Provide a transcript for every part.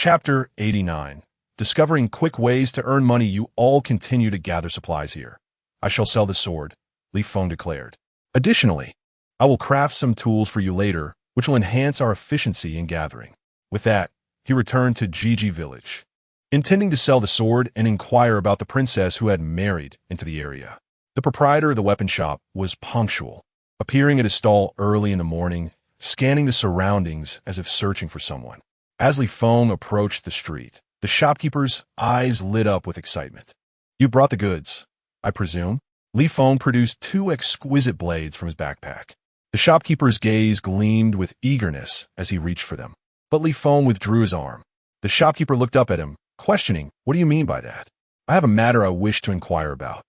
Chapter 89. Discovering quick ways to earn money. You all continue to gather supplies here. I shall sell the sword, Feng declared. Additionally, I will craft some tools for you later, which will enhance our efficiency in gathering. With that, he returned to Gigi village, intending to sell the sword and inquire about the princess who had married into the area. The proprietor of the weapon shop was punctual, appearing at his stall early in the morning, scanning the surroundings as if searching for someone. As Feng approached the street, the shopkeeper's eyes lit up with excitement. You brought the goods, I presume? Feng produced two exquisite blades from his backpack. The shopkeeper's gaze gleamed with eagerness as he reached for them. But Feng withdrew his arm. The shopkeeper looked up at him, questioning, "What do you mean by that?" "I have a matter I wish to inquire about,"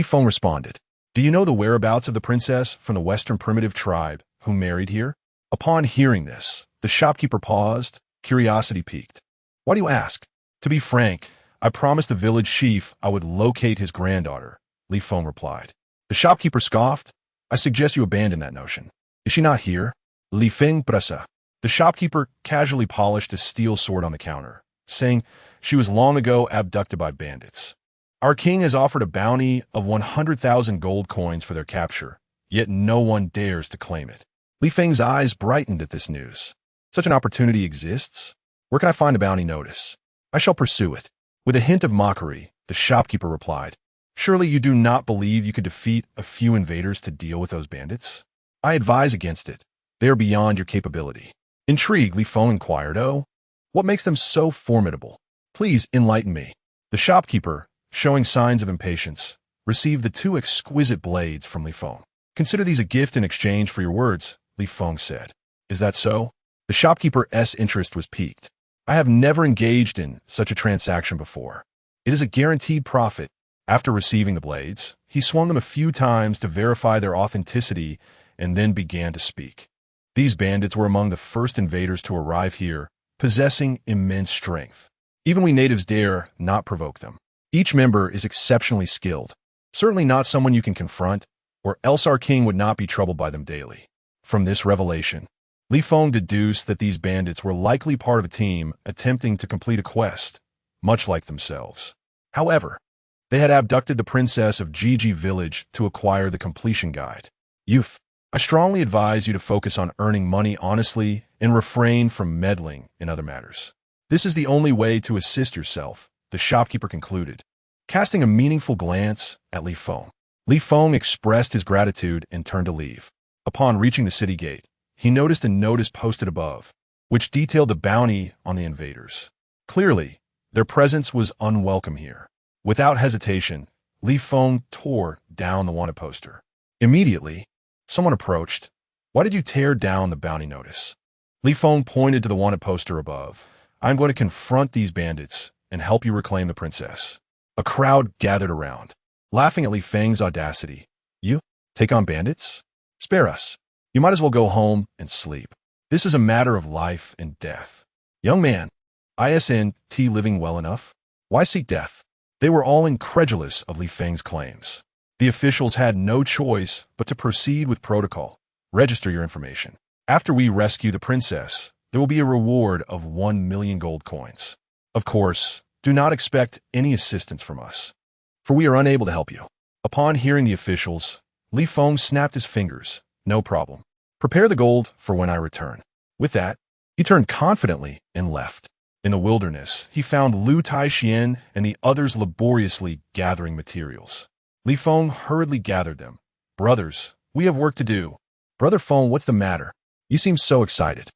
Feng responded. "Do you know the whereabouts of the princess from the western primitive tribe who married here?" Upon hearing this, the shopkeeper paused, curiosity piqued. "Why do you ask?" "To be frank, I promised the village chief I would locate his granddaughter," Feng replied. The shopkeeper scoffed. "I suggest you abandon that notion. Is she not here?" Feng pressa. The shopkeeper casually polished a steel sword on the counter, saying she was long ago abducted by bandits. "Our king has offered a bounty of 100,000 gold coins for their capture, yet no one dares to claim it." Feng's eyes brightened at this news. "Such an opportunity exists? Where can I find a bounty notice? I shall pursue it." With a hint of mockery, the shopkeeper replied, "Surely you do not believe you could defeat a few invaders to deal with those bandits? I advise against it. They are beyond your capability." Intrigued, Feng inquired, "Oh, what makes them so formidable? Please enlighten me." The shopkeeper, showing signs of impatience, received the two exquisite blades from Feng. "Consider these a gift in exchange for your words," Feng said. "Is that so?" The shopkeeper's interest was piqued. "I have never engaged in such a transaction before. It is a guaranteed profit." After receiving the blades, he swung them a few times to verify their authenticity and then began to speak. "These bandits were among the first invaders to arrive here, possessing immense strength. Even we natives dare not provoke them. Each member is exceptionally skilled, certainly not someone you can confront, or else our king would not be troubled by them daily." From this revelation, Feng deduced that these bandits were likely part of a team attempting to complete a quest, much like themselves. However, they had abducted the princess of Gigi village to acquire the completion guide. "Youth, I strongly advise you to focus on earning money honestly and refrain from meddling in other matters. This is the only way to assist yourself," the shopkeeper concluded, casting a meaningful glance at Feng. Feng expressed his gratitude and turned to leave. Upon reaching the city gate, he noticed a notice posted above, which detailed the bounty on the invaders. Clearly, their presence was unwelcome here. Without hesitation, Feng tore down the wanted poster. Immediately, someone approached. "Why did you tear down the bounty notice?" Feng pointed to the wanted poster above. "I'm going to confront these bandits and help you reclaim the princess." A crowd gathered around, laughing at Feng's audacity. "You take on bandits? Spare us. You might as well go home and sleep. This is a matter of life and death." "Young man, isn't living well enough? Why seek death?" They were all incredulous of Feng's claims. The officials had no choice but to proceed with protocol. "Register your information. After we rescue the princess, there will be a reward of 1 million gold coins. Of course, do not expect any assistance from us, for we are unable to help you." Upon hearing the officials, Feng snapped his fingers. "No problem. Prepare the gold for when I return." With that, he turned confidently and left. In the wilderness, he found Lu Taixian and the others laboriously gathering materials. Feng hurriedly gathered them. "Brothers, we have work to do." "Brother Feng, what's the matter? You seem so excited."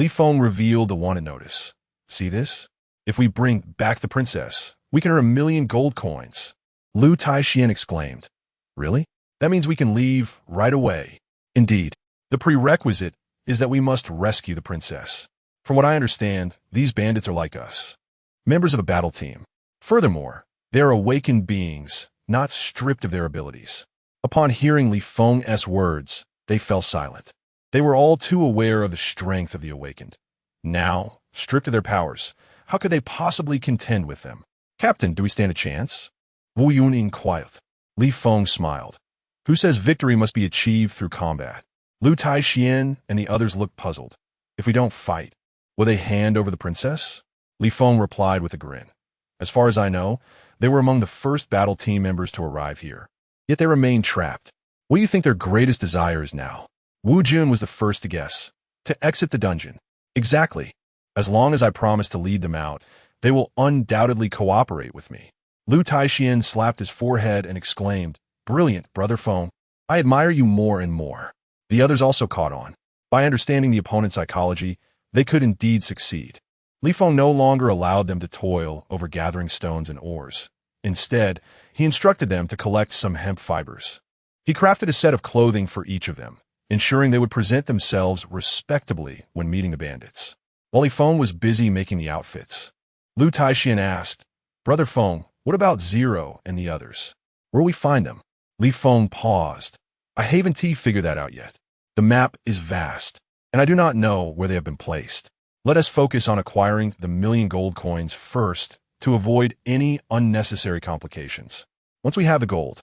Feng revealed the wanted notice. "See this? If we bring back the princess, we can earn 1 million gold coins." Lu Taixian exclaimed. "Really? That means we can leave right away." "Indeed. The prerequisite is that we must rescue the princess. From what I understand, these bandits are like us, members of a battle team. Furthermore, they are awakened beings, not stripped of their abilities." Upon hearing Feng's words, they fell silent. They were all too aware of the strength of the awakened. Now, stripped of their powers, how could they possibly contend with them? "Captain, do we stand a chance?" Wu Yun inquired. Feng smiled. "Who says victory must be achieved through combat?" Lu Taixian and the others looked puzzled. "If we don't fight, will they hand over the princess?" Li Feng replied with a grin. As far as I know, they were among the first battle team members to arrive here. Yet they remain trapped. What do you think their greatest desire is now? Wu Jun was the first to guess. To exit the dungeon. Exactly. As long as I promise to lead them out, they will undoubtedly cooperate with me. Lu Taixian slapped his forehead and exclaimed, "Brilliant, Brother Feng. I admire you more and more." The others also caught on. By understanding the opponent's psychology, they could indeed succeed. Li Feng no longer allowed them to toil over gathering stones and ores. Instead, he instructed them to collect some hemp fibers. He crafted a set of clothing for each of them, ensuring they would present themselves respectably when meeting the bandits. While Li Feng was busy making the outfits, Lu Taixian asked, "Brother Feng, what about Zero and the others? Where will we find them?" Li Feng paused. "I haven't figured that out yet. The map is vast, and I do not know where they have been placed. Let us focus on acquiring the 1,000,000 gold coins first to avoid any unnecessary complications. Once we have the gold,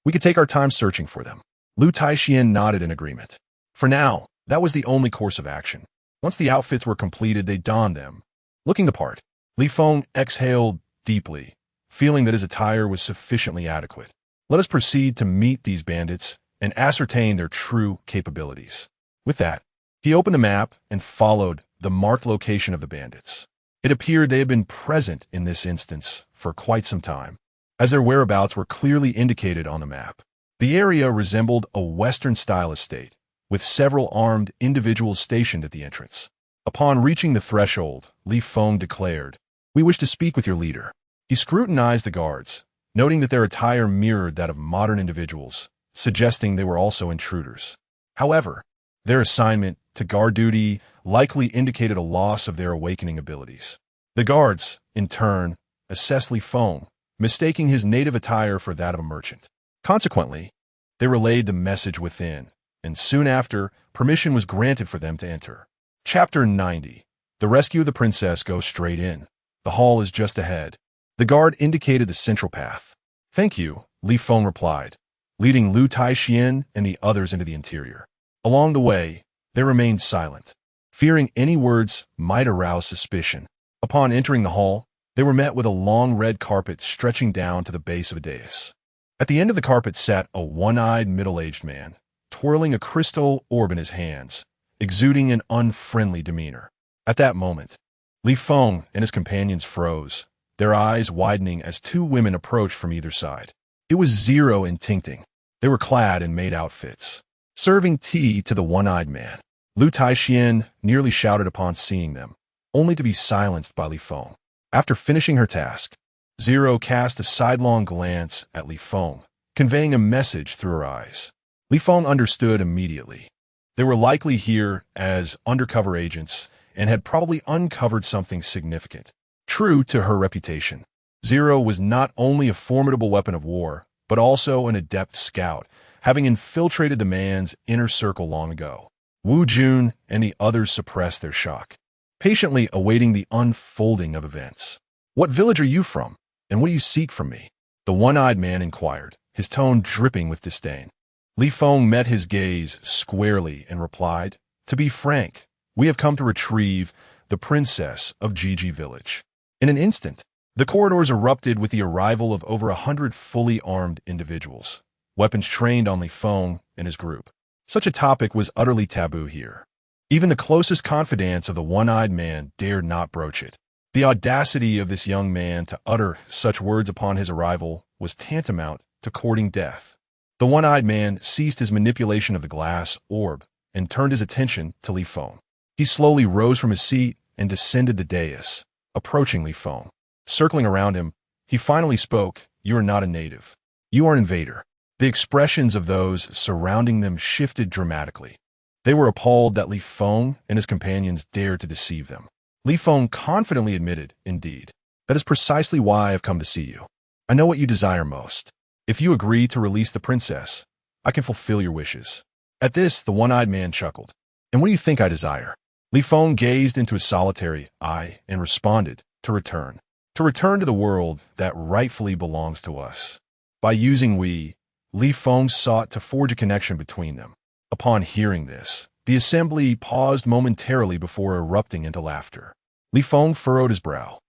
we could take our time searching for them." Lu Taixian nodded in agreement. For now, that was the only course of action. Once the outfits were completed, they donned them. Looking the part, Li Feng exhaled deeply, feeling that his attire was sufficiently adequate. Let us proceed to meet these bandits and ascertain their true capabilities. With that, he opened the map and followed the marked location of the bandits. It appeared they had been present in this instance for quite some time, as their whereabouts were clearly indicated on the map. The area resembled a Western-style estate, with several armed individuals stationed at the entrance. Upon reaching the threshold, Li Feng declared, "We wish to speak with your leader." He scrutinized the guards, noting that their attire mirrored that of modern individuals, suggesting they were also intruders. However, their assignment to guard duty likely indicated a loss of their awakening abilities. The guards, in turn, assessed Li Feng, mistaking his native attire for that of a merchant. Consequently, they relayed the message within, and soon after, permission was granted for them to enter. Chapter 90. The rescue of the princess goes straight in. The hall is just ahead. The guard indicated the central path. "Thank you," Li Feng replied, leading Lu Taixian and the others into the interior. Along the way, they remained silent, fearing any words might arouse suspicion. Upon entering the hall, they were met with a long red carpet stretching down to the base of a dais. At the end of the carpet sat a one-eyed middle-aged man, twirling a crystal orb in his hands, exuding an unfriendly demeanor. At that moment, Li Feng and his companions froze, their eyes widening as two women approached from either side. It was Zero and Tingting. They were clad in maid outfits. Serving tea to the one-eyed man, Lu Taixian nearly shouted upon seeing them, only to be silenced by Li Feng. After finishing her task, Zero cast a sidelong glance at Li Feng, conveying a message through her eyes. Li Feng understood immediately. They were likely here as undercover agents and had probably uncovered something significant. True to her reputation, Zero was not only a formidable weapon of war, but also an adept scout, having infiltrated the man's inner circle long ago. Wu Jun and the others suppressed their shock, patiently awaiting the unfolding of events. "What village are you from, and what do you seek from me?" the one-eyed man inquired, his tone dripping with disdain. Li Feng met his gaze squarely and replied, "To be frank, we have come to retrieve the princess of Gigi village." In an instant, the corridors erupted with the arrival of over 100 fully armed individuals, weapons trained on Li Feng and his group. Such a topic was utterly taboo here. Even the closest confidants of the one-eyed man dared not broach it. The audacity of this young man to utter such words upon his arrival was tantamount to courting death. The one-eyed man ceased his manipulation of the glass orb and turned his attention to Li Feng. He slowly rose from his seat and descended the dais, approaching Li Feng. Circling around him, he finally spoke, "You are not a native. You are an invader." The expressions of those surrounding them shifted dramatically. They were appalled that Li Feng and his companions dared to deceive them. Li Feng confidently admitted, "Indeed, that is precisely why I have come to see you. I know what you desire most. If you agree to release the princess, I can fulfill your wishes." At this, the one-eyed man chuckled. "And what do you think I desire?" Li Feng gazed into his solitary eye and responded, "To return. To return to the world that rightfully belongs to us." By using we, Li Feng sought to forge a connection between them. Upon hearing this, the assembly paused momentarily before erupting into laughter. Li Feng furrowed his brow.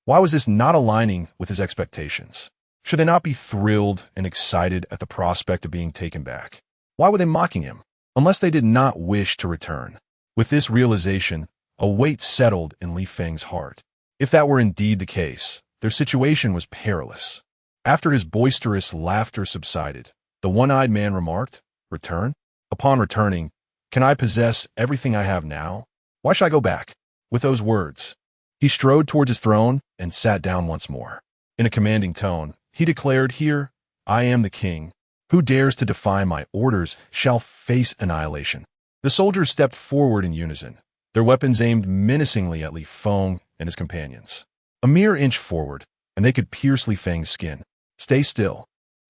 Why was this not aligning with his expectations? Should they not be thrilled and excited at the prospect of being taken back? Why were they mocking him? Unless they did not wish to return. With this realization, a weight settled in Li Feng's heart. If that were indeed the case, their situation was perilous. After his boisterous laughter subsided, the one-eyed man remarked, "Return? Upon returning, can I possess everything I have now? Why should I go back?" With those words, he strode towards his throne and sat down once more. In a commanding tone, he declared, "Here, I am the king. Who dares to defy my orders shall face annihilation." The soldiers stepped forward in unison, their weapons aimed menacingly at Li Feng and his companions. A mere inch forward, and they could pierce Li Feng's skin. "Stay still.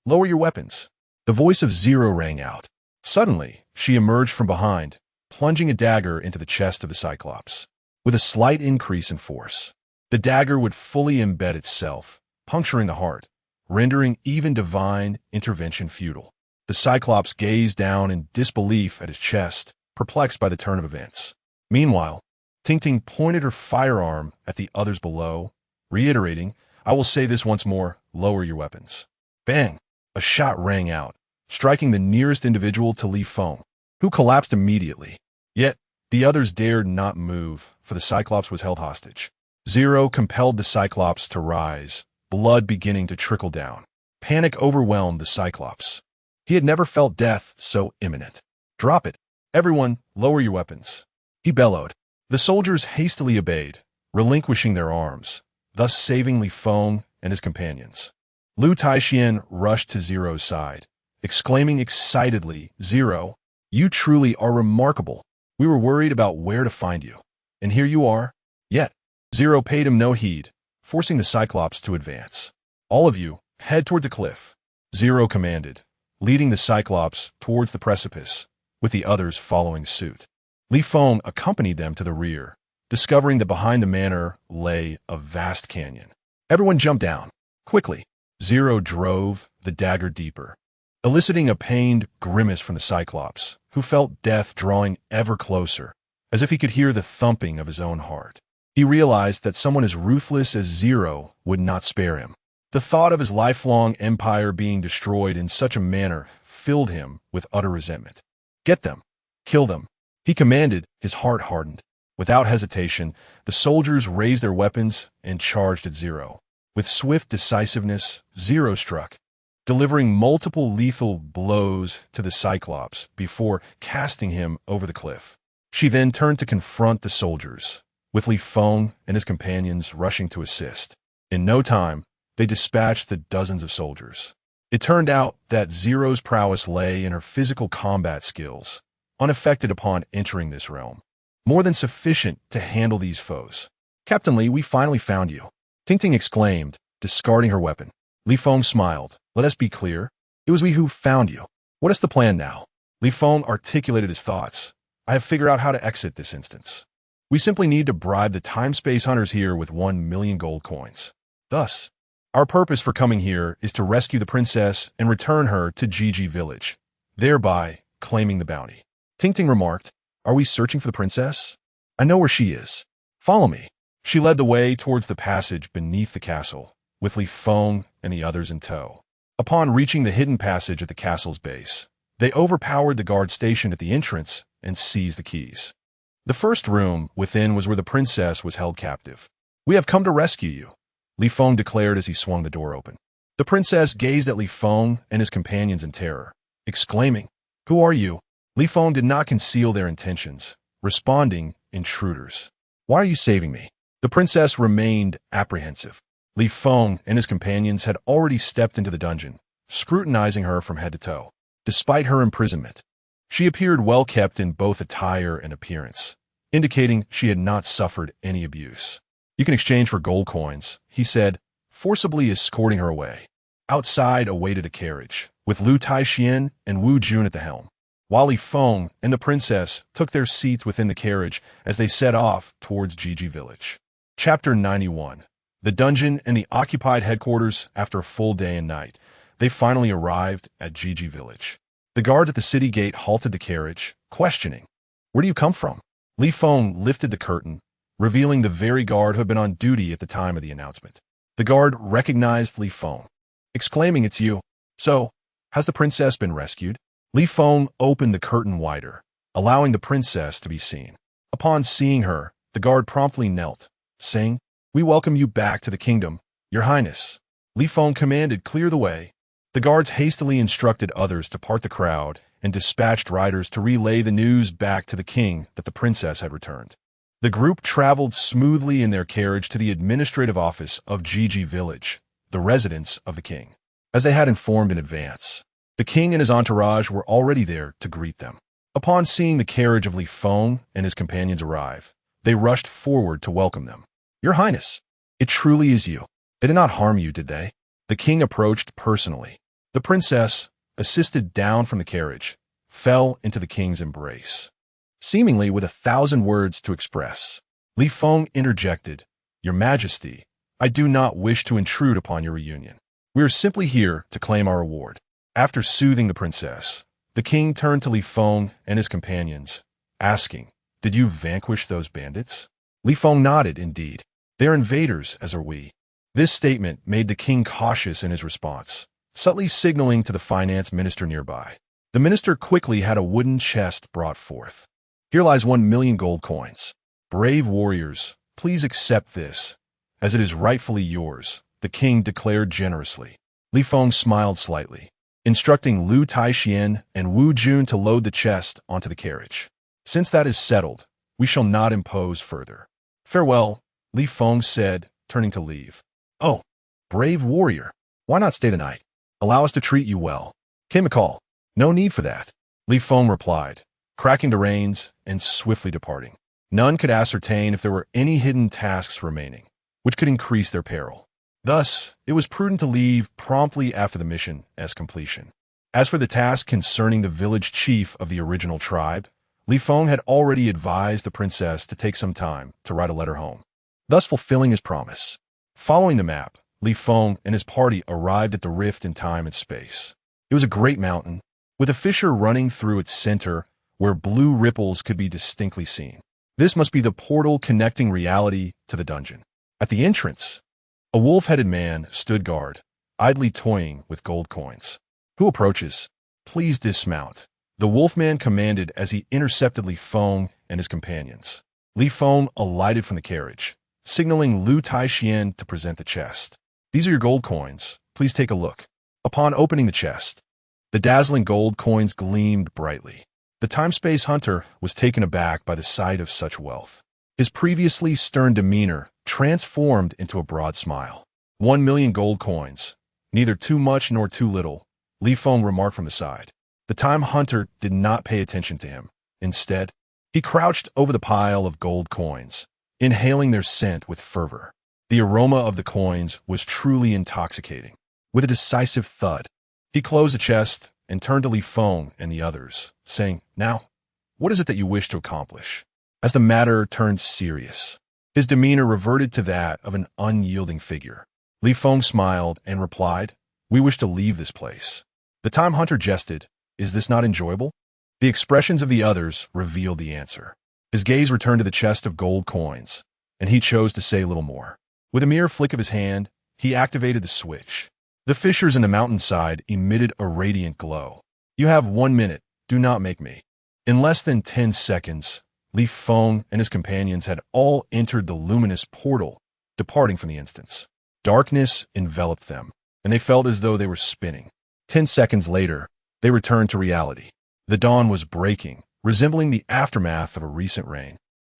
Lower your weapons." The voice of Zero rang out. Suddenly, she emerged from behind, plunging a dagger into the chest of the Cyclops. With a slight increase in force, the dagger would fully embed itself, puncturing the heart, rendering even divine intervention futile. The Cyclops gazed down in disbelief at his chest, perplexed by the turn of events. Meanwhile, Ting pointed her firearm at the others below, reiterating, "I will say this once more, lower your weapons." Bang! A shot rang out, striking the nearest individual to Li Feng, who collapsed immediately. Yet, the others dared not move, for the Cyclops was held hostage. Zero compelled the Cyclops to rise, blood beginning to trickle down. Panic overwhelmed the Cyclops. He had never felt death so imminent. "Drop it. Everyone, lower your weapons," he bellowed. The soldiers hastily obeyed, relinquishing their arms, thus saving Li Feng and his companions. Lu Taixian rushed to Zero's side, exclaiming excitedly, "Zero, you truly are remarkable. We were worried about where to find you. And here you are." Yet, Zero paid him no heed, forcing the Cyclops to advance. "All of you, head toward the cliff," Zero commanded, leading the Cyclops towards the precipice, with the others following suit. Li Feng accompanied them to the rear, discovering that behind the manor lay a vast canyon. Everyone jumped down. Quickly, Zero drove the dagger deeper, eliciting a pained grimace from the Cyclops, who felt death drawing ever closer, as if he could hear the thumping of his own heart. He realized that someone as ruthless as Zero would not spare him. The thought of his lifelong empire being destroyed in such a manner filled him with utter resentment. "Get them! Kill them!" he commanded, his heart hardened. Without hesitation, the soldiers raised their weapons and charged at Zero. With swift decisiveness, Zero struck, delivering multiple lethal blows to the Cyclops before casting him over the cliff. She then turned to confront the soldiers, with Li Feng and his companions rushing to assist. In no time, they dispatched the dozens of soldiers. It turned out that Zero's prowess lay in her physical combat skills, unaffected upon entering this realm. More than sufficient to handle these foes. "Captain Li, we finally found you," Ting exclaimed, discarding her weapon. Li Feng smiled. "Let us be clear. It was we who found you. What is the plan now?" Li Feng articulated his thoughts. "I have figured out how to exit this instance. We simply need to bribe the time-space hunters here with 1,000,000 gold coins. Thus, our purpose for coming here is to rescue the princess and return her to Gigi village, thereby claiming the bounty." Ting remarked, "Are we searching for the princess? I know where she is. Follow me." She led the way towards the passage beneath the castle, with Li Feng and the others in tow. Upon reaching the hidden passage at the castle's base, they overpowered the guard stationed at the entrance and seized the keys. The first room within was where the princess was held captive. "We have come to rescue you," Li Feng declared as he swung the door open. The princess gazed at Li Feng and his companions in terror, exclaiming, "Who are you?" Li Feng did not conceal their intentions, responding, "Intruders. Why are you saving me?" The princess remained apprehensive. Li Feng and his companions had already stepped into the dungeon, scrutinizing her from head to toe. Despite her imprisonment, she appeared well kept in both attire and appearance, indicating she had not suffered any abuse. "You can exchange for gold coins," he said, forcibly escorting her away. Outside awaited a carriage, with Lu Taixian and Wu Jun at the helm, while Li Feng and the princess took their seats within the carriage as they set off towards Gigi village. Chapter 91. The dungeon and the occupied headquarters. After a full day and night, they finally arrived at Gigi village. The guards at the city gate halted the carriage, questioning, "Where do you come from?" Li Feng lifted the curtain, revealing the very guard who had been on duty at the time of the announcement. The guard recognized Li Feng, exclaiming, "It's you. So, has the princess been rescued?" Li Feng opened the curtain wider, allowing the princess to be seen. Upon seeing her, the guard promptly knelt, saying, "We welcome you back to the kingdom, Your Highness." Li Feng commanded, "Clear the way." The guards hastily instructed others to part the crowd and dispatched riders to relay the news back to the king that the princess had returned. The group traveled smoothly in their carriage to the administrative office of Gigi Village, the residence of the king. As they had informed in advance, the king and his entourage were already there to greet them. Upon seeing the carriage of Li Feng and his companions arrive, they rushed forward to welcome them. "Your Highness, it truly is you. They did not harm you, did they?" The king approached personally. The princess, assisted down from the carriage, fell into the king's embrace. Seemingly with 1,000 words to express, Li Feng interjected, "Your Majesty, I do not wish to intrude upon your reunion. We are simply here to claim our reward." After soothing the princess, the king turned to Li Feng and his companions, asking, "Did you vanquish those bandits?" Li Feng nodded, "Indeed. They are invaders, as are we." This statement made the king cautious in his response, subtly signaling to the finance minister nearby. The minister quickly had a wooden chest brought forth. "Here lies 1,000,000 gold coins. Brave warriors, please accept this, as it is rightfully yours," the king declared generously. Li Feng smiled slightly, instructing Lu Taixian and Wu Jun to load the chest onto the carriage. "Since that is settled, we shall not impose further. Farewell," Li Feng said, turning to leave. "Oh, brave warrior, why not stay the night? Allow us to treat you well." Came a call. "No need for that," Li Feng replied, cracking the reins and swiftly departing. None could ascertain if there were any hidden tasks remaining, which could increase their peril. Thus, it was prudent to leave promptly after the mission as completion. As for the task concerning the village chief of the original tribe, Li Feng had already advised the princess to take some time to write a letter home, thus fulfilling his promise. Following the map, Li Feng and his party arrived at the rift in time and space. It was a great mountain, with a fissure running through its center where blue ripples could be distinctly seen. This must be the portal connecting reality to the dungeon. At the entrance, a wolf-headed man stood guard, idly toying with gold coins. "Who approaches? Please dismount," the wolfman commanded as he intercepted Li Feng and his companions. Li Feng alighted from the carriage, signaling Lu Taixian to present the chest. "These are your gold coins. Please take a look." Upon opening the chest, the dazzling gold coins gleamed brightly. The time-space hunter was taken aback by the sight of such wealth. His previously stern demeanor transformed into a broad smile. 1,000,000 gold coins, neither too much nor too little, Li Feng remarked from the side. The time hunter did not pay attention to him. Instead, he crouched over the pile of gold coins, inhaling their scent with fervor. The aroma of the coins was truly intoxicating. With a decisive thud, he closed the chest and turned to Li Feng and the others, saying, "Now, what is it that you wish to accomplish?" As the matter turned serious, his demeanor reverted to that of an unyielding figure. Li Feng smiled and replied, "We wish to leave this place." The time hunter jested, "Is this not enjoyable?" The expressions of the others revealed the answer. His gaze returned to the chest of gold coins, and he chose to say little more. With a mere flick of his hand, he activated the switch. The fissures in the mountainside emitted a radiant glow. "You have 1 minute. Do not make me." In less than 10 seconds, Li Feng and his companions had all entered the luminous portal, departing from the instance. Darkness enveloped them, and they felt as though they were spinning. 10 seconds later, they returned to reality. The dawn was breaking, resembling the aftermath of a recent rain,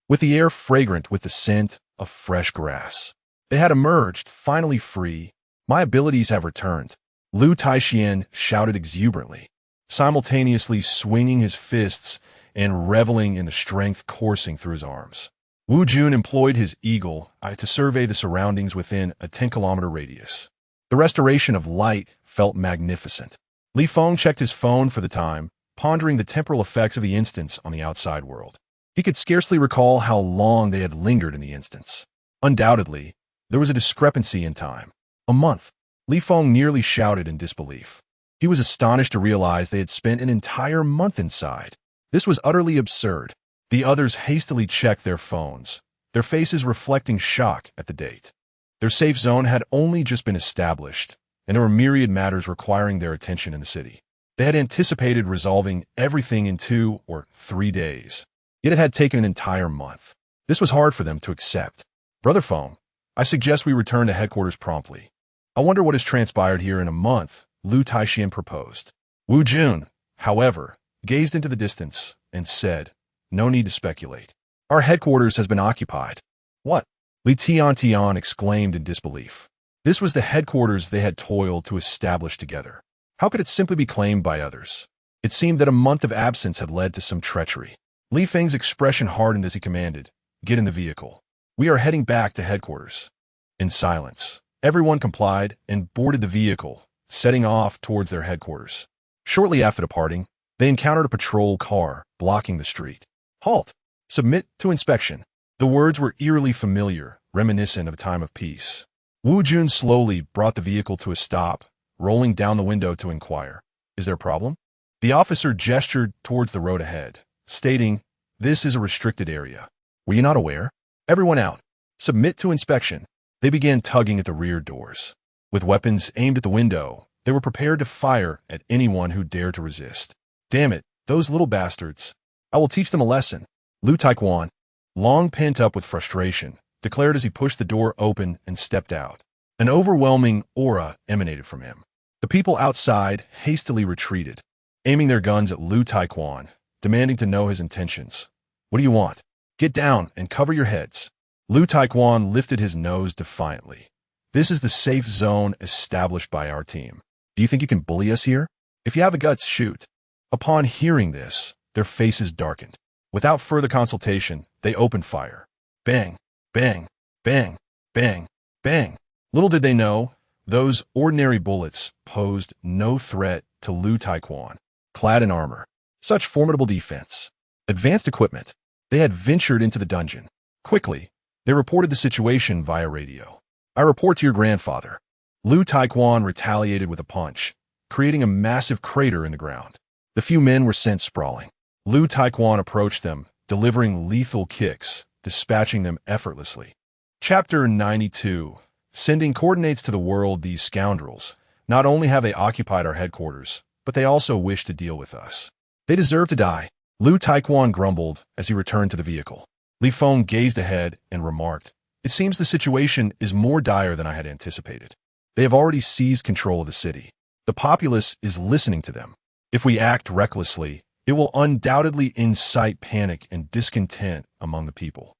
with the air fragrant with the scent of fresh grass. They had emerged, finally free. "My abilities have returned," Lu Taixian shouted exuberantly, simultaneously swinging his fists and reveling in the strength coursing through his arms. Wu Jun employed his eagle eye to survey the surroundings within a 10-kilometer radius. The restoration of light felt magnificent. Li Feng checked his phone for the time, pondering the temporal effects of the instance on the outside world. He could scarcely recall how long they had lingered in the instance. Undoubtedly, there was a discrepancy in time. A month. Li Feng nearly shouted in disbelief. He was astonished to realize they had spent an entire month inside. This was utterly absurd. The others hastily checked their phones, their faces reflecting shock at the date. Their safe zone had only just been established, and there were myriad matters requiring their attention in the city. They had anticipated resolving everything in 2 or 3 days, yet it had taken an entire month. This was hard for them to accept. Brother Feng, I suggest we return to headquarters promptly. I wonder what has transpired here in a month, Lu Taixian proposed. Wu Jun, however, gazed into the distance and said, no need to speculate. Our headquarters has been occupied. What? Li Tian exclaimed in disbelief. This was the headquarters they had toiled to establish together. How could it simply be claimed by others? It seemed that a month of absence had led to some treachery. Li Feng's expression hardened as he commanded, get in the vehicle. We are heading back to headquarters. In silence, everyone complied and boarded the vehicle, setting off towards their headquarters. Shortly after departing, they encountered a patrol car blocking the street. Halt! Submit to inspection. The words were eerily familiar, reminiscent of a time of peace. Wu Jun slowly brought the vehicle to a stop, rolling down the window to inquire, is there a problem? The officer gestured towards the road ahead, stating, this is a restricted area. Were you not aware? Everyone out. Submit to inspection. They began tugging at the rear doors. With weapons aimed at the window, they were prepared to fire at anyone who dared to resist. Damn it, those little bastards. I will teach them a lesson. Lu Taiquan, long pent up with frustration, declared as he pushed the door open and stepped out. An overwhelming aura emanated from him. The people outside hastily retreated, aiming their guns at Lu Taiquan, demanding to know his intentions. What do you want? Get down and cover your heads. Lu Taiquan lifted his nose defiantly. This is the safe zone established by our team. Do you think you can bully us here? If you have the guts, shoot. Upon hearing this, their faces darkened. Without further consultation, they opened fire. Bang, bang, bang, bang, bang. Little did they know, those ordinary bullets posed no threat to Lu Taiquan, clad in armor. Such formidable defense. Advanced equipment. They had ventured into the dungeon. Quickly, they reported the situation via radio. I report to your grandfather. Lu Taiquan retaliated with a punch, creating a massive crater in the ground. The few men were sent sprawling. Lu Taiquan approached them, delivering lethal kicks, dispatching them effortlessly. Chapter 92. Sending coordinates to the world, these scoundrels. Not only have they occupied our headquarters, but they also wish to deal with us. They deserve to die. Lu Taiquan grumbled as he returned to the vehicle. Li Feng gazed ahead and remarked, it seems the situation is more dire than I had anticipated. They have already seized control of the city. The populace is listening to them. If we act recklessly, it will undoubtedly incite panic and discontent among the people.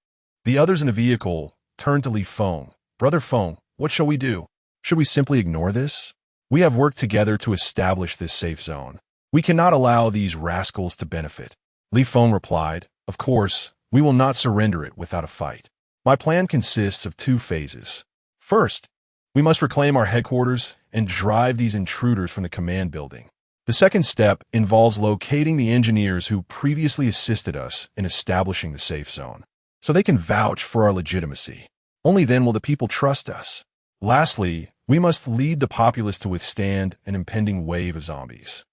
The others in the vehicle turned to Li Feng. Brother Feng, what shall we do? Should we simply ignore this? We have worked together to establish this safe zone. We cannot allow these rascals to benefit. Li Feng replied, of course, we will not surrender it without a fight. My plan consists of 2 phases. First, we must reclaim our headquarters and drive these intruders from the command building. The second step involves locating the engineers who previously assisted us in establishing the safe zone, so they can vouch for our legitimacy. Only then will the people trust us. Lastly, we must lead the populace to withstand an impending wave of zombies.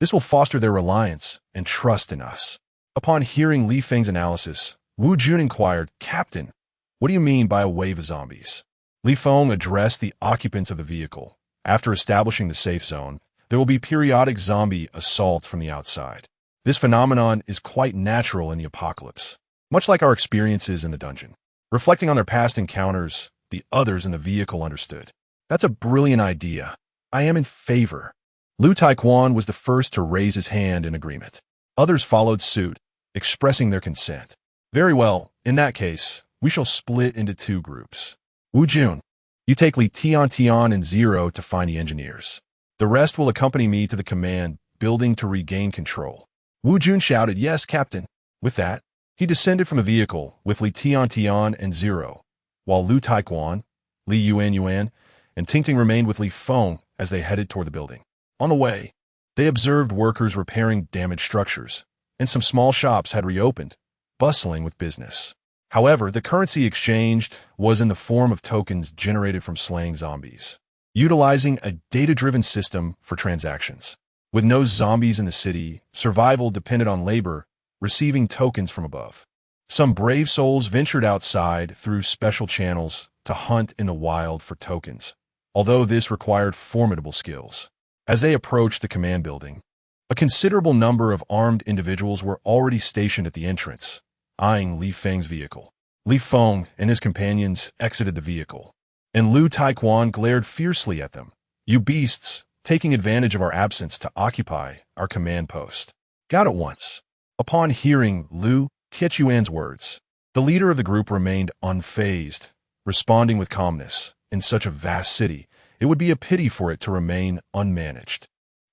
This will foster their reliance and trust in us. Upon hearing Li Feng's analysis, Wu Jun inquired, Captain, what do you mean by a wave of zombies? Li Feng addressed the occupants of the vehicle. After establishing the safe zone, there will be periodic zombie assaults from the outside. This phenomenon is quite natural in the apocalypse, much like our experiences in the dungeon. Reflecting on their past encounters, the others in the vehicle understood. That's a brilliant idea. I am in favor. Lu Taiquan was the first to raise his hand in agreement. Others followed suit, expressing their consent. Very well, in that case, we shall split into 2 groups. Wu Jun, you take Li Tian and Zero to find the engineers. The rest will accompany me to the command building to regain control. Wu Jun shouted, yes, Captain. With that, he descended from the vehicle with Li Tian and Zero, while Lu Taiquan, Li Yuan, and Tingting remained with Li Feng as they headed toward the building. On the way, they observed workers repairing damaged structures, and some small shops had reopened, bustling with business. However, the currency exchanged was in the form of tokens generated from slaying zombies, utilizing a data-driven system for transactions. With no zombies in the city, survival depended on labor, receiving tokens from above. Some brave souls ventured outside through special channels to hunt in the wild for tokens, although this required formidable skills. As they approached the command building, a considerable number of armed individuals were already stationed at the entrance, eyeing Li Feng's vehicle. Li Feng and his companions exited the vehicle, and Lu Taiquan glared fiercely at them. "You beasts, taking advantage of our absence to occupy our command post." Got it once. Upon hearing Lu Tiechuan's words, the leader of the group remained unfazed, responding with calmness. In such a vast city, it would be a pity for it to remain unmanaged.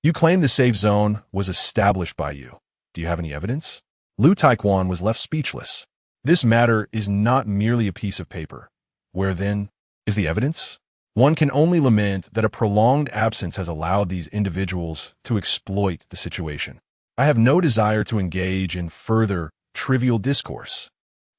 "You claim the safe zone was established by you. Do you have any evidence?" Lu Taiquan was left speechless. "This matter is not merely a piece of paper. Where, then, is the evidence?" One can only lament that a prolonged absence has allowed these individuals to exploit the situation. I have no desire to engage in further trivial discourse.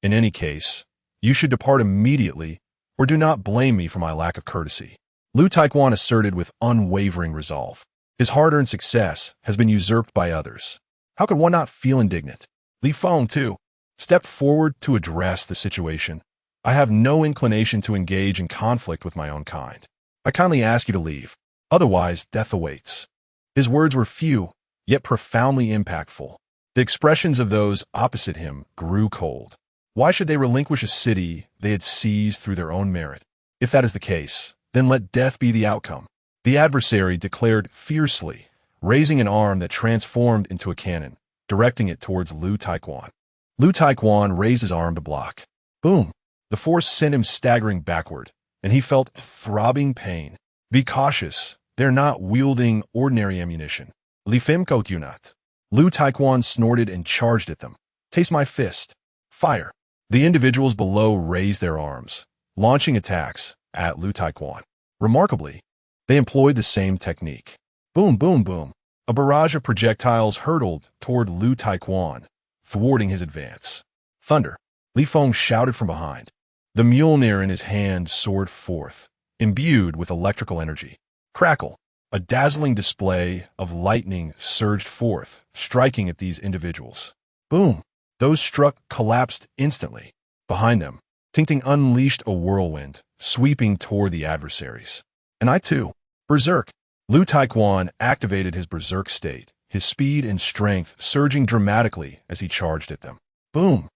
In any case, you should depart immediately, or do not blame me for my lack of courtesy." Lu Taiquan asserted with unwavering resolve. His hard-earned success has been usurped by others. How could one not feel indignant? Li Feng, too, stepped forward to address the situation. "I have no inclination to engage in conflict with my own kind. I kindly ask you to leave. Otherwise, death awaits." His words were few, yet profoundly impactful. The expressions of those opposite him grew cold. Why should they relinquish a city they had seized through their own merit? If that is the case, then let death be the outcome. The adversary declared fiercely, raising an arm that transformed into a cannon, directing it towards Lu Taiquan. Lu Taiquan raised his arm to block. Boom! The force sent him staggering backward, and he felt throbbing pain. "Be cautious. They're not wielding ordinary ammunition." "Li Fem Kotunat." Lu Taiquan snorted and charged at them. "Taste my fist. Fire." The individuals below raised their arms, launching attacks at Lu Taiquan. Remarkably, they employed the same technique. Boom, boom, boom. A barrage of projectiles hurtled toward Lu Taiquan, thwarting his advance. "Thunder!" Li Feng shouted from behind. The Mjolnir in his hand soared forth, imbued with electrical energy. Crackle! A dazzling display of lightning surged forth, striking at these individuals. Boom! Those struck collapsed instantly. Behind them, Ting unleashed a whirlwind, sweeping toward the adversaries. And I too. Berserk! Lu Taiquan activated his berserk state, his speed and strength surging dramatically as he charged at them. Boom!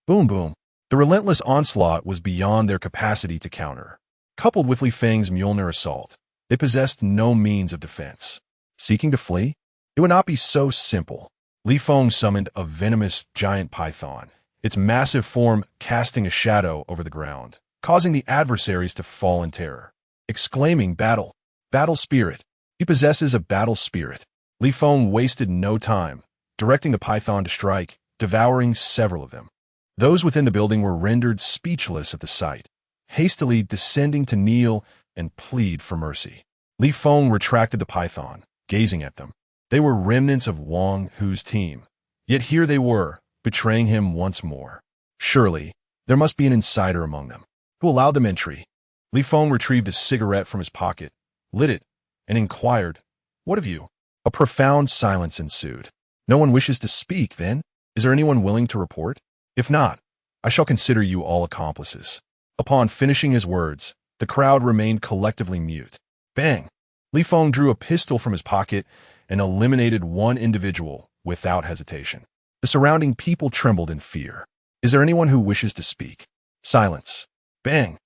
Boom boom! The relentless onslaught was beyond their capacity to counter. Coupled with Li Feng's Mjolnir assault, they possessed no means of defense. Seeking to flee? It would not be so simple. Li Feng summoned a venomous giant python, its massive form casting a shadow over the ground, causing the adversaries to fall in terror. Exclaiming, "Battle! Battle spirit!" He possesses a battle spirit. Li Feng wasted no time, directing the python to strike, devouring several of them. Those within the building were rendered speechless at the sight, hastily descending to kneel and plead for mercy. Li Feng retracted the python, gazing at them. They were remnants of Wang Hu's team, yet here they were, betraying him once more. Surely, there must be an insider among them, who allowed them entry. Li Feng retrieved a cigarette from his pocket, lit it, and inquired, "What of you?" A profound silence ensued. "No one wishes to speak, then? Is there anyone willing to report? If not, I shall consider you all accomplices." Upon finishing his words, the crowd remained collectively mute. Bang! Li Feng drew a pistol from his pocket and eliminated one individual without hesitation. The surrounding people trembled in fear. "Is there anyone who wishes to speak?" Silence. Bang!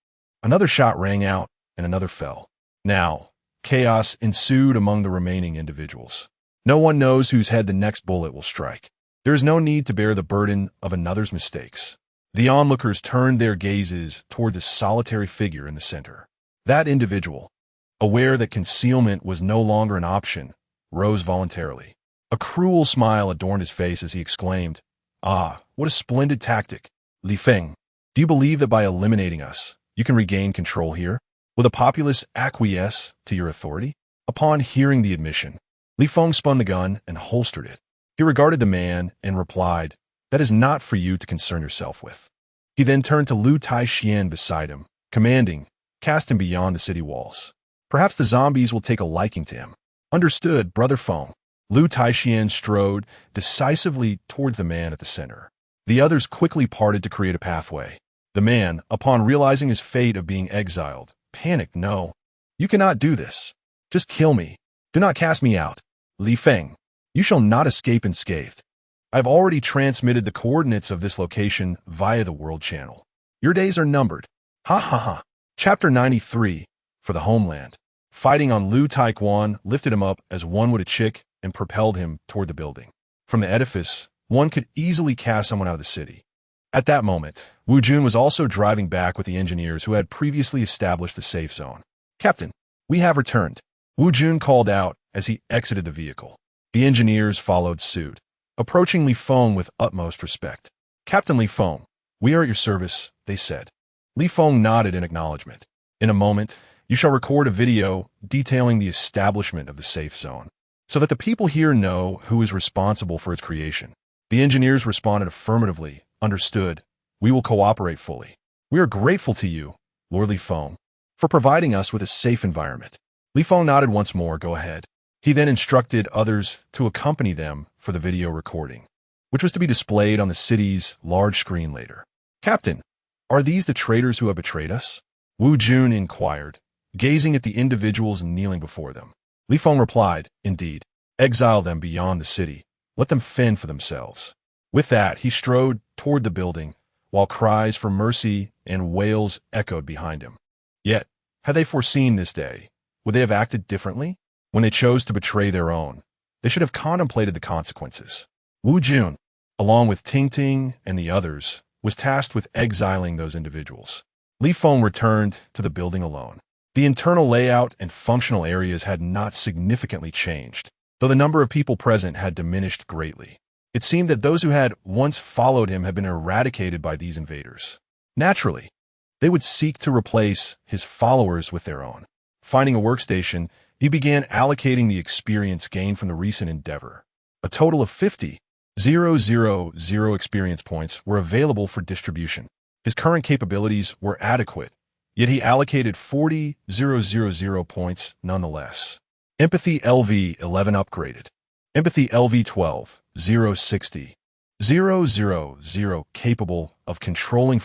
Another shot rang out, and another fell. Now, chaos ensued among the remaining individuals. No one knows whose head the next bullet will strike. There is no need to bear the burden of another's mistakes. The onlookers turned their gazes toward the solitary figure in the center. That individual, aware that concealment was no longer an option, rose voluntarily. A cruel smile adorned his face as he exclaimed, "Ah, what a splendid tactic! Li Feng, do you believe that by eliminating us, you can regain control here? Will the populace acquiesce to your authority?" Upon hearing the admission, Li Feng spun the gun and holstered it. He regarded the man and replied, "That is not for you to concern yourself with." He then turned to Lu Taixian beside him, commanding, "Cast him beyond the city walls. Perhaps the zombies will take a liking to him." "Understood, Brother Feng." Lu Taixian strode decisively towards the man at the center. The others quickly parted to create a pathway. The man, upon realizing his fate of being exiled, panicked. No, you cannot do this. Just kill me. Do not cast me out. Feng, you shall not escape unscathed. I've already transmitted the coordinates of this location via the World Channel. Your days are numbered. Ha ha ha. Chapter 93, for the homeland. Fighting on Liu Taiquan lifted him up as one would a chick and propelled him toward the building. From the edifice, one could easily cast someone out of the city. At that moment, Wu Jun was also driving back with the engineers who had previously established the safe zone. Captain, we have returned. Wu Jun called out as he exited the vehicle. The engineers followed suit, approaching Li Feng with utmost respect. Captain Li Feng, we are at your service, they said. Li Feng nodded in acknowledgement. In a moment, you shall record a video detailing the establishment of the safe zone, so that the people here know who is responsible for its creation. The engineers responded affirmatively. Understood. We will cooperate fully. We are grateful to you, Lord Li Feng, for providing us with a safe environment. Li Feng nodded once more. Go ahead. He then instructed others to accompany them for the video recording, which was to be displayed on the city's large screen later. Captain, are these the traitors who have betrayed us? Wu Jun inquired, gazing at the individuals kneeling before them. Li Feng replied, indeed. Exile them beyond the city. Let them fend for themselves. With that, he strode toward the building, while cries for mercy and wails echoed behind him. Yet, had they foreseen this day, would they have acted differently? When they chose to betray their own, they should have contemplated the consequences. Wu Jun, along with Ting Ting and the others, was tasked with exiling those individuals. Li Feng returned to the building alone. The internal layout and functional areas had not significantly changed, though the number of people present had diminished greatly. It seemed that those who had once followed him had been eradicated by these invaders. Naturally, they would seek to replace his followers with their own. Finding a workstation, he began allocating the experience gained from the recent endeavor. A total of 50,000 experience points were available for distribution. His current capabilities were adequate, yet he allocated 40,000 points nonetheless. Empathy LV 11 upgraded. Empathy LV 12, 060. 000 capable of controlling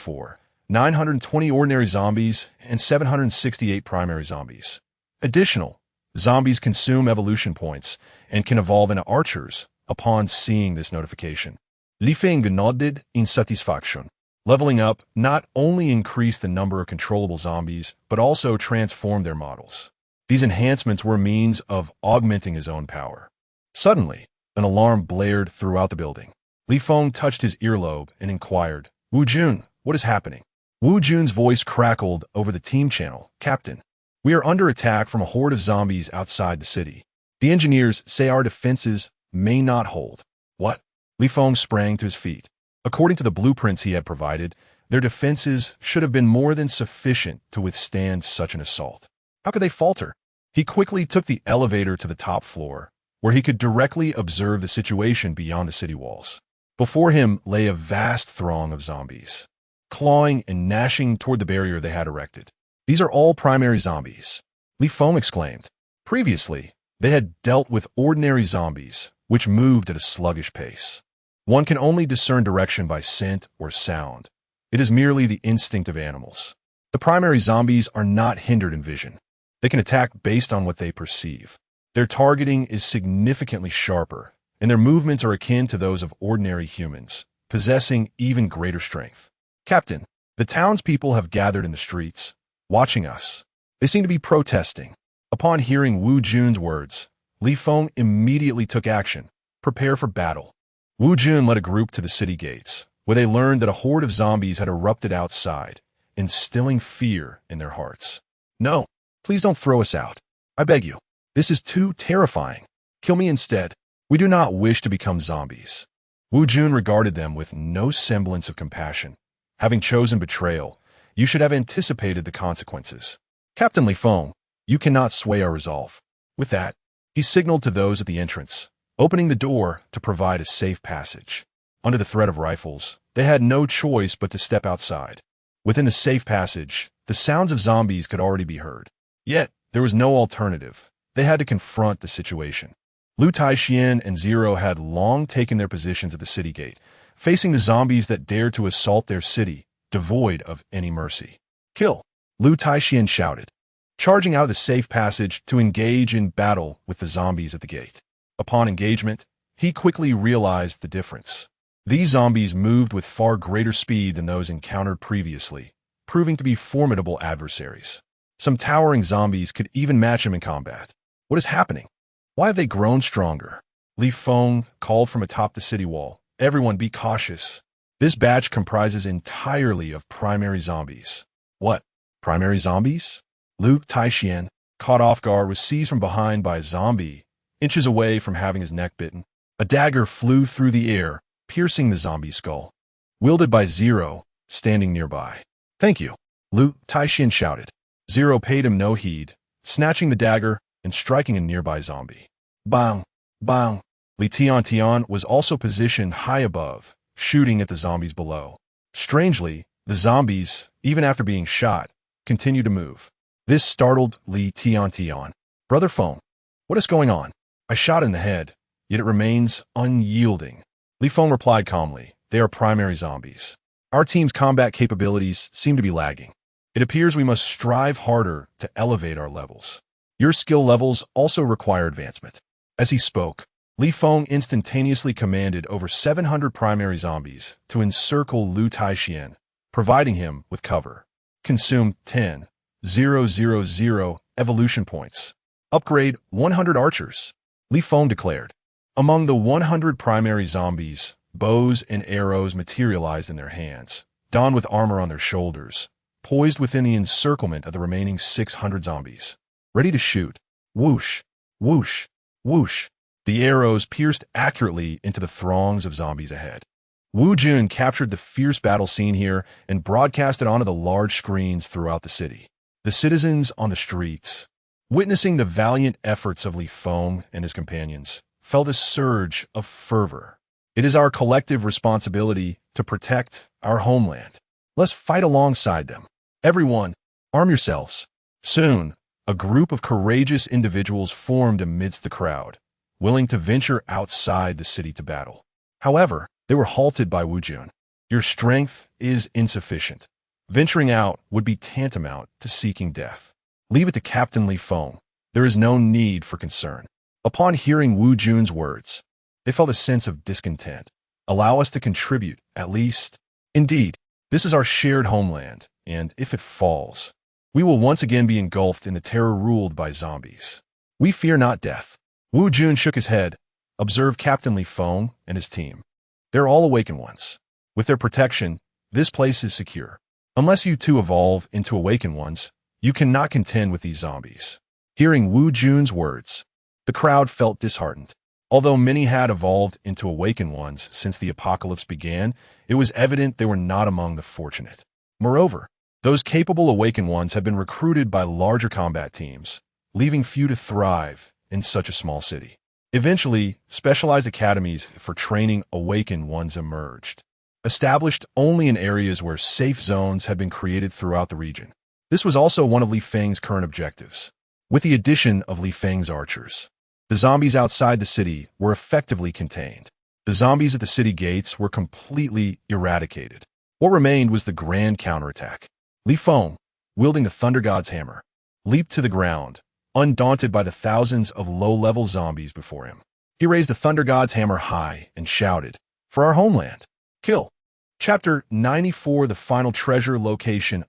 920 ordinary zombies and 768 primary zombies. Additional, zombies consume evolution points and can evolve into archers upon seeing this notification. Li Feng nodded in satisfaction. Leveling up not only increased the number of controllable zombies, but also transformed their models. These enhancements were a means of augmenting his own power. Suddenly, an alarm blared throughout the building. Li Feng touched his earlobe and inquired, Wu Jun, what is happening? Wu Jun's voice crackled over the team channel. Captain, we are under attack from a horde of zombies outside the city. The engineers say our defenses may not hold. What? Li Feng sprang to his feet. According to the blueprints he had provided, their defenses should have been more than sufficient to withstand such an assault. How could they falter? He quickly took the elevator to the top floor, where he could directly observe the situation beyond the city walls. Before him lay a vast throng of zombies, clawing and gnashing toward the barrier they had erected. These are all primary zombies, Li Feng exclaimed. Previously, they had dealt with ordinary zombies, which moved at a sluggish pace. One can only discern direction by scent or sound. It is merely the instinct of animals. The primary zombies are not hindered in vision. They can attack based on what they perceive. Their targeting is significantly sharper, and their movements are akin to those of ordinary humans, possessing even greater strength. Captain, the townspeople have gathered in the streets, watching us. They seem to be protesting. Upon hearing Wu Jun's words, Li Feng immediately took action. Prepare for battle. Wu Jun led a group to the city gates, where they learned that a horde of zombies had erupted outside, instilling fear in their hearts. No, please don't throw us out. I beg you. This is too terrifying. Kill me instead. We do not wish to become zombies. Wu Jun regarded them with no semblance of compassion. Having chosen betrayal, you should have anticipated the consequences. Captain Li Feng, you cannot sway our resolve. With that, he signaled to those at the entrance, opening the door to provide a safe passage. Under the threat of rifles, they had no choice but to step outside. Within the safe passage, the sounds of zombies could already be heard. Yet, there was no alternative. They had to confront the situation. Lu Taixian and Zero had long taken their positions at the city gate, facing the zombies that dared to assault their city, devoid of any mercy. Kill! Lu Taixian shouted, charging out of the safe passage to engage in battle with the zombies at the gate. Upon engagement, he quickly realized the difference. These zombies moved with far greater speed than those encountered previously, proving to be formidable adversaries. Some towering zombies could even match him in combat. What is happening? Why have they grown stronger? Feng called from atop the city wall. Everyone be cautious. This batch comprises entirely of primary zombies. What? Primary zombies? Lu Taixian, caught off guard, was seized from behind by a zombie, inches away from having his neck bitten. A dagger flew through the air, piercing the zombie's skull. Wielded by Zero, standing nearby. Thank you, Lu Taixian shouted. Zero paid him no heed, snatching the dagger and striking a nearby zombie. Bang! Bang! Li Tian was also positioned high above, shooting at the zombies below. Strangely, the zombies, even after being shot, continued to move. This startled Li Tian. Brother Feng, what is going on? I shot in the head, yet it remains unyielding. Li Feng replied calmly, they are primary zombies. Our team's combat capabilities seem to be lagging. It appears we must strive harder to elevate our levels. Your skill levels also require advancement. As he spoke, Li Feng instantaneously commanded over 700 primary zombies to encircle Lu Taixian, providing him with cover. Consume 10,000 evolution points. Upgrade 100 archers, Li Feng declared. Among the 100 primary zombies, bows and arrows materialized in their hands, donned with armor on their shoulders, poised within the encirclement of the remaining 600 zombies. Ready to shoot. Whoosh, whoosh, whoosh. The arrows pierced accurately into the throngs of zombies ahead. Wu Jun captured the fierce battle scene here and broadcast it onto the large screens throughout the city. The citizens on the streets, witnessing the valiant efforts of Li Feng and his companions, felt a surge of fervor. It is our collective responsibility to protect our homeland. Let's fight alongside them. Everyone, arm yourselves. Soon, a group of courageous individuals formed amidst the crowd, willing to venture outside the city to battle. However, they were halted by Wu Jun. Your strength is insufficient. Venturing out would be tantamount to seeking death. Leave it to Captain Li Feng. There is no need for concern. Upon hearing Wu Jun's words, they felt a sense of discontent. Allow us to contribute, at least. Indeed, this is our shared homeland, and if it falls, we will once again be engulfed in the terror ruled by zombies. We fear not death. Wu Jun shook his head, observed Captain Li Feng and his team. They're all awakened ones. With their protection, this place is secure. Unless you two evolve into awakened ones, you cannot contend with these zombies. Hearing Wu Jun's words, the crowd felt disheartened. Although many had evolved into awakened ones since the apocalypse began, it was evident they were not among the fortunate. Moreover, those capable awakened ones had been recruited by larger combat teams, leaving few to thrive in such a small city. Eventually, specialized academies for training awakened ones emerged, established only in areas where safe zones had been created throughout the region. This was also one of Li Feng's current objectives. With the addition of Li Feng's archers, the zombies outside the city were effectively contained. The zombies at the city gates were completely eradicated. What remained was the grand counterattack. Li Feng, wielding the Thunder God's hammer, leaped to the ground, undaunted by the thousands of low-level zombies before him. He raised the Thunder God's hammer high and shouted, "For our homeland! Kill!" Chapter 94, The Final Treasure Location.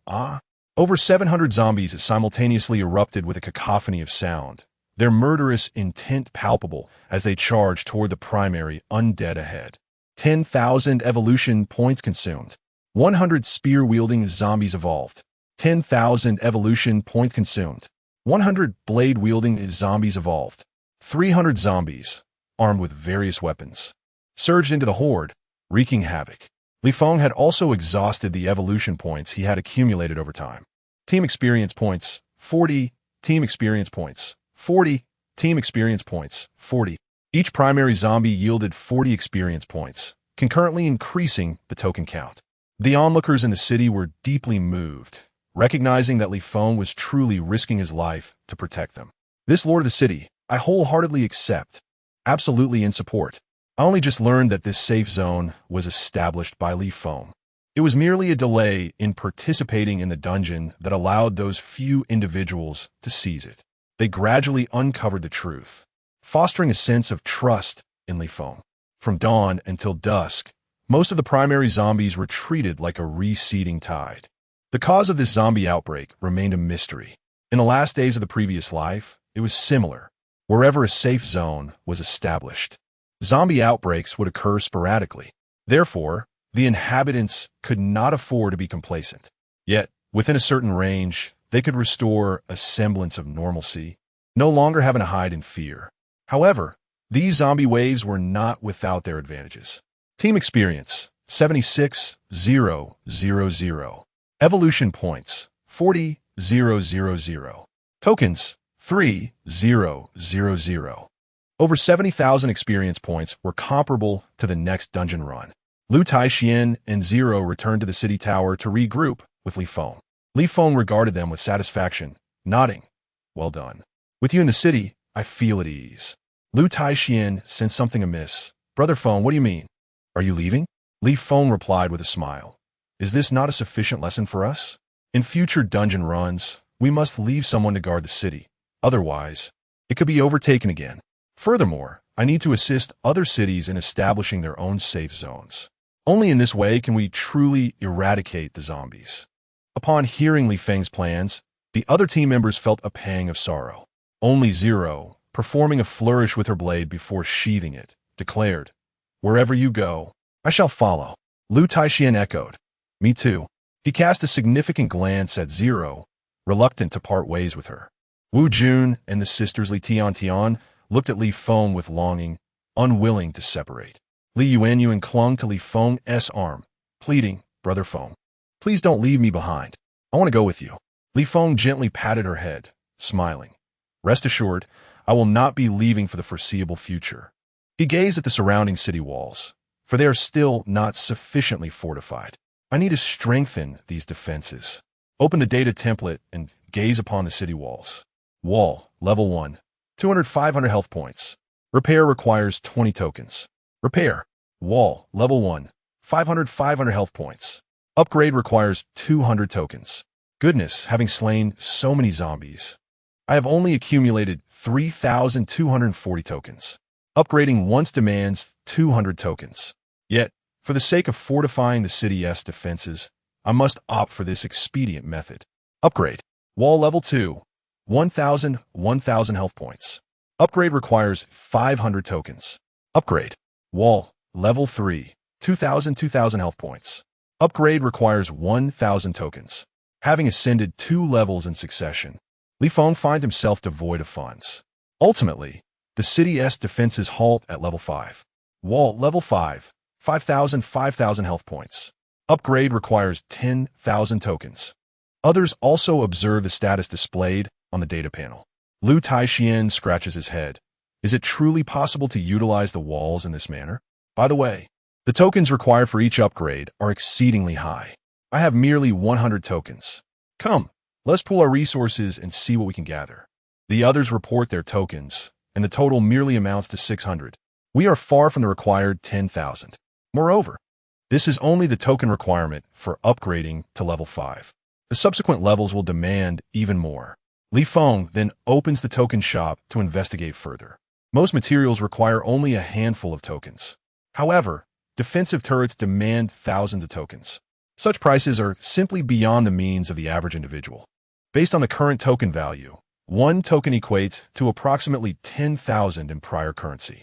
Over 700 zombies simultaneously erupted with a cacophony of sound, their murderous intent palpable as they charged toward the primary undead ahead. 10,000 evolution points consumed. 100 spear-wielding zombies evolved. 10,000 evolution points consumed. 100 blade-wielding zombies evolved. 300 zombies, armed with various weapons, surged into the Horde, wreaking havoc. Li Feng had also exhausted the evolution points he had accumulated over time. Team experience points, 40. Team experience points, 40. Team experience points, 40. Each primary zombie yielded 40 experience points, concurrently increasing the token count. The onlookers in the city were deeply moved, recognizing that Li Feng was truly risking his life to protect them. This lord of the city, I wholeheartedly accept. Absolutely in support. I only just learned that this safe zone was established by Feng. It was merely a delay in participating in the dungeon that allowed those few individuals to seize it. They gradually uncovered the truth, fostering a sense of trust in Feng. From dawn until dusk, most of the primary zombies were treated like a receding tide. The cause of this zombie outbreak remained a mystery. In the last days of the previous life, it was similar. Wherever a safe zone was established, zombie outbreaks would occur sporadically. Therefore, the inhabitants could not afford to be complacent. Yet, within a certain range, they could restore a semblance of normalcy, no longer having to hide in fear. However, these zombie waves were not without their advantages. Team experience, 76,000. Evolution points, 40,000. Tokens, 3,000. Over 70,000 experience points were comparable to the next dungeon run. Lu Taixian and Zero returned to the city tower to regroup with Feng. Feng regarded them with satisfaction, nodding. Well done. With you in the city, I feel at ease. Lu Taixian sensed something amiss. Brother Feng, what do you mean? Are you leaving? Feng replied with a smile. Is this not a sufficient lesson for us? In future dungeon runs, we must leave someone to guard the city. Otherwise, it could be overtaken again. Furthermore, I need to assist other cities in establishing their own safe zones. Only in this way can we truly eradicate the zombies. Upon hearing Feng's plans, the other team members felt a pang of sorrow. Only Zero, performing a flourish with her blade before sheathing it, declared, "Wherever you go, I shall follow." Lu Taixian echoed, "Me too." He cast a significant glance at Zero, reluctant to part ways with her. Wu Jun and the sisters Li Tian looked at Feng with longing, unwilling to separate. Li Yuanyuan clung to Feng's arm, pleading, "Brother Feng, please don't leave me behind. I want to go with you." Feng gently patted her head, smiling. "Rest assured, I will not be leaving for the foreseeable future." He gazed at the surrounding city walls, for they are still not sufficiently fortified. I need to strengthen these defenses. Open the data template and gaze upon the city walls. Wall, level 1, 200-500 health points. Repair requires 20 tokens. Repair. Wall, level 1, 500-500 health points. Upgrade requires 200 tokens. Goodness, having slain so many zombies, I have only accumulated 3,240 tokens. Upgrading once demands 200 tokens. Yet, for the sake of fortifying the city's defenses, I must opt for this expedient method. Upgrade. Wall level 2, 1,000 health points. Upgrade requires 500 tokens. Upgrade. Wall level 3, 2,000 health points. Upgrade requires 1,000 tokens. Having ascended 2 levels in succession, Feng finds himself devoid of funds. Ultimately, the city's defenses halt at level 5. Wall level 5, 5,000 health points. Upgrade requires 10,000 tokens. Others also observe the status displayed on the data panel. Lu Taixian scratches his head. Is it truly possible to utilize the walls in this manner? By the way, the tokens required for each upgrade are exceedingly high. I have merely 100 tokens. Come, let's pool our resources and see what we can gather. The others report their tokens, and the total merely amounts to 600. We are far from the required 10,000. Moreover, this is only the token requirement for upgrading to level 5. The subsequent levels will demand even more. Feng then opens the token shop to investigate further. Most materials require only a handful of tokens. However, defensive turrets demand thousands of tokens. Such prices are simply beyond the means of the average individual. Based on the current token value, 1 token equates to approximately 10,000 in prior currency.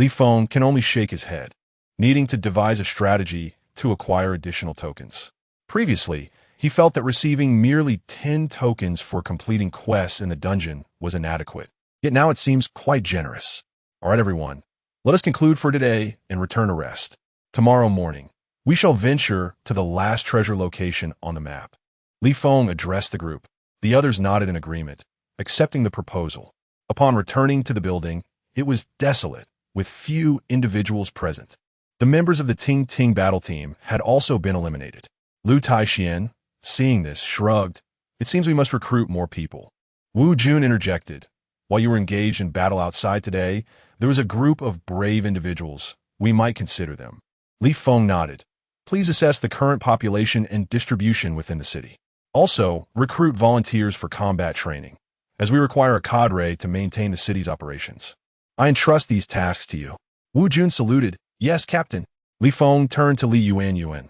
Feng can only shake his head, needing to devise a strategy to acquire additional tokens. Previously, he felt that receiving merely 10 tokens for completing quests in the dungeon was inadequate. Yet now it seems quite generous. All right, everyone, let us conclude for today and return to rest. Tomorrow morning, we shall venture to the last treasure location on the map. Feng addressed the group. The others nodded in agreement, accepting the proposal. Upon returning to the building, it was desolate, with few individuals present. The members of the Ting Ting battle team had also been eliminated. Lu Taixian, seeing this, shrugged. It seems we must recruit more people. Wu Jun interjected. While you were engaged in battle outside today, there was a group of brave individuals we might consider them. Li Feng nodded. Please assess the current population and distribution within the city. Also, recruit volunteers for combat training, as we require a cadre to maintain the city's operations. I entrust these tasks to you. Wu Jun saluted. Yes, Captain. Li Feng turned to Li Yuanyuan.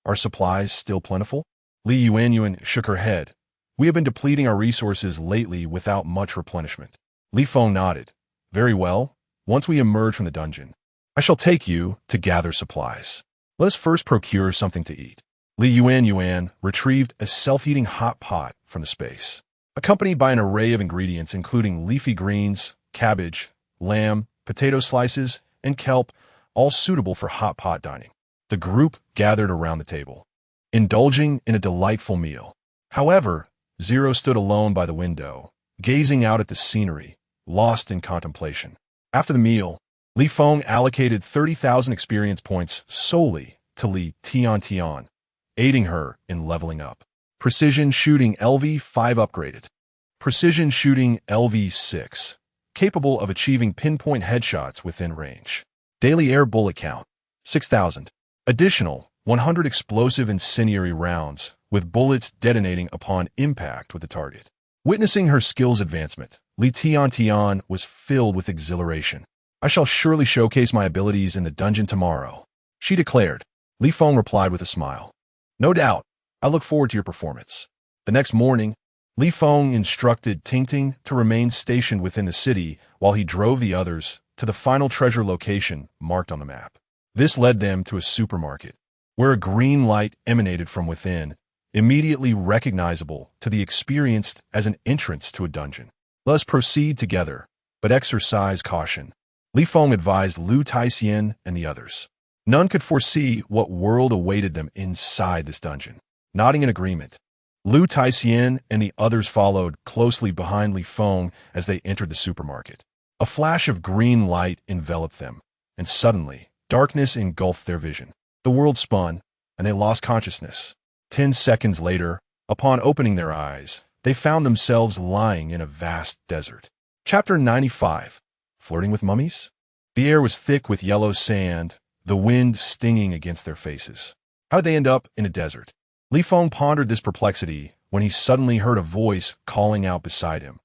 Are supplies still plentiful? Li Yuanyuan shook her head. We have been depleting our resources lately without much replenishment. Li Feng nodded. Very well. Once we emerge from the dungeon, I shall take you to gather supplies. Let us first procure something to eat. Li Yuanyuan retrieved a self-heating hot pot from the space, accompanied by an array of ingredients including leafy greens, cabbage, lamb, potato slices, and kelp, all suitable for hot pot dining. The group gathered around the table, indulging in a delightful meal. However, Zero stood alone by the window, gazing out at the scenery, lost in contemplation. After the meal, Li Feng allocated 30,000 experience points solely to Li Tian, aiding her in leveling up. Precision Shooting LV5 upgraded. Precision Shooting LV6, capable of achieving pinpoint headshots within range. Daily Air Bullet Count, 6,000. Additional, 100 explosive incendiary rounds, with bullets detonating upon impact with the target. Witnessing her skills advancement, Li Tian was filled with exhilaration. I shall surely showcase my abilities in the dungeon tomorrow, she declared. Li Feng replied with a smile. No doubt, I look forward to your performance. The next morning, Li Feng instructed Tingting to remain stationed within the city while he drove the others to the final treasure location marked on the map. This led them to a supermarket, where a green light emanated from within, immediately recognizable to the experienced as an entrance to a dungeon. Let us proceed together, but exercise caution, Li Feng advised Lu Taixian and the others. None could foresee what world awaited them inside this dungeon. Nodding in agreement, Lu Taixian and the others followed closely behind Li Feng as they entered the supermarket. A flash of green light enveloped them, and suddenly, darkness engulfed their vision. The world spun, and they lost consciousness. 10 seconds later, upon opening their eyes, they found themselves lying in a vast desert. Chapter 95. Flirting with Mummies? The air was thick with yellow sand, the wind stinging against their faces. How did they end up in a desert? Li Feng pondered this perplexity when he suddenly heard a voice calling out beside him.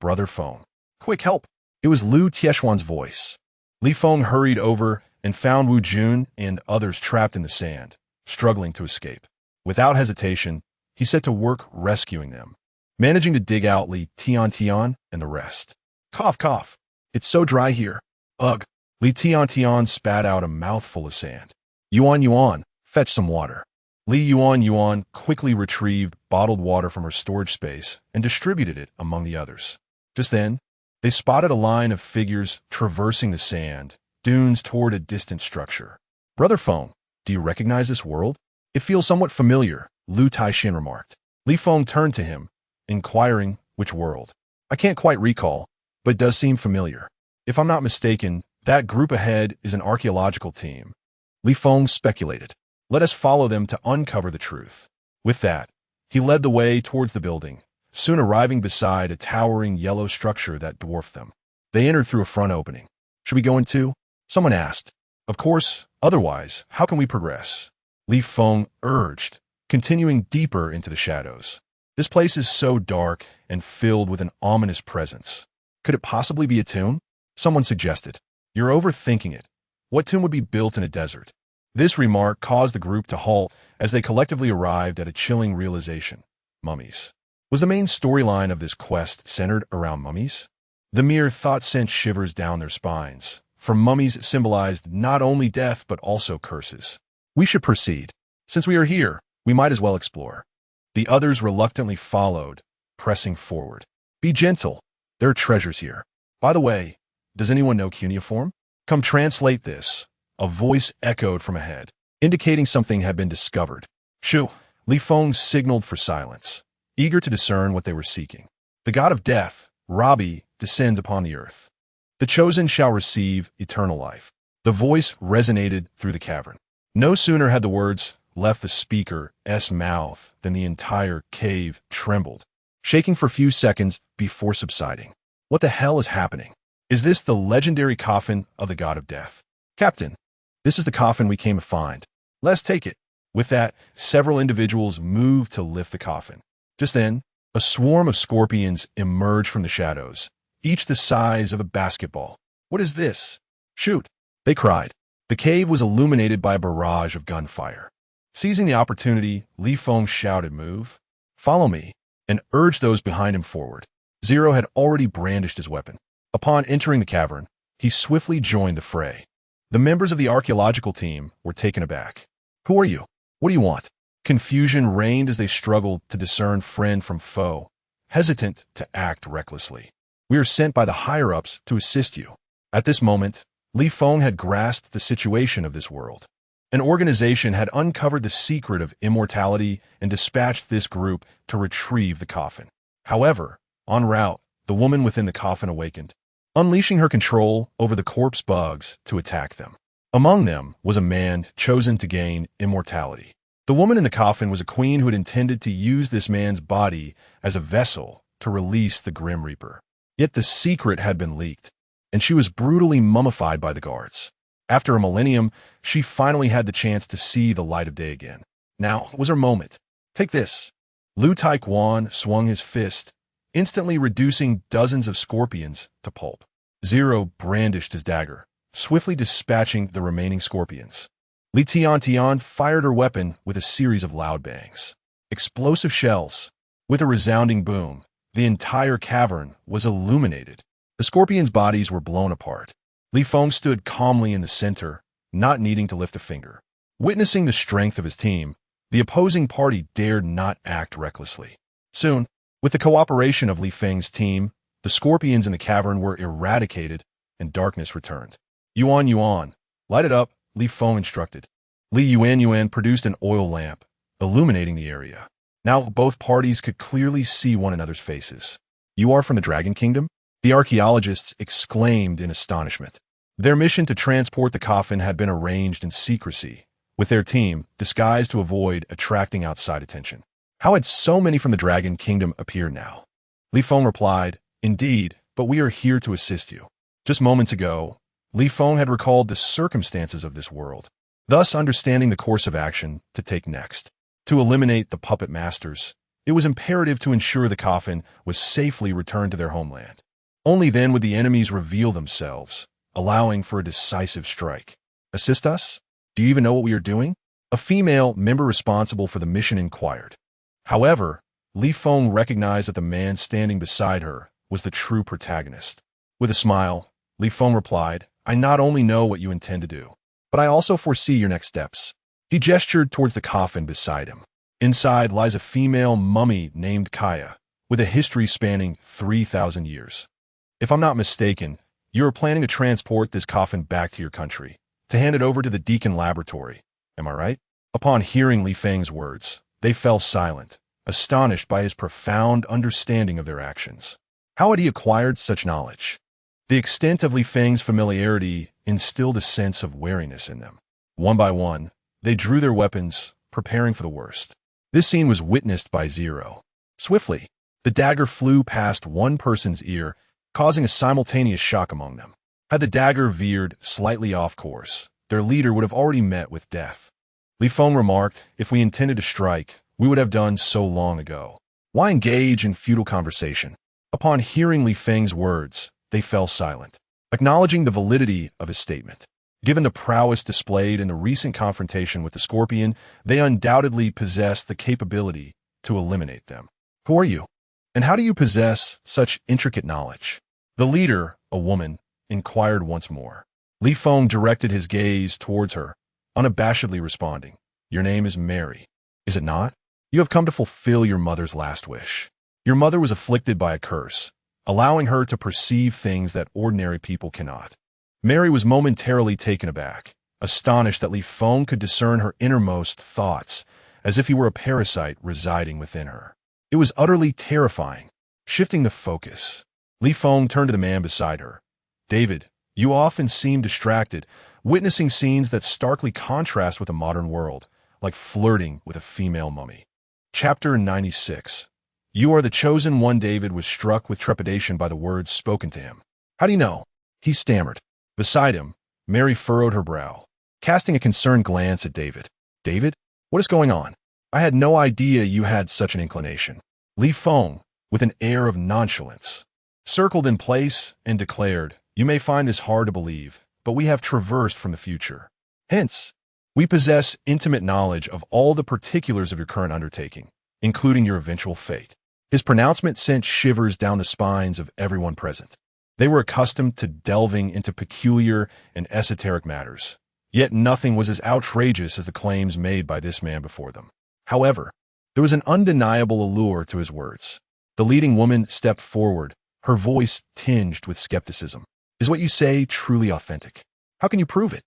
Brother Feng. Quick help! It was Lu Tieshuan's voice. Li Feng hurried over and found Wu Jun and others trapped in the sand, struggling to escape. Without hesitation, he set to work rescuing them, managing to dig out Li Tian and the rest. Cough, cough. It's so dry here. Ugh. Li Tian spat out a mouthful of sand. Yuan, fetch some water. Li Yuan quickly retrieved bottled water from her storage space and distributed it among the others. Just then, they spotted a line of figures traversing the sand dunes toward a distant structure. Brother Feng, do you recognize this world? It feels somewhat familiar, Lu Taixian remarked. Li Feng turned to him, inquiring which world. I can't quite recall, but it does seem familiar. If I'm not mistaken, that group ahead is an archaeological team. Li Feng speculated. Let us follow them to uncover the truth. With that, he led the way towards the building, soon arriving beside a towering yellow structure that dwarfed them. They entered through a front opening. Should we go in too? Someone asked. Of course, otherwise, how can we progress? Li Feng urged, continuing deeper into the shadows. This place is so dark and filled with an ominous presence. Could it possibly be a tomb? Someone suggested. You're overthinking it. What tomb would be built in a desert? This remark caused the group to halt as they collectively arrived at a chilling realization. Mummies. Was the main storyline of this quest centered around mummies? The mere thought sent shivers down their spines, for mummies symbolized not only death but also curses. We should proceed. Since we are here, we might as well explore. The others reluctantly followed, pressing forward. Be gentle. There are treasures here. By the way, does anyone know cuneiform? Come translate this. A voice echoed from ahead, indicating something had been discovered. Shoo! Li Feng signaled for silence, eager to discern what they were seeking. The god of death, Rabi, descends upon the earth. The chosen shall receive eternal life. The voice resonated through the cavern. No sooner had the words left the speaker's mouth than the entire cave trembled, shaking for a few seconds before subsiding. What the hell is happening? Is this the legendary coffin of the god of death? Captain, This is the coffin we came to find. Let's take it. With that, several individuals moved to lift the coffin. Just then, a swarm of scorpions emerged from the shadows, each the size of a basketball. What is this? Shoot! They cried. The cave was illuminated by a barrage of gunfire. Seizing the opportunity, Feng shouted, "Move! Follow me!" and urged those behind him forward. Zero had already brandished his weapon. Upon entering the cavern, he swiftly joined the fray. The members of the archaeological team were taken aback. "Who are you? What do you want?" Confusion reigned as they struggled to discern friend from foe, hesitant to act recklessly. "We are sent by the higher-ups to assist you." At this moment, Feng had grasped the situation of this world. An organization had uncovered the secret of immortality and dispatched this group to retrieve the coffin. However, en route, the woman within the coffin awakened, unleashing her control over the corpse bugs to attack them. Among them was a man chosen to gain immortality. The woman in the coffin was a queen who had intended to use this man's body as a vessel to release the Grim Reaper. Yet the secret had been leaked, and she was brutally mummified by the guards. After a millennium, she finally had the chance to see the light of day again. Now was her moment. "Take this." Liu Taekwon swung his fist, instantly reducing dozens of scorpions to pulp. Zero brandished his dagger, swiftly dispatching the remaining scorpions. Li Tian fired her weapon with a series of loud bangs. Explosive shells. With a resounding boom, the entire cavern was illuminated. The scorpions' bodies were blown apart. Feng stood calmly in the center, not needing to lift a finger. Witnessing the strength of his team, the opposing party dared not act recklessly. Soon, with the cooperation of Feng's team, the scorpions in the cavern were eradicated and darkness returned. Yuan, light it up, Feng instructed. Li Yuan produced an oil lamp, illuminating the area. Now both parties could clearly see one another's faces. "You are from the Dragon Kingdom?" The archaeologists exclaimed in astonishment. Their mission to transport the coffin had been arranged in secrecy, with their team disguised to avoid attracting outside attention. How had so many from the Dragon Kingdom appeared now? Feng replied, "Indeed, but we are here to assist you." Just moments ago, Feng had recalled the circumstances of this world, thus understanding the course of action to take next. To eliminate the puppet masters, it was imperative to ensure the coffin was safely returned to their homeland. Only then would the enemies reveal themselves, allowing for a decisive strike. "Assist us? Do you even know what we are doing?" A female member responsible for the mission inquired. However, Feng recognized that the man standing beside her was the true protagonist. With a smile, Feng replied, "I not only know what you intend to do, but I also foresee your next steps." He gestured towards the coffin beside him. Inside lies a female mummy named Kaya, with a history spanning 3,000 years. "If I'm not mistaken, you are planning to transport this coffin back to your country, to hand it over to the Deacon Laboratory. Am I right?" Upon hearing Feng's words, they fell silent, astonished by his profound understanding of their actions. How had he acquired such knowledge? The extent of Feng's familiarity instilled a sense of wariness in them. One by one, they drew their weapons, preparing for the worst. This scene was witnessed by Zero. Swiftly, the dagger flew past one person's ear, causing a simultaneous shock among them. Had the dagger veered slightly off course, their leader would have already met with death. Feng remarked, "If we intended to strike, we would have done so long ago. Why engage in futile conversation?" Upon hearing Feng's words, they fell silent, acknowledging the validity of his statement. Given the prowess displayed in the recent confrontation with the Scorpion, they undoubtedly possessed the capability to eliminate them. "Who are you? And how do you possess such intricate knowledge?" The leader, a woman, inquired once more. Feng directed his gaze towards her, unabashedly responding, "Your name is Mary, is it not? You have come to fulfill your mother's last wish. Your mother was afflicted by a curse, allowing her to perceive things that ordinary people cannot." Mary was momentarily taken aback, astonished that Feng could discern her innermost thoughts, as if he were a parasite residing within her. It was utterly terrifying. Shifting the focus, Feng turned to the man beside her. "David, you often seem distracted, witnessing scenes that starkly contrast with the modern world, like flirting with a female mummy." Chapter 96. "You are the chosen one." David was struck with trepidation by the words spoken to him. "How do you know?" He stammered. Beside him, Mary furrowed her brow. casting a concerned glance at David. David, what is going on? I had no idea you had such an inclination. Li Feng, with an air of nonchalance, circled in place and declared, you may find this hard to believe, but we have traversed from the future. Hence, we possess intimate knowledge of all the particulars of your current undertaking, including your eventual fate. His pronouncement sent shivers down the spines of everyone present. They were accustomed to delving into peculiar and esoteric matters, yet nothing was as outrageous as the claims made by this man before them. However, there was an undeniable allure to his words. The leading woman stepped forward, her voice tinged with skepticism. Is what you say truly authentic? How can you prove it?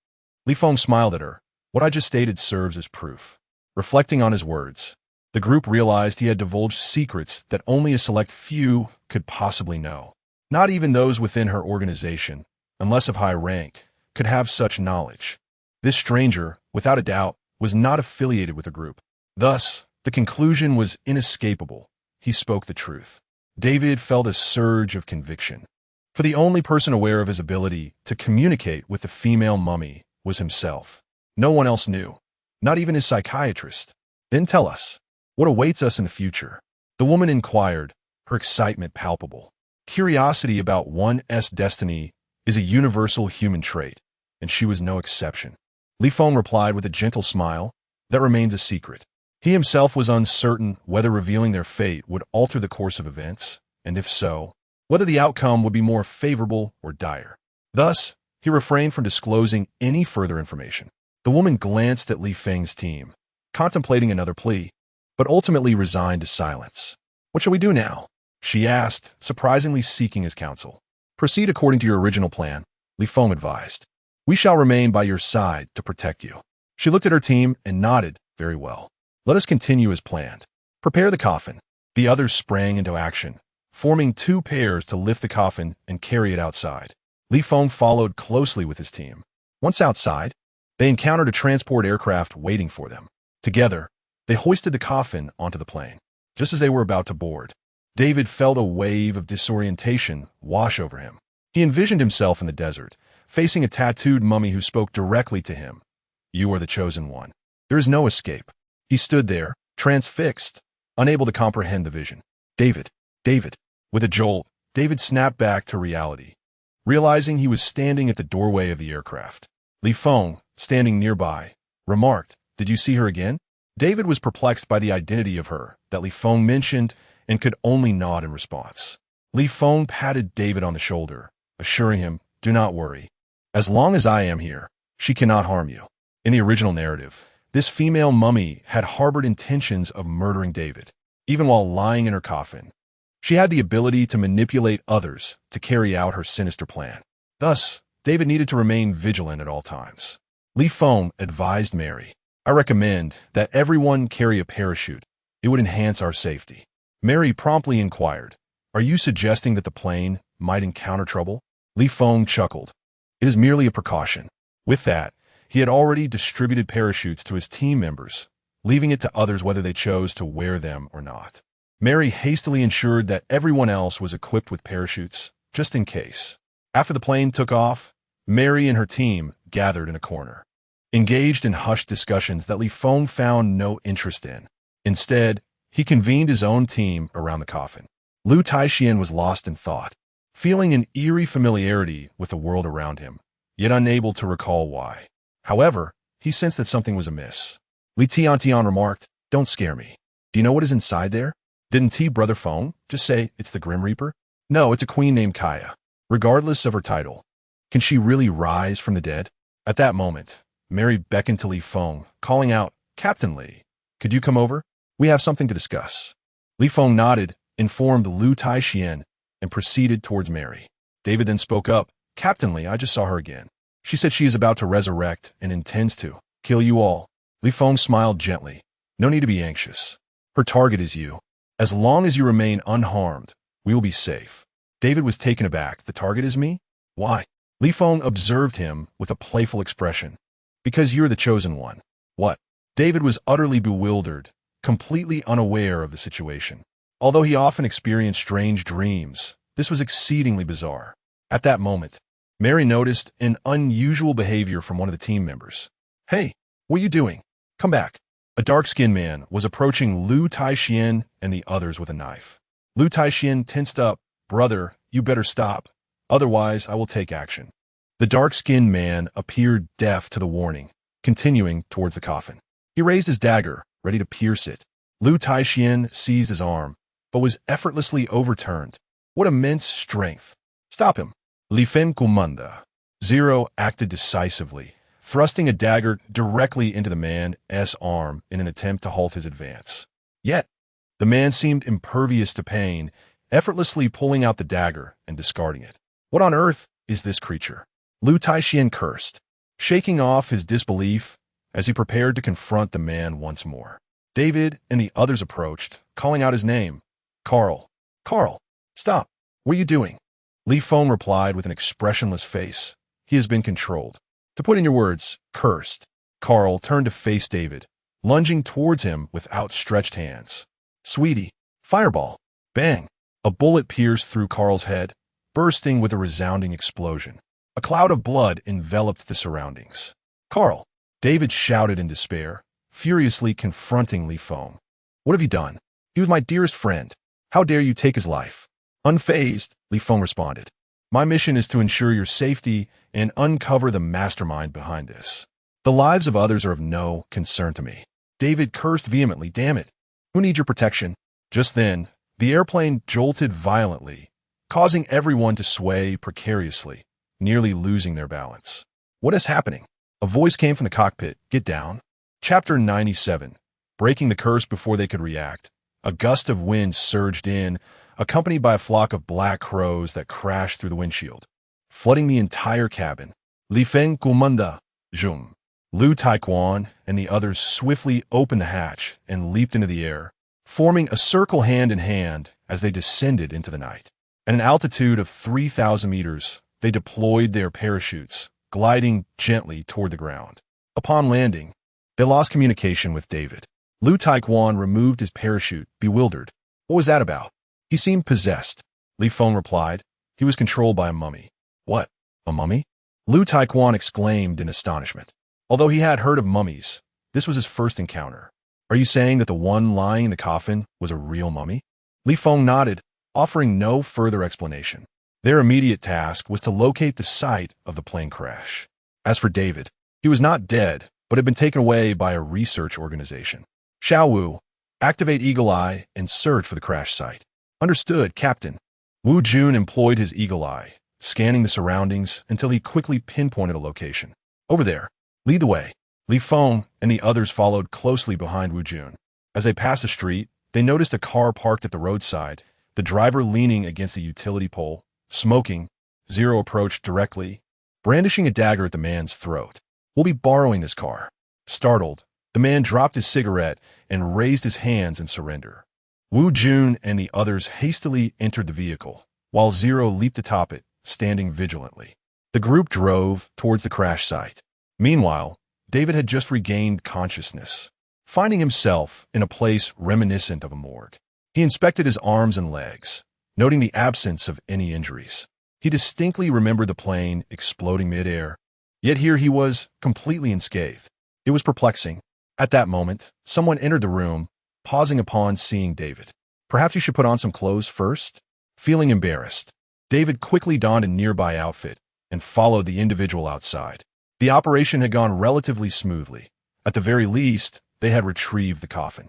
Li Feng smiled at her. What I just stated serves as proof. Reflecting on his words, the group realized he had divulged secrets that only a select few could possibly know. Not even those within her organization, unless of high rank, could have such knowledge. This stranger, without a doubt, was not affiliated with the group. Thus, the conclusion was inescapable. He spoke the truth. David felt a surge of conviction. For the only person aware of his ability to communicate with the female mummy was himself. No one else knew, not even his psychiatrist. Then tell us, what awaits us in the future? The woman inquired, her excitement palpable. Curiosity about one's destiny is a universal human trait, and she was no exception. Li Feng replied with a gentle smile, that remains a secret. He himself was uncertain whether revealing their fate would alter the course of events, and if so, whether the outcome would be more favorable or dire. Thus, he refrained from disclosing any further information. The woman glanced at Li Feng's team, contemplating another plea, but ultimately resigned to silence. What shall we do now? She asked, surprisingly seeking his counsel. Proceed according to your original plan, Li Feng advised. We shall remain by your side to protect you. She looked at her team and nodded, very well. Let us continue as planned. Prepare the coffin. The others sprang into action, forming two pairs to lift the coffin and carry it outside. Li Feng followed closely with his team. Once outside, they encountered a transport aircraft waiting for them. Together, they hoisted the coffin onto the plane. Just as they were about to board, David felt a wave of disorientation wash over him. He envisioned himself in the desert, facing a tattooed mummy who spoke directly to him. You are the chosen one. There is no escape. He stood there, transfixed, unable to comprehend the vision. David. With a jolt, David snapped back to reality, realizing he was standing at the doorway of the aircraft. Li Feng, standing nearby, remarked, Did you see her again? David was perplexed by the identity of her that Li Feng mentioned and could only nod in response. Li Feng patted David on the shoulder, assuring him, Do not worry. As long as I am here, she cannot harm you. In the original narrative, this female mummy had harbored intentions of murdering David, even while lying in her coffin. She had the ability to manipulate others to carry out her sinister plan. Thus, David needed to remain vigilant at all times. Li Feng advised Mary, I recommend that everyone carry a parachute. It would enhance our safety. Mary promptly inquired, Are you suggesting that the plane might encounter trouble? Li Feng chuckled. It is merely a precaution. With that, he had already distributed parachutes to his team members, leaving it to others whether they chose to wear them or not. Mary hastily ensured that everyone else was equipped with parachutes, just in case. After the plane took off, Mary and her team gathered in a corner, engaged in hushed discussions that Li Feng found no interest in. Instead, he convened his own team around the coffin. Lu Taixian was lost in thought, feeling an eerie familiarity with the world around him, yet unable to recall why. However, he sensed that something was amiss. Li Tiantian remarked, Don't scare me. Do you know what is inside there? Didn't Brother Feng just say it's the Grim Reaper? No, it's a queen named Kaya. Regardless of her title, can she really rise from the dead? At that moment, Mary beckoned to Li Feng, calling out, Captain Li, could you come over? We have something to discuss. Li Feng nodded, informed Lu Taixian, and proceeded towards Mary. David then spoke up, Captain Li, I just saw her again. She said she is about to resurrect and intends to kill you all. Li Feng smiled gently. No need to be anxious. Her target is you. As long as you remain unharmed, we will be safe. David was taken aback. The target is me? Why? Li Feng observed him with a playful expression. Because you're the chosen one. What? David was utterly bewildered, completely unaware of the situation. Although he often experienced strange dreams, this was exceedingly bizarre. At that moment, Mary noticed an unusual behavior from one of the team members. Hey, what are you doing? Come back. A dark-skinned man was approaching Lu Taixian and the others with a knife. Lu Taixian tensed up. Brother, you better stop. Otherwise, I will take action. The dark-skinned man appeared deaf to the warning, continuing towards the coffin. He raised his dagger, ready to pierce it. Lu Taixian seized his arm, but was effortlessly overturned. What immense strength! Stop him! Li Feng Kumanda. Zero acted decisively, thrusting a dagger directly into the man's arm in an attempt to halt his advance. Yet, the man seemed impervious to pain, effortlessly pulling out the dagger and discarding it. What on earth is this creature? Lu Taixian cursed, shaking off his disbelief as he prepared to confront the man once more. David and the others approached, calling out his name. Carl. Carl, stop. What are you doing? Li Feng replied with an expressionless face. He has been controlled. To put in your words, cursed. Carl turned to face David, lunging towards him with outstretched hands. Sweetie. Fireball. Bang. A bullet pierced through Carl's head, bursting with a resounding explosion. A cloud of blood enveloped the surroundings. Carl. David shouted in despair, furiously confronting Li Feng. What have you done? He was my dearest friend. How dare you take his life? Unfazed, Li Feng responded. My mission is to ensure your safety and uncover the mastermind behind this. The lives of others are of no concern to me. David cursed vehemently. Damn it. Who needs your protection? Just then, the airplane jolted violently, causing everyone to sway precariously, nearly losing their balance. What is happening? A voice came from the cockpit. Get down. Chapter 97. Breaking the curse before they could react. A gust of wind surged in, accompanied by a flock of black crows that crashed through the windshield, flooding the entire cabin. Li Feng Kumanda. Jum. Lu Taiquan and the others swiftly opened the hatch and leaped into the air, forming a circle hand in hand as they descended into the night. At an altitude of 3,000 meters, they deployed their parachutes, gliding gently toward the ground. Upon landing, they lost communication with David. Lu Taiquan removed his parachute, bewildered. What was that about? He seemed possessed. Li Feng replied. He was controlled by a mummy. What? A mummy? Lu Taiquan exclaimed in astonishment. Although he had heard of mummies, this was his first encounter. Are you saying that the one lying in the coffin was a real mummy? Li Feng nodded, offering no further explanation. Their immediate task was to locate the site of the plane crash. As for David, he was not dead, but had been taken away by a research organization. Xiao Wu, activate Eagle Eye and search for the crash site. Understood, Captain. Wu Jun employed his Eagle Eye, scanning the surroundings until he quickly pinpointed a location. Over there. Lead the way. Li Feng and the others followed closely behind Wu Jun. As they passed the street, they noticed a car parked at the roadside, the driver leaning against a utility pole, smoking. Zero approached directly, brandishing a dagger at the man's throat. We'll be borrowing this car. Startled, the man dropped his cigarette and raised his hands in surrender. Wu Jun and the others hastily entered the vehicle, while Zero leaped atop it, standing vigilantly. The group drove towards the crash site. Meanwhile, David had just regained consciousness, finding himself in a place reminiscent of a morgue. He inspected his arms and legs, noting the absence of any injuries. He distinctly remembered the plane exploding midair, yet here he was, completely unscathed. It was perplexing. At that moment, someone entered the room, pausing upon seeing David. Perhaps you should put on some clothes first? Feeling embarrassed, David quickly donned a nearby outfit and followed the individual outside. The operation had gone relatively smoothly. At the very least, they had retrieved the coffin.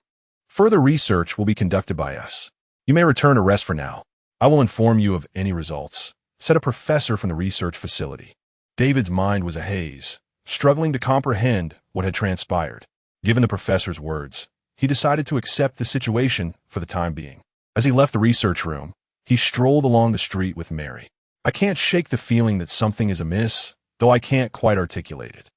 Further research will be conducted by us. You may return to rest for now. I will inform you of any results, said a professor from the research facility. David's mind was a haze, struggling to comprehend what had transpired. Given the professor's words, he decided to accept the situation for the time being. As he left the research room, he strolled along the street with Mary. I can't shake the feeling that something is amiss, though I can't quite articulate it.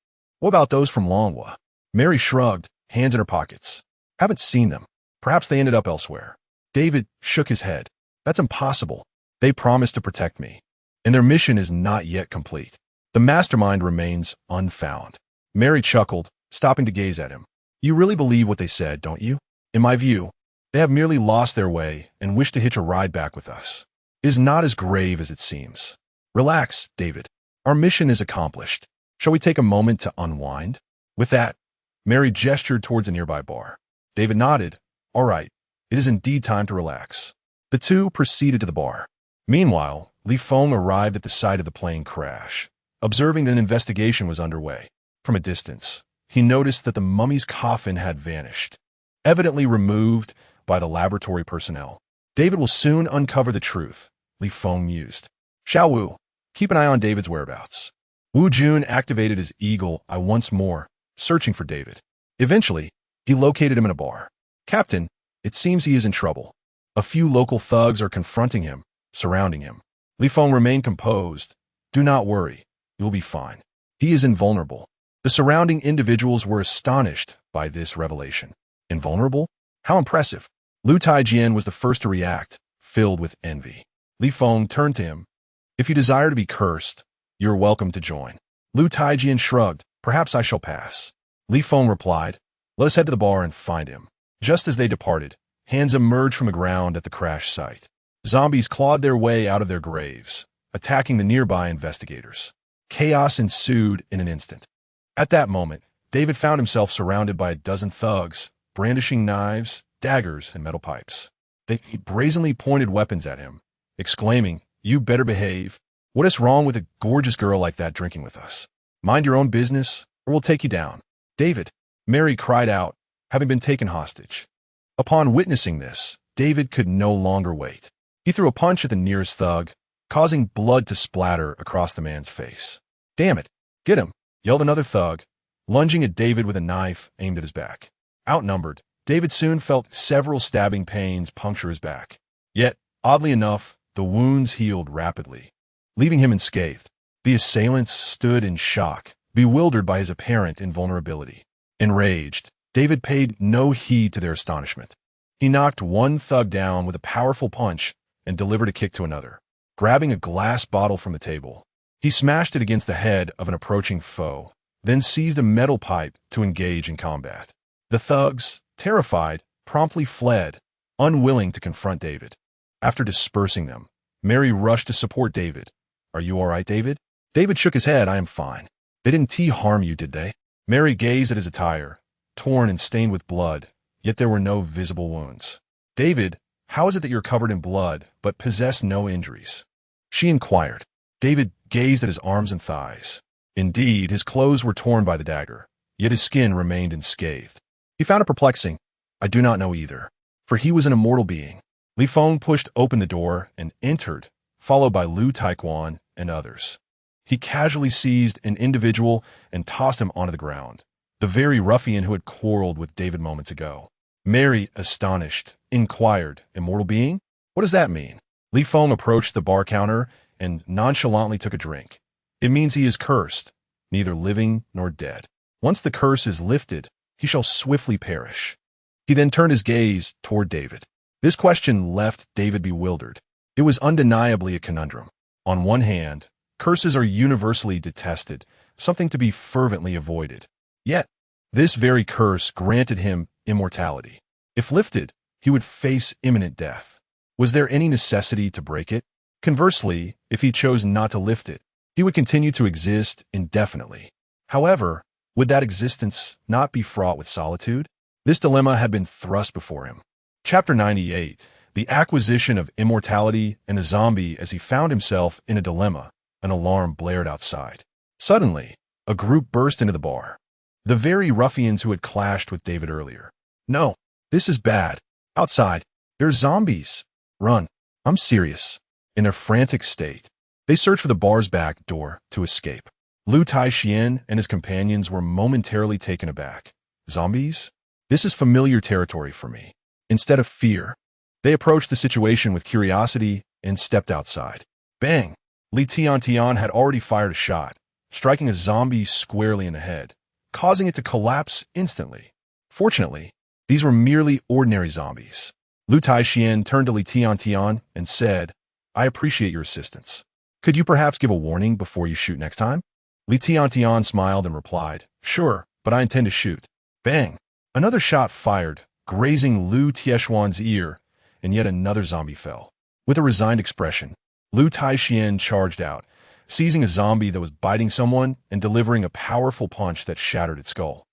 What about those from Longhua? Mary shrugged, hands in her pockets. Haven't seen them. Perhaps they ended up elsewhere. David shook his head. That's impossible. They promised to protect me, and their mission is not yet complete. The mastermind remains unfound. Mary chuckled, stopping to gaze at him. You really believe what they said, don't you? In my view, they have merely lost their way and wish to hitch a ride back with us. It is not as grave as it seems. Relax, David. Our mission is accomplished. Shall we take a moment to unwind? With that, Mary gestured towards a nearby bar. David nodded. All right, it is indeed time to relax. The two proceeded to the bar. Meanwhile, Feng arrived at the site of the plane crash. Observing that an investigation was underway, from a distance, he noticed that the mummy's coffin had vanished, evidently removed by the laboratory personnel. David will soon uncover the truth, Feng mused. Xiao Wu, keep an eye on David's whereabouts. Wu Jun activated his eagle eye once more, searching for David. Eventually, he located him in a bar. Captain, it seems he is in trouble. A few local thugs are confronting him, surrounding him. Feng remained composed. Do not worry, you'll be fine. He is invulnerable. The surrounding individuals were astonished by this revelation. Invulnerable? How impressive. Lu Taijian was the first to react, filled with envy. Feng turned to him. If you desire to be cursed, you are welcome to join. Lu Taijian shrugged. Perhaps I shall pass. Feng replied. Let us head to the bar and find him. Just as they departed, hands emerged from the ground at the crash site. Zombies clawed their way out of their graves, attacking the nearby investigators. Chaos ensued in an instant. At that moment, David found himself surrounded by a dozen thugs, brandishing knives, daggers, and metal pipes. They brazenly pointed weapons at him, exclaiming, You better behave. What is wrong with a gorgeous girl like that drinking with us? Mind your own business, or we'll take you down. David, Mary cried out, having been taken hostage. Upon witnessing this, David could no longer wait. He threw a punch at the nearest thug, causing blood to splatter across the man's face. Damn it, get him, yelled another thug, lunging at David with a knife aimed at his back. Outnumbered, David soon felt several stabbing pains puncture his back. Yet, oddly enough, the wounds healed rapidly, leaving him unscathed. The assailants stood in shock, bewildered by his apparent invulnerability. Enraged, David paid no heed to their astonishment. He knocked one thug down with a powerful punch and delivered a kick to another. Grabbing a glass bottle from the table, he smashed it against the head of an approaching foe, then seized a metal pipe to engage in combat. The thugs, terrified, promptly fled, unwilling to confront David. After dispersing them, Mary rushed to support David. Are you all right, David? David shook his head. I am fine. They didn't harm you, did they? Mary gazed at his attire, torn and stained with blood, yet there were no visible wounds. David, how is it that you're covered in blood, but possess no injuries? She inquired. David gazed at his arms and thighs. Indeed, his clothes were torn by the dagger, yet his skin remained unscathed. He found it perplexing. I do not know either, for he was an immortal being. Feng pushed open the door and entered, followed by Lu Taiquan and others. He casually seized an individual and tossed him onto the ground, the very ruffian who had quarreled with David moments ago. Mary, astonished, inquired, Immortal being? What does that mean? Feng approached the bar counter and nonchalantly took a drink. It means he is cursed, neither living nor dead. Once the curse is lifted, he shall swiftly perish. He then turned his gaze toward David. This question left David bewildered. It was undeniably a conundrum. On one hand, curses are universally detested, something to be fervently avoided. Yet, this very curse granted him immortality. If lifted, he would face imminent death. Was there any necessity to break it? Conversely, if he chose not to lift it, he would continue to exist indefinitely. However, would that existence not be fraught with solitude? This dilemma had been thrust before him. Chapter 98, the acquisition of immortality and a zombie. As he found himself in a dilemma, an alarm blared outside. Suddenly, a group burst into the bar. The very ruffians who had clashed with David earlier. No, this is bad. Outside, there's zombies. Run. I'm serious. In a frantic state, they searched for the bar's back door to escape. Lu Taixian and his companions were momentarily taken aback. Zombies? This is familiar territory for me. Instead of fear, they approached the situation with curiosity and stepped outside. Bang! Li Tian had already fired a shot, striking a zombie squarely in the head, causing it to collapse instantly. Fortunately, these were merely ordinary zombies. Lu Taixian turned to Li Tian and said, I appreciate your assistance. Could you perhaps give a warning before you shoot next time? Li Tian smiled and replied, Sure, but I intend to shoot. Bang! Another shot fired, grazing Lu Tieshuan's ear, and yet another zombie fell. With a resigned expression, Lu Taixian charged out, seizing a zombie that was biting someone and delivering a powerful punch that shattered its skull.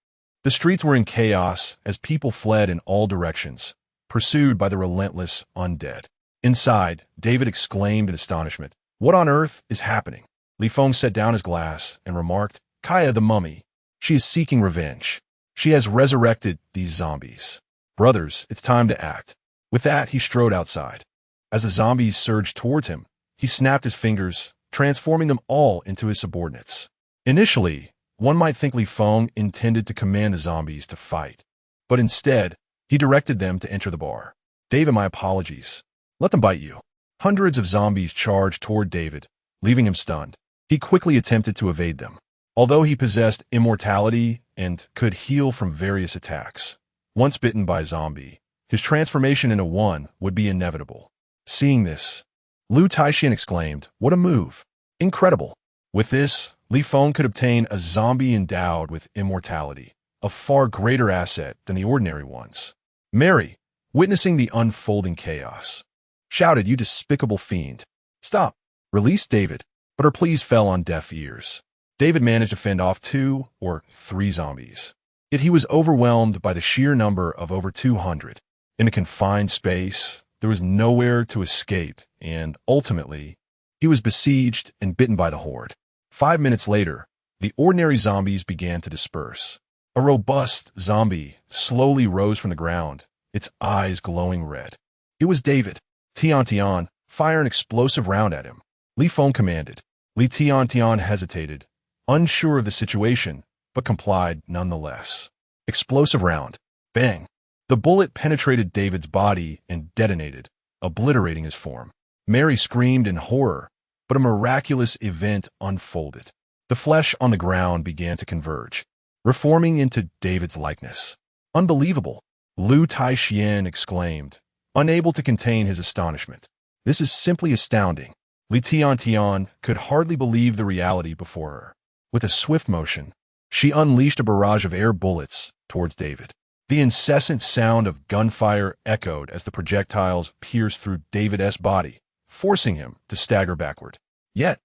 The streets were in chaos as people fled in all directions, pursued by the relentless undead. Inside, David exclaimed in astonishment, "What on earth is happening?" Li Feng set down his glass and remarked, "Kaya the mummy. She is seeking revenge. She has resurrected these zombies. Brothers, it's time to act." With that, he strode outside. As the zombies surged towards him, he snapped his fingers, transforming them all into his subordinates. Initially, one might think Li Feng intended to command the zombies to fight, but instead, he directed them to enter the bar. "David, my apologies. Let them bite you." Hundreds of zombies charged toward David, leaving him stunned. He quickly attempted to evade them. Although he possessed immortality and could heal from various attacks, once bitten by a zombie, his transformation into one would be inevitable. Seeing this, Lu Taixian exclaimed, "What a move! Incredible!" With this, Li Feng could obtain a zombie endowed with immortality, a far greater asset than the ordinary ones. Mary, witnessing the unfolding chaos, shouted, "You despicable fiend! Stop!" Release David, but her pleas fell on deaf ears. David managed to fend off 2 or 3 zombies. Yet he was overwhelmed by the sheer number of over 200. In a confined space, there was nowhere to escape, and ultimately, he was besieged and bitten by the Horde. 5 minutes later, the ordinary zombies began to disperse. A robust zombie slowly rose from the ground, its eyes glowing red. It was David. Tian, fire an explosive round at him. Li Feng commanded. Li Tian hesitated, unsure of the situation, but complied nonetheless. Explosive round. Bang. The bullet penetrated David's body and detonated, obliterating his form. Mary screamed in horror, but a miraculous event unfolded. The flesh on the ground began to converge, reforming into David's likeness. "Unbelievable!" Lu Taixian exclaimed, unable to contain his astonishment. "This is simply astounding." Li Tian could hardly believe the reality before her. With a swift motion, she unleashed a barrage of air bullets towards David. The incessant sound of gunfire echoed as the projectiles pierced through David's body, forcing him to stagger backward. Yet,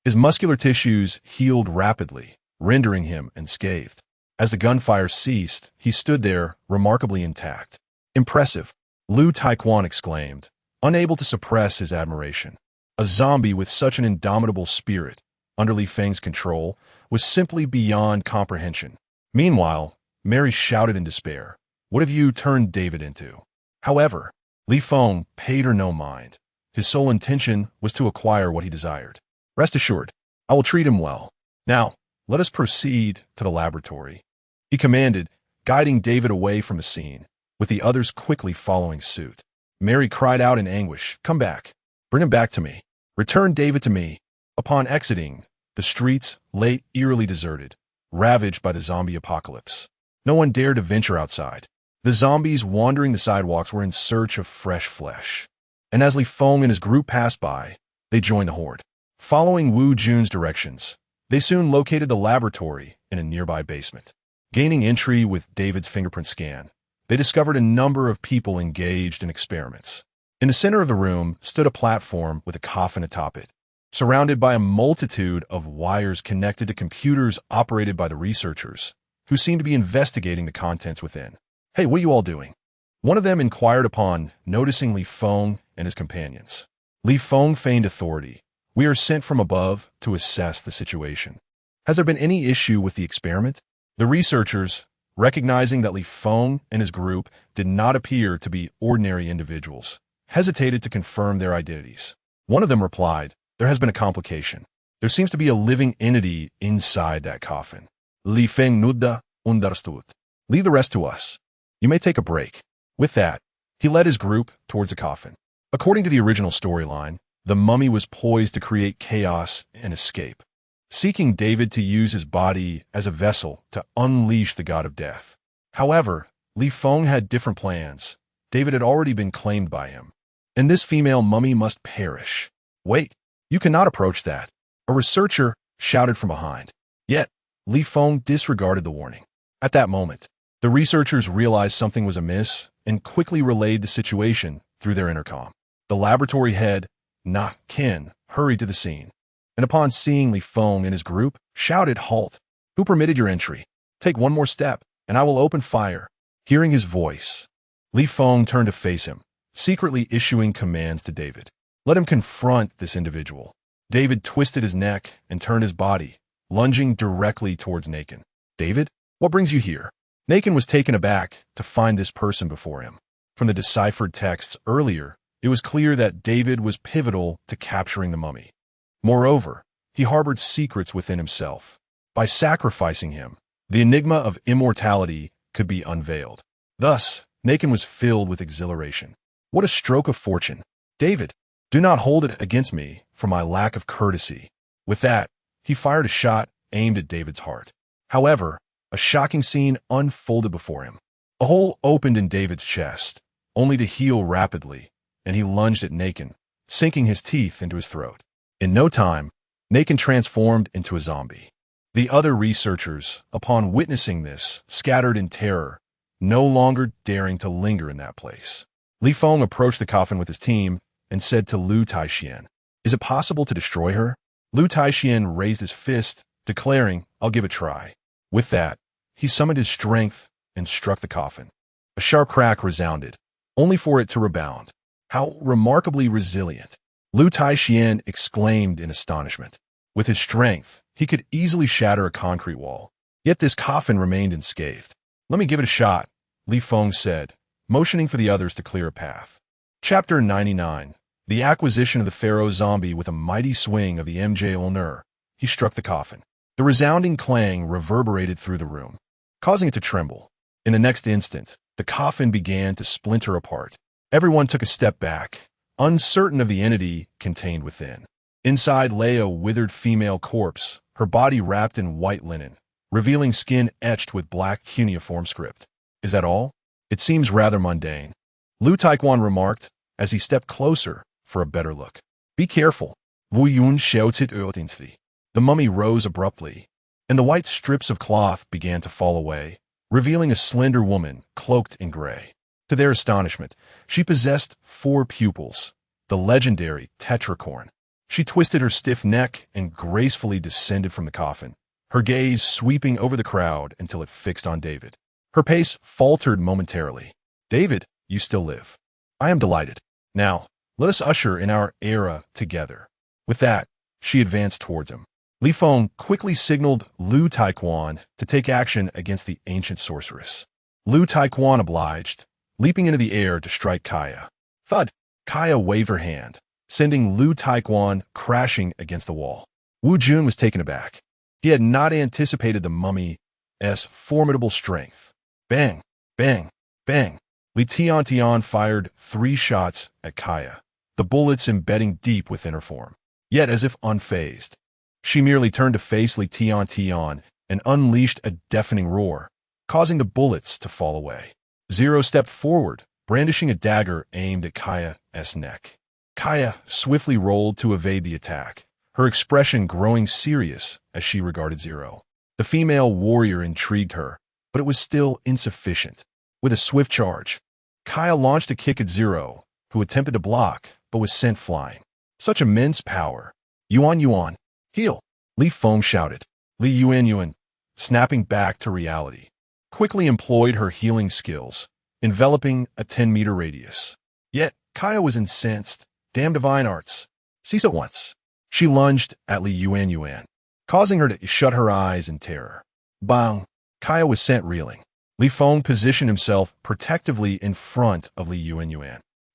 his muscular tissues healed rapidly, rendering him unscathed. As the gunfire ceased, he stood there, remarkably intact. "Impressive," Lu Taiquan exclaimed, unable to suppress his admiration. A zombie with such an indomitable spirit, under Li Feng's control, was simply beyond comprehension. Meanwhile, Mary shouted in despair, "What have you turned David into?" However, Li Feng paid her no mind. His sole intention was to acquire what he desired. "Rest assured, I will treat him well. Now, let us proceed to the laboratory," he commanded, guiding David away from the scene, with the others quickly following suit. Mary cried out in anguish, "Come back. Bring him back to me. Return David to me." Upon exiting, the streets lay eerily deserted, ravaged by the zombie apocalypse. No one dared to venture outside. The zombies wandering the sidewalks were in search of fresh flesh. And as Li Feng and his group passed by, they joined the Horde. Following Wu Jun's directions, they soon located the laboratory in a nearby basement. Gaining entry with David's fingerprint scan, they discovered a number of people engaged in experiments. In the center of the room stood a platform with a coffin atop it, surrounded by a multitude of wires connected to computers operated by the researchers, who seemed to be investigating the contents within. "Hey, what are you all doing?" One of them inquired upon noticing Li Feng and his companions. Li Feng feigned authority. "We are sent from above to assess the situation. Has there been any issue with the experiment?" The researchers, recognizing that Li Feng and his group did not appear to be ordinary individuals, hesitated to confirm their identities. One of them replied, "There has been a complication. There seems to be a living entity inside that coffin." Li Feng nudda understood. "Leave the rest to us. You may take a break." With that, he led his group towards the coffin. According to the original storyline, the mummy was poised to create chaos and escape, seeking David to use his body as a vessel to unleash the god of death. However, Li Feng had different plans. David had already been claimed by him, and this female mummy must perish. "Wait, you cannot approach that," a researcher shouted from behind. Yet, Li Feng disregarded the warning. At that moment, the researchers realized something was amiss and quickly relayed the situation through their intercom. The laboratory head, Na Ken, hurried to the scene, and upon seeing Li Feng and his group, shouted, "Halt! Who permitted your entry? Take one more step, and I will open fire. Hearing his voice, Li Feng turned to face him, secretly issuing commands to David. Let him confront this individual. David twisted his neck and turned his body, lunging directly towards Nakin. David, what brings you here? Nakin was taken aback to find this person before him. From the deciphered texts earlier, it was clear that David was pivotal to capturing the mummy. Moreover, he harbored secrets within himself. By sacrificing him, the enigma of immortality could be unveiled. Thus, Nakin was filled with exhilaration. What a stroke of fortune. David, do not hold it against me for my lack of courtesy. With that, he fired a shot aimed at David's heart. However, a shocking scene unfolded before him. A hole opened in David's chest, only to heal rapidly, and he lunged at Nakin, sinking his teeth into his throat. In no time, Nakin transformed into a zombie. The other researchers, upon witnessing this, scattered in terror, no longer daring to linger in that place. Li Feng approached the coffin with his team and said to Lu Taixian, "Is it possible to destroy her?" Lu Taixian raised his fist, declaring, "I'll give it a try." With that, he summoned his strength and struck the coffin. A sharp crack resounded, only for it to rebound. How remarkably resilient! Lu Taixian exclaimed in astonishment. With his strength, he could easily shatter a concrete wall. Yet this coffin remained unscathed. "Let me give it a shot," Li Feng said, motioning for the others to clear a path. Chapter 99. The acquisition of the Pharaoh zombie. With a mighty swing of the MJ Ulner, he struck the coffin. The resounding clang reverberated through the room, causing it to tremble. In the next instant, the coffin began to splinter apart. Everyone took a step back, uncertain of the entity contained within. Inside lay a withered female corpse, her body wrapped in white linen, revealing skin etched with black cuneiform script. "Is that all? It seems rather mundane," Lu Taekwon remarked as he stepped closer for a better look. "Be careful." Wu Yun shouted urgently. The mummy rose abruptly, and the white strips of cloth began to fall away, revealing a slender woman cloaked in gray. To their astonishment, she possessed 4 pupils, the legendary tetracorn. She twisted her stiff neck and gracefully descended from the coffin, her gaze sweeping over the crowd until it fixed on David. Her pace faltered momentarily. "David, you still live. I am delighted. Now, let us usher in our era together." With that, she advanced towards him. Li Feng quickly signaled Lu Taekwon to take action against the ancient sorceress. Lu Taekwon obliged, leaping into the air to strike Kaya. Thud! Kaya waved her hand, sending Lu Taekwon crashing against the wall. Wu Jun was taken aback. He had not anticipated the mummy's formidable strength. Bang! Bang! Bang! Li Tiantian fired 3 shots at Kaya, the bullets embedding deep within her form. Yet as if unfazed, she merely turned to face Li Tiantian and unleashed a deafening roar, causing the bullets to fall away. Zero stepped forward, brandishing a dagger aimed at Kaya's neck. Kaya swiftly rolled to evade the attack, her expression growing serious as she regarded Zero. The female warrior intrigued her, but it was still insufficient. With a swift charge, Kaya launched a kick at Zero, who attempted to block but was sent flying. Such immense power. "Yuan Yuan, heal!" Li Feng shouted. Li Yuan, snapping back to reality, quickly employed her healing skills, enveloping a 10-meter radius. Yet Kaya was incensed. "Damn divine arts! Cease at once!" She lunged at Li Yuan, causing her to shut her eyes in terror. Bang! Kaya was sent reeling. Li Feng positioned himself protectively in front of Li Yuan.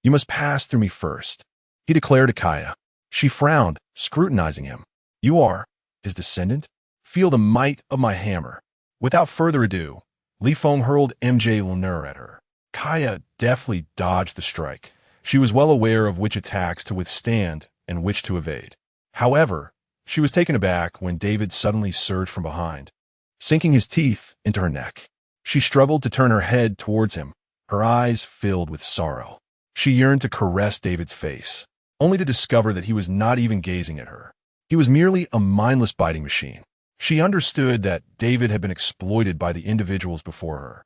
"You must pass through me first," he declared to Kaya. She frowned, scrutinizing him. "You are his descendant? Feel the might of my hammer." Without further ado, Li Feng hurled MJ Lunar at her. Kaya deftly dodged the strike. She was well aware of which attacks to withstand and which to evade. However, she was taken aback when David suddenly surged from behind, sinking his teeth into her neck. She struggled to turn her head towards him, her eyes filled with sorrow. She yearned to caress David's face, only to discover that he was not even gazing at her. He was merely a mindless biting machine. She understood that David had been exploited by the individuals before her.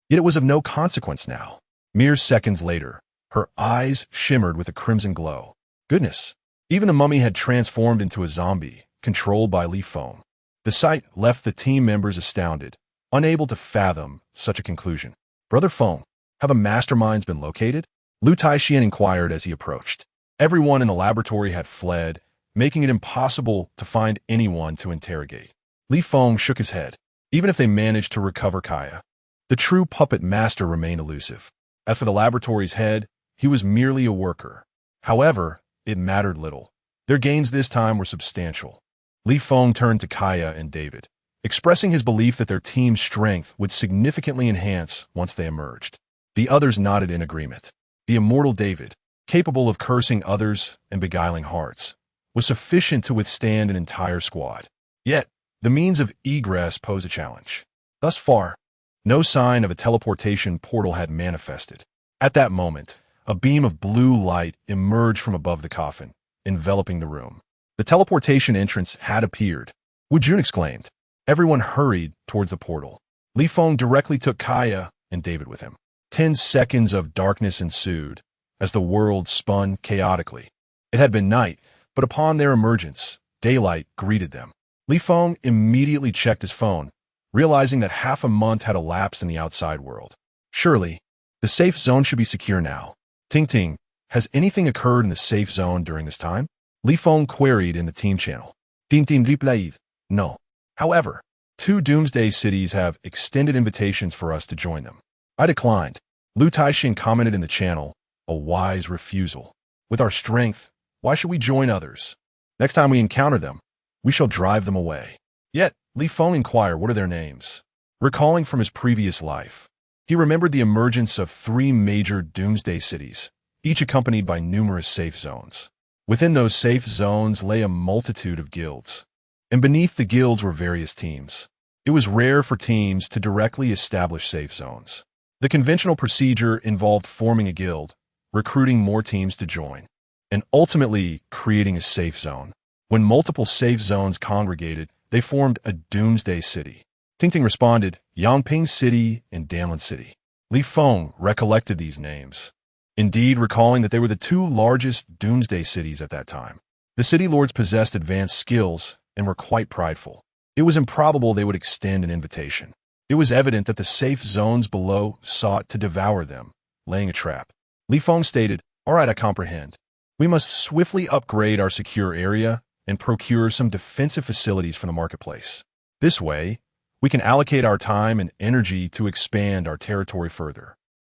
Yet it was of no consequence now. Mere seconds later, her eyes shimmered with a crimson glow. Goodness! Even the mummy had transformed into a zombie, controlled by Li Feng. The sight left the team members astounded, unable to fathom such a conclusion. Brother Feng, have a masterminds been located? Lu Taixian inquired as he approached. Everyone in the laboratory had fled, making it impossible to find anyone to interrogate. Li Feng shook his head. Even if they managed to recover Kaya, the true puppet master remained elusive. As for the laboratory's head, he was merely a worker. However, it mattered little. Their gains this time were substantial. Li Feng turned to Kaya and David, expressing his belief that their team's strength would significantly enhance once they emerged. The others nodded in agreement. The immortal David, capable of cursing others and beguiling hearts, was sufficient to withstand an entire squad. Yet, the means of egress posed a challenge. Thus far, no sign of a teleportation portal had manifested. At that moment, a beam of blue light emerged from above the coffin, enveloping the room. The teleportation entrance had appeared. Wu Jun exclaimed. Everyone hurried towards the portal. Li Feng directly took Kaya and David with him. 10 seconds of darkness ensued as the world spun chaotically. It had been night, but upon their emergence, daylight greeted them. Li Feng immediately checked his phone, realizing that half a month had elapsed in the outside world. Surely, the safe zone should be secure now. Ting Ting, has anything occurred in the safe zone during this time? Li Feng queried in the team channel. Ting Ting replied, no. However, 2 Doomsday cities have extended invitations for us to join them. I declined. Lu Taixin commented in the channel, a wise refusal. With our strength, why should we join others? Next time we encounter them, we shall drive them away. Yet, Li Feng inquired what are their names. Recalling from his previous life, he remembered the emergence of 3 major Doomsday cities, each accompanied by numerous safe zones. Within those safe zones lay a multitude of guilds, and beneath the guilds were various teams. It was rare for teams to directly establish safe zones. The conventional procedure involved forming a guild, recruiting more teams to join, and ultimately creating a safe zone. When multiple safe zones congregated, they formed a Doomsday city. Tingting responded, Yangping City and Danlin City. Li Feng recollected these names, indeed recalling that they were the 2 largest Doomsday cities at that time. The city lords possessed advanced skills and were quite prideful. It was improbable they would extend an invitation. It was evident that the safe zones below sought to devour them, laying a trap. Li Feng stated, all right, I comprehend. We must swiftly upgrade our secure area and procure some defensive facilities from the marketplace. This way, we can allocate our time and energy to expand our territory further.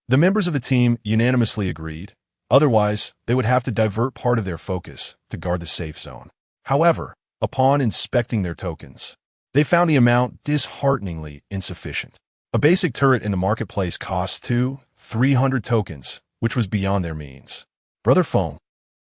The members of the team unanimously agreed. Otherwise, they would have to divert part of their focus to guard the safe zone. However, upon inspecting their tokens, they found the amount dishearteningly insufficient. A basic turret in the marketplace costs 300 tokens, which was beyond their means. Brother Feng,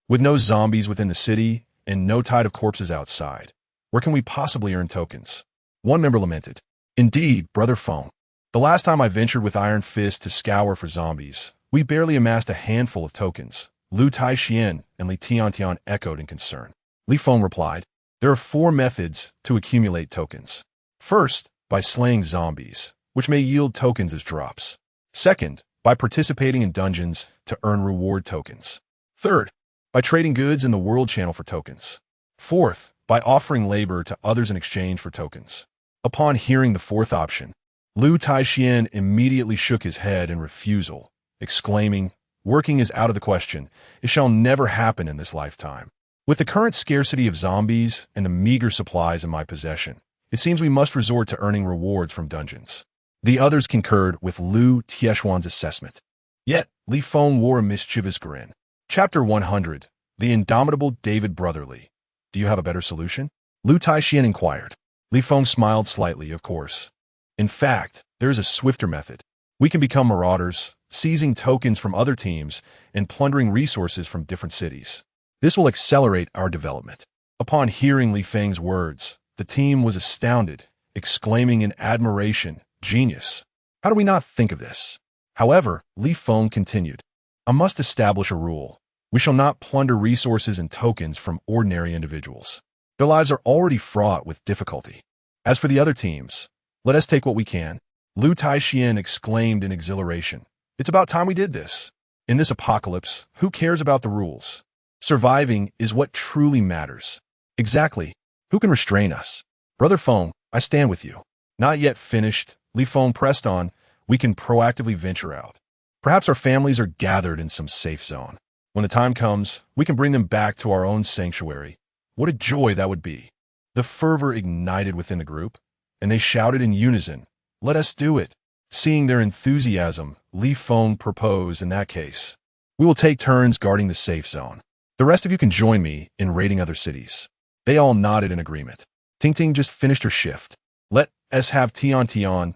with no zombies within the city and no tide of corpses outside, where can we possibly earn tokens? One member lamented. Indeed, Brother Feng, the last time I ventured with Iron Fist to scour for zombies, we barely amassed a handful of tokens. Lu Taixian and Li Tiantian echoed in concern. Li Feng replied, there are 4 methods to accumulate tokens. First, by slaying zombies, which may yield tokens as drops. Second, by participating in dungeons to earn reward tokens. Third, by trading goods in the world channel for tokens. Fourth, by offering labor to others in exchange for tokens. Upon hearing the 4th option, Lu Taixian immediately shook his head in refusal, exclaiming, working is out of the question. It shall never happen in this lifetime. With the current scarcity of zombies and the meager supplies in my possession, it seems we must resort to earning rewards from dungeons. The others concurred with Lu Tieshuan's assessment. Yet, Li Feng wore a mischievous grin. Chapter 100, The Indomitable David Brotherly. Do you have a better solution? Lu Taixian inquired. Li Feng smiled slightly, of course. In fact, there is a swifter method. We can become marauders, seizing tokens from other teams and plundering resources from different cities. This will accelerate our development. Upon hearing Li Feng's words, the team was astounded, exclaiming in admiration, genius. How do we not think of this? However, Li Feng continued, I must establish a rule. We shall not plunder resources and tokens from ordinary individuals. Their lives are already fraught with difficulty. As for the other teams, let us take what we can. Lu Taixian exclaimed in exhilaration. It's about time we did this. In this apocalypse, who cares about the rules? Surviving is what truly matters. Exactly. Who can restrain us? Brother Feng, I stand with you. Not yet finished, Li Feng pressed on. We can proactively venture out. Perhaps our families are gathered in some safe zone. When the time comes, we can bring them back to our own sanctuary. What a joy that would be. The fervor ignited within the group, and they shouted in unison, "Let us do it." Seeing their enthusiasm, Li Feng proposed, in that case, we will take turns guarding the safe zone. The rest of you can join me in raiding other cities. They all nodded in agreement. Ting Ting just finished her shift. Let us have Tian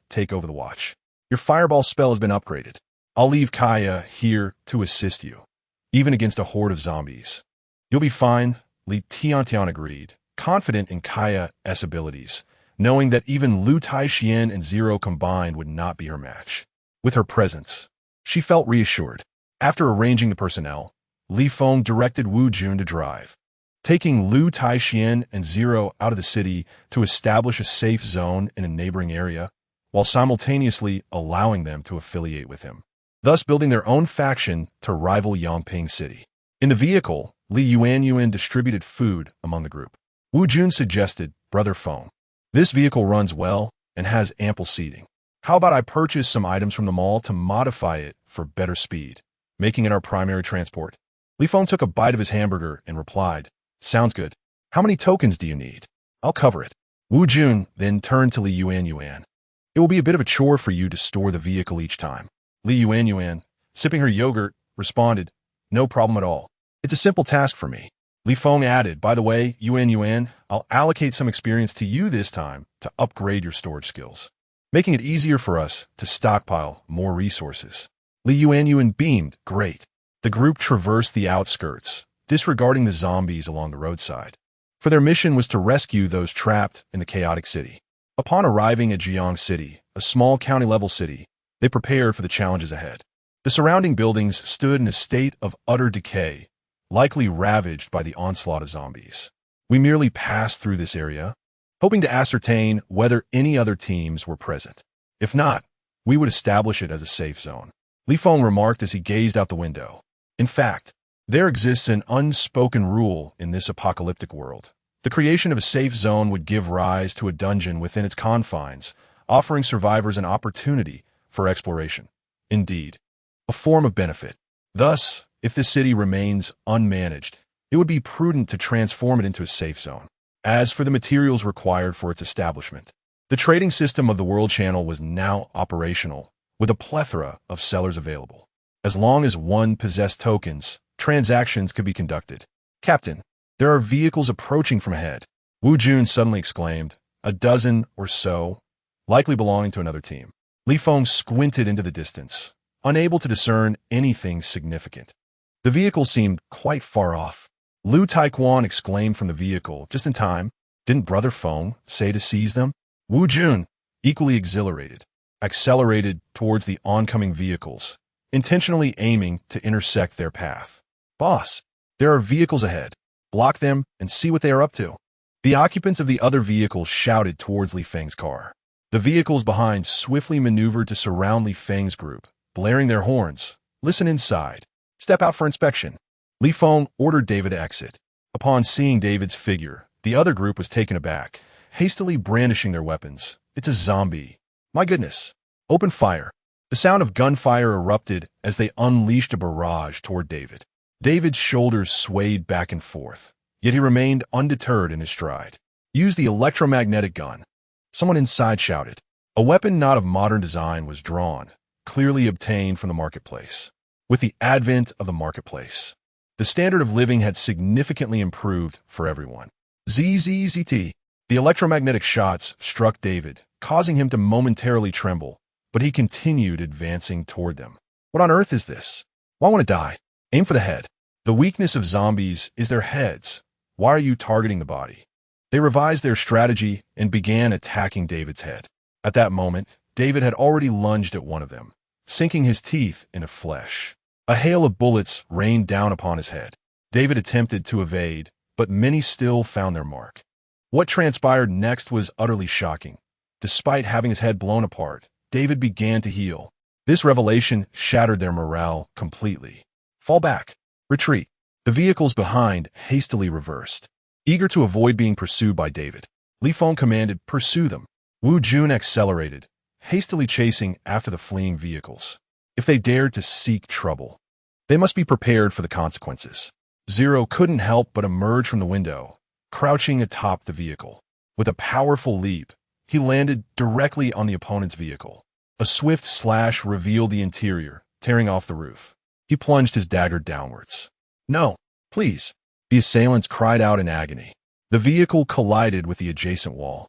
take over the watch. Your fireball spell has been upgraded. I'll leave Kaya here to assist you, even against a horde of zombies. You'll be fine, Li Tian agreed, confident in Kaya's abilities, knowing that even Lu Taixian and Zero combined would not be her match. With her presence, she felt reassured. After arranging the personnel, Li Feng directed Wu Jun to drive, taking Lu Taixian and Zero out of the city to establish a safe zone in a neighboring area, while simultaneously allowing them to affiliate with him, thus building their own faction to rival Yangping City. In the vehicle, Li Yuan distributed food among the group. Wu Jun suggested, Brother Feng, this vehicle runs well and has ample seating. How about I purchase some items from the mall to modify it for better speed, making it our primary transport? Li Feng took a bite of his hamburger and replied, Sounds good. How many tokens do you need? I'll cover it. Wu Jun then turned to Li Yuan. It will be a bit of a chore for you to store the vehicle each time. Li Yuan, sipping her yogurt, responded, No problem at all. It's a simple task for me. Li Feng added, By the way, Yuan, I'll allocate some experience to you this time to upgrade your storage skills, making it easier for us to stockpile more resources. Li Yuan beamed, Great. The group traversed the outskirts, disregarding the zombies along the roadside, for their mission was to rescue those trapped in the chaotic city. Upon arriving at Jiang City, a small county-level city, they prepared for the challenges ahead. The surrounding buildings stood in a state of utter decay, likely ravaged by the onslaught of zombies. We merely passed through this area, hoping to ascertain whether any other teams were present. If not, we would establish it as a safe zone. Li Feng remarked as he gazed out the window. In fact, there exists an unspoken rule in this apocalyptic world. The creation of a safe zone would give rise to a dungeon within its confines, offering survivors an opportunity for exploration. Indeed, a form of benefit. Thus, if this city remains unmanaged, it would be prudent to transform it into a safe zone. As for the materials required for its establishment, the trading system of the World Channel was now operational, with a plethora of sellers available. As long as one possessed tokens, transactions could be conducted. Captain, there are vehicles approaching from ahead. Wu Jun suddenly exclaimed, a dozen or so, likely belonging to another team. Li Feng squinted into the distance, unable to discern anything significant. The vehicle seemed quite far off. Lu Taiquan exclaimed from the vehicle, just in time. Didn't Brother Feng say to seize them? Wu Jun, equally exhilarated, accelerated towards the oncoming vehicles, intentionally aiming to intersect their path. Boss, there are vehicles ahead. Block them and see what they are up to. The occupants of the other vehicles shouted towards Li Feng's car. The vehicles behind swiftly maneuvered to surround Li Feng's group, blaring their horns. Listen inside. Step out for inspection. Li Feng ordered David to exit. Upon seeing David's figure, the other group was taken aback, hastily brandishing their weapons. It's a zombie. My goodness. Open fire. The sound of gunfire erupted as they unleashed a barrage toward David. David's shoulders swayed back and forth, yet he remained undeterred in his stride. Use the electromagnetic gun. Someone inside shouted. A weapon not of modern design was drawn, clearly obtained from the marketplace. With the advent of the marketplace, the standard of living had significantly improved for everyone. ZZZT. The electromagnetic shots struck David, causing him to momentarily tremble, but he continued advancing toward them. What on earth is this? Why want to die? Aim for the head. The weakness of zombies is their heads. Why are you targeting the body? They revised their strategy and began attacking David's head. At that moment, David had already lunged at one of them, sinking his teeth into flesh. A hail of bullets rained down upon his head. David attempted to evade, but many still found their mark. What transpired next was utterly shocking. Despite having his head blown apart, David began to heal. This revelation shattered their morale completely. Fall back. Retreat. The vehicles behind hastily reversed. Eager to avoid being pursued by David, Li Feng commanded, Pursue them. Wu Jun accelerated, hastily chasing after the fleeing vehicles. If they dared to seek trouble, they must be prepared for the consequences. Zero couldn't help but emerge from the window, crouching atop the vehicle. With a powerful leap, he landed directly on the opponent's vehicle. A swift slash revealed the interior, tearing off the roof. He plunged his dagger downwards. "No, please!" The assailants cried out in agony. The vehicle collided with the adjacent wall,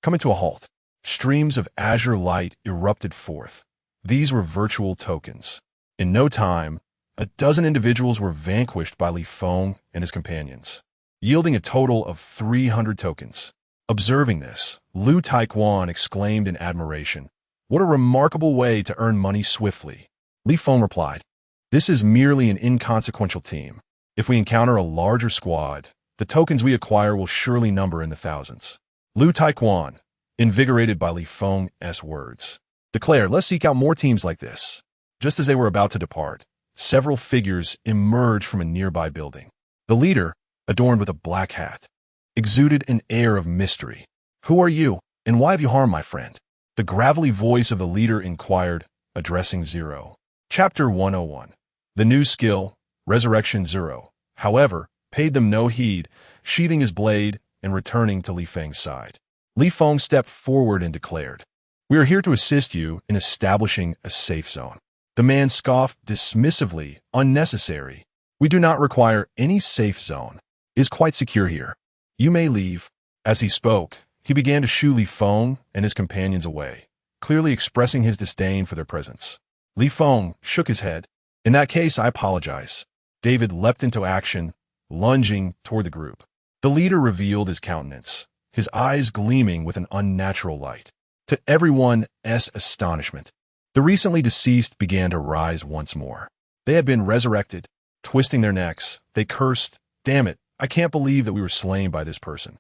coming to a halt. Streams of azure light erupted forth. These were virtual tokens. In no time, a dozen individuals were vanquished by Feng and his companions, yielding a total of 300 tokens. Observing this, Liu Taekwon exclaimed in admiration, "What a remarkable way to earn money swiftly." Feng replied, "This is merely an inconsequential team. If we encounter a larger squad, the tokens we acquire will surely number in the thousands." Liu Taekwon, invigorated by Feng's words, declared, "Let's seek out more teams like this." Just as they were about to depart, several figures emerged from a nearby building. The leader, adorned with a black hat, exuded an air of mystery. "Who are you, and why have you harmed my friend?" The gravelly voice of the leader inquired, addressing Zero. Chapter 101. The new skill, Resurrection. Zero, however, paid them no heed, sheathing his blade and returning to Feng's side. Feng stepped forward and declared, "We are here to assist you in establishing a safe zone." The man scoffed dismissively, "Unnecessary. We do not require any safe zone. It is quite secure here. You may leave." As he spoke, he began to shoo Feng and his companions away, clearly expressing his disdain for their presence. Feng shook his head. "In that case, I apologize." David leapt into action, lunging toward the group. The leader revealed his countenance, his eyes gleaming with an unnatural light. To everyone's astonishment, the recently deceased began to rise once more. They had been resurrected. Twisting their necks, they cursed, "Damn it, I can't believe that we were slain by this person."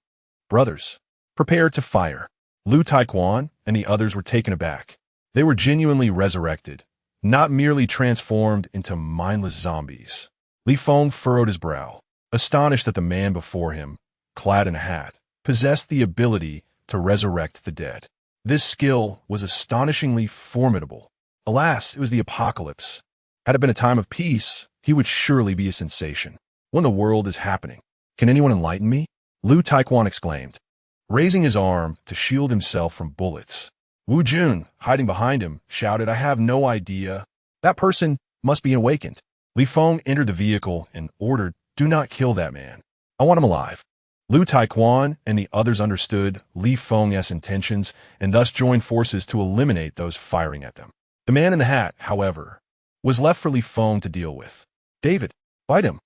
"Brothers, prepare to fire." Liu Taekwon and the others were taken aback. They were genuinely resurrected, not merely transformed into mindless zombies. Feng furrowed his brow, astonished that the man before him, clad in a hat, possessed the ability to resurrect the dead. This skill was astonishingly formidable. Alas, it was the apocalypse. Had it been a time of peace, he would surely be a sensation. What in the world is happening? Can anyone enlighten me? Liu Taekwon exclaimed, raising his arm to shield himself from bullets. Wu Jun, hiding behind him, shouted, "I have no idea. That person must be awakened." Feng entered the vehicle and ordered, "Do not kill that man. I want him alive." Liu Taekwon and the others understood Feng's intentions and thus joined forces to eliminate those firing at them. The man in the hat, however, was left for Feng to deal with. "David, fight him,"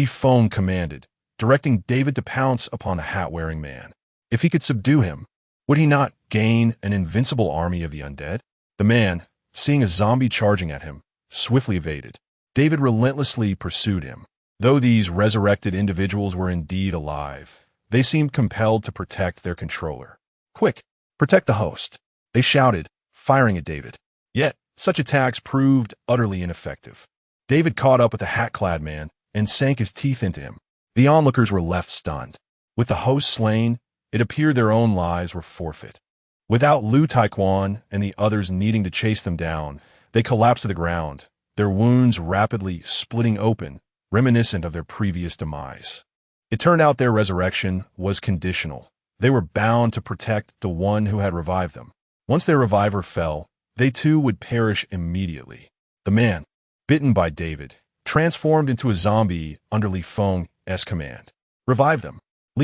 Feng commanded, directing David to pounce upon the hat-wearing man. If he could subdue him, would he not gain an invincible army of the undead? The man, seeing a zombie charging at him, swiftly evaded. David relentlessly pursued him. Though these resurrected individuals were indeed alive, they seemed compelled to protect their controller. "Quick, protect the host," they shouted, firing at David. Yet, such attacks proved utterly ineffective. David caught up with the hat-clad man and sank his teeth into him. The onlookers were left stunned. With the host slain, it appeared their own lives were forfeit. Without Liu Taekwon and the others needing to chase them down, they collapsed to the ground, their wounds rapidly splitting open, reminiscent of their previous demise. It turned out their resurrection was conditional. They were bound to protect the one who had revived them. Once their reviver fell, they too would perish immediately. The man, bitten by David, transformed into a zombie under Feng's command. "Revive them,"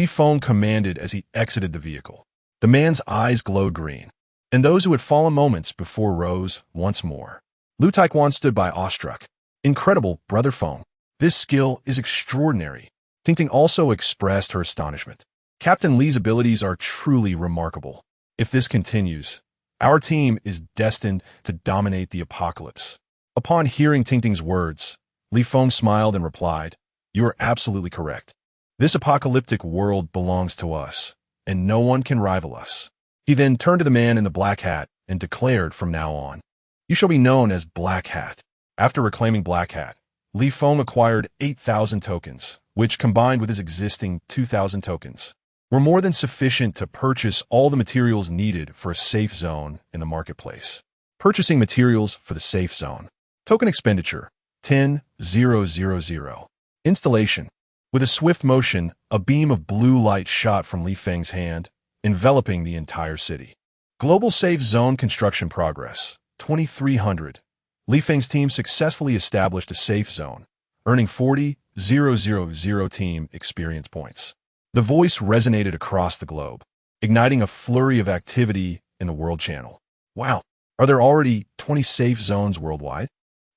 Feng commanded as he exited the vehicle. The man's eyes glowed green, and those who had fallen moments before rose once more. Liu Taekwon stood by awestruck. "Incredible, Brother Feng. This skill is extraordinary." Tingting also expressed her astonishment. "Captain Li's abilities are truly remarkable. If this continues, our team is destined to dominate the apocalypse." Upon hearing Tingting's words, Feng smiled and replied, "You are absolutely correct. This apocalyptic world belongs to us, and no one can rival us." He then turned to the man in the black hat and declared, "From now on, you shall be known as Black Hat." After reclaiming Black Hat, Feng acquired 8,000 tokens, which combined with his existing 2,000 tokens, were more than sufficient to purchase all the materials needed for a safe zone in the marketplace. Purchasing materials for the safe zone. Token expenditure, 10,000. Installation. With a swift motion, a beam of blue light shot from Li Feng's hand, enveloping the entire city. Global Safe Zone construction progress, 2300. Li Feng's team successfully established a safe zone, earning 40,000 team experience points. The voice resonated across the globe, igniting a flurry of activity in the World Channel. Wow, are there already 20 safe zones worldwide?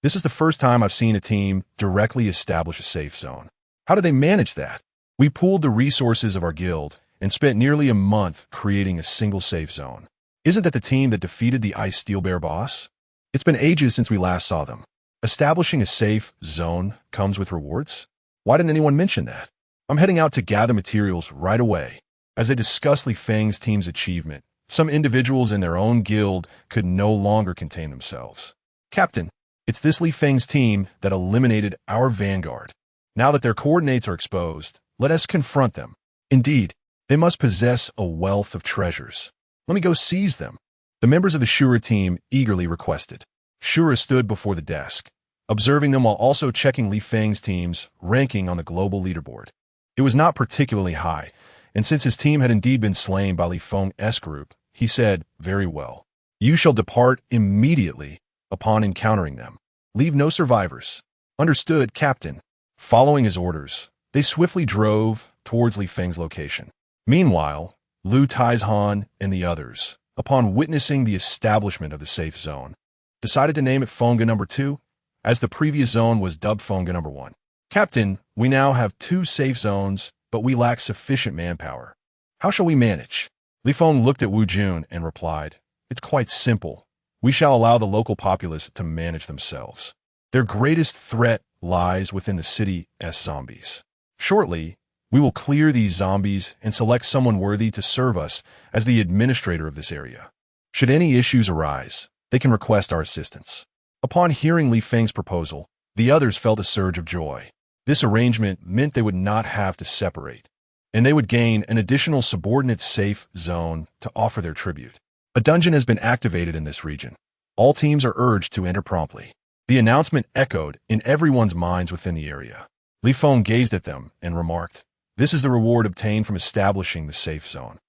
This is the first time I've seen a team directly establish a safe zone. How did they manage that? We pooled the resources of our guild and spent nearly a month creating a single safe zone. Isn't that the team that defeated the Ice Steel Bear boss? It's been ages since we last saw them. Establishing a safe zone comes with rewards? Why didn't anyone mention that? I'm heading out to gather materials right away. As they discuss Li Feng's team's achievement, some individuals in their own guild could no longer contain themselves. Captain, it's this Li Feng's team that eliminated our vanguard. Now that their coordinates are exposed, let us confront them. Indeed, they must possess a wealth of treasures. Let me go seize them. The members of the Shura team eagerly requested. Shura stood before the desk, observing them while also checking Li Feng's team's ranking on the global leaderboard. It was not particularly high, and since his team had indeed been slain by Li Feng's group, he said, "Very well. You shall depart immediately upon encountering them. Leave no survivors." Understood, Captain. Following his orders, they swiftly drove towards Li Feng's location. Meanwhile, Lu Taizhan and the others, upon witnessing the establishment of the safe zone, decided to name it Fenga No. 2, as the previous zone was dubbed Fenga No. 1. Captain, we now have 2 safe zones, but we lack sufficient manpower. How shall we manage? Li Feng looked at Wu Jun and replied, "It's quite simple. We shall allow the local populace to manage themselves. Their greatest threat lies within the city's zombies. Shortly, we will clear these zombies and select someone worthy to serve us as the administrator of this area. Should any issues arise, they can request our assistance." Upon hearing Li Feng's proposal, the others felt a surge of joy. This arrangement meant they would not have to separate, and they would gain an additional subordinate safe zone to offer their tribute. A dungeon has been activated in this region. All teams are urged to enter promptly. The announcement echoed in everyone's minds within the area. Li Feng gazed at them and remarked, "This is the reward obtained from establishing the safe zone.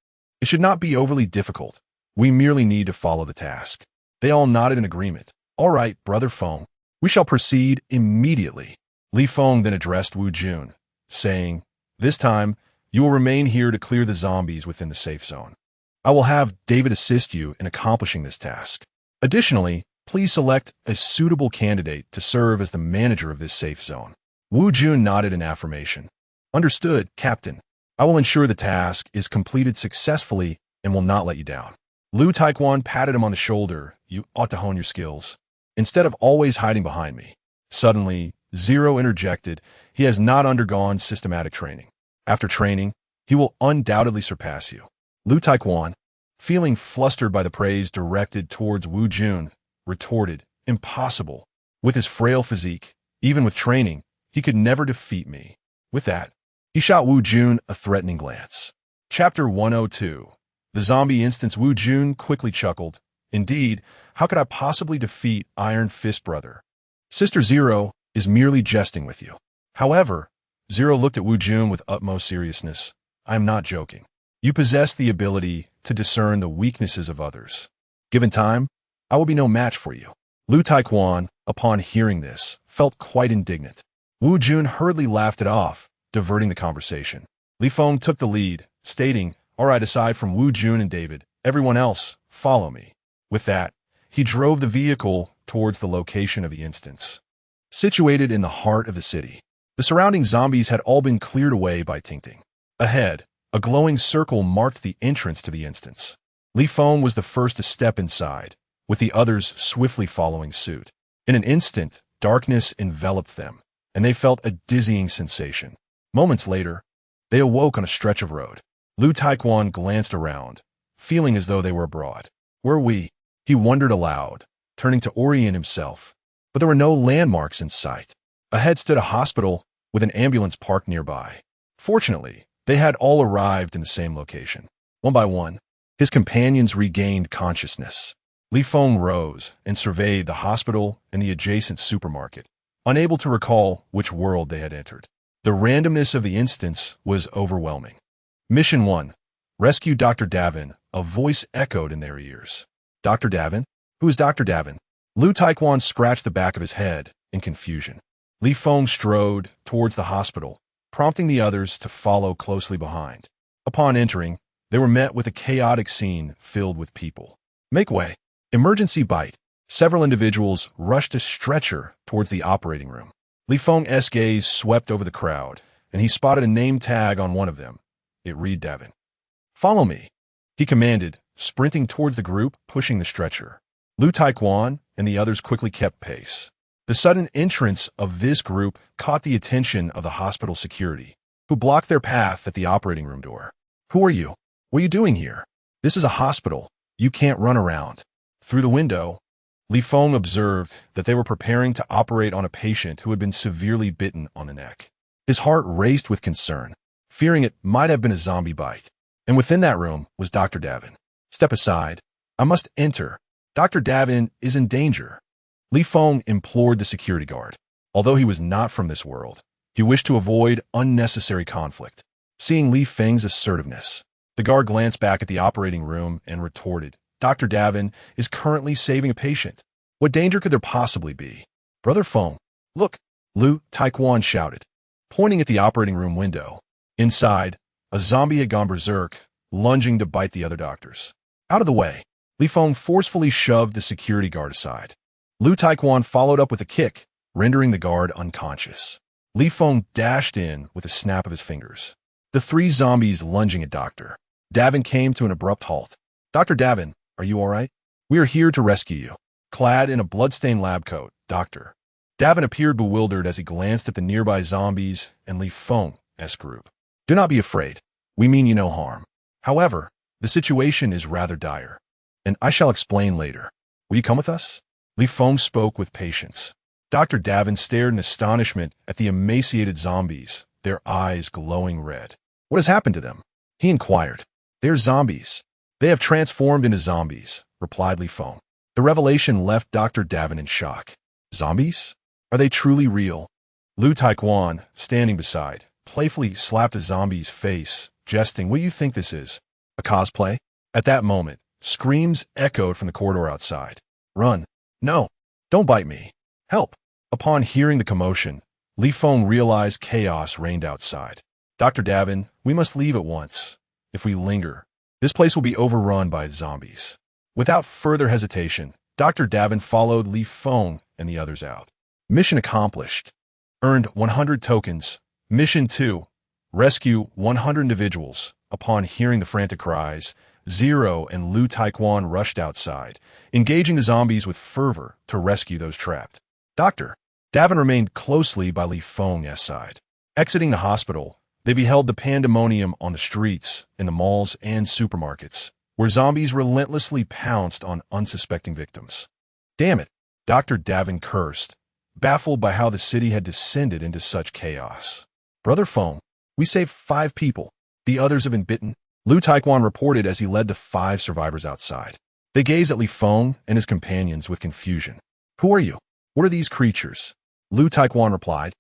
It should not be overly difficult. We merely need to follow the task." They all nodded in agreement. "All right, Brother Feng. We shall proceed immediately." Li Feng then addressed Wu Jun, saying, "This time, you will remain here to clear the zombies within the safe zone. I will have David assist you in accomplishing this task. Additionally, please select a suitable candidate to serve as the manager of this safe zone." Wu Jun nodded in affirmation. "Understood, Captain. I will ensure the task is completed successfully and will not let you down." Lu Taekwon patted him on the shoulder. "You ought to hone your skills, instead of always hiding behind me." Suddenly, Zero interjected, "He has not undergone systematic training. After training, he will undoubtedly surpass you." Lu Taekwon, feeling flustered by the praise directed towards Wu Jun, retorted, "Impossible. With his frail physique, even with training, he could never defeat me." With that, he shot Wu Jun a threatening glance. Chapter 102. The Zombie Instance. Wu Jun quickly chuckled. "Indeed, how could I possibly defeat Iron Fist Brother? Sister Zero is merely jesting with you." However, Zero looked at Wu Jun with utmost seriousness. "I am not joking. You possess the ability to discern the weaknesses of others. Given time, I will be no match for you." Lu Taekwon, upon hearing this, felt quite indignant. Wu Jun hurriedly laughed it off, diverting the conversation. Li Feng took the lead, stating, "All right, aside from Wu Jun and David, everyone else, follow me." With that, he drove the vehicle towards the location of the instance. Situated in the heart of the city, the surrounding zombies had all been cleared away by Tingting. Ahead, a glowing circle marked the entrance to the instance. Li Feng was the first to step inside, with the others swiftly following suit. In an instant, darkness enveloped them, and they felt a dizzying sensation. Moments later, they awoke on a stretch of road. Lu Taekwon glanced around, feeling as though they were abroad. "Where are we?" He wondered aloud, turning to orient himself, but there were no landmarks in sight. Ahead stood a hospital with an ambulance parked nearby. Fortunately, They had all arrived in the same location. One by one, his companions regained consciousness. Li Feng rose and surveyed the hospital and the adjacent supermarket, unable to recall which world they had entered. The randomness of the instance was overwhelming. Mission 1. Rescue Dr. Davin, a voice echoed in their ears. Dr. Davin? Who is Dr. Davin? Lu Taekwon scratched the back of his head in confusion. Li Feng strode towards the hospital, prompting the others to follow closely behind. Upon entering, they were met with a chaotic scene filled with people. Make way. Emergency bite. Several individuals rushed a stretcher towards the operating room. Li Feng's gaze swept over the crowd, and he spotted a name tag on one of them. It read Davin. Follow me, he commanded, sprinting towards the group, pushing the stretcher. Lu Taekwon and the others quickly kept pace. The sudden entrance of this group caught the attention of the hospital security, who blocked their path at the operating room door. Who are you? What are you doing here? This is a hospital. You can't run around. Through the window, Li Feng observed that they were preparing to operate on a patient who had been severely bitten on the neck. His heart raced with concern, fearing it might have been a zombie bite. And within that room was Dr. Davin. Step aside. I must enter. Dr. Davin is in danger. Li Feng implored the security guard. Although he was not from this world, he wished to avoid unnecessary conflict. Seeing Li Feng's assertiveness, the guard glanced back at the operating room and retorted, Dr. Davin is currently saving a patient. What danger could there possibly be? Brother Feng, look, Lu Taekwon shouted, pointing at the operating room window. Inside, a zombie had gone berserk, lunging to bite the other doctors. Out of the way, Li Feng forcefully shoved the security guard aside. Lu Taekwon followed up with a kick, rendering the guard unconscious. Li Feng dashed in with a snap of his fingers. The three zombies lunging at Dr. Davin came to an abrupt halt. Dr. Davin, are you all right? We are here to rescue you. Clad in a bloodstained lab coat, Dr. Davin appeared bewildered as he glanced at the nearby zombies and Li Feng's group. Do not be afraid. We mean you no harm. However, the situation is rather dire, and I shall explain later. Will you come with us? Li Feng spoke with patience. Dr. Davin stared in astonishment at the emaciated zombies, their eyes glowing red. What has happened to them? He inquired. They're zombies. They have transformed into zombies, replied Li Feng. The revelation left Dr. Davin in shock. Zombies? Are they truly real? Lu Taekwon, standing beside, playfully slapped a zombie's face, jesting, what do you think this is? A cosplay? At that moment, screams echoed from the corridor outside. Run. No. Don't bite me. Help. Upon hearing the commotion, Li Feng realized chaos reigned outside. Dr. Davin, we must leave at once. If we linger, this place will be overrun by zombies. Without further hesitation, Dr. Davin followed Li Feng and the others out. Mission accomplished. Earned 100 tokens. Mission 2. Rescue 100 individuals. Upon hearing the frantic cries, Zero and Lu Taekwon rushed outside, engaging the zombies with fervor to rescue those trapped. Dr. Davin remained closely by Li Feng's side. Exiting the hospital, they beheld the pandemonium on the streets, in the malls and supermarkets, where zombies relentlessly pounced on unsuspecting victims. Damn it, Dr. Davin cursed, baffled by how the city had descended into such chaos. Brother Feng, we saved 5 people. The others have been bitten. Lu Taekwon reported as he led the 5 survivors outside. They gazed at Li Feng and his companions with confusion. Who are you? What are these creatures? Lu Taekwon replied.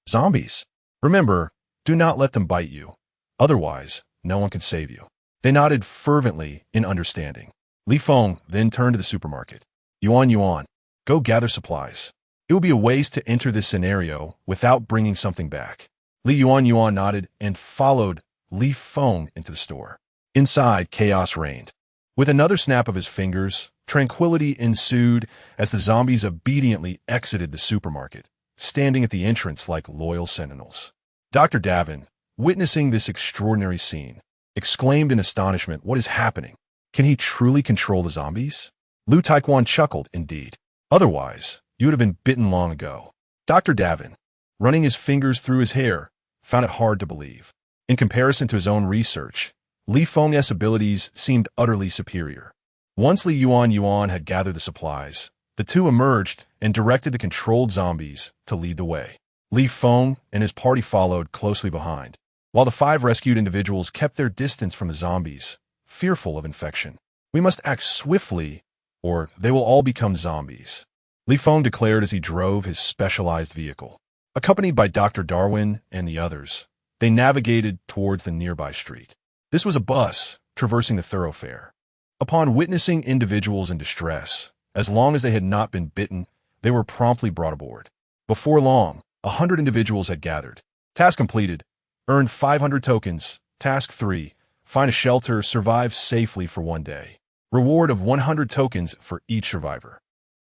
Zombies. Remember, do not let them bite you. Otherwise, no one can save you. They nodded fervently in understanding. Li Feng then turned to the supermarket. Yuan, go gather supplies. It would be a waste to enter this scenario without bringing something back. Li Yuan nodded and followed Li Feng into the store. Inside, chaos reigned. With another snap of his fingers, tranquility ensued as the zombies obediently exited the supermarket, standing at the entrance like loyal sentinels. Dr. Davin, witnessing this extraordinary scene, exclaimed in astonishment, what is happening? Can he truly control the zombies? Lu Taekwon chuckled, indeed. Otherwise, you would have been bitten long ago. Dr. Davin, running his fingers through his hair, found it hard to believe. In comparison to his own research, Li Feng's abilities seemed utterly superior. Once Li Yuan had gathered the supplies, the two emerged and directed the controlled zombies to lead the way. Li Feng and his party followed closely behind. while the 5 rescued individuals kept their distance from the zombies, fearful of infection. We must act swiftly, or they will all become zombies, Feng declared as he drove his specialized vehicle. Accompanied by Dr. Darwin and the others, they navigated towards the nearby street. This was a bus traversing the thoroughfare. Upon witnessing individuals in distress, as long as they had not been bitten, they were promptly brought aboard. Before long, 100 individuals had gathered. Task completed. Earned 500 tokens. Task 3. Find a shelter, survive safely for 1 day. Reward of 100 tokens for each survivor.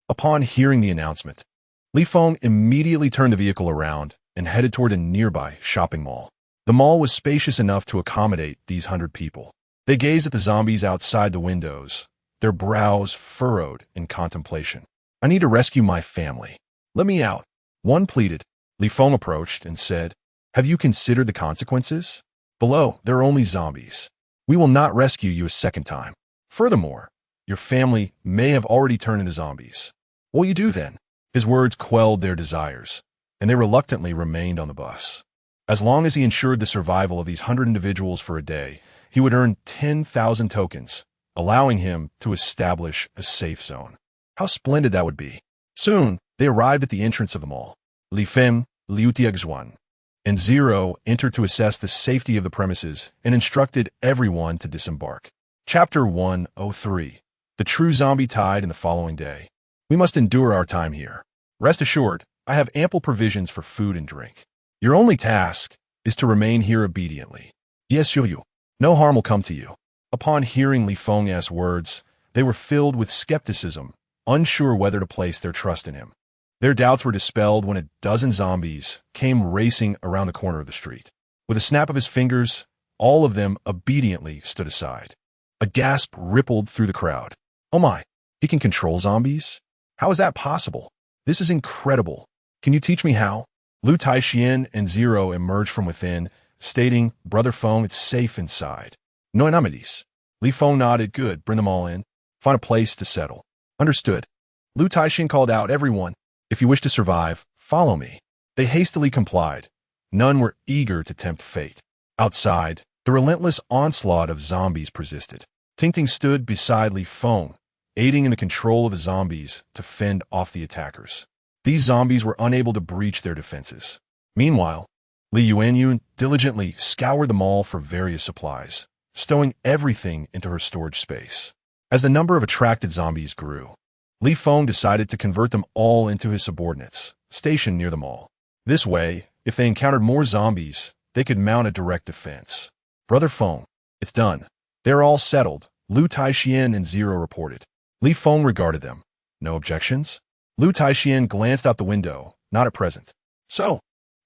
Upon hearing the announcement, Feng immediately turned the vehicle around and headed toward a nearby shopping mall. The mall was spacious enough to accommodate these 100 people. They gazed at the zombies outside the windows, their brows furrowed in contemplation. I need to rescue my family. Let me out. One pleaded. Feng approached and said, have you considered the consequences? Below, there are only zombies. We will not rescue you a second time. Furthermore, your family may have already turned into zombies. What will you do then? His words quelled their desires, and they reluctantly remained on the bus. As long as he ensured the survival of these 100 individuals for a day, he would earn 10,000 tokens, allowing him to establish a safe zone. How splendid that would be. Soon, they arrived at the entrance of the mall. Feng, Liu Tianxuan, and Zero entered to assess the safety of the premises and instructed everyone to disembark. Chapter 103. The True Zombie Tide in the following day. We must endure our time here. Rest assured, I have ample provisions for food and drink. Your only task is to remain here obediently. Yes, you. No harm will come to you. Upon hearing Feng's words, they were filled with skepticism, unsure whether to place their trust in him. Their doubts were dispelled when a dozen zombies came racing around the corner of the street. With a snap of his fingers, all of them obediently stood aside. A gasp rippled through the crowd. Oh my, he can control zombies? How is that possible? This is incredible. Can you teach me how? Lu Taixian and Zero emerged from within, stating, Brother Feng, it's safe inside. No enemies. Feng nodded. Good, bring them all in. Find a place to settle. Understood. Lu Taixian called out, everyone, if you wish to survive, follow me. They hastily complied. None were eager to tempt fate. Outside, the relentless onslaught of zombies persisted. Tingting stood beside Feng, aiding in the control of the zombies to fend off the attackers. These zombies were unable to breach their defenses. Meanwhile, Li Yuanyun diligently scoured the mall for various supplies, stowing everything into her storage space. As the number of attracted zombies grew, Feng decided to convert them all into his subordinates, stationed near the mall. This way, if they encountered more zombies, they could mount a direct defense. Brother Feng, it's done. They're all settled, Lu Taixian and Zero reported. Feng regarded them. No objections? Lu Taixian glanced out the window, not at present. So,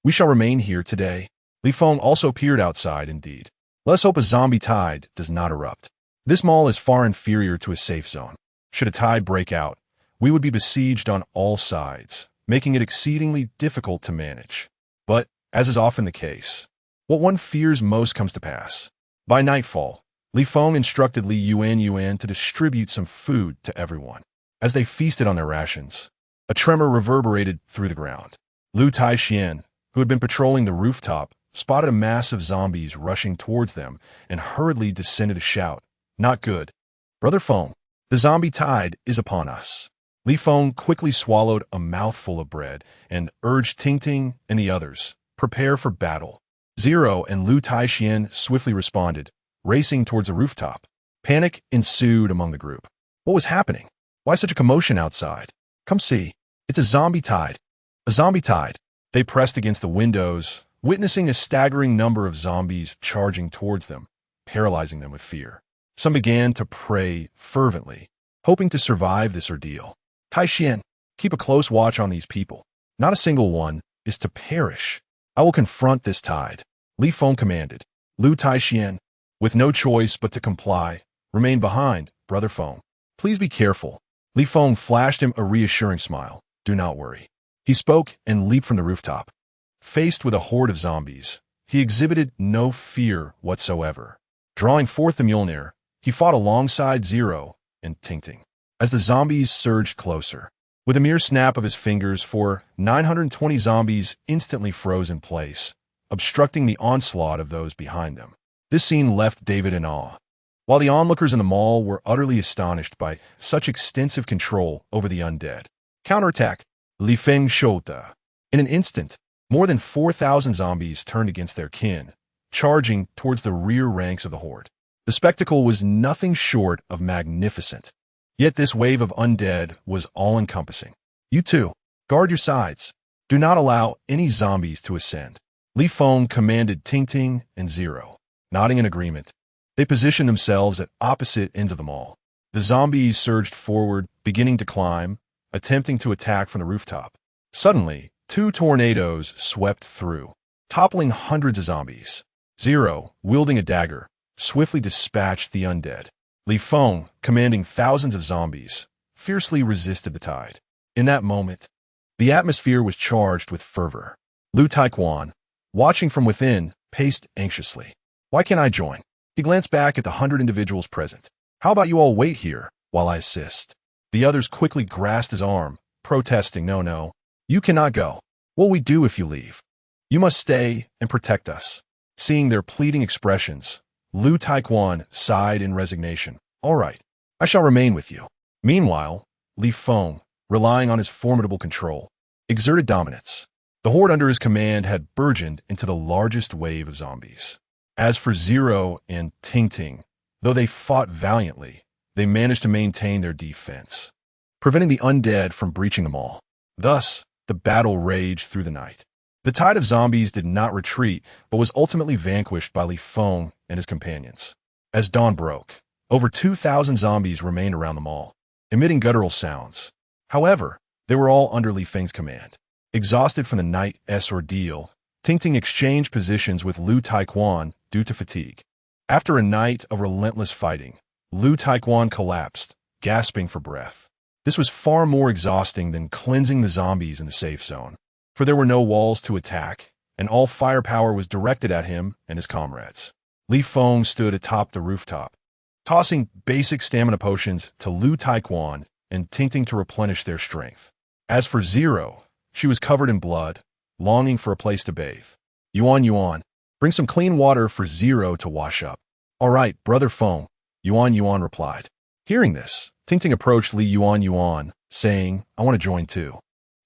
we shall remain here today. Feng also peered outside, indeed. Let's hope a zombie tide does not erupt. This mall is far inferior to a safe zone. Should a tide break out, we would be besieged on all sides, making it exceedingly difficult to manage. But, as is often the case, what one fears most comes to pass. By nightfall, Feng instructed Li Yuanyuan to distribute some food to everyone. As they feasted on their rations, a tremor reverberated through the ground. Lu Taixian, who had been patrolling the rooftop, spotted a mass of zombies rushing towards them and hurriedly descended to shout, Not good. Brother Feng, the zombie tide is upon us. Feng quickly swallowed a mouthful of bread and urged Tingting and the others, prepare for battle. Zero and Lu Taixian swiftly responded, racing towards the rooftop. Panic ensued among the group. What was happening? Why such a commotion outside? Come see. It's a zombie tide. A zombie tide. They pressed against the windows, witnessing a staggering number of zombies charging towards them, paralyzing them with fear. Some began to pray fervently, hoping to survive this ordeal. Taixian, keep a close watch on these people. Not a single one is to perish. I will confront this tide. Feng commanded. Lu Taixian, with no choice but to comply, remained behind, Brother Feng. Please be careful. Feng flashed him a reassuring smile. Do not worry. He spoke and leaped from the rooftop. Faced with a horde of zombies, he exhibited no fear whatsoever. Drawing forth the Mjolnir, he fought alongside Zero and Tingting. As the zombies surged closer, with a mere snap of his fingers, 920 zombies instantly froze in place, obstructing the onslaught of those behind them. This scene left David in awe. While the onlookers in the mall were utterly astonished by such extensive control over the undead. Counterattack. Feng Shota. In an instant, more than 4,000 zombies turned against their kin, charging towards the rear ranks of the Horde. The spectacle was nothing short of magnificent. Yet this wave of undead was all-encompassing. You two, guard your sides. Do not allow any zombies to ascend. Feng commanded Ting and Zero. Nodding in agreement, they positioned themselves at opposite ends of the mall. The zombies surged forward, beginning to climb, attempting to attack from the rooftop. Suddenly, 2 tornadoes swept through, toppling hundreds of zombies. Zero, wielding a dagger, swiftly dispatched the undead. Feng, commanding thousands of zombies, fiercely resisted the tide. In that moment, the atmosphere was charged with fervor. Lu Taiquan, watching from within, paced anxiously. Why can't I join? He glanced back at the 100 individuals present. How about you all wait here while I assist? The others quickly grasped his arm, protesting, No, you cannot go. What will we do if you leave? You must stay and protect us. Seeing their pleading expressions, Lu Taiquan sighed in resignation. All right, I shall remain with you. Meanwhile, Feng, relying on his formidable control, exerted dominance. The Horde under his command had burgeoned into the largest wave of zombies. As for Zero and Ting, though they fought valiantly, they managed to maintain their defense, preventing the undead from breaching the mall. Thus, the battle raged through the night. The tide of zombies did not retreat, but was ultimately vanquished by Feng and his companions. As dawn broke, over 2,000 zombies remained around the mall, emitting guttural sounds. However, they were all under Feng's command. Exhausted from the night's ordeal, Ting exchanged positions with Lu Taiquan due to fatigue. After a night of relentless fighting, Lu Taiquan collapsed, gasping for breath. This was far more exhausting than cleansing the zombies in the safe zone, for there were no walls to attack, and all firepower was directed at him and his comrades. Feng stood atop the rooftop, tossing basic stamina potions to Lu Taiquan and Ting to replenish their strength. As for Zero, she was covered in blood, longing for a place to bathe. Yuan, bring some clean water for Zero to wash up. All right, Brother Feng, Yuan replied. Hearing this, Ting approached Li Yuan, saying, I want to join too.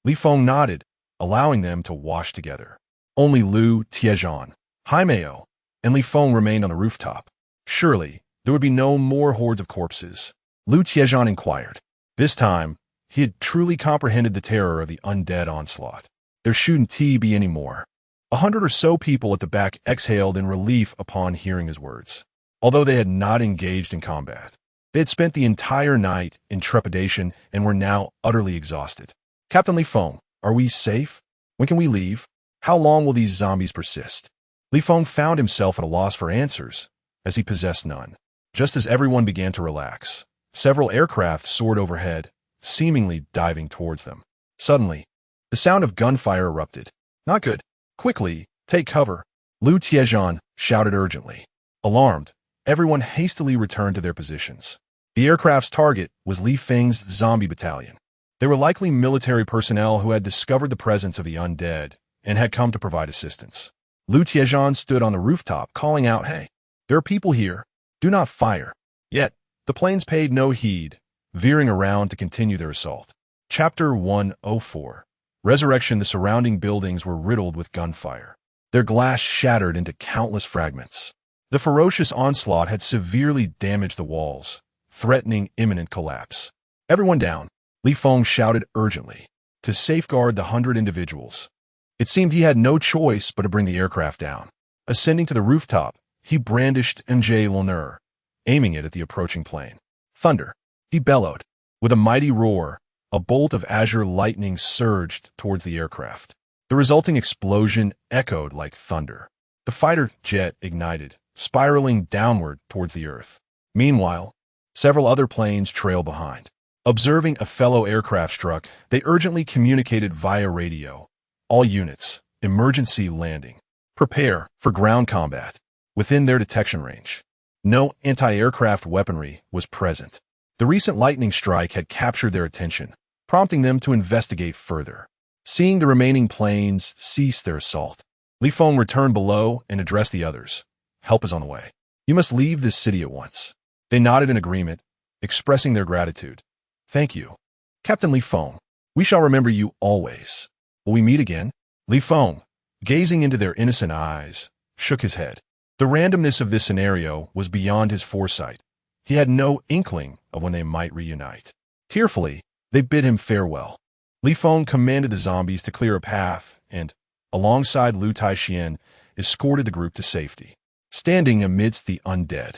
Feng nodded, allowing them to wash together. Only Lu Tiejian, Haimeo, and Feng remained on the rooftop. Surely, there would be no more hordes of corpses. Lu Tiejian inquired. This time, he had truly comprehended the terror of the undead onslaught. There shouldn't be any more. 100 or so people at the back exhaled in relief upon hearing his words. Although they had not engaged in combat, they had spent the entire night in trepidation and were now utterly exhausted. Captain Feng, are we safe? When can we leave? How long will these zombies persist? Feng found himself at a loss for answers, as he possessed none. Just as everyone began to relax, several aircraft soared overhead, seemingly diving towards them. Suddenly, the sound of gunfire erupted. Not good. Quickly, take cover. Lu Tiejian shouted urgently. Alarmed, everyone hastily returned to their positions. The aircraft's target was Feng's zombie battalion. They were likely military personnel who had discovered the presence of the undead and had come to provide assistance. Lu Tiejian stood on the rooftop, calling out, Hey, there are people here. Do not fire. Yet, the planes paid no heed, veering around to continue their assault. Chapter 104. Resurrection. The surrounding buildings were riddled with gunfire. Their glass shattered into countless fragments. The ferocious onslaught had severely damaged the walls, threatening imminent collapse. Everyone down, Feng shouted urgently, to safeguard the 100 individuals. It seemed he had no choice but to bring the aircraft down. Ascending to the rooftop, he brandished NJ Lonur, aiming it at the approaching plane. Thunder, he bellowed. With a mighty roar, a bolt of azure lightning surged towards the aircraft. The resulting explosion echoed like thunder. The fighter jet ignited, spiraling downward towards the earth. Meanwhile, several other planes trailed behind. Observing a fellow aircraft struck, they urgently communicated via radio. All units, emergency landing. Prepare for ground combat. Within their detection range. No anti-aircraft weaponry was present. The recent lightning strike had captured their attention, prompting them to investigate further. Seeing the remaining planes cease their assault, Li Feng returned below and addressed the others. Help is on the way. You must leave this city at once. They nodded in agreement, expressing their gratitude. Thank you. Captain Li Feng, we shall remember you always. Will we meet again? Li Feng, gazing into their innocent eyes, shook his head. The randomness of this scenario was beyond his foresight. He had no inkling of when they might reunite. Tearfully, they bid him farewell. Li Feng commanded the zombies to clear a path and, alongside Lu Taixian, escorted the group to safety. Standing amidst the undead,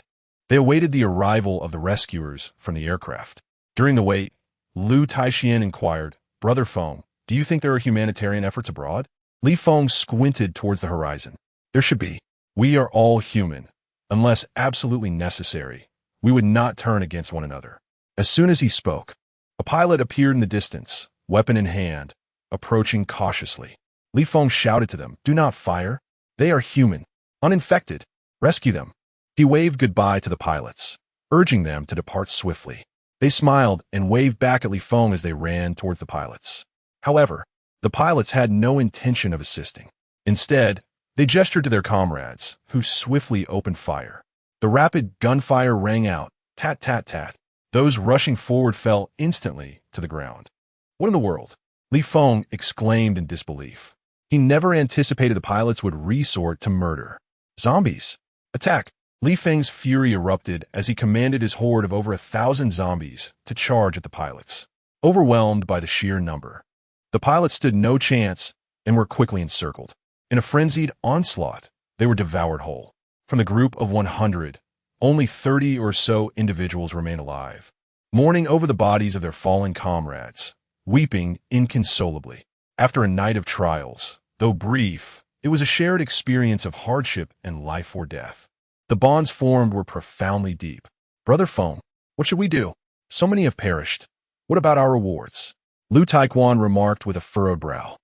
they awaited the arrival of the rescuers from the aircraft. During the wait, Lu Taixian inquired, Brother Feng, do you think there are humanitarian efforts abroad? Li Feng squinted towards the horizon. There should be. We are all human. Unless absolutely necessary, we would not turn against one another. As soon as he spoke, a pilot appeared in the distance, weapon in hand, approaching cautiously. Li Feng shouted to them, do not fire. They are human, uninfected. Rescue them. He waved goodbye to the pilots, urging them to depart swiftly. They smiled and waved back at Li Feng as they ran towards the pilots. However, the pilots had no intention of assisting. Instead, they gestured to their comrades, who swiftly opened fire. The rapid gunfire rang out, tat tat tat. Those rushing forward fell instantly to the ground. What in the world? Li Feng exclaimed in disbelief. He never anticipated the pilots would resort to murder. Zombies! Attack! Li Feng's fury erupted as he commanded his horde of over 1,000 zombies to charge at the pilots. Overwhelmed by the sheer number, the pilots stood no chance and were quickly encircled. In a frenzied onslaught, they were devoured whole. From the group of 100, only 30 or so individuals remained alive, mourning over the bodies of their fallen comrades, weeping inconsolably. After a night of trials, though brief, it was a shared experience of hardship and life or death. The bonds formed were profoundly deep. Brother Feng, what should we do? So many have perished. What about our rewards? Lu Taiquan remarked with a furrowed brow.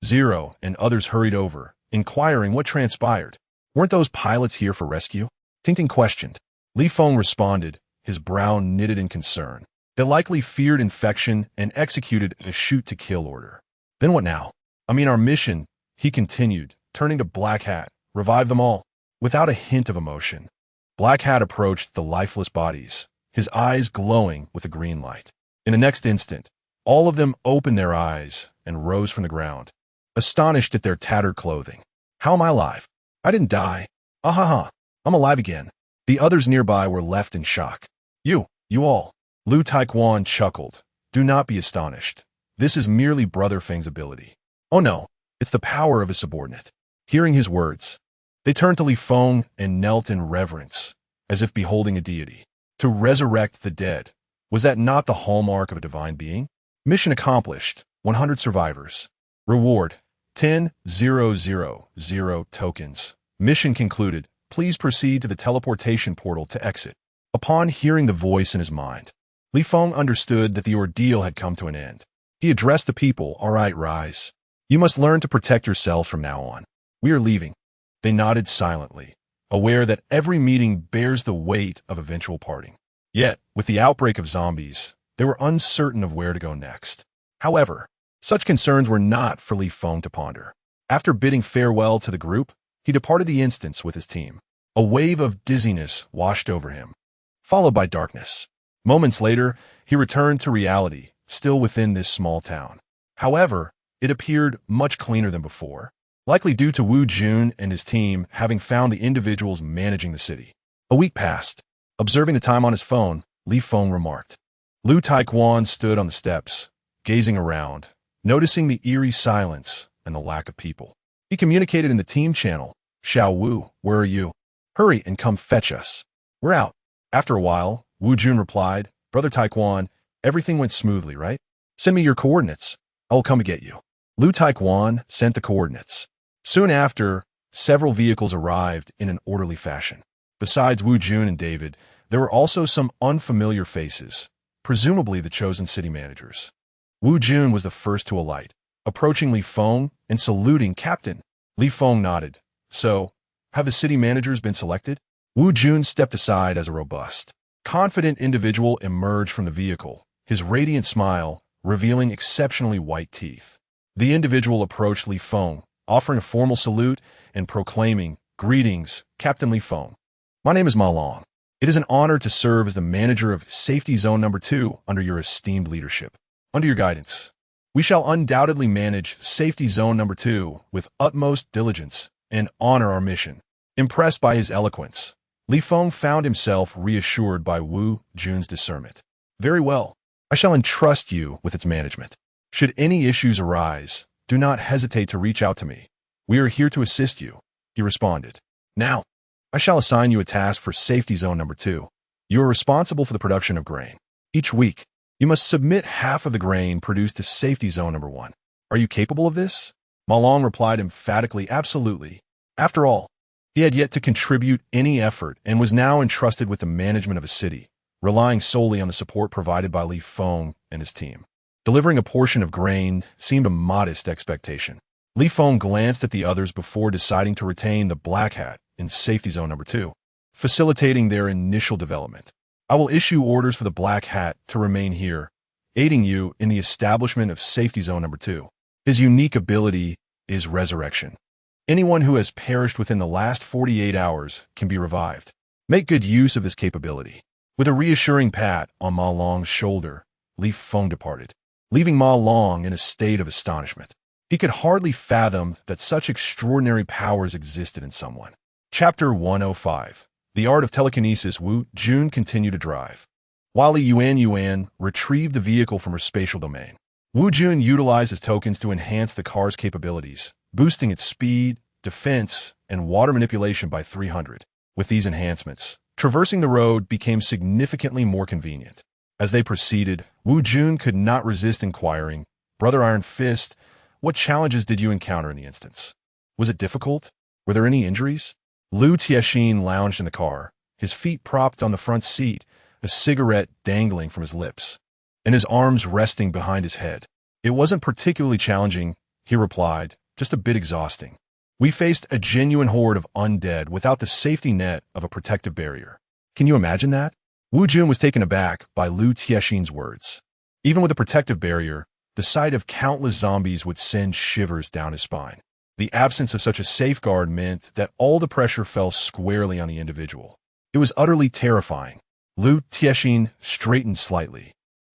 Zero and others hurried over, inquiring what transpired. Weren't those pilots here for rescue? Ting questioned. Li Feng responded, his brow knitted in concern. They likely feared infection and executed a shoot-to-kill order. Then what now? Our mission, he continued, turning to Black Hat, revive them all. Without a hint of emotion, Black Hat approached the lifeless bodies, his eyes glowing with a green light. In the next instant, all of them opened their eyes and rose from the ground, astonished at their tattered clothing. How am I alive? I didn't die. Ahaha, I'm alive again. The others nearby were left in shock. You all. Lu Taiquan chuckled. Do not be astonished. This is merely Brother Feng's ability. Oh no, it's the power of his subordinate. Hearing his words, they turned to Li Feng and knelt in reverence, as if beholding a deity. To resurrect the dead, was that not the hallmark of a divine being? Mission accomplished, 100 survivors. Reward, 10,000 tokens. Mission concluded. Please proceed to the teleportation portal to exit. Upon hearing the voice in his mind, Li Feng understood that the ordeal had come to an end. He addressed the people, all right, rise. You must learn to protect yourselves from now on. We are leaving. They nodded silently, aware that every meeting bears the weight of eventual parting. Yet, with the outbreak of zombies, they were uncertain of where to go next. However, such concerns were not for Li Feng to ponder. After bidding farewell to the group, he departed the instance with his team. A wave of dizziness washed over him, followed by darkness. Moments later, he returned to reality, still within this small town. However, it appeared much cleaner than before, likely due to Wu Jun and his team having found the individuals managing the city. A week passed. Observing the time on his phone, Li Feng remarked. Lu Taiquan stood on the steps, gazing around, noticing the eerie silence and the lack of people. He communicated in the team channel, Xiao Wu, where are you? Hurry and come fetch us. We're out. After a while, Wu Jun replied, Brother Taiquan, everything went smoothly, right? Send me your coordinates. I will come to get you. Lu Taiquan sent the coordinates. Soon after, several vehicles arrived in an orderly fashion. Besides Wu Jun and David, there were also some unfamiliar faces, presumably the chosen city managers. Wu Jun was the first to alight, approaching Li Feng and saluting Captain. Li Feng nodded. So, have the city managers been selected? Wu Jun stepped aside as a robust, confident individual emerged from the vehicle, his radiant smile revealing exceptionally white teeth. The individual approached Li Feng, offering a formal salute and proclaiming, "Greetings, Captain Li Feng. My name is Ma Long. It is an honor to serve as the manager of Safety Zone Number 2 under your esteemed leadership. Under your guidance, we shall undoubtedly manage Safety Zone Number 2 with utmost diligence and honor our mission." Impressed by his eloquence, Li Feng found himself reassured by Wu Jun's discernment. "Very well. I shall entrust you with its management. Should any issues arise, do not hesitate to reach out to me. We are here to assist you," he responded. "Now, I shall assign you a task for Safety Zone Number 2. You are responsible for the production of grain. Each week, you must submit half of the grain produced to Safety Zone Number 1. Are you capable of this?" Ma Long replied emphatically, "Absolutely." After all, he had yet to contribute any effort and was now entrusted with the management of a city, relying solely on the support provided by Li Feng and his team. Delivering a portion of grain seemed a modest expectation. Li Feng glanced at the others before deciding to retain the Black Hat in Safety Zone Number 2, facilitating their initial development. "I will issue orders for the Black Hat to remain here, aiding you in the establishment of Safety Zone Number 2. His unique ability is resurrection. Anyone who has perished within the last 48 hours can be revived. Make good use of this capability." With a reassuring pat on Ma Long's shoulder, Li Feng departed, leaving Ma Long in a state of astonishment. He could hardly fathom that such extraordinary powers existed in someone. Chapter 105. The Art of Telekinesis. Wu Jun continued to drive, while Li Yuan retrieved the vehicle from her spatial domain. Wu Jun utilized his tokens to enhance the car's capabilities, boosting its speed, defense, and water manipulation by 300. With these enhancements, traversing the road became significantly more convenient. As they proceeded, Wu Jun could not resist inquiring, "Brother Iron Fist, what challenges did you encounter in the instance? Was it difficult? Were there any injuries?" Liu Tiexin lounged in the car, his feet propped on the front seat, a cigarette dangling from his lips, and his arms resting behind his head. "It wasn't particularly challenging," he replied, "just a bit exhausting. We faced a genuine horde of undead without the safety net of a protective barrier." Can you imagine that? Wu Jun was taken aback by Liu Tiexin's words. Even with a protective barrier, the sight of countless zombies would send shivers down his spine. The absence of such a safeguard meant that all the pressure fell squarely on the individual. It was utterly terrifying. Liu Tiexin straightened slightly.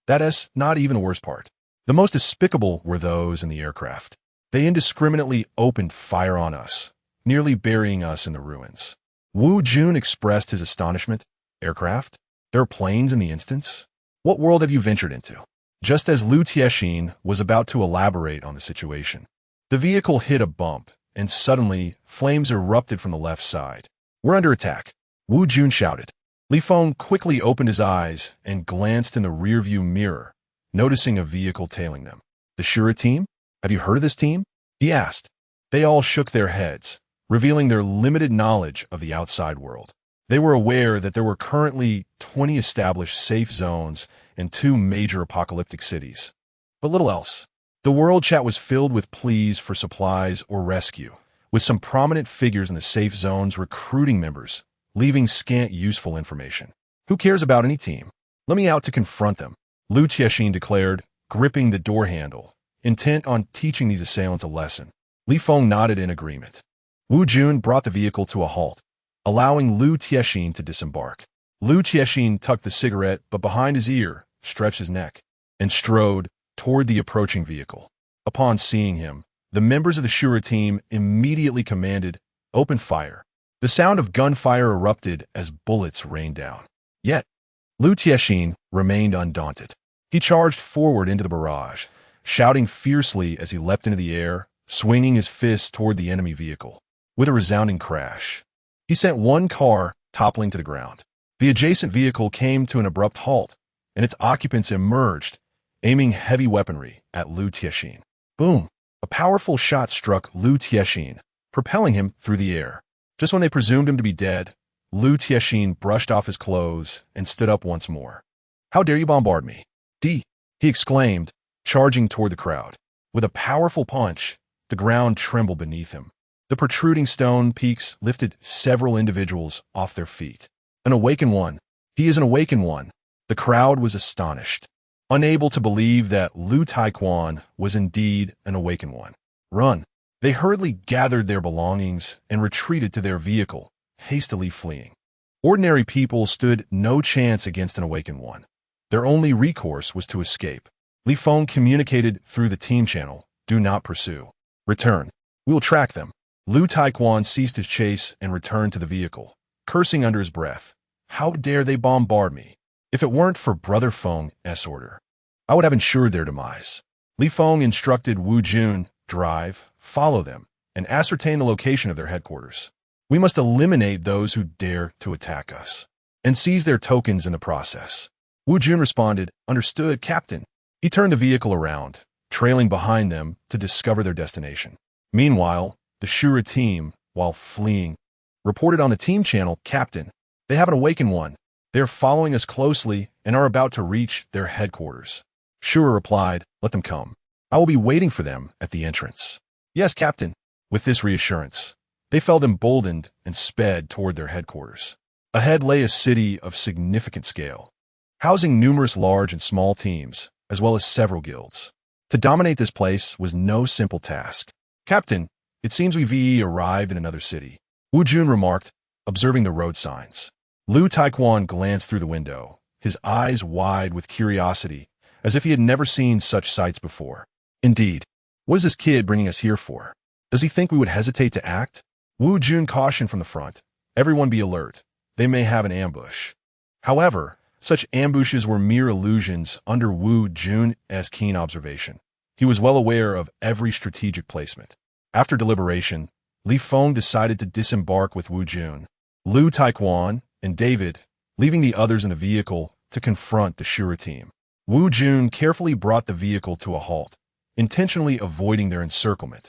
That's not even the worst part. The most despicable were those in the aircraft. They indiscriminately opened fire on us, nearly burying us in the ruins. Wu Jun expressed his astonishment. "Aircraft? There are planes in the instance? What world have you ventured into?" Just as Liu Tiexin was about to elaborate on the situation, the vehicle hit a bump, and suddenly flames erupted from the left side. "We're under attack," Wu Jun shouted. Li Feng quickly opened his eyes and glanced in the rearview mirror, noticing a vehicle tailing them. "The Shura team? Have you heard of this team?" he asked. They all shook their heads, revealing their limited knowledge of the outside world. They were aware that there were currently 20 established safe zones in 2 major apocalyptic cities, but little else. The world chat was filled with pleas for supplies or rescue, with some prominent figures in the safe zones recruiting members, leaving scant useful information. "Who cares about any team? Let me out to confront them," Liu Tiexin declared, gripping the door handle, intent on teaching these assailants a lesson. Li Feng nodded in agreement. Wu Jun brought the vehicle to a halt, allowing Liu Tiexin to disembark. Liu Tiexin tucked the cigarette, but behind his ear, stretched his neck, and strode toward the approaching vehicle. Upon seeing him, the members of the Shura team immediately commanded, "Open fire." The sound of gunfire erupted as bullets rained down. Yet, Liu Tiexin remained undaunted. He charged forward into the barrage, shouting fiercely as he leapt into the air, swinging his fist toward the enemy vehicle. With a resounding crash, he sent one car toppling to the ground. The adjacent vehicle came to an abrupt halt, and its occupants emerged, aiming heavy weaponry at Liu Tiexin. Boom! A powerful shot struck Liu Tiexin, propelling him through the air. Just when they presumed him to be dead, Liu Tiexin brushed off his clothes and stood up once more. "How dare you bombard me?" He exclaimed, charging toward the crowd. With a powerful punch, the ground trembled beneath him. The protruding stone peaks lifted several individuals off their feet. "An awakened one. He is an awakened one." The crowd was astonished, unable to believe that Liu Taiquan was indeed an awakened one. "Run!" They hurriedly gathered their belongings and retreated to their vehicle, hastily fleeing. Ordinary people stood no chance against an awakened one. Their only recourse was to escape. Li Feng communicated through the team channel, "Do not pursue. Return. We will track them." Lu Taiquan ceased his chase and returned to the vehicle, cursing under his breath. "How dare they bombard me? If it weren't for Brother Feng's order, I would have ensured their demise." Li Feng instructed Wu Jun, "Drive, follow them, and ascertain the location of their headquarters. We must eliminate those who dare to attack us, and seize their tokens in the process." Wu Jun responded, "Understood, Captain." He turned the vehicle around, trailing behind them to discover their destination. Meanwhile, the Shura team, while fleeing, reported on the team channel, "Captain, they have an awakened one. They are following us closely and are about to reach their headquarters." Shura replied, "Let them come. I will be waiting for them at the entrance." "Yes, Captain." With this reassurance, they felt emboldened and sped toward their headquarters. Ahead lay a city of significant scale, housing numerous large and small teams, as well as several guilds. To dominate this place was no simple task. "Captain, it seems we've arrived in another city," Wu Jun remarked, observing the road signs. Lu Taiquan glanced through the window, his eyes wide with curiosity, as if he had never seen such sights before. "Indeed. What is this kid bringing us here for? Does he think we would hesitate to act?" Wu Jun cautioned from the front. "Everyone be alert. They may have an ambush." However, such ambushes were mere illusions under Wu Jun's keen observation. He was well aware of every strategic placement. After deliberation, Li Feng decided to disembark with Wu Jun, Lu Taiquan, and David, leaving the others in the vehicle to confront the Shura team. Wu Jun carefully brought the vehicle to a halt, intentionally avoiding their encirclement,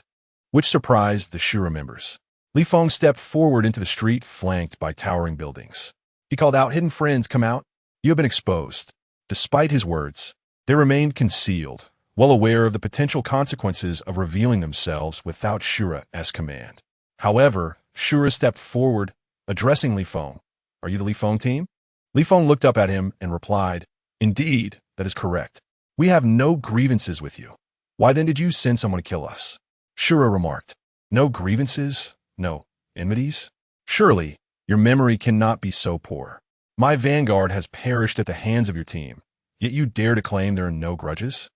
which surprised the Shura members. Li Feng stepped forward into the street flanked by towering buildings. He called out, "Hidden friends, come out. You have been exposed." Despite his words, they remained concealed, well aware of the potential consequences of revealing themselves without Shura's command. However, Shura stepped forward, addressing Li Feng. "Are you the Li Feng team?" Li Feng looked up at him and replied, "Indeed, that is correct. We have no grievances with you. Why then did you send someone to kill us?" Shura remarked, "No grievances? No enmities? Surely, your memory cannot be so poor. My vanguard has perished at the hands of your team, yet you dare to claim there are no grudges?"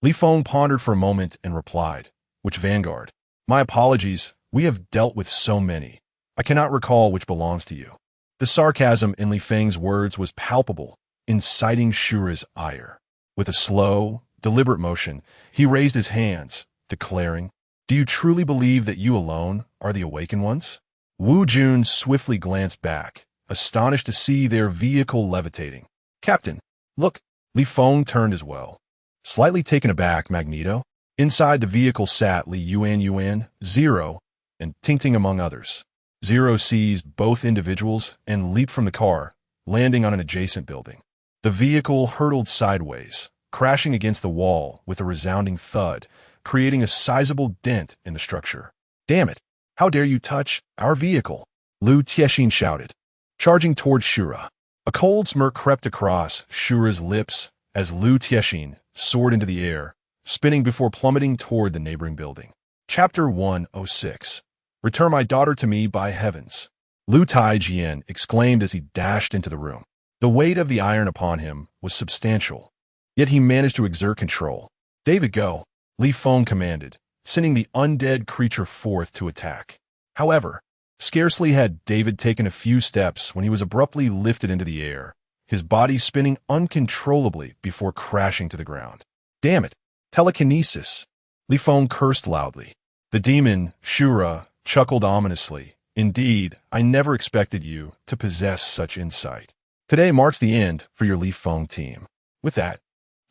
Li Feng pondered for a moment and replied, "Which vanguard? My apologies, we have dealt with so many. I cannot recall which belongs to you." The sarcasm in Li Feng's words was palpable, inciting Shura's ire. With a slow, deliberate motion, he raised his hands, declaring, "Do you truly believe that you alone are the awakened ones?" Wu Jun swiftly glanced back, astonished to see their vehicle levitating. "Captain, look!" Li Feng turned as well. Slightly taken aback, Magneto. Inside the vehicle sat Li Yuan, Zero, and Ting among others. Zero seized both individuals and leaped from the car, landing on an adjacent building. The vehicle hurtled sideways, crashing against the wall with a resounding thud, creating a sizable dent in the structure. "Damn it! How dare you touch our vehicle?" Lu Tiexin shouted, charging towards Shura. A cold smirk crept across Shura's lips as Lu Tiexin soared into the air, spinning before plummeting toward the neighboring building. Chapter 106. "Return my daughter to me, by heavens!" Lu Taijian exclaimed as he dashed into the room. The weight of the iron upon him was substantial, yet he managed to exert control. "David, go!" Li Feng commanded, sending the undead creature forth to attack. However, scarcely had David taken a few steps when he was abruptly lifted into the air, his body spinning uncontrollably before crashing to the ground. "Damn it! Telekinesis!" Li Feng cursed loudly. The demon, Shura, chuckled ominously. "Indeed, I never expected you to possess such insight. Today marks the end for your Li Feng team." With that,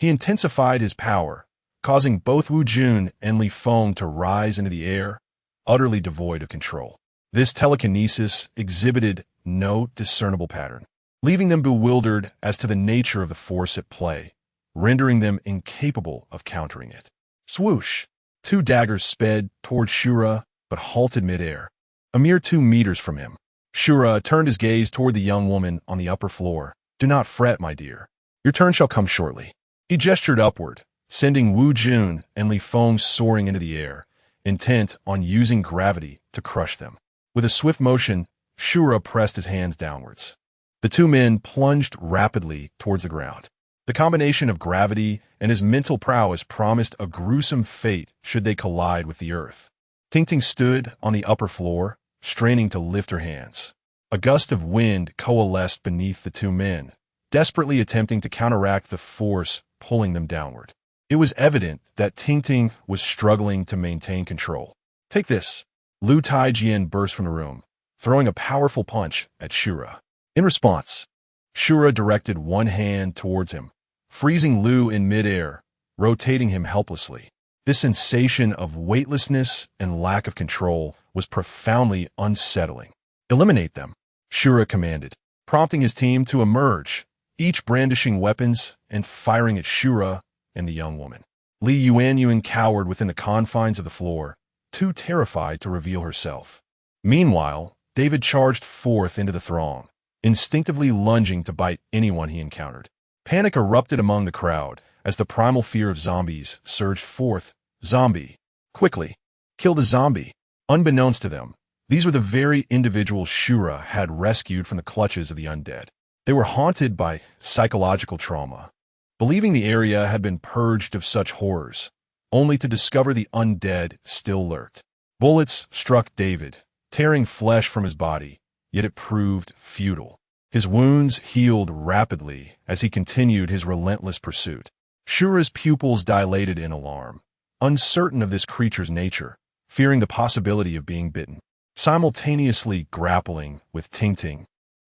he intensified his power, causing both Wu Jun and Li Feng to rise into the air, utterly devoid of control. This telekinesis exhibited no discernible pattern, leaving them bewildered as to the nature of the force at play, rendering them incapable of countering it. Swoosh! Two daggers sped toward Shura, but halted midair, a mere 2 meters from him. Shura turned his gaze toward the young woman on the upper floor. "Do not fret, my dear. Your turn shall come shortly." He gestured upward, sending Wu Jun and Li Feng soaring into the air, intent on using gravity to crush them. With a swift motion, Shura pressed his hands downwards. The two men plunged rapidly towards the ground. The combination of gravity and his mental prowess promised a gruesome fate should they collide with the earth. Ting stood on the upper floor, straining to lift her hands. A gust of wind coalesced beneath the two men, desperately attempting to counteract the force pulling them downward. It was evident that Ting was struggling to maintain control. "Take this." Lu Taijian burst from the room, throwing a powerful punch at Shura. In response, Shura directed one hand towards him, freezing Lu in midair, rotating him helplessly. This sensation of weightlessness and lack of control was profoundly unsettling. "Eliminate them," Shura commanded, prompting his team to emerge, each brandishing weapons and firing at Shura and the young woman. Li Yuanyuan cowered within the confines of the floor, too terrified to reveal herself. Meanwhile, David charged forth into the throng, instinctively lunging to bite anyone he encountered. Panic erupted among the crowd as the primal fear of zombies surged forth. "Zombie! Quickly! Kill the zombie!" Unbeknownst to them, these were the very individuals Shura had rescued from the clutches of the undead. They were haunted by psychological trauma, believing the area had been purged of such horrors, only to discover the undead still lurked. Bullets struck David, tearing flesh from his body, yet it proved futile. His wounds healed rapidly as he continued his relentless pursuit. Shura's pupils dilated in alarm, uncertain of this creature's nature, fearing the possibility of being bitten. Simultaneously grappling with Ting,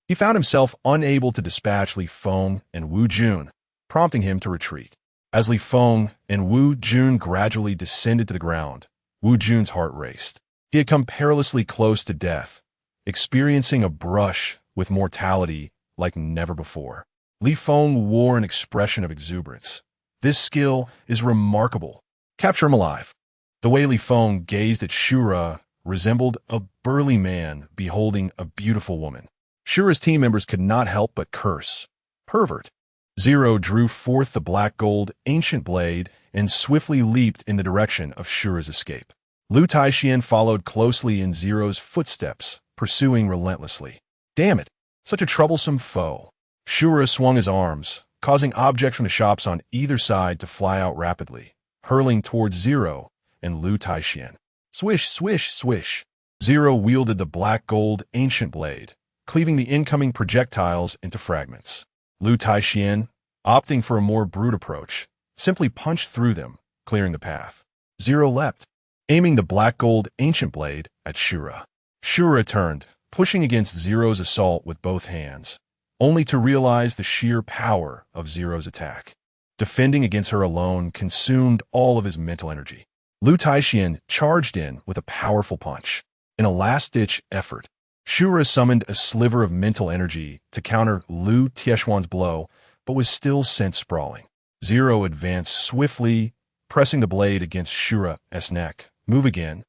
he found himself unable to dispatch Li Feng and Wu Jun, prompting him to retreat. As Li Feng and Wu Jun gradually descended to the ground, Wu Jun's heart raced. He had come perilously close to death, experiencing a brush with mortality like never before. Li Feng wore an expression of exuberance. "This skill is remarkable. Capture him alive." The way Li Feng gazed at Shura resembled a burly man beholding a beautiful woman. Shura's team members could not help but curse. "Pervert." Zero drew forth the black gold ancient blade and swiftly leaped in the direction of Shura's escape. Lu Taixian followed closely in Zero's footsteps, pursuing relentlessly. "Damn it, such a troublesome foe." Shura swung his arms, causing objects from the shops on either side to fly out rapidly, hurling towards Zero and Lu Taixian. Swish, swish, swish. Zero wielded the black gold ancient blade, cleaving the incoming projectiles into fragments. Lu Taixian, opting for a more brute approach, simply punched through them, clearing the path. Zero leapt, aiming the black gold ancient blade at Shura. Shura turned, pushing against Zero's assault with both hands, only to realize the sheer power of Zero's attack. Defending against her alone consumed all of his mental energy. Lu Taixian charged in with a powerful punch. In a last-ditch effort, Shura summoned a sliver of mental energy to counter Lu Tieshuan's blow, but was still sent sprawling. Zero advanced swiftly, pressing the blade against Shura's neck. "Move again,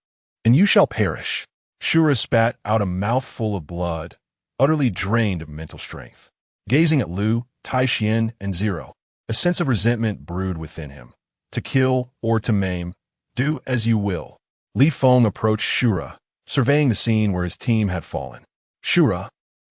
and you shall perish." Shura spat out a mouthful of blood, utterly drained of mental strength. Gazing at Lu Taixian and Zero, a sense of resentment brewed within him. To kill or to maim, do as you will. Li Feng approached Shura, surveying the scene where his team had fallen. "Shura,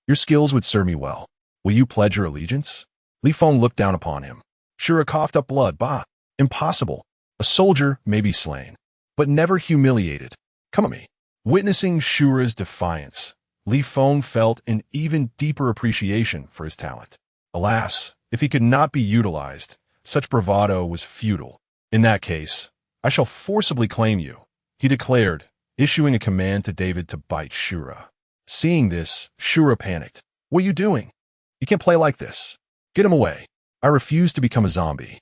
your skills would serve me well. Will you pledge your allegiance?" Li Feng looked down upon him. Shura coughed up blood. "Bah, impossible. A soldier may be slain, but never humiliated. Come at me." Witnessing Shura's defiance, Li Feng felt an even deeper appreciation for his talent. Alas, if he could not be utilized, such bravado was futile. "In that case, I shall forcibly claim you," he declared, issuing a command to David to bite Shura. Seeing this, Shura panicked. "What are you doing? You can't play like this. Get him away. I refuse to become a zombie."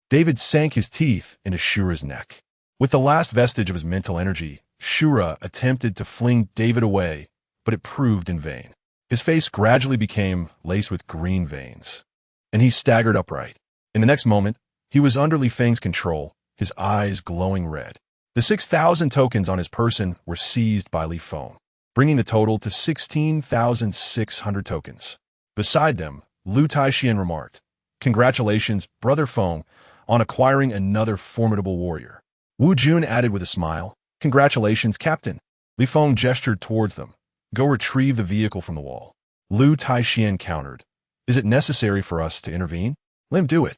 David sank his teeth into Shura's neck. With the last vestige of his mental energy, Shura attempted to fling David away, but it proved in vain. His face gradually became laced with green veins, and he staggered upright. In the next moment, he was under Li Feng's control, his eyes glowing red. The 6,000 tokens on his person were seized by Li Feng, bringing the total to 16,600 tokens. Beside them, Lu Taixian remarked, "Congratulations, Brother Feng, on acquiring another formidable warrior." Wu Jun added with a smile, Congratulations, Captain. Li Feng gestured towards them. Go retrieve the vehicle from the wall. Lu Taixian countered. Is it necessary for us to intervene? Let him do it.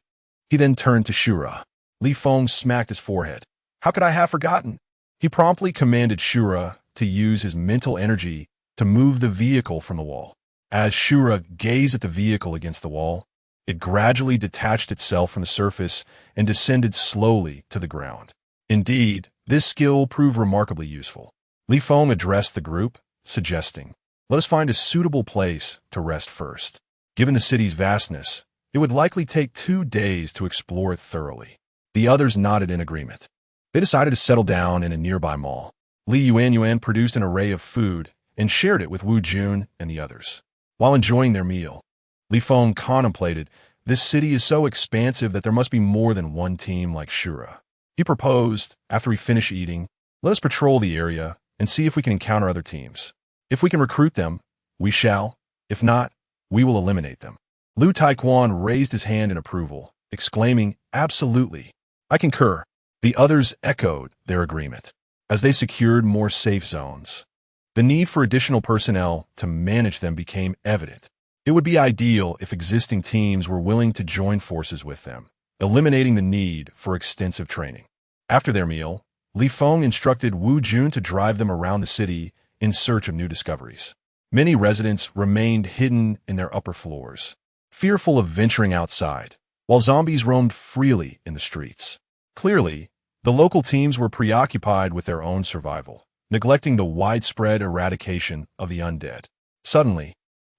He then turned to Shura. Li Feng smacked his forehead. How could I have forgotten? He promptly commanded Shura to use his mental energy to move the vehicle from the wall. As Shura gazed at the vehicle against the wall, it gradually detached itself from the surface and descended slowly to the ground. Indeed, this skill proved remarkably useful. Li Feng addressed the group, suggesting, let us find a suitable place to rest first. Given the city's vastness, it would likely take 2 days to explore it thoroughly. The others nodded in agreement. They decided to settle down in a nearby mall. Li Yuanyuan produced an array of food and shared it with Wu Jun and the others. While enjoying their meal, Li Feng contemplated, this city is so expansive that there must be more than one team like Shura. He proposed, after we finish eating, let us patrol the area and see if we can encounter other teams. If we can recruit them, we shall. If not, we will eliminate them. Lu Taiquan raised his hand in approval, exclaiming, absolutely. I concur. The others echoed their agreement. As they secured more safe zones, the need for additional personnel to manage them became evident. It would be ideal if existing teams were willing to join forces with them, eliminating the need for extensive training. After their meal, Li Feng instructed Wu Jun to drive them around the city in search of new discoveries. Many residents remained hidden in their upper floors, fearful of venturing outside, while zombies roamed freely in the streets. Clearly, the local teams were preoccupied with their own survival, neglecting the widespread eradication of the undead. Suddenly,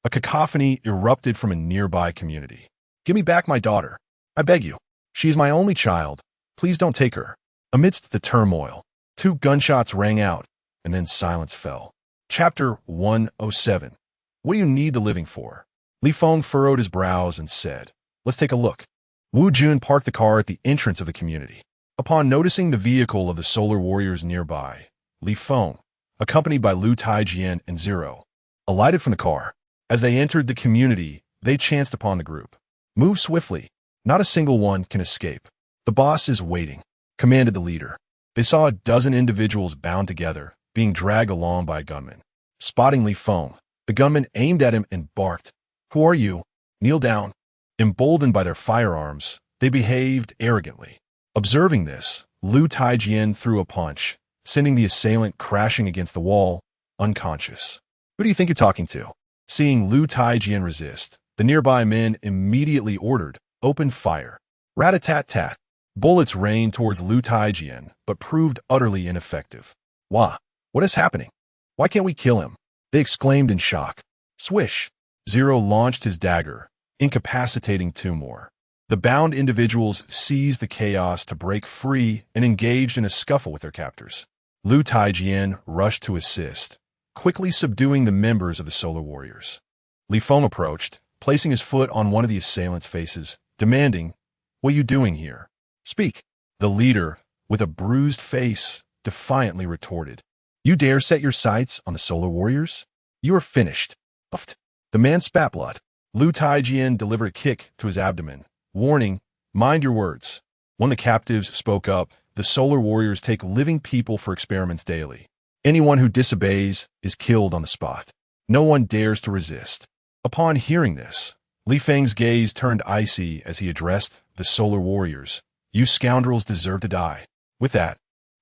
a cacophony erupted from a nearby community. Give me back my daughter. I beg you. She is my only child. Please don't take her. Amidst the turmoil, 2 gunshots rang out, and then silence fell. Chapter 107. What do you need the living for? Li Feng furrowed his brows and said, let's take a look. Wu Jun parked the car at the entrance of the community. Upon noticing the vehicle of the Solar Warriors nearby, Li Feng, accompanied by Lu Taijian and Zero, alighted from the car. As they entered the community, they chanced upon the group. Move swiftly. Not a single one can escape. The boss is waiting, commanded the leader. They saw a dozen individuals bound together, being dragged along by a gunman. Spotting Li Feng, the gunman aimed at him and barked, Who are you? Kneel down. Emboldened by their firearms, they behaved arrogantly. Observing this, Lu Taijian threw a punch, sending the assailant crashing against the wall, unconscious. Who do you think you're talking to? Seeing Lu Taijian resist, the nearby men immediately ordered, open fire. Rat-a-tat-tat. Bullets rained towards Lu Taijian, but proved utterly ineffective. Wah! What is happening? Why can't we kill him? They exclaimed in shock. Swish! Zero launched his dagger, incapacitating 2 more. The bound individuals seized the chaos to break free and engaged in a scuffle with their captors. Lu Taijian rushed to assist, quickly subduing the members of the Solar Warriors. Li Feng approached, placing his foot on one of the assailants' faces, demanding, What are you doing here? Speak. The leader, with a bruised face, defiantly retorted, You dare set your sights on the Solar Warriors? You are finished. Uffed. The man spat blood. Lu Taijian delivered a kick to his abdomen, warning, Mind your words. When the captives spoke up, the Solar Warriors take living people for experiments daily. Anyone who disobeys is killed on the spot. No one dares to resist. Upon hearing this, Li Feng's gaze turned icy as he addressed the Solar Warriors. You scoundrels deserve to die. With that,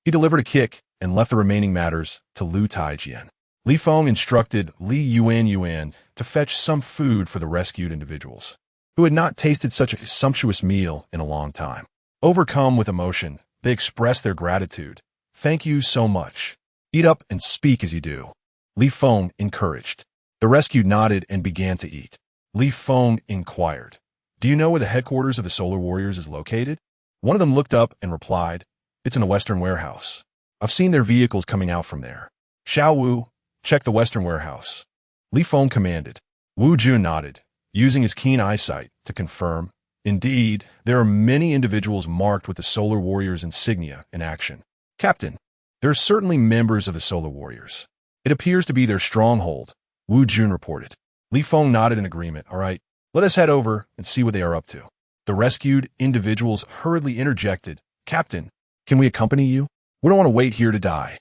he delivered a kick and left the remaining matters to Lu Taijian. Li Feng instructed Li Yuanyuan to fetch some food for the rescued individuals, who had not tasted such a sumptuous meal in a long time. Overcome with emotion, they expressed their gratitude. Thank you so much. Eat up and speak as you do. Li Feng encouraged. The rescued nodded and began to eat. Li Feng inquired, Do you know where the headquarters of the Solar Warriors is located? One of them looked up and replied, It's in the Western Warehouse. I've seen their vehicles coming out from there. Xiao Wu, check the Western Warehouse. Li Feng commanded. Wu Jun nodded, using his keen eyesight to confirm. Indeed, there are many individuals marked with the Solar Warriors insignia in action. Captain, there are certainly members of the Solar Warriors. It appears to be their stronghold, Wu Jun reported. Li Feng nodded in agreement. All right, let us head over and see what they are up to. The rescued individuals hurriedly interjected. Captain, can we accompany you? We don't want to wait here to die.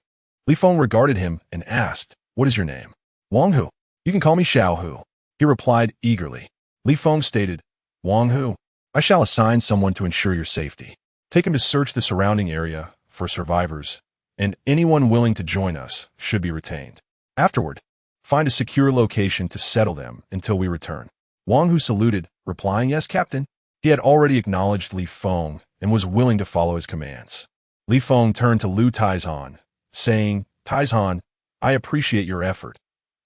Li Feng regarded him and asked, "What is your name?" "Wang Hu. You can call me Xiao Hu," he replied eagerly. Li Feng stated, "Wang Hu, I shall assign someone to ensure your safety. Take him to search the surrounding area for survivors, and anyone willing to join us should be retained. Afterward, find a secure location to settle them until we return." Wang Hu saluted, replying, "Yes, Captain." He had already acknowledged Li Feng and was willing to follow his commands. Li Feng turned to Lu Taizhan, saying, "Taizhan, I appreciate your effort.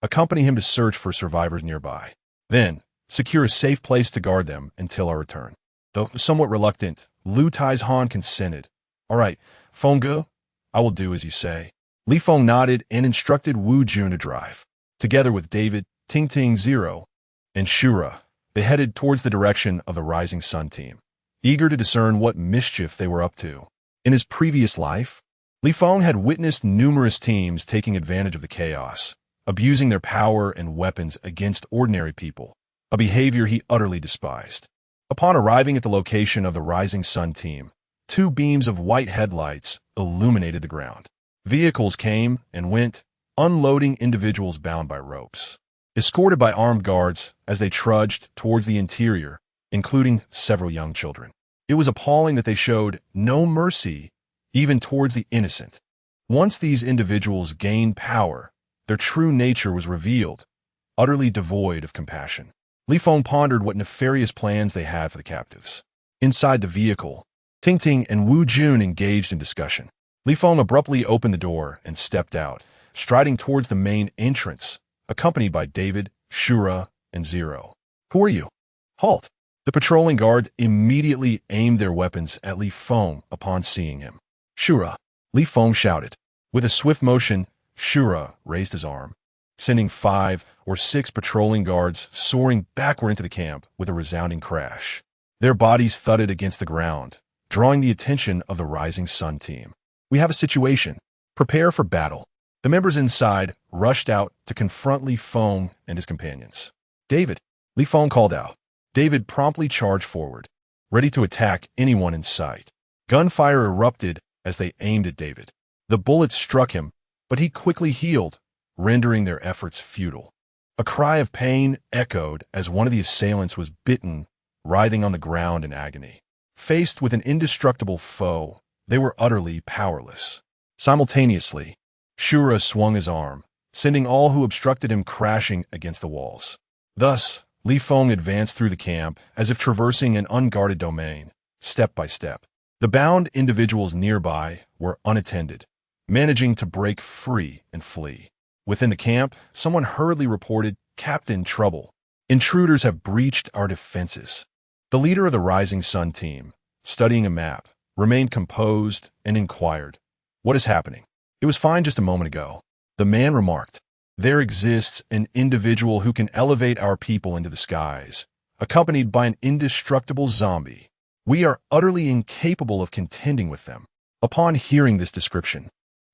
Accompany him to search for survivors nearby. Then, secure a safe place to guard them until our return." Though somewhat reluctant, Lu Taizhan consented. "All right, Feng Ge, I will do as you say." Li Feng nodded and instructed Wu Jun to drive. Together with David, Ting Ting Zero, and Shura, they headed towards the direction of the Rising Sun team, eager to discern what mischief they were up to. In his previous life, Li Feng had witnessed numerous teams taking advantage of the chaos, abusing their power and weapons against ordinary people, a behavior he utterly despised. Upon arriving at the location of the Rising Sun team, two beams of white headlights illuminated the ground. Vehicles came and went, unloading individuals bound by ropes, escorted by armed guards as they trudged towards the interior, including several young children. It was appalling that they showed no mercy even towards the innocent. Once these individuals gained power, their true nature was revealed, utterly devoid of compassion. Li Feng pondered what nefarious plans they had for the captives. Inside the vehicle, Ting Ting and Wu Jun engaged in discussion. Li Feng abruptly opened the door and stepped out, striding towards the main entrance, accompanied by David, Shura, and Zero. "Who are you?" "Halt!" The patrolling guards immediately aimed their weapons at Li Feng upon seeing him. "Shura!" Li Feng shouted. With a swift motion, Shura raised his arm, sending 5 or 6 patrolling guards soaring backward into the camp with a resounding crash. Their bodies thudded against the ground, drawing the attention of the Rising Sun team. "We have a situation. Prepare for battle." The members inside rushed out to confront Li Feng and his companions. "David!" Li Feng called out. David promptly charged forward, ready to attack anyone in sight. Gunfire erupted as they aimed at David. The bullets struck him, but he quickly healed, rendering their efforts futile. A cry of pain echoed as one of the assailants was bitten, writhing on the ground in agony. Faced with an indestructible foe, they were utterly powerless. Simultaneously, Shura swung his arm, sending all who obstructed him crashing against the walls. Thus, Li Feng advanced through the camp as if traversing an unguarded domain, step by step. The bound individuals nearby were unattended, managing to break free and flee. Within the camp, someone hurriedly reported, "Captain, trouble. Intruders have breached our defenses." The leader of the Rising Sun team, studying a map, remained composed and inquired, "What is happening?" "It was fine just a moment ago," the man remarked. "There exists an individual who can elevate our people into the skies, accompanied by an indestructible zombie. We are utterly incapable of contending with them." Upon hearing this description,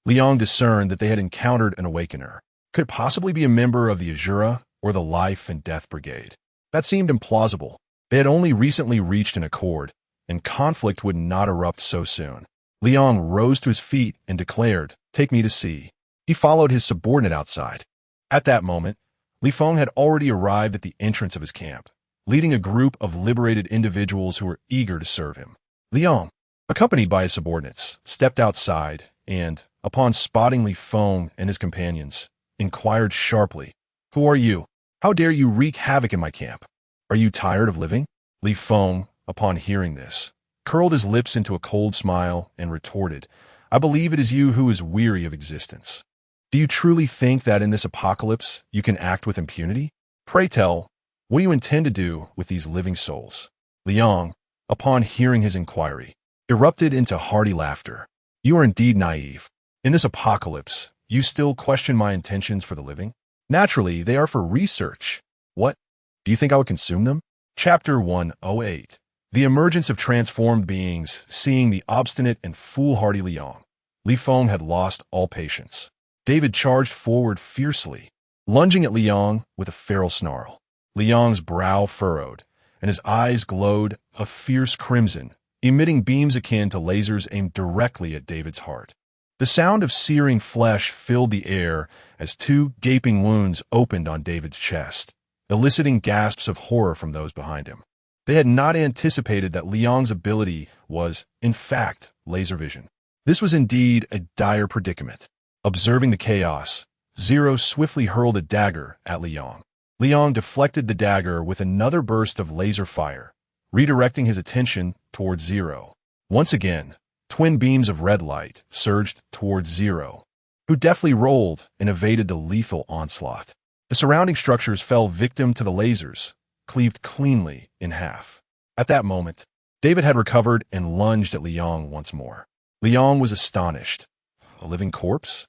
Liang discerned that they had encountered an awakener. Could it possibly be a member of the Azura or the Life and Death Brigade? That seemed implausible. They had only recently reached an accord, and conflict would not erupt so soon. Liang rose to his feet and declared, "Take me to see." He followed his subordinate outside. At that moment, Li Feng had already arrived at the entrance of his camp, leading a group of liberated individuals who were eager to serve him. Liang, accompanied by his subordinates, stepped outside and, upon spotting Li Feng and his companions, inquired sharply, "Who are you? How dare you wreak havoc in my camp? Are you tired of living?" Li Feng, upon hearing this, curled his lips into a cold smile and retorted, "I believe it is you who is weary of existence. Do you truly think that in this apocalypse you can act with impunity? Pray tell, what do you intend to do with these living souls?" Liang, upon hearing his inquiry, erupted into hearty laughter. "You are indeed naive. In this apocalypse, you still question my intentions for the living? Naturally, they are for research. What? Do you think I would consume them?" Chapter 108. The emergence of transformed beings. Seeing the obstinate and foolhardy Liang, Li Feng had lost all patience. David charged forward fiercely, lunging at Liang with a feral snarl. Liang's brow furrowed, and his eyes glowed a fierce crimson, emitting beams akin to lasers aimed directly at David's heart. The sound of searing flesh filled the air as two gaping wounds opened on David's chest, eliciting gasps of horror from those behind him. They had not anticipated that Liang's ability was, in fact, laser vision. This was indeed a dire predicament. Observing the chaos, Zero swiftly hurled a dagger at Liang. Liang deflected the dagger with another burst of laser fire, redirecting his attention towards Zero. Once again, twin beams of red light surged towards Zero, who deftly rolled and evaded the lethal onslaught. The surrounding structures fell victim to the lasers, cleaved cleanly in half. At that moment, David had recovered and lunged at Liang once more. Liang was astonished. A living corpse?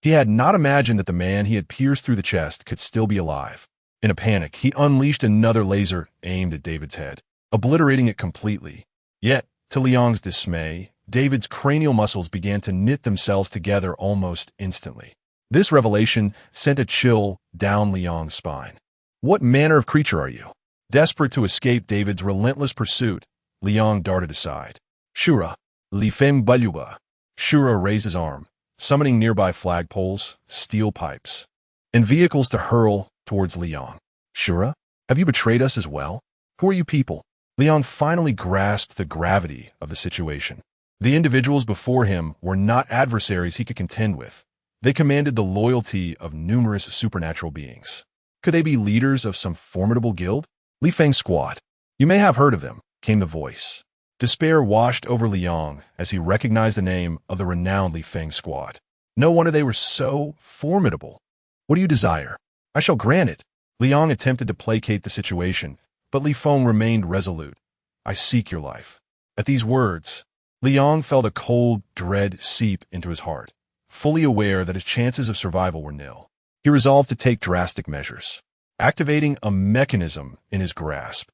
He had not imagined that the man he had pierced through the chest could still be alive. In a panic, he unleashed another laser aimed at David's head, obliterating it completely. Yet, to Liang's dismay, David's cranial muscles began to knit themselves together almost instantly. This revelation sent a chill down Liang's spine. What manner of creature are you? Desperate to escape David's relentless pursuit, Liang darted aside. Shura, Li Feng Baluba. Shura raised his arm, summoning nearby flagpoles, steel pipes, and vehicles to hurl towards Liang. Shura, have you betrayed us as well? Who are you people? Liang finally grasped the gravity of the situation. The individuals before him were not adversaries he could contend with. They commanded the loyalty of numerous supernatural beings. Could they be leaders of some formidable guild? Li Feng's squad. You may have heard of them, came the voice. Despair washed over Liang as he recognized the name of the renowned Li Feng squad. No wonder they were so formidable. What do you desire? I shall grant it. Liang attempted to placate the situation, but Li Feng remained resolute. I seek your life. At these words, Liang felt a cold dread seep into his heart, fully aware that his chances of survival were nil. He resolved to take drastic measures. Activating a mechanism in his grasp,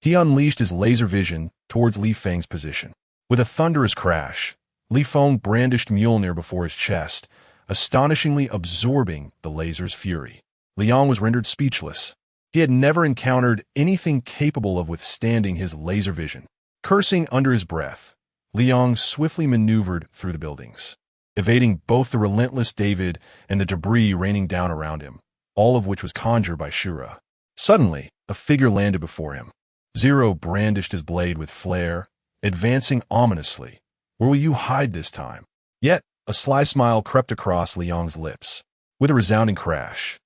he unleashed his laser vision towards Li Feng's position. With a thunderous crash, Li Feng brandished Mjolnir before his chest, astonishingly absorbing the laser's fury. Liang was rendered speechless. He had never encountered anything capable of withstanding his laser vision. Cursing under his breath, Liang swiftly maneuvered through the buildings, evading both the relentless David and the debris raining down around him, all of which was conjured by Shura. Suddenly, a figure landed before him. Zero brandished his blade with flair, advancing ominously. Where will you hide this time? Yet, a sly smile crept across Liang's lips. With a resounding crash,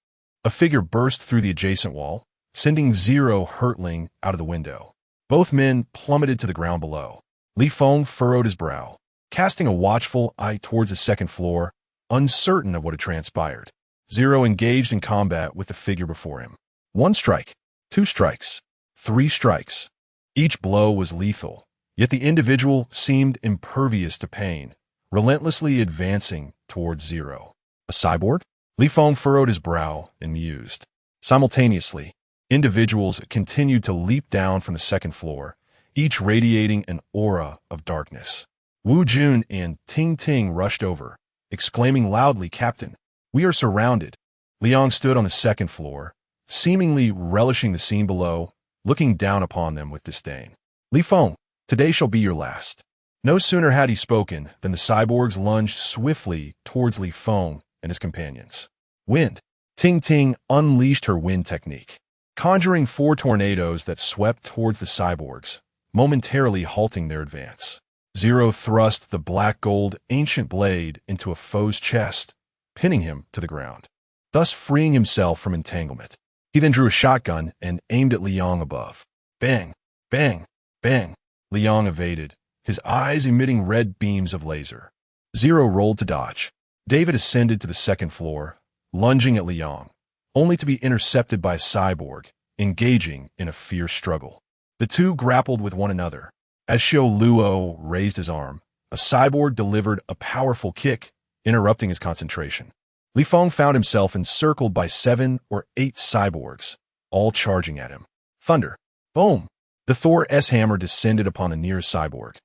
a figure burst through the adjacent wall, sending Zero hurtling out of the window. Both men plummeted to the ground below. Li Feng furrowed his brow, casting a watchful eye towards the second floor, uncertain of what had transpired. Zero engaged in combat with the figure before him. 1 strike, 2 strikes, 3 strikes. Each blow was lethal, yet the individual seemed impervious to pain, relentlessly advancing towards Zero. A cyborg? Li Feng furrowed his brow and mused. Simultaneously, individuals continued to leap down from the second floor, each radiating an aura of darkness. Wu Jun and Ting Ting rushed over, exclaiming loudly, "Captain, we are surrounded." Liang stood on the second floor, seemingly relishing the scene below, looking down upon them with disdain. Li Feng, today shall be your last. No sooner had he spoken than the cyborgs lunged swiftly towards Li Feng and his companions. Wind. Ting Ting unleashed her wind technique, conjuring 4 tornadoes that swept towards the cyborgs, momentarily halting their advance. Zero thrust the black gold ancient blade into a foe's chest, pinning him to the ground, thus freeing himself from entanglement. He then drew a shotgun and aimed at Liang above. Bang, bang, bang. Liang evaded, his eyes emitting red beams of laser. Zero rolled to dodge. David ascended to the second floor, lunging at Liang, only to be intercepted by a cyborg, engaging in a fierce struggle. The two grappled with one another. As Xiao Luo raised his arm, a cyborg delivered a powerful kick, interrupting his concentration. Li Feng found himself encircled by 7 or 8 cyborgs, all charging at him. Thunder. Boom! The Thor S-hammer descended upon the nearest cyborg.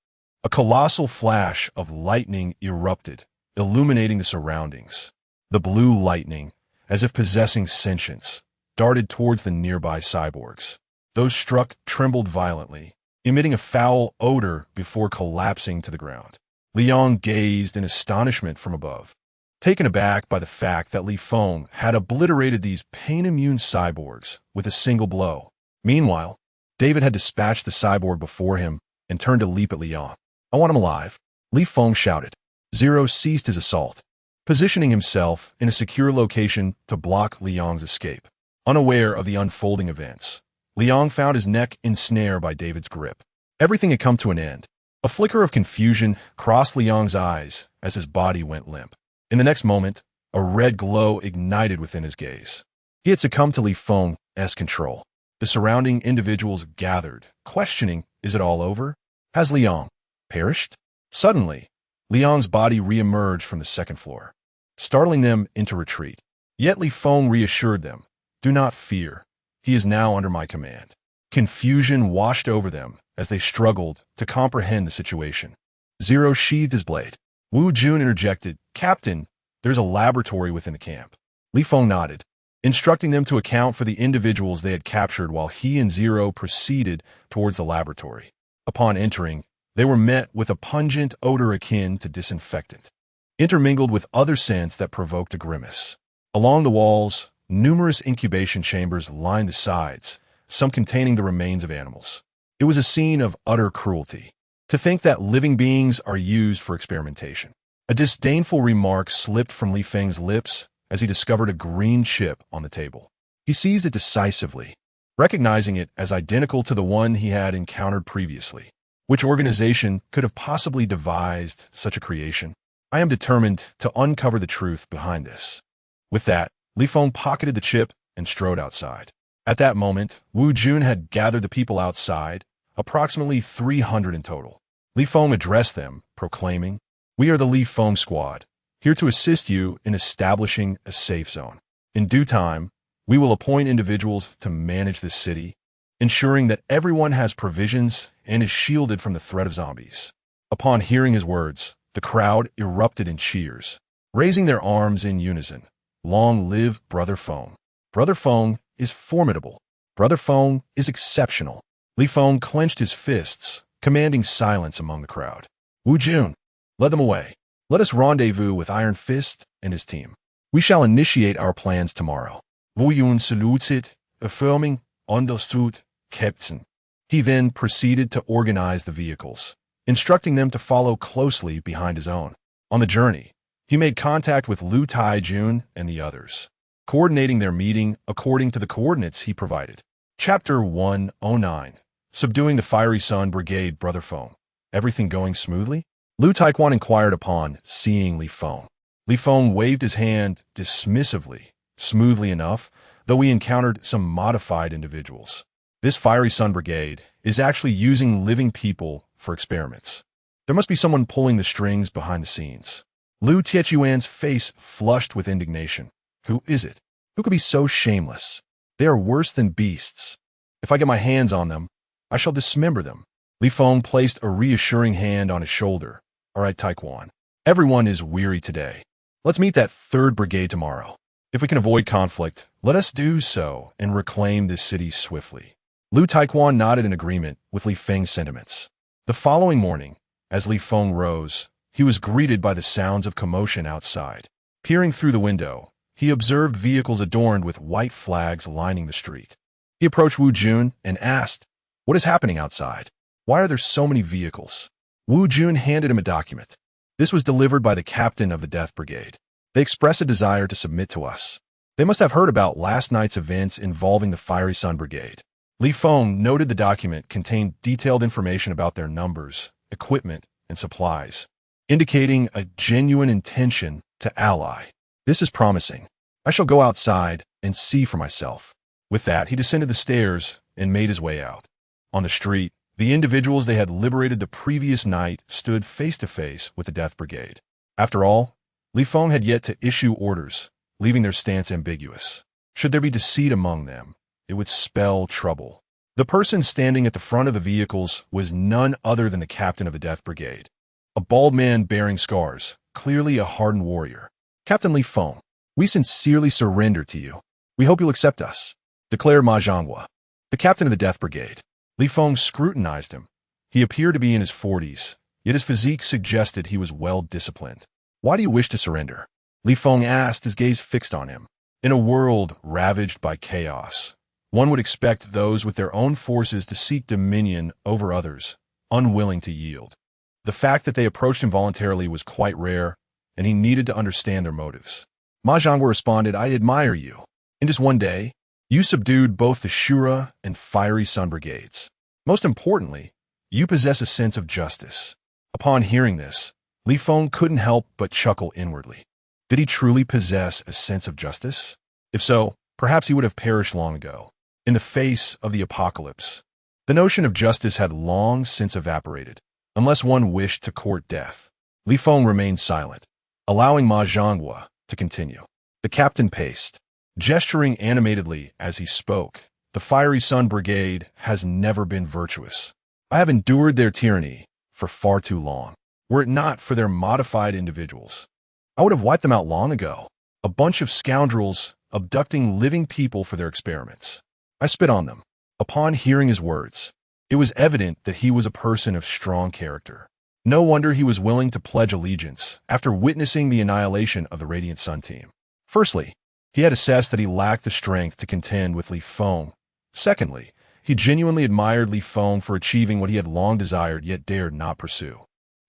A colossal flash of lightning erupted, illuminating the surroundings. The blue lightning, as if possessing sentience, darted towards the nearby cyborgs. Those struck trembled violently, emitting a foul odor before collapsing to the ground. Liang gazed in astonishment from above, taken aback by the fact that Li Feng had obliterated these pain-immune cyborgs with a single blow. Meanwhile, David had dispatched the cyborg before him and turned to leap at Liang. "I want him alive," Li Feng shouted. Zero ceased his assault, positioning himself in a secure location to block Liang's escape. Unaware of the unfolding events, Liang found his neck ensnared by David's grip. Everything had come to an end. A flicker of confusion crossed Liang's eyes as his body went limp. In the next moment, a red glow ignited within his gaze. He had succumbed to Li Feng's control. The surrounding individuals gathered, questioning, is it all over? Has Liang perished? Suddenly, Liang's body re-emerged from the second floor, startling them into retreat. Yet Li Feng reassured them, "Do not fear. He is now under my command." Confusion washed over them as they struggled to comprehend the situation. Zero sheathed his blade. Wu Jun interjected, "Captain, there's a laboratory within the camp." Li Feng nodded, instructing them to account for the individuals they had captured while he and Zero proceeded towards the laboratory. Upon entering, they were met with a pungent odor akin to disinfectant, intermingled with other scents that provoked a grimace. Along the walls, numerous incubation chambers lined the sides, some containing the remains of animals. It was a scene of utter cruelty. To think that living beings are used for experimentation. A disdainful remark slipped from Li Feng's lips as he discovered a green chip on the table. He seized it decisively, recognizing it as identical to the one he had encountered previously. Which organization could have possibly devised such a creation? I am determined to uncover the truth behind this. With that, Li Feng pocketed the chip and strode outside. At that moment, Wu Jun had gathered the people outside, approximately 300 in total. Li Feng addressed them, proclaiming, "We are the Li Feng squad, here to assist you in establishing a safe zone. In due time, we will appoint individuals to manage this city, ensuring that everyone has provisions and is shielded from the threat of zombies." Upon hearing his words, the crowd erupted in cheers, raising their arms in unison. "Long live Brother Feng. Brother Feng is formidable. Brother Feng is exceptional." Li Feng clenched his fists, commanding silence among the crowd. "Wu Jun, lead them away. Let us rendezvous with Iron Fist and his team. We shall initiate our plans tomorrow." Wu Yun saluted, affirming, "Understood, Captain." He then proceeded to organize the vehicles, instructing them to follow closely behind his own. On the journey, he made contact with Liu Taijun and the others, coordinating their meeting according to the coordinates he provided. Chapter 109. Subduing the Fiery Sun Brigade. Brother Feng. Everything going smoothly? Liu Taekwon inquired upon seeing Li Feng. Li Feng waved his hand dismissively, smoothly enough, though we encountered some modified individuals. This Fiery Sun Brigade is actually using living people for experiments. There must be someone pulling the strings behind the scenes. Liu Tietuan's face flushed with indignation. Who is it? Who could be so shameless? They are worse than beasts. If I get my hands on them, I shall dismember them. Li Feng placed a reassuring hand on his shoulder. All right, Taekwon. Everyone is weary today. Let's meet that 3rd Brigade tomorrow. If we can avoid conflict, let us do so and reclaim this city swiftly. Liu Taekwon nodded in agreement with Li Feng's sentiments. The following morning, as Li Feng rose, he was greeted by the sounds of commotion outside. Peering through the window, he observed vehicles adorned with white flags lining the street. He approached Wu Jun and asked, "What is happening outside? Why are there so many vehicles?" Wu Jun handed him a document. This was delivered by the captain of the Death Brigade. They express a desire to submit to us. They must have heard about last night's events involving the Fiery Sun Brigade. Li Feng noted the document contained detailed information about their numbers, equipment, and supplies, indicating a genuine intention to ally. This is promising. I shall go outside and see for myself. With that, he descended the stairs and made his way out. On the street, the individuals they had liberated the previous night stood face to face with the Death Brigade. After all, Li Feng had yet to issue orders, leaving their stance ambiguous. Should there be deceit among them, it would spell trouble. The person standing at the front of the vehicles was none other than the captain of the Death Brigade, a bald man bearing scars, clearly a hardened warrior. "Captain Li Feng, we sincerely surrender to you. We hope you'll accept us," declared Ma Zhonghua, the captain of the Death Brigade. Li Feng scrutinized him. He appeared to be in his 40s, yet his physique suggested he was well-disciplined. "Why do you wish to surrender?" Li Feng asked, his gaze fixed on him. In a world ravaged by chaos, one would expect those with their own forces to seek dominion over others, unwilling to yield. The fact that they approached him voluntarily was quite rare, and he needed to understand their motives. Ma Zhangguo responded, "I admire you. In just one day, you subdued both the Shura and Fiery Sun brigades. Most importantly, you possess a sense of justice." Upon hearing this, Li Feng couldn't help but chuckle inwardly. Did he truly possess a sense of justice? If so, perhaps he would have perished long ago, in the face of the apocalypse. The notion of justice had long since evaporated, unless one wished to court death. Li Feng remained silent, allowing Ma Zhangguo to continue. The captain paced, gesturing animatedly as he spoke. "The Fiery Sun Brigade has never been virtuous. I have endured their tyranny for far too long. Were it not for their modified individuals, I would have wiped them out long ago. A bunch of scoundrels abducting living people for their experiments. I spit on them." Upon hearing his words, it was evident that he was a person of strong character. No wonder he was willing to pledge allegiance after witnessing the annihilation of the Radiant Sun team. Firstly, he had assessed that he lacked the strength to contend with Li Feng. Secondly, he genuinely admired Li Feng for achieving what he had long desired yet dared not pursue.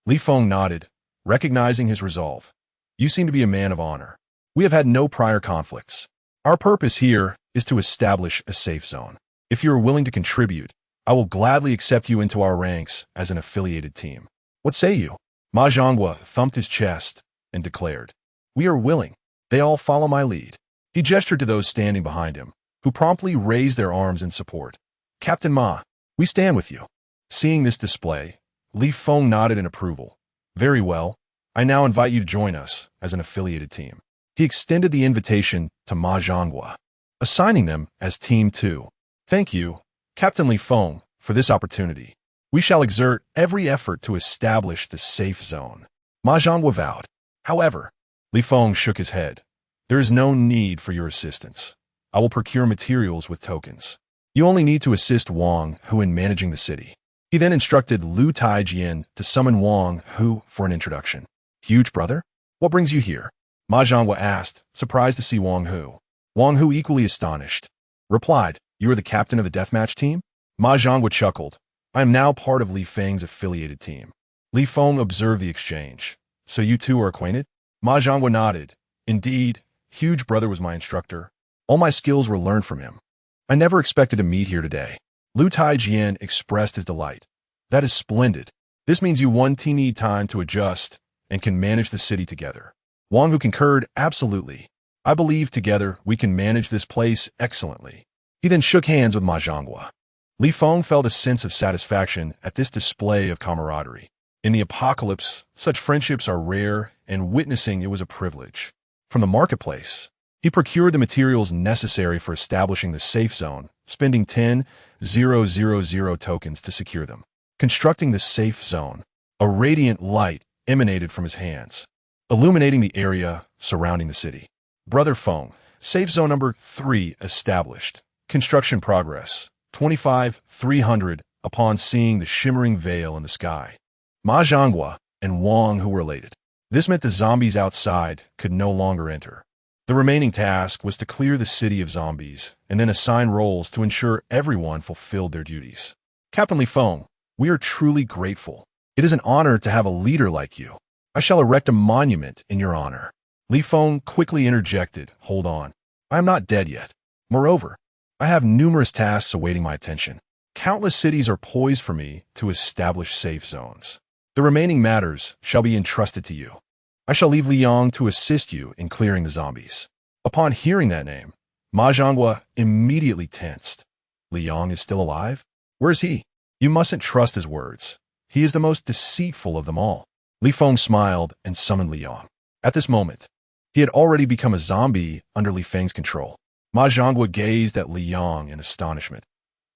Li Feng nodded, recognizing his resolve. "You seem to be a man of honor. We have had no prior conflicts. Our purpose here is to establish a safe zone. If you are willing to contribute, I will gladly accept you into our ranks as an affiliated team. What say you?" Ma Zhangguo thumped his chest and declared, "We are willing. They all follow my lead." He gestured to those standing behind him, who promptly raised their arms in support. "Captain Ma, we stand with you." Seeing this display, Li Feng nodded in approval. "Very well. I now invite you to join us as an affiliated team." He extended the invitation to Ma Zhangguo, assigning them as Team 2. "Thank you, Captain Li Feng, for this opportunity. We shall exert every effort to establish the safe zone." Ma Zhangguo vowed. However, Li Feng shook his head. "There is no need for your assistance. I will procure materials with tokens. You only need to assist Wang Hu in managing the city." He then instructed Lu Taijian to summon Wang Hu for an introduction. "Huge brother, what brings you here?" Ma Zhangguo asked, surprised to see Wang Hu. Wang Hu, equally astonished, replied, "You are the captain of the deathmatch team?" Ma Zhangguo chuckled. "I am now part of Li Feng's affiliated team." Li Feng observed the exchange. "So you two are acquainted?" Ma Zhangguo nodded. "Indeed, Huge brother was my instructor. All my skills were learned from him. I never expected to meet here today." Lu Taijian expressed his delight. "That is splendid. This means you one team need time to adjust and can manage the city together." Wang Hu concurred, "Absolutely. I believe together we can manage this place excellently." He then shook hands with Ma Zhangguo. Li Feng felt a sense of satisfaction at this display of camaraderie. In the apocalypse, such friendships are rare, and witnessing it was a privilege. From the marketplace, he procured the materials necessary for establishing the safe zone, spending 10,000 tokens to secure them. Constructing the safe zone, a radiant light emanated from his hands, illuminating the area surrounding the city. "Brother Feng, safe zone number 3 established. Construction progress, 25,300." Upon seeing the shimmering veil in the sky, Ma Zhangguo and Wang Hu were elated. This meant the zombies outside could no longer enter. The remaining task was to clear the city of zombies and then assign roles to ensure everyone fulfilled their duties. "Captain Li Feng, we are truly grateful. It is an honor to have a leader like you. I shall erect a monument in your honor." Li Feng quickly interjected, "Hold on. I am not dead yet. Moreover, I have numerous tasks awaiting my attention. Countless cities are poised for me to establish safe zones. The remaining matters shall be entrusted to you. I shall leave Liang to assist you in clearing the zombies." Upon hearing that name, Ma Zhangguo immediately tensed. "Liang is still alive? Where is he?" "You mustn't trust his words. He is the most deceitful of them all." Li Feng smiled and summoned Liang. At this moment, he had already become a zombie under Li Feng's control. Ma Zhangguo gazed at Liang in astonishment.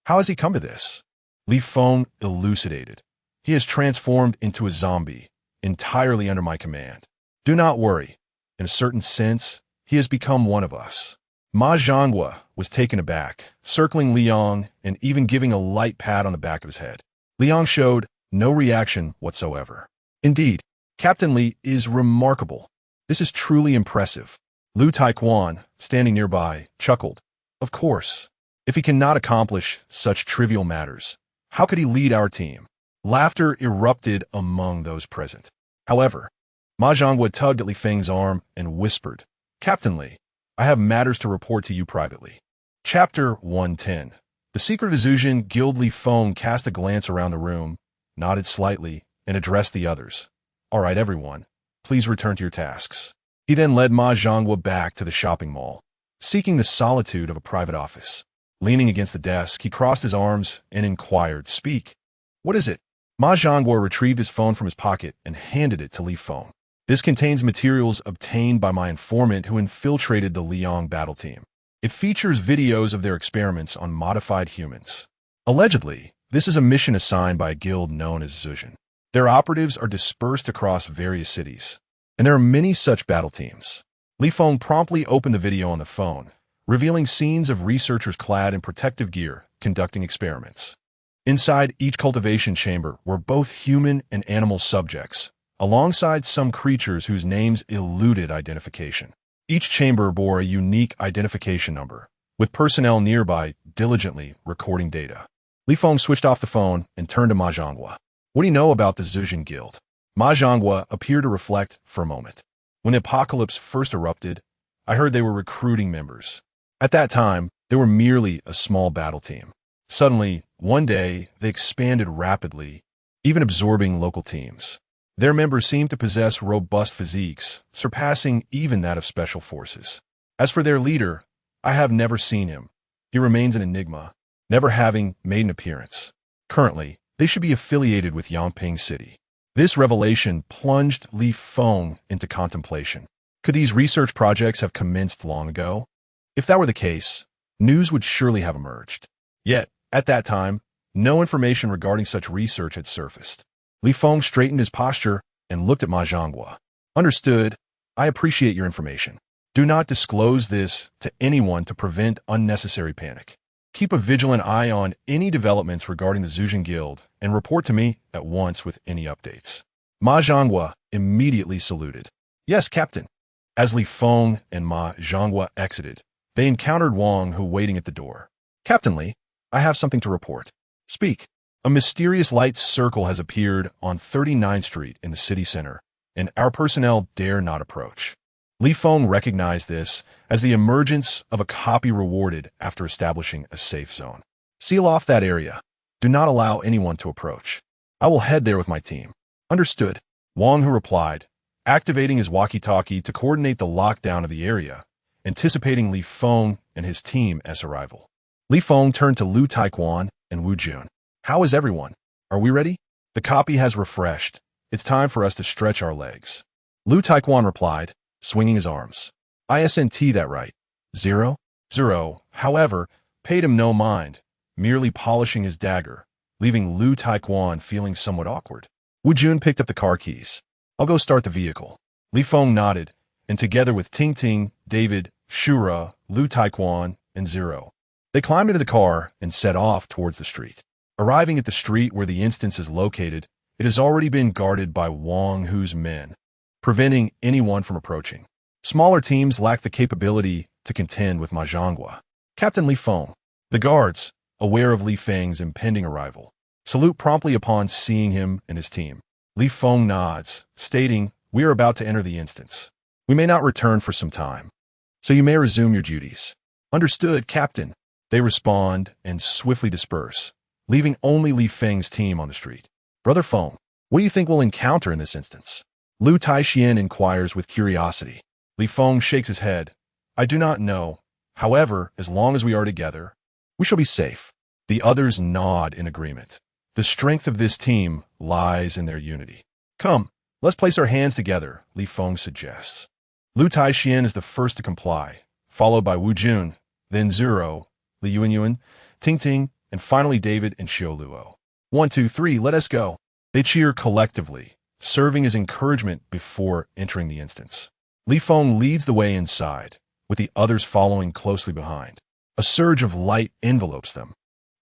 "How has he come to this?" Li Feng elucidated. "He has transformed into a zombie, entirely under my command. Do not worry. In a certain sense, he has become one of us." Ma Zhangguo was taken aback, circling Liang and even giving a light pat on the back of his head. Liang showed no reaction whatsoever. Indeed, Captain Li is remarkable. This is truly impressive. Lu Taiquan, standing nearby, chuckled. Of course. If he cannot accomplish such trivial matters, how could he lead our team? Laughter erupted among those present. However, Ma Zhonghua tugged at Li Feng's arm and whispered, Captain Li, I have matters to report to you privately. Chapter 110. The Secret of the Zhujian Guild. Li Feng cast a glance around the room, nodded slightly, and addressed the others. All right, everyone, please return to your tasks. He then led Ma Zhonghua back to the shopping mall, seeking the solitude of a private office. Leaning against the desk, he crossed his arms and inquired, Speak. What is it? Ma Zhonghua retrieved his phone from his pocket and handed it to Li Feng. This contains materials obtained by my informant who infiltrated the Liang battle team. It features videos of their experiments on modified humans. Allegedly, this is a mission assigned by a guild known as Zhujian. Their operatives are dispersed across various cities, and there are many such battle teams. Li Feng promptly opened the video on the phone, revealing scenes of researchers clad in protective gear conducting experiments. Inside each cultivation chamber were both human and animal subjects, alongside some creatures whose names eluded identification. Each chamber bore a unique identification number, with personnel nearby diligently recording data. Li Feng switched off the phone and turned to Ma Zhonghua. What do you know about the Zhujian Guild? Ma Zhonghua appeared to reflect for a moment. When the apocalypse first erupted, I heard they were recruiting members. At that time, they were merely a small battle team. Suddenly, one day, they expanded rapidly, even absorbing local teams. Their members seemed to possess robust physiques, surpassing even that of special forces. As for their leader, I have never seen him. He remains an enigma, never having made an appearance. Currently, they should be affiliated with Yangping City. This revelation plunged Li Feng into contemplation. Could these research projects have commenced long ago? If that were the case, news would surely have emerged. Yet, at that time, no information regarding such research had surfaced. Li Feng straightened his posture and looked at Ma Zhonghua. Understood. I appreciate your information. Do not disclose this to anyone to prevent unnecessary panic. Keep a vigilant eye on any developments regarding the Zhujian Guild and report to me at once with any updates. Ma Zhonghua immediately saluted. Yes, Captain. As Li Feng and Ma Zhonghua exited, they encountered Wang, who waiting at the door. Captain Li, I have something to report. Speak. A mysterious light circle has appeared on 39th Street in the city center, and our personnel dare not approach. Li Feng recognized this as the emergence of a copy rewarded after establishing a safe zone. Seal off that area. Do not allow anyone to approach. I will head there with my team. Understood. Wang, who replied, activating his walkie-talkie to coordinate the lockdown of the area, anticipating Li Feng and his team's arrival. Li Feng turned to Lu Taiquan and Wu Jun. How is everyone? Are we ready? The copy has refreshed. It's time for us to stretch our legs. Lu Taiquan replied, swinging his arms. ISNT that right. 0? 0, however, paid him no mind, merely polishing his dagger, leaving Lu Taiquan feeling somewhat awkward. Wu Jun picked up the car keys. I'll go start the vehicle. Li Feng nodded, and together with Ting Ting, David, Shura, Lu Taiquan, and Zero, they climbed into the car and set off towards the street. Arriving at the street where the instance is located, it has already been guarded by Wang Hu's men, preventing anyone from approaching. Smaller teams lack the capability to contend with Ma Zhonghua. Captain Li Feng. The guards, aware of Li Feng's impending arrival, salute promptly upon seeing him and his team. Li Feng nods, stating, we are about to enter the instance. We may not return for some time, so you may resume your duties. Understood, Captain. They respond and swiftly disperse, leaving only Li Feng's team on the street. Brother Feng, what do you think we'll encounter in this instance? Lu Taixian inquires with curiosity. Li Feng shakes his head. I do not know. However, as long as we are together, we shall be safe. The others nod in agreement. The strength of this team lies in their unity. Come, let's place our hands together, Li Feng suggests. Lu Taixian is the first to comply, followed by Wu Jun, then Zero, Li Yuanyuan, Ting Ting, and finally David and Xiao Luo. 1, 2, 3, let us go. They cheer collectively, serving as encouragement before entering the instance. Li Feng leads the way inside, with the others following closely behind. A surge of light envelopes them,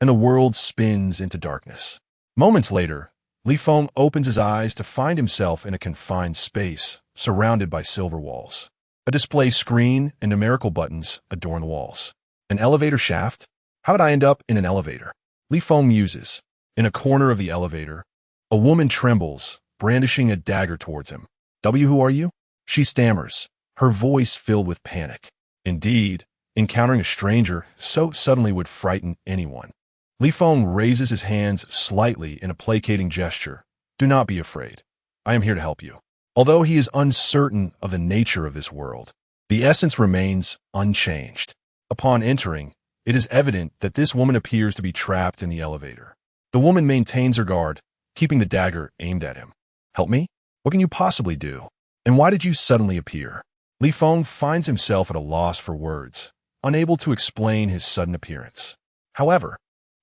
and the world spins into darkness. Moments later, Li Feng opens his eyes to find himself in a confined space, surrounded by silver walls. A display screen and numerical buttons adorn the walls. An elevator shaft? How did I end up in an elevator? Li Feng muses. In a corner of the elevator, a woman trembles, brandishing a dagger towards him. Who are you? She stammers, her voice filled with panic. Indeed, encountering a stranger so suddenly would frighten anyone. Li Feng raises his hands slightly in a placating gesture. Do not be afraid. I am here to help you. Although he is uncertain of the nature of this world, the essence remains unchanged. Upon entering, it is evident that this woman appears to be trapped in the elevator. The woman maintains her guard, keeping the dagger aimed at him. Help me? What can you possibly do? And why did you suddenly appear? Li Feng finds himself at a loss for words, unable to explain his sudden appearance. However,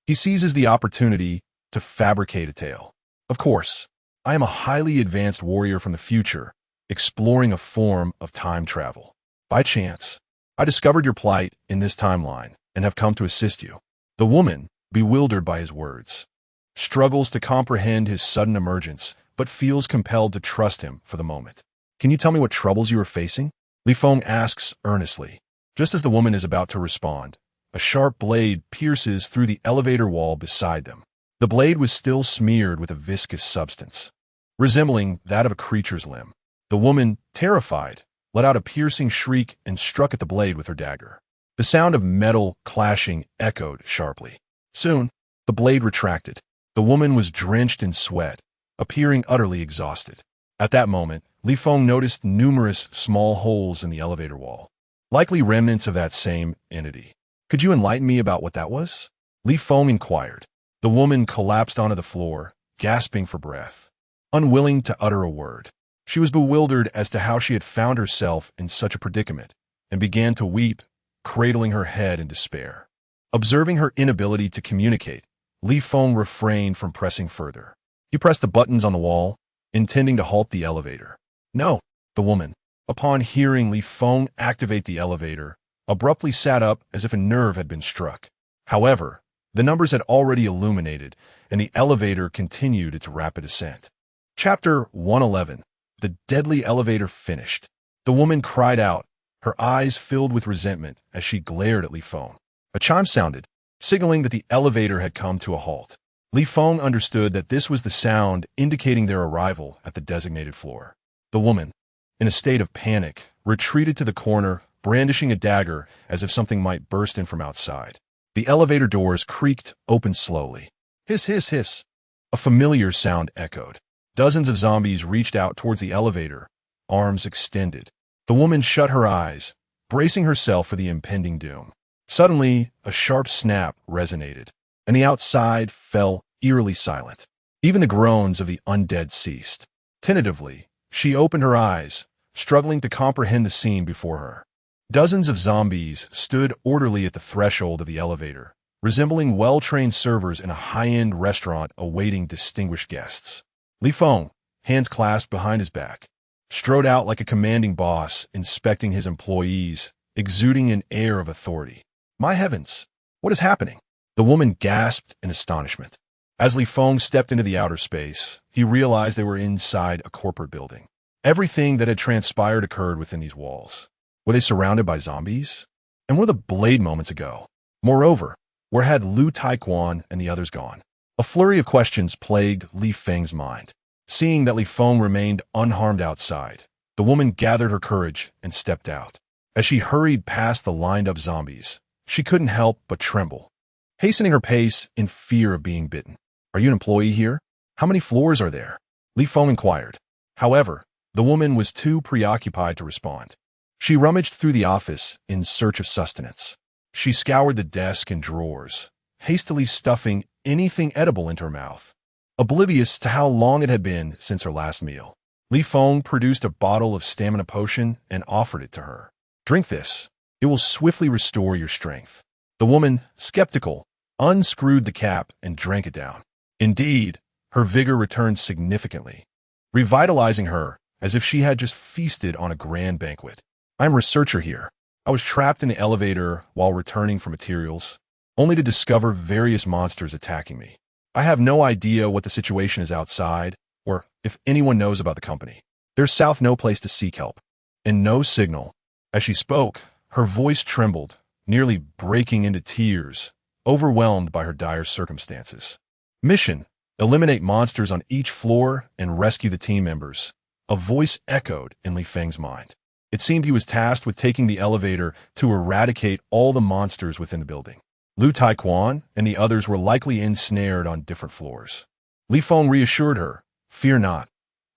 he seizes the opportunity to fabricate a tale. Of course, I am a highly advanced warrior from the future, exploring a form of time travel. By chance, I discovered your plight in this timeline and have come to assist you. The woman, bewildered by his words, struggles to comprehend his sudden emergence, but feels compelled to trust him for the moment. Can you tell me what troubles you are facing? Li Feng asks earnestly. Just as the woman is about to respond, a sharp blade pierces through the elevator wall beside them. The blade was still smeared with a viscous substance, resembling that of a creature's limb. The woman, terrified, let out a piercing shriek and struck at the blade with her dagger. The sound of metal clashing echoed sharply. Soon, the blade retracted. The woman was drenched in sweat, appearing utterly exhausted. At that moment, Li Feng noticed numerous small holes in the elevator wall, likely remnants of that same entity. Could you enlighten me about what that was? Li Feng inquired. The woman collapsed onto the floor, gasping for breath, unwilling to utter a word. She was bewildered as to how she had found herself in such a predicament, and began to weep, cradling her head in despair. Observing her inability to communicate, Li Feng refrained from pressing further. He pressed the buttons on the wall, intending to halt the elevator. No, the woman, upon hearing Li Feng activate the elevator, abruptly sat up as if a nerve had been struck. However, the numbers had already illuminated, and the elevator continued its rapid ascent. Chapter 111. The deadly elevator finished. The woman cried out, her eyes filled with resentment as she glared at Li Feng. A chime sounded, signaling that the elevator had come to a halt. Li Feng understood that this was the sound indicating their arrival at the designated floor. The woman, in a state of panic, retreated to the corner, brandishing a dagger as if something might burst in from outside. The elevator doors creaked open slowly. Hiss, hiss, hiss. A familiar sound echoed. Dozens of zombies reached out towards the elevator, arms extended. The woman shut her eyes, bracing herself for the impending doom. Suddenly, a sharp snap resonated, and the outside fell eerily silent. Even the groans of the undead ceased. Tentatively, she opened her eyes, struggling to comprehend the scene before her. Dozens of zombies stood orderly at the threshold of the elevator, resembling well-trained servers in a high-end restaurant awaiting distinguished guests. Li Feng, hands clasped behind his back, strode out like a commanding boss, inspecting his employees, exuding an air of authority. My heavens, what is happening? The woman gasped in astonishment. As Li Feng stepped into the outer space, he realized they were inside a corporate building. Everything that had transpired occurred within these walls. Were they surrounded by zombies? And were the blade moments ago? Moreover, where had Lu Taiquan and the others gone? A flurry of questions plagued Li Feng's mind. Seeing that Li Feng remained unharmed outside, the woman gathered her courage and stepped out. As she hurried past the lined-up zombies, she couldn't help but tremble, hastening her pace in fear of being bitten. Are you an employee here? How many floors are there? Li Feng inquired. However, the woman was too preoccupied to respond. She rummaged through the office in search of sustenance. She scoured the desk and drawers, hastily stuffing anything edible into her mouth, oblivious to how long it had been since her last meal. Li Feng produced a bottle of stamina potion and offered it to her. Drink this. It will swiftly restore your strength. The woman, skeptical, unscrewed the cap and drank it down. Indeed, her vigor returned significantly, revitalizing her as if she had just feasted on a grand banquet. I'm a researcher here. I was trapped in the elevator while returning for materials, only to discover various monsters attacking me. I have no idea what the situation is outside, or if anyone knows about the company. There's south no place to seek help, and no signal. As she spoke, her voice trembled, nearly breaking into tears, overwhelmed by her dire circumstances. Mission: eliminate monsters on each floor and rescue the team members. A voice echoed in Li Feng's mind. It seemed he was tasked with taking the elevator to eradicate all the monsters within the building. Lu Taiquan and the others were likely ensnared on different floors. Li Feng reassured her, "Fear not.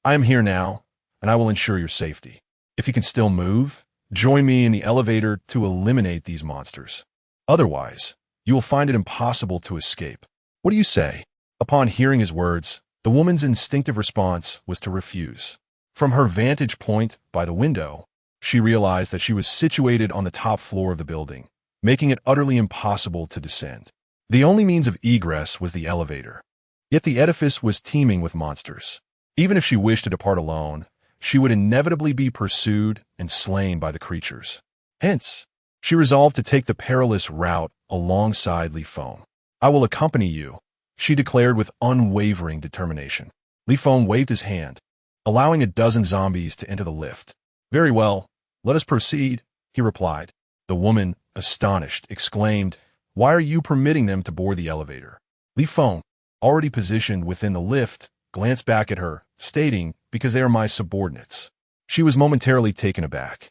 I am here now, and I will ensure your safety. If you can still move, join me in the elevator to eliminate these monsters. Otherwise, you will find it impossible to escape. What do you say?" Upon hearing his words, the woman's instinctive response was to refuse. From her vantage point by the window, she realized that she was situated on the top floor of the building, making it utterly impossible to descend. The only means of egress was the elevator. Yet the edifice was teeming with monsters. Even if she wished to depart alone, she would inevitably be pursued and slain by the creatures. Hence, she resolved to take the perilous route alongside Li Feng. "I will accompany you," she declared with unwavering determination. Li Feng waved his hand, allowing a dozen zombies to enter the lift. "Very well, let us proceed," he replied. The woman, astonished, exclaimed, "Why are you permitting them to board the elevator?" Li Feng, already positioned within the lift, glanced back at her, stating, "Because they are my subordinates." She was momentarily taken aback.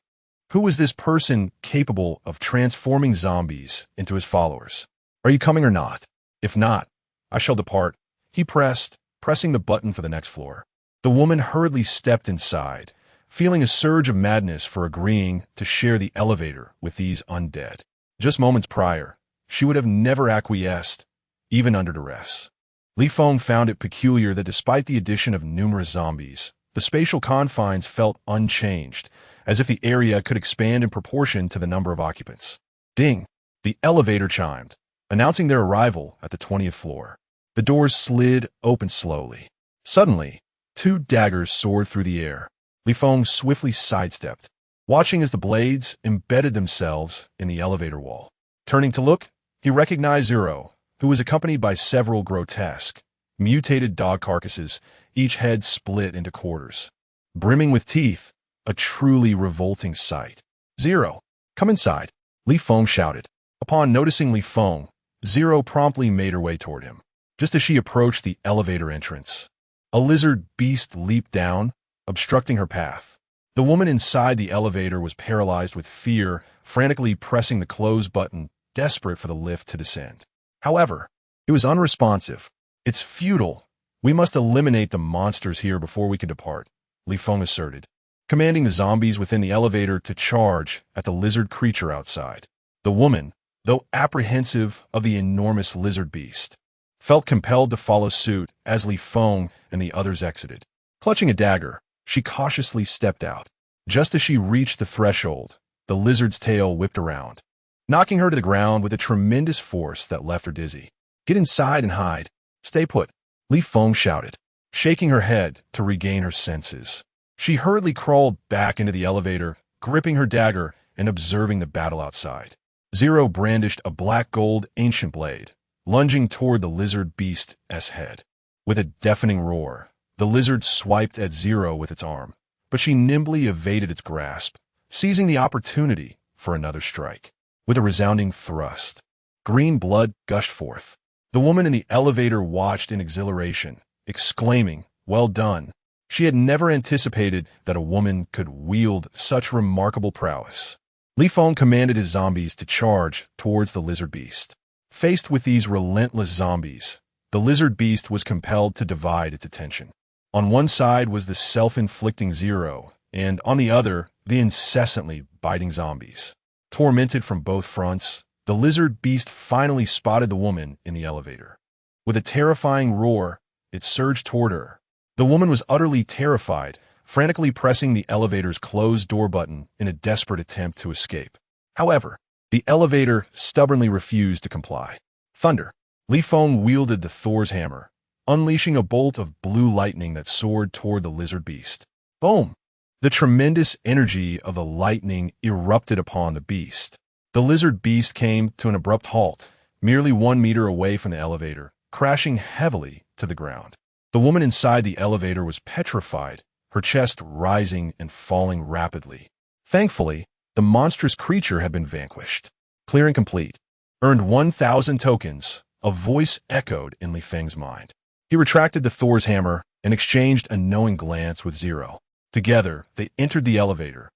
Who was this person capable of transforming zombies into his followers? "Are you coming or not? If not, I shall depart," he pressing the button for the next floor. The woman hurriedly stepped inside, feeling a surge of madness for agreeing to share the elevator with these undead. Just moments prior, she would have never acquiesced, even under duress. Li Feng found it peculiar that despite the addition of numerous zombies, the spatial confines felt unchanged, as if the area could expand in proportion to the number of occupants. Ding! The elevator chimed, announcing their arrival at the 20th floor. The doors slid open slowly. Suddenly, 2 daggers soared through the air. Li Feng swiftly sidestepped, watching as the blades embedded themselves in the elevator wall. Turning to look, he recognized Zero, who was accompanied by several grotesque, mutated dog carcasses, each head split into quarters. Brimming with teeth, a truly revolting sight. "Zero, come inside," Li Feng shouted. Upon noticing Li Feng, Zero promptly made her way toward him. Just as she approached the elevator entrance, a lizard beast leaped down, obstructing her path. The woman inside the elevator was paralyzed with fear, frantically pressing the close button, desperate for the lift to descend. However, it was unresponsive. "It's futile. We must eliminate the monsters here before we can depart," Li Feng asserted, commanding the zombies within the elevator to charge at the lizard creature outside. The woman, though apprehensive of the enormous lizard beast, felt compelled to follow suit as Li Feng and the others exited. Clutching a dagger, she cautiously stepped out. Just as she reached the threshold, the lizard's tail whipped around, knocking her to the ground with a tremendous force that left her dizzy. "Get inside and hide. Stay put," Li Feng shouted, shaking her head to regain her senses. She hurriedly crawled back into the elevator, gripping her dagger and observing the battle outside. Zero brandished a black-gold ancient blade, lunging toward the lizard beast's head. With a deafening roar, the lizard swiped at Zero with its arm, but she nimbly evaded its grasp, seizing the opportunity for another strike. With a resounding thrust, green blood gushed forth. The woman in the elevator watched in exhilaration, exclaiming, "Well done." She had never anticipated that a woman could wield such remarkable prowess. Li Feng commanded his zombies to charge towards the lizard beast. Faced with these relentless zombies, the lizard beast was compelled to divide its attention. On one side was the self-inflicting Zero, and on the other, the incessantly biting zombies. Tormented from both fronts, the lizard beast finally spotted the woman in the elevator. With a terrifying roar, it surged toward her. The woman was utterly terrified, frantically pressing the elevator's closed door button in a desperate attempt to escape. However, the elevator stubbornly refused to comply. Thunder! Li Feng wielded the Thor's hammer, unleashing a bolt of blue lightning that soared toward the lizard beast. Boom! The tremendous energy of the lightning erupted upon the beast. The lizard beast came to an abrupt halt, merely 1 meter away from the elevator, crashing heavily to the ground. The woman inside the elevator was petrified, her chest rising and falling rapidly. Thankfully, the monstrous creature had been vanquished. Clearing complete. Earned 1,000 tokens, a voice echoed in Li Feng's mind. He retracted the Thor's hammer and exchanged a knowing glance with Zero. Together, they entered the elevator,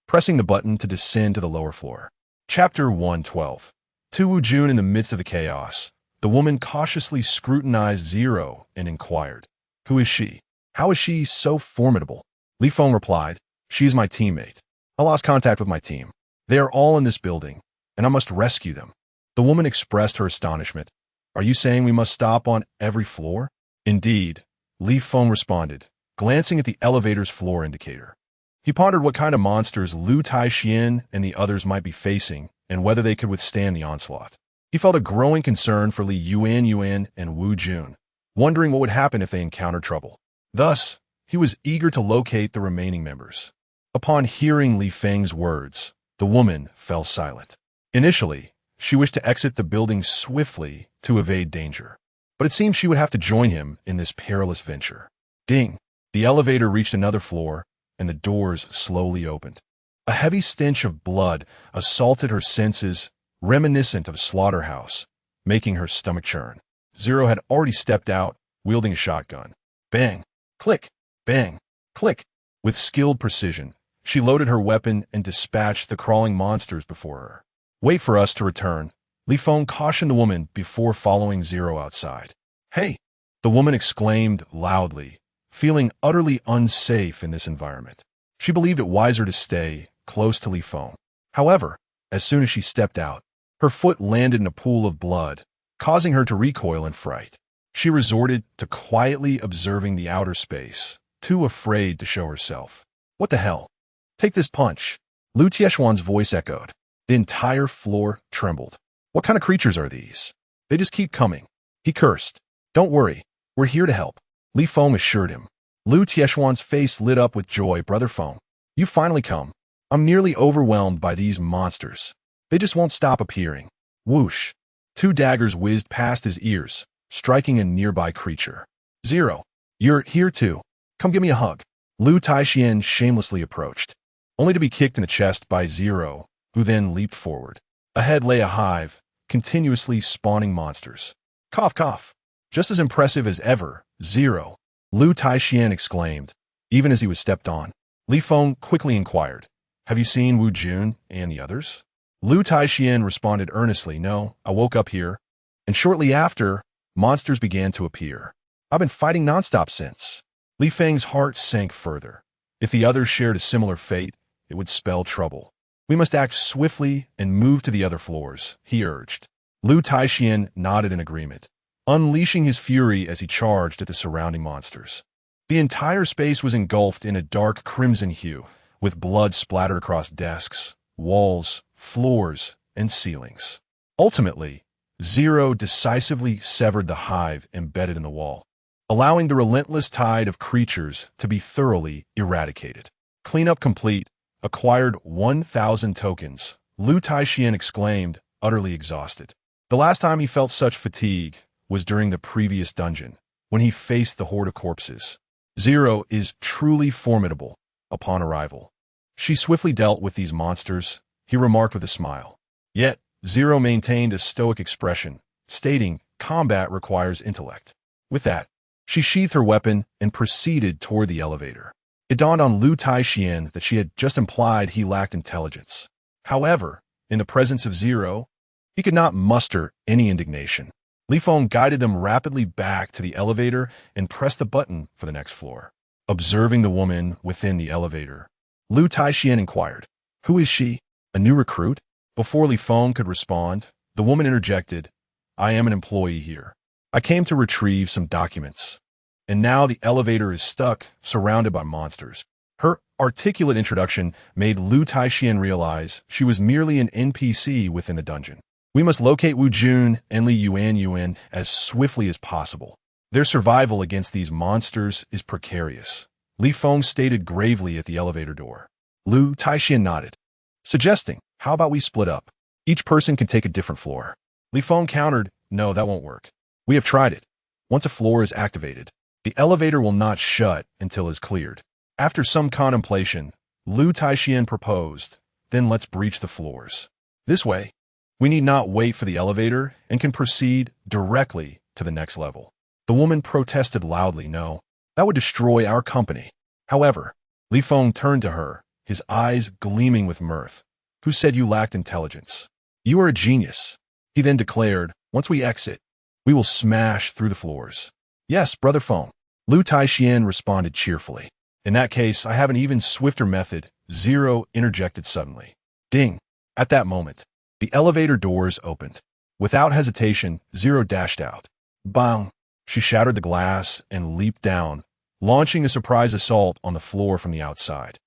pressing the button to descend to the lower floor. Chapter 112. To Wu Jun in the midst of the chaos, the woman cautiously scrutinized Zero and inquired, "Who is she? How is she so formidable?" Li Feng replied, "She is my teammate. I lost contact with my team. They are all in this building, and I must rescue them." The woman expressed her astonishment. "Are you saying we must stop on every floor?" "Indeed," Li Feng responded, glancing at the elevator's floor indicator. He pondered what kind of monsters Lu Taixian and the others might be facing and whether they could withstand the onslaught. He felt a growing concern for Li Yuan and Wu Jun, wondering what would happen if they encountered trouble. Thus, he was eager to locate the remaining members. Upon hearing Li Feng's words, the woman fell silent. Initially, she wished to exit the building swiftly to evade danger, but it seemed she would have to join him in this perilous venture. Ding! The elevator reached another floor, and the doors slowly opened. A heavy stench of blood assaulted her senses, reminiscent of slaughterhouse, making her stomach churn. Zero had already stepped out, wielding a shotgun. Bang! Click! Bang! Click! With skilled precision, she loaded her weapon and dispatched the crawling monsters before her. "Wait for us to return," Li Feng cautioned the woman before following Zero outside. "Hey!" the woman exclaimed loudly, feeling utterly unsafe in this environment. She believed it wiser to stay close to Li Feng. However, as soon as she stepped out, her foot landed in a pool of blood, causing her to recoil in fright. She resorted to quietly observing the outer space, too afraid to show herself. "What the hell? Take this punch," Lu Tieshuan's voice echoed. The entire floor trembled. "What kind of creatures are these? They just keep coming," he cursed. "Don't worry, we're here to help," Li Feng assured him. Lu Tieshuan's face lit up with joy. "Brother Feng, you finally come. I'm nearly overwhelmed by these monsters. They just won't stop appearing." Whoosh! 2 daggers whizzed past his ears, striking a nearby creature. "Zero, you're here too. Come give me a hug." Lu Taixian shamelessly approached, only to be kicked in the chest by Zero, who then leaped forward. Ahead lay a hive, continuously spawning monsters. "Cough, cough." "Just as impressive as ever, Zero," Lu Taixian exclaimed, even as he was stepped on. Li Feng quickly inquired, "Have you seen Wu Jun and the others?" Lu Taixian responded earnestly, "No, I woke up here, and shortly after, monsters began to appear. I've been fighting nonstop since." Li Feng's heart sank further. If the others shared a similar fate, it would spell trouble. "We must act swiftly and move to the other floors," he urged. Lu Taixian nodded in agreement, unleashing his fury as he charged at the surrounding monsters. The entire space was engulfed in a dark crimson hue, with blood splattered across desks, walls, floors, and ceilings. Ultimately, Zero decisively severed the hive embedded in the wall, allowing the relentless tide of creatures to be thoroughly eradicated. Cleanup complete. Acquired 1,000 tokens, Lu Taixian exclaimed, utterly exhausted. The last time he felt such fatigue was during the previous dungeon, when he faced the horde of corpses. Zero is truly formidable upon arrival. She swiftly dealt with these monsters, he remarked with a smile. Yet, Zero maintained a stoic expression, stating, "Combat requires intellect." With that, she sheathed her weapon and proceeded toward the elevator. It dawned on Lu Taixian that she had just implied he lacked intelligence. However, in the presence of Zero, he could not muster any indignation. Li Feng guided them rapidly back to the elevator and pressed the button for the next floor. Observing the woman within the elevator, Lu Taixian inquired, "Who is she? A new recruit?" Before Li Feng could respond, the woman interjected, "I am an employee here. I came to retrieve some documents. And now the elevator is stuck, surrounded by monsters." Her articulate introduction made Lu Taixian realize she was merely an NPC within the dungeon. "We must locate Wu Jun and Li Yuan as swiftly as possible. Their survival against these monsters is precarious," Li Feng stated gravely at the elevator door. Lu Taixian nodded, suggesting, "How about we split up? Each person can take a different floor." Li Feng countered, "No, that won't work. We have tried it. Once a floor is activated, the elevator will not shut until it's cleared. After some contemplation, Lu Taixian proposed, then let's breach the floors. This way, we need not wait for the elevator and can proceed directly to the next level. The woman protested loudly, no, that would destroy our company. However, Li Feng turned to her, his eyes gleaming with mirth. Who said you lacked intelligence? You are a genius. He then declared, once we exit, we will smash through the floors. Yes, Brother Feng. Lu Taixian responded cheerfully. In that case, I have an even swifter method. Zero interjected suddenly. Ding. At that moment, the elevator doors opened. Without hesitation, Zero dashed out. Bang! She shattered the glass and leaped down, launching a surprise assault on the floor from the outside.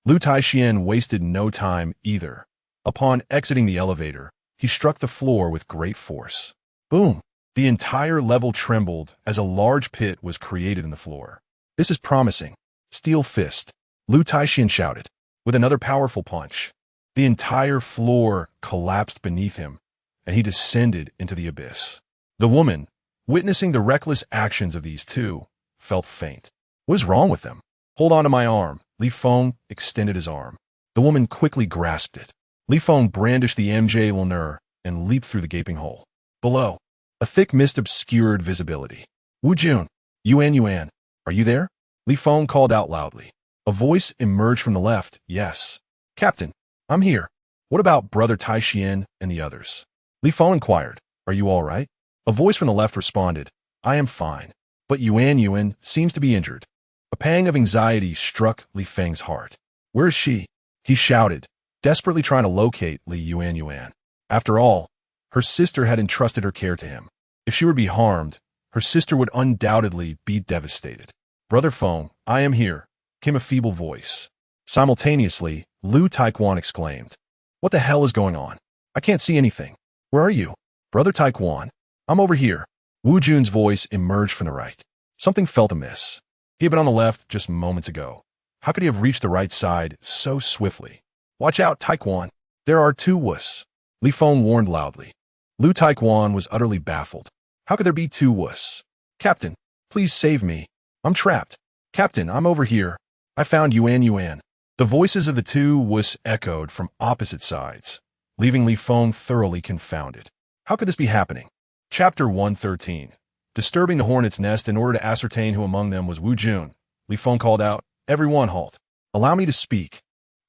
Lu Taixian wasted no time either. Upon exiting the elevator, he struck the floor with great force. Boom! The entire level trembled as a large pit was created in the floor. This is promising. Steel fist. Lu Taixian shouted. With another powerful punch, the entire floor collapsed beneath him, and he descended into the abyss. The woman, witnessing the reckless actions of these two, felt faint. What is wrong with them? Hold on to my arm. Li Feng extended his arm. The woman quickly grasped it. Li Feng brandished the MJ Lunar and leaped through the gaping hole. Below, a thick mist obscured visibility. Wu Jun, Yuan, are you there? Li Feng called out loudly. A voice emerged from the left. Yes. Captain, I'm here. What about Brother Taixian and the others? Li Feng inquired. Are you all right? A voice from the left responded. I am fine. But Yuan seems to be injured. A pang of anxiety struck Li Feng's heart. Where is she? He shouted, desperately trying to locate Li Yuan. After all, her sister had entrusted her care to him. If she were to be harmed, her sister would undoubtedly be devastated. Brother Feng, I am here, came a feeble voice. Simultaneously, Lu Taekwon exclaimed, what the hell is going on? I can't see anything. Where are you? Brother Taekwon, I'm over here. Wu Jun's voice emerged from the right. Something felt amiss. He had been on the left just moments ago. How could he have reached the right side so swiftly? Watch out, Taekwon. There are two wuss. Li Feng warned loudly. Lu Taekwon was utterly baffled. How could there be two wuss? Captain, please save me. I'm trapped. Captain, I'm over here. I found Yuan. The voices of the two wuss echoed from opposite sides, leaving Li Feng thoroughly confounded. How could this be happening? Chapter 113. Disturbing the hornet's nest in order to ascertain who among them was Wu Jun, Li Feng called out, everyone halt. Allow me to speak.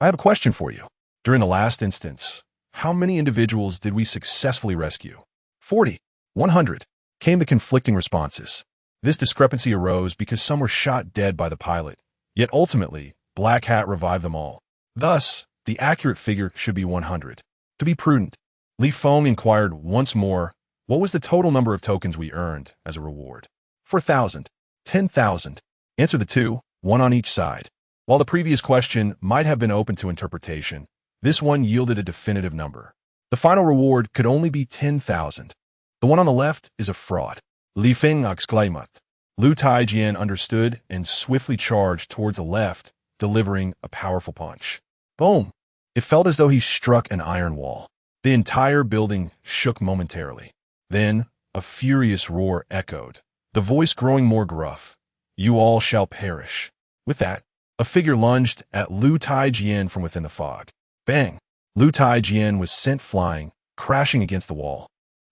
I have a question for you. During the last instance, how many individuals did we successfully rescue? 40. 100. Came the conflicting responses. This discrepancy arose because some were shot dead by the pilot, yet ultimately, Black Hat revived them all. Thus, the accurate figure should be 100. To be prudent, Li Feng inquired once more, what was the total number of tokens we earned as a reward? 4,000. 10,000. Answer the two, one on each side. While the previous question might have been open to interpretation, this one yielded a definitive number. The final reward could only be 10,000. The one on the left is a fraud. Li Feng exclaimed. Lu Taijian understood and swiftly charged towards the left, delivering a powerful punch. Boom! It felt as though he struck an iron wall. The entire building shook momentarily. Then, a furious roar echoed, the voice growing more gruff. You all shall perish. With that, a figure lunged at Lu Taijian from within the fog. Bang! Lu Taijian was sent flying, crashing against the wall.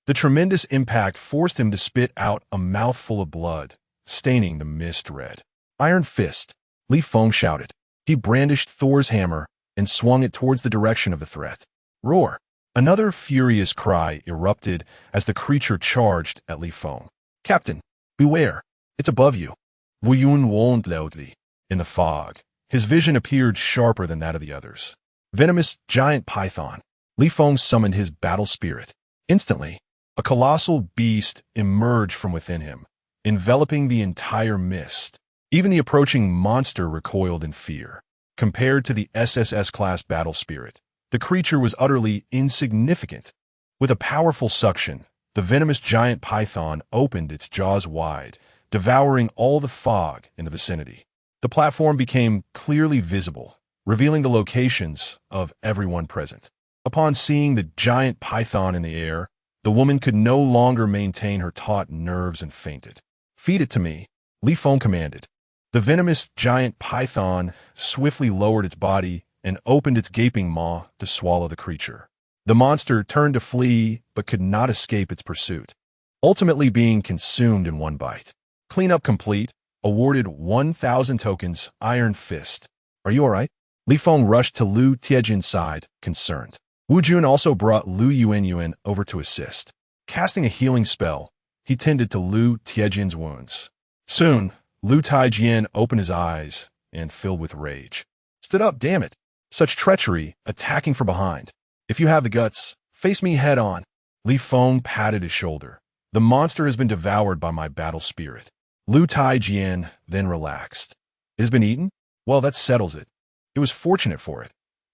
The tremendous impact forced him to spit out a mouthful of blood, staining the mist red. Iron Fist, Li Feng shouted. He brandished Thor's hammer and swung it towards the direction of the threat. Roar! Another furious cry erupted as the creature charged at Li Feng. Captain, beware! It's above you. Wu Yun warned loudly. In the fog, his vision appeared sharper than that of the others. Venomous giant python. Li Feng summoned his battle spirit. Instantly, a colossal beast emerged from within him, enveloping the entire mist. Even the approaching monster recoiled in fear. Compared to the SSS-class battle spirit, the creature was utterly insignificant. With a powerful suction, the venomous giant python opened its jaws wide, devouring all the fog in the vicinity. The platform became clearly visible, revealing the locations of everyone present. Upon seeing the giant python in the air, The woman could no longer maintain her taut nerves and fainted. "Feed it to me," Li Feng commanded. The venomous giant python swiftly lowered its body and opened its gaping maw to swallow the creature. The monster turned to flee but could not escape its pursuit, ultimately being consumed in one bite. Cleanup complete. Awarded 1,000 tokens, Iron Fist. "Are you alright?" Li Feng rushed to Lu Tiejin's side, concerned. Wu Jun also brought Lu Yuanyuan over to assist. Casting a healing spell, he tended to Lu Tiejin's wounds. Soon, Lu Taijian opened his eyes and, filled with rage, "Stood up, damn it! Such treachery, attacking from behind. If you have the guts, face me head on." Li Feng patted his shoulder. "The monster has been devoured by my battle spirit." Lu Taijian then relaxed. "It has been eaten? Well, that settles it. It was fortunate for it.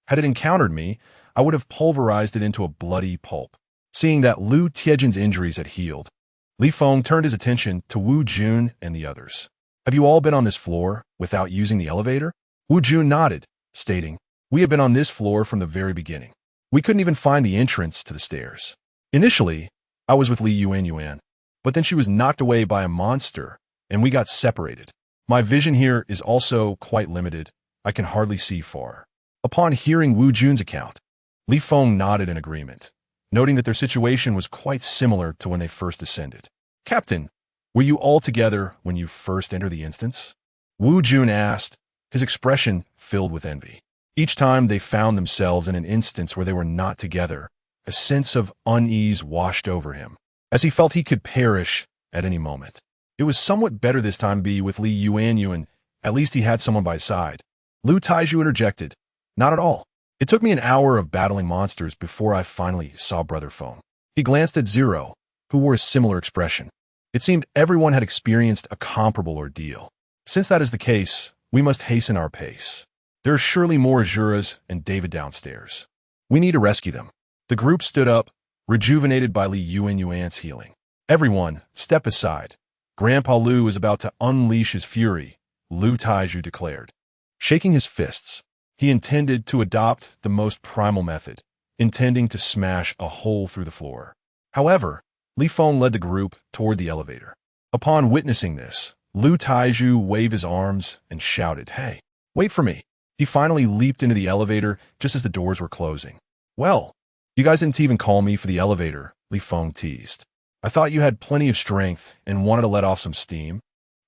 Had it encountered me, I would have pulverized it into a bloody pulp." Seeing that Lu Tiejin's injuries had healed, Li Feng turned his attention to Wu Jun and the others. "Have you all been on this floor without using the elevator?" Wu Jun nodded, stating, "We have been on this floor from the very beginning. We couldn't even find the entrance to the stairs. Initially, I was with Li Yuanyuan, but then she was knocked away by a monster, and we got separated. My vision here is also quite limited. I can hardly see far." Upon hearing Wu Jun's account, Li Feng nodded in agreement, noting that their situation was quite similar to when they first ascended. "Captain, were you all together when you first entered the instance?" Wu Jun asked, his expression filled with envy. Each time they found themselves in an instance where they were not together, a sense of unease washed over him, as he felt he could perish at any moment. It was somewhat better this time to be with Li Yuanyuan. At least he had someone by his side. Lu Taiju interjected, "Not at all. It took me an hour of battling monsters before I finally saw Brother Feng." He glanced at Zero, who wore a similar expression. It seemed everyone had experienced a comparable ordeal. "Since that is the case, we must hasten our pace. There are surely more Azuras and David downstairs. We need to rescue them." The group stood up, rejuvenated by Li Yuanyuan's healing. "Everyone, step aside. Grandpa Lu is about to unleash his fury," Lu Taiju declared. Shaking his fists, he intended to adopt the most primal method, intending to smash a hole through the floor. However, Li Feng led the group toward the elevator. Upon witnessing this, Lu Taiju waved his arms and shouted, "Hey, wait for me." He finally leaped into the elevator just as the doors were closing. "Well, you guys didn't even call me for the elevator," Li Feng teased. "I thought you had plenty of strength and wanted to let off some steam,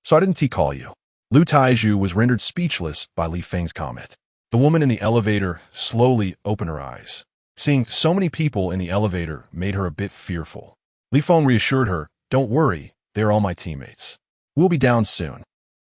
so I didn't call you." Lu Taiju was rendered speechless by Li Feng's comment. The woman in the elevator slowly opened her eyes. Seeing so many people in the elevator made her a bit fearful. Li Feng reassured her, "Don't worry, they're all my teammates. We'll be down soon.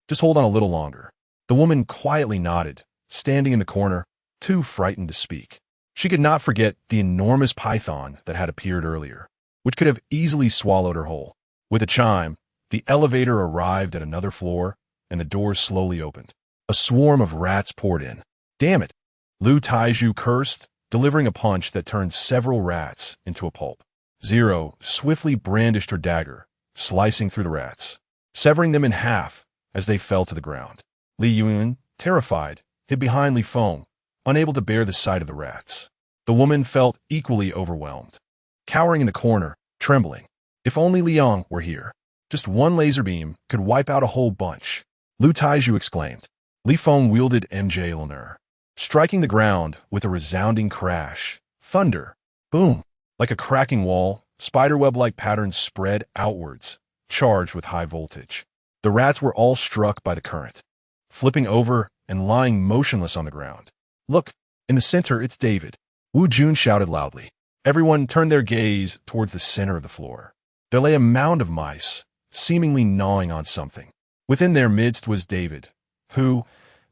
Just hold on a little longer." The woman quietly nodded, standing in the corner, too frightened to speak. She could not forget the enormous python that had appeared earlier, which could have easily swallowed her whole. With a chime, the elevator arrived at another floor, and the doors slowly opened. A swarm of rats poured in. "Damn it!" Lu Taiju cursed, delivering a punch that turned several rats into a pulp. Zero swiftly brandished her dagger, slicing through the rats, severing them in half as they fell to the ground. Li Yuan, terrified, hid behind Li Feng, unable to bear the sight of the rats. The woman felt equally overwhelmed, cowering in the corner, trembling. If only Liang were here. Just one laser beam could wipe out a whole bunch. Lu Taiju exclaimed. Li Feng wielded MJ Lnr, striking the ground with a resounding crash. Thunder. Boom. Like a cracking wall, spiderweb-like patterns spread outwards, charged with high voltage. The rats were all struck by the current, flipping over and lying motionless on the ground. "Look, in the center, it's David," Wu Jun shouted loudly. Everyone turned their gaze towards the center of the floor. There lay a mound of mice, seemingly gnawing on something. Within their midst was David, who,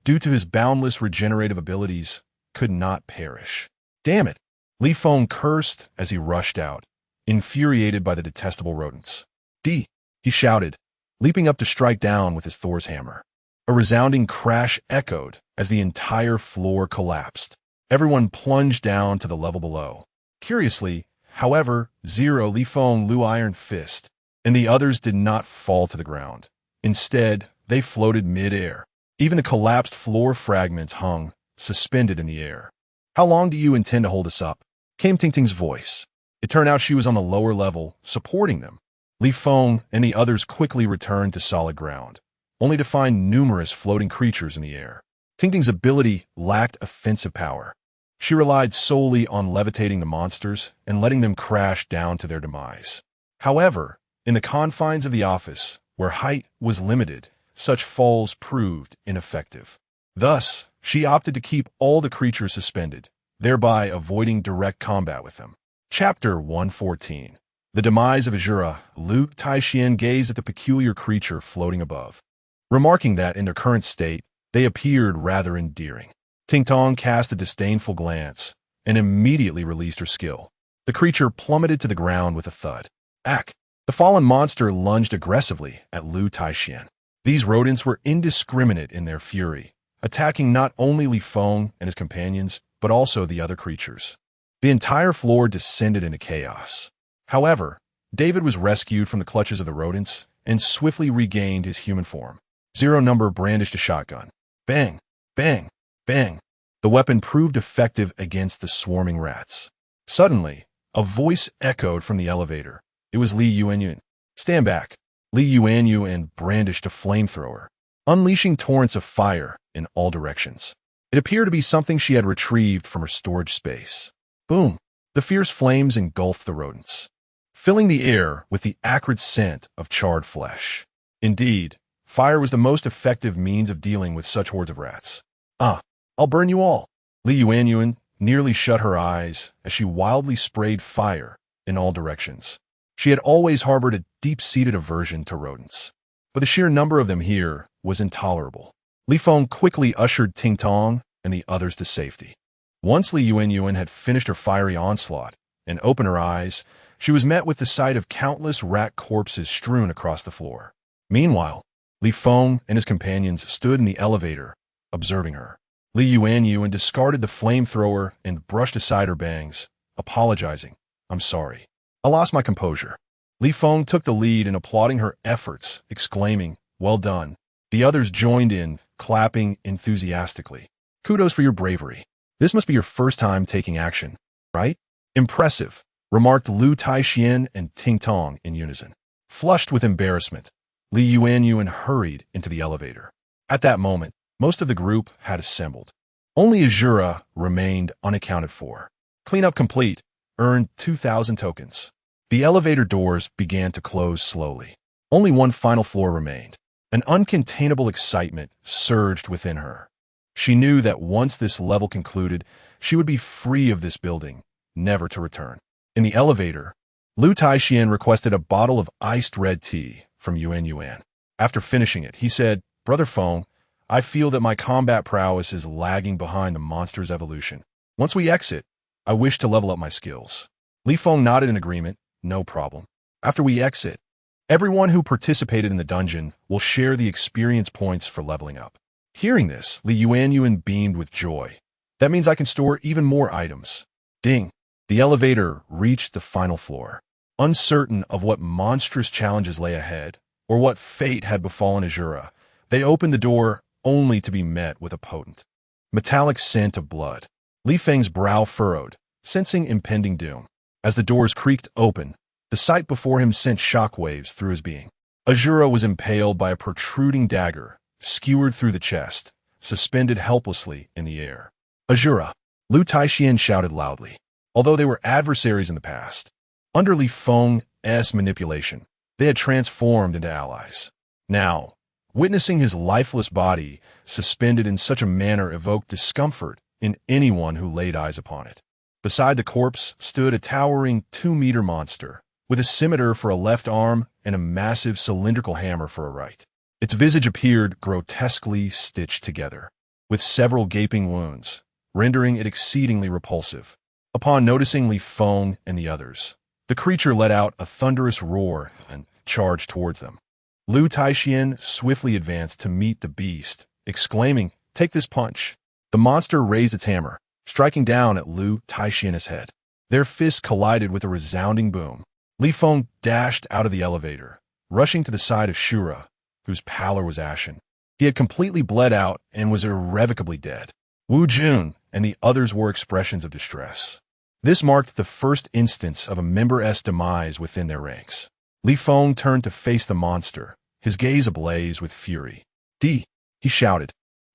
due to his boundless regenerative abilities, could not perish. "Damn it!" Li Feng cursed as he rushed out, infuriated by the detestable rodents. "D!" he shouted, leaping up to strike down with his Thor's hammer. A resounding crash echoed as the entire floor collapsed. Everyone plunged down to the level below. Curiously, however, Zero, Li Feng, Lu Iron Fist, and the others did not fall to the ground. Instead, they floated mid-air. Even the collapsed floor fragments hung, suspended in the air. "How long do you intend to hold us up?" came Ting Ting's voice. It turned out she was on the lower level, supporting them. Li Feng and the others quickly returned to solid ground, only to find numerous floating creatures in the air. Tingting's ability lacked offensive power. She relied solely on levitating the monsters and letting them crash down to their demise. However, in the confines of the office, where height was limited, such falls proved ineffective. Thus, she opted to keep all the creatures suspended, thereby avoiding direct combat with them. Chapter 114. The Demise of Azura. Lu Taixian gazed at the peculiar creature floating above, remarking that in their current state, they appeared rather endearing. Tingtong cast a disdainful glance and immediately released her skill. The creature plummeted to the ground with a thud. Ack! The fallen monster lunged aggressively at Lu Taixian. These rodents were indiscriminate in their fury, attacking not only Li Feng and his companions, but also the other creatures. The entire floor descended into chaos. However, David was rescued from the clutches of the rodents and swiftly regained his human form. Zero Number brandished a shotgun. Bang! Bang! Bang! The weapon proved effective against the swarming rats. Suddenly, a voice echoed from the elevator. It was Li Yuanyuan. Stand back. Li Yuanyuan brandished a flamethrower, unleashing torrents of fire in all directions. It appeared to be something she had retrieved from her storage space. Boom! The fierce flames engulfed the rodents, filling the air with the acrid scent of charred flesh. Indeed, fire was the most effective means of dealing with such hordes of rats. I'll burn you all. Li Yuanyuan nearly shut her eyes as she wildly sprayed fire in all directions. She had always harbored a deep-seated aversion to rodents, but the sheer number of them here was intolerable. Li Feng quickly ushered Tingtong and the others to safety. Once Li Yuanyuan had finished her fiery onslaught and opened her eyes, she was met with the sight of countless rat corpses strewn across the floor. Meanwhile, Li Feng and his companions stood in the elevator, observing her. Li Yuanyuan discarded the flamethrower and brushed aside her bangs, apologizing. I'm sorry. I lost my composure. Li Feng took the lead in applauding her efforts, exclaiming, well done. The others joined in, clapping enthusiastically. Kudos for your bravery. This must be your first time taking action, right? Impressive, remarked Lu Taixian and Tingtong in unison. Flushed with embarrassment, Li Yuanyuan hurried into the elevator. At that moment, most of the group had assembled. Only Azura remained unaccounted for. Cleanup complete. Earned 2,000 tokens. The elevator doors began to close slowly. Only one final floor remained. An uncontainable excitement surged within her. She knew that once this level concluded, she would be free of this building, never to return. In the elevator, Lu Taixian requested a bottle of iced red tea from Yuanyuan. After finishing it, he said, Brother Feng, I feel that my combat prowess is lagging behind the monster's evolution. Once we exit, I wish to level up my skills. Li Feng nodded in agreement. No problem. After we exit, everyone who participated in the dungeon will share the experience points for leveling up. Hearing this, Li Yuanyuan beamed with joy. That means I can store even more items. Ding! The elevator reached the final floor. Uncertain of what monstrous challenges lay ahead, or what fate had befallen Azura, they opened the door only to be met with a potent, metallic scent of blood. Li Feng's brow furrowed, sensing impending doom. As the doors creaked open, the sight before him sent shockwaves through his being. Azura was impaled by a protruding dagger, skewered through the chest, suspended helplessly in the air. Azura! Lu Taixian shouted loudly. Although they were adversaries in the past, under Li Feng's manipulation, they had transformed into allies. Now, witnessing his lifeless body suspended in such a manner evoked discomfort in anyone who laid eyes upon it. Beside the corpse stood a towering 2-meter monster, with a scimitar for a left arm and a massive cylindrical hammer for a right. Its visage appeared grotesquely stitched together, with several gaping wounds, rendering it exceedingly repulsive. Upon noticing Li Feng and the others, the creature let out a thunderous roar and charged towards them. Lu Taixian swiftly advanced to meet the beast, exclaiming, "Take this punch." The monster raised its hammer, striking down at Lu Taixian's head. Their fists collided with a resounding boom. Li Feng dashed out of the elevator, rushing to the side of Shura, whose pallor was ashen. He had completely bled out and was irrevocably dead. Wu Jun and the others wore expressions of distress. This marked the first instance of a member's demise within their ranks. Li Feng turned to face the monster, his gaze ablaze with fury. "D!" he shouted,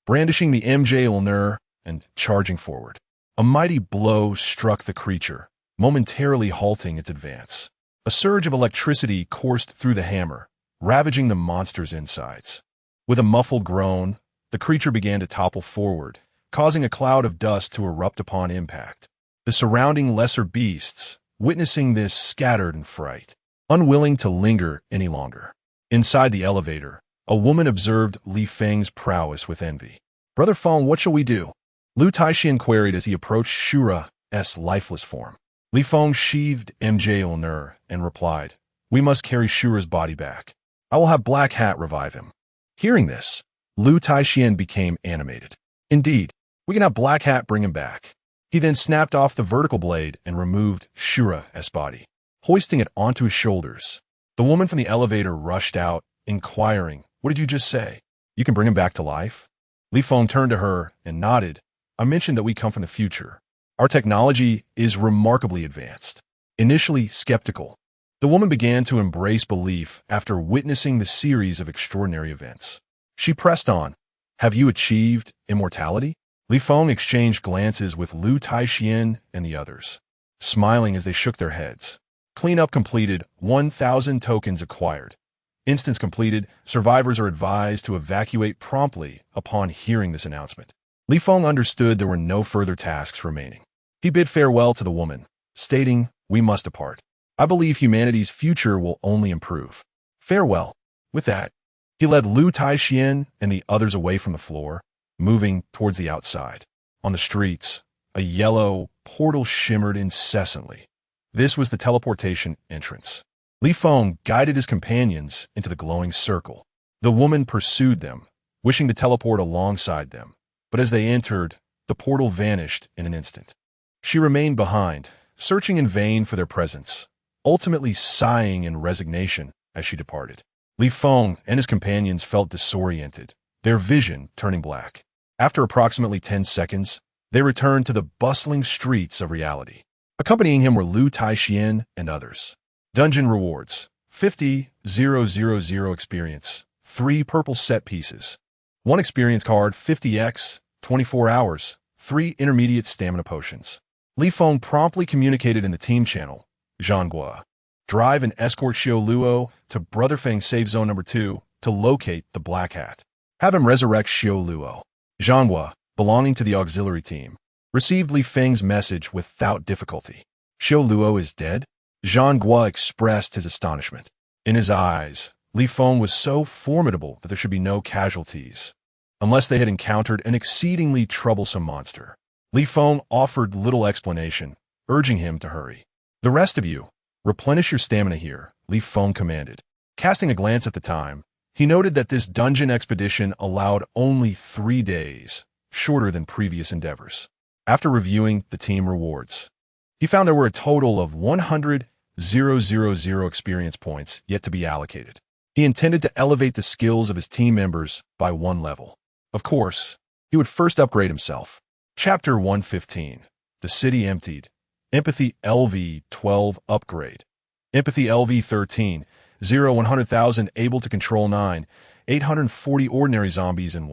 brandishing the MJ Ulner and charging forward. A mighty blow struck the creature, momentarily halting its advance. A surge of electricity coursed through the hammer, ravaging the monster's insides. With a muffled groan, the creature began to topple forward, causing a cloud of dust to erupt upon impact. The surrounding lesser beasts, witnessing this, scattered in fright, unwilling to linger any longer. Inside the elevator, a woman observed Li Feng's prowess with envy. "Brother Feng, what shall we do?" Lu Taixian queried as he approached Shura's lifeless form. Li Feng sheathed MJ Ulner and replied, "We must carry Shura's body back. I will have Black Hat revive him." Hearing this, Lu Taixian became animated. "Indeed, we can have Black Hat bring him back." He then snapped off the vertical blade and removed Shura's body, hoisting it onto his shoulders. The woman from the elevator rushed out, inquiring, "What did you just say? You can bring him back to life?" Li Feng turned to her and nodded. "I mentioned that we come from the future. Our technology is remarkably advanced." Initially skeptical, the woman began to embrace belief after witnessing the series of extraordinary events. She pressed on, "Have you achieved immortality?" Li Feng exchanged glances with Lu Taixian and the others, smiling as they shook their heads. Cleanup completed, 1,000 tokens acquired. Instance completed, survivors are advised to evacuate promptly upon hearing this announcement. Li Feng understood there were no further tasks remaining. He bid farewell to the woman, stating, "We must depart. I believe humanity's future will only improve. Farewell." With that, he led Lu Taixian and the others away from the floor, moving towards the outside. On the streets, a yellow portal shimmered incessantly. This was the teleportation entrance. Li Feng guided his companions into the glowing circle. The woman pursued them, wishing to teleport alongside them, but as they entered, the portal vanished in an instant. She remained behind, searching in vain for their presence, ultimately sighing in resignation as she departed. Li Feng and his companions felt disoriented, their vision turning black. After approximately 10 seconds, they returned to the bustling streets of reality. Accompanying him were Lu Taixian and others. Dungeon rewards: 50,000 experience, 3 purple set pieces, 1 experience card, 50x, 24 hours, 3 intermediate stamina potions. Li Feng promptly communicated in the team channel, "Zhanghua, drive and escort Xiao Luo to Brother Feng safe zone number 2 to locate the Black Hat. Have him resurrect Xiao Luo." Zhanghua, belonging to the auxiliary team, received Li Feng's message without difficulty. "Xiao Luo is dead?" Zhanghua expressed his astonishment. In his eyes, Li Feng was so formidable that there should be no casualties, unless they had encountered an exceedingly troublesome monster. Li Feng offered little explanation, urging him to hurry. "The rest of you, replenish your stamina here," Li Feng commanded. Casting a glance at the time, he noted that this dungeon expedition allowed only 3 days, shorter than previous endeavors. After reviewing the team rewards, he found there were a total of 100,000 experience points yet to be allocated. He intended to elevate the skills of his team members by 1 level. Of course, he would first upgrade himself. Chapter 115. The City Emptied. Empathy LV 12 upgrade. Empathy LV 13. 100,000 able to control 9. 840 ordinary zombies and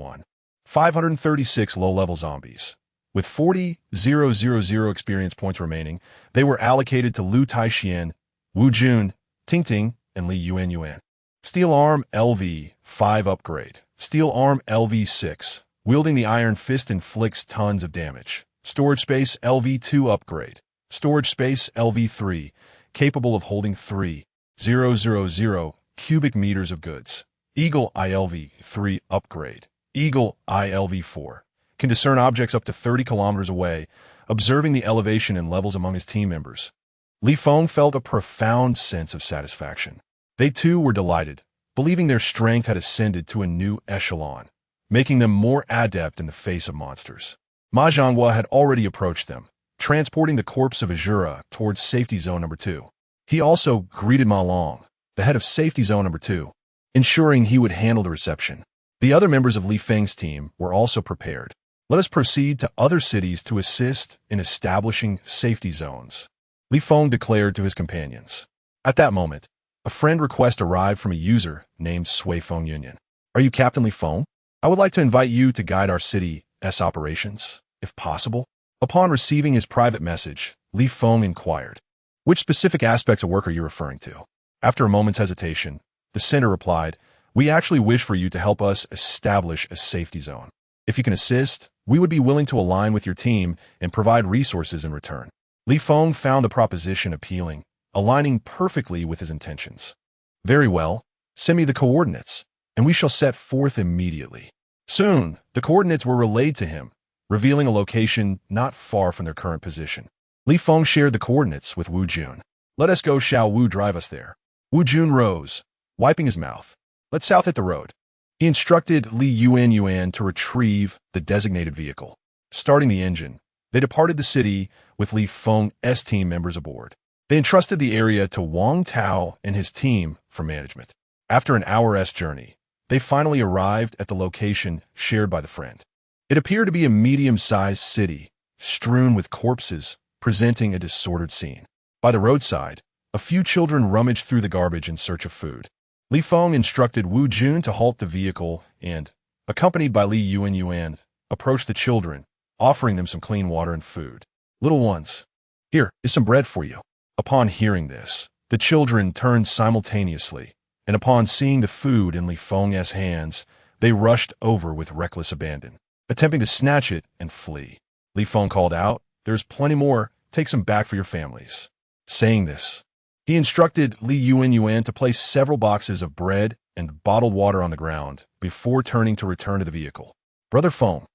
536 low-level zombies. With 40,000 experience points remaining, they were allocated to Lu Taixian, Wu Jun, Ting Ting, and Li Yuan. Steel Arm LV 5 upgrade. Steel Arm LV 6. Wielding the Iron Fist inflicts tons of damage. Storage Space LV 2 upgrade. Storage Space LV 3. Capable of holding 3,000 cubic meters of goods. Eagle ILV 3 upgrade. Eagle ILV 4. Can discern objects up to 30 kilometers away, observing the elevation and levels among his team members. Li Feng felt a profound sense of satisfaction. They too were delighted, believing their strength had ascended to a new echelon, making them more adept in the face of monsters. Ma Zhanghua had already approached them, transporting the corpse of Azura towards safety zone number 2. He also greeted Ma Long, the head of safety zone number 2, ensuring he would handle the reception. The other members of Li Feng's team were also prepared. Let us proceed to other cities to assist in establishing safety zones, Li Feng declared to his companions. At that moment, a friend request arrived from a user named Sui Feng Union. Are you Captain Li Feng? I would like to invite you to guide our city's operations, if possible. Upon receiving his private message, Li Feng inquired, which specific aspects of work are you referring to? After a moment's hesitation, the sender replied, we actually wish for you to help us establish a safety zone. If you can assist, we would be willing to align with your team and provide resources in return. Li Feng found the proposition appealing, aligning perfectly with his intentions. Very well, send me the coordinates, and we shall set forth immediately. Soon, the coordinates were relayed to him, revealing a location not far from their current position. Li Feng shared the coordinates with Wu Jun. Let us go, shall Wu drive us there? Wu Jun rose, wiping his mouth. Let's south hit the road. He instructed Li Yuan to retrieve the designated vehicle. Starting the engine, they departed the city with Li Feng's team members aboard. They entrusted the area to Wang Tao and his team for management. After an hour's journey, they finally arrived at the location shared by the friend. It appeared to be a medium-sized city, strewn with corpses, presenting a disordered scene. By the roadside, a few children rummaged through the garbage in search of food. Li Feng instructed Wu Jun to halt the vehicle and, accompanied by Li Yuan, approached the children, offering them some clean water and food. Little ones, here is some bread for you. Upon hearing this, the children turned simultaneously, and upon seeing the food in Li Feng's hands, they rushed over with reckless abandon, attempting to snatch it and flee. Li Feng called out, there's plenty more, take some back for your families. Saying this, he instructed Li Yuan to place several boxes of bread and bottled water on the ground before turning to return to the vehicle. Brother Feng,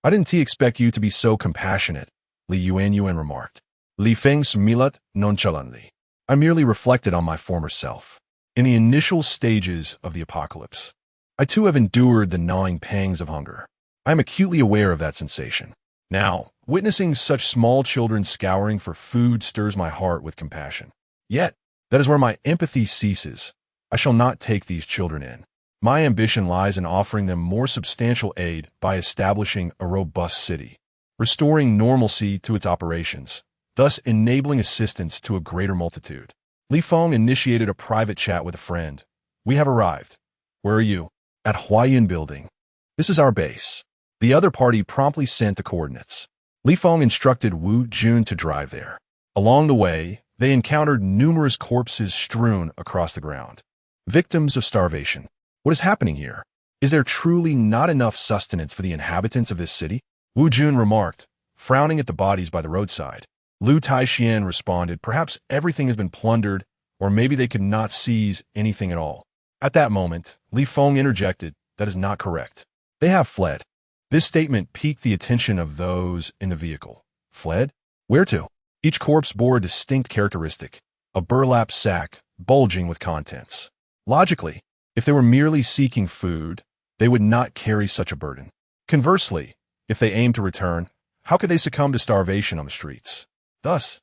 I didn't expect you to be so compassionate, Li Yuan remarked. Li Feng smiled nonchalantly. I merely reflected on my former self. In the initial stages of the apocalypse, I too have endured the gnawing pangs of hunger. I am acutely aware of that sensation. Now, witnessing such small children scouring for food stirs my heart with compassion. Yet, that is where my empathy ceases. I shall not take these children in. My ambition lies in offering them more substantial aid by establishing a robust city, restoring normalcy to its operations, thus enabling assistance to a greater multitude. Li Feng initiated a private chat with a friend. We have arrived. Where are you? At Huayan Building. This is our base. The other party promptly sent the coordinates. Li Feng instructed Wu Jun to drive there. Along the way, they encountered numerous corpses strewn across the ground. Victims of starvation. What is happening here? Is there truly not enough sustenance for the inhabitants of this city? Wu Jun remarked, frowning at the bodies by the roadside. Lu Taixian responded, perhaps everything has been plundered, or maybe they could not seize anything at all. At that moment, Li Feng interjected, that is not correct. They have fled. This statement piqued the attention of those in the vehicle. Fled? Where to? Each corpse bore a distinct characteristic, a burlap sack bulging with contents. Logically, if they were merely seeking food, they would not carry such a burden. Conversely, if they aimed to return, how could they succumb to starvation on the streets? Thus,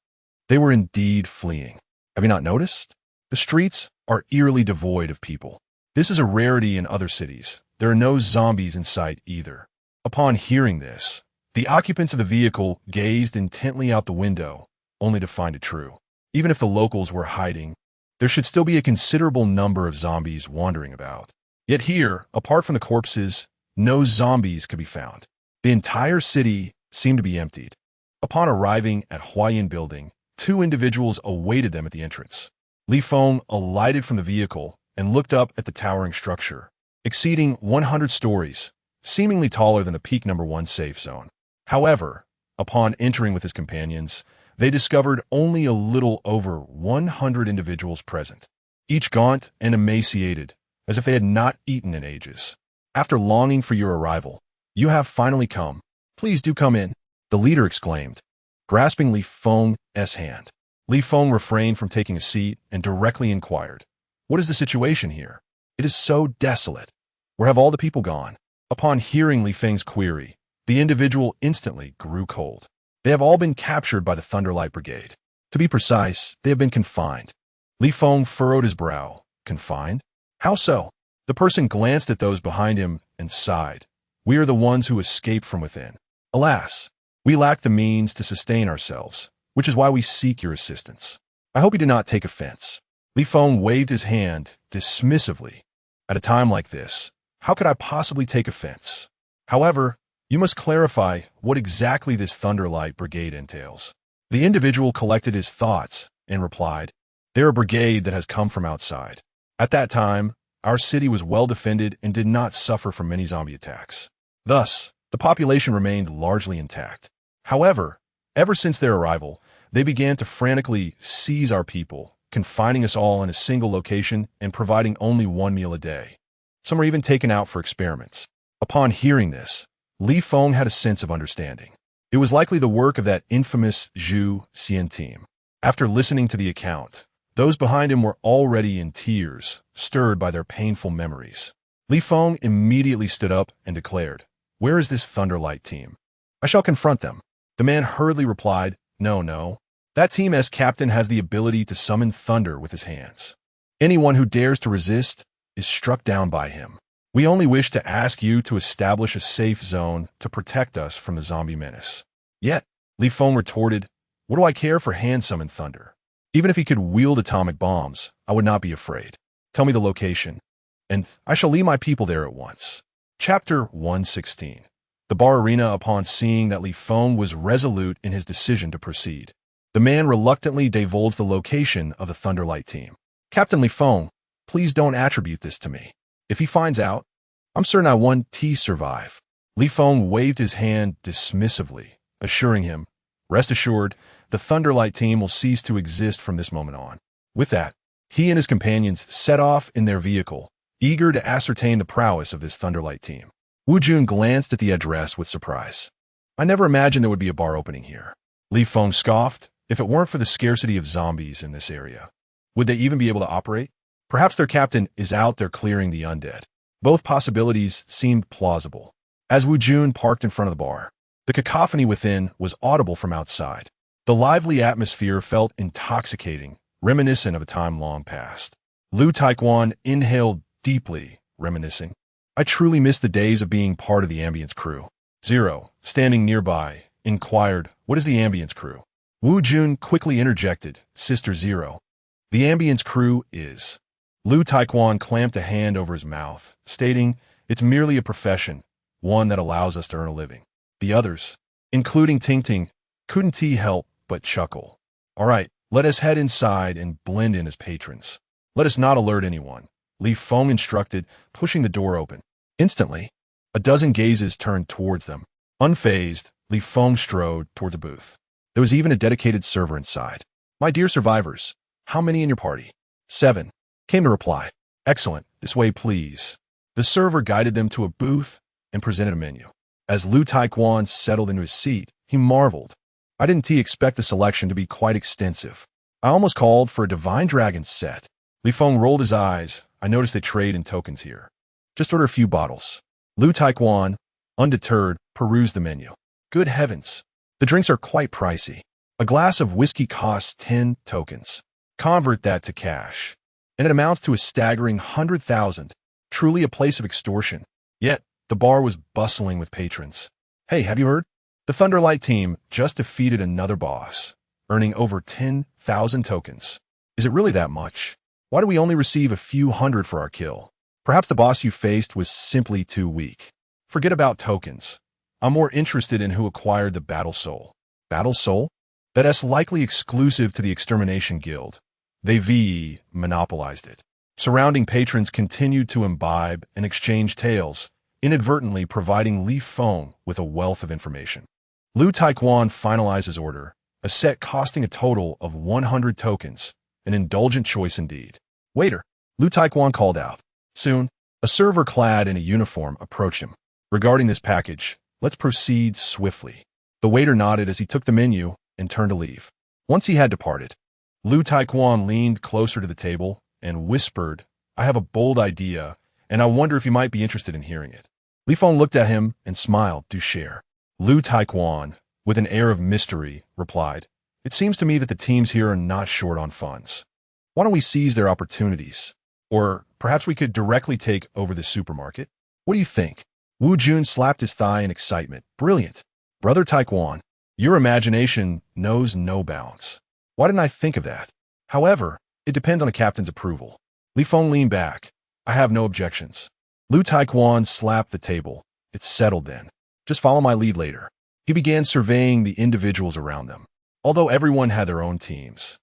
they were indeed fleeing. Have you not noticed? The streets are eerily devoid of people. This is a rarity in other cities. There are no zombies in sight either. Upon hearing this, the occupants of the vehicle gazed intently out the window, only to find it true. Even if the locals were hiding, there should still be a considerable number of zombies wandering about. Yet here, apart from the corpses, no zombies could be found. The entire city seemed to be emptied. Upon arriving at Huayan Building, two individuals awaited them at the entrance. Li Feng alighted from the vehicle and looked up at the towering structure, exceeding 100 stories, seemingly taller than the peak number 1 safe zone. However, upon entering with his companions, they discovered only a little over 100 individuals present, each gaunt and emaciated, as if they had not eaten in ages. After longing for your arrival, you have finally come. Please do come in, the leader exclaimed, grasping Li Feng's hand. Li Feng refrained from taking a seat and directly inquired, what is the situation here? It is so desolate. Where have all the people gone? Upon hearing Li Feng's query, the individual instantly grew cold. They have all been captured by the Thunderlight Brigade. To be precise, they have been confined. Li Feng furrowed his brow. Confined? How so? The person glanced at those behind him and sighed. We are the ones who escaped from within. Alas, we lack the means to sustain ourselves, which is why we seek your assistance. I hope you do not take offense. Li Feng waved his hand dismissively. At a time like this, how could I possibly take offense? However, you must clarify what exactly this Thunderlight Brigade entails. The individual collected his thoughts and replied, "They're a brigade that has come from outside. At that time, our city was well defended and did not suffer from many zombie attacks. Thus, the population remained largely intact. However, ever since their arrival, they began to frantically seize our people, confining us all in a single location and providing only one meal a day. Some were even taken out for experiments." Upon hearing this, Li Feng had a sense of understanding. It was likely the work of that infamous Zhu Xian team. After listening to the account, those behind him were already in tears, stirred by their painful memories. Li Feng immediately stood up and declared, "Where is this Thunderlight team? I shall confront them." The man hurriedly replied, No. That team's captain has the ability to summon thunder with his hands. Anyone who dares to resist is struck down by him. We only wish to ask you to establish a safe zone to protect us from the zombie menace." Yet, Li Feng retorted, "What do I care for hand-summoned thunder? Even if he could wield atomic bombs, I would not be afraid. Tell me the location, and I shall lead my people there at once." Chapter 116. The bar arena. Upon seeing that Li Feng was resolute in his decision to proceed, the man reluctantly divulged the location of the Thunderlight team. "Captain Li Feng, please don't attribute this to me. If he finds out, I'm certain I won't survive." Li Feng waved his hand dismissively, assuring him, "Rest assured, the Thunderlight team will cease to exist from this moment on." With that, he and his companions set off in their vehicle, eager to ascertain the prowess of this Thunderlight team. Wu Jun glanced at the address with surprise. "I never imagined there would be a bar opening here." Li Feng scoffed. "If it weren't for the scarcity of zombies in this area, would they even be able to operate? Perhaps their captain is out there clearing the undead." Both possibilities seemed plausible. As Wu Jun parked in front of the bar, the cacophony within was audible from outside. The lively atmosphere felt intoxicating, reminiscent of a time long past. Lu Taekwon inhaled deeply, reminiscing, "I truly miss the days of being part of the ambience crew." Zero, standing nearby, inquired, "What is the ambience crew?" Wu Jun quickly interjected, "Sister Zero, the ambience crew is..." Lu Taekwon clamped a hand over his mouth, stating, "It's merely a profession, one that allows us to earn a living." The others, including Ting, couldn't help but chuckle. "All right, let us head inside and blend in as patrons. Let us not alert anyone," Li Feng instructed, pushing the door open. Instantly, a dozen gazes turned towards them. Unfazed, Li Feng strode toward the booth. There was even a dedicated server inside. "My dear survivors, how many in your party?" 7. Came the reply. "Excellent, this way please." The server guided them to a booth and presented a menu. As Lu Taekwon settled into his seat, he marveled. "I didn't expect the selection to be quite extensive. I almost called for a Divine Dragon set." Li Feng rolled his eyes. "I noticed they trade in tokens here. Just order a few bottles." Lu Taekwon, undeterred, perused the menu. "Good heavens, the drinks are quite pricey. A glass of whiskey costs 10 tokens. Convert that to cash, and it amounts to a staggering 100,000. Truly a place of extortion." Yet, the bar was bustling with patrons. "Hey, have you heard? The Thunderlight team just defeated another boss, earning over 10,000 tokens. Is it really that much? Why do we only receive a few hundred for our kill? Perhaps the boss you faced was simply too weak. Forget about tokens. I'm more interested in who acquired the Battle Soul." "Battle Soul? That's likely exclusive to the Extermination Guild. They monopolized it." Surrounding patrons continued to imbibe and exchange tales, inadvertently providing Li Feng with a wealth of information. Lu Taekwon finalized his order, a set costing a total of 100 tokens, an indulgent choice indeed. "Waiter," Lu Taekwon called out. Soon, a server clad in a uniform approached him. "Regarding this package, let's proceed swiftly." The waiter nodded as he took the menu and turned to leave. Once he had departed, Lu Taekwon leaned closer to the table and whispered, "I have a bold idea, and I wonder if you might be interested in hearing it." Li Feng looked at him and smiled. "Do share." Lu Taekwon, with an air of mystery, replied, "It seems to me that the teams here are not short on funds. Why don't we seize their opportunities? Or perhaps we could directly take over the supermarket? What do you think?" Wu Jun slapped his thigh in excitement. "Brilliant. Brother Taekwon, your imagination knows no bounds. Why didn't I think of that? However, it depends on the captain's approval. Li Feng leaned back. I have no objections. Lu Taekwon slapped the table. It's settled then. Just follow my lead later. He began surveying the individuals around them. Although everyone had their own teams,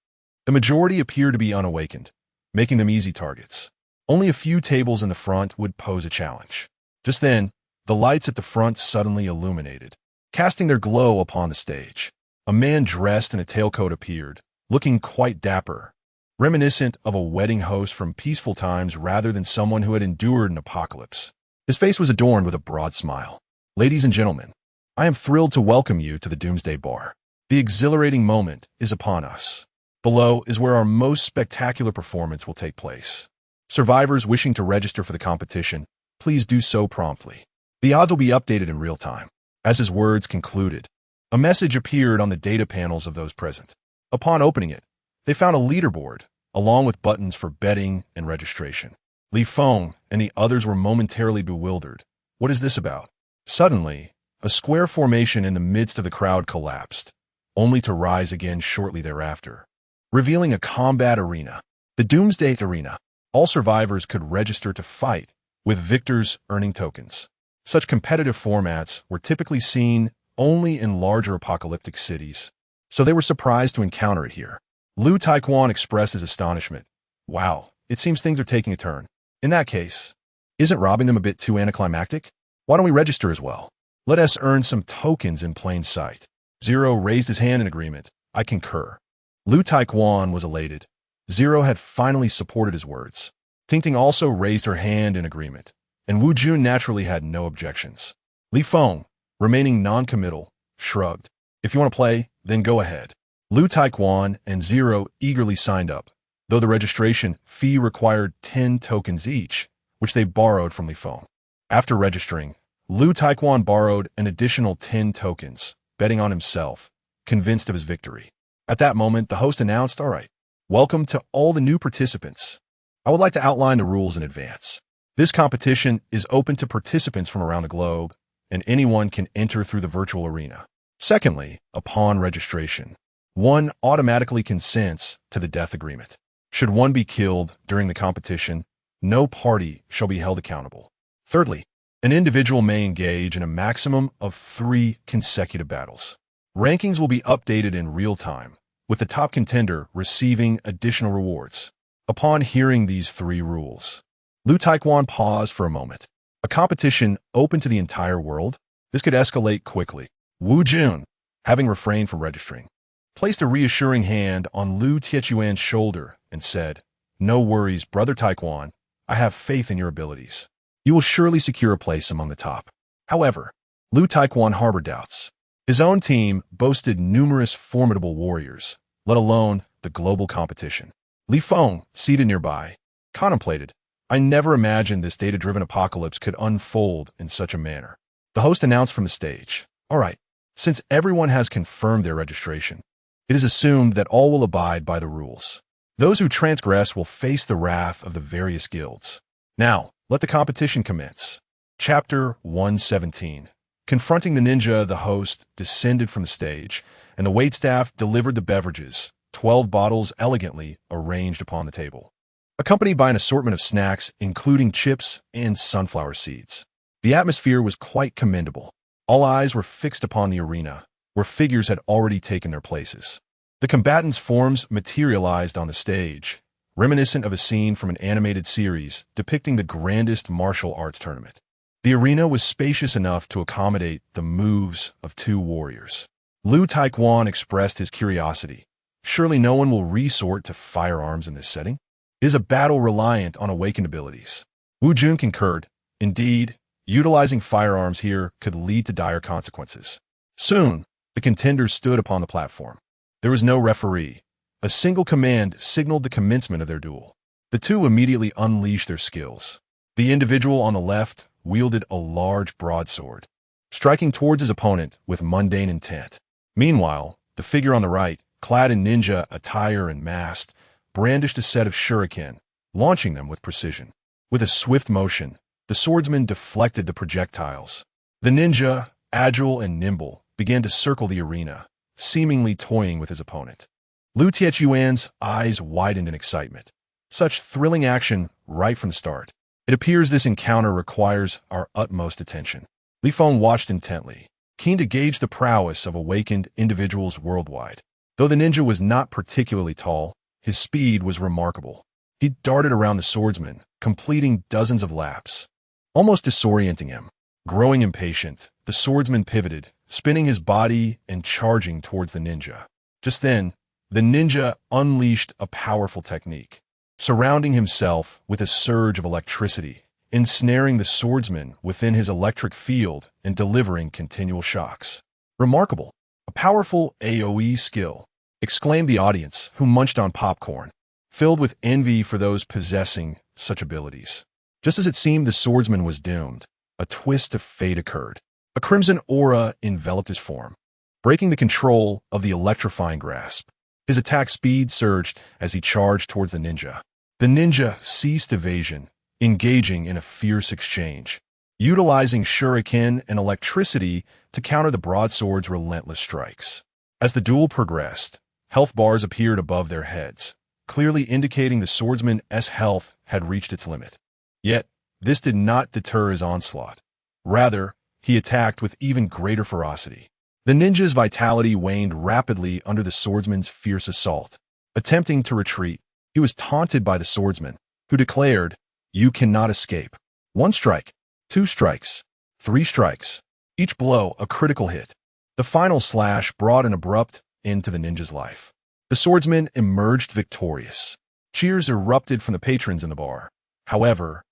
the majority appeared to be unawakened, making them easy targets. Only a few tables in the front would pose a challenge. Just then, the lights at the front suddenly illuminated, casting their glow upon the stage. A man dressed in a tailcoat appeared, looking quite dapper, reminiscent of a wedding host from peaceful times rather than someone who had endured an apocalypse. His face was adorned with a broad smile. Ladies and gentlemen, I am thrilled to welcome you to the Doomsday Bar. The exhilarating moment is upon us. Below is where our most spectacular performance will take place. Survivors wishing to register for the competition, please do so promptly. The odds will be updated in real time. As his words concluded, a message appeared on the data panels of those present. Upon opening it, they found a leaderboard, along with buttons for betting and registration. Li Feng and the others were momentarily bewildered. What is this about? Suddenly, a square formation in the midst of the crowd collapsed, only to rise again shortly thereafter, revealing a combat arena. The Doomsday Arena. All survivors could register to fight, with victors earning tokens. Such competitive formats were typically seen only in larger apocalyptic cities, so they were surprised to encounter it here. Lu Taekwon expressed his astonishment. Wow, it seems things are taking a turn. In that case, isn't robbing them a bit too anticlimactic? Why don't we register as well? Let us earn some tokens in plain sight. Zero raised his hand in agreement. I concur. Lu Taekwon was elated. Zero had finally supported his words. Tingting also raised her hand in agreement, and Wu Jun naturally had no objections. Li Feng, remaining non-committal, shrugged. If you want to play, then go ahead. Lu Taekwon and Zero eagerly signed up, though the registration fee required 10 tokens each, which they borrowed from Li Feng. After registering, Lu Taekwon borrowed an additional 10 tokens, betting on himself, convinced of his victory. At that moment, the host announced, all right, welcome to all the new participants. I would like to outline the rules in advance. This competition is open to participants from around the globe, and anyone can enter through the virtual arena. Secondly, upon registration, one automatically consents to the death agreement. Should one be killed during the competition, no party shall be held accountable. Thirdly, an individual may engage in a maximum of 3 consecutive battles. Rankings will be updated in real time, with the top contender receiving additional rewards. Upon hearing these 3 rules, Lu Taekwon paused for a moment. A competition open to the entire world? This could escalate quickly. Wu Jun, having refrained from registering, placed a reassuring hand on Lu Tietuan's shoulder and said, no worries, Brother Taekwon. I have faith in your abilities. You will surely secure a place among the top. However, Lu Taekwon harbored doubts. His own team boasted numerous formidable warriors, let alone the global competition. Li Feng, seated nearby, contemplated. I never imagined this data-driven apocalypse could unfold in such a manner. The host announced from the stage, all right, since everyone has confirmed their registration, it is assumed that all will abide by the rules. Those who transgress will face the wrath of the various guilds. Now, let the competition commence. Chapter 117. Confronting the ninja, the host descended from the stage, and the waitstaff delivered the beverages, 12 bottles elegantly arranged upon the table, accompanied by an assortment of snacks, including chips and sunflower seeds. The atmosphere was quite commendable. All eyes were fixed upon the arena, where figures had already taken their places. The combatants' forms materialized on the stage, reminiscent of a scene from an animated series depicting the grandest martial arts tournament. The arena was spacious enough to accommodate the moves of 2 warriors. Lu Taekwon expressed his curiosity. Surely no one will resort to firearms in this setting? It is a battle reliant on awakened abilities. Wu Jun concurred. Indeed, utilizing firearms here could lead to dire consequences. Soon, the contenders stood upon the platform. There was no referee. A single command signaled the commencement of their duel. The 2 immediately unleashed their skills. The individual on the left wielded a large broadsword, striking towards his opponent with mundane intent. Meanwhile, the figure on the right, clad in ninja attire and masked, brandished a set of shuriken, launching them with precision. With a swift motion, the swordsman deflected the projectiles. The ninja, agile and nimble, began to circle the arena, seemingly toying with his opponent. Lu Tietuan's eyes widened in excitement. Such thrilling action right from the start. It appears this encounter requires our utmost attention. Li Feng watched intently, keen to gauge the prowess of awakened individuals worldwide. Though the ninja was not particularly tall, his speed was remarkable. He darted around the swordsman, completing dozens of laps, almost disorienting him. Growing impatient, the swordsman pivoted, spinning his body and charging towards the ninja. Just then, the ninja unleashed a powerful technique, surrounding himself with a surge of electricity, ensnaring the swordsman within his electric field and delivering continual shocks. Remarkable. A powerful AoE skill, exclaimed the audience, who munched on popcorn, filled with envy for those possessing such abilities. Just as it seemed the swordsman was doomed, a twist of fate occurred. A crimson aura enveloped his form, breaking the control of the electrifying grasp. His attack speed surged as he charged towards the ninja. The ninja ceased evasion, engaging in a fierce exchange, utilizing shuriken and electricity to counter the broadsword's relentless strikes. As the duel progressed, health bars appeared above their heads, clearly indicating the swordsman's health had reached its limit. Yet, this did not deter his onslaught. Rather, he attacked with even greater ferocity. The ninja's vitality waned rapidly under the swordsman's fierce assault. Attempting to retreat, he was taunted by the swordsman, who declared, "You cannot escape." 1 strike, 2 strikes, 3 strikes, each blow a critical hit. The final slash brought an abrupt end to the ninja's life. The swordsman emerged victorious. Cheers erupted from the patrons in the bar. However,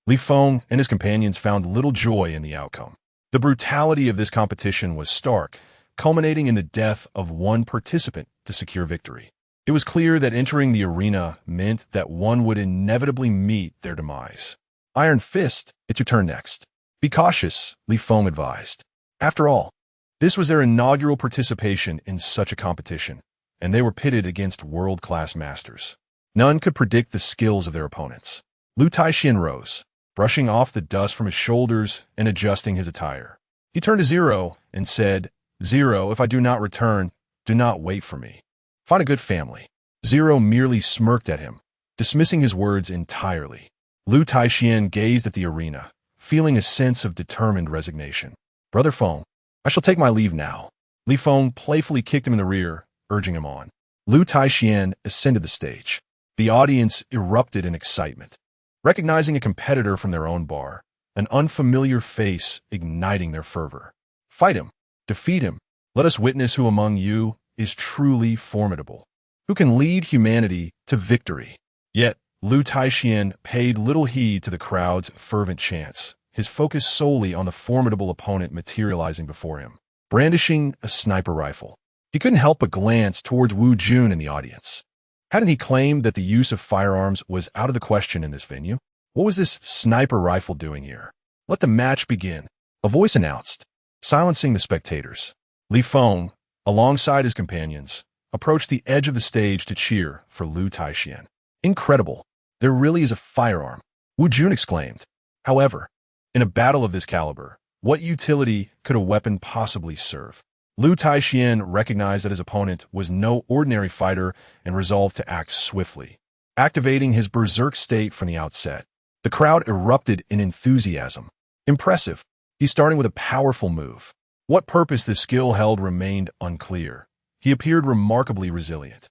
Li Feng and his companions found little joy in the outcome. The brutality of this competition was stark, culminating in the death of one participant to secure victory. It was clear that entering the arena meant that one would inevitably meet their demise. Iron Fist, it's your turn next. Be cautious, Li Feng advised. After all, this was their inaugural participation in such a competition, and they were pitted against world-class masters. None could predict the skills of their opponents. Lu Taixian rose, brushing off the dust from his shoulders and adjusting his attire. He turned to Zero and said, "Zero, if I do not return, do not wait for me. Find a good family." Zero merely smirked at him, dismissing his words entirely. Lu Taixian gazed at the arena, feeling a sense of determined resignation. "Brother Feng, I shall take my leave now." Li Feng playfully kicked him in the rear, urging him on. Lu Taixian ascended the stage. The audience erupted in excitement, recognizing a competitor from their own bar, an unfamiliar face igniting their fervor. "Fight him. Defeat him. Let us witness who among you is truly formidable, who can lead humanity to victory." Yet, Lu Taixian paid little heed to the crowd's fervent chants, his focus solely on the formidable opponent materializing before him, brandishing a sniper rifle. He couldn't help but glance towards Wu Jun in the audience. Hadn't he claimed that the use of firearms was out of the question in this venue? What was this sniper rifle doing here? "Let the match begin," a voice announced, silencing the spectators. Li Feng, alongside his companions, approached the edge of the stage to cheer for Lu Taixian. "Incredible. There really is a firearm," Wu Jun exclaimed. However, in a battle of this caliber, what utility could a weapon possibly serve? Lu Taixian recognized that his opponent was no ordinary fighter and resolved to act swiftly, activating his berserk state from the outset. The crowd erupted in enthusiasm. Impressive. He's starting with a powerful move. What purpose this skill held remained unclear. He appeared remarkably resilient.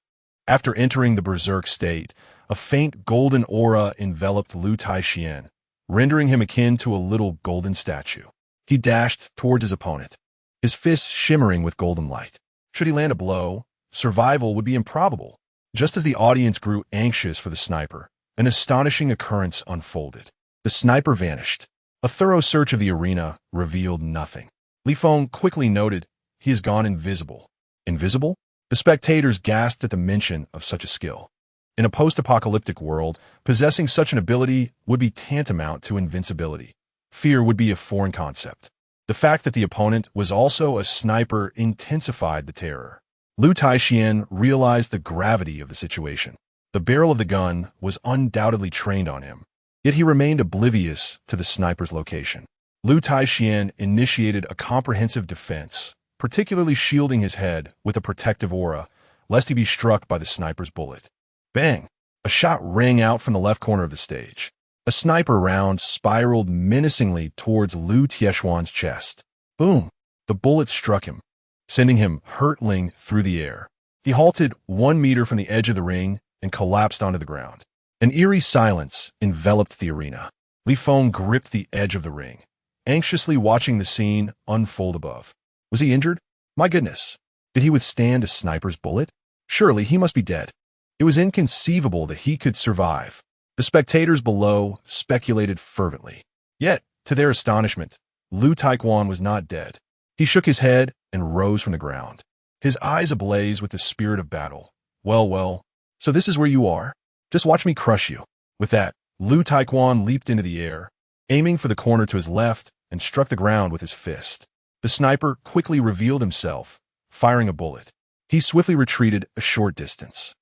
After entering the berserk state, a faint golden aura enveloped Lu Taixian, rendering him akin to a little golden statue. He dashed towards his opponent, his fists shimmering with golden light. Should he land a blow, survival would be improbable. Just as the audience grew anxious for the sniper, an astonishing occurrence unfolded. The sniper vanished. A thorough search of the arena revealed nothing. Li Feng quickly noted, "He has gone invisible." Invisible? The spectators gasped at the mention of such a skill. In a post-apocalyptic world, possessing such an ability would be tantamount to invincibility. Fear would be a foreign concept. The fact that the opponent was also a sniper intensified the terror. Lu Taixian realized the gravity of the situation. The barrel of the gun was undoubtedly trained on him, yet he remained oblivious to the sniper's location. Lu Taixian initiated a comprehensive defense, particularly shielding his head with a protective aura, lest he be struck by the sniper's bullet. Bang! A shot rang out from the left corner of the stage. A sniper round spiraled menacingly towards Lu Tiechuan's chest. Boom! The bullet struck him, sending him hurtling through the air. He halted 1 meter from the edge of the ring and collapsed onto the ground. An eerie silence enveloped the arena. Feng gripped the edge of the ring, anxiously watching the scene unfold above. Was he injured? My goodness. Did he withstand a sniper's bullet? Surely he must be dead. It was inconceivable that he could survive. The spectators below speculated fervently. Yet, to their astonishment, Lu Taichuan was not dead. He shook his head and rose from the ground, his eyes ablaze with the spirit of battle. Well, so this is where you are? Just watch me crush you. With that, Lu Taichuan leaped into the air, aiming for the corner to his left, and struck the ground with his fist. The sniper quickly revealed himself, firing a bullet. He swiftly retreated a short distance.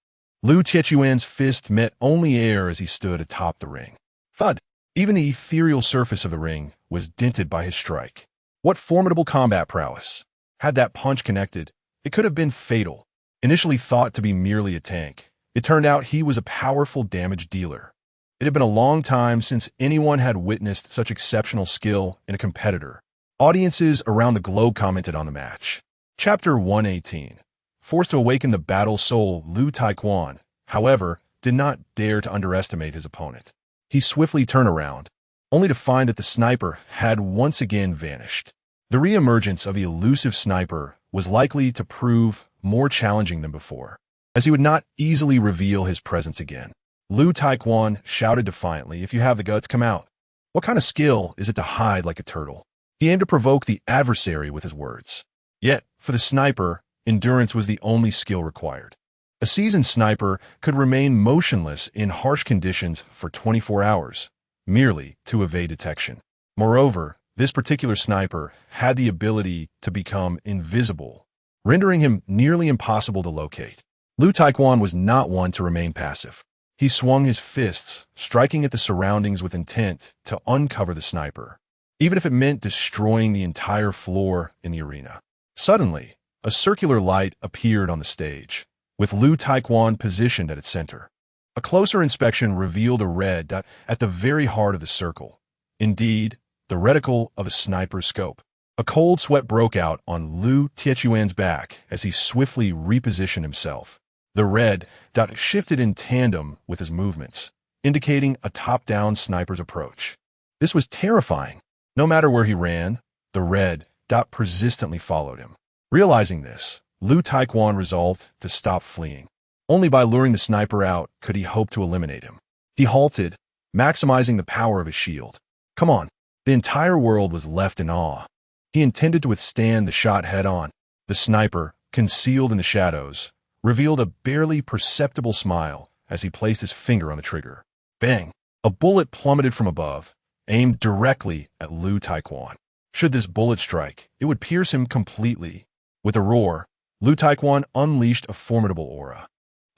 Lu Tiechuan's fist met only air as he stood atop the ring. Thud! Even the ethereal surface of the ring was dented by his strike. What formidable combat prowess! Had that punch connected, it could have been fatal. Initially thought to be merely a tank, it turned out he was a powerful damage dealer. It had been a long time since anyone had witnessed such exceptional skill in a competitor. Audiences around the globe commented on the match. Chapter 118. Forced to awaken the battle soul, Lu Taichuan, however, did not dare to underestimate his opponent. He swiftly turned around, only to find that the sniper had once again vanished. The re-emergence of the elusive sniper was likely to prove more challenging than before, as he would not easily reveal his presence again. Lu Taichuan shouted defiantly, "If you have the guts, come out." What kind of skill is it to hide like a turtle? He aimed to provoke the adversary with his words. Yet, for the sniper, endurance was the only skill required. A seasoned sniper could remain motionless in harsh conditions for 24 hours, merely to evade detection. Moreover, this particular sniper had the ability to become invisible, rendering him nearly impossible to locate. Lu Taichuan was not one to remain passive. He swung his fists, striking at the surroundings with intent to uncover the sniper, even if it meant destroying the entire floor in the arena. Suddenly, a circular light appeared on the stage, with Lu Taichuan positioned at its center. A closer inspection revealed a red dot at the very heart of the circle. Indeed, the reticle of a sniper's scope. A cold sweat broke out on Lu Tiechuan's back as he swiftly repositioned himself. The red dot shifted in tandem with his movements, indicating a top-down sniper's approach. This was terrifying. No matter where he ran, the red dot persistently followed him. Realizing this, Lu Taichuan resolved to stop fleeing. Only by luring the sniper out could he hope to eliminate him. He halted, maximizing the power of his shield. Come on. The entire world was left in awe. He intended to withstand the shot head-on. The sniper, concealed in the shadows, revealed a barely perceptible smile as he placed his finger on the trigger. Bang! A bullet plummeted from above, aimed directly at Lu Taichuan. Should this bullet strike, it would pierce him completely. With a roar, Lu Taichuan unleashed a formidable aura.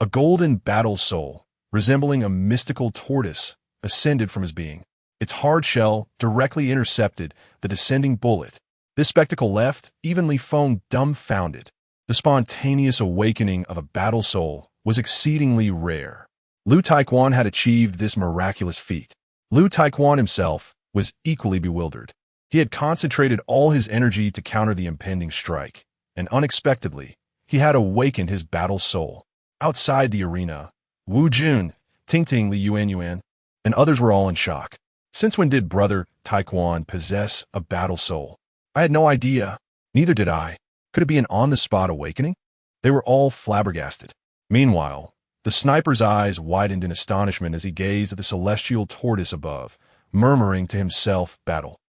A golden battle soul, resembling a mystical tortoise, ascended from his being. Its hard shell directly intercepted the descending bullet. This spectacle left even Feng dumbfounded. The spontaneous awakening of a battle soul was exceedingly rare. Lu Taichuan had achieved this miraculous feat. Lu Taichuan himself was equally bewildered. He had concentrated all his energy to counter the impending strike, and unexpectedly, he had awakened his battle soul. Outside the arena, Wu Jun, Ting Li Yuan, and others were all in shock. Since when did Brother Taichuan possess a battle soul? I had no idea. Neither did I. Could it be an on-the-spot awakening? They were all flabbergasted. Meanwhile, the sniper's eyes widened in astonishment as he gazed at the celestial tortoise above, murmuring to himself, battle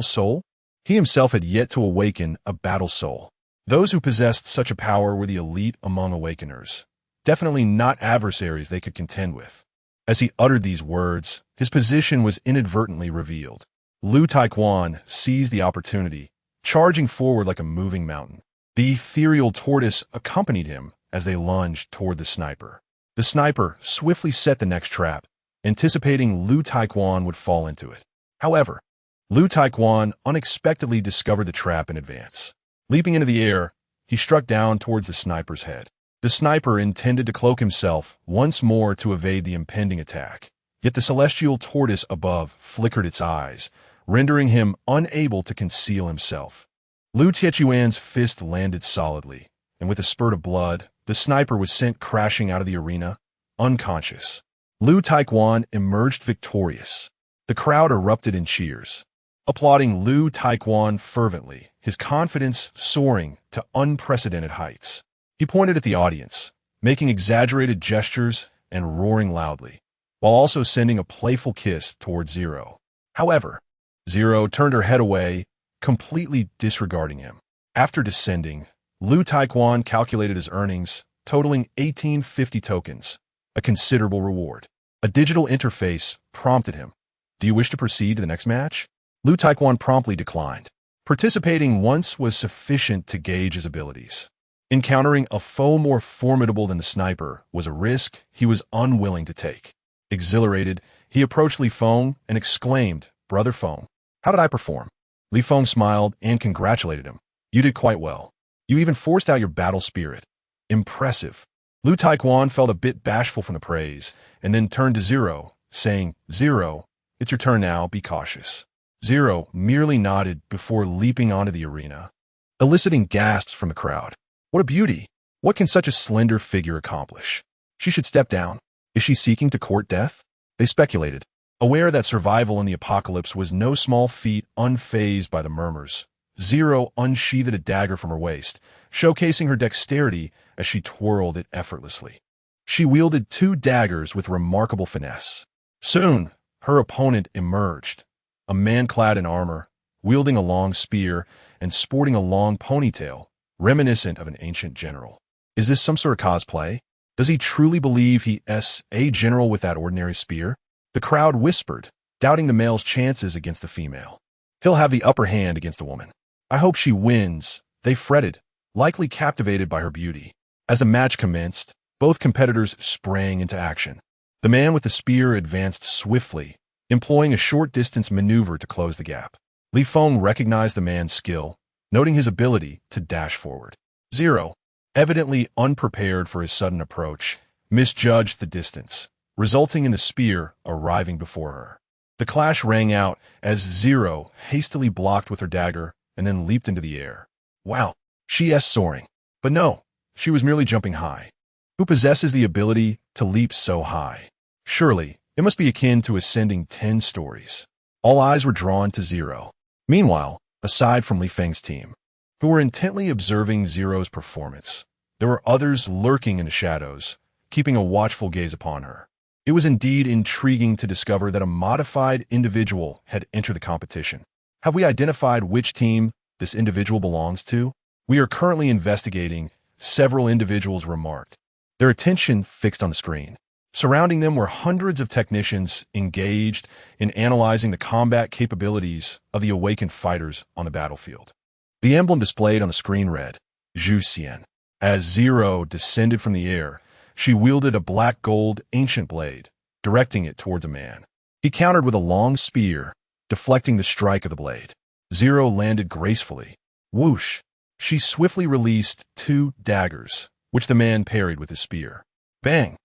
soul? He himself had yet to awaken a battle soul. Those who possessed such a power were the elite among awakeners, definitely not adversaries they could contend with. As he uttered these words, his position was inadvertently revealed. Lu Taichuan seized the opportunity, charging forward like a moving mountain. The ethereal tortoise accompanied him as they lunged toward the sniper. The sniper swiftly set the next trap, anticipating Lu Taichuan would fall into it. However, Lu Taichuan unexpectedly discovered the trap in advance. Leaping into the air, he struck down towards the sniper's head. The sniper intended to cloak himself once more to evade the impending attack. Yet the celestial tortoise above flickered its eyes, rendering him unable to conceal himself. Lu Tietuan's fist landed solidly, and with a spurt of blood, the sniper was sent crashing out of the arena, unconscious. Lu Taekwon emerged victorious. The crowd erupted in cheers, applauding Lu Taekwon fervently, his confidence soaring to unprecedented heights. He pointed at the audience, making exaggerated gestures and roaring loudly, while also sending a playful kiss towards Zero. However, Zero turned her head away, completely disregarding him. After descending, Lu Taekwon calculated his earnings, totaling 1850 tokens, a considerable reward. A digital interface prompted him. Do you wish to proceed to the next match? Lu Taekwon promptly declined. Participating once was sufficient to gauge his abilities. Encountering a foe more formidable than the sniper was a risk he was unwilling to take. Exhilarated, he approached Li Feng and exclaimed, "Brother Feng, how did I perform?" Li Feng smiled and congratulated him. "You did quite well. You even forced out your battle spirit. Impressive." Lu Taekwon felt a bit bashful from the praise, and then turned to Zero, saying, "Zero, it's your turn now, be cautious." Zero merely nodded before leaping onto the arena, eliciting gasps from the crowd. What a beauty! What can such a slender figure accomplish? She should step down. Is she seeking to court death? They speculated, aware that survival in the apocalypse was no small feat. Unfazed by the murmurs, Zero unsheathed a dagger from her waist, showcasing her dexterity as she twirled it effortlessly. She wielded 2 daggers with remarkable finesse. Soon, her opponent emerged, a man clad in armor, wielding a long spear and sporting a long ponytail, reminiscent of an ancient general. Is this some sort of cosplay? Does he truly believe he is a general with that ordinary spear? The crowd whispered, doubting the male's chances against the female. He'll have the upper hand against a woman. I hope she wins, they fretted, likely captivated by her beauty. As the match commenced, both competitors sprang into action. The man with the spear advanced swiftly, employing a short-distance maneuver to close the gap. Li Feng recognized the man's skill, noting his ability to dash forward. Zero, evidently unprepared for his sudden approach, misjudged the distance, resulting in the spear arriving before her. The clash rang out as Zero hastily blocked with her dagger and then leaped into the air. Wow, she is soaring. But no, she was merely jumping high. Who possesses the ability to leap so high? Surely, it must be akin to ascending 10 stories. All eyes were drawn to Zero. Meanwhile, aside from Li Feng's team, who were intently observing Zero's performance, there were others lurking in the shadows, keeping a watchful gaze upon her. It was indeed intriguing to discover that a modified individual had entered the competition. Have we identified which team this individual belongs to? We are currently investigating, several individuals remarked, their attention fixed on the screen. Surrounding them were hundreds of technicians engaged in analyzing the combat capabilities of the awakened fighters on the battlefield. The emblem displayed on the screen read, Zhu Xian. As Zero descended from the air, she wielded a black gold ancient blade, directing it towards a man. He countered with a long spear, deflecting the strike of the blade. Zero landed gracefully. Whoosh! She swiftly released 2 daggers, which the man parried with his spear. Bang!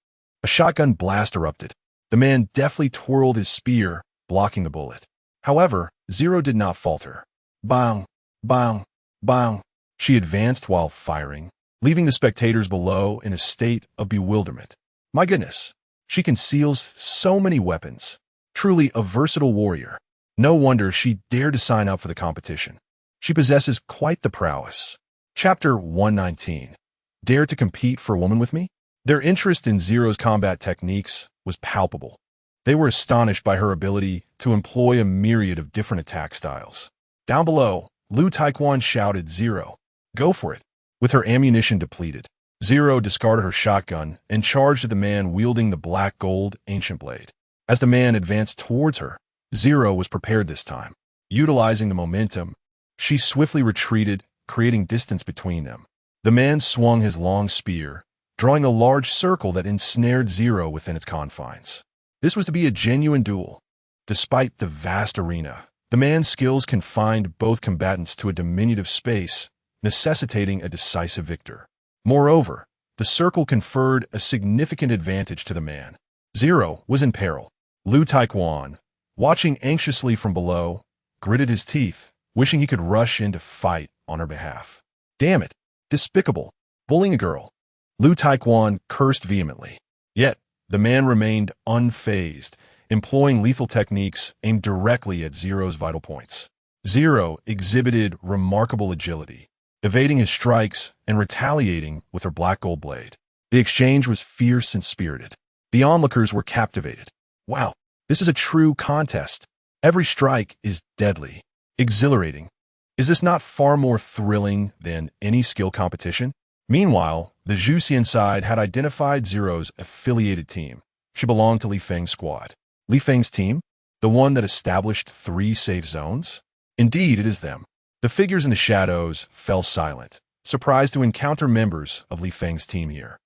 A shotgun blast erupted. The man deftly twirled his spear, blocking the bullet. However, Zero did not falter. Bang! Bang! Bang! She advanced while firing, leaving the spectators below in a state of bewilderment. My goodness, she conceals so many weapons. Truly a versatile warrior. No wonder she dared to sign up for the competition. She possesses quite the prowess. Chapter 119. Dare to compete for a woman with me? Their interest in Zero's combat techniques was palpable. They were astonished by her ability to employ a myriad of different attack styles. Down below, Lu Taekwon shouted, Zero, go for it. With her ammunition depleted, Zero discarded her shotgun and charged at the man wielding the black gold ancient blade. As the man advanced towards her, Zero was prepared this time. Utilizing the momentum, she swiftly retreated, creating distance between them. The man swung his long spear, drawing a large circle that ensnared Zero within its confines. This was to be a genuine duel. Despite the vast arena, the man's skills confined both combatants to a diminutive space, necessitating a decisive victor. Moreover, the circle conferred a significant advantage to the man. Zero was in peril. Lu Taiquan, watching anxiously from below, gritted his teeth, wishing he could rush in to fight on her behalf. Damn it! Despicable! Bullying a girl! Lu Taiquan cursed vehemently. Yet, the man remained unfazed, employing lethal techniques aimed directly at Zero's vital points. Zero exhibited remarkable agility, evading his strikes and retaliating with her black gold blade. The exchange was fierce and spirited. The onlookers were captivated. Wow, this is a true contest. Every strike is deadly, exhilarating. Is this not far more thrilling than any skill competition? Meanwhile, the Zhuxian side had identified Zero's affiliated team. She belonged to Li Feng's squad. Li Feng's team? The one that established 3 safe zones? Indeed, it is them. The figures in the shadows fell silent, surprised to encounter members of Li Feng's team here.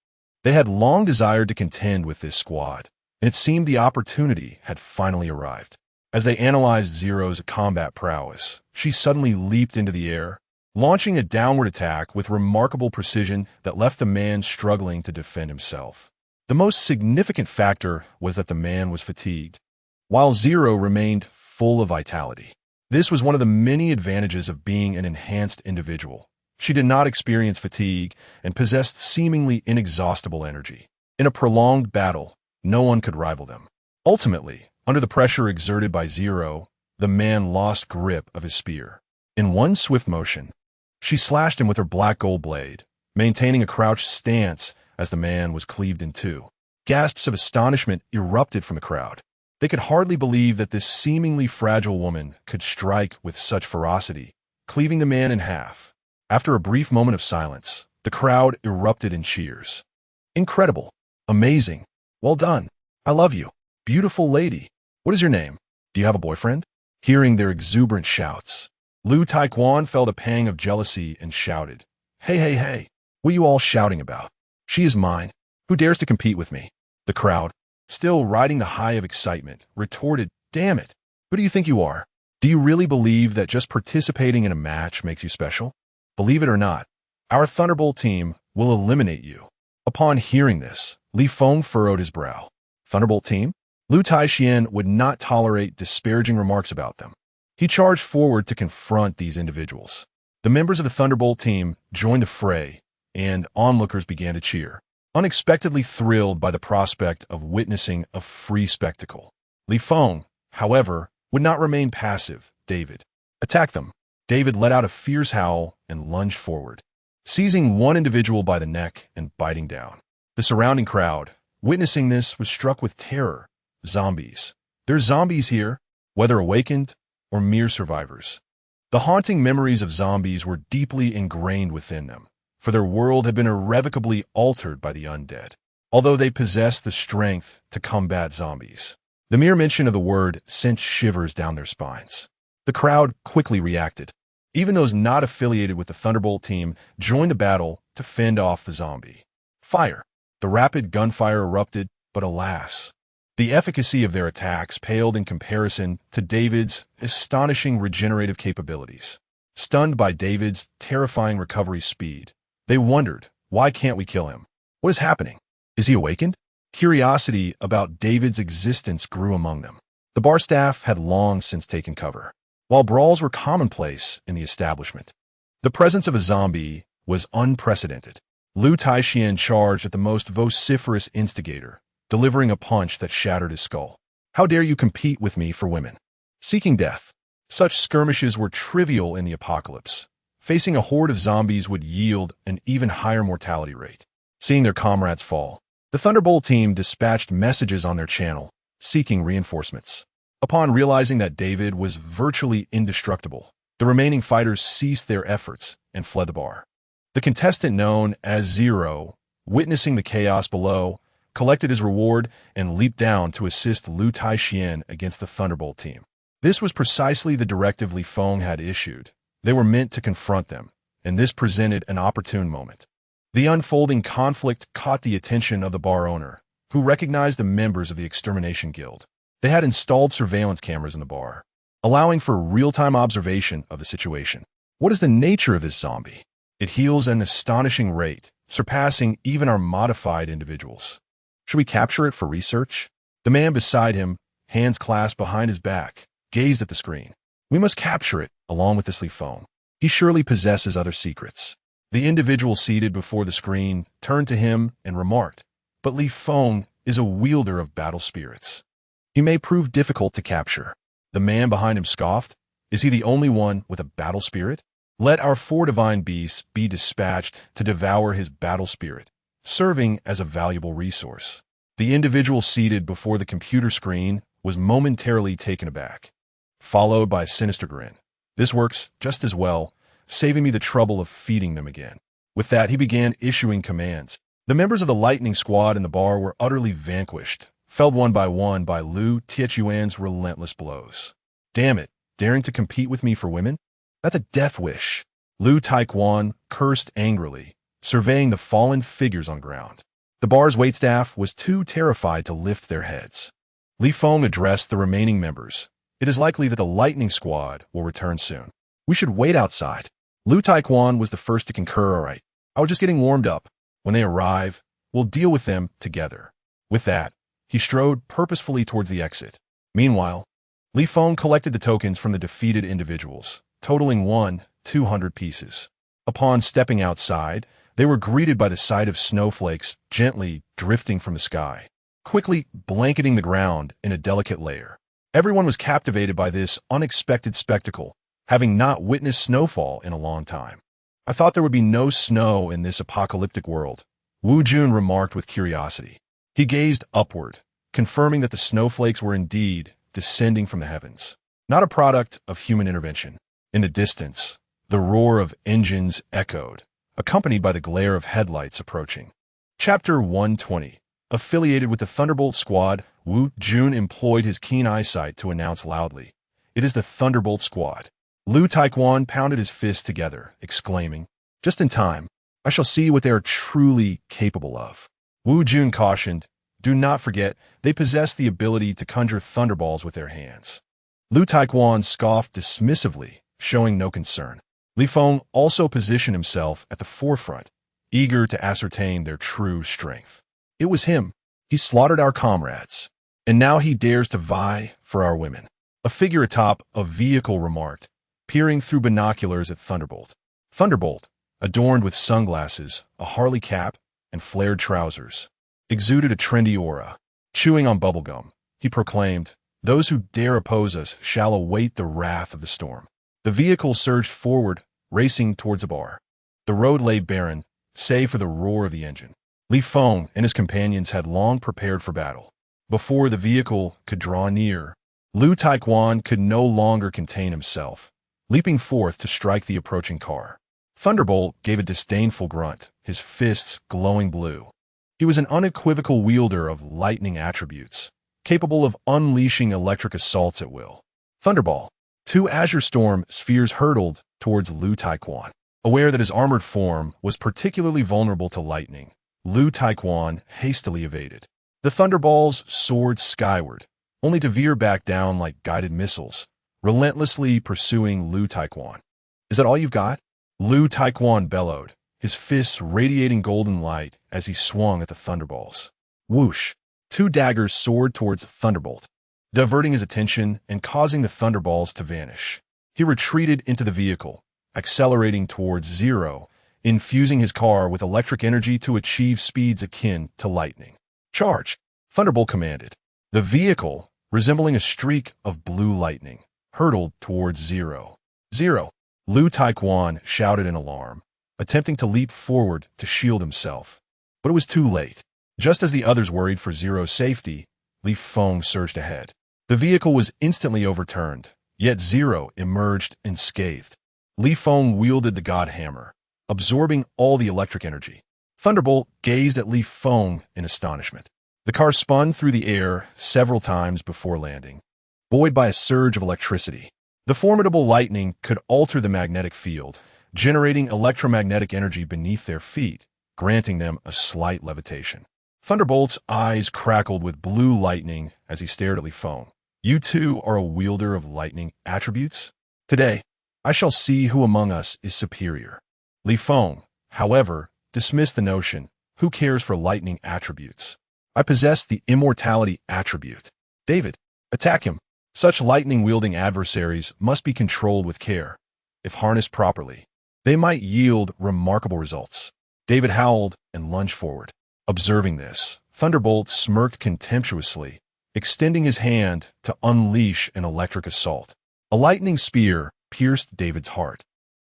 They had long desired to contend with this squad, and it seemed the opportunity had finally arrived. As they analyzed Zero's combat prowess, she suddenly leaped into the air, launching a downward attack with remarkable precision that left the man struggling to defend himself. The most significant factor was that the man was fatigued, while Zero remained full of vitality. This was one of the many advantages of being an enhanced individual. She did not experience fatigue and possessed seemingly inexhaustible energy. In a prolonged battle, no one could rival them. Ultimately, under the pressure exerted by Zero, the man lost grip of his spear. In one swift motion, she slashed him with her black gold blade, maintaining a crouched stance as the man was cleaved in two. Gasps of astonishment erupted from the crowd. They could hardly believe that this seemingly fragile woman could strike with such ferocity, cleaving the man in half. After a brief moment of silence, the crowd erupted in cheers. Incredible! Amazing! Well done! I love you! Beautiful lady! What is your name? Do you have a boyfriend? Hearing their exuberant shouts, Lu Taiquan felt a pang of jealousy and shouted, Hey, hey, hey! What are you all shouting about? She is mine. Who dares to compete with me? The crowd, still riding the high of excitement, retorted, Damn it! Who do you think you are? Do you really believe that just participating in a match makes you special? Believe it or not, our Thunderbolt team will eliminate you. Upon hearing this, Li Feng furrowed his brow. Thunderbolt team? Lu Taixian would not tolerate disparaging remarks about them. He charged forward to confront these individuals. The members of the Thunderbolt team joined the fray, and onlookers began to cheer, unexpectedly thrilled by the prospect of witnessing a free spectacle. Li Feng, however, would not remain passive. David, attack them. David let out a fierce howl and lunged forward, seizing one individual by the neck and biting down. The surrounding crowd, witnessing this, was struck with terror. Zombies. There's zombies here, whether awakened or mere survivors. The haunting memories of zombies were deeply ingrained within them, for their world had been irrevocably altered by the undead, although they possessed the strength to combat zombies. The mere mention of the word sent shivers down their spines. The crowd quickly reacted. Even those not affiliated with the Thunderbolt team joined the battle to fend off the zombie. Fire. The rapid gunfire erupted, but alas, the efficacy of their attacks paled in comparison to David's astonishing regenerative capabilities. Stunned by David's terrifying recovery speed, they wondered, why can't we kill him? What is happening? Is he awakened? Curiosity about David's existence grew among them. The bar staff had long since taken cover, while brawls were commonplace in the establishment. The presence of a zombie was unprecedented. Lu Taixian charged at the most vociferous instigator, delivering a punch that shattered his skull. How dare you compete with me for women? Seeking death. Such skirmishes were trivial in the apocalypse. Facing a horde of zombies would yield an even higher mortality rate. Seeing their comrades fall, the Thunderbolt team dispatched messages on their channel, seeking reinforcements. Upon realizing that David was virtually indestructible, the remaining fighters ceased their efforts and fled the bar. The contestant known as Zero, witnessing the chaos below, collected his reward and leaped down to assist Lu Taixian against the Thunderbolt team. This was precisely the directive Li Feng had issued. They were meant to confront them, and this presented an opportune moment. The unfolding conflict caught the attention of the bar owner, who recognized the members of the Extermination Guild. They had installed surveillance cameras in the bar, allowing for real-time observation of the situation. What is the nature of this zombie? It heals at an astonishing rate, surpassing even our modified individuals. Should we capture it for research? The man beside him, hands clasped behind his back, gazed at the screen. We must capture it, along with this Feng. He surely possesses other secrets. The individual seated before the screen turned to him and remarked, "But Feng is a wielder of battle spirits. He may prove difficult to capture." The man behind him scoffed, "Is he the only one with a battle spirit? Let our 4 divine beasts be dispatched to devour his battle spirit, serving as a valuable resource." The individual seated before the computer screen was momentarily taken aback, followed by a sinister grin. "This works just as well, saving me the trouble of feeding them again." With that, he began issuing commands. The members of the lightning squad in the bar were utterly vanquished, felled one by Lu Tichuan's relentless blows. "Damn it, daring to compete with me for women? That's a death wish." Lu Tichuan cursed angrily, surveying the fallen figures on ground. The bar's waitstaff was too terrified to lift their heads. Feng addressed the remaining members. "It is likely that the lightning squad will return soon. We should wait outside." Lu Tichuan was the first to concur. "All right, I was just getting warmed up. When they arrive, we'll deal with them together." With that, he strode purposefully towards the exit. Meanwhile, Feng collected the tokens from the defeated individuals, totaling 200 pieces. Upon stepping outside, they were greeted by the sight of snowflakes gently drifting from the sky, quickly blanketing the ground in a delicate layer. Everyone was captivated by this unexpected spectacle, having not witnessed snowfall in a long time. "I thought there would be no snow in this apocalyptic world," Wu Jun remarked with curiosity. He gazed upward, confirming that the snowflakes were indeed descending from the heavens, not a product of human intervention. In the distance, the roar of engines echoed, accompanied by the glare of headlights approaching. Chapter 120. Affiliated with the Thunderbolt Squad, Wu Jun employed his keen eyesight to announce loudly, "It is the Thunderbolt Squad." Lu Tichuan pounded his fists together, exclaiming, "Just in time. I shall see what they are truly capable of." Wu Jun cautioned, "Do not forget, they possess the ability to conjure thunderballs with their hands." Lu Tichuan scoffed dismissively, showing no concern. Feng also positioned himself at the forefront, eager to ascertain their true strength. "It was him. He slaughtered our comrades. And now he dares to vie for our women." A figure atop a vehicle remarked, peering through binoculars at Thunderbolt. Thunderbolt, adorned with sunglasses, a Harley cap, and flared trousers, exuded a trendy aura. Chewing on bubblegum, he proclaimed, "Those who dare oppose us shall await the wrath of the storm." The vehicle surged forward, racing towards a bar. The road lay barren, save for the roar of the engine. Feng and his companions had long prepared for battle. Before the vehicle could draw near, Lu Tichuan could no longer contain himself, leaping forth to strike the approaching car. Thunderbolt gave a disdainful grunt, his fists glowing blue. He was an unequivocal wielder of lightning attributes, capable of unleashing electric assaults at will. Thunderball. 2 Azure Storm spheres hurtled towards Lu Tichuan. Aware that his armored form was particularly vulnerable to lightning, Lu Tichuan hastily evaded. The thunderballs soared skyward, only to veer back down like guided missiles, relentlessly pursuing Lu Tichuan. "Is that all you've got?" Lu Tichuan bellowed, his fists radiating golden light as he swung at the thunderballs. Whoosh! 2 daggers soared towards Thunderbolt, diverting his attention and causing the thunderballs to vanish. He retreated into the vehicle, accelerating towards zero, infusing his car with electric energy to achieve speeds akin to lightning. "Charge!" Thunderbolt commanded. The vehicle, resembling a streak of blue lightning, hurtled towards zero. "Zero!" Lu Tichuan shouted in alarm, attempting to leap forward to shield himself. But it was too late. Just as the others worried for Zero's safety, Feng surged ahead. The vehicle was instantly overturned, yet Zero emerged unscathed. Feng wielded the God Hammer, absorbing all the electric energy. Thunderbolt gazed at Feng in astonishment. The car spun through the air several times before landing, buoyed by a surge of electricity. The formidable lightning could alter the magnetic field, generating electromagnetic energy beneath their feet, granting them a slight levitation. Thunderbolt's eyes crackled with blue lightning as he stared at Feng. "You too are a wielder of lightning attributes? Today, I shall see who among us is superior." Li Feng, however, dismissed the notion. Who cares for lightning attributes? I possess the immortality attribute. David, attack him. Such lightning-wielding adversaries must be controlled with care. If harnessed properly, they might yield remarkable results. David howled and lunged forward. Observing this, Thunderbolt smirked contemptuously, extending his hand to unleash an electric assault. A lightning spear pierced David's heart,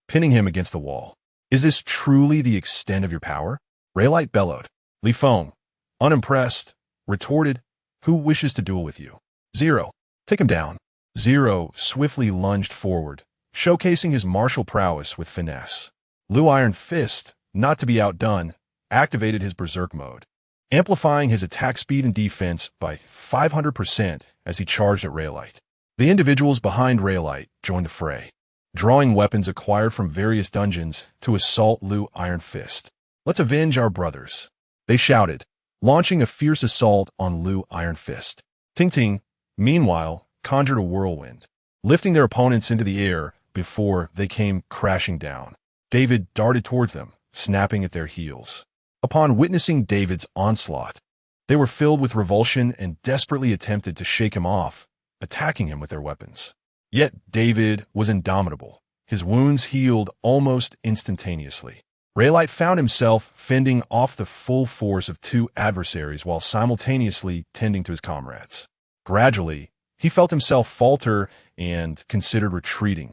pinning him against the wall. Is this truly the extent of your power? Raylight bellowed. Li Feng, unimpressed, retorted, who wishes to duel with you? Zero. Take him down. Zero swiftly lunged forward, showcasing his martial prowess with finesse. Lu Iron Fist, not to be outdone, activated his berserk mode, amplifying his attack speed and defense by 500% as he charged at Raylight. The individuals behind Raylight joined the fray, drawing weapons acquired from various dungeons to assault Lu Iron Fist. Let's avenge our brothers, they shouted, launching a fierce assault on Lu Iron Fist. Ting Ting, meanwhile, conjured a whirlwind, lifting their opponents into the air before they came crashing down. David darted towards them, snapping at their heels. Upon witnessing David's onslaught, they were filled with revulsion and desperately attempted to shake him off, attacking him with their weapons. Yet David was indomitable. His wounds healed almost instantaneously. Raylight found himself fending off the full force of two adversaries while simultaneously tending to his comrades. Gradually, he felt himself falter and considered retreating,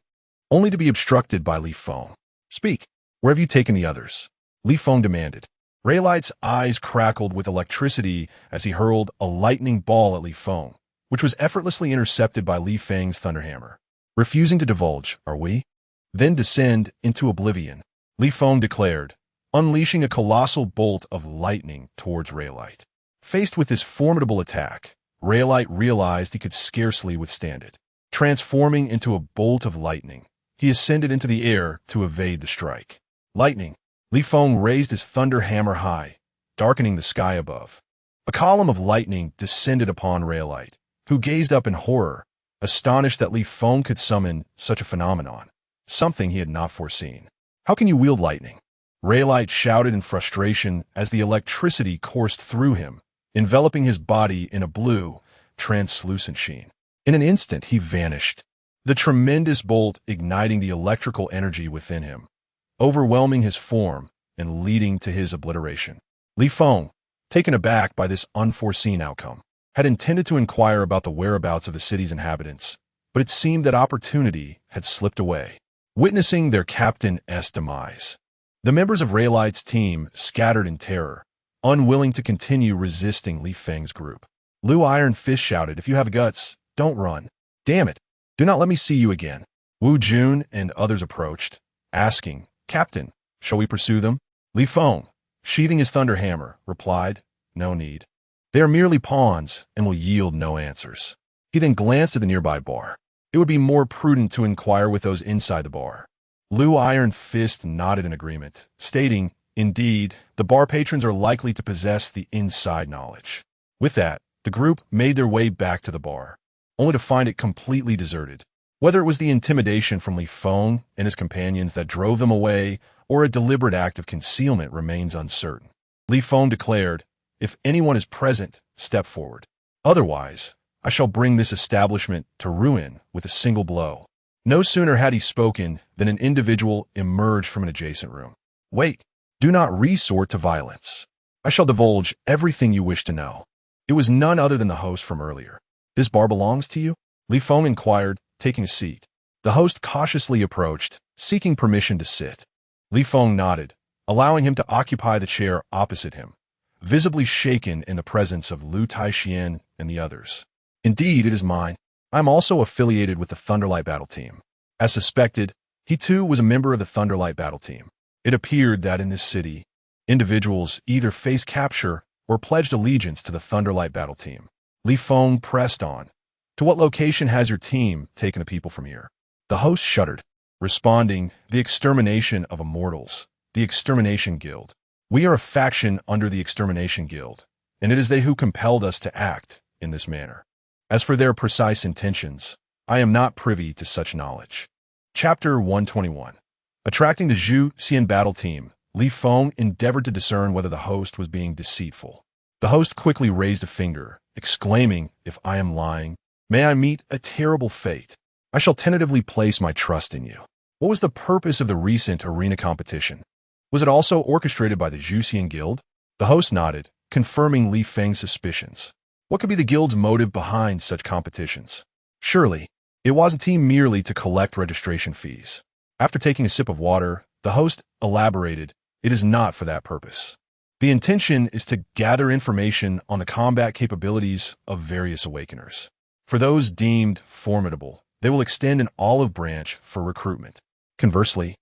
only to be obstructed by Li Feng. Speak. Where have you taken the others? Li Feng demanded. Raylight's eyes crackled with electricity as he hurled a lightning ball at Li Feng, which was effortlessly intercepted by Li Feng's thunderhammer. Refusing to divulge, are we? Then descend into oblivion, Li Feng declared, unleashing a colossal bolt of lightning towards Raylight. Faced with this formidable attack, Raylight realized he could scarcely withstand it. Transforming into a bolt of lightning, he ascended into the air to evade the strike. Lightning! Li Feng raised his thunder hammer high, darkening the sky above. A column of lightning descended upon Raylight, who gazed up in horror, astonished that Li Feng could summon such a phenomenon, something he had not foreseen. How can you wield lightning? Raylight shouted in frustration as the electricity coursed through him, enveloping his body in a blue, translucent sheen. In an instant, he vanished, the tremendous bolt igniting the electrical energy within him, overwhelming his form and leading to his obliteration. Li Feng, taken aback by this unforeseen outcome, had intended to inquire about the whereabouts of the city's inhabitants, but it seemed that opportunity had slipped away. Witnessing their captain's demise, the members of Raylight's team scattered in terror, unwilling to continue resisting Li Feng's group. Lu Iron Fist shouted, if you have guts, don't run. Damn it, do not let me see you again. Wu Jun and others approached, asking, Captain, shall we pursue them? Li Feng, sheathing his thunder hammer, replied, no need. They are merely pawns and will yield no answers. He then glanced at the nearby bar. It would be more prudent to inquire with those inside the bar. Lu Iron Fist nodded in agreement, stating, indeed, the bar patrons are likely to possess the inside knowledge. With that, the group made their way back to the bar, only to find it completely deserted. Whether it was the intimidation from Li Feng and his companions that drove them away, or a deliberate act of concealment remains uncertain. Li Feng declared, if anyone is present, step forward. Otherwise, I shall bring this establishment to ruin with a single blow. No sooner had he spoken than an individual emerged from an adjacent room. Wait, do not resort to violence. I shall divulge everything you wish to know. It was none other than the host from earlier. This bar belongs to you? Li Feng inquired, taking a seat. The host cautiously approached, seeking permission to sit. Li Feng nodded, allowing him to occupy the chair opposite him, visibly shaken in the presence of Lu Taixian and the others. Indeed, it is mine. I am also affiliated with the Thunderlight Battle Team. As suspected, he too was a member of the Thunderlight Battle Team. It appeared that in this city, individuals either faced capture or pledged allegiance to the Thunderlight Battle Team. Li Feng pressed on. To what location has your team taken the people from here? The host shuddered, responding, the extermination of immortals, the Extermination Guild. We are a faction under the Extermination Guild, and it is they who compelled us to act in this manner. As for their precise intentions, I am not privy to such knowledge. Chapter 121. Attracting the Zhu Xian battle team, Li Feng endeavored to discern whether the host was being deceitful. The host quickly raised a finger, exclaiming, "If I am lying, may I meet a terrible fate. I shall tentatively place my trust in you." What was the purpose of the recent arena competition? Was it also orchestrated by the Zhu Xian Guild? The host nodded, confirming Li Feng's suspicions. What could be the guild's motive behind such competitions? Surely, it wasn't merely to collect registration fees. After taking a sip of water, the host elaborated, "It is not for that purpose. The intention is to gather information on the combat capabilities of various awakeners. For those deemed formidable, they will extend an olive branch for recruitment. Conversely,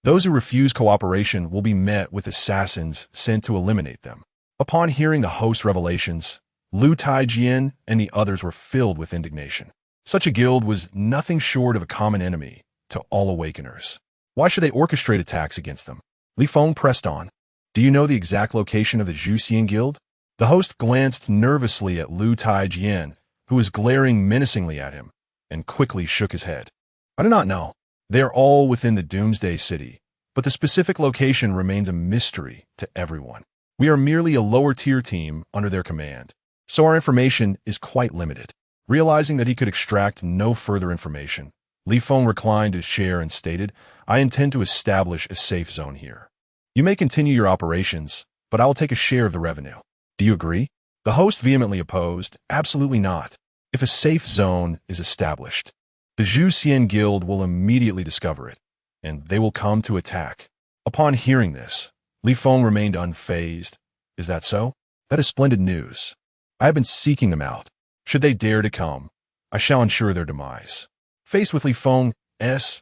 those who refuse cooperation will be met with assassins sent to eliminate them." Upon hearing the host's revelations, Lu Taijian and the others were filled with indignation. Such a guild was nothing short of a common enemy to all awakeners. Why should they orchestrate attacks against them? Li Feng pressed on. "Do you know the exact location of the Zhu Xian Guild?" The host glanced nervously at Lu Taijian, who was glaring menacingly at him, and quickly shook his head. "I do not know. They are all within the Doomsday city, but the specific location remains a mystery to everyone. We are merely a lower-tier team under their command, so our information is quite limited." Realizing that he could extract no further information, Li Feng reclined his chair and stated, "I intend to establish a safe zone here. You may continue your operations, but I will take a share of the revenue. Do you agree?" The host vehemently opposed, "Absolutely not. If a safe zone is established, the Zhu Xian Guild will immediately discover it, and they will come to attack." Upon hearing this, Li Feng remained unfazed. "Is that so? That is splendid news. I have been seeking them out. Should they dare to come, I shall ensure their demise." Faced with Li Feng's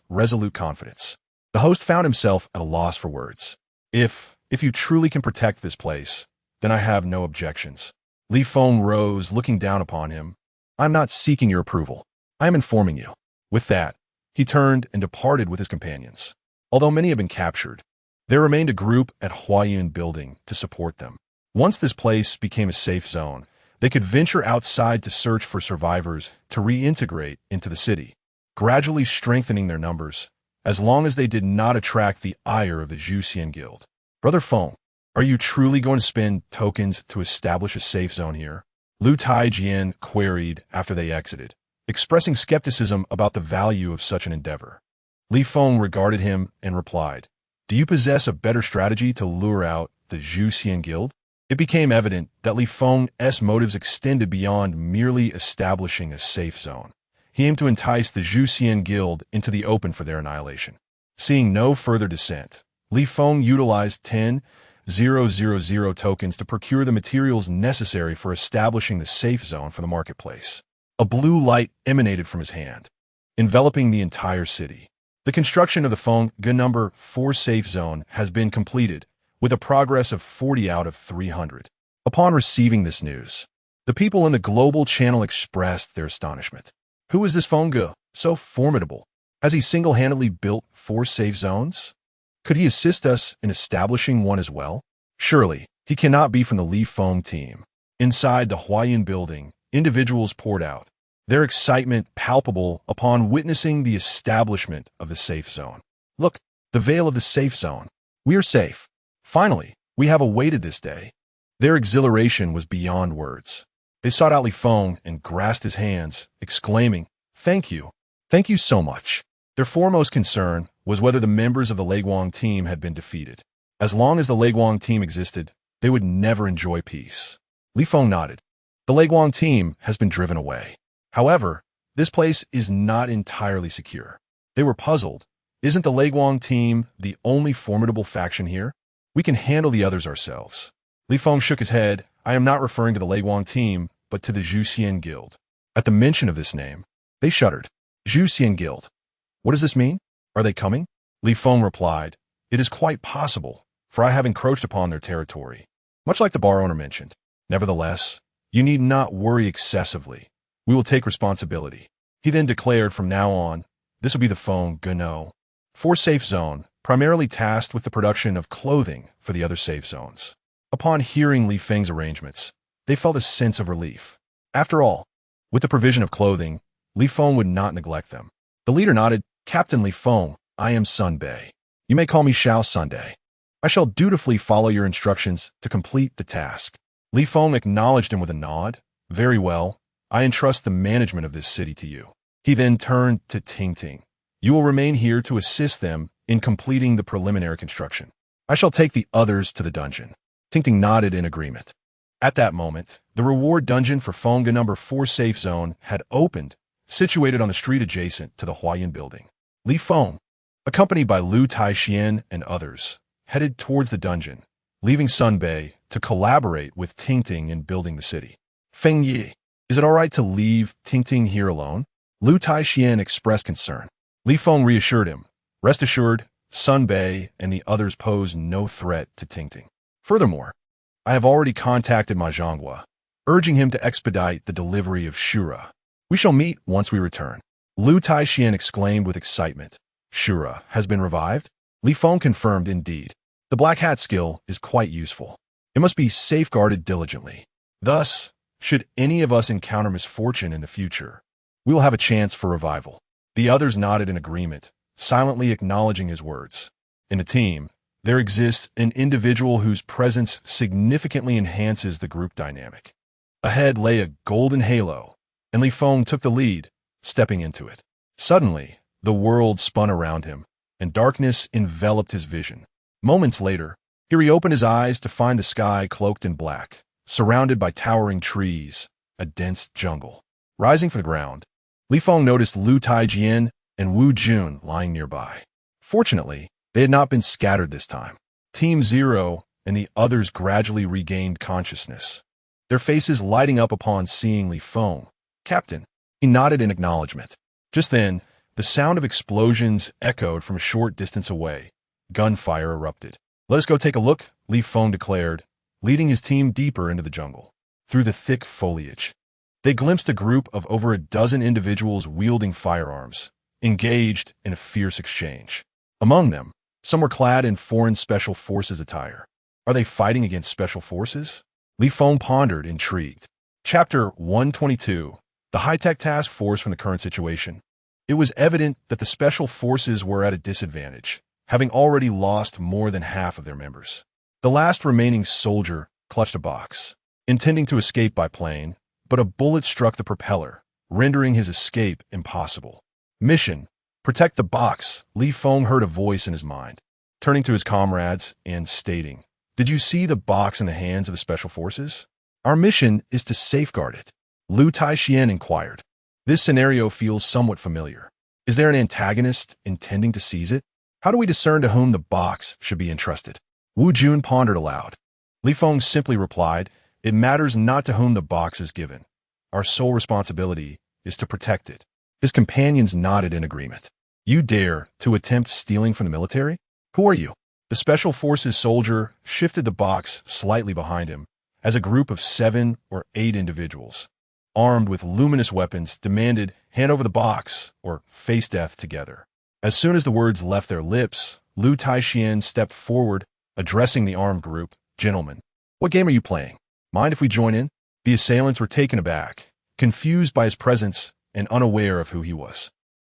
resolute confidence, the host found himself at a loss for words. If you truly can protect this place, then I have no objections." Li Feng rose, looking down upon him. "I am not seeking your approval. I am informing you." With that, he turned and departed with his companions. Although many had been captured, there remained a group at Huayun Building to support them. Once this place became a safe zone, they could venture outside to search for survivors to reintegrate into the city, gradually strengthening their numbers, as long as they did not attract the ire of the Zhu Xian Guild. "Brother Feng, are you truly going to spend tokens to establish a safe zone here?" Lu Taijian queried after they exited, expressing skepticism about the value of such an endeavor. Li Feng regarded him and replied, "Do you possess a better strategy to lure out the Zhu Xian Guild?" It became evident that Li Feng's motives extended beyond merely establishing a safe zone. He aimed to entice the Zhu Xian Guild into the open for their annihilation. Seeing no further dissent, Li Feng utilized 10,000 tokens to procure the materials necessary for establishing the safe zone for the marketplace. A blue light emanated from his hand, enveloping the entire city. The construction of the Feng number 4 safe zone has been completed, with a progress of 40 out of 300. Upon receiving this news, the people in the global channel expressed their astonishment. Who is this Feng so formidable? Has he single-handedly built 4 safe zones? Could he assist us in establishing one as well? Surely, he cannot be from the Li Feng team. Inside the Huayun Building, individuals poured out, their excitement palpable upon witnessing the establishment of the safe zone. "Look, the veil of the safe zone. We are safe. Finally, we have awaited this day." Their exhilaration was beyond words. They sought out Li Feng and grasped his hands, exclaiming, "Thank you. Thank you so much." Their foremost concern was whether the members of the Leguang team had been defeated. As long as the Leguang team existed, they would never enjoy peace. Li Feng nodded. "The Leguang team has been driven away. However, this place is not entirely secure." They were puzzled. Isn't the Leguang team the only formidable faction here? We can handle the others ourselves. Li Feng shook his head. "I am not referring to the Leguang team, but to the Zhu Xian Guild." At the mention of this name, they shuddered. "Zhu Xian Guild. What does this mean? Are they coming?" Li Feng replied, "It is quite possible, for I have encroached upon their territory, much like the bar owner mentioned. Nevertheless, you need not worry excessively. We will take responsibility." He then declared from now on, this would be the Feng 4 safe zone, primarily tasked with the production of clothing for the other safe zones. Upon hearing Li Feng's arrangements, they felt a sense of relief. After all, with the provision of clothing, Li Feng would not neglect them. The leader nodded. "Captain Li Feng, I am Sun Bei. You may call me Xiao Sunday. I shall dutifully follow your instructions to complete the task. Li Feng acknowledged him with a nod. Very well. I entrust the management of this city to you. He then turned to Ting Ting. You will remain here to assist them in completing the preliminary construction. I shall take the others to the dungeon. Ting Ting nodded in agreement. At that moment, the reward dungeon for Feng number 4 safe zone had opened, situated on the street adjacent to the Huayan building. Li Feng, accompanied by Lu Taixian and others, headed towards the dungeon, leaving Sun Bei to collaborate with Ting Ting in building the city. Feng Yi, is it all right to leave Ting Ting here alone? Lu Taixian expressed concern. Li Feng reassured him. Rest assured, Sun Bei and the others pose no threat to Ting Ting. Furthermore, I have already contacted Ma Zhonghua, urging him to expedite the delivery of Shura. We shall meet once we return. Lu Taixian exclaimed with excitement. Shura has been revived? Li Feng confirmed indeed. The Black Hat skill is quite useful. It must be safeguarded diligently. Thus, should any of us encounter misfortune in the future, we will have a chance for revival. The others nodded in agreement, silently acknowledging his words. In the team, there exists an individual whose presence significantly enhances the group dynamic. Ahead lay a golden halo, and Li Feng took the lead, stepping into it. Suddenly, the world spun around him, and darkness enveloped his vision. Moments later, he reopened his eyes to find the sky cloaked in black, surrounded by towering trees, a dense jungle. Rising from the ground, Li Feng noticed Lu Taijian and Wu Jun lying nearby. Fortunately, they had not been scattered this time. Team Zero and the others gradually regained consciousness, their faces lighting up upon seeing Li Feng. Captain, he nodded in acknowledgement. Just then, the sound of explosions echoed from a short distance away. Gunfire erupted. Let us go take a look, Li Feng declared, leading his team deeper into the jungle. Through the thick foliage, they glimpsed a group of over a dozen individuals wielding firearms, engaged in a fierce exchange. Among them, some were clad in foreign special forces attire. Are they fighting against special forces? Li Feng pondered, intrigued. Chapter 122. The high-tech task force from the current situation. It was evident that the special forces were at a disadvantage, having already lost more than half of their members. The last remaining soldier clutched a box, intending to escape by plane, but a bullet struck the propeller, rendering his escape impossible. Mission: protect the box. Li Feng heard a voice in his mind, turning to his comrades and stating, Did you see the box in the hands of the special forces? Our mission is to safeguard it. Lu Taixian inquired. This scenario feels somewhat familiar. Is there an antagonist intending to seize it? How do we discern to whom the box should be entrusted? Wu Jun pondered aloud. Li Feng simply replied, It matters not to whom the box is given. Our sole responsibility is to protect it. His companions nodded in agreement. You dare to attempt stealing from the military? Who are you? The special forces soldier shifted the box slightly behind him as a group of 7 or 8 individuals, armed with luminous weapons, demanded, Hand over the box or face death together. As soon as the words left their lips, Lu Taixian stepped forward, addressing the armed group. Gentlemen, what game are you playing? Mind if we join in? The assailants were taken aback, confused by his presence and unaware of who he was.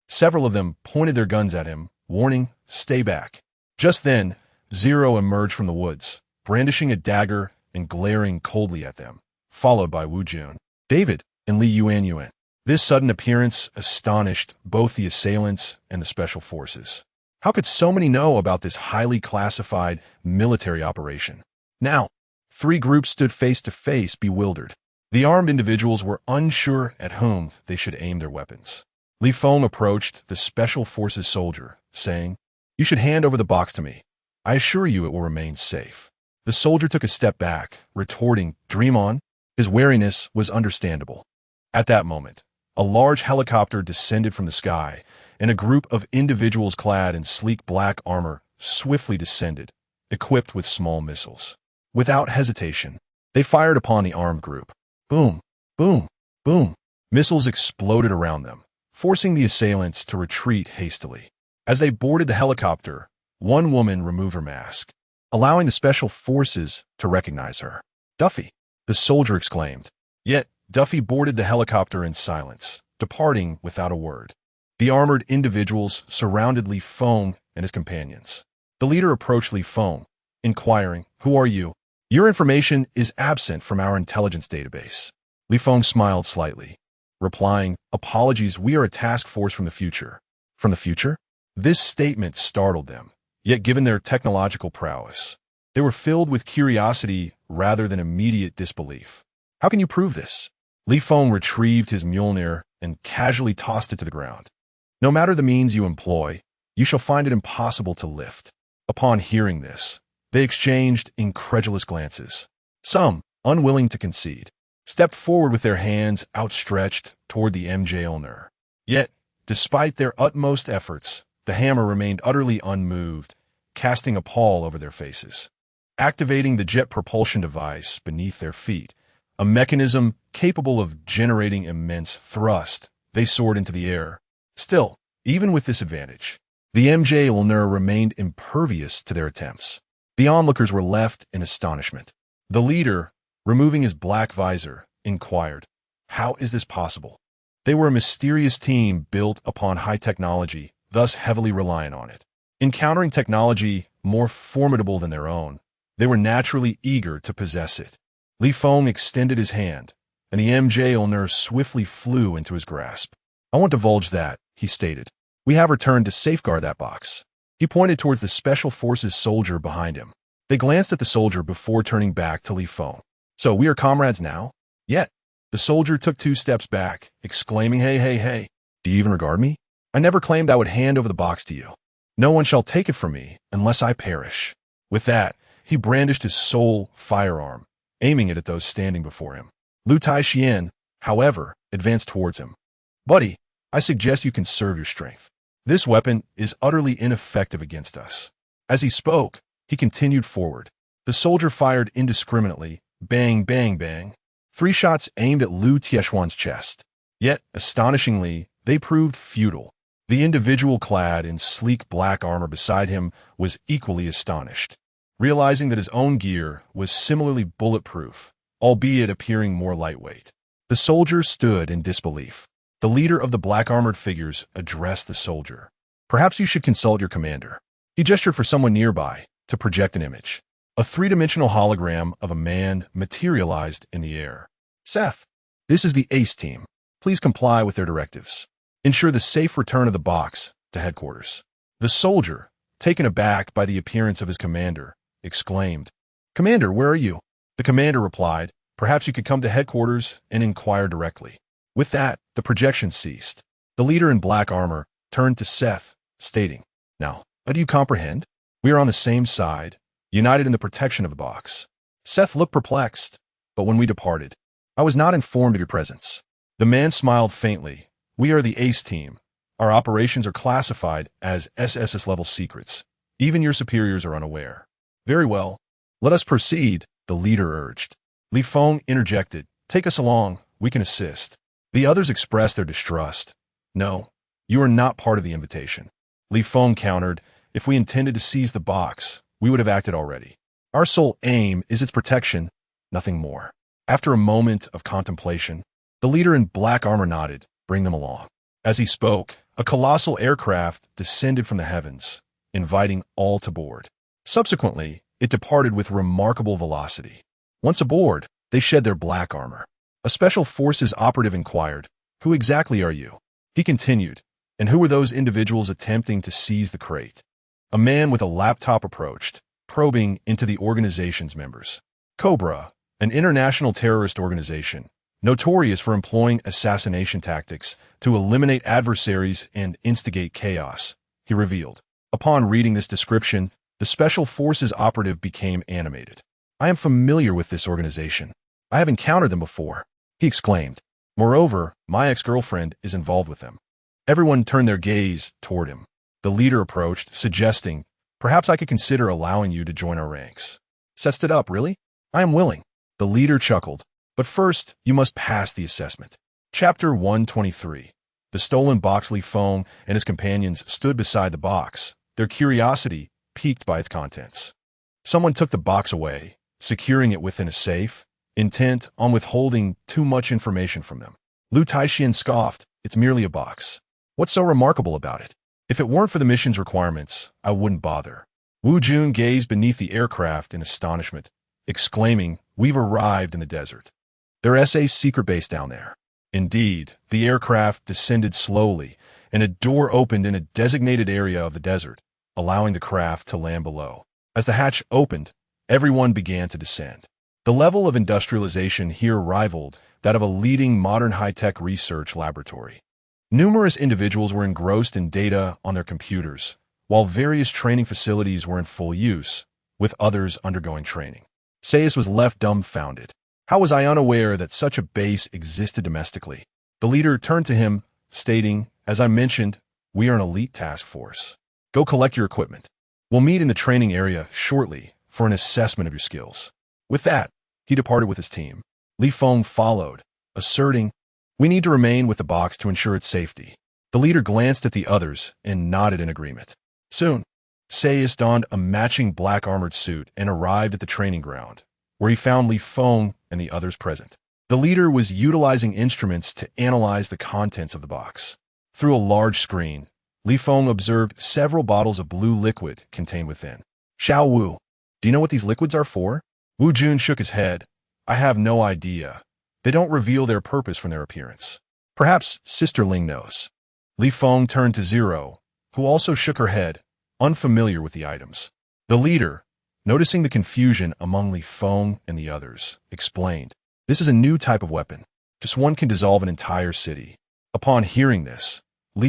Several of them pointed their guns at him, warning, Stay back. Just then, Zero emerged from the woods, brandishing a dagger and glaring coldly at them, followed by Wu Jun, David, and Li Yuan. This sudden appearance astonished both the assailants and the special forces. How could so many know about this highly classified military operation? Now, 3 groups stood face to face, bewildered. The armed individuals were unsure at whom they should aim their weapons. Li Feng approached the special forces soldier, saying, You should hand over the box to me. I assure you it will remain safe. The soldier took a step back, retorting, Dream on. His wariness was understandable. At that moment, a large helicopter descended from the sky, and a group of individuals clad in sleek black armor swiftly descended, equipped with small missiles. Without hesitation, they fired upon the armed group. Boom, boom, boom. Missiles exploded around them, forcing the assailants to retreat hastily. As they boarded the helicopter, one woman removed her mask, allowing the special forces to recognize her. Duffy, the soldier exclaimed. Yet, Duffy boarded the helicopter in silence, departing without a word. The armored individuals surrounded Li Feng and his companions. The leader approached Li Feng, inquiring, "Who are you?" "Your information is absent from our intelligence database." Li Feng smiled slightly, replying, "Apologies, we are a task force from the future." From the future? This statement startled them, yet given their technological prowess, they were filled with curiosity rather than immediate disbelief. "How can you prove this?" Li Feng retrieved his Mjolnir and casually tossed it to the ground. "No matter the means you employ, you shall find it impossible to lift." Upon hearing this, they exchanged incredulous glances. Some, unwilling to concede, stepped forward with their hands outstretched toward the Mjolnir. Yet, despite their utmost efforts, the hammer remained utterly unmoved, casting a pall over their faces. Activating the jet propulsion device beneath their feet, a mechanism capable of generating immense thrust, they soared into the air. Still, even with this advantage, the Mjolnir remained impervious to their attempts. The onlookers were left in astonishment. The leader, removing his black visor, inquired, "How is this possible?" They were a mysterious team built upon high technology, thus heavily reliant on it. Encountering technology more formidable than their own, they were naturally eager to possess it. Li Feng extended his hand, and the Mjolnir swiftly flew into his grasp. "I won't divulge that," he stated. "We have returned to safeguard that box." He pointed towards the Special Forces soldier behind him. They glanced at the soldier before turning back to Li Feng. "So we are comrades now?" "Yet." The soldier took 2 steps back, exclaiming, Hey, do you even regard me? I never claimed I would hand over the box to you. No one shall take it from me unless I perish." With that, he brandished his sole firearm, aiming it at those standing before him. Lu Taixian, however, advanced towards him. "Buddy, I suggest you conserve your strength. This weapon is utterly ineffective against us." As he spoke, he continued forward. The soldier fired indiscriminately, bang, bang, bang. 3 shots aimed at Lu Tiexuan's chest. Yet, astonishingly, they proved futile. The individual clad in sleek black armor beside him was equally astonished, realizing that his own gear was similarly bulletproof, albeit appearing more lightweight. The soldier stood in disbelief. The leader of the black-armored figures addressed the soldier. "Perhaps you should consult your commander." He gestured for someone nearby to project an image. A 3-dimensional hologram of a man materialized in the air. "Seth, this is the ACE team. Please comply with their directives. Ensure the safe return of the box to headquarters." The soldier, taken aback by the appearance of his commander, exclaimed, "Commander, where are you?" The commander replied, "Perhaps you could come to headquarters and inquire directly." With that, the projection ceased. The leader in black armor turned to Seth, stating, "Now, do you comprehend? We are on the same side, united in the protection of the box." Seth looked perplexed, but when we departed, "I was not informed of your presence." The man smiled faintly. "We are the ACE team. Our operations are classified as SSS-level secrets. Even your superiors are unaware." "Very well. Let us proceed," the leader urged. Li Feng interjected, "Take us along. We can assist." The others expressed their distrust. "No, you are not part of the invitation." Li Feng countered, "If we intended to seize the box, we would have acted already. Our sole aim is its protection, nothing more." After a moment of contemplation, the leader in black armor nodded, "Bring them along." As he spoke, a colossal aircraft descended from the heavens, inviting all to board. Subsequently, it departed with remarkable velocity. Once aboard, they shed their black armor. A Special Forces operative inquired, "Who exactly are you?" He continued, "And who were those individuals attempting to seize the crate?" A man with a laptop approached, probing into the organization's members. Cobra, an international terrorist organization, notorious for employing assassination tactics to eliminate adversaries and instigate chaos, he revealed. Upon reading this description, the Special Forces operative became animated. "I am familiar with this organization. I have encountered them before," he exclaimed. "Moreover, my ex-girlfriend is involved with them." Everyone turned their gaze toward him. The leader approached, suggesting, "Perhaps I could consider allowing you to join our ranks." Seth stood up, "Really? I am willing." The leader chuckled, "But first, you must pass the assessment." Chapter 123. The stolen box. Li Feng and his companions stood beside the box, their curiosity piqued by its contents. Someone took the box away, securing it within a safe, intent on withholding too much information from them. Lu Taixian scoffed, "It's merely a box. What's so remarkable about it? If it weren't for the mission's requirements, I wouldn't bother." Wu Jun gazed beneath the aircraft in astonishment, exclaiming, "We've arrived in the desert. There is a secret base down there." Indeed, the aircraft descended slowly, and a door opened in a designated area of the desert, allowing the craft to land below. As the hatch opened, everyone began to descend. The level of industrialization here rivaled that of a leading modern high-tech research laboratory. Numerous individuals were engrossed in data on their computers, while various training facilities were in full use, with others undergoing training. Sayus was left dumbfounded. How was I unaware that such a base existed domestically? The leader turned to him, stating, "As I mentioned, we are an elite task force. Go collect your equipment. We'll meet in the training area shortly for an assessment of your skills." With that, he departed with his team. Feng followed, asserting, "We need to remain with the box to ensure its safety." The leader glanced at the others and nodded in agreement. Soon, Sayus donned a matching black armored suit and arrived at the training ground, where he found Feng and the others present. The leader was utilizing instruments to analyze the contents of the box. Through a large screen, Feng observed several bottles of blue liquid contained within. "Xiao Wu, do you know what these liquids are for?" Wu Jun shook his head. "I have no idea. They don't reveal their purpose from their appearance. Perhaps Sister Ling knows." Feng turned to Zero, who also shook her head, unfamiliar with the items. The leader, noticing the confusion among Feng and the others, explained, "This is a new type of weapon. Just one can dissolve an entire city." Upon hearing this,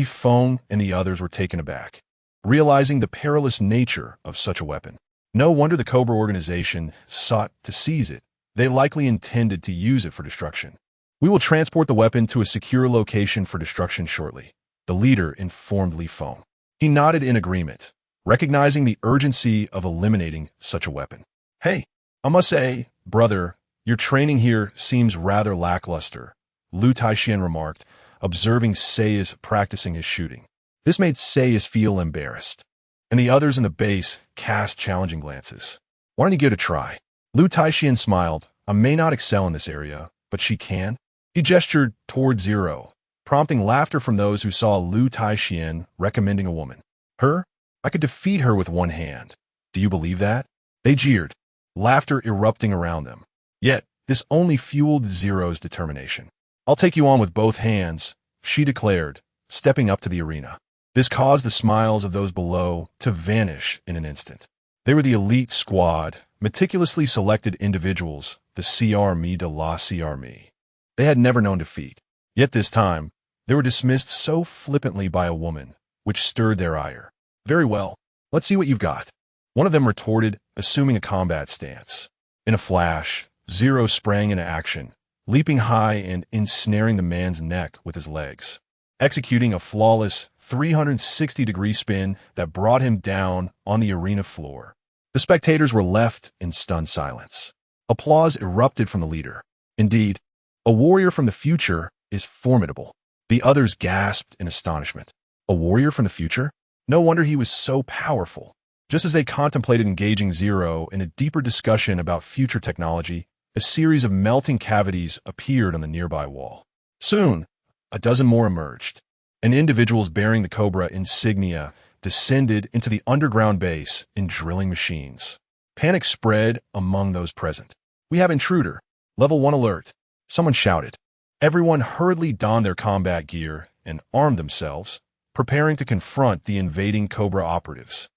Feng and the others were taken aback, realizing the perilous nature of such a weapon. No wonder the Cobra organization sought to seize it. They likely intended to use it for destruction. "We will transport the weapon to a secure location for destruction shortly," the leader informed Feng. He nodded in agreement, recognizing the urgency of eliminating such a weapon. "Hey, I must say, brother, your training here seems rather lackluster," Lu Taixian remarked, observing Sayus practicing his shooting. This made Sayus feel embarrassed, and the others in the base cast challenging glances. "Why don't you give it a try?" Lu Taixian smiled. "I may not excel in this area, but she can." He gestured toward Zero, prompting laughter from those who saw Lu Taixian recommending a woman. "Her? I could defeat her with one hand. Do you believe that?" They jeered, laughter erupting around them. Yet, this only fueled Zero's determination. "I'll take you on with both hands," she declared, stepping up to the arena. This caused the smiles of those below to vanish in an instant. They were the elite squad, meticulously selected individuals, the CRME de la CRME. They had never known defeat. Yet this time, they were dismissed so flippantly by a woman, which stirred their ire. "Very well, let's see what you've got," one of them retorted, assuming a combat stance. In a flash, Zero sprang into action, leaping high and ensnaring the man's neck with his legs, executing a flawless 360-degree spin that brought him down on the arena floor. The spectators were left in stunned silence. Applause erupted from the leader. Indeed, a warrior from the future is formidable. The others gasped in astonishment. A warrior from the future? No wonder he was so powerful. Just as they contemplated engaging Zero in a deeper discussion about future technology, a series of melting cavities appeared on the nearby wall. Soon, a dozen more emerged, and individuals bearing the Cobra insignia descended into the underground base in drilling machines. Panic spread among those present. "We have intruder. Level 1 alert," someone shouted. Everyone hurriedly donned their combat gear and armed themselves, preparing to confront the invading Cobra operatives.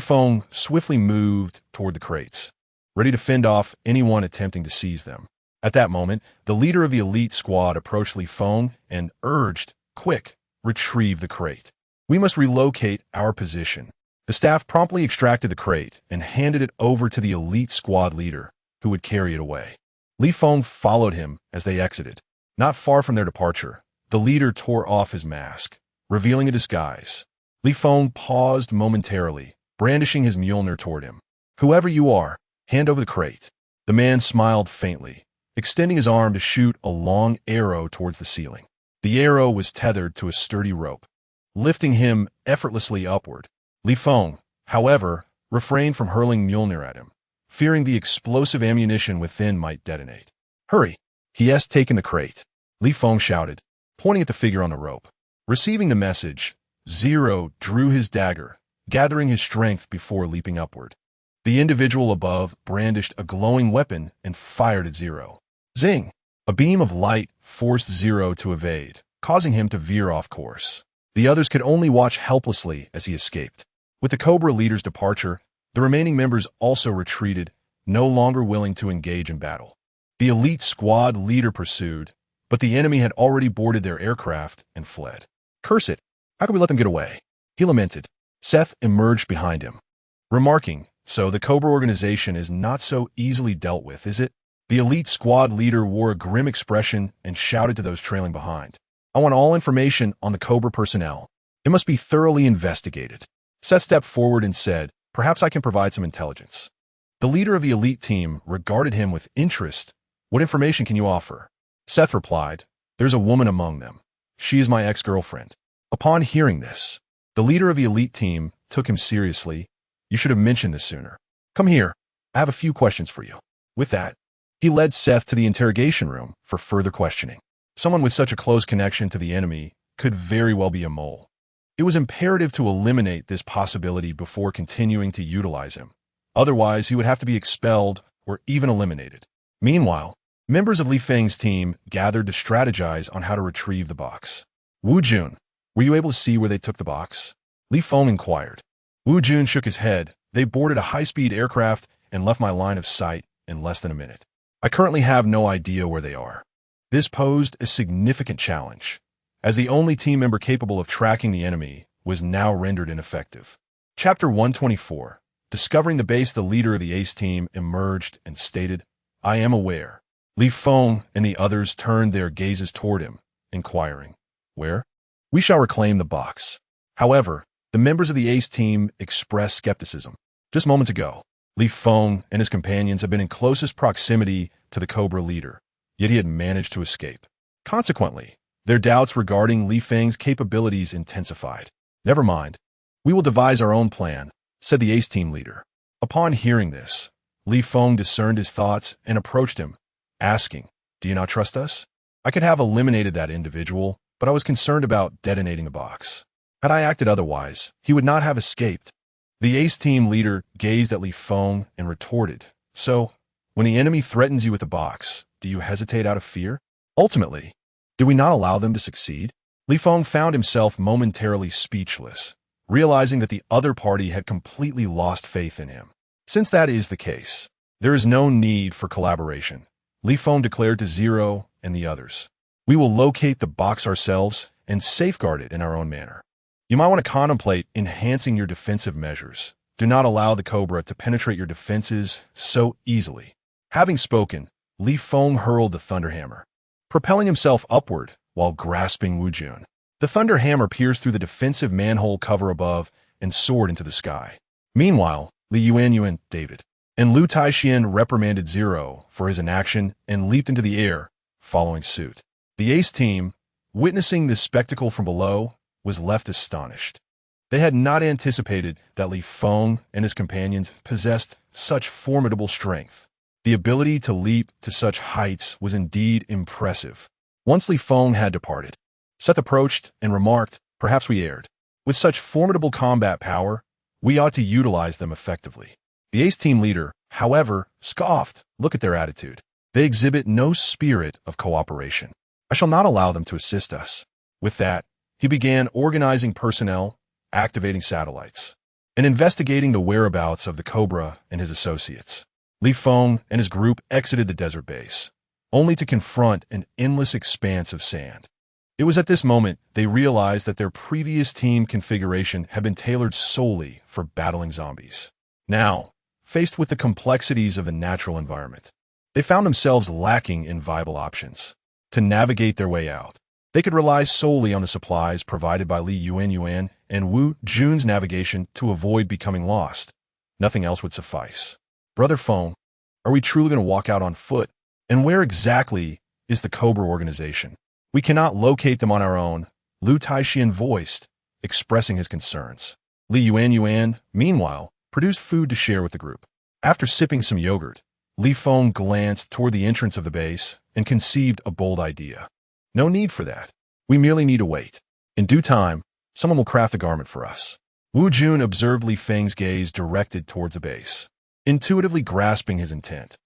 Feng swiftly moved toward the crates, ready to fend off anyone attempting to seize them. At that moment, the leader of the elite squad approached Feng and urged, "Quick, retrieve the crate. We must relocate our position." The staff promptly extracted the crate and handed it over to the elite squad leader, who would carry it away. Feng followed him as they exited. Not far from their departure, the leader tore off his mask, revealing a disguise. Feng paused momentarily, brandishing his Mjolnir toward him. "Whoever you are, hand over the crate." The man smiled faintly, extending his arm to shoot a long arrow towards the ceiling. The arrow was tethered to a sturdy rope, lifting him effortlessly upward. Feng, however, refrained from hurling Mjolnir at him, fearing the explosive ammunition within might detonate. "Hurry!" "He has taken the crate," Feng shouted, pointing at the figure on the rope. Receiving the message, Zero drew his dagger, gathering his strength before leaping upward. The individual above brandished a glowing weapon and fired at Zero. Zing! A beam of light forced Zero to evade, causing him to veer off course. The others could only watch helplessly as he escaped. With the Cobra leader's departure, the remaining members also retreated, no longer willing to engage in battle. The elite squad leader pursued, but the enemy had already boarded their aircraft and fled. Curse it! How could we let them get away? He lamented. Seth emerged behind him, remarking, "So the Cobra organization is not so easily dealt with, is it?" The elite squad leader wore a grim expression and shouted to those trailing behind. "I want all information on the Cobra personnel. It must be thoroughly investigated." Seth stepped forward and said, "Perhaps I can provide some intelligence." The leader of the elite team regarded him with interest. "What information can you offer?" Seth replied, "There's a woman among them. She is my ex-girlfriend." Upon hearing this, the leader of the elite team took him seriously. "You should have mentioned this sooner. Come here. I have a few questions for you." With that, he led Seth to the interrogation room for further questioning. Someone with such a close connection to the enemy could very well be a mole. It was imperative to eliminate this possibility before continuing to utilize him. Otherwise, he would have to be expelled or even eliminated. Meanwhile, members of Li Feng's team gathered to strategize on how to retrieve the box. "Wu Jun, were you able to see where they took the box?" Li Feng inquired. Wu Jun shook his head. "They boarded a high-speed aircraft and left my line of sight in less than a minute. I currently have no idea where they are." This posed a significant challenge, as the only team member capable of tracking the enemy was now rendered ineffective. Chapter 124. Discovering the base. The leader of the Ace team emerged and stated, "I am aware." Li Feng and the others turned their gazes toward him, inquiring, "Where?" "We shall reclaim the box." However, the members of the Ace team expressed skepticism. Just moments ago, Li Feng and his companions had been in closest proximity to the Cobra leader, yet he had managed to escape. Consequently, their doubts regarding Li Feng's capabilities intensified. "Never mind. We will devise our own plan," said the Ace team leader. Upon hearing this, Li Feng discerned his thoughts and approached him, asking, "Do you not trust us?" "I could have eliminated that individual, but I was concerned about detonating the box. Had I acted otherwise, he would not have escaped." The Ace team leader gazed at Li Feng and retorted, "So, when the enemy threatens you with the box, do you hesitate out of fear? Ultimately, do we not allow them to succeed?" Li Feng found himself momentarily speechless, realizing that the other party had completely lost faith in him. "Since that is the case, there is no need for collaboration," Li Feng declared to Zero and the others. "We will locate the box ourselves and safeguard it in our own manner. You might want to contemplate enhancing your defensive measures. Do not allow the Cobra to penetrate your defenses so easily." Having spoken, Li Feng hurled the Thunder Hammer, propelling himself upward while grasping Wu Jun. The Thunder Hammer pierced through the defensive manhole cover above and soared into the sky. Meanwhile, Li Yuanyuan, David, and Lu Taixian reprimanded Zero for his inaction and leaped into the air, following suit. The Ace team, witnessing this spectacle from below, was left astonished. They had not anticipated that Li Feng and his companions possessed such formidable strength. The ability to leap to such heights was indeed impressive. Once Li Feng had departed, Seth approached and remarked, "Perhaps we erred. With such formidable combat power, we ought to utilize them effectively." The Ace team leader, however, scoffed. "Look at their attitude. They exhibit no spirit of cooperation. I shall not allow them to assist us." With that, he began organizing personnel, activating satellites, and investigating the whereabouts of the Cobra and his associates. Li Feng and his group exited the desert base, only to confront an endless expanse of sand. It was at this moment they realized that their previous team configuration had been tailored solely for battling zombies. Now, faced with the complexities of the natural environment, they found themselves lacking in viable options. To navigate their way out, they could rely solely on the supplies provided by Li Yuanyuan and Wu Jun's navigation to avoid becoming lost. Nothing else would suffice. "Brother Feng, are we truly going to walk out on foot? And where exactly is the Cobra organization? We cannot locate them on our own," Lu Taixian voiced, expressing his concerns. Li Yuanyuan, meanwhile, produced food to share with the group. After sipping some yogurt, Li Feng glanced toward the entrance of the base and conceived a bold idea. "No need for that. We merely need to wait. In due time, someone will craft a garment for us." Wu Jun observed Li Feng's gaze directed towards the base, intuitively grasping his intent.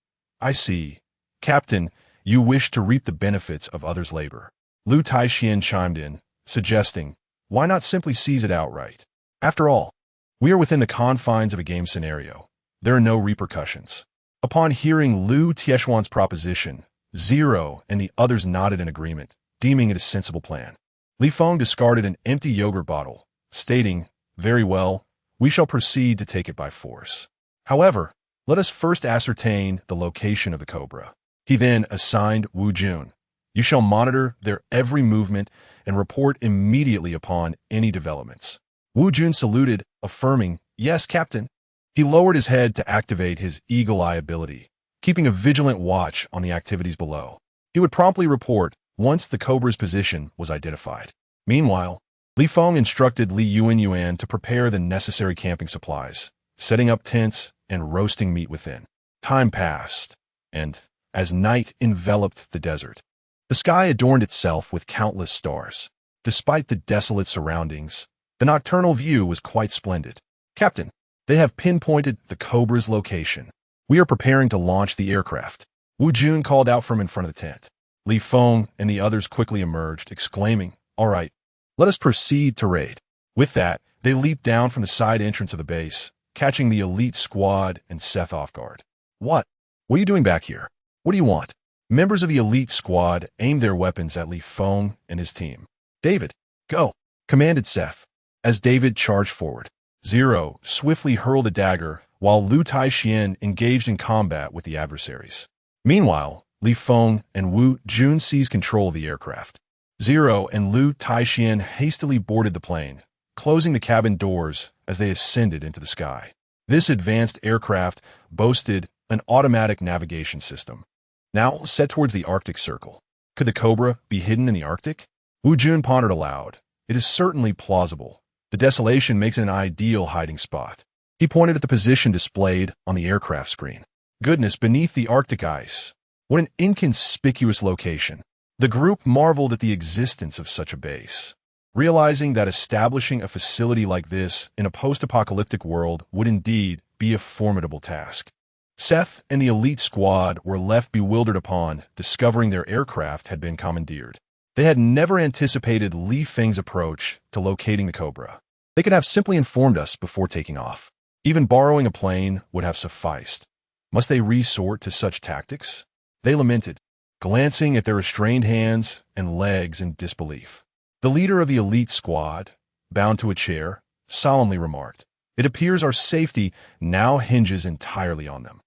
I see. Captain, you wish to reap the benefits of others' labor. Lu Taixian chimed in, suggesting, why not simply seize it outright? After all, we are within the confines of a game scenario. There are no repercussions. Upon hearing Lu Tieshuan's proposition, Zero and the others nodded in agreement, deeming it a sensible plan. Li Feng discarded an empty yogurt bottle, stating, very well, we shall proceed to take it by force. However, let us first ascertain the location of the Cobra. He then assigned Wu Jun. You shall monitor their every movement and report immediately upon any developments. Wu Jun saluted, affirming, yes, Captain. He lowered his head to activate his eagle eye ability, keeping a vigilant watch on the activities below. He would promptly report once the Cobra's position was identified. Meanwhile, Li Feng instructed Li Yuan to prepare the necessary camping supplies, setting up tents and roasting meat within. Time passed, and, as night enveloped the desert, the sky adorned itself with countless stars. Despite the desolate surroundings, the nocturnal view was quite splendid. Captain, they have pinpointed the Cobra's location. We are preparing to launch the aircraft. Wu Jun called out from in front of the tent. Li Feng and the others quickly emerged, exclaiming, all right, let us proceed to raid. With that, they leaped down from the side entrance of the base, catching the elite squad and Seth off guard. What? What are you doing back here? What do you want? Members of the elite squad aimed their weapons at Li Feng and his team. David, go, commanded Seth. As David charged forward, Zero swiftly hurled a dagger while Lu Taixian engaged in combat with the adversaries. Meanwhile, Li Feng and Wu Jun seized control of the aircraft. Zero and Lu Taixian hastily boarded the plane, closing the cabin doors as they ascended into the sky. This advanced aircraft boasted an automatic navigation system, now set towards the Arctic Circle. Could the Cobra be hidden in the Arctic? Wu Jun pondered aloud. It is certainly plausible. The desolation makes it an ideal hiding spot. He pointed at the position displayed on the aircraft screen. Goodness, beneath the Arctic ice. What an inconspicuous location. The group marveled at the existence of such a base, realizing that establishing a facility like this in a post-apocalyptic world would indeed be a formidable task. Seth and the elite squad were left bewildered upon discovering their aircraft had been commandeered. They had never anticipated Li Feng's approach to locating the Cobra. They could have simply informed us before taking off. Even borrowing a plane would have sufficed. Must they resort to such tactics? They lamented, glancing at their restrained hands and legs in disbelief. The leader of the elite squad, bound to a chair, solemnly remarked, it appears our safety now hinges entirely on them.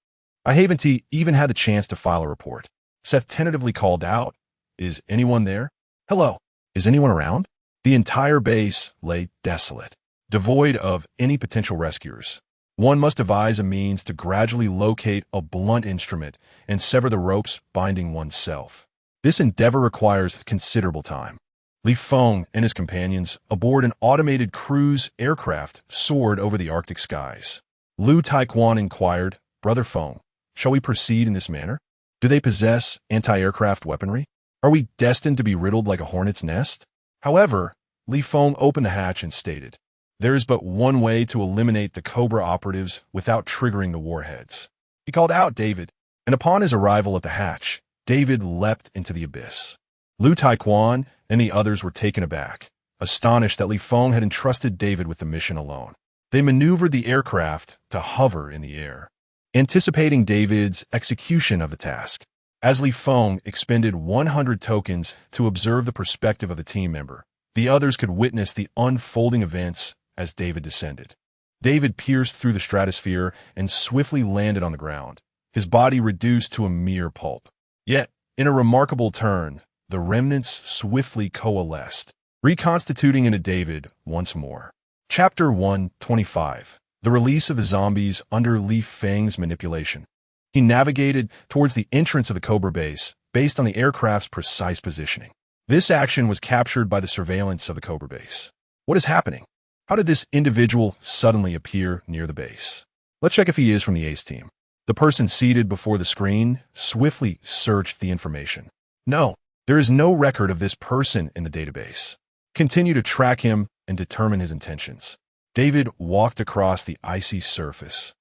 I haven't even had the chance to file a report. Seth tentatively called out, is anyone there? Hello, is anyone around? The entire base lay desolate, devoid of any potential rescuers. One must devise a means to gradually locate a blunt instrument and sever the ropes binding oneself. This endeavor requires considerable time. Li Feng and his companions, aboard an automated cruise aircraft, soared over the Arctic skies. Lu Taiquan inquired, Brother Feng, shall we proceed in this manner? Do they possess anti-aircraft weaponry? Are we destined to be riddled like a hornet's nest? However, Li Feng opened the hatch and stated, there is but one way to eliminate the Cobra operatives without triggering the warheads. He called out David, and upon his arrival at the hatch, David leapt into the abyss. Lu Taiquan and the others were taken aback, astonished that Li Feng had entrusted David with the mission alone. They maneuvered the aircraft to hover in the air, anticipating David's execution of the task. As Li Feng expended 100 tokens to observe the perspective of the team member, the others could witness the unfolding events as David descended. David pierced through the stratosphere and swiftly landed on the ground, his body reduced to a mere pulp. Yet, in a remarkable turn, the remnants swiftly coalesced, reconstituting into David once more. Chapter 125. The release of the zombies under Li Feng's manipulation. He navigated towards the entrance of the Cobra base based on the aircraft's precise positioning. This action was captured by the surveillance of the Cobra base. What is happening? How did this individual suddenly appear near the base? Let's check if he is from the ACE team. The person seated before the screen swiftly searched the information. No, there is no record of this person in the database. Continue to track him and determine his intentions. David walked across the icy surface,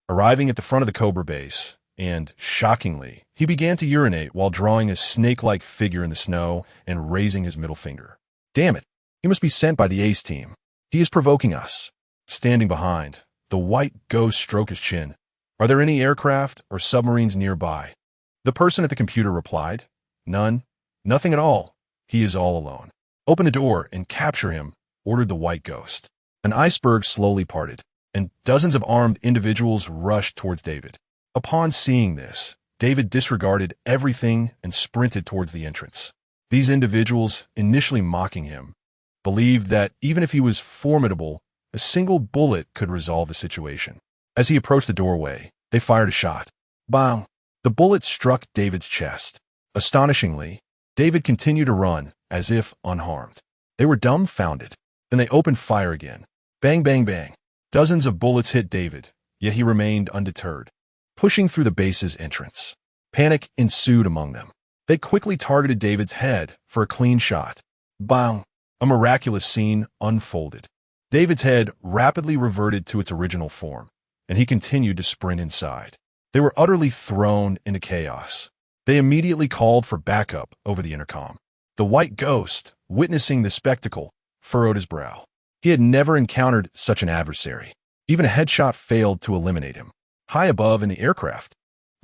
arriving at the front of the Cobra base, and, shockingly, he began to urinate while drawing a snake-like figure in the snow and raising his middle finger. Damn it, he must be sent by the Ace team. He is provoking us. Standing behind, the white ghost stroked his chin. Are there any aircraft or submarines nearby? The person at the computer replied, None. Nothing at all. He is all alone. Open the door and capture him, ordered the white ghost. An iceberg slowly parted, and dozens of armed individuals rushed towards David. Upon seeing this, David disregarded everything and sprinted towards the entrance. These individuals, initially mocking him, believed that even if he was formidable, a single bullet could resolve the situation. As he approached the doorway, they fired a shot. Bang! The bullet struck David's chest. Astonishingly, David continued to run, as if unharmed. They were dumbfounded. Then they opened fire again. Bang, bang, bang. Dozens of bullets hit David, yet he remained undeterred, pushing through the base's entrance. Panic ensued among them. They quickly targeted David's head for a clean shot. Bang! A miraculous scene unfolded. David's head rapidly reverted to its original form, and he continued to sprint inside. They were utterly thrown into chaos. They immediately called for backup over the intercom. The white ghost, witnessing the spectacle, furrowed his brow. He had never encountered such an adversary. Even a headshot failed to eliminate him. High above in the aircraft,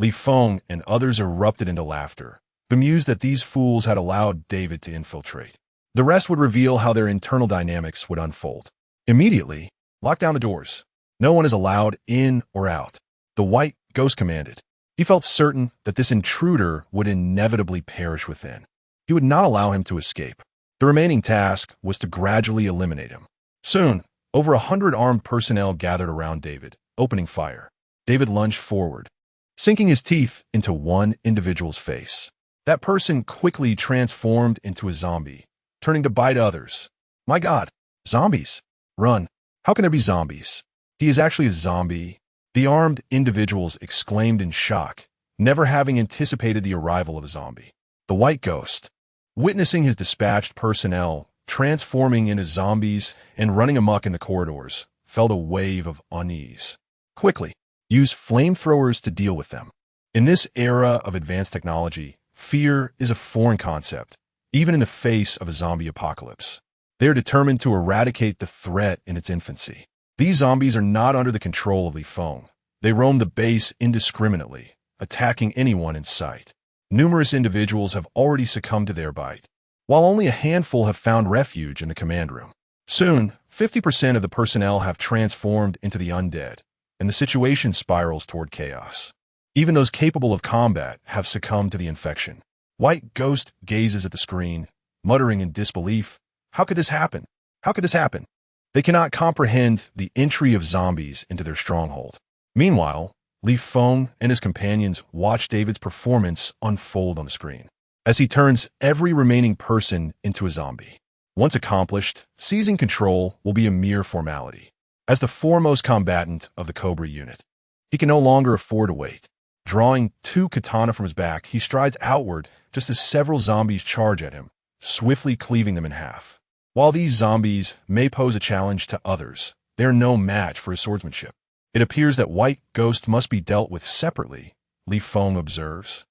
Feng and others erupted into laughter, bemused that these fools had allowed David to infiltrate. The rest would reveal how their internal dynamics would unfold. Immediately, lock down the doors. No one is allowed in or out. The white ghost commanded. He felt certain that this intruder would inevitably perish within. He would not allow him to escape. The remaining task was to gradually eliminate him. Soon, over 100 armed personnel gathered around David, opening fire. David lunged forward, sinking his teeth into one individual's face. That person quickly transformed into a zombie, turning to bite others. My God, zombies! Run! How can there be zombies? He is actually a zombie. The armed individuals exclaimed in shock, never having anticipated the arrival of a zombie. The white ghost, witnessing his dispatched personnel transforming into zombies and running amok in the corridors, felt a wave of unease. Quickly, use flamethrowers to deal with them. In this era of advanced technology, fear is a foreign concept, even in the face of a zombie apocalypse. They are determined to eradicate the threat in its infancy. These zombies are not under the control of Feng. They roam the base indiscriminately, attacking anyone in sight. Numerous individuals have already succumbed to their bite, while only a handful have found refuge in the command room. Soon, 50% of the personnel have transformed into the undead, and the situation spirals toward chaos. Even those capable of combat have succumbed to the infection. White Ghost gazes at the screen, muttering in disbelief, How could this happen? How could this happen? They cannot comprehend the entry of zombies into their stronghold. Meanwhile, Feng and his companions watch David's performance unfold on the screen, as he turns every remaining person into a zombie. Once accomplished, seizing control will be a mere formality. As the foremost combatant of the Cobra unit, he can no longer afford to wait. Drawing two katana from his back, he strides outward just as several zombies charge at him, swiftly cleaving them in half. While these zombies may pose a challenge to others, they are no match for his swordsmanship. It appears that White Ghost must be dealt with separately, Feng observes.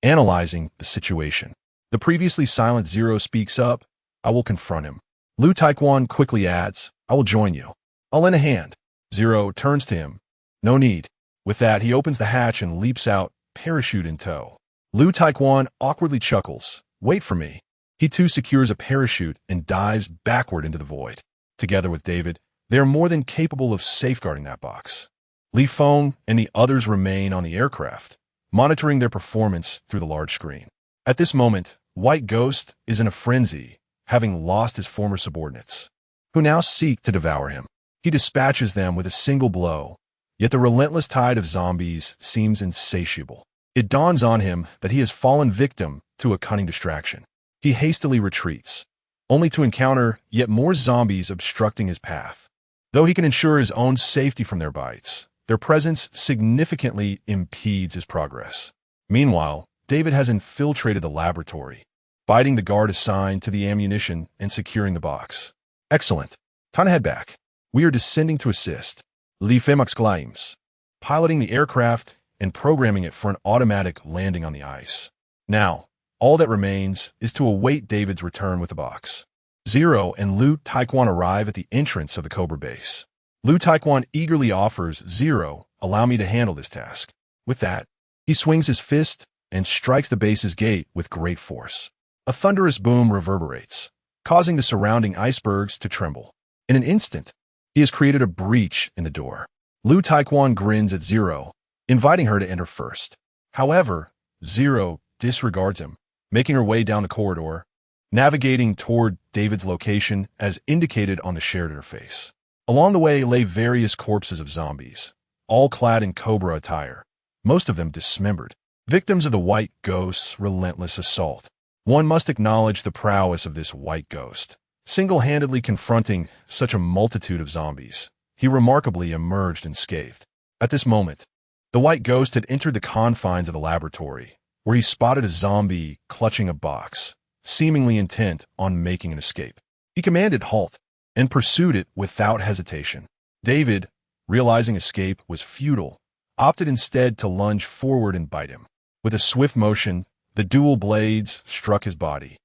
Analyzing the situation, the previously silent Zero speaks up, I will confront him. Lu Taekwon quickly adds, I will join you. I'll lend a hand. Zero turns to him. No need. With that, he opens the hatch and leaps out, parachute in tow. Lu Taekwon awkwardly chuckles. Wait for me. He too secures a parachute and dives backward into the void. Together with David, they are more than capable of safeguarding that box. Feng and the others remain on the aircraft, monitoring their performance through the large screen. At this moment, White Ghost is in a frenzy, having lost his former subordinates, who now seek to devour him. He dispatches them with a single blow, yet the relentless tide of zombies seems insatiable. It dawns on him that he has fallen victim to a cunning distraction. He hastily retreats, only to encounter yet more zombies obstructing his path. Though he can ensure his own safety from their bites, their presence significantly impedes his progress. Meanwhile, David has infiltrated the laboratory, biting the guard assigned to the ammunition and securing the box. Excellent. Time to head back. We are descending to assist. Li Feng exclaims, piloting the aircraft and programming it for an automatic landing on the ice. Now, all that remains is to await David's return with the box. Zero and Liu Taekwon arrive at the entrance of the Cobra base. Liu Taekwon eagerly offers, Zero, allow me to handle this task. With that, he swings his fist and strikes the base's gate with great force. A thunderous boom reverberates, causing the surrounding icebergs to tremble. In an instant, he has created a breach in the door. Liu Taekwon grins at Zero, inviting her to enter first. However, Zero disregards him, making her way down the corridor, navigating toward David's location as indicated on the shared interface. Along the way lay various corpses of zombies, all clad in Cobra attire, most of them dismembered, victims of the White Ghost's relentless assault. One must acknowledge the prowess of this White Ghost. Single-handedly confronting such a multitude of zombies, he remarkably emerged unscathed. At this moment, the White Ghost had entered the confines of the laboratory, where he spotted a zombie clutching a box, seemingly intent on making an escape. He commanded halt and pursued it without hesitation. David, realizing escape was futile, opted instead to lunge forward and bite him. With a swift motion, the dual blades struck his body,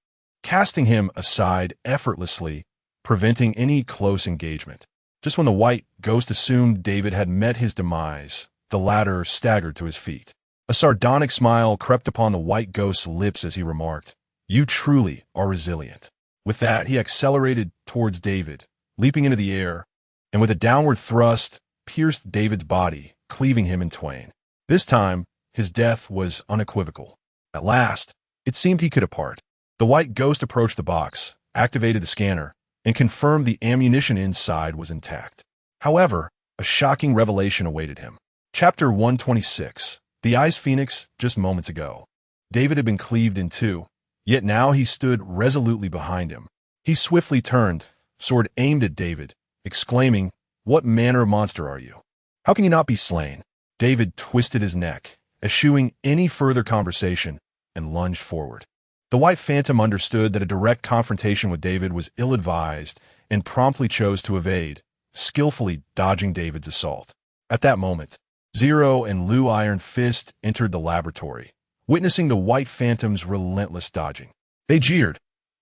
casting him aside effortlessly, preventing any close engagement. Just when the White Ghost assumed David had met his demise, the latter staggered to his feet. A sardonic smile crept upon the White Ghost's lips as he remarked, "You truly are resilient." With that, he accelerated towards David, leaping into the air, and with a downward thrust, pierced David's body, cleaving him in twain. This time, his death was unequivocal. At last, it seemed he could depart. The White Ghost approached the box, activated the scanner, and confirmed the ammunition inside was intact. However, a shocking revelation awaited him. Chapter 126. The Ice Phoenix, just moments ago. David had been cleaved in two, yet now he stood resolutely behind him. He swiftly turned, sword aimed at David, exclaiming, "What manner of monster are you? How can you not be slain?" David twisted his neck, eschewing any further conversation, and lunged forward. The White Phantom understood that a direct confrontation with David was ill-advised and promptly chose to evade, skillfully dodging David's assault. At that moment, Zero and Liu Iron Fist entered the laboratory, witnessing the White Phantom's relentless dodging. They jeered,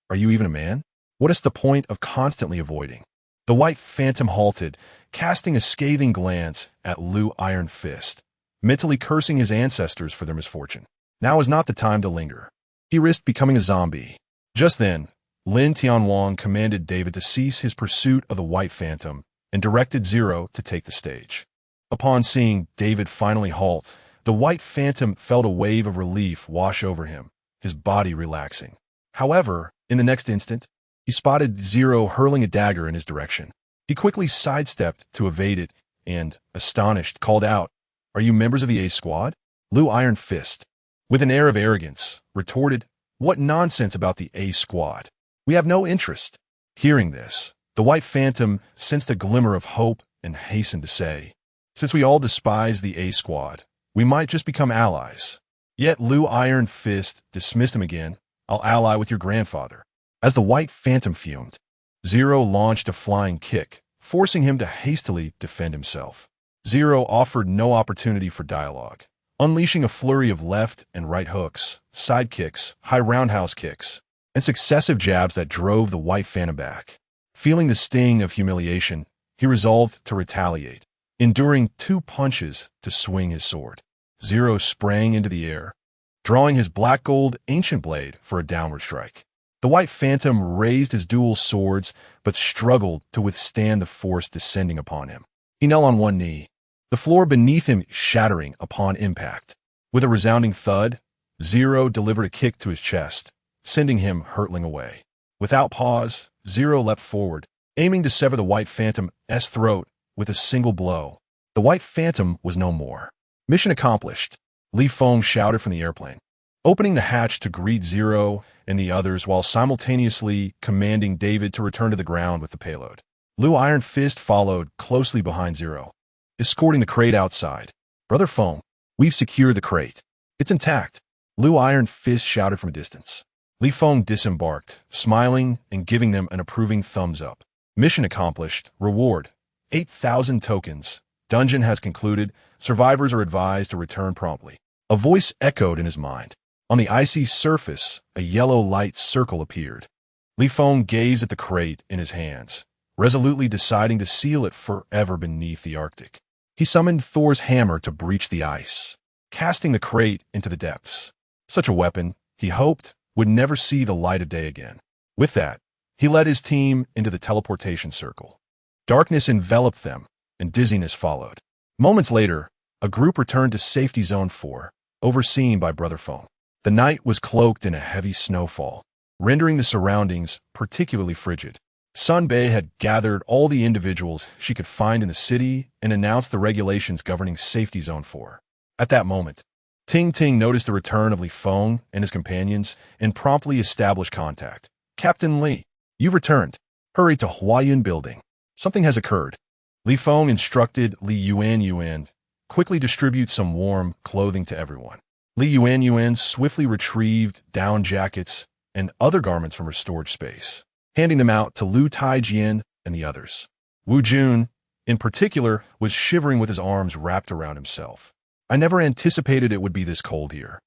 "Are you even a man? What is the point of constantly avoiding?" The White Phantom halted, casting a scathing glance at Liu Iron Fist, mentally cursing his ancestors for their misfortune. Now is not the time to linger. He risked becoming a zombie. Just then, Lin Tianwang commanded David to cease his pursuit of the White Phantom and directed Zero to take the stage. Upon seeing David finally halt, the White Phantom felt a wave of relief wash over him, his body relaxing. However, in the next instant, he spotted Zero hurling a dagger in his direction. He quickly sidestepped to evade it and, astonished, called out, "Are you members of the A Squad?" Liu Iron Fist, with an air of arrogance, retorted, "What nonsense about the A Squad? We have no interest." Hearing this, the White Phantom sensed a glimmer of hope and hastened to say, "Since we all despise the A Squad, we might just become allies." Yet Liu Iron Fist dismissed him again. "I'll ally with your grandfather." As the White Phantom fumed, Zero launched a flying kick, forcing him to hastily defend himself. Zero offered no opportunity for dialogue, unleashing a flurry of left and right hooks, side kicks, high roundhouse kicks, and successive jabs that drove the White Phantom back. Feeling the sting of humiliation, he resolved to retaliate, enduring 2 punches to swing his sword. Zero sprang into the air, drawing his black gold ancient blade for a downward strike. The White Phantom raised his dual swords, but struggled to withstand the force descending upon him. He knelt on one knee, the floor beneath him shattering upon impact. With a resounding thud, Zero delivered a kick to his chest, sending him hurtling away. Without pause, Zero leapt forward, aiming to sever the White Phantom's throat with a single blow. The White Phantom was no more. Mission accomplished, Li Feng shouted from the airplane, opening the hatch to greet Zero and the others while simultaneously commanding David to return to the ground with the payload. Liu Iron Fist followed closely behind Zero, escorting the crate outside. "Brother Feng, we've secured the crate. It's intact," Liu Iron Fist shouted from a distance. Li Feng disembarked, smiling and giving them an approving thumbs up. "Mission accomplished. Reward. 8,000 tokens. Dungeon has concluded. Survivors are advised to return promptly. A voice echoed in his mind. On the icy surface, a yellow light circle appeared. Li Feng gazed at the crate in his hands, resolutely deciding to seal it forever beneath the Arctic. He summoned Thor's hammer to breach the ice, casting the crate into the depths. Such a weapon, he hoped, would never see the light of day again. With that, he led his team into the teleportation circle. Darkness enveloped them, and dizziness followed. Moments later, a group returned to Safety Zone 4, overseen by Brother Feng. The night was cloaked in a heavy snowfall, rendering the surroundings particularly frigid. Sun Bei had gathered all the individuals she could find in the city and announced the regulations governing Safety Zone 4. At that moment, Ting Ting noticed the return of Li Feng and his companions and promptly established contact. Captain Li, you've returned. Hurry to Huayun Building. Something has occurred. Li Feng instructed Li Yuan, quickly distribute some warm clothing to everyone. Li Yuan swiftly retrieved down jackets and other garments from her storage space, handing them out to Lu Taijian and the others. Wu Jun, in particular, was shivering with his arms wrapped around himself. I never anticipated it would be this cold here,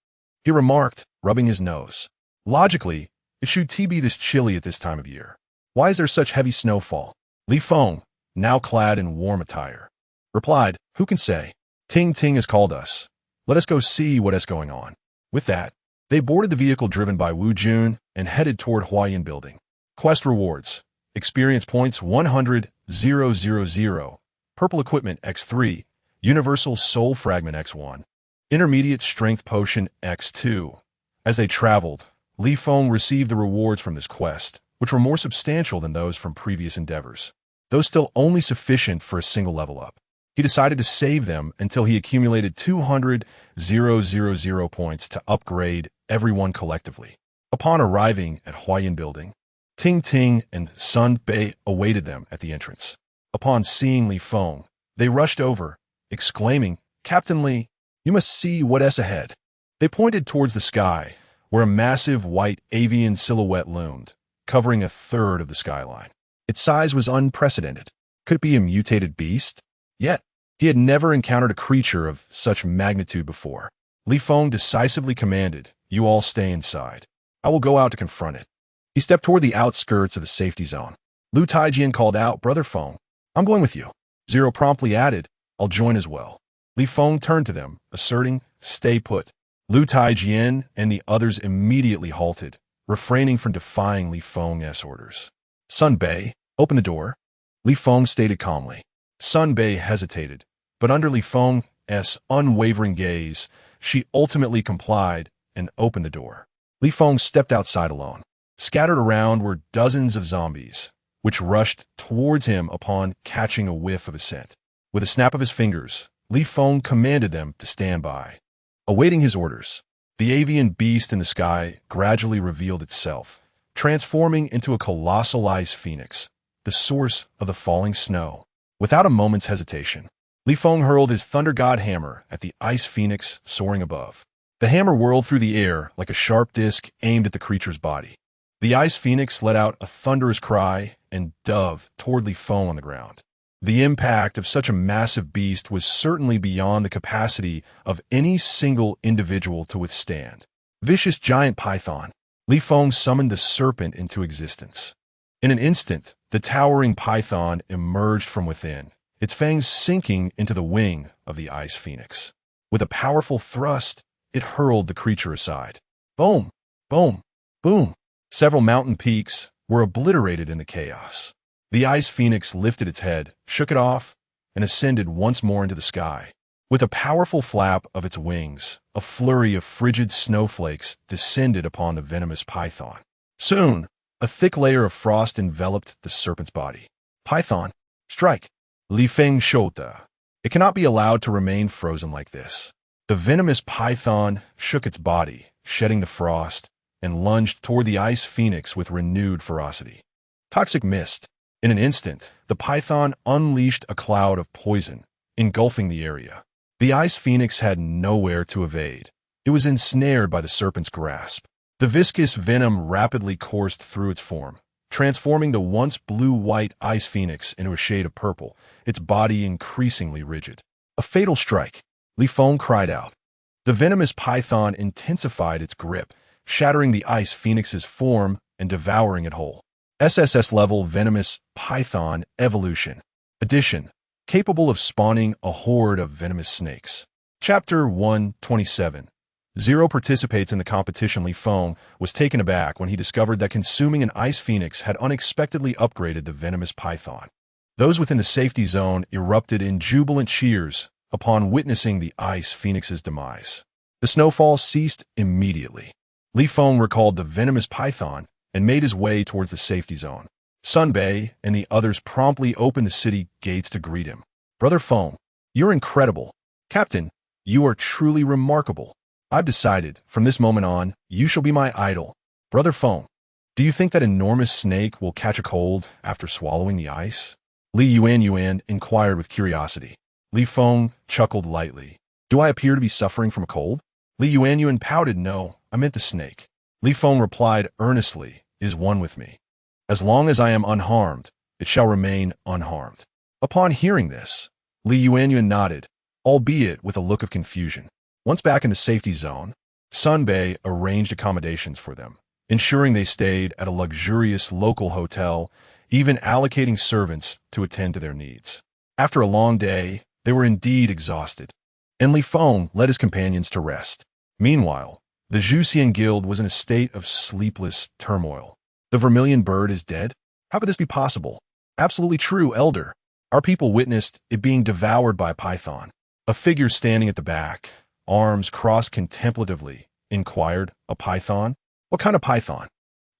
he remarked, rubbing his nose. Logically, it should be this chilly at this time of year. Why is there such heavy snowfall? Li Feng, now clad in warm attire, replied, who can say? Ting Ting has called us. Let us go see what is going on. With that, they boarded the vehicle driven by Wu Jun and headed toward Huayun Building. Quest rewards. Experience points 100,000. Purple Equipment X3. Universal Soul Fragment X1. Intermediate Strength Potion X2. As they traveled, Li Feng received the rewards from this quest, which were more substantial than those from previous endeavors, though still only sufficient for a single level up. He decided to save them until he accumulated 200,000 points to upgrade everyone collectively. Upon arriving at Huayun Building, Ting Ting and Sun Bei awaited them at the entrance. Upon seeing Li Feng, they rushed over, exclaiming, Captain Li, you must see what is ahead. They pointed towards the sky, where a massive white avian silhouette loomed, covering a third of the skyline. Its size was unprecedented. Could it be a mutated beast? Yet, he had never encountered a creature of such magnitude before. Li Feng decisively commanded, you all stay inside. I will go out to confront it. He stepped toward the outskirts of the safety zone. Lu Taijian called out, Brother Feng, I'm going with you. Zero promptly added, I'll join as well. Li Feng turned to them, asserting, stay put. Lu Taijian and the others immediately halted, refraining from defying Li Feng's orders. Sun Bei, open the door. Li Feng stated calmly. Sun Bei hesitated, but under Li Feng's unwavering gaze, she ultimately complied and opened the door. Li Feng stepped outside alone. Scattered around were dozens of zombies, which rushed towards him upon catching a whiff of his scent. With a snap of his fingers, Li Feng commanded them to stand by. Awaiting his orders, the avian beast in the sky gradually revealed itself, transforming into a colossal ice phoenix, the source of the falling snow. Without a moment's hesitation, Li Feng hurled his Thunder God hammer at the ice phoenix soaring above. The hammer whirled through the air like a sharp disc aimed at the creature's body. The ice phoenix let out a thunderous cry and dove toward Li Feng on the ground. The impact of such a massive beast was certainly beyond the capacity of any single individual to withstand. Vicious giant python, Li Feng summoned the serpent into existence. In an instant, the towering python emerged from within, its fangs sinking into the wing of the ice phoenix. With a powerful thrust, it hurled the creature aside. Boom! Boom! Boom! Several mountain peaks were obliterated in the chaos. The ice phoenix lifted its head, shook it off, and ascended once more into the sky. With a powerful flap of its wings, a flurry of frigid snowflakes descended upon the venomous python. Soon, a thick layer of frost enveloped the serpent's body. Python, strike! Li Feng shouted. It cannot be allowed to remain frozen like this. The venomous python shook its body, shedding the frost, and lunged toward the ice phoenix with renewed ferocity. Toxic mist. In an instant, the python unleashed a cloud of poison, engulfing the area. The ice phoenix had nowhere to evade. It was ensnared by the serpent's grasp. The viscous venom rapidly coursed through its form, transforming the once blue-white ice phoenix into a shade of purple, its body increasingly rigid. A fatal strike, Feng cried out. The venomous python intensified its grip, shattering the ice phoenix's form and devouring it whole. SSS-level venomous python evolution. Addition, capable of spawning a horde of venomous snakes. Chapter 127. Zero participates in the competition. Feng was taken aback when he discovered that consuming an ice phoenix had unexpectedly upgraded the venomous python. Those within the safety zone erupted in jubilant cheers upon witnessing the ice phoenix's demise. The snowfall ceased immediately. Feng recalled the venomous python and made his way towards the safety zone. Sunbei and the others promptly opened the city gates to greet him. Brother Feng, you're incredible. Captain, you are truly remarkable. I've decided, from this moment on, you shall be my idol. Brother Feng, do you think that enormous snake will catch a cold after swallowing the ice? Li Yuan inquired with curiosity. Feng chuckled lightly. Do I appear to be suffering from a cold? Li Yuan pouted. No, I meant the snake. Feng replied earnestly, is one with me. As long as I am unharmed, it shall remain unharmed. Upon hearing this, Li Yuan nodded, albeit with a look of confusion. Once back in the safety zone, Sunbei arranged accommodations for them, ensuring they stayed at a luxurious local hotel, even allocating servants to attend to their needs. After a long day, they were indeed exhausted, and Feng led his companions to rest. Meanwhile, the Zhuxian Guild was in a state of sleepless turmoil. The vermilion bird is dead? How could this be possible? Absolutely true, Elder. Our people witnessed it being devoured by a python. A figure standing at the back, arms crossed contemplatively, inquired, a python? What kind of python?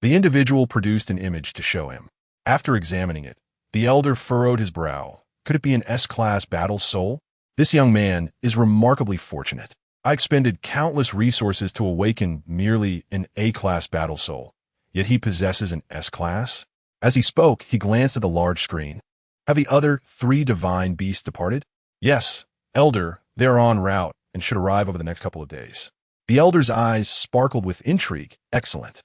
The individual produced an image to show him. After examining it, the elder furrowed his brow. Could it be an S-class battle soul? This young man is remarkably fortunate. I expended countless resources to awaken merely an A-class battle soul, yet he possesses an S-class? As he spoke, he glanced at the large screen. Have the other 3 divine beasts departed? Yes, Elder, they are en route and should arrive over the next couple of days. The elder's eyes sparkled with intrigue. Excellent.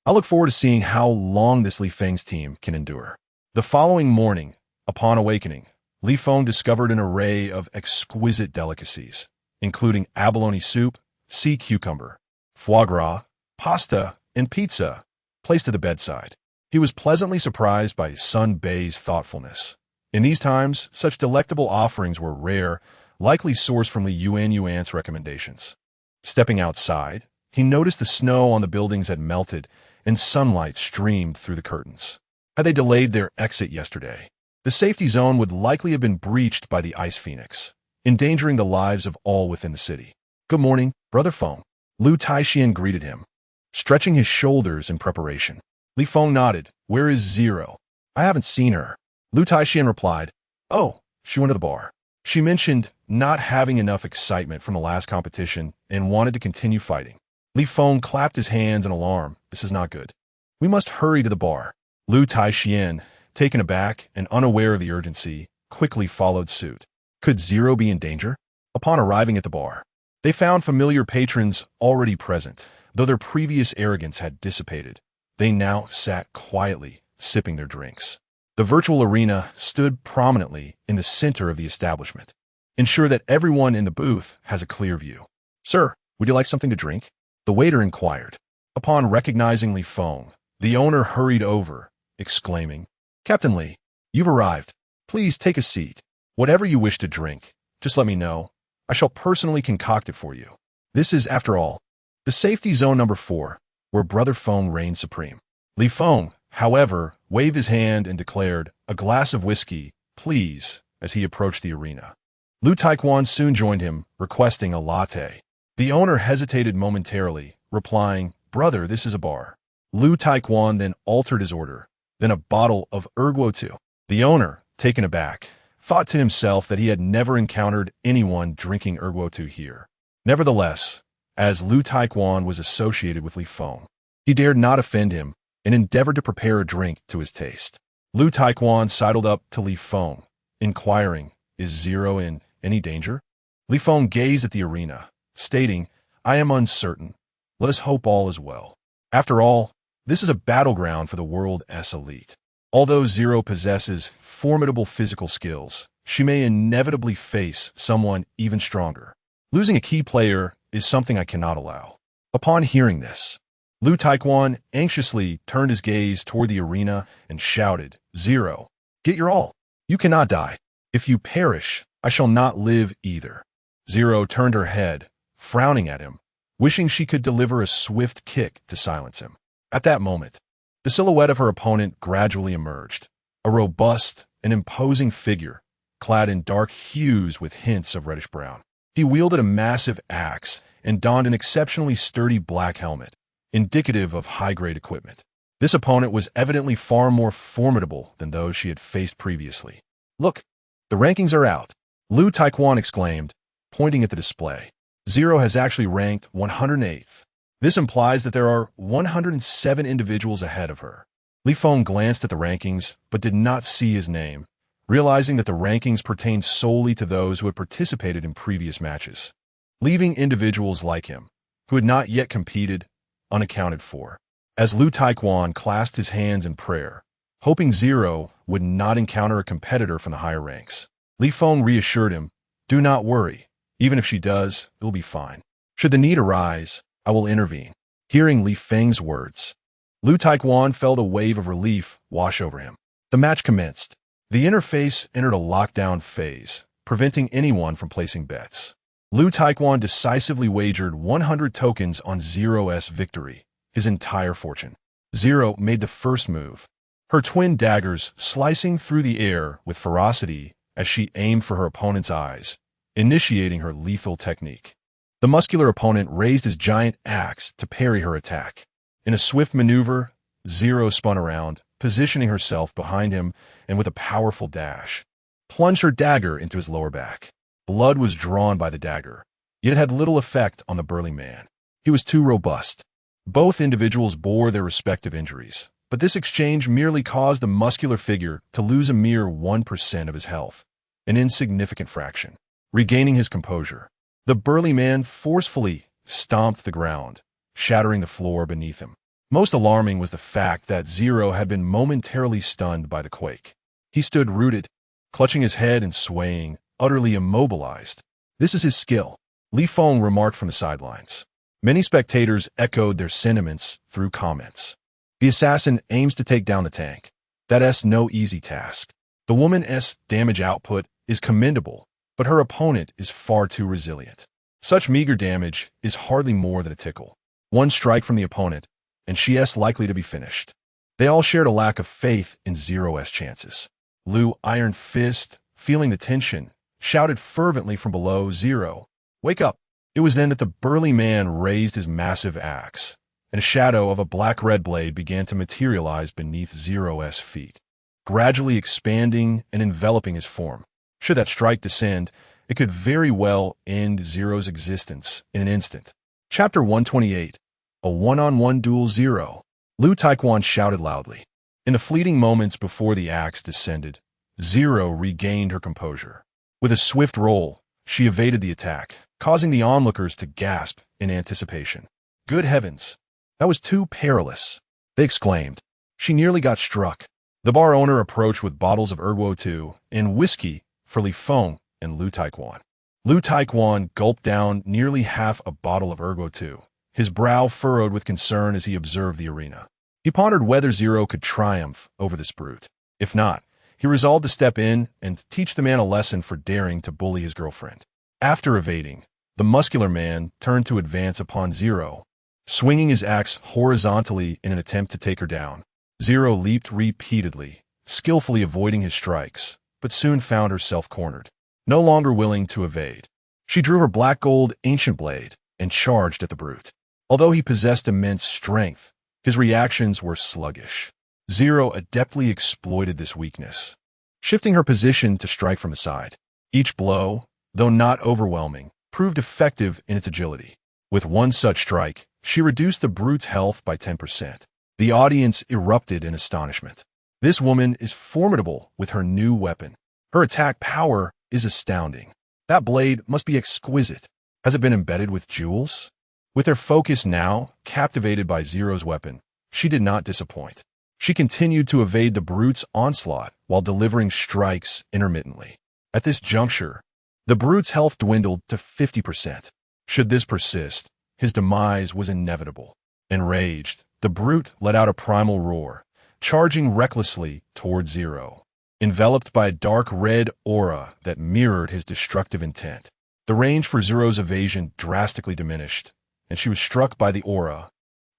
I look forward to seeing how long this Li Feng's team can endure. The following morning, upon awakening, Li Feng discovered an array of exquisite delicacies, including abalone soup, sea cucumber, foie gras, pasta, and pizza, placed at the bedside. He was pleasantly surprised by his son Bei's thoughtfulness. In these times, such delectable offerings were rare, likely sourced from Li Yuan's recommendations. Stepping outside, he noticed the snow on the buildings had melted and sunlight streamed through the curtains. Had they delayed their exit yesterday, the safety zone would likely have been breached by the ice phoenix, endangering the lives of all within the city. Good morning, Brother Feng. Lu Taixian greeted him, stretching his shoulders in preparation. Li Feng nodded. Where is Zero? I haven't seen her. Lu Taixian replied, oh, she went to the bar. She mentioned not having enough excitement from the last competition and wanted to continue fighting. Li Feng clapped his hands in alarm. This is not good. We must hurry to the bar. Lu Taixian, taken aback and unaware of the urgency, quickly followed suit. Could Zero be in danger? Upon arriving at the bar, they found familiar patrons already present. Though their previous arrogance had dissipated, they now sat quietly, sipping their drinks. The virtual arena stood prominently in the center of the establishment. Ensure that everyone in the booth has a clear view. Sir, would you like something to drink? The waiter inquired. Upon recognizing Li Feng, the owner hurried over, exclaiming, Captain Li, you've arrived. Please take a seat. Whatever you wish to drink, just let me know. I shall personally concoct it for you. This is, after all, the safety zone number 4, where Brother Feng reigns supreme. Li Feng, however, waved his hand and declared, a glass of whiskey, please, as he approached the arena. Lu Taiquan soon joined him, requesting a latte. The owner hesitated momentarily, replying, Brother, this is a bar. Lu Taiquan then altered his order, then a bottle of Erguo. The owner, taken aback, thought to himself that he had never encountered anyone drinking Erguo here. Nevertheless, as Lu Taiquan was associated with Li Feng, he dared not offend him and endeavored to prepare a drink to his taste. Lu Taiquan sidled up to Li Feng, inquiring, is Zero in any danger? Li Feng gazed at the arena, stating, I am uncertain. Let us hope all is well. After all, This is a battleground for the world's elite. Although Zero possesses formidable physical skills, she may inevitably face someone even stronger. Losing a key player is something I cannot allow. Upon hearing this, Lu Taiquan anxiously turned his gaze toward the arena and shouted, "Zero, get your all. You cannot die. If you perish, I shall not live either." Zero turned her head, frowning at him, wishing she could deliver a swift kick to silence him. At that moment, the silhouette of her opponent gradually emerged, a robust and imposing figure, clad in dark hues with hints of reddish-brown. He wielded a massive axe and donned an exceptionally sturdy black helmet, indicative of high-grade equipment. This opponent was evidently far more formidable than those she had faced previously. "Look, the rankings are out," Lu Taiquan exclaimed, pointing at the display. Zero has actually ranked 108th. This implies that there are 107 individuals ahead of her. Feng glanced at the rankings, but did not see his name, realizing that the rankings pertained solely to those who had participated in previous matches, leaving individuals like him, who had not yet competed, unaccounted for. As Lu Taiquan clasped his hands in prayer, hoping Zero would not encounter a competitor from the higher ranks, Feng reassured him, "Do not worry. Even if she does, it will be fine. Should the need arise, I will intervene." Hearing Feng's words, Lu Taiquan felt a wave of relief wash over him. The match commenced. The interface entered a lockdown phase, preventing anyone from placing bets. Lu Taiquan decisively wagered 100 tokens on Zero's victory, his entire fortune. Zero made the first move, her twin daggers slicing through the air with ferocity as she aimed for her opponent's eyes, initiating her lethal technique. The muscular opponent raised his giant axe to parry her attack. In a swift maneuver, Zero spun around, positioning herself behind him, and with a powerful dash, plunged her dagger into his lower back. Blood was drawn by the dagger, yet it had little effect on the burly man. He was too robust. Both individuals bore their respective injuries, but this exchange merely caused the muscular figure to lose a mere 1% of his health, an insignificant fraction. Regaining his composure, the burly man forcefully stomped the ground, shattering the floor beneath him. Most alarming was the fact that Zero had been momentarily stunned by the quake. He stood rooted, clutching his head and swaying, utterly immobilized. "This is his skill," Feng remarked from the sidelines. Many spectators echoed their sentiments through comments. "The assassin aims to take down the tank. That's no easy task. The woman's damage output is commendable, but her opponent is far too resilient. Such meager damage is hardly more than a tickle. One strike from the opponent, and she's likely to be finished." They all shared a lack of faith in Zero's chances. Lu Iron Fist, feeling the tension, shouted fervently from below, "Zero, wake up." It was then that the burly man raised his massive axe, and a shadow of a black-red blade began to materialize beneath Zero's feet, gradually expanding and enveloping his form. Should that strike descend, it could very well end Zero's existence in an instant. Chapter 128. A one-on-one duel. Zero. Lu Taiquan shouted loudly. In the fleeting moments before the axe descended, Zero regained her composure. With a swift roll, she evaded the attack, causing the onlookers to gasp in anticipation. "Good heavens! That was too perilous!" they exclaimed. She nearly got struck. The bar owner approached with bottles of Erguo II and whiskey for Feng and Lu Taiquan. Lu Taiquan gulped down nearly half a bottle of Erguo II, his brow furrowed with concern as he observed the arena. He pondered whether Zero could triumph over this brute. If not, he resolved to step in and teach the man a lesson for daring to bully his girlfriend. After evading, the muscular man turned to advance upon Zero, swinging his axe horizontally in an attempt to take her down. Zero leaped repeatedly, skillfully avoiding his strikes, but soon found herself cornered. No longer willing to evade, she drew her black gold ancient blade and charged at the brute. Although he possessed immense strength, his reactions were sluggish. Zero adeptly exploited this weakness, shifting her position to strike from the side. Each blow, though not overwhelming, proved effective in its agility. With one such strike, she reduced the brute's health by 10%. The audience erupted in astonishment. This woman is formidable with her new weapon. Her attack power is astounding. That blade must be exquisite. Has it been embedded with jewels? With their focus now captivated by Zero's weapon, she did not disappoint. She continued to evade the brute's onslaught while delivering strikes intermittently. At this juncture, the brute's health dwindled to 50%. Should this persist, his demise was inevitable. Enraged, the brute let out a primal roar, charging recklessly toward Zero. Enveloped by a dark red aura that mirrored his destructive intent, the range for Zero's evasion drastically diminished, and she was struck by the aura,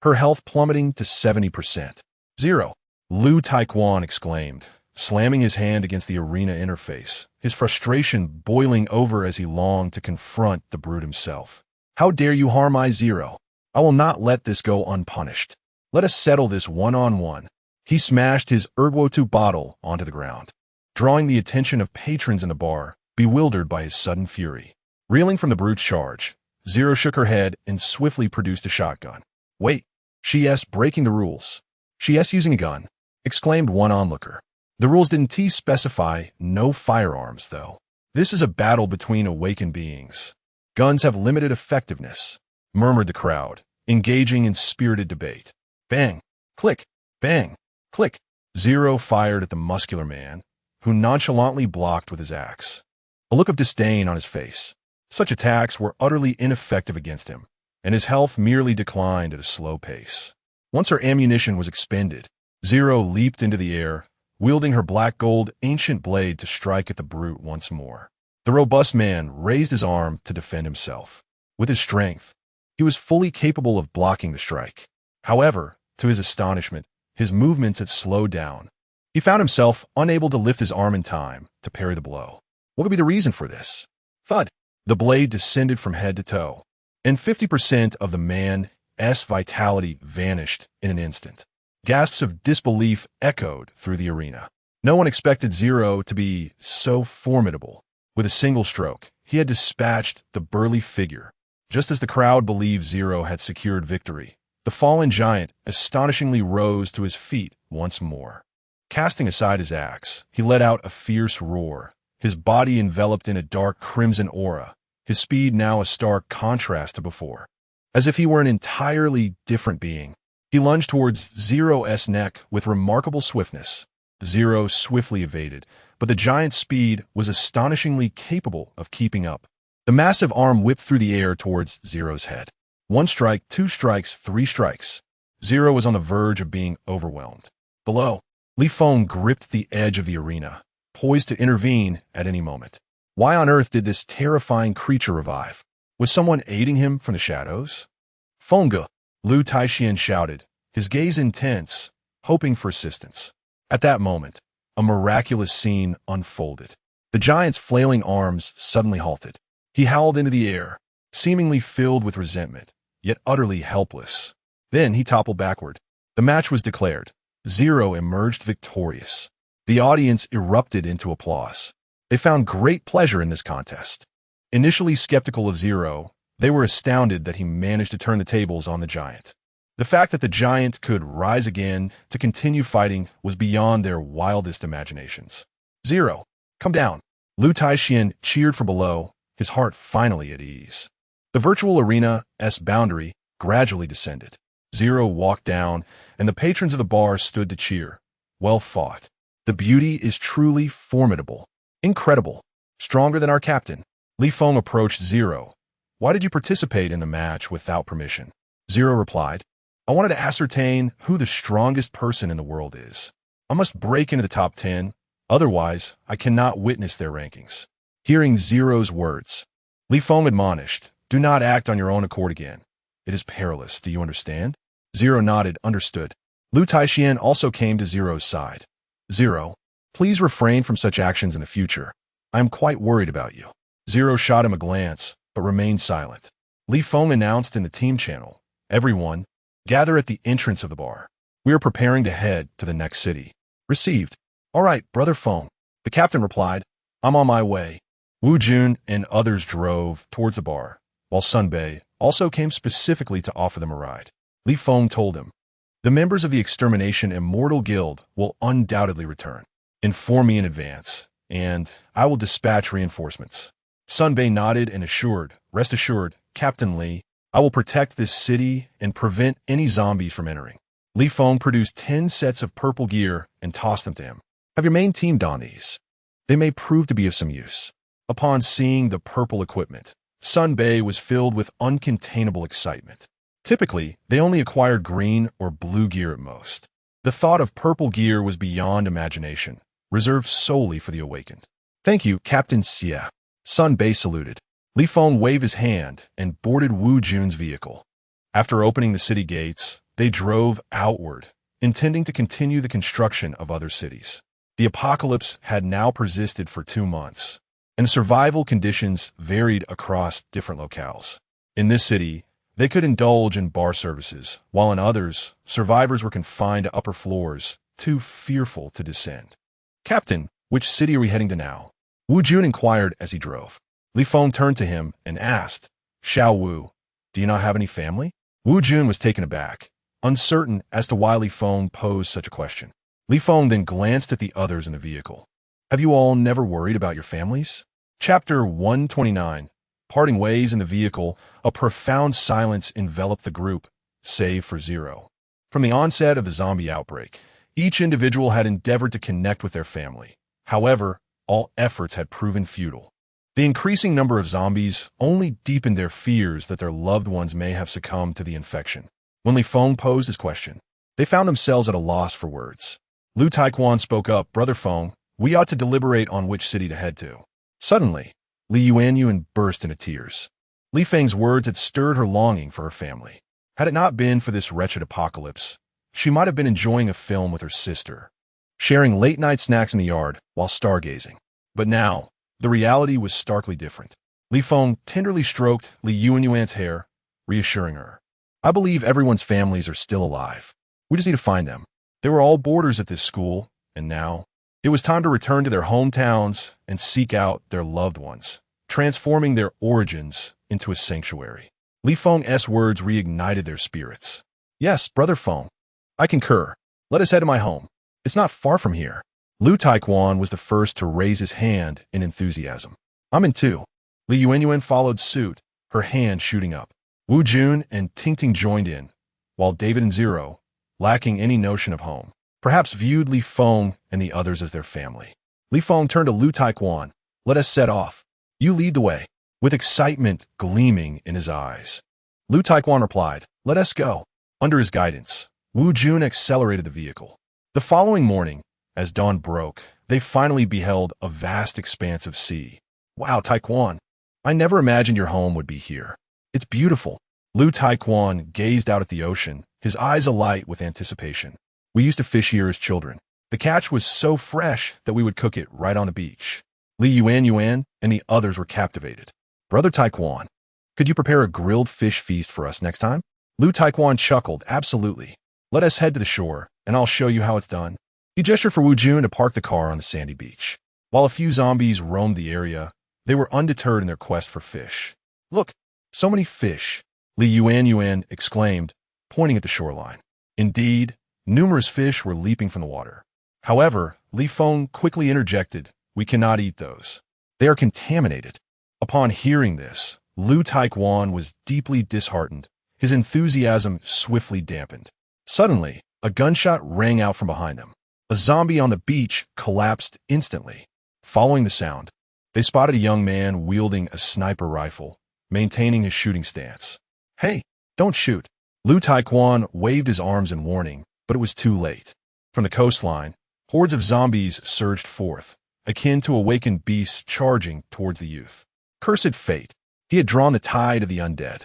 her health plummeting to 70%. Zero! Lu Taiquan exclaimed, slamming his hand against the arena interface, his frustration boiling over as he longed to confront the brute himself. How dare you harm my Zero? I will not let this go unpunished. Let us settle this one-on-one. He smashed his Erguotu bottle onto the ground, drawing the attention of patrons in the bar, bewildered by his sudden fury. Reeling from the brute's charge, Zero shook her head and swiftly produced a shotgun. Wait, she S breaking the rules. She S using a gun, exclaimed one onlooker. The rules didn't specify no firearms, though. This is a battle between awakened beings. Guns have limited effectiveness, murmured the crowd, engaging in spirited debate. Bang! Click! Bang! Click! Zero fired at the muscular man, who nonchalantly blocked with his axe. A look of disdain on his face. Such attacks were utterly ineffective against him, and his health merely declined at a slow pace. Once her ammunition was expended, Zero leaped into the air, wielding her black gold ancient blade to strike at the brute once more. The robust man raised his arm to defend himself. With his strength, he was fully capable of blocking the strike. However, to his astonishment, his movements had slowed down. He found himself unable to lift his arm in time to parry the blow. What could be the reason for this? Thud! The blade descended from head to toe, and 50% of the man's vitality vanished in an instant. Gasps of disbelief echoed through the arena. No one expected Zero to be so formidable. With a single stroke, he had dispatched the burly figure. Just as the crowd believed Zero had secured victory, the fallen giant astonishingly rose to his feet once more. Casting aside his axe, he let out a fierce roar, his body enveloped in a dark crimson aura, his speed now a stark contrast to before. As if he were an entirely different being, he lunged towards Zero's neck with remarkable swiftness. Zero swiftly evaded, but the giant's speed was astonishingly capable of keeping up. The massive arm whipped through the air towards Zero's head. One strike, two strikes, three strikes. Zero was on the verge of being overwhelmed. Below, Feng gripped the edge of the arena, poised to intervene at any moment. Why on earth did this terrifying creature revive? Was someone aiding him from the shadows? Feng! Lu Taixian shouted, his gaze intense, hoping for assistance. At that moment, a miraculous scene unfolded. The giant's flailing arms suddenly halted. He howled into the air, seemingly filled with resentment, yet utterly helpless. Then he toppled backward. The match was declared. Zero emerged victorious. The audience erupted into applause. They found great pleasure in this contest. Initially skeptical of Zero, they were astounded that he managed to turn the tables on the giant. The fact that the giant could rise again to continue fighting was beyond their wildest imaginations. Zero, come down. Lu Taixian cheered from below, his heart finally at ease. The virtual arena's boundary gradually descended. Zero walked down, and the patrons of the bar stood to cheer. Well fought. The beauty is truly formidable. Incredible. Stronger than our captain. Feng approached Zero. Why did you participate in the match without permission? Zero replied, I wanted to ascertain who the strongest person in the world is. I must break into the top 10, otherwise I cannot witness their rankings. Hearing Zero's words, Feng admonished, do not act on your own accord again. It is perilous, do you understand? Zero nodded, understood. Lu Taixian also came to Zero's side. Zero, please refrain from such actions in the future. I am quite worried about you. Zero shot him a glance, but remained silent. Feng announced in the team channel, everyone, gather at the entrance of the bar. We are preparing to head to the next city. Received. All right, Brother Feng. The captain replied, I'm on my way. Wu Jun and others drove towards the bar, while Sun Bei also came specifically to offer them a ride. Feng told him, the members of the Extermination Immortal Guild will undoubtedly return. Inform me in advance, and I will dispatch reinforcements. Sun Bei nodded and assured, rest assured, Captain Li, I will protect this city and prevent any zombies from entering. Li Feng produced 10 sets of purple gear and tossed them to him. Have your main team don these. They may prove to be of some use. Upon seeing the purple equipment, Sun Bei was filled with uncontainable excitement. Typically, they only acquired green or blue gear at most. The thought of purple gear was beyond imagination, reserved solely for the awakened. Thank you, Captain Xie. Sun Bei saluted. Li Feng waved his hand and boarded Wu Jun's vehicle. After opening the city gates, they drove outward, intending to continue the construction of other cities. The apocalypse had now persisted for 2 months, and survival conditions varied across different locales. In this city, they could indulge in bar services, while in others, survivors were confined to upper floors, too fearful to descend. Captain, which city are we heading to now? Wu Jun inquired as he drove. Li Feng turned to him and asked, Xiao Wu, do you not have any family? Wu Jun was taken aback, uncertain as to why Li Feng posed such a question. Li Feng then glanced at the others in the vehicle. Have you all never worried about your families? Chapter 129. Parting ways in the vehicle, a profound silence enveloped the group, save for Zero. From the onset of the zombie outbreak, each individual had endeavored to connect with their family. However, all efforts had proven futile. The increasing number of zombies only deepened their fears that their loved ones may have succumbed to the infection. When Li Feng posed his question, they found themselves at a loss for words. Lu Taiquan spoke up, Brother Feng, we ought to deliberate on which city to head to. Suddenly, Li Yuanyuan burst into tears. Li Feng's words had stirred her longing for her family. Had it not been for this wretched apocalypse, she might have been enjoying a film with her sister, sharing late-night snacks in the yard while stargazing. But now, the reality was starkly different. Li Feng tenderly stroked Li Yuanyuan's hair, reassuring her. I believe everyone's families are still alive. We just need to find them. They were all boarders at this school, and now it was time to return to their hometowns and seek out their loved ones, transforming their origins into a sanctuary. Li Feng's words reignited their spirits. Yes, Brother Feng, I concur. Let us head to my home. It's not far from here. Lu Taiquan was the first to raise his hand in enthusiasm. I'm in too. Li Yuanyuan followed suit, her hand shooting up. Wu Jun and Tingting joined in, while David and Zero, lacking any notion of home, perhaps viewed Li Feng and the others as their family. Li Feng turned to Lu Taiquan. Let us set off. You lead the way. With excitement gleaming in his eyes, Lu Taiquan replied, let us go. Under his guidance, Wu Jun accelerated the vehicle. The following morning, as dawn broke, they finally beheld a vast expanse of sea. Wow, Taiquan, I never imagined your home would be here. It's beautiful. Lu Taiquan gazed out at the ocean, his eyes alight with anticipation. We used to fish here as children. The catch was so fresh that we would cook it right on the beach. Li Yuanyuan and the others were captivated. Brother Taiquan, could you prepare a grilled fish feast for us next time? Lu Taiquan chuckled, absolutely. Let us head to the shore, and I'll show you how it's done. He gestured for Wu Jun to park the car on the sandy beach. While a few zombies roamed the area, they were undeterred in their quest for fish. Look, so many fish, Li Yuanyuan exclaimed, pointing at the shoreline. Indeed, numerous fish were leaping from the water. However, Li Feng quickly interjected, we cannot eat those. They are contaminated. Upon hearing this, Lu Taiquan was deeply disheartened, his enthusiasm swiftly dampened. Suddenly, a gunshot rang out from behind them. A zombie on the beach collapsed instantly. Following the sound, they spotted a young man wielding a sniper rifle, maintaining his shooting stance. Hey, don't shoot. Lu Taiquan waved his arms in warning, but it was too late. From the coastline, hordes of zombies surged forth, akin to awakened beasts charging towards the youth. Cursed fate. He had drawn the tide of the undead.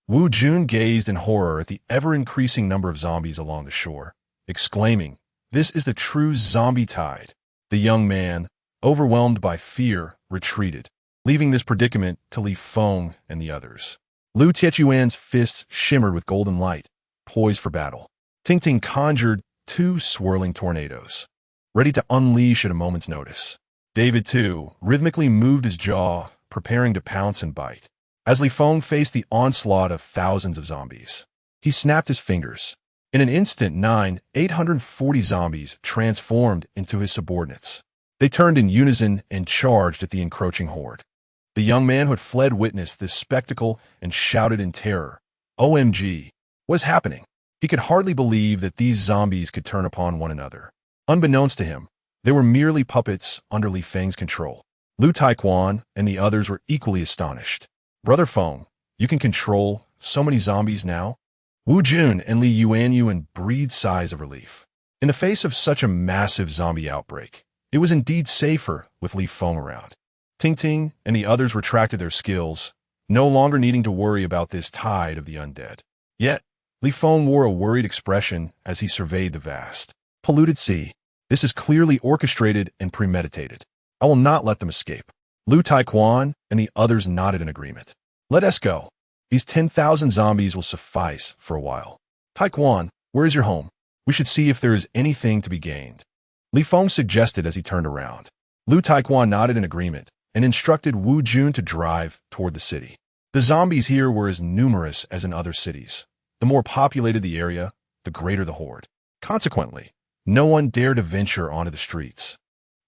Wu Jun gazed in horror at the ever-increasing number of zombies along the shore, exclaiming, this is the true zombie tide. The young man, overwhelmed by fear, retreated, leaving this predicament to Li Feng and the others. Lu Tietuan's fists shimmered with golden light, poised for battle. Tingting conjured 2 swirling tornadoes, ready to unleash at a moment's notice. David, too, rhythmically moved his jaw, preparing to pounce and bite. As Li Feng faced the onslaught of thousands of zombies, he snapped his fingers. In an instant, 840 zombies transformed into his subordinates. They turned in unison and charged at the encroaching horde. The young man who had fled witnessed this spectacle and shouted in terror, OMG, what is happening? He could hardly believe that these zombies could turn upon one another. Unbeknownst to him, they were merely puppets under Li Feng's control. Lu Taiquan and the others were equally astonished. Brother Feng, you can control so many zombies now? Wu Jun and Li Yuanyuan breathed sighs of relief. In the face of such a massive zombie outbreak, it was indeed safer with Li Feng around. Ting Ting and the others retracted their skills, no longer needing to worry about this tide of the undead. Yet, Li Feng wore a worried expression as he surveyed the vast, polluted sea. This is clearly orchestrated and premeditated. I will not let them escape. Lu Taiquan and the others nodded in agreement. Let us go. These 10,000 zombies will suffice for a while. Taiquan, where is your home? We should see if there is anything to be gained. Li Feng suggested as he turned around. Lu Taiquan nodded in agreement and instructed Wu Jun to drive toward the city. The zombies here were as numerous as in other cities. The more populated the area, the greater the horde. Consequently, no one dared to venture onto the streets,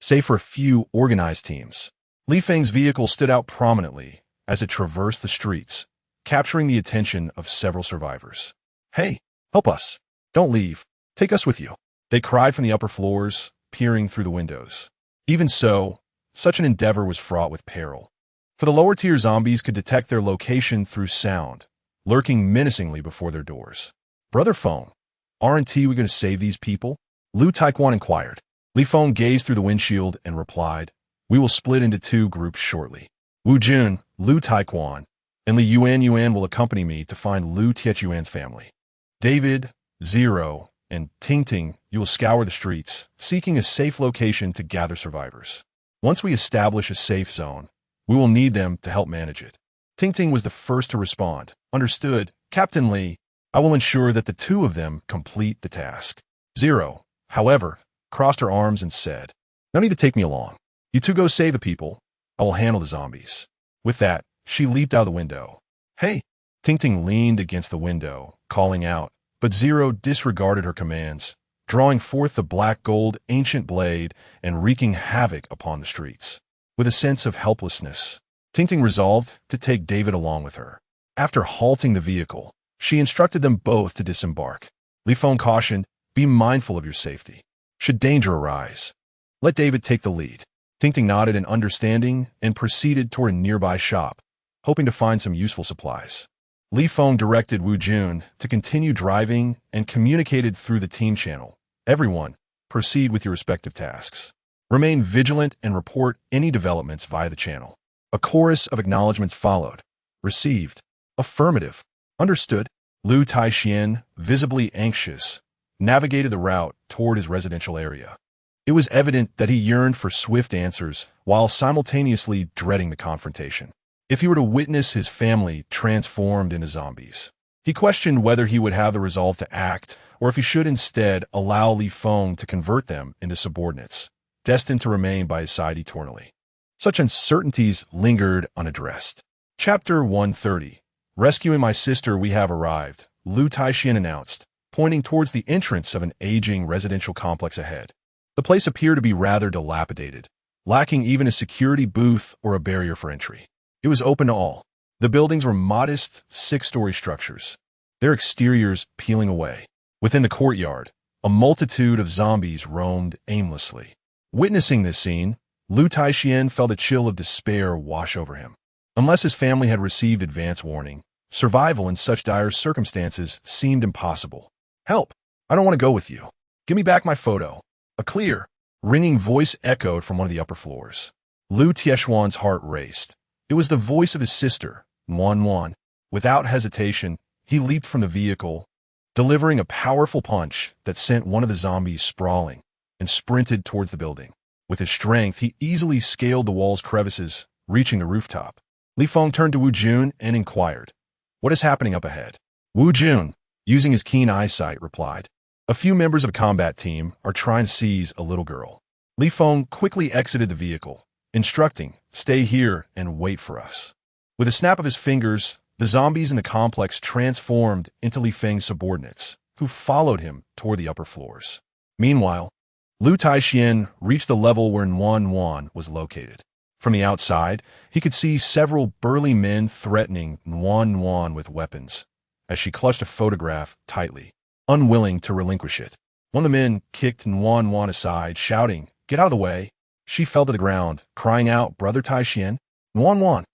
save for a few organized teams. Li Feng's vehicle stood out prominently as it traversed the streets, capturing the attention of several survivors. Hey, help us. Don't leave. Take us with you. They cried from the upper floors, peering through the windows. Even so, such an endeavor was fraught with peril. For the lower-tier zombies could detect their location through sound, lurking menacingly before their doors. Brother Feng, aren't we going to save these people? Lu Taiquan inquired. Li Feng gazed through the windshield and replied, we will split into 2 groups shortly. Wu Jun, Lu Taiquan, and Li Yuanyuan will accompany me to find Lu Tietuan's family. David, Zero, and Ting Ting, you will scour the streets, seeking a safe location to gather survivors. Once we establish a safe zone, we will need them to help manage it. Ting Ting was the first to respond. Understood, Captain Li. I will ensure that the 2 of them complete the task. Zero, however, crossed her arms and said, no need to take me along. You 2 go save the people. I will handle the zombies. With that, she leaped out of the window. Hey! Ting Ting leaned against the window, calling out, but Zero disregarded her commands, drawing forth the black gold ancient blade and wreaking havoc upon the streets. With a sense of helplessness, Ting Ting resolved to take David along with her. After halting the vehicle, she instructed them both to disembark. Li Feng cautioned, be mindful of your safety. Should danger arise, let David take the lead. Ting Ting nodded in understanding and proceeded toward a nearby shop, hoping to find some useful supplies. Li Feng directed Wu Jun to continue driving and communicated through the team channel. Everyone, proceed with your respective tasks. Remain vigilant and report any developments via the channel. A chorus of acknowledgments followed. Received. Affirmative. Understood. Lu Taixian, visibly anxious, navigated the route toward his residential area. It was evident that he yearned for swift answers while simultaneously dreading the confrontation. If he were to witness his family transformed into zombies, he questioned whether he would have the resolve to act or if he should instead allow Li Feng to convert them into subordinates, destined to remain by his side eternally. Such uncertainties lingered unaddressed. Chapter 130. Rescuing my sister, we have arrived, Lu Taixian announced, pointing towards the entrance of an aging residential complex ahead. The place appeared to be rather dilapidated, lacking even a security booth or a barrier for entry. It was open to all. The buildings were modest 6-story structures, their exteriors peeling away. Within the courtyard, a multitude of zombies roamed aimlessly. Witnessing this scene, Lu Taixian felt a chill of despair wash over him. Unless his family had received advance warning, survival in such dire circumstances seemed impossible. Help! I don't want to go with you. Give me back my photo. A clear, ringing voice echoed from one of the upper floors. Lu Tietuan's heart raced. It was the voice of his sister, Wan. Without hesitation, he leaped from the vehicle, delivering a powerful punch that sent one of the zombies sprawling, and sprinted towards the building. With his strength, he easily scaled the wall's crevices, reaching the rooftop. Li Feng turned to Wu Jun and inquired, what is happening up ahead? Wu Jun, using his keen eyesight, replied, a few members of a combat team are trying to seize a little girl. Li Feng quickly exited the vehicle, instructing, stay here and wait for us. With a snap of his fingers, the zombies in the complex transformed into Li Feng's subordinates, who followed him toward the upper floors. Meanwhile, Lu Taixian reached the level where Wan was located. From the outside, he could see several burly men threatening Wan with weapons, as she clutched a photograph tightly. unwilling to relinquish it. One of the men kicked Nuan aside, shouting, "Get out of the way!" She fell to the ground, crying out, "Brother Taishian? Nuan,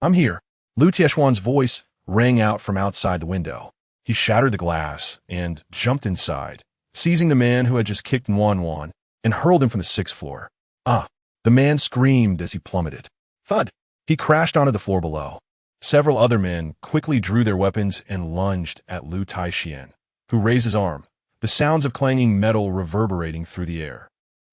I'm here." Lu Tieshuan's voice rang out from outside the window. He shattered the glass and jumped inside, seizing the man who had just kicked Nuan and hurled him from the 6th floor. Ah! The man screamed as he plummeted. Thud! He crashed onto the floor below. Several other men quickly drew their weapons and lunged at Lu Taishian, who raised his arm, the sounds of clanging metal reverberating through the air.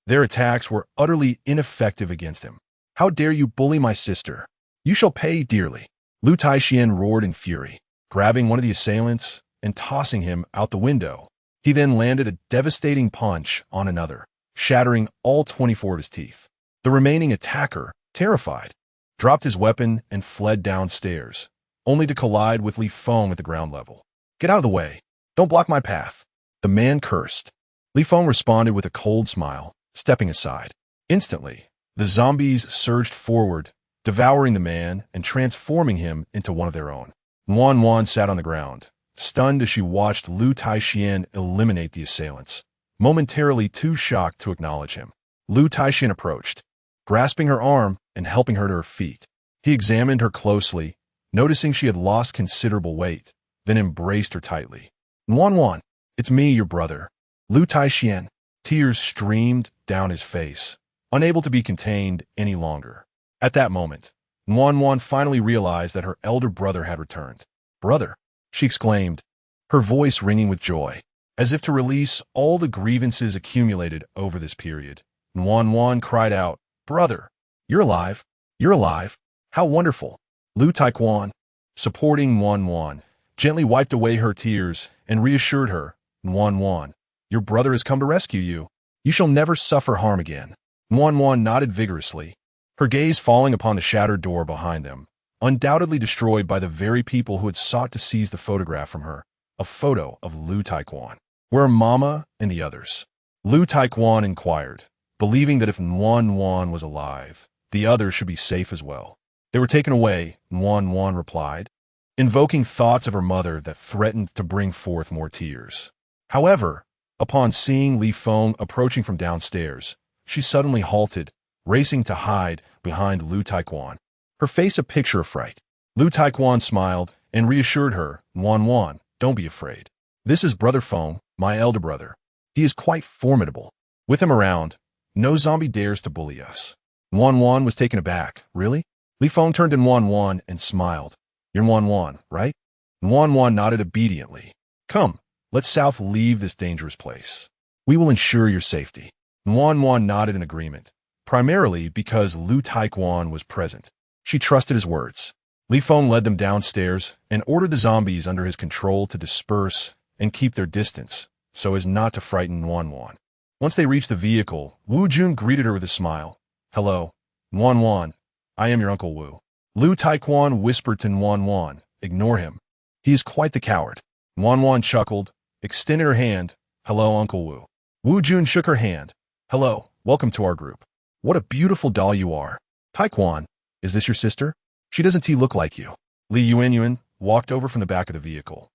Their attacks were utterly ineffective against him. "How dare you bully my sister? You shall pay dearly." Lu Taishian roared in fury, grabbing one of the assailants and tossing him out the window. He then landed a devastating punch on another, shattering all 24 of his teeth. The remaining attacker, terrified, dropped his weapon and fled downstairs, only to collide with Li Feng at the ground level. "Get out of the way. Don't block my path." The man cursed. Li Feng responded with a cold smile, stepping aside. Instantly, the zombies surged forward, devouring the man and transforming him into one of their own. Nuan sat on the ground, stunned as she watched Lu Taishian eliminate the assailants, momentarily too shocked to acknowledge him. Lu Taishian approached, grasping her arm and helping her to her feet. He examined her closely, noticing she had lost considerable weight, then embraced her tightly. "Nuan, it's me, your brother, Lu Taishian." Tears streamed down his face, unable to be contained any longer. At that moment, Nuan finally realized that her elder brother had returned. "Brother," she exclaimed, her voice ringing with joy, as if to release all the grievances accumulated over this period. Nuan cried out, "Brother, you're alive! You're alive! How wonderful!" Lu Taishuan, supporting Nuan, gently wiped away her tears and reassured her, "Nuan, your brother has come to rescue you. You shall never suffer harm again." Nuan nodded vigorously, her gaze falling upon the shattered door behind them, undoubtedly destroyed by the very people who had sought to seize the photograph from her, a photo of Lu Taishuan. "Where are Mama and the others?" Lu Taishuan inquired, believing that if Nuan was alive, the others should be safe as well. "They were taken away," Nuan replied, invoking thoughts of her mother that threatened to bring forth more tears. However, upon seeing Li Feng approaching from downstairs, she suddenly halted, racing to hide behind Lu Taishuan, her face a picture of fright. Lu Taishuan smiled and reassured her, "Nuan, don't be afraid. This is Brother Feng, my elder brother. He is quite formidable. With him around, no zombie dares to bully us." Nuan was taken aback. "Really?" Li Feng turned to Nuan and smiled. "You're Nuan, right?" Nuan nodded obediently. "Come, let's south leave this dangerous place. We will ensure your safety." Nuan nodded in agreement, primarily because Lu Taishuan was present. She trusted his words. Li Feng led them downstairs and ordered the zombies under his control to disperse and keep their distance, so as not to frighten Nuan. Once they reached the vehicle, Wu Jun greeted her with a smile. "Hello, Nuan, I am your Uncle Wu." Lu Taishuan whispered to Nuan, "Ignore him. He is quite the coward." Nuan chuckled, extended her hand. "Hello, Uncle Wu." Wu Jun shook her hand. "Hello, welcome to our group. What a beautiful doll you are. Taishuan, is this your sister? She doesn't look like you." Li Yuanyuan walked over from the back of the vehicle,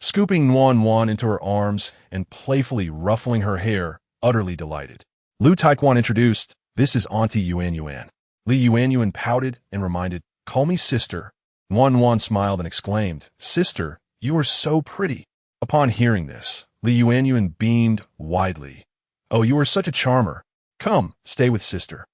scooping Nuan into her arms and playfully ruffling her hair, utterly delighted. Lu Taishuan introduced, "This is Auntie Yuanyuan." Li Yuanyuan pouted and reminded, "Call me sister." Nuan smiled and exclaimed, "Sister, you are so pretty." Upon hearing this, Li Yuanyuan beamed widely. "Oh, you are such a charmer. Come, stay with sister.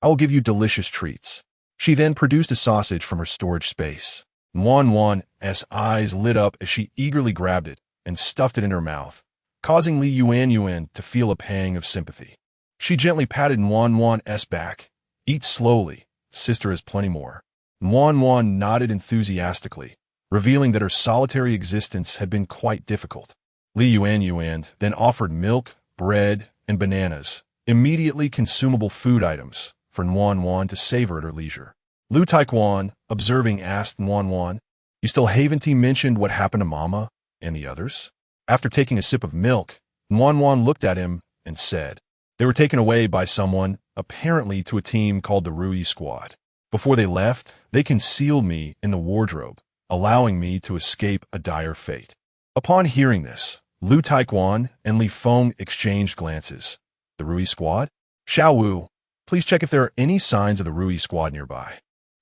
I will give you delicious treats." She then produced a sausage from her storage space. Nuan's eyes lit up as she eagerly grabbed it and stuffed it in her mouth, causing Li Yuanyuan to feel a pang of sympathy. She gently patted Nuan's back. "Eat slowly, sister has plenty more." Nuan nodded enthusiastically, revealing that her solitary existence had been quite difficult. Li Yuanyuan then offered milk, bread, and bananas, immediately consumable food items, for Nuan to savor at her leisure. Lu Taishuan, observing, asked Nuan, "You still haven't mentioned what happened to Mama and the others?" After taking a sip of milk, Nuan looked at him and said, "They were taken away by someone, apparently to a team called the Rui Squad. Before they left, they concealed me in the wardrobe, allowing me to escape a dire fate." Upon hearing this, Lu Taiquan and Li Feng exchanged glances. The Rui squad? Xiao Wu, please check if there are any signs of the Rui squad nearby.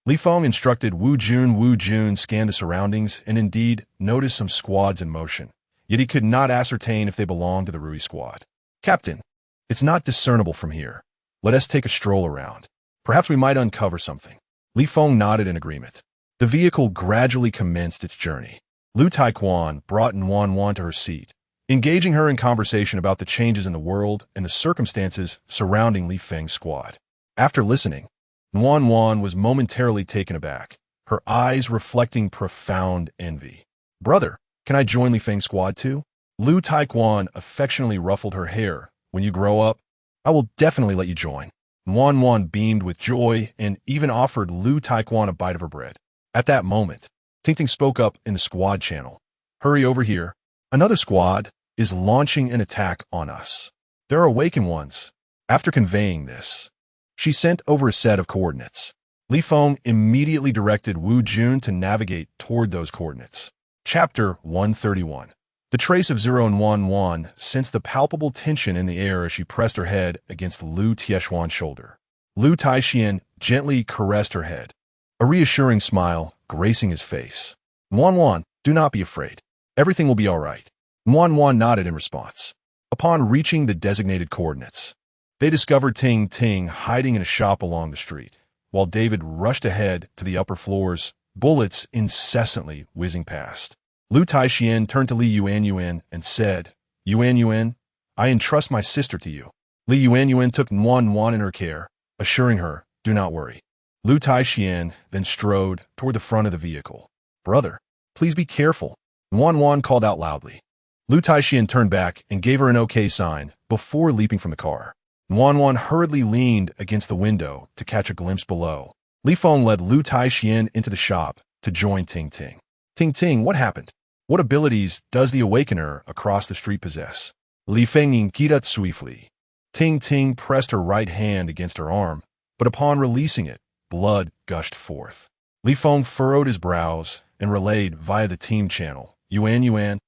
Li Feng instructed Wu Jun. Wu Jun scanned the surroundings and indeed noticed some squads in motion, yet he could not ascertain if they belonged to the Rui squad. Captain, it's not discernible from here. Let us take a stroll around. Perhaps we might uncover something. Li Feng nodded in agreement. The vehicle gradually commenced its journey. Lu Taiquan brought Wan to her seat, engaging her in conversation about the changes in the world and the circumstances surrounding Li Feng's squad. After listening, Wan was momentarily taken aback, her eyes reflecting profound envy. Brother, can I join Li Feng's squad too? Lu Taiquan affectionately ruffled her hair. When you grow up, I will definitely let you join. Wan beamed with joy and even offered Lu Taiquan a bite of her bread. At that moment, Ting spoke up in the squad channel. Hurry over here. Another squad is launching an attack on us. There are awakened ones. After conveying this, she sent over a set of coordinates. Li Feng immediately directed Wu Jun to navigate toward those coordinates. Chapter 131. The trace of Zero and Wan sensed the palpable tension in the air as she pressed her head against Lu Tieshuan's shoulder. Lu Taixian gently caressed her head, a reassuring smile gracing his face. Wan, do not be afraid. Everything will be all right. Wan nodded in response. Upon reaching the designated coordinates, they discovered Ting hiding in a shop along the street, while David rushed ahead to the upper floors, bullets incessantly whizzing past. Lu Taixian turned to Li Yuan and said, Yuan, I entrust my sister to you. Li Yuan took Wan in her care, assuring her, do not worry. Lu Taixian then strode toward the front of the vehicle. Brother, please be careful. Wan called out loudly. Lu Taixian turned back and gave her an okay sign before leaping from the car. Wan hurriedly leaned against the window to catch a glimpse below. Li Feng led Lu Taixian into the shop to join Ting. Ting, what happened? What abilities does the Awakener across the street possess? Li Feng inquired swiftly. Ting pressed her right hand against her arm, but upon releasing it, blood gushed forth. Li Feng furrowed his brows and relayed via the team channel. Yuan,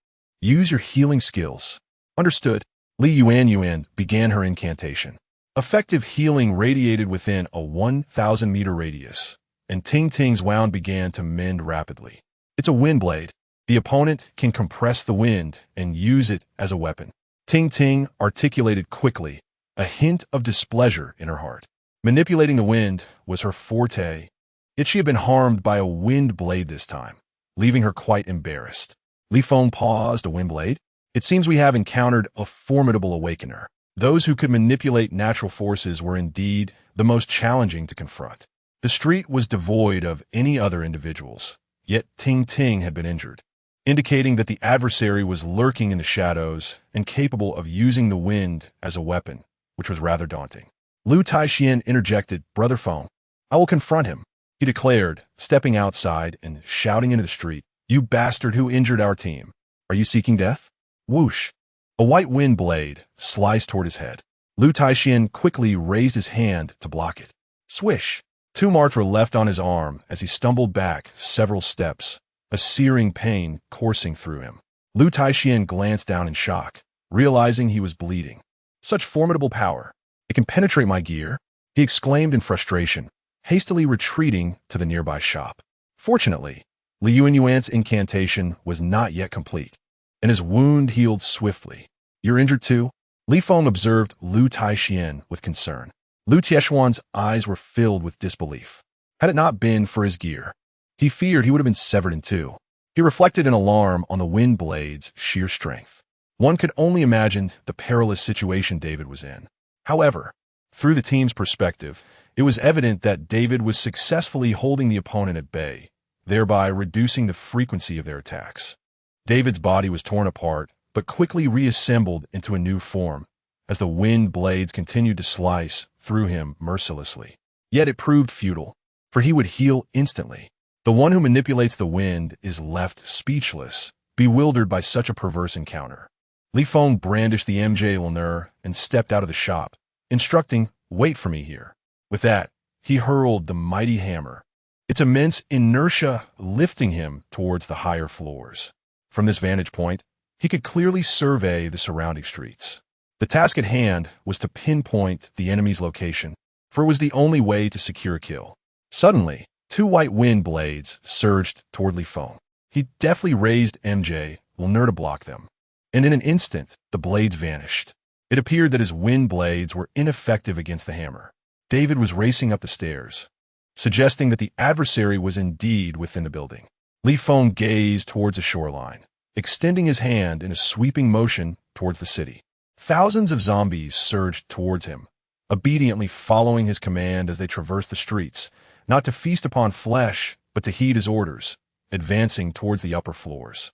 use your healing skills. Understood. Li Yuan began her incantation. Effective healing radiated within a 1,000-meter radius, and Ting's wound began to mend rapidly. It's a wind blade. The opponent can compress the wind and use it as a weapon. Ting articulated quickly, a hint of displeasure in her heart. Manipulating the wind was her forte, yet she had been harmed by a wind blade this time, leaving her quite embarrassed. Li Feng paused. A wind blade? It seems we have encountered a formidable awakener. Those who could manipulate natural forces were indeed the most challenging to confront. The street was devoid of any other individuals, yet Ting had been injured, indicating that the adversary was lurking in the shadows and capable of using the wind as a weapon, which was rather daunting. Lu Taixian interjected, Brother Feng, I will confront him, he declared, stepping outside and shouting into the street, You bastard who injured our team. Are you seeking death? Whoosh. A white wind blade sliced toward his head. Lu Taixian quickly raised his hand to block it. Swish. 2 marks were left on his arm as he stumbled back several steps, a searing pain coursing through him. Lu Taixian glanced down in shock, realizing he was bleeding. Such formidable power. It can penetrate my gear, he exclaimed in frustration, hastily retreating to the nearby shop. Fortunately, Li Yuan's incantation was not yet complete, and his wound healed swiftly. You're injured too? Li Feng observed Lu Taixian with concern. Lu Tieshuan's eyes were filled with disbelief. Had it not been for his gear, he feared he would have been severed in two. He reflected in alarm on the wind blade's sheer strength. One could only imagine the perilous situation David was in. However, through the team's perspective, it was evident that David was successfully holding the opponent at bay, thereby reducing the frequency of their attacks. David's body was torn apart, but quickly reassembled into a new form, as the wind blades continued to slice through him mercilessly. Yet it proved futile, for he would heal instantly. The one who manipulates the wind is left speechless, bewildered by such a perverse encounter. Li Feng brandished the MJ Lanur and stepped out of the shop, instructing, Wait for me here. With that, he hurled the mighty hammer, its immense inertia lifting him towards the higher floors. From this vantage point, He could clearly survey the surrounding streets. The task at hand was to pinpoint the enemy's location, for it was the only way to secure a kill. Suddenly, two white wind blades surged toward Li Feng. He deftly raised MJ Lilner to block them, and in an instant, the blades vanished. It appeared that his wind blades were ineffective against the hammer. David was racing up the stairs, suggesting that the adversary was indeed within the building. Li Feng gazed towards the shoreline, extending his hand in a sweeping motion towards the city. Thousands of zombies surged towards him, obediently following his command as they traversed the streets, not to feast upon flesh, but to heed his orders, advancing towards the upper floors.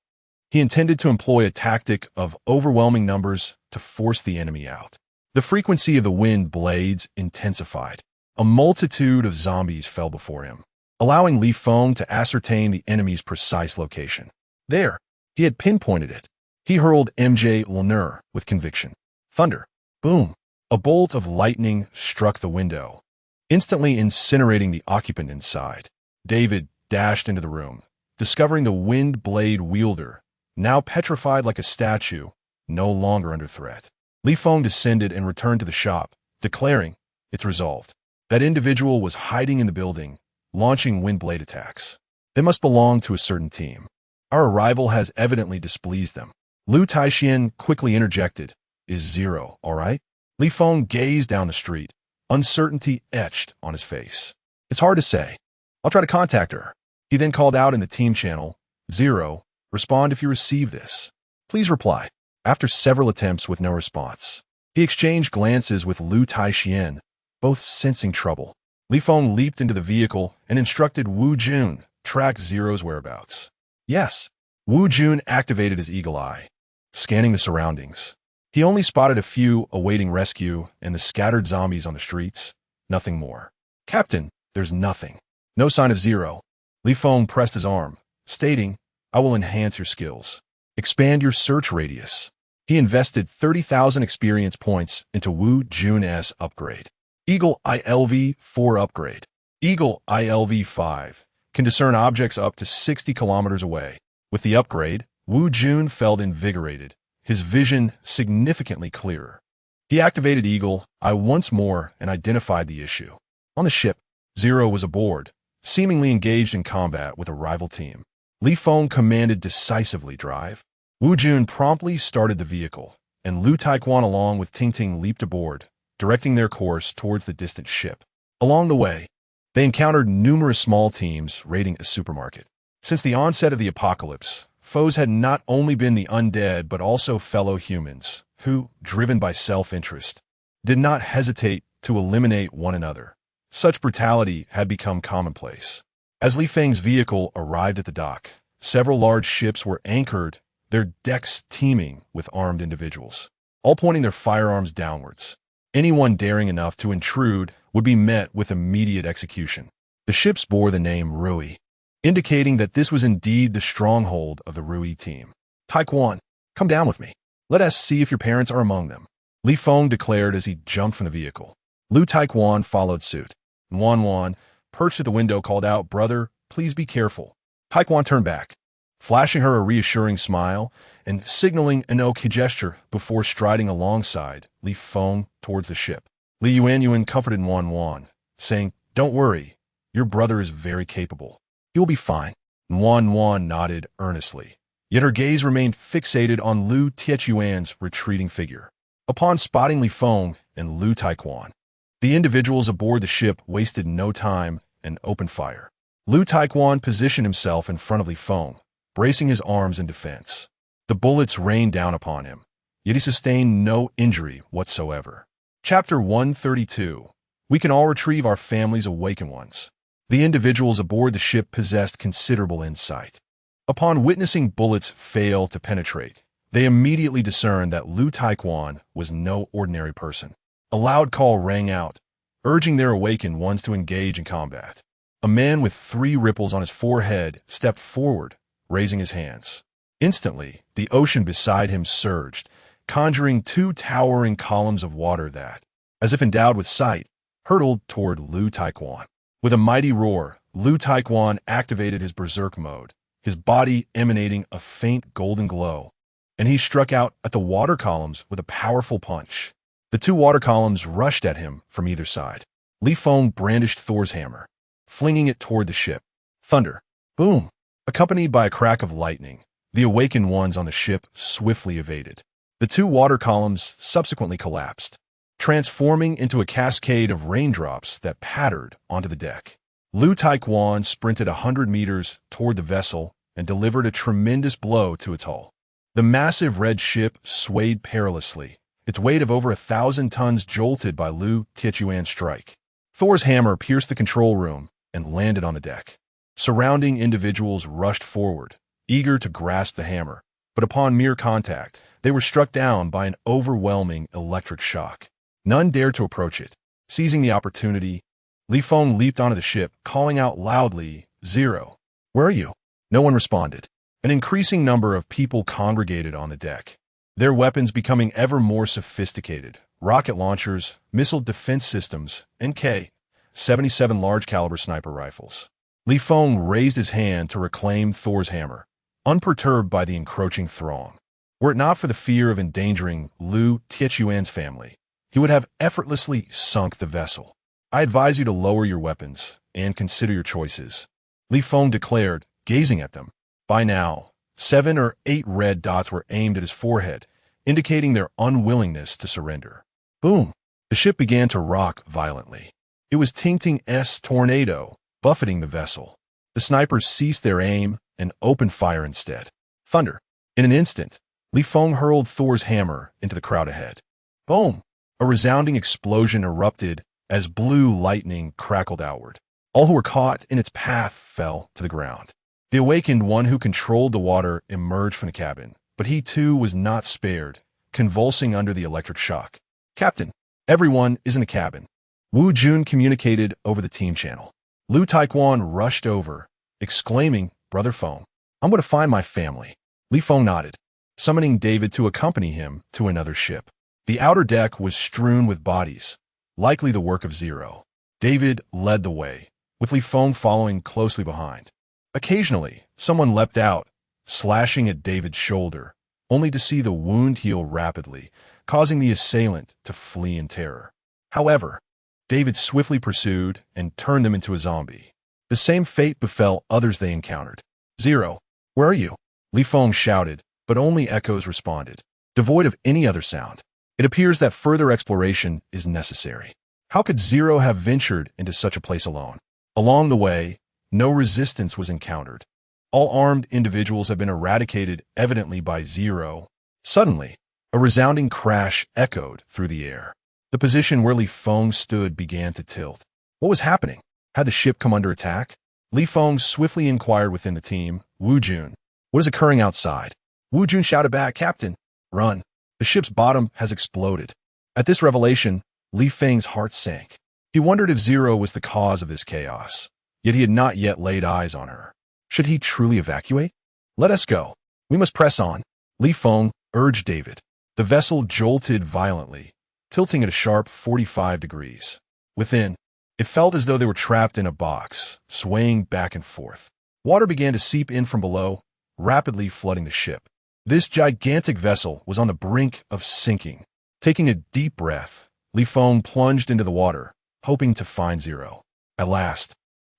He intended to employ a tactic of overwhelming numbers to force the enemy out. The frequency of the wind blades intensified. A multitude of zombies fell before him, allowing Li Feng to ascertain the enemy's precise location. There, he had pinpointed it. He hurled MJ Lilner with conviction. Thunder. Boom. A bolt of lightning struck the window, instantly incinerating the occupant inside. David dashed into the room, discovering the wind blade wielder, now petrified like a statue, no longer under threat. Li Feng descended and returned to the shop, declaring, "It's resolved." That individual was hiding in the building, launching wind blade attacks. They must belong to a certain team. Our arrival has evidently displeased them. Lu Taixian quickly interjected, "Is Zero all right?" Li Feng gazed down the street, uncertainty etched on his face. "It's hard to say. I'll try to contact her." He then called out in the team channel, "Zero, respond if you receive this. Please reply." After several attempts with no response, he exchanged glances with Lu Taixian, both sensing trouble. Li Feng leaped into the vehicle and instructed Wu Jun track Zero's whereabouts. Yes, Wu Jun activated his eagle eye, scanning the surroundings. He only spotted a few awaiting rescue and the scattered zombies on the streets, nothing more. "Captain, there's nothing. No sign of Zero." Li Feng pressed his arm, stating, "I will enhance your skills. Expand your search radius." He invested 30,000 experience points into Wu Jun's upgrade. Eagle ILV-4 upgrade. Eagle ILV-5 can discern objects up to 60 kilometers away. With the upgrade, Wu Jun felt invigorated, his vision significantly clearer. He activated Eagle Eye once more and identified the issue. On the ship, Zero was aboard, seemingly engaged in combat with a rival team. Li Feng commanded decisively drive. Wu Jun promptly started the vehicle, and Lu Taiquan along with Ting Ting leaped aboard, directing their course towards the distant ship. Along the way, they encountered numerous small teams raiding a supermarket. Since the onset of the apocalypse, foes had not only been the undead but also fellow humans, who, driven by self-interest, did not hesitate to eliminate one another. Such brutality had become commonplace. As Li Feng's vehicle arrived at the dock, several large ships were anchored, their decks teeming with armed individuals, all pointing their firearms downwards. Anyone daring enough to intrude would be met with immediate execution. The ships bore the name Rui, indicating that this was indeed the stronghold of the Rui team. "Taekwon, come down with me. Let us see if your parents are among them," Li Feng declared as he jumped from the vehicle. Lu Taekwon followed suit. Wan Wan, perched at the window, called out, "Brother, please be careful." Taekwon turned back, flashing her a reassuring smile and signaling an okay gesture before striding alongside Li Feng towards the ship. Li Yuan comforted Wan Wan, saying, "Don't worry, your brother is very capable. He will be fine." Wan Wan nodded earnestly, yet her gaze remained fixated on Lu Tietuan's retreating figure. Upon spotting Li Feng and Lu Taekwon, the individuals aboard the ship wasted no time and opened fire. Lu Taekwon positioned himself in front of Li Feng, bracing his arms in defense. The bullets rained down upon him, yet he sustained no injury whatsoever. Chapter 132. We can all retrieve our family's awakened ones. The individuals aboard the ship possessed considerable insight. Upon witnessing bullets fail to penetrate, they immediately discerned that Lu Taekwon was no ordinary person. A loud call rang out, urging their awakened ones to engage in combat. A man with 3 ripples on his forehead stepped forward, raising his hands. Instantly, the ocean beside him surged, conjuring 2 towering columns of water that, as if endowed with sight, hurtled toward Lu Taekwon. With a mighty roar, Lu Taekwon activated his berserk mode, his body emanating a faint golden glow. and he struck out at the water columns with a powerful punch. The two water columns rushed at him from either side. Feng brandished Thor's hammer, flinging it toward the ship. Thunder. Boom. Accompanied by a crack of lightning, the awakened ones on the ship swiftly evaded. The two water columns subsequently collapsed, transforming into a cascade of raindrops that pattered onto the deck. Lu Taekwon sprinted 100 meters toward the vessel and delivered a tremendous blow to its hull. The massive red ship swayed perilously, its weight of over 1,000 tons jolted by Lu Taekwon's strike. Thor's hammer pierced the control room and landed on the deck. Surrounding individuals rushed forward, eager to grasp the hammer, but upon mere contact, they were struck down by an overwhelming electric shock. None dared to approach it. Seizing the opportunity, Feng leaped onto the ship, calling out loudly, "Zero, where are you?" No one responded. An increasing number of people congregated on the deck, their weapons becoming ever more sophisticated. Rocket launchers, missile defense systems, and K-77 large-caliber sniper rifles. Feng raised his hand to reclaim Thor's hammer, unperturbed by the encroaching throng. Were it not for the fear of endangering Lu Taekwon's family, he would have effortlessly sunk the vessel. "I advise you to lower your weapons and consider your choices," Feng declared, gazing at them. By now, 7 or 8 red dots were aimed at his forehead, indicating their unwillingness to surrender. Boom! The ship began to rock violently. It was Ting-Ting's tornado, buffeting the vessel. The snipers ceased their aim and opened fire instead. Thunder. In an instant, Feng hurled Thor's hammer into the crowd ahead. Boom! A resounding explosion erupted as blue lightning crackled outward. All who were caught in its path fell to the ground. The awakened one who controlled the water emerged from the cabin, but he too was not spared, convulsing under the electric shock. "Captain, everyone is in the cabin," Wu Jun communicated over the team channel. Lu Taekwon rushed over, exclaiming, "Brother Feng, I'm going to find my family." Feng nodded, summoning David to accompany him to another ship. The outer deck was strewn with bodies, likely the work of Zero. David led the way, with Feng following closely behind. Occasionally, someone leapt out, slashing at David's shoulder, only to see the wound heal rapidly, causing the assailant to flee in terror. However, David swiftly pursued and turned them into a zombie. The same fate befell others they encountered. "Zero, where are you?" Feng shouted, but only echoes responded, devoid of any other sound. It appears that further exploration is necessary. How could Zero have ventured into such a place alone? Along the way, no resistance was encountered. All armed individuals have been eradicated, evidently by Zero. Suddenly, a resounding crash echoed through the air. The position where Feng stood began to tilt. What was happening? Had the ship come under attack? Feng swiftly inquired within the team, "Wu Jun, what is occurring outside?" Wu Jun shouted back, "Captain, run. The ship's bottom has exploded." At this revelation, Feng's heart sank. He wondered if Zero was the cause of this chaos, yet he had not yet laid eyes on her. Should he truly evacuate? "Let us go. We must press on," Feng urged David. The vessel jolted violently, tilting at a sharp 45 degrees. Within, it felt as though they were trapped in a box, swaying back and forth. Water began to seep in from below, rapidly flooding the ship. This gigantic vessel was on the brink of sinking. Taking a deep breath, Feng plunged into the water, hoping to find Zero. At last,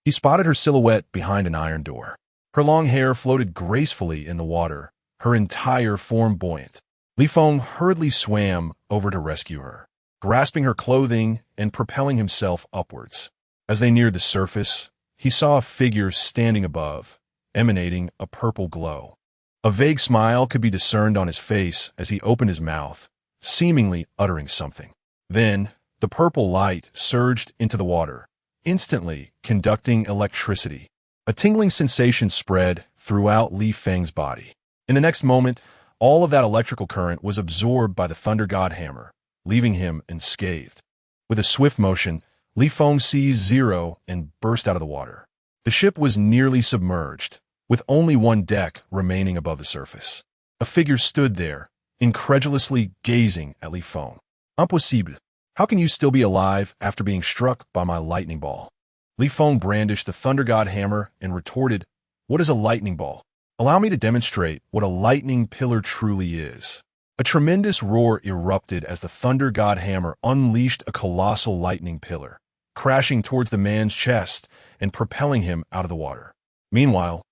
he spotted her silhouette behind an iron door. Her long hair floated gracefully in the water, her entire form buoyant. Feng hurriedly swam over to rescue her, grasping her clothing and propelling himself upwards. As they neared the surface, he saw a figure standing above, emanating a purple glow. A vague smile could be discerned on his face as he opened his mouth, seemingly uttering something. Then, the purple light surged into the water, instantly conducting electricity. A tingling sensation spread throughout Feng's body. In the next moment, all of that electrical current was absorbed by the Thunder God hammer, leaving him unscathed. With a swift motion, Feng seized Zero and burst out of the water. The ship was nearly submerged, with only one deck remaining above the surface. A figure stood there, incredulously gazing at Feng. "Impossible. How can you still be alive after being struck by my lightning ball?" Feng brandished the Thunder God hammer and retorted, "What is a lightning ball? Allow me to demonstrate what a lightning pillar truly is. A tremendous roar erupted as the Thunder God Hammer unleashed a colossal lightning pillar, crashing towards the man's chest and propelling him out of the water. Meanwhile,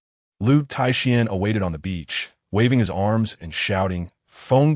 Lu Taixian awaited on the beach, waving his arms and shouting, "Feng,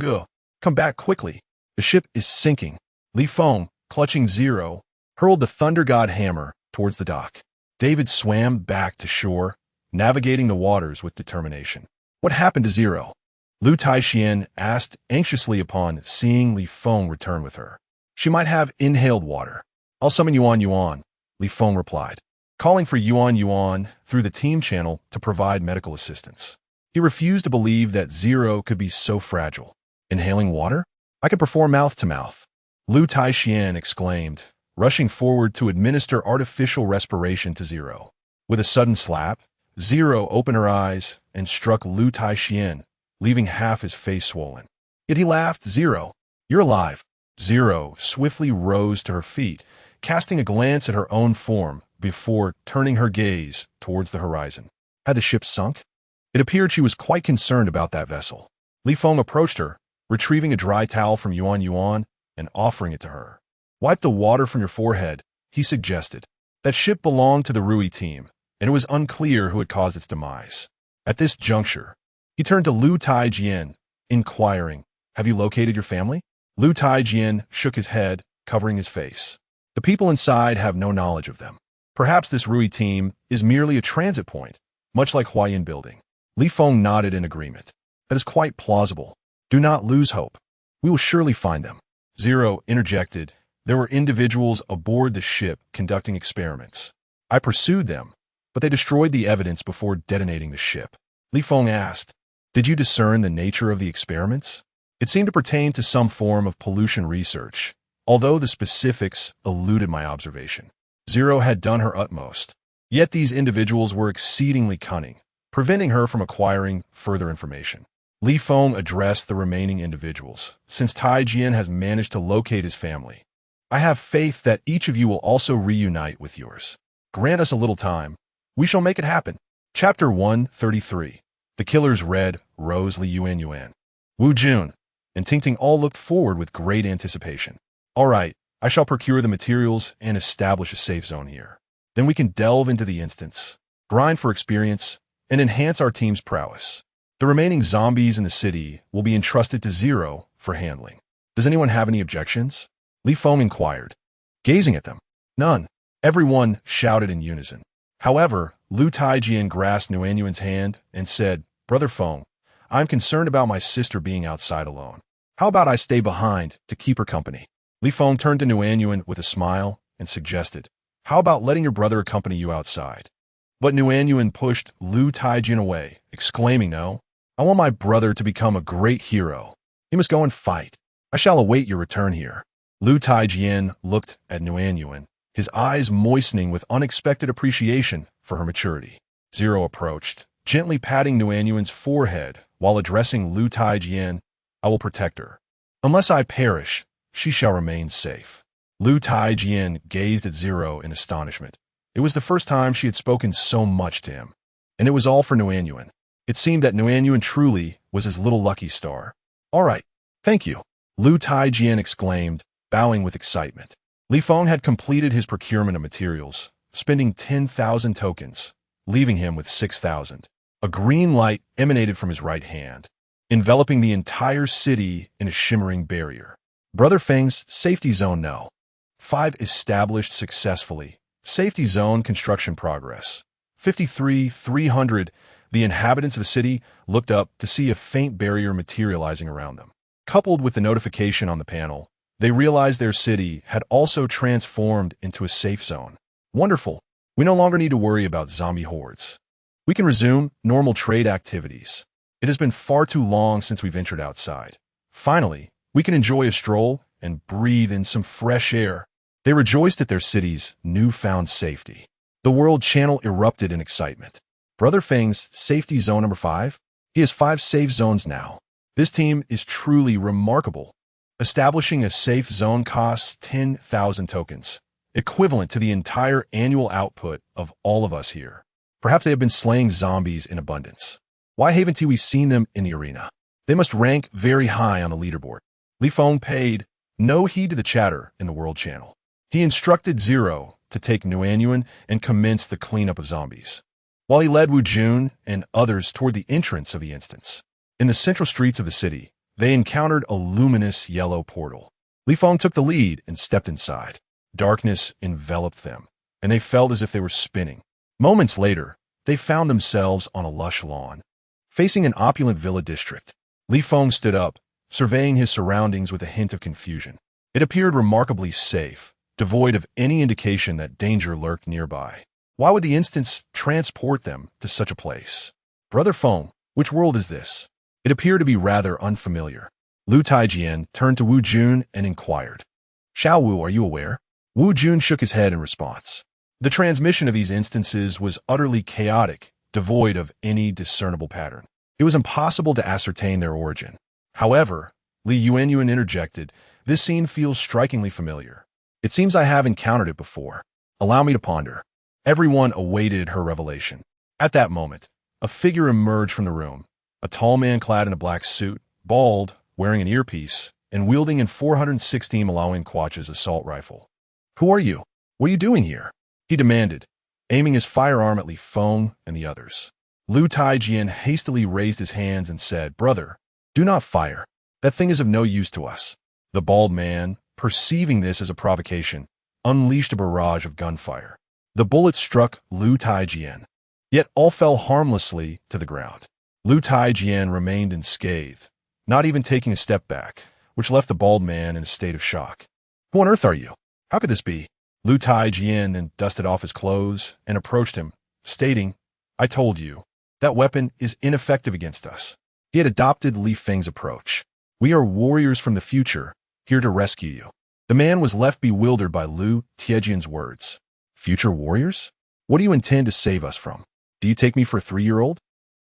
come back quickly. The ship is sinking." Li Feng, clutching Zero, hurled the Thunder God Hammer towards the dock. David swam back to shore, navigating the waters with determination. What happened to Zero? Lu Taixian asked anxiously upon seeing Li Feng return with her. She might have inhaled water. I'll summon Yuan Yuan, Li Feng replied, calling for Yuan Yuan through the team channel to provide medical assistance. He refused to believe that Zero could be so fragile. Inhaling water? I can perform mouth-to-mouth. Lu Taixian exclaimed, rushing forward to administer artificial respiration to Zero. With a sudden slap, Zero opened her eyes and struck Lu Taixian, leaving half his face swollen. Yet he laughed. "Zero, you're alive." Zero swiftly rose to her feet, casting a glance at her own form before turning her gaze towards the horizon. Had the ship sunk? It appeared she was quite concerned about that vessel. Li Feng approached her, retrieving a dry towel from Yuan Yuan and offering it to her. "Wipe the water from your forehead," he suggested. That ship belonged to the Rui team, and it was unclear who had caused its demise. At this juncture, he turned to Lu Taijian, inquiring, "Have you located your family?" Lu Taijian shook his head, covering his face. "The people inside have no knowledge of them. Perhaps this Rui team is merely a transit point, much like Huayin Building." Li Feng nodded in agreement. "That is quite plausible. Do not lose hope. We will surely find them." Zero interjected. "There were individuals aboard the ship conducting experiments. I pursued them, but they destroyed the evidence before detonating the ship." Li Feng asked, "Did you discern the nature of the experiments?" "It seemed to pertain to some form of pollution research, although the specifics eluded my observation." Zero had done her utmost, yet these individuals were exceedingly cunning, preventing her from acquiring further information. Li Feng addressed the remaining individuals, "Since Taijian has managed to locate his family, I have faith that each of you will also reunite with yours. Grant us a little time. We shall make it happen." Chapter 133. The Killer's Red Rose. Li Yuan Yuan, Wu Jun, and Tingting all looked forward with great anticipation. "All right, I shall procure the materials and establish a safe zone here. Then we can delve into the instance, grind for experience, and enhance our team's prowess. The remaining zombies in the city will be entrusted to Zero for handling. Does anyone have any objections?" Li Feng inquired, gazing at them. "None." Everyone shouted in unison. However, Lu Taijian grasped Nuanyuan's hand and said, "Brother Feng, I'm concerned about my sister being outside alone. How about I stay behind to keep her company?" Li Feng turned to Nuanyuan with a smile and suggested, "How about letting your brother accompany you outside?" But Nuanyuan pushed Lu Taijian away, exclaiming, "No, I want my brother to become a great hero. He must go and fight. I shall await your return here." Lu Taijian looked at Nuanyuan, his eyes moistening with unexpected appreciation for her maturity. Zero approached, gently patting Nuanyuan's forehead while addressing Lu Taijian. "I will protect her. Unless I perish, she shall remain safe." Lu Taijian gazed at Zero in astonishment. It was the first time she had spoken so much to him, and it was all for Nuanyuan. It seemed that Nuanyuan truly was his little lucky star. "All right, thank you," Lu Taijian exclaimed, bowing with excitement. Li Feng had completed his procurement of materials, spending 10,000 tokens, leaving him with 6,000. A green light emanated from his right hand, enveloping the entire city in a shimmering barrier. Brother Feng's safety zone no. 5 established successfully. Safety zone construction progress. 53,300. The inhabitants of the city looked up to see a faint barrier materializing around them. Coupled with the notification on the panel, they realized their city had also transformed into a safe zone. Wonderful. We no longer need to worry about zombie hordes. We can resume normal trade activities. It has been far too long since we ventured outside. Finally, we can enjoy a stroll and breathe in some fresh air. They rejoiced at their city's newfound safety. The world channel erupted in excitement. Brother Feng's safety zone number 5? He has 5 safe zones now. This team is truly remarkable. Establishing a safe zone costs 10,000 tokens, equivalent to the entire annual output of all of us here. Perhaps they have been slaying zombies in abundance. Why haven't we seen them in the arena? They must rank very high on the leaderboard. Li Feng paid no heed to the chatter in the World Channel. He instructed Zero to take Nuanyuan and commence the cleanup of zombies, while he led Wu Jun and others toward the entrance of the instance. In the central streets of the city, they encountered a luminous yellow portal. Li Feng took the lead and stepped inside. Darkness enveloped them, and they felt as if they were spinning. Moments later, they found themselves on a lush lawn, facing an opulent villa district. Li Feng stood up, surveying his surroundings with a hint of confusion. It appeared remarkably safe, devoid of any indication that danger lurked nearby. Why would the instance transport them to such a place? Brother Feng, which world is this? It appeared to be rather unfamiliar. Lu Taijian turned to Wu Jun and inquired, Xiao Wu, are you aware? Wu Jun shook his head in response. The transmission of these instances was utterly chaotic, devoid of any discernible pattern. It was impossible to ascertain their origin. However, Li Yuanyuan interjected, this scene feels strikingly familiar. It seems I have encountered it before. Allow me to ponder. Everyone awaited her revelation. At that moment, a figure emerged from the room, a tall man clad in a black suit, bald, wearing an earpiece, and wielding an 416 Malawian Quatch's assault rifle. Who are you? What are you doing here? He demanded, aiming his firearm at Li Feng and the others. Lu Taijian hastily raised his hands and said, Brother, do not fire. That thing is of no use to us. The bald man, perceiving this as a provocation, unleashed a barrage of gunfire. The bullets struck Lu Taijian, yet all fell harmlessly to the ground. Lu Taijian remained unscathed, not even taking a step back, which left the bald man in a state of shock. Who on earth are you? How could this be? Lu Taijian then dusted off his clothes and approached him, stating, I told you, that weapon is ineffective against us. He had adopted Li Feng's approach. We are warriors from the future, here to rescue you. The man was left bewildered by Lu Taijian's words. Future warriors? What do you intend to save us from? Do you take me for a 3-year-old?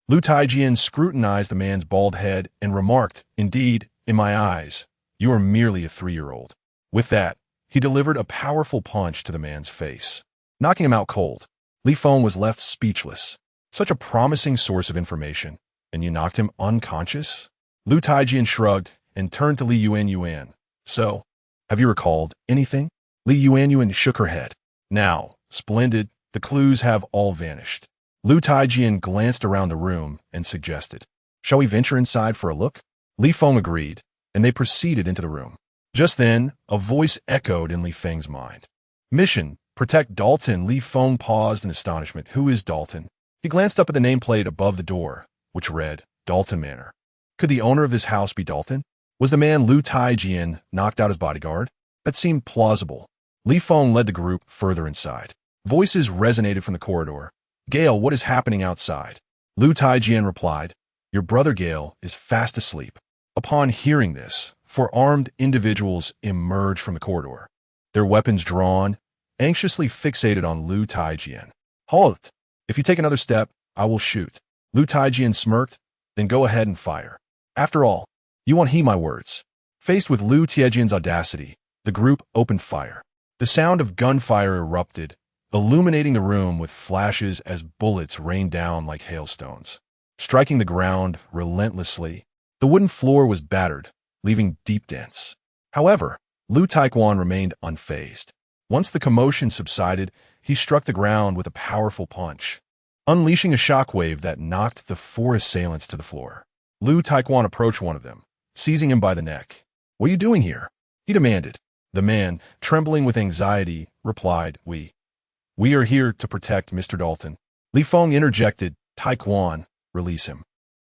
Lu Taijian scrutinized the man's bald head and remarked, Indeed, in my eyes, you are merely a 3-year-old. With that, he delivered a powerful punch to the man's face, knocking him out cold. Li Feng was left speechless. Such a promising source of information, and you knocked him unconscious? Lu Taijian shrugged and turned to Li Yuanyuan. So, have you recalled anything? Li Yuanyuan shook her head. Now, splendid, the clues have all vanished. Lu Taijian glanced around the room and suggested, Shall we venture inside for a look? Li Feng agreed, and they proceeded into the room. Just then, a voice echoed in Li Feng's mind. Mission, protect Dalton. Li Feng paused in astonishment. Who is Dalton? He glanced up at the nameplate above the door, which read, Dalton Manor. Could the owner of this house be Dalton? Was the man Lu Taijian knocked out his bodyguard? That seemed plausible. Li Feng led the group further inside. Voices resonated from the corridor. Gale, what is happening outside? Lu Taijian replied, Your brother Gale is fast asleep. Upon hearing this, 4 armed individuals emerged from the corridor, their weapons drawn, anxiously fixated on Lu Taijian. Halt! If you take another step, I will shoot. Lu Taijian smirked, then go ahead and fire. After all, you won't heed my words. Faced with Lu Taijian's audacity, the group opened fire. The sound of gunfire erupted, illuminating the room with flashes as bullets rained down like hailstones, striking the ground relentlessly. The wooden floor was battered, leaving deep dents. However, Lu Taijian remained unfazed. Once the commotion subsided, he struck the ground with a powerful punch, unleashing a shockwave that knocked the 4 assailants to the floor. Lu Taijian approached one of them, seizing him by the neck. What are you doing here? He demanded. The man, trembling with anxiety, replied, We are here to protect Mr. Dalton. Li Feng interjected, Taijian, release him.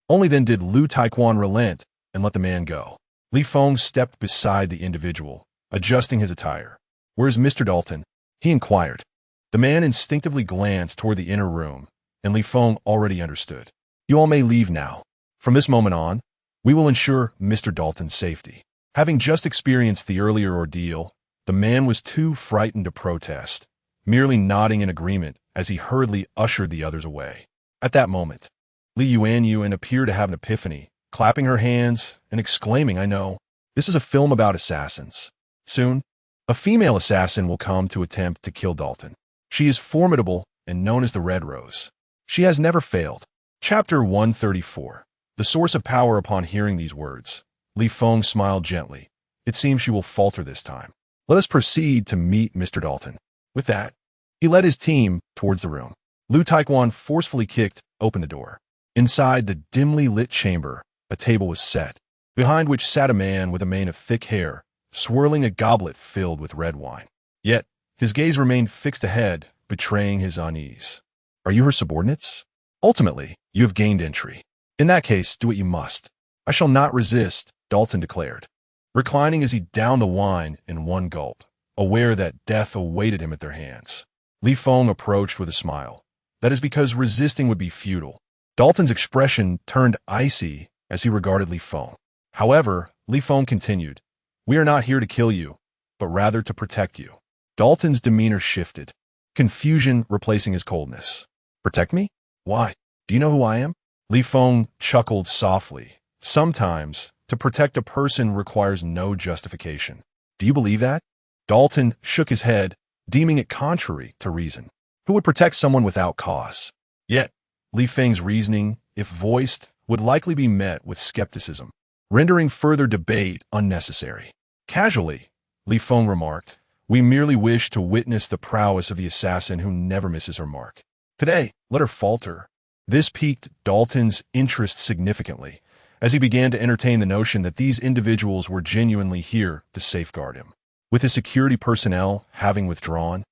Only then did Lu Taijian relent and let the man go. Li Feng stepped beside the individual, adjusting his attire. Where's Mr. Dalton? He inquired. The man instinctively glanced toward the inner room, and Li Feng already understood. You all may leave now. From this moment on, we will ensure Mr. Dalton's safety. Having just experienced the earlier ordeal, the man was too frightened to protest, merely nodding in agreement as he hurriedly ushered the others away. At that moment, Li Yuanyuan appeared to have an epiphany, clapping her hands and exclaiming, I know, this is a film about assassins. Soon, a female assassin will come to attempt to kill Dalton. She is formidable and known as the Red Rose. She has never failed. Chapter 134. The source of power. Upon hearing these words, Feng smiled gently. It seems she will falter this time. Let us proceed to meet Mr. Dalton. With that, he led his team towards the room. Lu Taekwon forcefully kicked open the door. Inside the dimly lit chamber, a table was set, behind which sat a man with a mane of thick hair, swirling a goblet filled with red wine. Yet, his gaze remained fixed ahead, betraying his unease. Are you her subordinates? Ultimately, you have gained entry. In that case, do what you must. I shall not resist, Dalton declared, reclining as he downed the wine in one gulp, aware that death awaited him at their hands. Feng approached with a smile. That is because resisting would be futile. Dalton's expression turned icy as he regarded Feng. However, Feng continued, We are not here to kill you, but rather to protect you. Dalton's demeanor shifted, confusion replacing his coldness. Protect me? Why? Do you know who I am? Feng chuckled softly. Sometimes, to protect a person requires no justification. Do you believe that? Dalton shook his head, deeming it contrary to reason. Who would protect someone without cause? Yet, Feng's reasoning, if voiced, would likely be met with skepticism, rendering further debate unnecessary. Casually, Feng remarked, We merely wish to witness the prowess of the assassin who never misses her mark. Today, let her falter. This piqued Dalton's interest significantly, as he began to entertain the notion that these individuals were genuinely here to safeguard him. With his security personnel having withdrawn,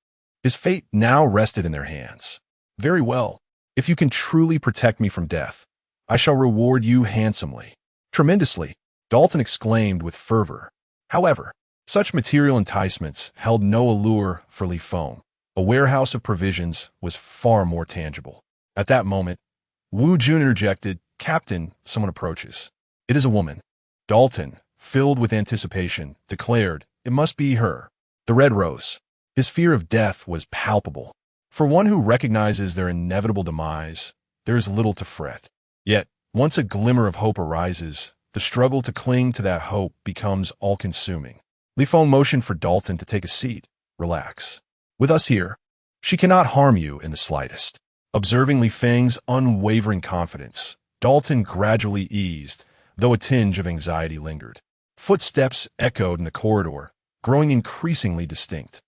his fate now rested in their hands. Very well. If you can truly protect me from death, I shall reward you handsomely. Tremendously, Dalton exclaimed with fervor. However, such material enticements held no allure for Feng. A warehouse of provisions was far more tangible. At that moment, Wu Jun interjected, Captain, someone approaches. It is a woman. Dalton, filled with anticipation, declared, It must be her. The red rose. His fear of death was palpable. For one who recognizes their inevitable demise, there is little to fret. Yet, once a glimmer of hope arises, the struggle to cling to that hope becomes all-consuming. Feng motioned for Dalton to take a seat. Relax. With us here, she cannot harm you in the slightest. Observing Feng's unwavering confidence, Dalton gradually eased, though a tinge of anxiety lingered. Footsteps echoed in the corridor, growing increasingly distinct.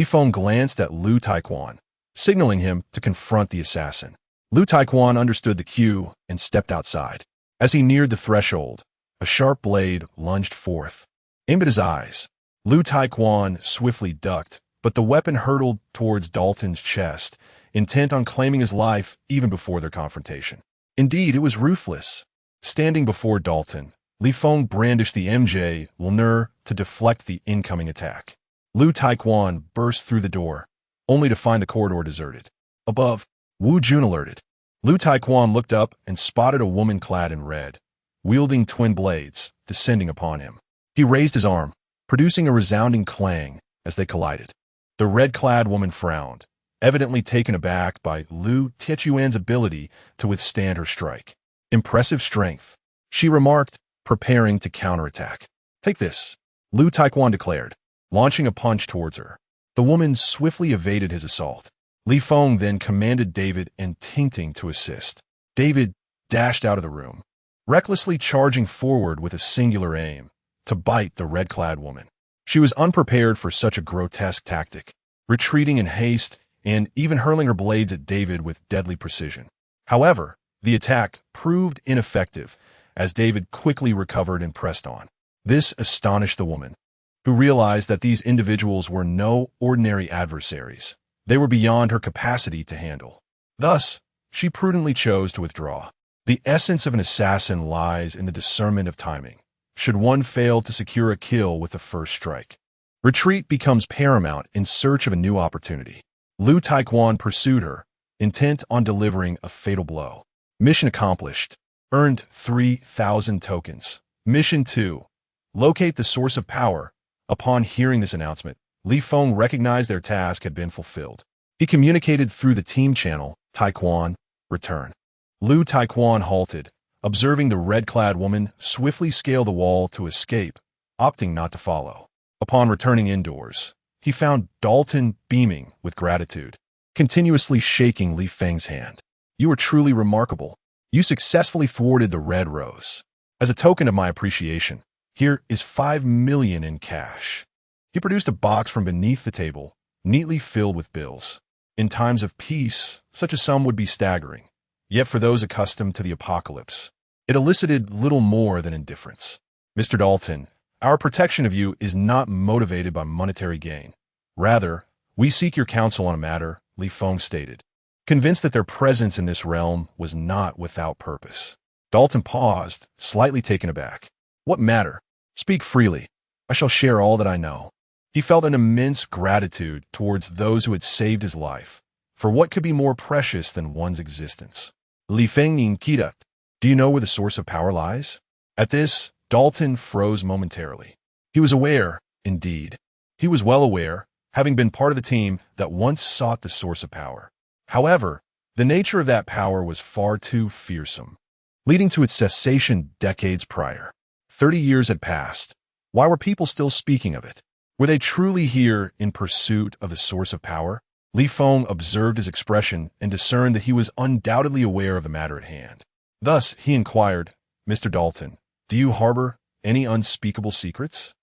Feng glanced at Lu Taekwon, signaling him to confront the assassin. Lu Taekwon understood the cue and stepped outside. As he neared the threshold, a sharp blade lunged forth. Aimed at his eyes, Lu Taekwon swiftly ducked, but the weapon hurtled towards Dalton's chest, intent on claiming his life even before their confrontation. Indeed, it was ruthless. Standing before Dalton, Feng brandished the MJ Lnr to deflect the incoming attack. Lu Taekwon burst through the door, only to find the corridor deserted. Above, Wu Jun alerted. Lu Taekwon looked up and spotted a woman clad in red, wielding twin blades, descending upon him. He raised his arm, producing a resounding clang as they collided. The red-clad woman frowned, evidently taken aback by Lu Taekwon's ability to withstand her strike. Impressive strength, she remarked, preparing to counterattack. Take this, Lu Taekwon declared, launching a punch towards her. The woman swiftly evaded his assault. Feng then commanded David and Tingting to assist. David dashed out of the room, recklessly charging forward with a singular aim, to bite the red-clad woman. She was unprepared for such a grotesque tactic, retreating in haste and even hurling her blades at David with deadly precision. However, the attack proved ineffective, as David quickly recovered and pressed on. This astonished the woman, who realized that these individuals were no ordinary adversaries. They were beyond her capacity to handle. Thus, she prudently chose to withdraw. The essence of an assassin lies in the discernment of timing. Should one fail to secure a kill with the first strike, retreat becomes paramount in search of a new opportunity. Lu Taekwon pursued her, intent on delivering a fatal blow. Mission accomplished. Earned 3,000 tokens. Mission 2. Locate the source of power. Upon hearing this announcement, Feng recognized their task had been fulfilled. He communicated through the team channel, Taekwon, return. Lu Taekwon halted, observing the red-clad woman swiftly scale the wall to escape, opting not to follow. Upon returning indoors, he found Dalton beaming with gratitude, continuously shaking Feng's hand. You are truly remarkable. You successfully thwarted the Red Rose. As a token of my appreciation, here is 5 million in cash. He produced a box from beneath the table, neatly filled with bills. In times of peace, such a sum would be staggering. Yet for those accustomed to the apocalypse, it elicited little more than indifference. Mr. Dalton, our protection of you is not motivated by monetary gain. Rather, we seek your counsel on a matter, Feng stated, convinced that their presence in this realm was not without purpose. Dalton paused, slightly taken aback. What matter? Speak freely. I shall share all that I know. He felt an immense gratitude towards those who had saved his life, for what could be more precious than one's existence? Feng inquired, do you know where the source of power lies? At this, Dalton froze momentarily. He was aware, indeed. He was well aware, having been part of the team that once sought the source of power. However, the nature of that power was far too fearsome, leading to its cessation decades prior. 30 years had passed. Why were people still speaking of it? Were they truly here in pursuit of the source of power? Feng observed his expression and discerned that he was undoubtedly aware of the matter at hand. Thus, he inquired, Mr. Dalton, do you harbor any unspeakable secrets?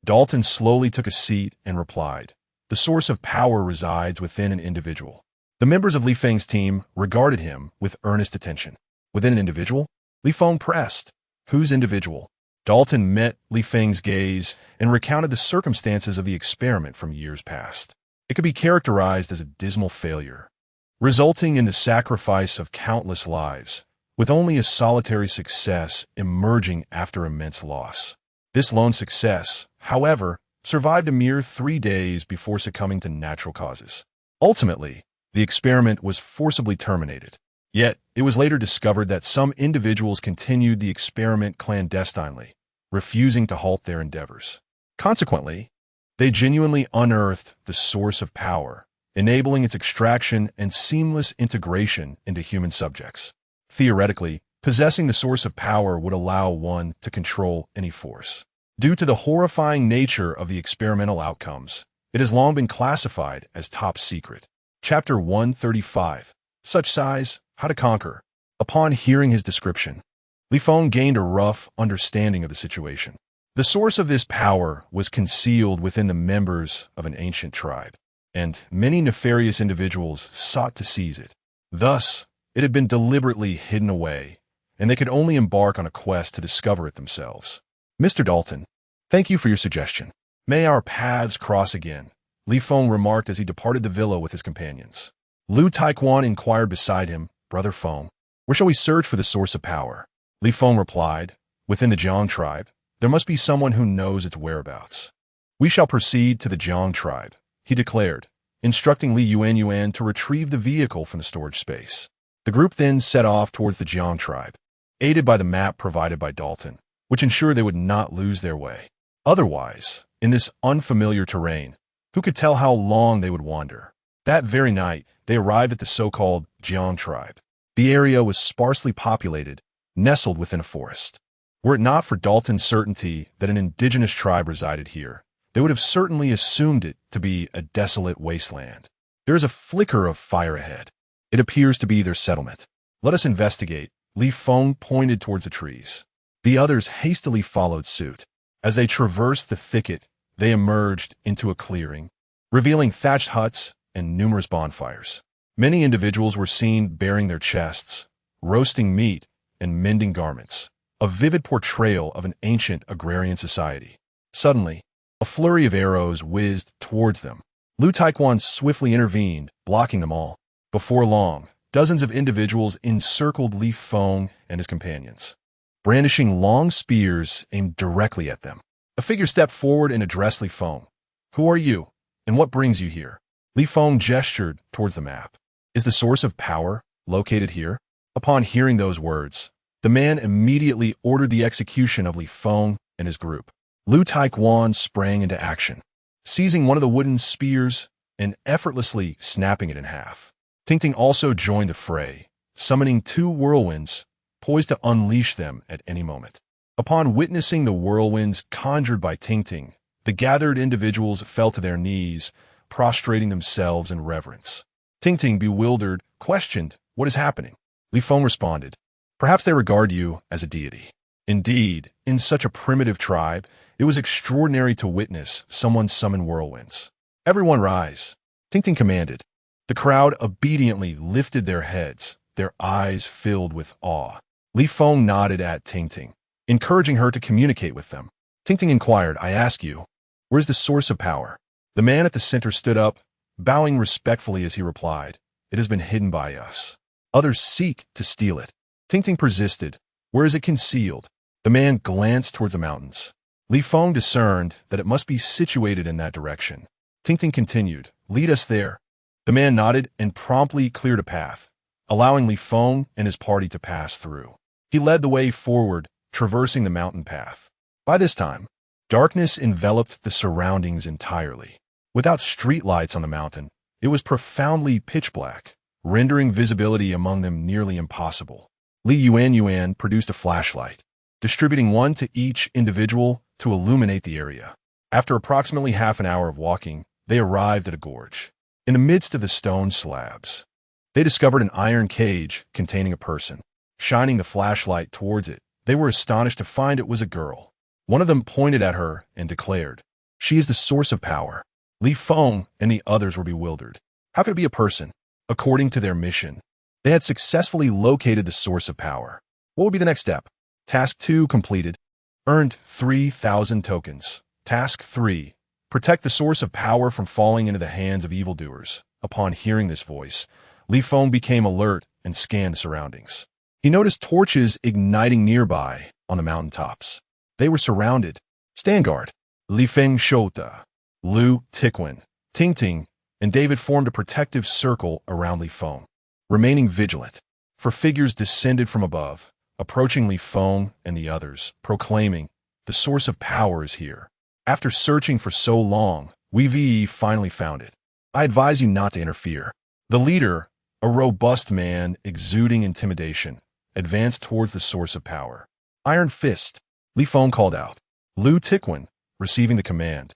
Dalton slowly took a seat and replied, the source of power resides within an individual. The members of Feng's team regarded him with earnest attention. Within an individual? Feng pressed. Whose individual? Dalton met Feng's gaze and recounted the circumstances of the experiment from years past. It could be characterized as a dismal failure, resulting in the sacrifice of countless lives, with only a solitary success emerging after immense loss. This lone success, however, survived a mere 3 days before succumbing to natural causes. Ultimately, the experiment was forcibly terminated. Yet, it was later discovered that some individuals continued the experiment clandestinely, refusing to halt their endeavors. Consequently, they genuinely unearthed the source of power, enabling its extraction and seamless integration into human subjects. Theoretically, possessing the source of power would allow one to control any force. Due to the horrifying nature of the experimental outcomes, it has long been classified as top secret. Chapter 135. Such Size, How to Conquer. Upon hearing his description, Feng gained a rough understanding of the situation. The source of this power was concealed within the members of an ancient tribe, and many nefarious individuals sought to seize it. Thus, it had been deliberately hidden away, and they could only embark on a quest to discover it themselves. Mr. Dalton, thank you for your suggestion. May our paths cross again, Feng remarked as he departed the villa with his companions. Lu Taekwon inquired beside him, Brother Feng, where shall we search for the source of power? Feng replied, within the Jiang tribe, there must be someone who knows its whereabouts. We shall proceed to the Jiang tribe, he declared, instructing Li Yuan to retrieve the vehicle from the storage space. The group then set off towards the Jiang tribe, aided by the map provided by Dalton, which ensured they would not lose their way. Otherwise, in this unfamiliar terrain, who could tell how long they would wander? That very night, they arrived at the so-called Jiang tribe. The area was sparsely populated, nestled within a forest. Were it not for Dalton's certainty that an indigenous tribe resided here, they would have certainly assumed it to be a desolate wasteland. There is a flicker of fire ahead. It appears to be their settlement. Let us investigate. Feng pointed towards the trees. The others hastily followed suit. As they traversed the thicket, they emerged into a clearing, revealing thatched huts and numerous bonfires. Many individuals were seen bearing their chests, roasting meat, and mending garments, a vivid portrayal of an ancient agrarian society. Suddenly, a flurry of arrows whizzed towards them. Lu Taekwon swiftly intervened, blocking them all. Before long, dozens of individuals encircled Feng and his companions, brandishing long spears aimed directly at them. A figure stepped forward and addressed Feng. Who are you, and what brings you here? Feng gestured towards the map. Is the source of power located here? Upon hearing those words, the man immediately ordered the execution of Feng and his group. Lu Taekwon sprang into action, seizing one of the wooden spears and effortlessly snapping it in half. Tingting also joined the fray, summoning 2 whirlwinds, poised to unleash them at any moment. Upon witnessing the whirlwinds conjured by Tingting, the gathered individuals fell to their knees, prostrating themselves in reverence. Tingting, bewildered, questioned, what is happening? Feng responded, Perhaps they regard you as a deity. Indeed, in such a primitive tribe, it was extraordinary to witness someone summon whirlwinds. Everyone rise, Tingting commanded. The crowd obediently lifted their heads, their eyes filled with awe. Li Feng nodded at Tingting, encouraging her to communicate with them. Tingting inquired, I ask you, where's the source of power? The man at the center stood up, bowing respectfully as he replied, it has been hidden by us. Others seek to steal it. Tingting persisted, where is it concealed? The man glanced towards the mountains. Li Feng discerned that it must be situated in that direction. Tingting continued, lead us there. The man nodded and promptly cleared a path, allowing Li Feng and his party to pass through. He led the way forward, traversing the mountain path. By this time, darkness enveloped the surroundings entirely. Without streetlights on the mountain, it was profoundly pitch black, rendering visibility among them nearly impossible. Li Yuan produced a flashlight, distributing one to each individual to illuminate the area. After approximately half an hour of walking, they arrived at a gorge. In the midst of the stone slabs, they discovered an iron cage containing a person. Shining the flashlight towards it, they were astonished to find it was a girl. One of them pointed at her and declared, she is the source of power. Li Feng and the others were bewildered. How could it be a person? According to their mission, they had successfully located the source of power. What would be the next step? Task 2 completed. Earned 3,000 tokens. Task 3. Protect the source of power from falling into the hands of evildoers. Upon hearing this voice, Li Feng became alert and scanned the surroundings. He noticed torches igniting nearby on the mountaintops. They were surrounded. Stand guard. Li Feng Shota, Lu Tiquin, Tingting, and David formed a protective circle around Li Feng, remaining vigilant. For figures descended from above, approaching Li Feng and the others, proclaiming, the source of power is here. After searching for so long, we finally found it. I advise you not to interfere. The leader, a robust man exuding intimidation, advanced towards the source of power. Iron Fist, Li Feng called out. Lu Tiquin, receiving the command,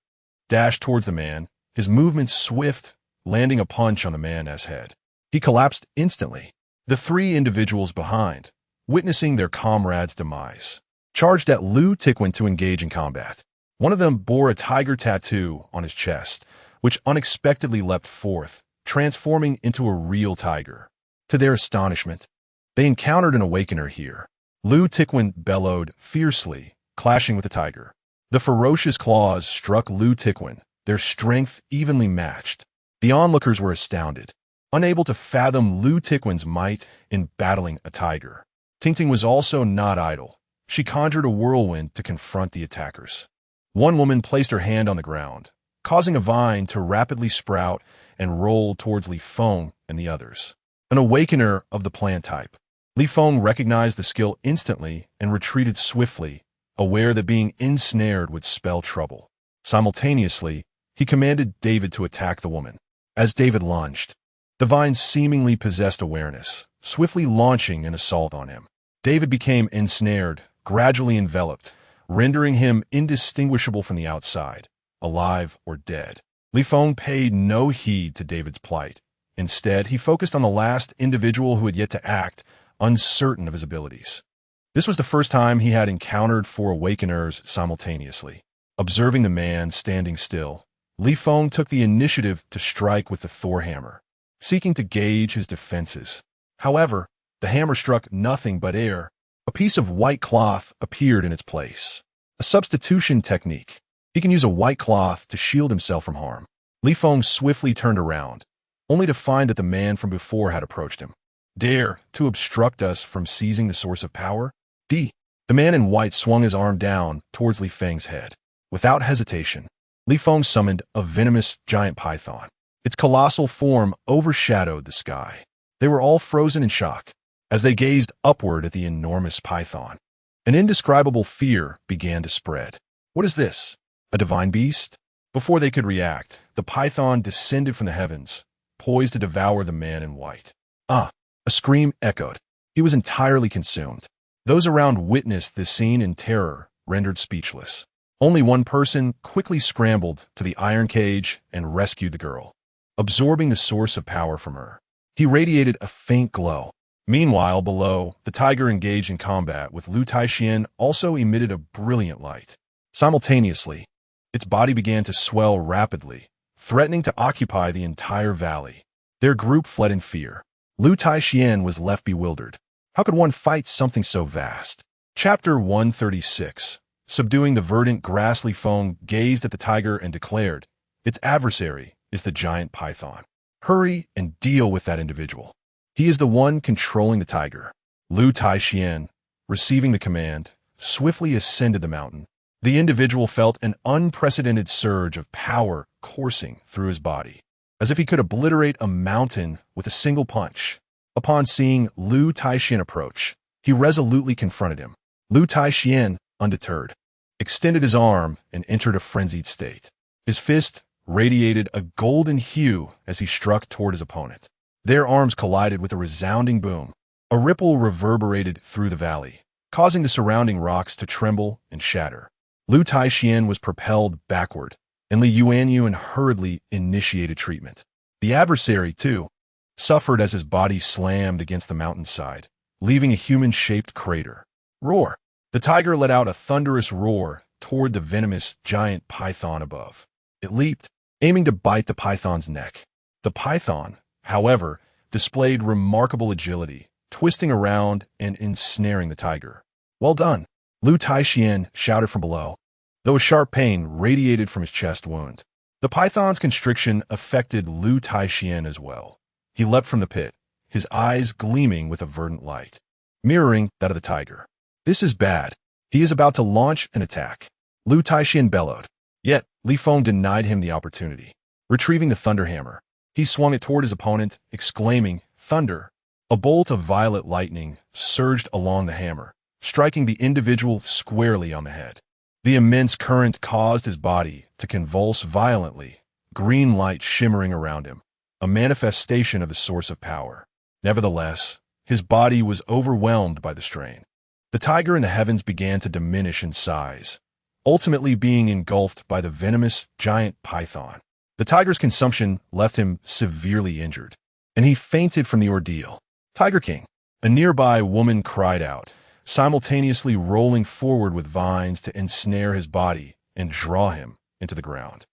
dashed towards the man, his movements swift, landing a punch on the man's head. He collapsed instantly. The three individuals behind, witnessing their comrade's demise, charged at Lu Tiquin to engage in combat. One of them bore a tiger tattoo on his chest, which unexpectedly leapt forth, transforming into a real tiger. To their astonishment, they encountered an awakener here. Lu Tiquin bellowed fiercely, clashing with the tiger. The ferocious claws struck Lu Tiquin, their strength evenly matched. The onlookers were astounded, unable to fathom Lu Tiquin's might in battling a tiger. Tingting was also not idle. She conjured a whirlwind to confront the attackers. One woman placed her hand on the ground, causing a vine to rapidly sprout and roll towards Li Feng and the others. An awakener of the plant type. Li Feng recognized the skill instantly and retreated swiftly, aware that being ensnared would spell trouble. Simultaneously, he commanded David to attack the woman. As David lunged, the vine seemingly possessed awareness, swiftly launching an assault on him. David became ensnared, gradually enveloped, rendering him indistinguishable from the outside, alive or dead. Li Feng paid no heed to David's plight. Instead, he focused on the last individual who had yet to act, uncertain of his abilities. This was the first time he had encountered 4 awakeners simultaneously. Observing the man standing still, Li Feng took the initiative to strike with the Thor hammer, seeking to gauge his defenses. However, the hammer struck nothing but air. A piece of white cloth appeared in its place. A substitution technique. He can use a white cloth to shield himself from harm. Li Feng swiftly turned around, only to find that the man from before had approached him. Dare to obstruct us from seizing the source of power? The man in white swung his arm down towards Li Feng's head. Without hesitation, Li Feng summoned a venomous giant python. Its colossal form overshadowed the sky. They were all frozen in shock as they gazed upward at the enormous python. An indescribable fear began to spread. What is this? A divine beast? Before they could react, the python descended from the heavens, poised to devour the man in white. A scream echoed. He was entirely consumed. Those around witnessed this scene in terror, rendered speechless. Only one person quickly scrambled to the iron cage and rescued the girl, absorbing the source of power from her. He radiated a faint glow, Meanwhile, below, the tiger engaged in combat with Lu Taixian also emitted a brilliant light. Simultaneously, its body began to swell rapidly, threatening to occupy the entire valley. Their group fled in fear. Lu Taixian was left bewildered. How could one fight something so vast? Chapter 136. Subduing the verdant grassly Feng gazed at the tiger and declared, "Its adversary is the giant python. Hurry and deal with that individual. He is the one controlling the tiger." Lu Taixian, receiving the command, swiftly ascended the mountain. The individual felt an unprecedented surge of power coursing through his body, as if he could obliterate a mountain with a single punch. Upon seeing Lu Taixian approach, he resolutely confronted him. Lu Taixian, undeterred, extended his arm and entered a frenzied state. His fist radiated a golden hue as he struck toward his opponent. Their arms collided with a resounding boom. A ripple reverberated through the valley, causing the surrounding rocks to tremble and shatter. Lu Taixian was propelled backward, and Li Yuanyuan hurriedly initiated treatment. The adversary, too, suffered as his body slammed against the mountainside, leaving a human-shaped crater. Roar! The tiger let out a thunderous roar toward the venomous giant python above. It leaped, aiming to bite the python's neck. The python, however, displayed remarkable agility, twisting around and ensnaring the tiger. "Well done!" Lu Taixian shouted from below, though a sharp pain radiated from his chest wound. The python's constriction affected Lu Taixian as well. He leapt from the pit, his eyes gleaming with a verdant light, mirroring that of the tiger. "This is bad. He is about to launch an attack." Lu Taixian bellowed. Yet, Li Feng denied him the opportunity. Retrieving the thunder hammer, he swung it toward his opponent, exclaiming, "Thunder!" A bolt of violet lightning surged along the hammer, striking the individual squarely on the head. The immense current caused his body to convulse violently, green light shimmering around him, a manifestation of the source of power. Nevertheless, his body was overwhelmed by the strain. The tiger in the heavens began to diminish in size, ultimately being engulfed by the venomous giant python. The tiger's consumption left him severely injured, and he fainted from the ordeal. "Tiger King!" A nearby woman cried out, simultaneously rolling forward with vines to ensnare his body and draw him into the ground.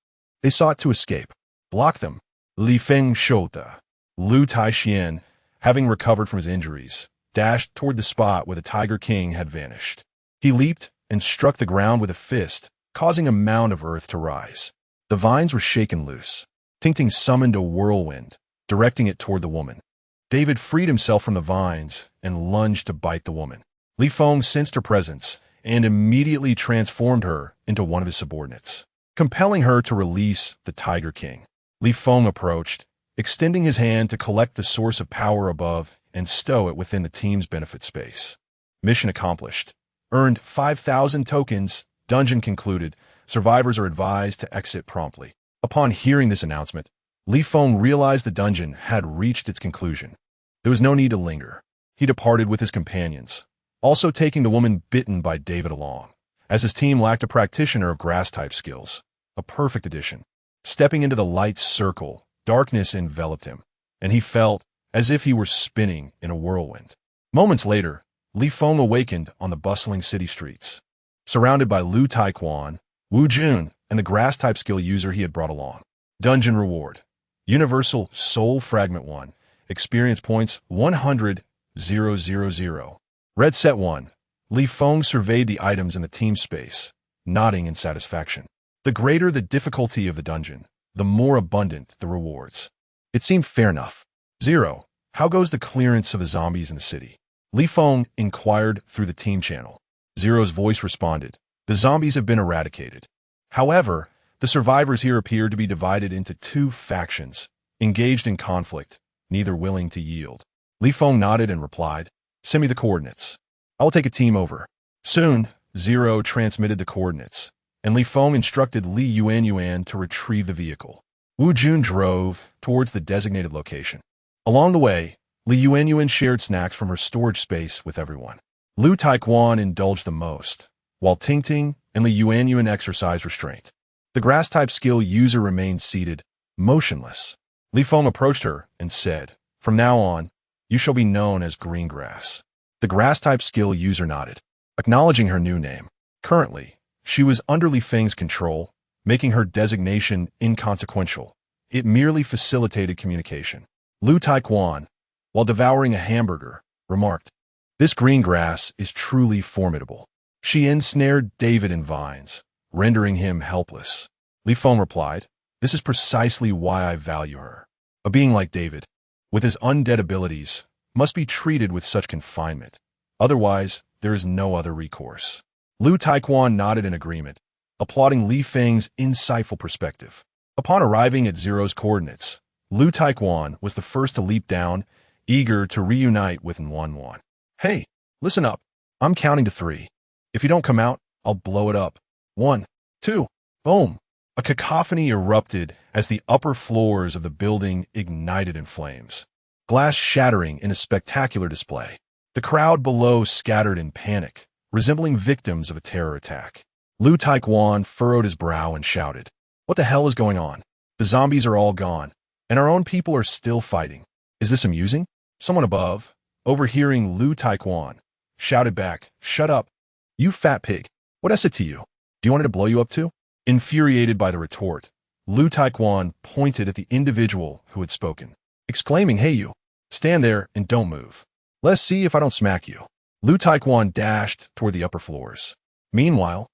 They sought to escape. "Block them!" Li Feng Shouta. Lu Taixian, having recovered from his injuries, dashed toward the spot where the Tiger King had vanished. He leaped and struck the ground with a fist, causing a mound of earth to rise. The vines were shaken loose. Ting summoned a whirlwind, directing it toward the woman. David freed himself from the vines and lunged to bite the woman. Li Feng sensed her presence and immediately transformed her into one of his subordinates, compelling her to release the Tiger King. Li Feng approached, extending his hand to collect the source of power above and stow it within the team's benefit space. Mission accomplished. Earned 5,000 tokens. Dungeon concluded. Survivors are advised to exit promptly. Upon hearing this announcement, Li Feng realized the dungeon had reached its conclusion. There was no need to linger. He departed with his companions, also taking the woman bitten by David along, as his team lacked a practitioner of grass-type skills. A perfect addition. Stepping into the light's circle, darkness enveloped him, and he felt as if he were spinning in a whirlwind. Moments later, Li Feng awakened on the bustling city streets, surrounded by Lu Taiquan, Wu Jun, and the grass-type skill user he had brought along. Dungeon reward. Universal Soul Fragment 1. Experience points 100,000. Red Set 1. Li Feng surveyed the items in the team space, nodding in satisfaction. The greater the difficulty of the dungeon, the more abundant the rewards. It seemed fair enough. 0. How goes the clearance of the zombies in the city? Li Feng inquired through the team channel. Zero's voice responded. The zombies have been eradicated. However, the survivors here appear to be divided into two factions, engaged in conflict, neither willing to yield. Li Feng nodded and replied, "Send me the coordinates. I will take a team over." Soon, Zero transmitted the coordinates, and Li Feng instructed Li Yuanyuan to retrieve the vehicle. Wu Jun drove towards the designated location. Along the way, Li Yuanyuan shared snacks from her storage space with everyone. Lu Taiquan indulged the most, while Ting and Li Yuanyuan exercised restraint. The grass-type skill user remained seated, motionless. Li Feng approached her and said, "From now on, You shall be known as Greengrass. The grass-type skill user nodded, acknowledging her new name. Currently, she was under Li Feng's control, making her designation inconsequential. It merely facilitated communication. Lu Taiquan, while devouring a hamburger, remarked, "This Greengrass is truly formidable." She ensnared David in vines, rendering him helpless. Li Feng replied, "This is precisely why I value her. A being like David, with his undead abilities, must be treated with such confinement. Otherwise, there is no other recourse." Lu Taiquan nodded in agreement, applauding Li Feng's insightful perspective. Upon arriving at Zero's coordinates, Lu Taiquan was the first to leap down, eager to reunite with Nwan. "Hey, listen up. I'm counting to 3. If you don't come out, I'll blow it up. 1, 2, boom." A cacophony erupted as the upper floors of the building ignited in flames, glass shattering in a spectacular display. The crowd below scattered in panic, resembling victims of a terror attack. Lu Taiquan furrowed his brow and shouted, "What the hell is going on? The zombies are all gone, and our own people are still fighting. Is this amusing?" Someone above, overhearing Lu Taiquan, shouted back, "Shut up, you fat pig. What I said to you? Do you want it to blow you up too?" Infuriated by the retort, Lu Taiquan pointed at the individual who had spoken, exclaiming, "Hey you, stand there and don't move. Let's see if I don't smack you." Lu Taiquan dashed toward the upper floors. Meanwhile,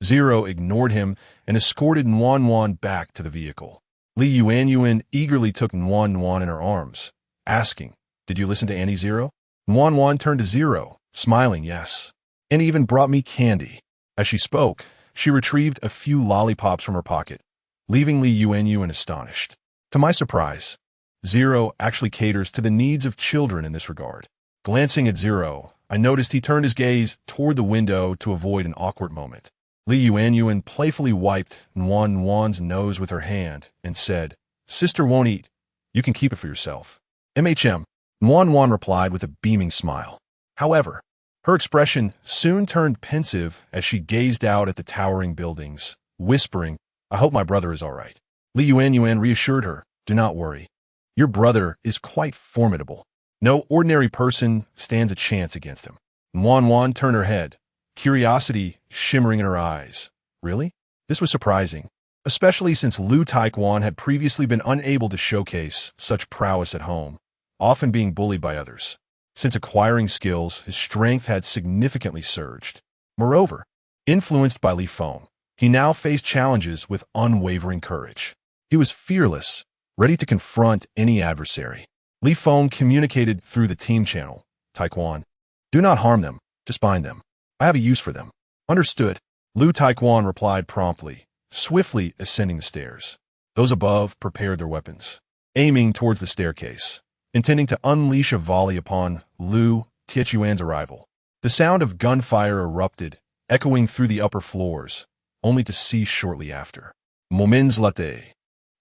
Zero ignored him and escorted Nwan back to the vehicle. Li Yuanyuan eagerly took Nwan in her arms, asking, "Did you listen to Annie Zero?" Nwan turned to Zero, smiling, "Yes. And even brought me candy." As she spoke, she retrieved a few lollipops from her pocket, leaving Li Yuanyuan astonished. To my surprise, Zero actually caters to the needs of children in this regard. Glancing at Zero, I noticed he turned his gaze toward the window to avoid an awkward moment. Li Yuanyuan playfully wiped Nwan's nose with her hand and said, "Sister won't eat. You can keep it for yourself." "MHM," Nwan replied with a beaming smile. However, her expression soon turned pensive as she gazed out at the towering buildings, whispering, "I hope my brother is all right." Li Yuanyuan reassured her, "Do not worry. Your brother is quite formidable. No ordinary person stands a chance against him." Nwan turned her head, curiosity shimmering in her eyes. Really? This was surprising, especially since Lu Taiquan had previously been unable to showcase such prowess at home, often being bullied by others. Since acquiring skills, his strength had significantly surged. Moreover, influenced by Li Feng, he now faced challenges with unwavering courage. He was fearless, ready to confront any adversary. Li Feng communicated through the team channel, "Taiquan, do not harm them, just bind them. I have a use for them." "Understood," Lu Taiquan replied promptly, swiftly ascending the stairs. Those above prepared their weapons, aiming towards the staircase, intending to unleash a volley upon Lu Tiechuan's arrival. The sound of gunfire erupted, echoing through the upper floors, only to cease shortly after. Moments later,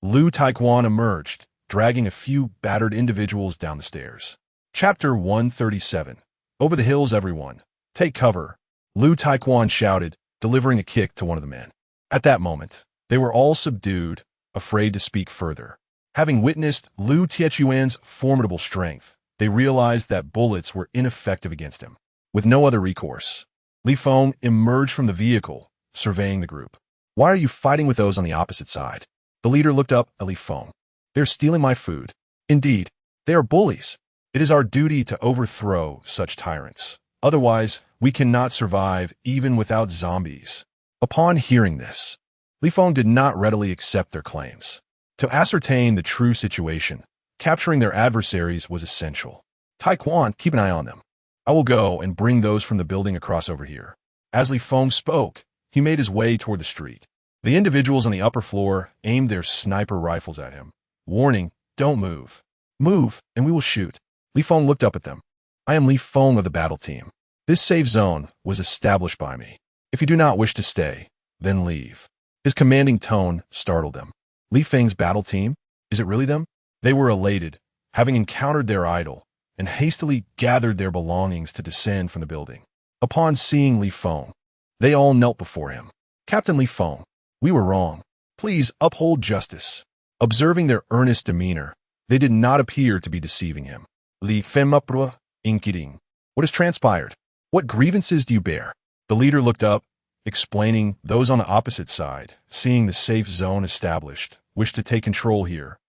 Lu Taiquan emerged, dragging a few battered individuals down the stairs. Chapter 137. Over the hills, everyone. Take cover, Lu Taiquan shouted, delivering a kick to one of the men. At that moment, they were all subdued, afraid to speak further. Having witnessed Lu Tiechuan's formidable strength, they realized that bullets were ineffective against him. With no other recourse, Li Feng emerged from the vehicle, surveying the group. "Why are you fighting with those on the opposite side?" The leader looked up at Li Feng. "They're stealing my food." "Indeed, they are bullies. It is our duty to overthrow such tyrants. Otherwise, we cannot survive even without zombies." Upon hearing this, Li Feng did not readily accept their claims. To ascertain the true situation, capturing their adversaries was essential. "Taiquan, keep an eye on them. I will go and bring those from the building across over here." As Li Feng spoke, he made his way toward the street. The individuals on the upper floor aimed their sniper rifles at him, warning, "Don't move. Move, and we will shoot." Li Feng looked up at them. "I am Li Feng of the battle team. This safe zone was established by me. If you do not wish to stay, then leave." His commanding tone startled them. Li Feng's battle team? Is it really them? They were elated, having encountered their idol, and hastily gathered their belongings to descend from the building. Upon seeing Li Feng, they all knelt before him. "Captain Li Feng, we were wrong. Please uphold justice." Observing their earnest demeanor, they did not appear to be deceiving him. Li Fenmapra Inkiring. What has transpired? What grievances do you bear? The leader looked up, explaining those on the opposite side, seeing the safe zone established, wish to take control here,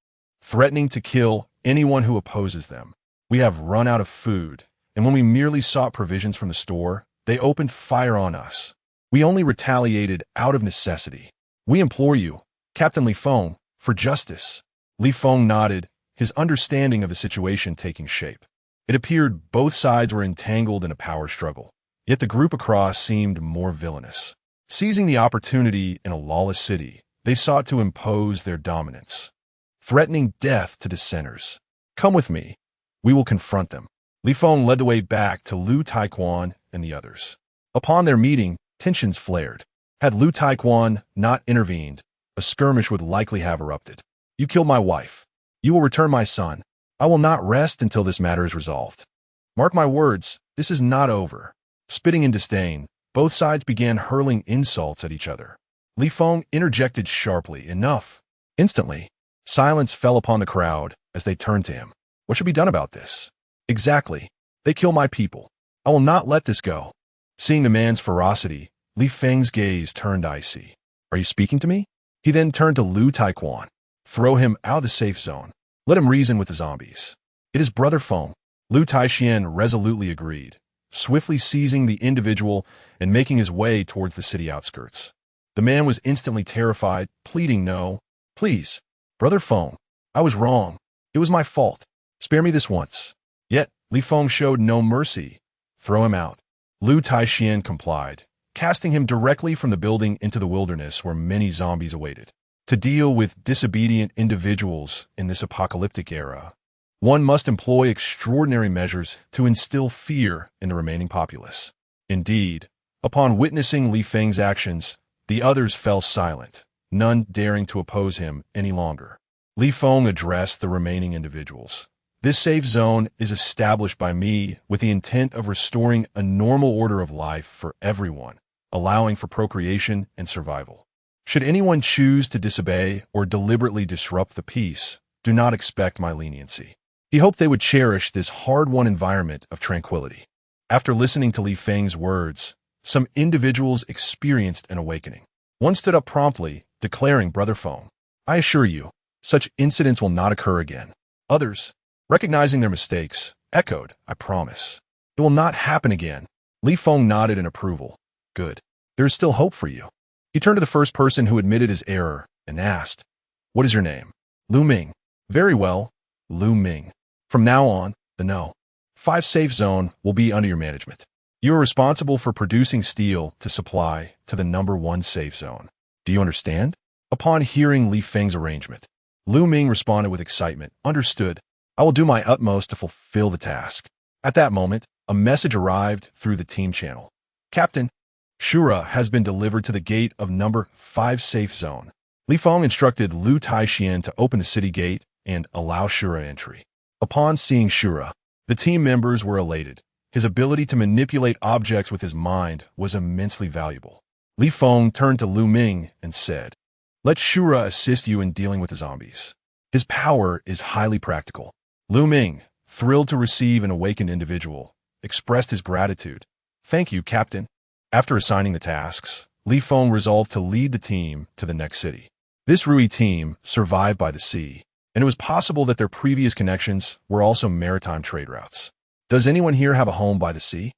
threatening to kill anyone who opposes them. We have run out of food, and when we merely sought provisions from the store, they opened fire on us. We only retaliated out of necessity. We implore you, Captain Li Feng, for justice. Li Feng nodded, his understanding of the situation taking shape. It appeared both sides were entangled in a power struggle, yet the group across seemed more villainous. Seizing the opportunity in a lawless city, they sought to impose their dominance, threatening death to dissenters. Come with me. We will confront them. Li Feng led the way back to Lu Taiquan and the others. Upon their meeting, tensions flared. Had Lu Taiquan not intervened, a skirmish would likely have erupted. You killed my wife. You will return my son. I will not rest until this matter is resolved. Mark my words, this is not over. Spitting in disdain, both sides began hurling insults at each other. Li Feng interjected sharply, enough. Instantly, silence fell upon the crowd as they turned to him. What should be done about this? Exactly. They kill my people. I will not let this go. Seeing the man's ferocity, Li Feng's gaze turned icy. Are you speaking to me? He then turned to Lu Taiquan. Throw him out of the safe zone. Let him reason with the zombies. It is Brother Feng. Lu Taixian resolutely agreed, swiftly seizing the individual and making his way towards the city outskirts. The man was instantly terrified, pleading no. Please, Brother Feng, I was wrong. It was my fault. Spare me this once. Yet, Li Feng showed no mercy. Throw him out. Lu Taixian complied, casting him directly from the building into the wilderness where many zombies awaited. To deal with disobedient individuals in this apocalyptic era, one must employ extraordinary measures to instill fear in the remaining populace. Indeed, upon witnessing Li Feng's actions, the others fell silent, none daring to oppose him any longer. Li Feng addressed the remaining individuals. This safe zone is established by me with the intent of restoring a normal order of life for everyone, allowing for procreation and survival. Should anyone choose to disobey or deliberately disrupt the peace, do not expect my leniency. He hoped they would cherish this hard-won environment of tranquility. After listening to Li Feng's words, some individuals experienced an awakening. One stood up promptly, declaring, Brother Feng, I assure you, such incidents will not occur again. Others, recognizing their mistakes, echoed, I promise. It will not happen again. Li Feng nodded in approval. Good. There is still hope for you. He turned to the first person who admitted his error and asked, What is your name? Lu Ming. Very well, Lu Ming. From now on, the No. 5 safe zone will be under your management. You are responsible for producing steel to supply to the number 1 safe zone. Do you understand? Upon hearing Li Feng's arrangement, Lu Ming responded with excitement. Understood. I will do my utmost to fulfill the task. At that moment, a message arrived through the team channel. Captain, Shura has been delivered to the gate of number 5 safe zone. Li Feng instructed Lu Taixian to open the city gate and allow Shura entry. Upon seeing Shura, the team members were elated. His ability to manipulate objects with his mind was immensely valuable. Li Feng turned to Lu Ming and said, Let Shura assist you in dealing with the zombies. His power is highly practical. Lu Ming, thrilled to receive an awakened individual, expressed his gratitude. Thank you, Captain. After assigning the tasks, Li Feng resolved to lead the team to the next city. This Rui team survived by the sea, and it was possible that their previous connections were also maritime trade routes. Does anyone here have a home by the sea?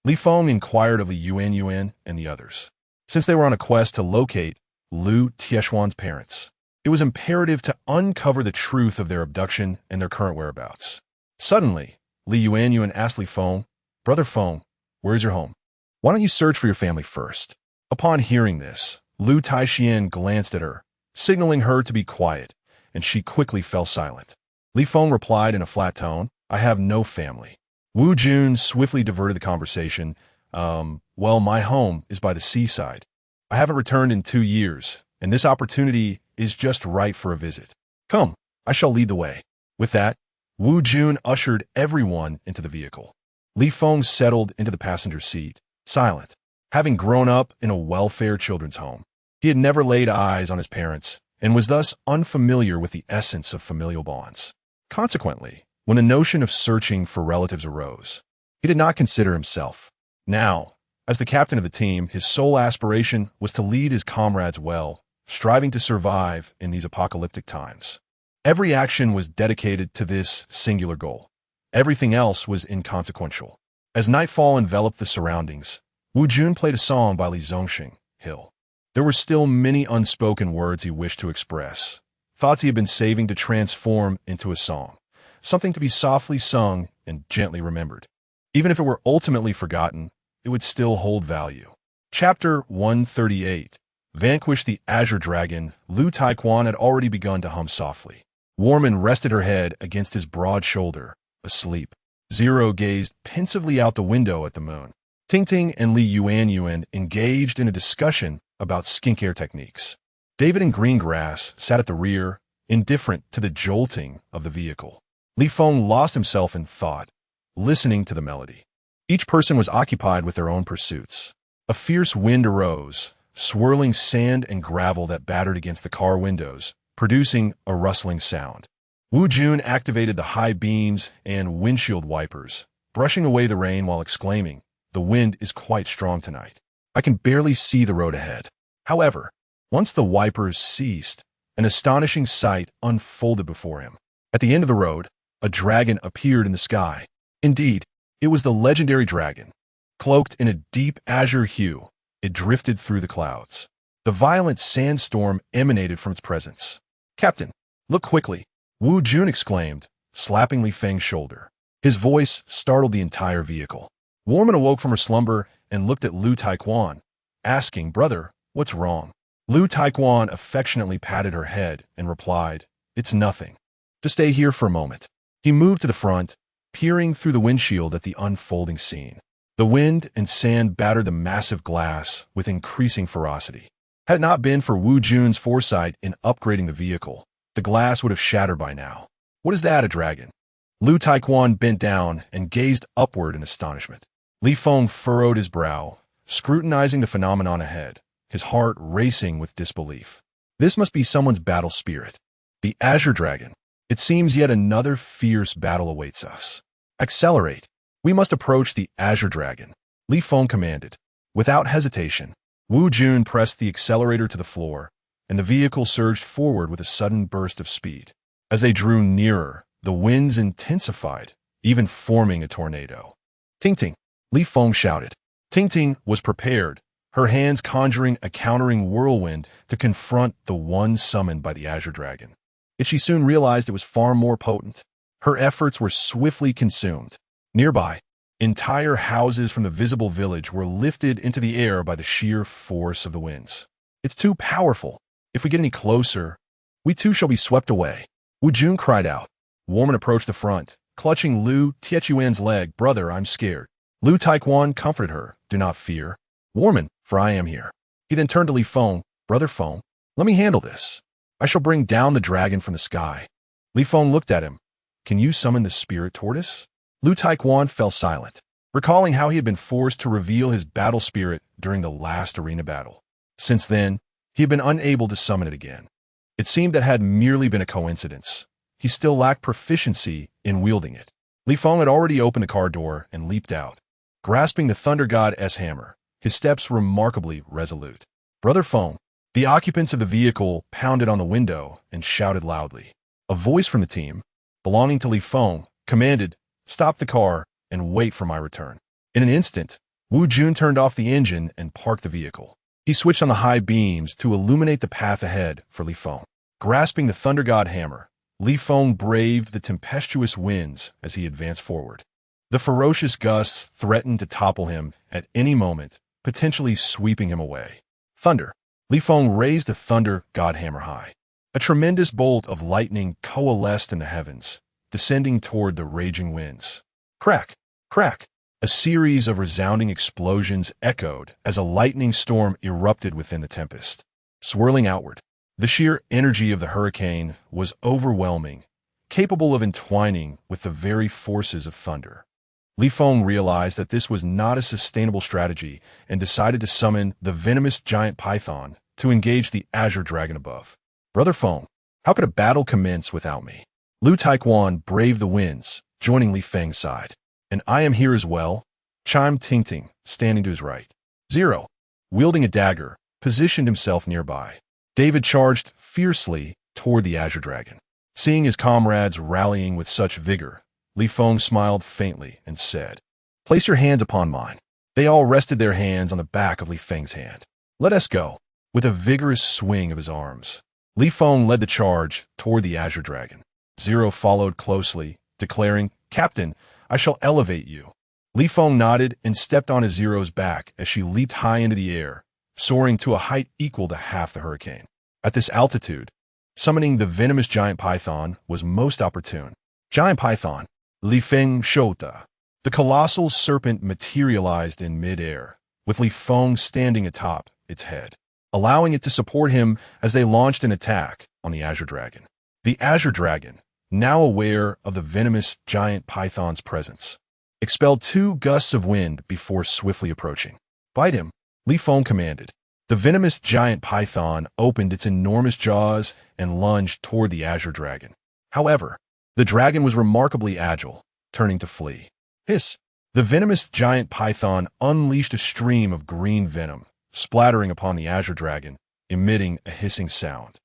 Li Feng inquired of Li Yuan and the others. Since they were on a quest to locate Lu Tiexuan's parents, it was imperative to uncover the truth of their abduction and their current whereabouts. Suddenly, Li Yuan asked Li Feng, Brother Feng, where is your home? Why don't you search for your family first? Upon hearing this, Lu Taixian glanced at her, signaling her to be quiet, and she quickly fell silent. Li Feng replied in a flat tone, I have no family. Wu Jun swiftly diverted the conversation. Well, my home is by the seaside. I haven't returned in 2 years, and this opportunity is just right for a visit. Come, I shall lead the way. With that, Wu Jun ushered everyone into the vehicle. Li Feng settled into the passenger seat, silent. Having grown up in a welfare children's home, he had never laid eyes on his parents and was thus unfamiliar with the essence of familial bonds. Consequently, when the notion of searching for relatives arose. He did not consider himself. Now, as the captain of the team, his sole aspiration was to lead his comrades well, striving to survive in these apocalyptic times. Every action was dedicated to this singular goal. Everything else was inconsequential. As nightfall enveloped the surroundings, Wu Jun played a song by Li Zongxing, Hill. There were still many unspoken words he wished to express, thoughts he had been saving to transform into a song, something to be softly sung and gently remembered. Even if it were ultimately forgotten, it would still hold value. Chapter 138. Vanquish the Azure Dragon. Lu Taiquan had already begun to hum softly. Warman rested her head against his broad shoulder, asleep. Zero gazed pensively out the window at the moon. Tingting and Li Yuan engaged in a discussion about skincare techniques. David and Greengrass sat at the rear, indifferent to the jolting of the vehicle. Li Feng lost himself in thought, listening to the melody. Each person was occupied with their own pursuits. A fierce wind arose, swirling sand and gravel that battered against the car windows, producing a rustling sound. Wu Jun activated the high beams and windshield wipers, brushing away the rain while exclaiming, "The wind is quite strong tonight. I can barely see the road ahead." However, once the wipers ceased, an astonishing sight unfolded before him. At the end of the road, a dragon appeared in the sky. Indeed, it was the legendary dragon. Cloaked in a deep azure hue, it drifted through the clouds. The violent sandstorm emanated from its presence. "Captain, look quickly," Wu Jun exclaimed, slapping Li Feng's shoulder. His voice startled the entire vehicle. Warman awoke from her slumber and looked at Lu Taiquan, asking, "Brother, what's wrong?" Lu Taiquan affectionately patted her head and replied, "It's nothing. Just stay here for a moment." He moved to the front, peering through the windshield at the unfolding scene. The wind and sand battered the massive glass with increasing ferocity. Had it not been for Wu Jun's foresight in upgrading the vehicle, the glass would have shattered by now. "What is that, a dragon?" Lu Taiquan bent down and gazed upward in astonishment. Li Feng furrowed his brow, scrutinizing the phenomenon ahead, his heart racing with disbelief. This must be someone's battle spirit. The Azure Dragon. It seems yet another fierce battle awaits us. Accelerate. We must approach the Azure Dragon, Li Feng commanded. Without hesitation, Wu Jun pressed the accelerator to the floor, and the vehicle surged forward with a sudden burst of speed. As they drew nearer, the winds intensified, even forming a tornado. "Ting-ting," Li Feng shouted. Ting-ting was prepared, her hands conjuring a countering whirlwind to confront the one summoned by the Azure Dragon. Yet she soon realized it was far more potent. Her efforts were swiftly consumed. Nearby, entire houses from the visible village were lifted into the air by the sheer force of the winds. "It's too powerful. If we get any closer, we too shall be swept away," Wu Jun cried out. Warman approached the front, clutching Lu Tietuan's leg. "Brother, I'm scared." Lu Taiquan comforted her. "Do not fear, Warman, for I am here." He then turned to Li Feng. "Brother Feng, let me handle this. I shall bring down the dragon from the sky." Li Feng looked at him. "Can you summon the spirit tortoise?" Lu Taiquan fell silent, recalling how he had been forced to reveal his battle spirit during the last arena battle. Since then, he had been unable to summon it again. It seemed that had merely been a coincidence. He still lacked proficiency in wielding it. Li Feng had already opened the car door and leaped out, grasping the Thunder God's hammer, his steps remarkably resolute. "Brother Feng." The occupants of the vehicle pounded on the window and shouted loudly. A voice from the team, belonging to Li Feng, commanded, "Stop the car and wait for my return." In an instant, Wu Jun turned off the engine and parked the vehicle. He switched on the high beams to illuminate the path ahead for Li Feng. Grasping the Thunder God hammer, Li Feng braved the tempestuous winds as he advanced forward. The ferocious gusts threatened to topple him at any moment, potentially sweeping him away. Thunder. Li Feng raised the Thunder God hammer high. A tremendous bolt of lightning coalesced in the heavens, descending toward the raging winds. Crack! Crack! A series of resounding explosions echoed as a lightning storm erupted within the tempest. Swirling outward, the sheer energy of the hurricane was overwhelming, capable of entwining with the very forces of thunder. Li Feng realized that this was not a sustainable strategy and decided to summon the venomous giant python to engage the Azure Dragon above. "Brother Feng, how could a battle commence without me?" Lu Taekwon braved the winds, joining Li Feng's side. "And I am here as well," chimed Ting Ting, standing to his right. Zero, wielding a dagger, positioned himself nearby. David charged fiercely toward the Azure Dragon. Seeing his comrades rallying with such vigor, Li Feng smiled faintly and said, "Place your hands upon mine." They all rested their hands on the back of Li Feng's hand. "Let us go." With a vigorous swing of his arms, Li Feng led the charge toward the Azure Dragon. Zero followed closely, declaring, "Captain, I shall elevate you." Li Feng nodded and stepped on his Zero's back as she leaped high into the air, soaring to a height equal to half the hurricane. At this altitude, summoning the venomous giant python was most opportune. Giant python, Li Feng Shota. The colossal serpent materialized in mid-air, with Li Feng standing atop its head, allowing it to support him as they launched an attack on the Azure Dragon. The Azure Dragon, now aware of the venomous giant python's presence, expelled 2 gusts of wind before swiftly approaching. "Bite him," Li Feng commanded. The venomous giant python opened its enormous jaws and lunged toward the Azure Dragon. However, the dragon was remarkably agile, turning to flee. Hiss! The venomous giant python unleashed a stream of green venom, splattering upon the Azure Dragon, emitting a hissing sound.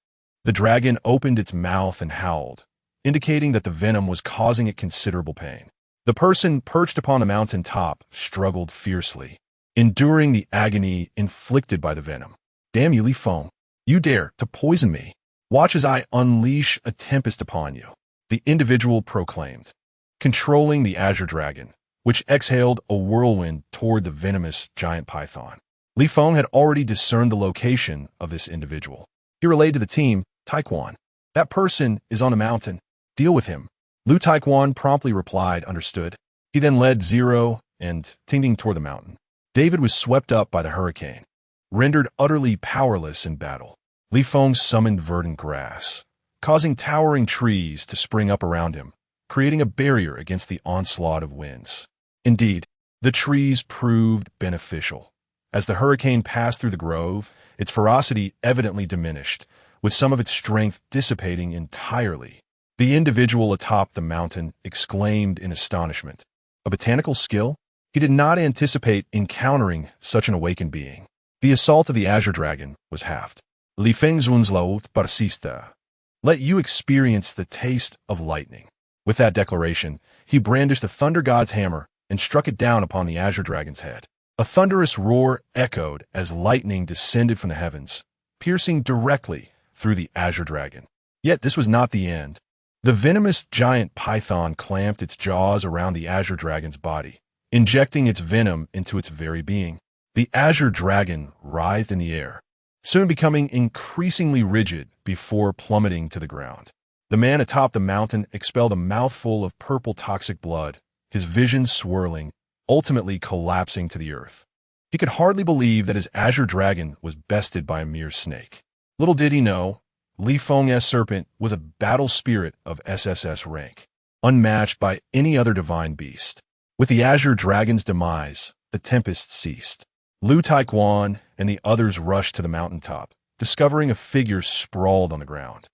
The dragon opened its mouth and howled, indicating that the venom was causing it considerable pain. The person perched upon the mountain top struggled fiercely, enduring the agony inflicted by the venom. "Damn you, Li Feng! You dare to poison me! Watch as I unleash a tempest upon you," the individual proclaimed, controlling the Azure Dragon, which exhaled a whirlwind toward the venomous giant python. Li Feng had already discerned the location of this individual. He relayed to the team, "Taekwon, that person is on the mountain. Deal with him." Lu Taekwon promptly replied, "Understood." He then led Zero and Ting Ting toward the mountain. David was swept up by the hurricane, rendered utterly powerless in battle. Li Feng summoned verdant grass, causing towering trees to spring up around him, creating a barrier against the onslaught of winds. Indeed, the trees proved beneficial. As the hurricane passed through the grove, its ferocity evidently diminished, with some of its strength dissipating entirely. The individual atop the mountain exclaimed in astonishment. A botanical skill? He did not anticipate encountering such an awakened being. The assault of the Azure Dragon was halved. Li Feng's Wunslow persista. Let you experience the taste of lightning. With that declaration, he brandished the Thunder God's hammer and struck it down upon the Azure Dragon's head. A thunderous roar echoed as lightning descended from the heavens, piercing directly through the Azure Dragon. Yet this was not the end. The venomous giant python clamped its jaws around the Azure Dragon's body, injecting its venom into its very being. The Azure Dragon writhed in the air, soon becoming increasingly rigid before plummeting to the ground. The man atop the mountain expelled a mouthful of purple toxic blood, his vision swirling, ultimately collapsing to the earth. He could hardly believe that his Azure Dragon was bested by a mere snake. Little did he know, Li Feng's serpent was a battle spirit of SSS rank, unmatched by any other divine beast. With the Azure Dragon's demise, the tempest ceased. Lu Taekwon and the others rushed to the mountaintop, discovering a figure sprawled on the ground,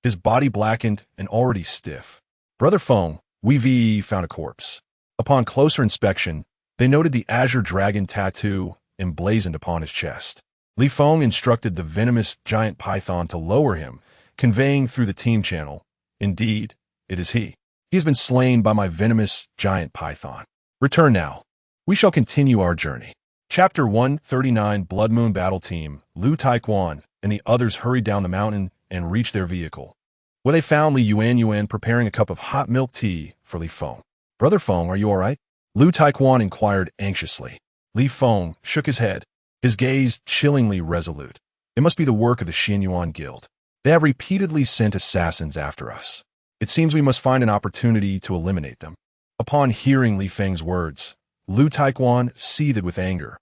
his body blackened and already stiff. Brother Feng, we found a corpse. Upon closer inspection, they noted the Azure Dragon tattoo emblazoned upon his chest. Li Feng instructed the venomous giant python to lower him, conveying through the team channel, "Indeed, it is he. He has been slain by my venomous giant python. Return now. We shall continue our journey." Chapter 139 Blood Moon Battle Team, Lu Taekwon and the others hurried down the mountain and reached their vehicle, where they found Li Yuan preparing a cup of hot milk tea for Li Feng. "Brother Feng, are you all right?" Lu Taekwon inquired anxiously. Li Feng shook his head, his gaze chillingly resolute. "It must be the work of the Xianyuan Guild. They have repeatedly sent assassins after us. It seems we must find an opportunity to eliminate them." Upon hearing Li Feng's words, Lu Taekwon seethed with anger.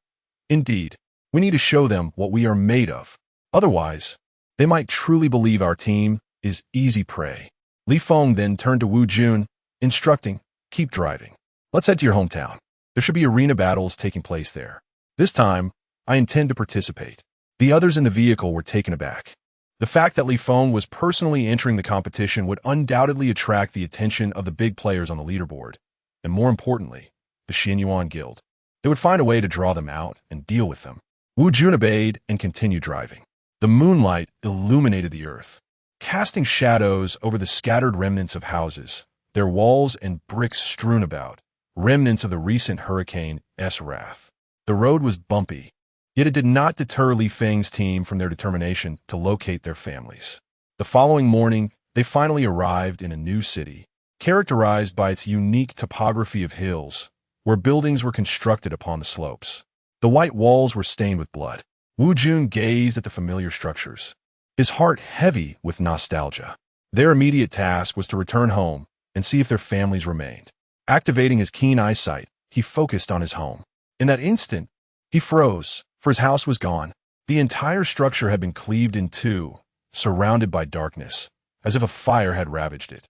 "Indeed, we need to show them what we are made of. Otherwise, they might truly believe our team is easy prey." Li Feng then turned to Wu Jun, instructing, "Keep driving. Let's head to your hometown. There should be arena battles taking place there. This time, I intend to participate." The others in the vehicle were taken aback. The fact that Li Feng was personally entering the competition would undoubtedly attract the attention of the big players on the leaderboard, and more importantly, the Xianyuan Guild. They would find a way to draw them out and deal with them. Wu Jun obeyed and continued driving. The moonlight illuminated the earth, casting shadows over the scattered remnants of houses, their walls and bricks strewn about, remnants of the recent hurricane's wrath. The road was bumpy, yet it did not deter Li Feng's team from their determination to locate their families. The following morning, they finally arrived in a new city, characterized by its unique topography of hills, where buildings were constructed upon the slopes. The white walls were stained with blood. Wu Jun gazed at the familiar structures, his heart heavy with nostalgia. Their immediate task was to return home and see if their families remained. Activating his keen eyesight, he focused on his home. In that instant, he froze, for his house was gone. The entire structure had been cleaved in two, surrounded by darkness, as if a fire had ravaged it.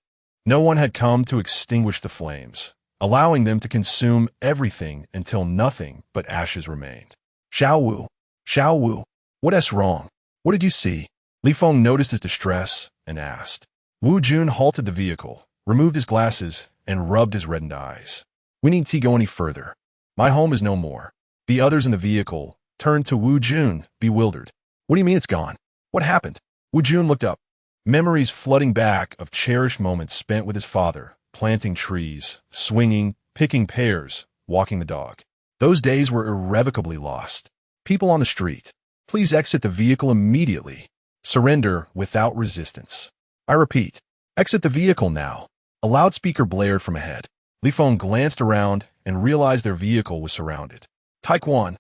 No one had come to extinguish the flames, allowing them to consume everything until nothing but ashes remained. Xiao Wu, what's wrong? What did you see? Li Feng noticed his distress and asked. Wu Jun halted the vehicle, removed his glasses, and rubbed his reddened eyes. We needn't go any further. My home is no more. The others in the vehicle turned to Wu Jun, bewildered. What do you mean it's gone? What happened? Wu Jun looked up, memories flooding back of cherished moments spent with his father, planting trees, swinging, picking pears, walking the dog. Those days were irrevocably lost. People on the street, please exit the vehicle immediately. Surrender without resistance. I repeat, exit the vehicle now. A loudspeaker blared from ahead. Li Feng glanced around and realized their vehicle was surrounded. Taekwon,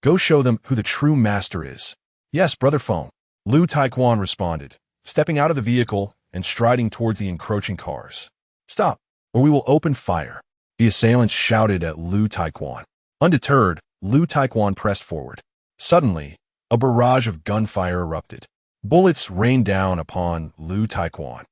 go show them who the true master is. Yes, Brother Feng. Lu Taekwon responded, stepping out of the vehicle and striding towards the encroaching cars. Stop, or we will open fire. The assailants shouted at Lu Taekwon. Undeterred, Lu Taekwon pressed forward. Suddenly, a barrage of gunfire erupted. Bullets rained down upon Lu Taekwon,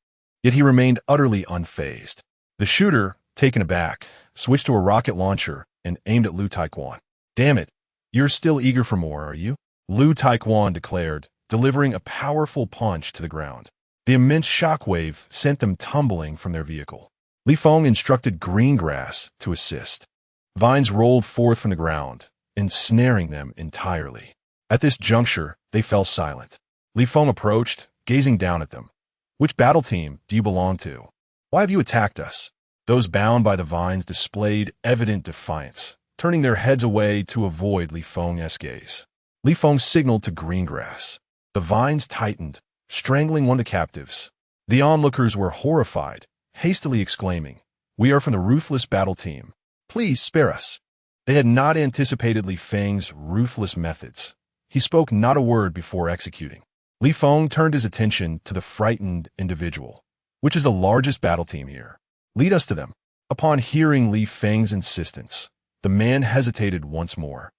yet he remained utterly unfazed. The shooter, taken aback, switched to a rocket launcher and aimed at Lu Taekwon. Damn it, you're still eager for more, are you? Lu Taekwon declared, delivering a powerful punch to the ground. The immense shockwave sent them tumbling from their vehicle. Li Feng instructed Greengrass to assist. Vines rolled forth from the ground, ensnaring them entirely. At this juncture, they fell silent. Li Feng approached, gazing down at them. Which battle team do you belong to? Why have you attacked us? Those bound by the vines displayed evident defiance, turning their heads away to avoid Li Feng's gaze. Li Feng signaled to Greengrass. The vines tightened, strangling one of the captives. The onlookers were horrified, hastily exclaiming, "We are from the ruthless battle team. Please spare us." They had not anticipated Li Feng's ruthless methods. He spoke not a word before executing. Li Feng turned his attention to the frightened individual. Which is the largest battle team here? Lead us to them. Upon hearing Li Feng's insistence, the man hesitated once more.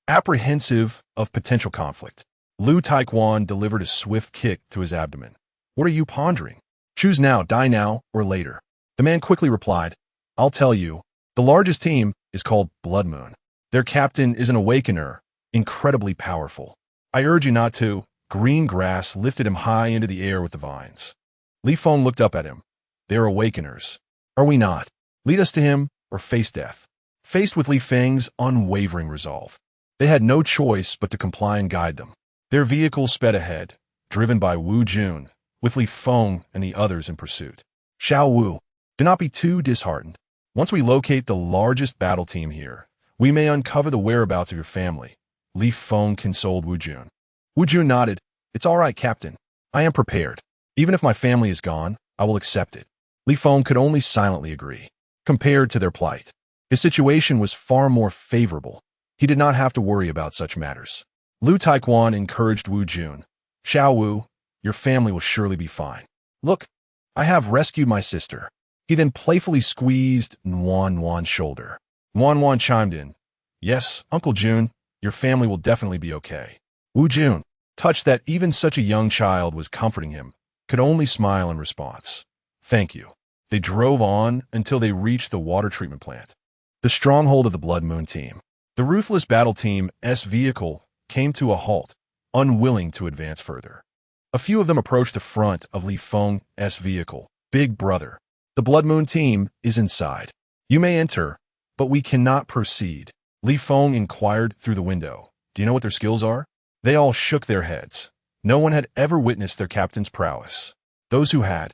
Apprehensive of potential conflict, Lu Taekwon delivered a swift kick to his abdomen. What are you pondering? Choose now, die now, or later. The man quickly replied, I'll tell you. The largest team is called Blood Moon. Their captain is an awakener, incredibly powerful. I urge you not to. Green grass lifted him high into the air with the vines. Li Feng looked up at him. They are awakeners. Are we not? Lead us to him or face death. Faced with Li Feng's unwavering resolve, they had no choice but to comply and guide them. Their vehicle sped ahead, driven by Wu Jun, with Li Feng and the others in pursuit. Xiao Wu, do not be too disheartened. Once we locate the largest battle team here, we may uncover the whereabouts of your family. Li Feng consoled Wu Jun. Wu Jun nodded. It's all right, Captain. I am prepared. Even if my family is gone, I will accept it. Li Feng could only silently agree. Compared to their plight, his situation was far more favorable. He did not have to worry about such matters. Lu Taekwon encouraged Wu Jun. Xiao Wu, your family will surely be fine. Look, I have rescued my sister. He then playfully squeezed Nuan shoulder. Nuan chimed in. Yes, Uncle Jun, your family will definitely be okay. Wu Jun, touched that even such a young child was comforting him, could only smile in response. Thank you. They drove on until they reached the water treatment plant, the stronghold of the Blood Moon team. The ruthless battle team's vehicle came to a halt, unwilling to advance further. A few of them approached the front of Li Feng's vehicle. Big brother. The Blood Moon team is inside. You may enter, but we cannot proceed. Li Feng inquired through the window. Do you know what their skills are? They all shook their heads. No one had ever witnessed their captain's prowess. Those who had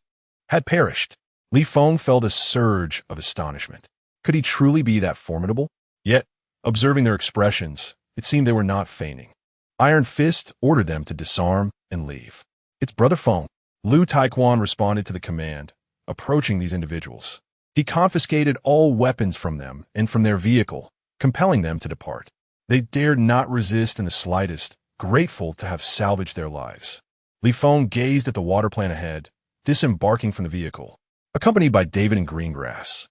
perished. Li Feng felt a surge of astonishment. Could he truly be that formidable? Yet, observing their expressions, it seemed they were not feigning. Iron Fist ordered them to disarm and leave. It's Brother Feng. Lu Taiquan responded to the command, approaching these individuals. He confiscated all weapons from them and from their vehicle, compelling them to depart. They dared not resist in the slightest, grateful to have salvaged their lives. Li Feng gazed at the water plant ahead, disembarking from the vehicle, accompanied by David and Greengrass.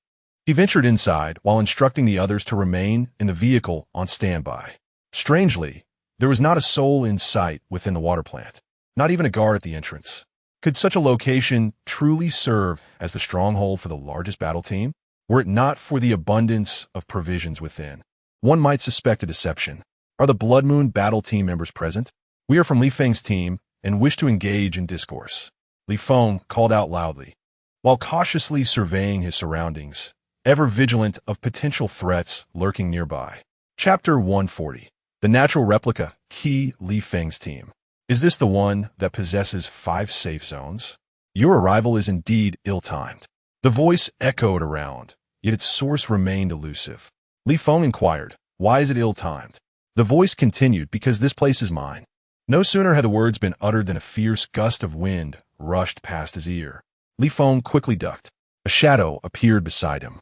He ventured inside while instructing the others to remain in the vehicle on standby. Strangely, there was not a soul in sight within the water plant, not even a guard at the entrance. Could such a location truly serve as the stronghold for the largest battle team? Were it not for the abundance of provisions within, one might suspect a deception. Are the Blood Moon battle team members present? We are from Li Feng's team and wish to engage in discourse. Li Feng called out loudly, while cautiously surveying his surroundings, ever vigilant of potential threats lurking nearby. Chapter 140. The Natural Replica, Key Li Feng's team. Is this the one that possesses 5 safe zones? Your arrival is indeed ill-timed. The voice echoed around, yet its source remained elusive. Li Feng inquired, why is it ill-timed? The voice continued, because this place is mine. No sooner had the words been uttered than a fierce gust of wind rushed past his ear. Li Feng quickly ducked. A shadow appeared beside him,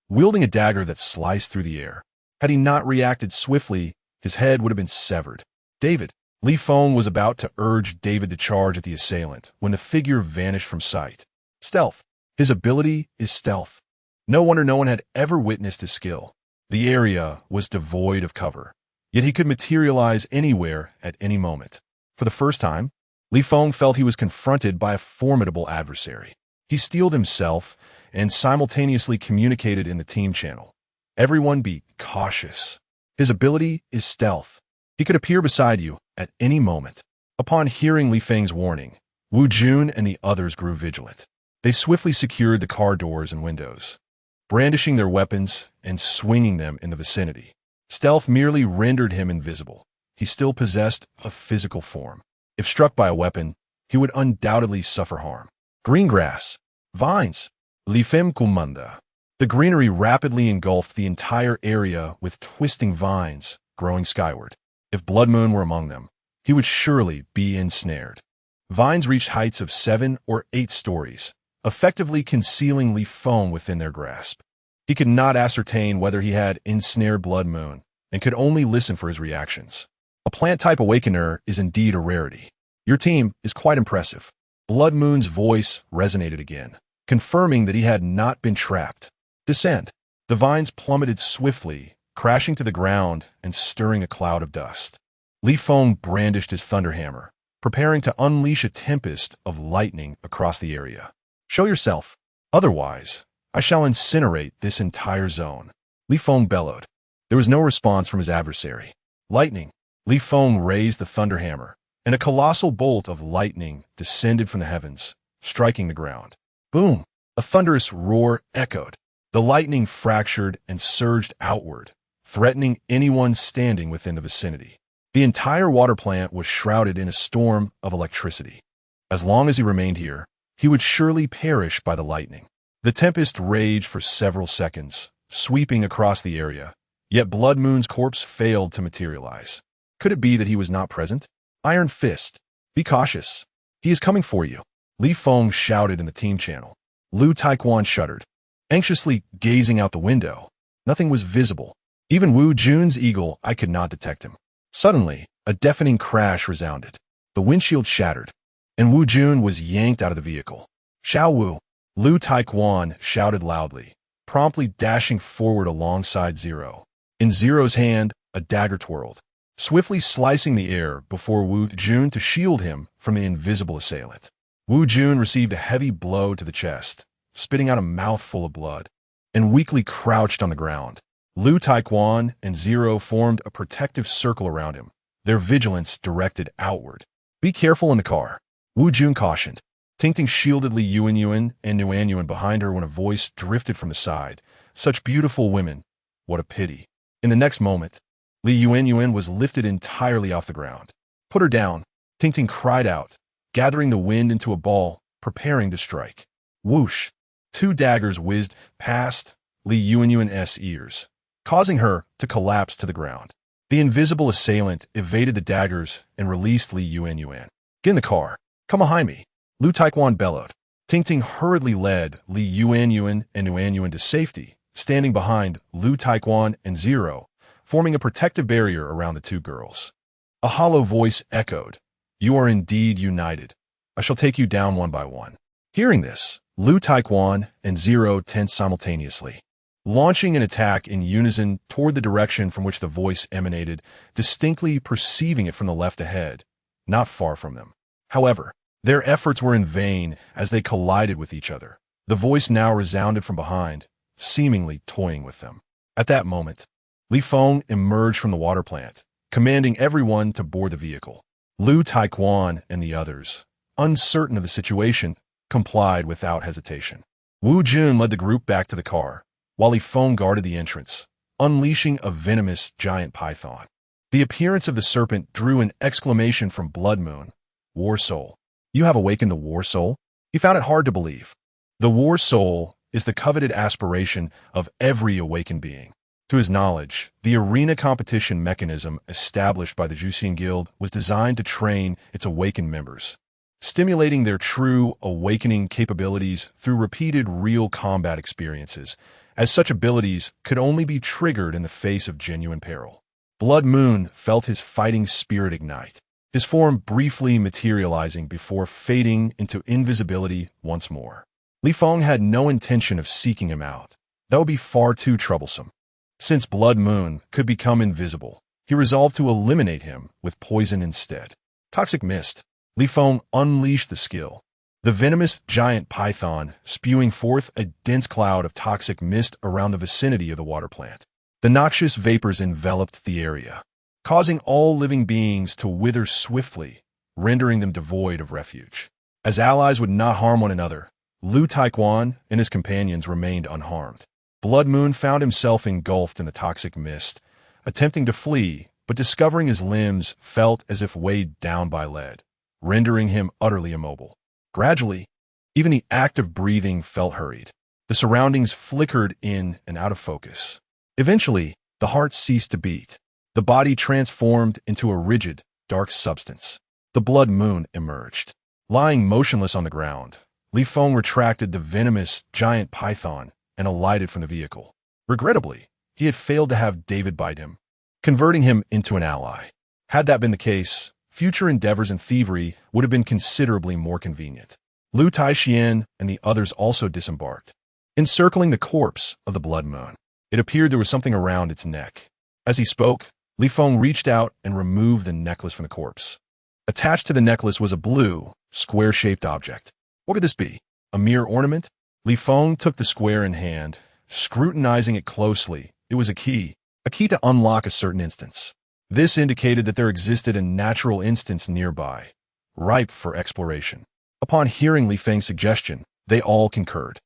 wielding a dagger that sliced through the air. Had he not reacted swiftly, his head would have been severed. David. Li Feng was about to urge David to charge at the assailant when the figure vanished from sight. Stealth. His ability is stealth. No wonder no one had ever witnessed his skill. The area was devoid of cover, yet he could materialize anywhere at any moment. For the first time, Li Feng felt he was confronted by a formidable adversary. He steeled himself and simultaneously communicated in the team channel. Everyone be cautious. His ability is stealth. He could appear beside you at any moment. Upon hearing Li Feng's warning, Wu Jun and the others grew vigilant. They swiftly secured the car doors and windows, brandishing their weapons and swinging them in the vicinity. Stealth merely rendered him invisible. He still possessed a physical form. If struck by a weapon, he would undoubtedly suffer harm. Green grass, vines, Li Feng Kumanda. The greenery rapidly engulfed the entire area with twisting vines growing skyward. If Blood Moon were among them, he would surely be ensnared. Vines reached heights of 7 or 8 stories, effectively concealing Li Feng within their grasp. He could not ascertain whether he had ensnared Blood Moon, and could only listen for his reactions. A plant-type awakener is indeed a rarity. Your team is quite impressive. Blood Moon's voice resonated again, confirming that he had not been trapped. Descend. The vines plummeted swiftly, crashing to the ground and stirring a cloud of dust. Li Feng brandished his thunderhammer, preparing to unleash a tempest of lightning across the area. Show yourself. Otherwise, I shall incinerate this entire zone. Li Feng bellowed. There was no response from his adversary. Lightning. Li Feng raised the thunderhammer, and a colossal bolt of lightning descended from the heavens, striking the ground. Boom! A thunderous roar echoed. The lightning fractured and surged outward, threatening anyone standing within the vicinity. The entire water plant was shrouded in a storm of electricity. As long as he remained here, he would surely perish by the lightning. The tempest raged for several seconds, sweeping across the area, yet Blood Moon's corpse failed to materialize. Could it be that he was not present? Iron Fist. Be cautious. He is coming for you. Li Feng shouted in the team channel. Lu Taiquan shuddered, anxiously gazing out the window. Nothing was visible. Even Wu Jun's eagle eye could not detect him. Suddenly, a deafening crash resounded. The windshield shattered, and Wu Jun was yanked out of the vehicle. Xiao Wu. Lu Taiquan shouted loudly, promptly dashing forward alongside Zero. In Zero's hand, a dagger twirled, swiftly slicing the air before Wu Jun to shield him from the invisible assailant. Wu Jun received a heavy blow to the chest, spitting out a mouthful of blood, and weakly crouched on the ground. Lu Taiquan and Zero formed a protective circle around him, their vigilance directed outward. Be careful in the car. Wu Jun cautioned. Tingting shielded Li Yuanyuan and Nuanyuan behind her when a voice drifted from the side. Such beautiful women. What a pity. In the next moment, Li Yuanyuan was lifted entirely off the ground. Put her down, Tingting cried out, gathering the wind into a ball, preparing to strike. Whoosh! 2 daggers whizzed past Li Yuanyuan's ears, causing her to collapse to the ground. The invisible assailant evaded the daggers and released Li Yuanyuan. Get in the car. Come behind me. Lu Taekwon bellowed. Tingting hurriedly led Li Yuanyuan and Nuanyuan to safety, standing behind Lu Taekwon and Zero, forming a protective barrier around the 2 girls. A hollow voice echoed, "You are indeed united. I shall take you down one by one." Hearing this, Lu Taekwon and Zero tensed simultaneously, launching an attack in unison toward the direction from which the voice emanated, distinctly perceiving it from the left ahead, not far from them. However, their efforts were in vain as they collided with each other. The voice now resounded from behind, seemingly toying with them. At that moment, Li Feng emerged from the water plant, commanding everyone to board the vehicle. Lu Taekwon and the others, uncertain of the situation, complied without hesitation. Wu Jun led the group back to the car, while Li Feng guarded the entrance, unleashing a venomous giant python. The appearance of the serpent drew an exclamation from Blood Moon. War Soul. You have awakened the War Soul? He found it hard to believe. The War Soul is the coveted aspiration of every awakened being. To his knowledge, the arena competition mechanism established by the Juxian Guild was designed to train its awakened members, stimulating their true awakening capabilities through repeated real combat experiences, as such abilities could only be triggered in the face of genuine peril. Blood Moon felt his fighting spirit ignite, his form briefly materializing before fading into invisibility once more. Li Feng had no intention of seeking him out. That would be far too troublesome. Since Blood Moon could become invisible, he resolved to eliminate him with poison instead. Toxic Mist. Li Feng unleashed the skill, the venomous giant python spewing forth a dense cloud of toxic mist around the vicinity of the water plant. The noxious vapors enveloped the area, causing all living beings to wither swiftly, rendering them devoid of refuge. As allies would not harm one another, Lu Taekwon and his companions remained unharmed. Blood Moon found himself engulfed in the toxic mist, attempting to flee, but discovering his limbs felt as if weighed down by lead, rendering him utterly immobile. Gradually, even the act of breathing felt hurried. The surroundings flickered in and out of focus. Eventually, the heart ceased to beat. The body transformed into a rigid, dark substance. The Blood Moon emerged. Lying motionless on the ground, Li Feng retracted the venomous giant python and alighted from the vehicle. Regrettably, he had failed to have David bite him, converting him into an ally. Had that been the case, future endeavors in thievery would have been considerably more convenient. Lu Taixian and the others also disembarked, encircling the corpse of the Blood Moon. It appeared there was something around its neck. As he spoke, Li Feng reached out and removed the necklace from the corpse. Attached to the necklace was a blue, square-shaped object. What could this be? A mere ornament? Li Feng took the square in hand, scrutinizing it closely. It was a key to unlock a certain instance. This indicated that there existed a natural instance nearby, ripe for exploration. Upon hearing Li Feng's suggestion, they all concurred.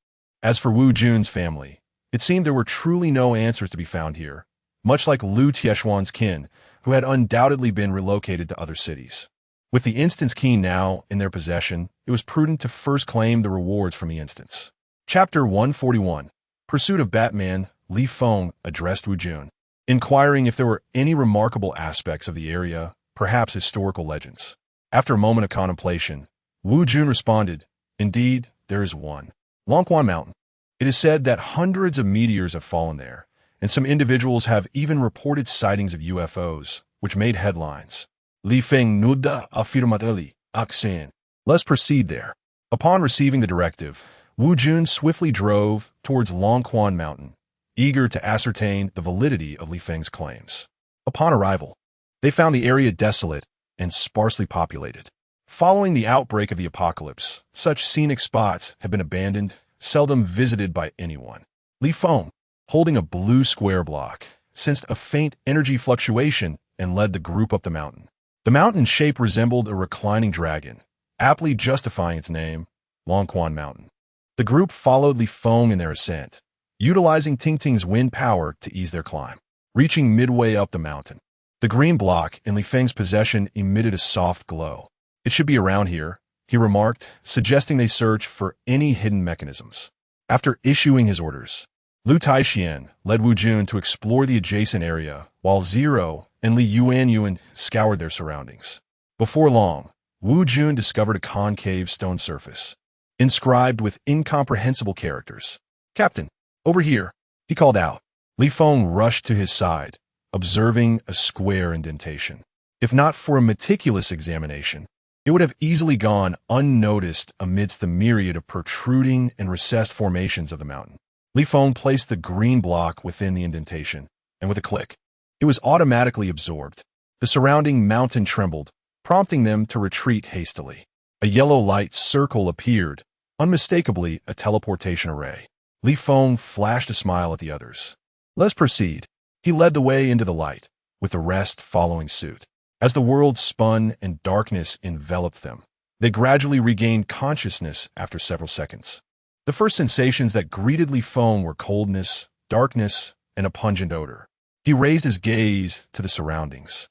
As for Wu Jun's family, it seemed there were truly no answers to be found here, much like Lu Tieshuan's kin, who had undoubtedly been relocated to other cities. With the instance key now in their possession, it was prudent to first claim the rewards from the instance. Chapter 141. Pursuit of Batman. Li Feng addressed Wu Jun, inquiring if there were any remarkable aspects of the area, perhaps historical legends. After a moment of contemplation, Wu Jun responded, "Indeed, there is one. Longquan Mountain. It is said that hundreds of meteors have fallen there, and some individuals have even reported sightings of UFOs, which made headlines. Li Feng nuda afirmately, accent. Let's proceed there." Upon receiving the directive, Wu Jun swiftly drove towards Longquan Mountain, eager to ascertain the validity of Li Feng's claims. Upon arrival, they found the area desolate and sparsely populated. Following the outbreak of the apocalypse, such scenic spots have been abandoned, seldom visited by anyone. Li Feng, holding a blue square block, sensed a faint energy fluctuation and led the group up the mountain. The mountain's shape resembled a reclining dragon, aptly justifying its name, Longquan Mountain. The group followed Li Feng in their ascent, utilizing Tingting's wind power to ease their climb. Reaching midway up the mountain, the green block in Li Feng's possession emitted a soft glow. "It should be around here," he remarked, suggesting they search for any hidden mechanisms. After issuing his orders, Lu Taixian led Wu Jun to explore the adjacent area, while Zero and Li Yuanyuan scoured their surroundings. Before long, Wu Jun discovered a concave stone surface, inscribed with incomprehensible characters. "Captain, over here," he called out. Li Feng rushed to his side, observing a square indentation. If not for a meticulous examination, it would have easily gone unnoticed amidst the myriad of protruding and recessed formations of the mountain. Li Feng placed the green block within the indentation, and with a click, it was automatically absorbed. The surrounding mountain trembled, prompting them to retreat hastily. A yellow light circle appeared, unmistakably a teleportation array. Li Feng flashed a smile at the others. "Let's proceed." He led the way into the light, with the rest following suit. As the world spun and darkness enveloped them, they gradually regained consciousness after several seconds. The first sensations that greeted Li Feng were coldness, darkness, and a pungent odor. He raised his gaze to the surroundings,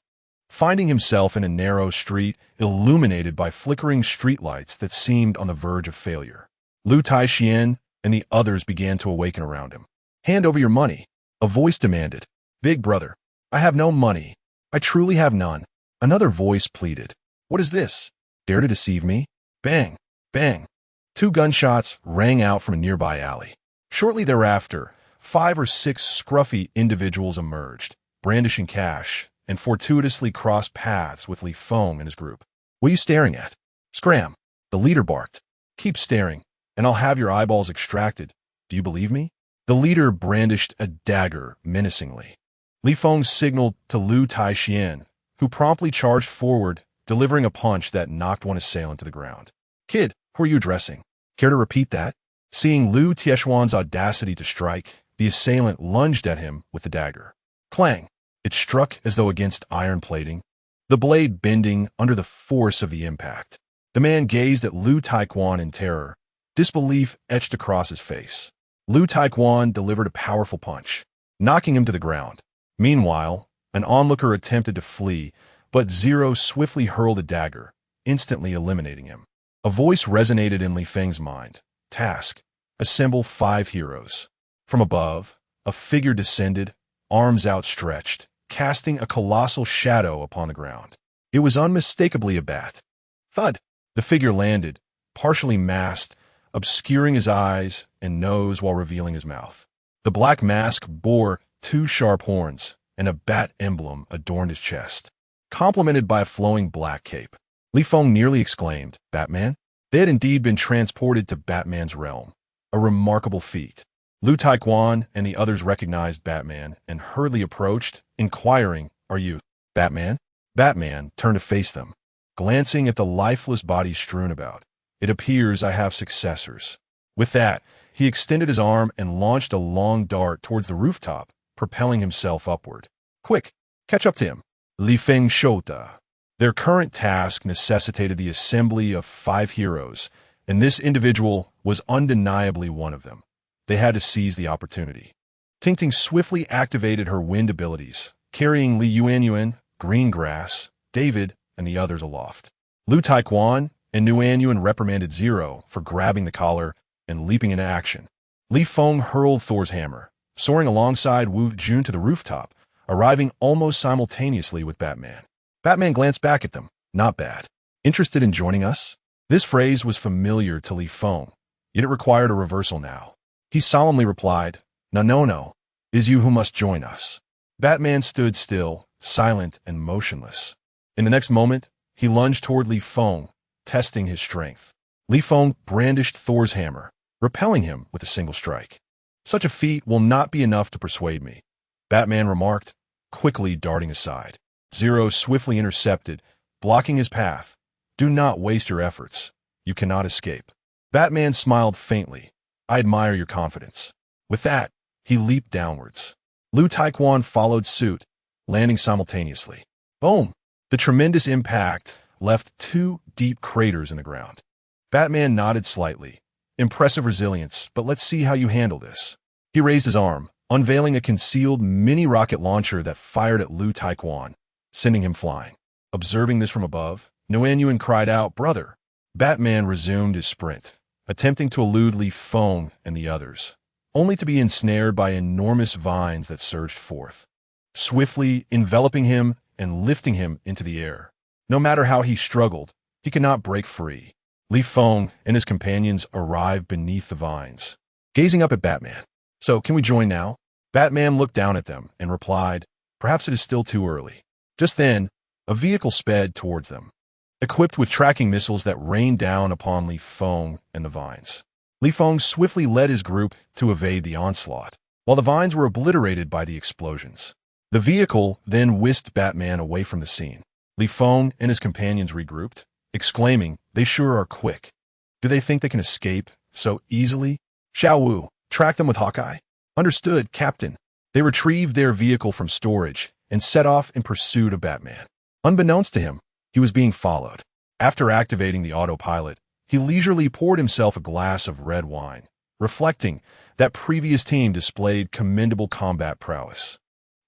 finding himself in a narrow street illuminated by flickering streetlights that seemed on the verge of failure. Lu Taixian and the others began to awaken around him. "Hand over your money," a voice demanded. "Big brother, I have no money. I truly have none." Another voice pleaded. "What is this? Dare to deceive me?" Bang! Bang! 2 gunshots rang out from a nearby alley. Shortly thereafter, 5 or 6 scruffy individuals emerged, brandishing cash, and fortuitously crossed paths with Li Feng and his group. "What are you staring at?" "Scram!" the leader barked. "Keep staring, and I'll have your eyeballs extracted. Do you believe me?" The leader brandished a dagger menacingly. Li Feng signaled to Lu Taixian, who promptly charged forward, delivering a punch that knocked one assailant to the ground. "Kid, who are you addressing? Care to repeat that?" Seeing Lu Tiexuan's audacity to strike, the assailant lunged at him with the dagger. Clang! It struck as though against iron plating, the blade bending under the force of the impact. The man gazed at Lu Taiquan in terror, disbelief etched across his face. Lu Taiquan delivered a powerful punch, knocking him to the ground. Meanwhile, an onlooker attempted to flee, but Zero swiftly hurled a dagger, instantly eliminating him. A voice resonated in Li Feng's mind. "Task: assemble 5 heroes." From above, a figure descended, arms outstretched, casting a colossal shadow upon the ground. It was unmistakably a bat. Thud! The figure landed, partially masked, obscuring his eyes and nose while revealing his mouth. The black mask bore 2 sharp horns, and a bat emblem adorned his chest, complemented by a flowing black cape. Li Feng nearly exclaimed, "Batman?" They had indeed been transported to Batman's realm. A remarkable feat. Lu Taiquan and the others recognized Batman and hurriedly approached, inquiring, "Are you Batman?" Batman turned to face them, glancing at the lifeless bodies strewn about. "It appears I have successors." With that, he extended his arm and launched a long dart towards the rooftop, propelling himself upward. "Quick, catch up to him." Li Feng Shota. Their current task necessitated the assembly of 5 heroes, and this individual was undeniably one of them. They had to seize the opportunity. Tingting swiftly activated her wind abilities, carrying Li Yuanyuan, Greengrass, David, and the others aloft. Lu Taiquan and Yuanyuan reprimanded Zero for grabbing the collar and leaping into action. Li Feng hurled Thor's hammer, soaring alongside Wu Jun to the rooftop, arriving almost simultaneously with Batman. Batman glanced back at them. "Not bad. Interested in joining us?" This phrase was familiar to Li Feng, yet it required a reversal now. He solemnly replied, No. It is you who must join us." Batman stood still, silent and motionless. In the next moment, he lunged toward Li Feng, testing his strength. Li Feng brandished Thor's hammer, repelling him with a single strike. "Such a feat will not be enough to persuade me," Batman remarked, quickly darting aside. Zero swiftly intercepted, blocking his path. "Do not waste your efforts. You cannot escape." Batman smiled faintly. "I admire your confidence." With that, he leaped downwards. Lu Taiquan followed suit, landing simultaneously. Boom! The tremendous impact left 2 deep craters in the ground. Batman nodded slightly. Impressive resilience, but let's see how you handle this. He raised his arm, unveiling a concealed mini-rocket launcher that fired at Liu Taekwon, sending him flying. Observing this from above, Nguyen Yuan cried out, "Brother!" Batman resumed his sprint, attempting to elude Li Feng and the others, only to be ensnared by enormous vines that surged forth, swiftly enveloping him and lifting him into the air. No matter how he struggled, he could not break free. Li Feng and his companions arrived beneath the vines, gazing up at Batman. "So, can we join now?" Batman looked down at them and replied, "Perhaps it is still too early." Just then, a vehicle sped towards them, equipped with tracking missiles that rained down upon Li Feng and the vines. Li Feng swiftly led his group to evade the onslaught, while the vines were obliterated by the explosions. The vehicle then whisked Batman away from the scene. Li Feng and his companions regrouped, exclaiming, "They sure are quick. Do they think they can escape so easily?" "Xiao Wu, track them with Hawkeye." "Understood, Captain." They retrieved their vehicle from storage and set off in pursuit of Batman. Unbeknownst to him, he was being followed. After activating the autopilot, he leisurely poured himself a glass of red wine, reflecting that previous team displayed commendable combat prowess.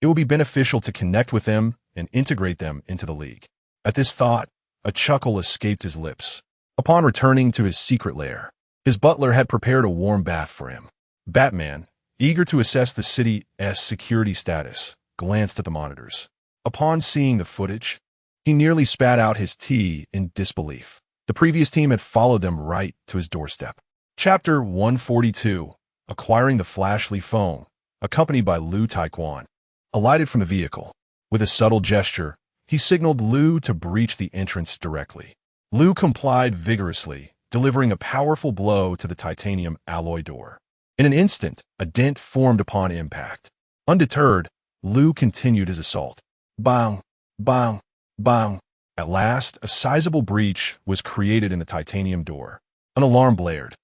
It would be beneficial to connect with them and integrate them into the League. At this thought, a chuckle escaped his lips. Upon returning to his secret lair, his butler had prepared a warm bath for him. Batman, eager to assess the city's security status, glanced at the monitors. Upon seeing the footage, he nearly spat out his tea in disbelief. The previous team had followed them right to his doorstep. Chapter 142, Acquiring the Flash. Li Feng, accompanied by Liu Taekwon, alighted from the vehicle. With a subtle gesture, he signaled Liu to breach the entrance directly. Liu complied vigorously, delivering a powerful blow to the titanium alloy door. In an instant, a dent formed upon impact. Undeterred, Liu continued his assault. Bang! Bang! Bang! At last, a sizable breach was created in the titanium door. An alarm blared,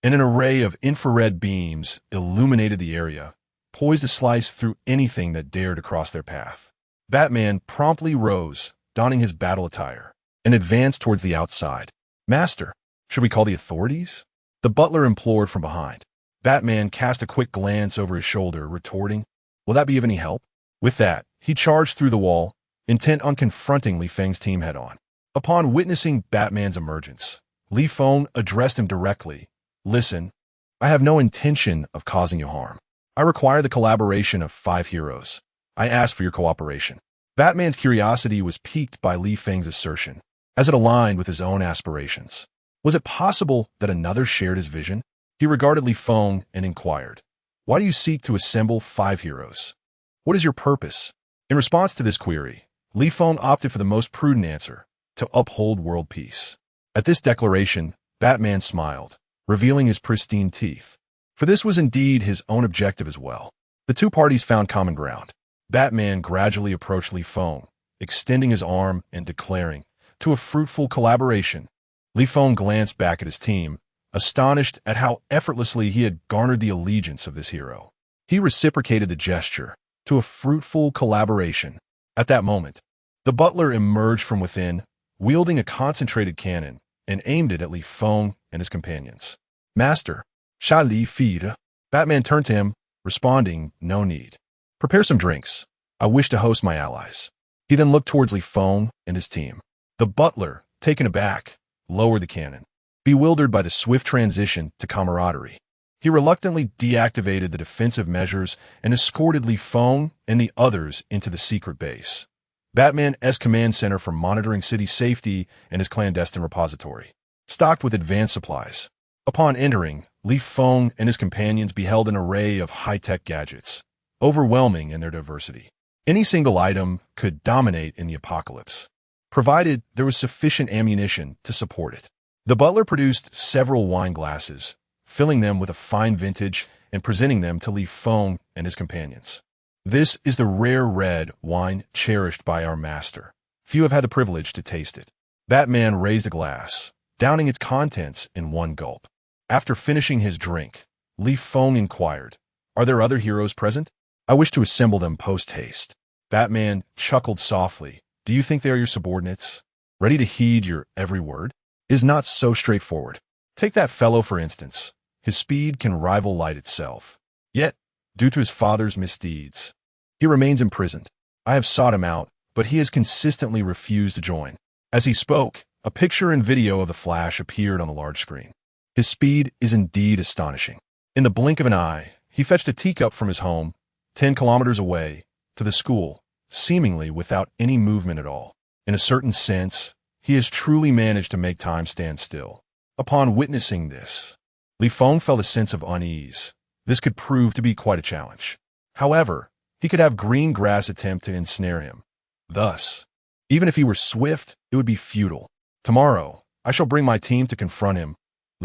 and an array of infrared beams illuminated the area, poised to slice through anything that dared to cross their path. Batman promptly rose, donning his battle attire, and advanced towards the outside. "Master, should we call the authorities?" the butler implored from behind. Batman cast a quick glance over his shoulder, retorting, "Will that be of any help?" With that, he charged through the wall, intent on confronting Li Feng's team head-on. Upon witnessing Batman's emergence, Li Feng addressed him directly. "Listen, I have no intention of causing you harm. I require the collaboration of 5 heroes. I ask for your cooperation." Batman's curiosity was piqued by Li Feng's assertion, as it aligned with his own aspirations. Was it possible that another shared his vision? He regarded Li Feng and inquired, "Why do you seek to assemble 5 heroes? What is your purpose?" In response to this query, Li Feng opted for the most prudent answer, to uphold world peace. At this declaration, Batman smiled, revealing his pristine teeth. For this was indeed his own objective as well. The two parties found common ground. Batman gradually approached Li Feng, extending his arm and declaring, "To a fruitful collaboration." Li Feng glanced back at his team, astonished at how effortlessly he had garnered the allegiance of this hero. He reciprocated the gesture, "To a fruitful collaboration." At that moment, the butler emerged from within, wielding a concentrated cannon, and aimed it at Li Feng and his companions. "Master, shall Li feed?" Batman turned to him, responding, "No need. Prepare some drinks. I wish to host my allies." He then looked towards Li Feng and his team. The butler, taken aback, lowered the cannon, bewildered by the swift transition to camaraderie. He reluctantly deactivated the defensive measures and escorted Li Feng and the others into the secret base, Batman's command center for monitoring city safety and his clandestine repository, stocked with advanced supplies. Upon entering, Li Feng and his companions beheld an array of high-tech gadgets, overwhelming in their diversity. Any single item could dominate in the apocalypse, provided there was sufficient ammunition to support it. The butler produced several wine glasses, filling them with a fine vintage and presenting them to Li Feng and his companions. "This is the rare red wine cherished by our master. Few have had the privilege to taste it." Batman raised a glass, downing its contents in one gulp. After finishing his drink, Li Feng inquired, "Are there other heroes present? I wish to assemble them post-haste." Batman chuckled softly. "Do you think they are your subordinates? ready to heed your every word, is not so straightforward. Take that fellow, for instance. His speed can rival light itself. Yet, due to his father's misdeeds, he remains imprisoned. I have sought him out, but he has consistently refused to join. As he spoke, a picture and video of the Flash appeared on the large screen. His speed is indeed astonishing. In the blink of an eye, he fetched a teacup from his home, 10 kilometers away, to the school, seemingly without any movement at all. In a certain sense, he has truly managed to make time stand still. Upon witnessing this, Feng felt a sense of unease. This could prove to be quite a challenge. However, he could have green grass attempt to ensnare him. Thus, even if he were swift, it would be futile. Tomorrow, I shall bring my team to confront him,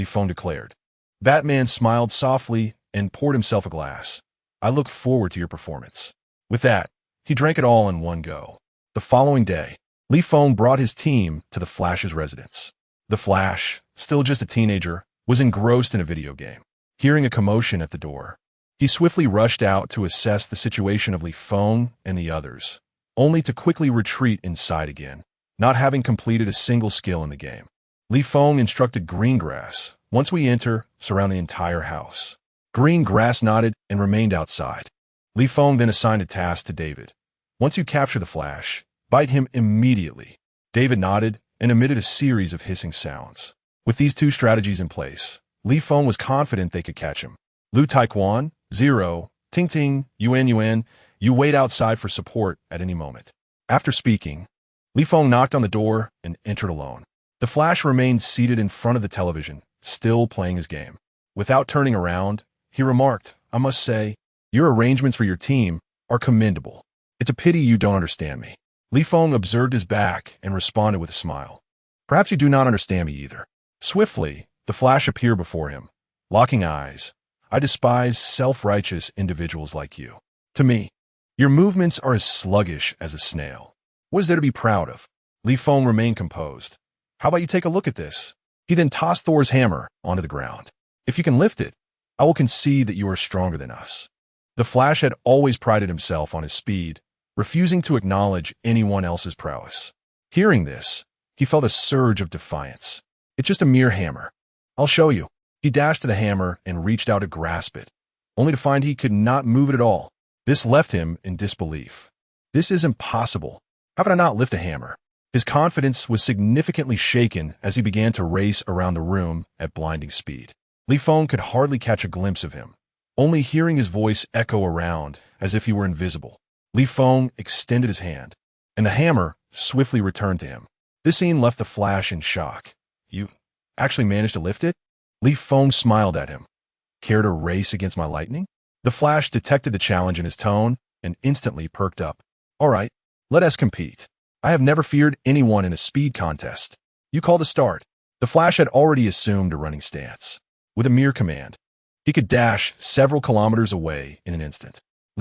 Feng declared. Batman smiled softly and poured himself a glass. I look forward to your performance. With that, he drank it all in one go. The following day, Feng brought his team to the Flash's residence. The Flash, still just a teenager, was engrossed in a video game. Hearing a commotion at the door, he swiftly rushed out to assess the situation of Feng and the others, only to quickly retreat inside again, not having completed a single skill in the game. Feng instructed Greengrass, once we enter, surround the entire house. Greengrass nodded and remained outside. Feng then assigned a task to David. Once you capture the Flash, bite him immediately. David nodded and emitted a series of hissing sounds. With these two strategies in place, Feng was confident they could catch him. Lu Taekwon, 0, Ting Ting, Yuan, you wait outside for support at any moment. After speaking, Feng knocked on the door and entered alone. The Flash remained seated in front of the television, still playing his game. Without turning around, he remarked, I must say, your arrangements for your team are commendable. It's a pity you don't understand me. Feng observed his back and responded with a smile. Perhaps you do not understand me either. Swiftly, the Flash appeared before him, locking eyes. I despise self-righteous individuals like you. To me, your movements are as sluggish as a snail. What is there to be proud of? Feng remained composed. How about you take a look at this? He then tossed Thor's hammer onto the ground. If you can lift it, I will concede that you are stronger than us. The Flash had always prided himself on his speed, refusing to acknowledge anyone else's prowess. Hearing this, he felt a surge of defiance. It's just a mere hammer. I'll show you. He dashed to the hammer and reached out to grasp it, only to find he could not move it at all. This left him in disbelief. This is impossible. How could I not lift a hammer? His confidence was significantly shaken as he began to race around the room at blinding speed. Feng could hardly catch a glimpse of him, only hearing his voice echo around as if he were invisible. Feng extended his hand, and the hammer swiftly returned to him. This scene left the Flash in shock. You actually managed to lift it? Feng smiled at him. Care to race against my lightning? The Flash detected the challenge in his tone and instantly perked up. All right, let us compete. I have never feared anyone in a speed contest. You call the start. The Flash had already assumed a running stance. With a mere command, he could dash several kilometers away in an instant.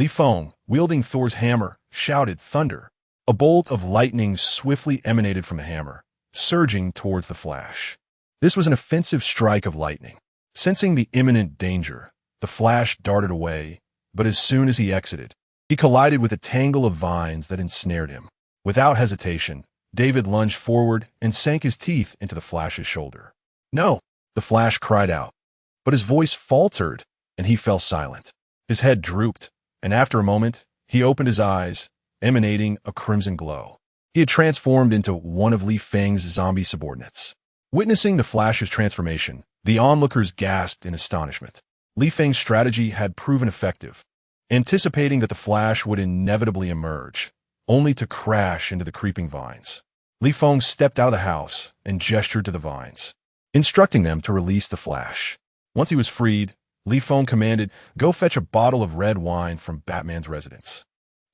Feng, wielding Thor's hammer, shouted thunder. A bolt of lightning swiftly emanated from the hammer, surging towards the Flash. This was an offensive strike of lightning. Sensing the imminent danger, the Flash darted away, but as soon as he exited, he collided with a tangle of vines that ensnared him. Without hesitation, David lunged forward and sank his teeth into the Flash's shoulder. No, the Flash cried out, but his voice faltered and he fell silent. His head drooped, and after a moment, he opened his eyes, emanating a crimson glow. He had transformed into one of Feng's zombie subordinates. Witnessing the Flash's transformation, the onlookers gasped in astonishment. Feng's strategy had proven effective, anticipating that the Flash would inevitably emerge, only to crash into the creeping vines. Feng stepped out of the house and gestured to the vines, instructing them to release the Flash. Once he was freed, Feng commanded, go fetch a bottle of red wine from Batman's residence.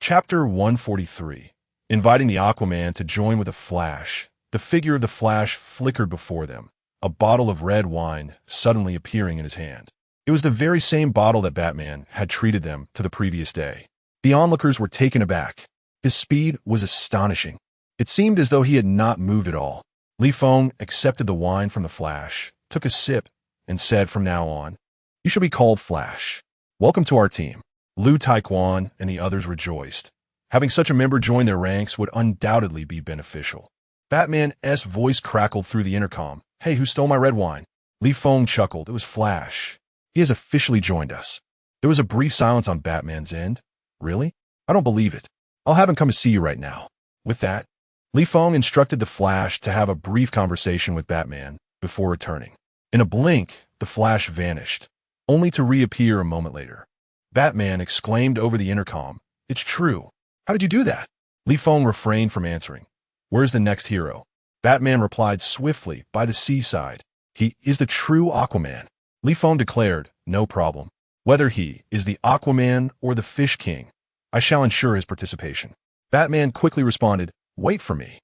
Chapter 143. Inviting the Aquaman to join with the Flash, the figure of the Flash flickered before them, a bottle of red wine suddenly appearing in his hand. It was the very same bottle that Batman had treated them to the previous day. The onlookers were taken aback. His speed was astonishing. It seemed as though he had not moved at all. Feng accepted the wine from the Flash, took a sip, and said from now on, you shall be called Flash. Welcome to our team. Lu Taekwon and the others rejoiced. Having such a member join their ranks would undoubtedly be beneficial. Batman's voice crackled through the intercom. Hey, who stole my red wine? Feng chuckled. It was Flash. He has officially joined us. There was a brief silence on Batman's end. Really? I don't believe it. I'll have him come to see you right now. With that, Feng instructed the Flash to have a brief conversation with Batman before returning. In a blink, the Flash vanished, only to reappear a moment later. Batman exclaimed over the intercom, "It's true. How did you do that?" Feng refrained from answering. "Where's the next hero?" Batman replied swiftly, "By the seaside. He is the true Aquaman." Feng declared, "No problem. Whether he is the Aquaman or the Fish King, I shall ensure his participation." Batman quickly responded, "Wait for me.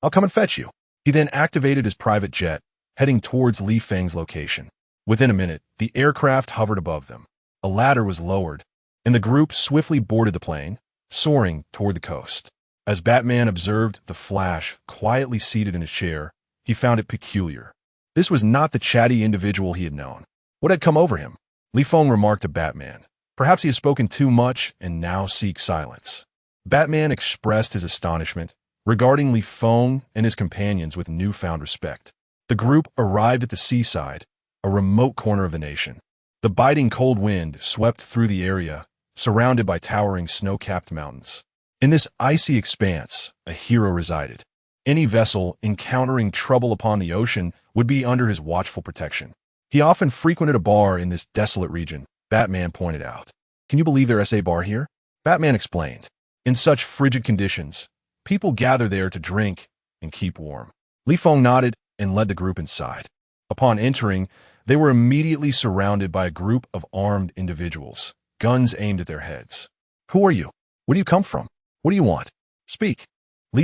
I'll come and fetch you." He then activated his private jet, heading towards Feng's location. Within a minute, the aircraft hovered above them. A ladder was lowered, and the group swiftly boarded the plane, soaring toward the coast. As Batman observed the Flash quietly seated in his chair, he found it peculiar. This was not the chatty individual he had known. What had come over him? Feng remarked to Batman. Perhaps he has spoken too much and now seeks silence. Batman expressed his astonishment, regarding Feng and his companions with newfound respect. The group arrived at the seaside, a remote corner of the nation. The biting cold wind swept through the area, surrounded by towering snow-capped mountains. In this icy expanse, a hero resided. Any vessel encountering trouble upon the ocean would be under his watchful protection. He often frequented a bar in this desolate region, Batman pointed out. Can you believe there's a bar here? Batman explained. In such frigid conditions, people gather there to drink and keep warm. Feng nodded and led the group inside. Upon entering, they were immediately surrounded by a group of armed individuals, guns aimed at their heads. Who are you? Where do you come from? What do you want? Speak.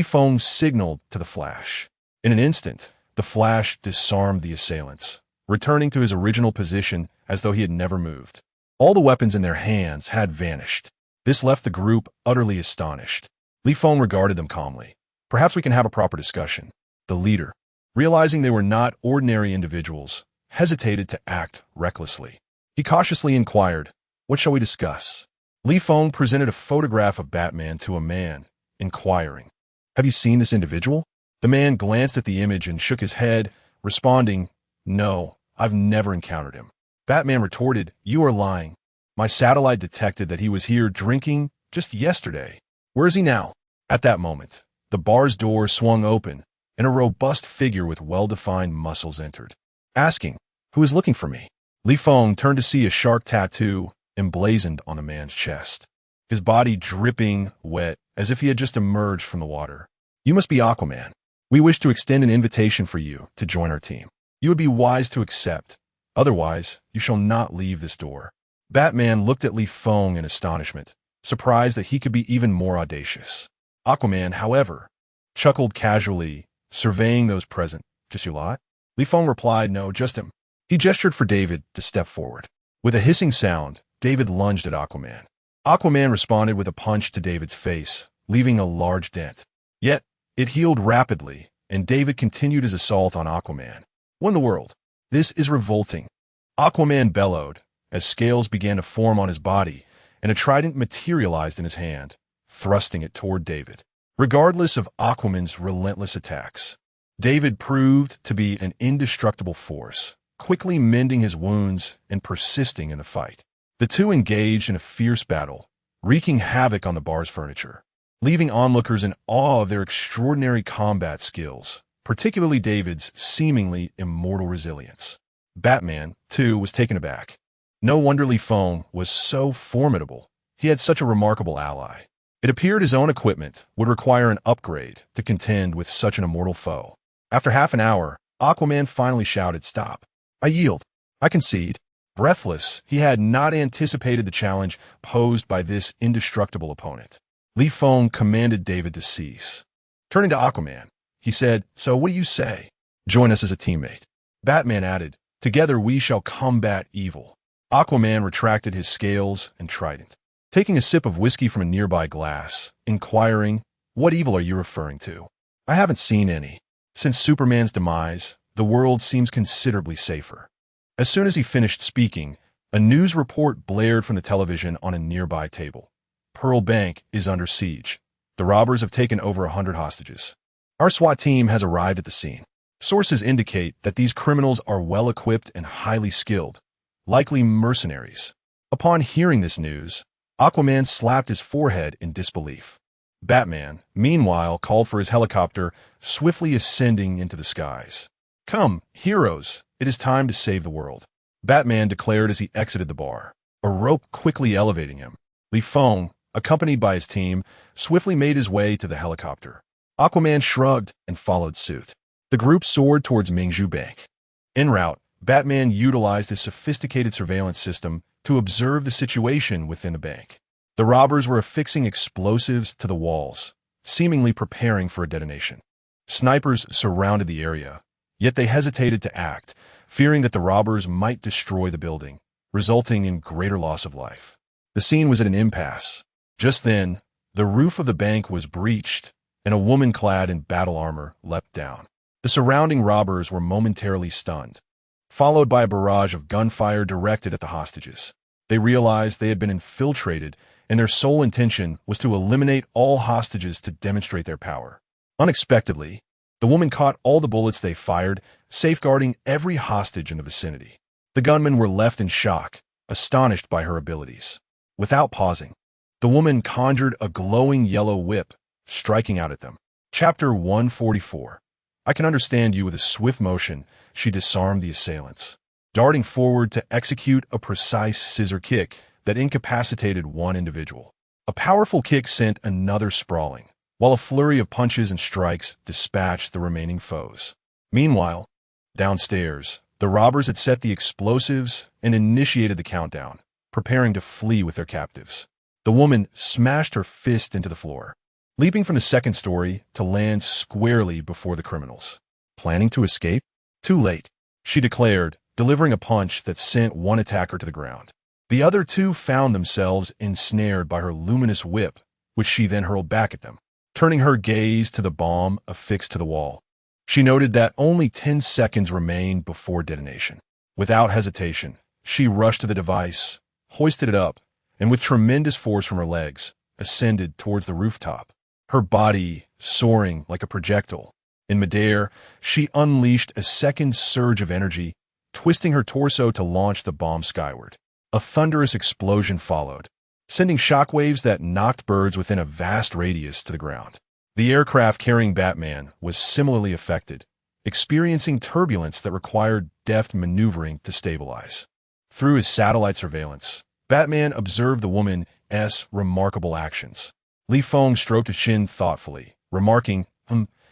Feng signaled to the Flash. In an instant, the Flash disarmed the assailants, returning to his original position as though he had never moved. All the weapons in their hands had vanished. This left the group utterly astonished. Feng regarded them calmly. Perhaps we can have a proper discussion. The leader, realizing they were not ordinary individuals, hesitated to act recklessly. He cautiously inquired, "What shall we discuss?" Feng presented a photograph of Batman to a man, inquiring, "Have you seen this individual?" The man glanced at the image and shook his head, responding, "No, I've never encountered him." Batman retorted, "You are lying. My satellite detected that he was here drinking just yesterday. Where is he now?" At that moment, the bar's door swung open, and a robust figure with well-defined muscles entered. Asking, "Who is looking for me?" Feng turned to see a shark tattoo emblazoned on the man's chest, his body dripping wet as if he had just emerged from the water. "You must be Aquaman. We wish to extend an invitation for you to join our team. You would be wise to accept. Otherwise, you shall not leave this door." Batman looked at Feng in astonishment, surprised that he could be even more audacious. Aquaman, however, chuckled casually, surveying those present. "Just you lot?" Feng replied, "No, just him." He gestured for David to step forward. With a hissing sound, David lunged at Aquaman. Aquaman responded with a punch to David's face, leaving a large dent. Yet, it healed rapidly, and David continued his assault on Aquaman. "What in the world? This is revolting." Aquaman bellowed, as scales began to form on his body, and a trident materialized in his hand, thrusting it toward David. Regardless of Aquaman's relentless attacks, David proved to be an indestructible force, quickly mending his wounds and persisting in the fight. The two engaged in a fierce battle, wreaking havoc on the bar's furniture, leaving onlookers in awe of their extraordinary combat skills, particularly David's seemingly immortal resilience. Batman, too, was taken aback. No wonder Feng was so formidable. He had such a remarkable ally. It appeared his own equipment would require an upgrade to contend with such an immortal foe. After half an hour, Aquaman finally shouted, "Stop. I yield. I concede." Breathless, he had not anticipated the challenge posed by this indestructible opponent. Feng commanded David to cease. Turning to Aquaman, he said, "So what do you say? Join us as a teammate." Batman added, "Together we shall combat evil." Aquaman retracted his scales and trident, taking a sip of whiskey from a nearby glass, inquiring, "What evil are you referring to?" "I haven't seen any. Since Superman's demise, the world seems considerably safer." As soon as he finished speaking, a news report blared from the television on a nearby table. "Pearl Bank is under siege. The robbers have taken over 100 hostages." Our SWAT team has arrived at the scene. Sources indicate that these criminals are well-equipped and highly skilled, likely mercenaries. Upon hearing this news, Aquaman slapped his forehead in disbelief. Batman, meanwhile, called for his helicopter, swiftly ascending into the skies. "Come, heroes, it is time to save the world," Batman declared as he exited the bar, a rope quickly elevating him. Feng, accompanied by his team, swiftly made his way to the helicopter. Aquaman shrugged and followed suit. The group soared towards Mingzhu Bank. En route, Batman utilized his sophisticated surveillance system to observe the situation within the bank. The robbers were affixing explosives to the walls, seemingly preparing for a detonation. Snipers surrounded the area, yet they hesitated to act, fearing that the robbers might destroy the building, resulting in greater loss of life. The scene was at an impasse. Just then, the roof of the bank was breached, and a woman clad in battle armor leapt down. The surrounding robbers were momentarily stunned, followed by a barrage of gunfire directed at the hostages. They realized they had been infiltrated, and their sole intention was to eliminate all hostages to demonstrate their power. Unexpectedly, the woman caught all the bullets they fired, safeguarding every hostage in the vicinity. The gunmen were left in shock, astonished by her abilities. Without pausing, the woman conjured a glowing yellow whip, striking out at them. Chapter 144. I can understand you. With a swift motion, she disarmed the assailants, darting forward to execute a precise scissor kick that incapacitated one individual. A powerful kick sent another sprawling, while a flurry of punches and strikes dispatched the remaining foes. Meanwhile, downstairs, the robbers had set the explosives and initiated the countdown, preparing to flee with their captives. The woman smashed her fist into the floor, leaping from the second story to land squarely before the criminals. Planning to escape? Too late, she declared, delivering a punch that sent one attacker to the ground. The other two found themselves ensnared by her luminous whip, which she then hurled back at them. Turning her gaze to the bomb affixed to the wall, she noted that only 10 seconds remained before detonation. Without hesitation, she rushed to the device, hoisted it up, and with tremendous force from her legs, ascended towards the rooftop, her body soaring like a projectile. In midair, she unleashed a second surge of energy, twisting her torso to launch the bomb skyward. A thunderous explosion followed, sending shockwaves that knocked birds within a vast radius to the ground. The aircraft carrying Batman was similarly affected, experiencing turbulence that required deft maneuvering to stabilize. Through his satellite surveillance, Batman observed the woman's remarkable actions. Feng stroked his chin thoughtfully, remarking,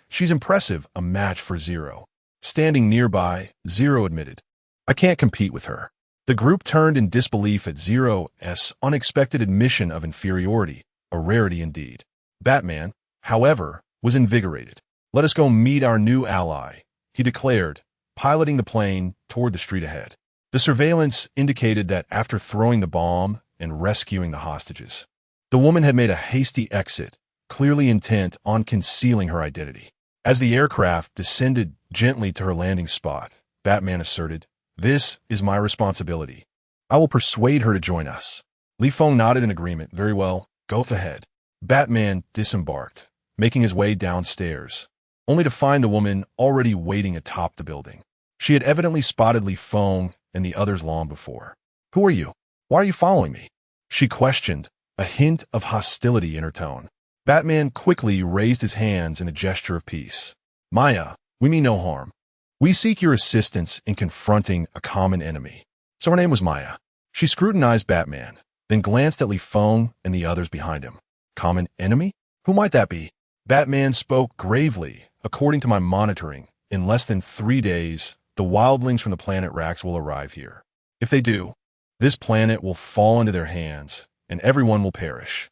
"She's impressive, a match for Zero." Standing nearby, Zero admitted, "I can't compete with her." The group turned in disbelief at Zero's unexpected admission of inferiority, a rarity indeed. Batman, however, was invigorated. "Let us go meet our new ally," he declared, piloting the plane toward the street ahead. The surveillance indicated that after throwing the bomb and rescuing the hostages, the woman had made a hasty exit, clearly intent on concealing her identity. As the aircraft descended gently to her landing spot, Batman asserted, "This is my responsibility. I will persuade her to join us." Feng nodded in agreement. "Very well, go ahead." Batman disembarked, making his way downstairs, only to find the woman already waiting atop the building. She had evidently spotted Feng and the others long before. "Who are you? Why are you following me?" she questioned, a hint of hostility in her tone. Batman quickly raised his hands in a gesture of peace. "Maya, we mean no harm. We seek your assistance in confronting a common enemy." So her name was Maya. She scrutinized Batman, then glanced at Feng and the others behind him. "Common enemy? Who might that be?" Batman spoke gravely. "According to my monitoring, in less than 3 days, the wildlings from the planet Rax will arrive here. If they do, this planet will fall into their hands, and everyone will perish."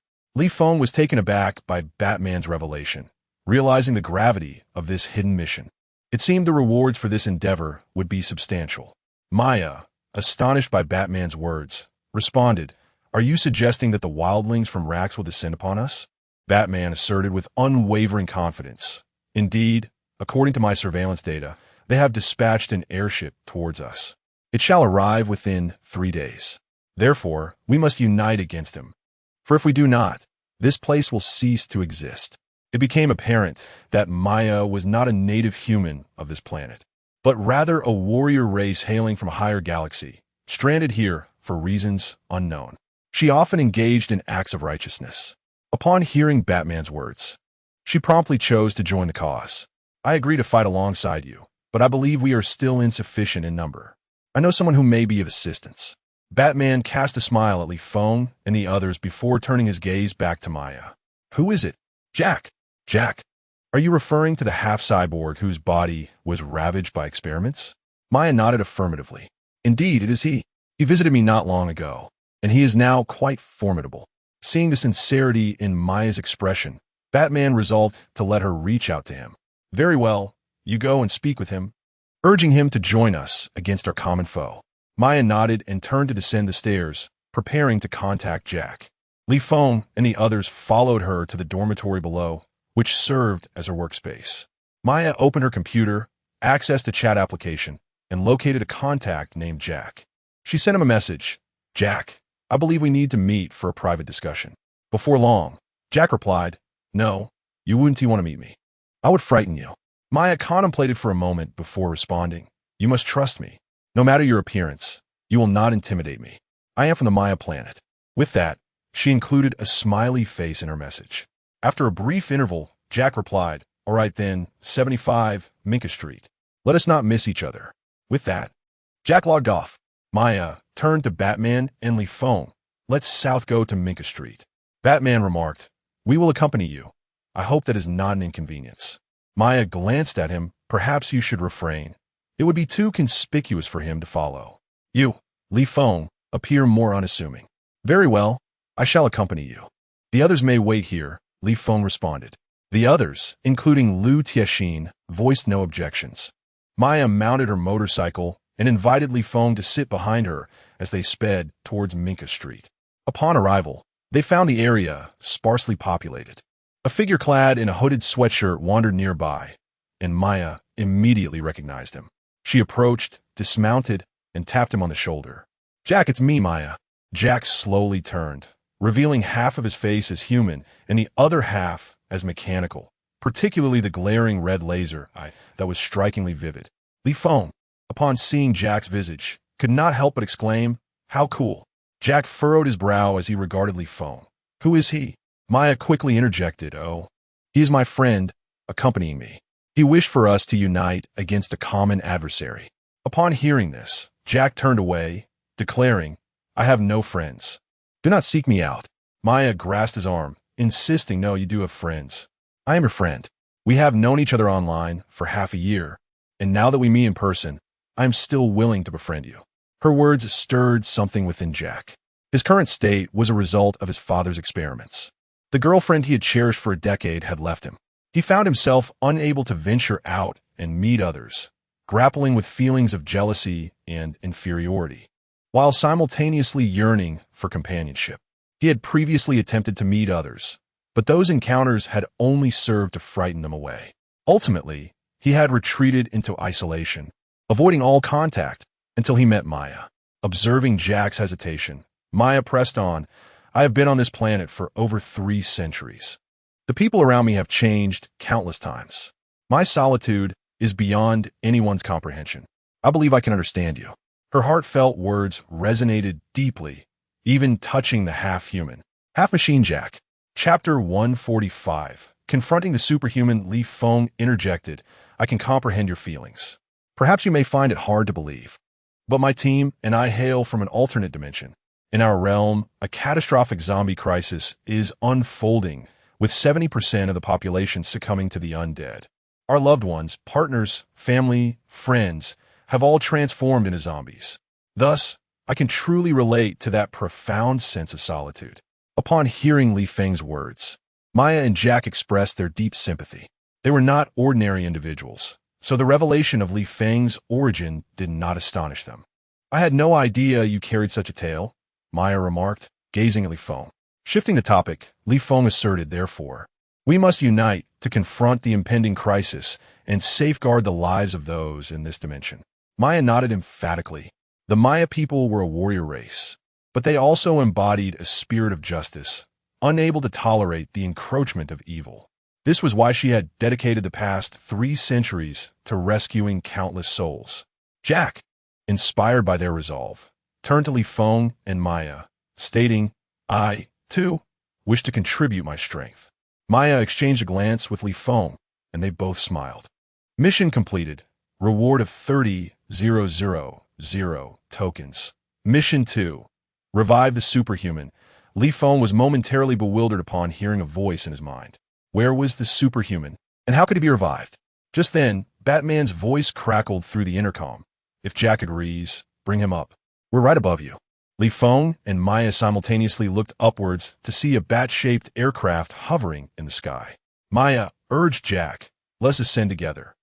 Feng was taken aback by Batman's revelation, realizing the gravity of this hidden mission. It seemed the rewards for this endeavor would be substantial. Maya, astonished by Batman's words, responded, "Are you suggesting that the wildlings from Rax will descend upon us?" Batman asserted with unwavering confidence, "Indeed, according to my surveillance data, they have dispatched an airship towards us. It shall arrive within 3 days. Therefore, we must unite against him. For if we do not, this place will cease to exist." It became apparent that Maya was not a native human of this planet, but rather a warrior race hailing from a higher galaxy, stranded here for reasons unknown. She often engaged in acts of righteousness. Upon hearing Batman's words, she promptly chose to join the cause. I agree to fight alongside you, but I believe we are still insufficient in number. I know someone who may be of assistance. Batman cast a smile at Feng and the others before turning his gaze back to Maya. Who is it? Jack. Jack. Are you referring to the half-cyborg whose body was ravaged by experiments? Maya nodded affirmatively. Indeed, it is he. He visited me not long ago, and he is now quite formidable. Seeing the sincerity in Maya's expression, Batman resolved to let her reach out to him. Very well, you go and speak with him, urging him to join us against our common foe. Maya nodded and turned to descend the stairs, preparing to contact Jack. Feng and the others followed her to the dormitory below, which served as her workspace. Maya opened her computer, accessed a chat application, and located a contact named Jack. She sent him a message. Jack, I believe we need to meet for a private discussion. Before long, Jack replied, No, you wouldn't want to meet me. I would frighten you. Maya contemplated for a moment before responding. You must trust me. No matter your appearance, you will not intimidate me. I am from the Maya planet. With that, she included a smiley face in her message. After a brief interval, Jack replied, All right then, 75, Minka Street. Let us not miss each other. With that, Jack logged off. Maya turned to Batman and Feng. Let's south go to Minka Street. Batman remarked, We will accompany you. I hope that is not an inconvenience. Maya glanced at him. Perhaps you should refrain. It would be too conspicuous for him to follow. You, Feng, appear more unassuming. Very well, I shall accompany you. The others may wait here, Feng responded. The others, including Liu Tianxin, voiced no objections. Maya mounted her motorcycle and invited Feng to sit behind her as they sped towards Minka Street. Upon arrival, they found the area sparsely populated. A figure clad in a hooded sweatshirt wandered nearby, and Maya immediately recognized him. She approached, dismounted, and tapped him on the shoulder. Jack, it's me, Maya. Jack slowly turned, revealing half of his face as human and the other half as mechanical, particularly the glaring red laser eye that was strikingly vivid. Feng, upon seeing Jack's visage, could not help but exclaim, How cool. Jack furrowed his brow as he regarded Feng. Who is he? Maya quickly interjected, Oh, he is my friend, accompanying me. He wished for us to unite against a common adversary. Upon hearing this, Jack turned away, declaring, I have no friends. Do not seek me out. Maya grasped his arm, insisting, No, you do have friends. I am your friend. We have known each other online for half a year, and now that we meet in person, I am still willing to befriend you. Her words stirred something within Jack. His current state was a result of his father's experiments. The girlfriend he had cherished for a decade had left him. He found himself unable to venture out and meet others, grappling with feelings of jealousy and inferiority, while simultaneously yearning for companionship. He had previously attempted to meet others, but those encounters had only served to frighten them away. Ultimately, he had retreated into isolation, avoiding all contact until he met Maya. Observing Jack's hesitation, Maya pressed on, I have been on this planet for over 3 centuries. The people around me have changed countless times. My solitude is beyond anyone's comprehension. I believe I can understand you. Her heartfelt words resonated deeply, even touching the half-human, half-machine Jack. Chapter 145. Confronting the superhuman, Feng interjected, I can comprehend your feelings. Perhaps you may find it hard to believe, but my team and I hail from an alternate dimension. In our realm, a catastrophic zombie crisis is unfolding, with 70% of the population succumbing to the undead. Our loved ones, partners, family, friends, have all transformed into zombies. Thus, I can truly relate to that profound sense of solitude. Upon hearing Feng's words, Maya and Jack expressed their deep sympathy. They were not ordinary individuals, so the revelation of Feng's origin did not astonish them. I had no idea you carried such a tale, Maya remarked, gazing at Feng. Shifting the topic, Feng asserted, therefore, we must unite to confront the impending crisis and safeguard the lives of those in this dimension. Maya nodded emphatically. The Maya people were a warrior race, but they also embodied a spirit of justice, unable to tolerate the encroachment of evil. This was why she had dedicated the past 3 centuries to rescuing countless souls. Jack, inspired by their resolve, turned to Li Feng and Maya, stating, "I, too, wish to contribute my strength." Maya exchanged a glance with Li Feng, and they both smiled. Mission completed. Reward of 30,000 tokens. Mission 2. Revive the superhuman. Li Feng was momentarily bewildered upon hearing a voice in his mind. Where was the superhuman, and how could he be revived? Just then, Batman's voice crackled through the intercom. "If Jack agrees, bring him up. We're right above you." Li Feng and Maya simultaneously looked upwards to see a bat-shaped aircraft hovering in the sky. Maya urged Jack, "Let's ascend together.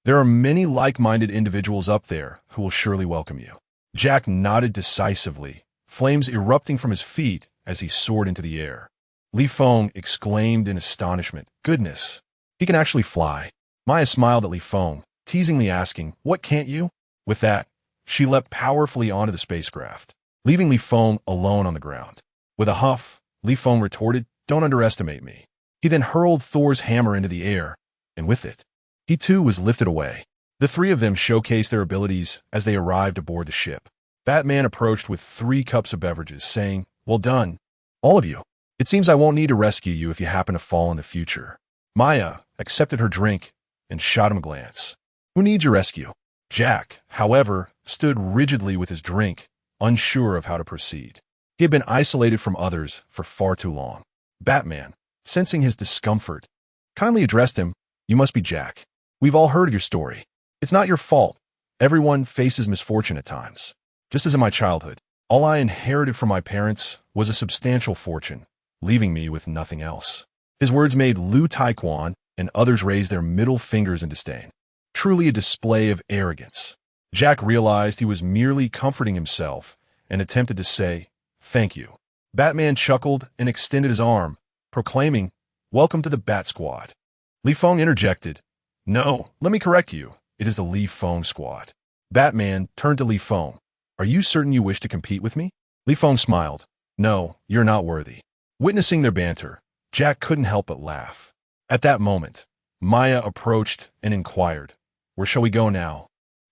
There are many like-minded individuals up there who will surely welcome you." Jack nodded decisively, flames erupting from his feet as he soared into the air. Li Feng exclaimed in astonishment, "Goodness, he can actually fly." Maya smiled at Li Feng, teasingly asking, "What can't you?" With that, she leapt powerfully onto the spacecraft, leaving Li Feng alone on the ground. With a huff, Li Feng retorted, "Don't underestimate me." He then hurled Thor's hammer into the air, and with it, he too was lifted away. The 3 of them showcased their abilities as they arrived aboard the ship. Batman approached with 3 cups of beverages, saying, "Well done, all of you. It seems I won't need to rescue you if you happen to fall in the future." Maya accepted her drink and shot him a glance. "Who needs your rescue?" Jack, however, stood rigidly with his drink, unsure of how to proceed. He had been isolated from others for far too long. Batman, sensing his discomfort, kindly addressed him, "You must be Jack. We've all heard of your story. It's not your fault. Everyone faces misfortune at times. Just as in my childhood, all I inherited from my parents was a substantial fortune, leaving me with nothing else." His words made Liu Taiquan and others raise their middle fingers in disdain. Truly a display of arrogance. Jack realized he was merely comforting himself and attempted to say, "Thank you." Batman chuckled and extended his arm, proclaiming, "Welcome to the Bat Squad." Li Feng interjected, "No, let me correct you. It is the Li Feng Squad." Batman turned to Li Feng. "Are you certain you wish to compete with me?" Li Feng smiled. "No, you're not worthy." Witnessing their banter, Jack couldn't help but laugh. At that moment, Maya approached and inquired, "Where shall we go now?"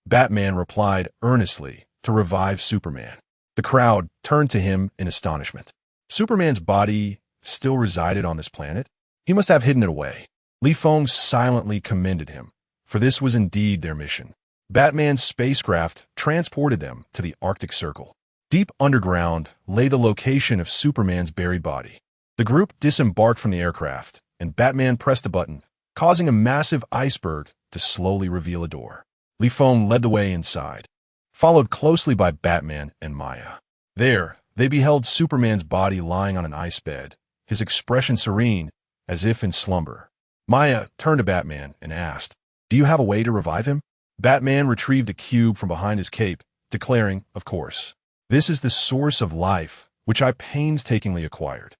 Batman replied earnestly, "To revive Superman." The crowd turned to him in astonishment. Superman's body still resided on this planet? He must have hidden it away. Li Feng silently commended him, for this was indeed their mission. Batman's spacecraft transported them to the Arctic Circle. Deep underground lay the location of Superman's buried body. The group disembarked from the aircraft, and Batman pressed a button, causing a massive iceberg to slowly reveal a door. Li Feng led the way inside, followed closely by Batman and Maya. There, they beheld Superman's body lying on an ice bed, his expression serene, as if in slumber. Maya turned to Batman and asked, "Do you have a way to revive him?" Batman retrieved a cube from behind his cape, declaring, "Of course. This is the source of life, which I painstakingly acquired.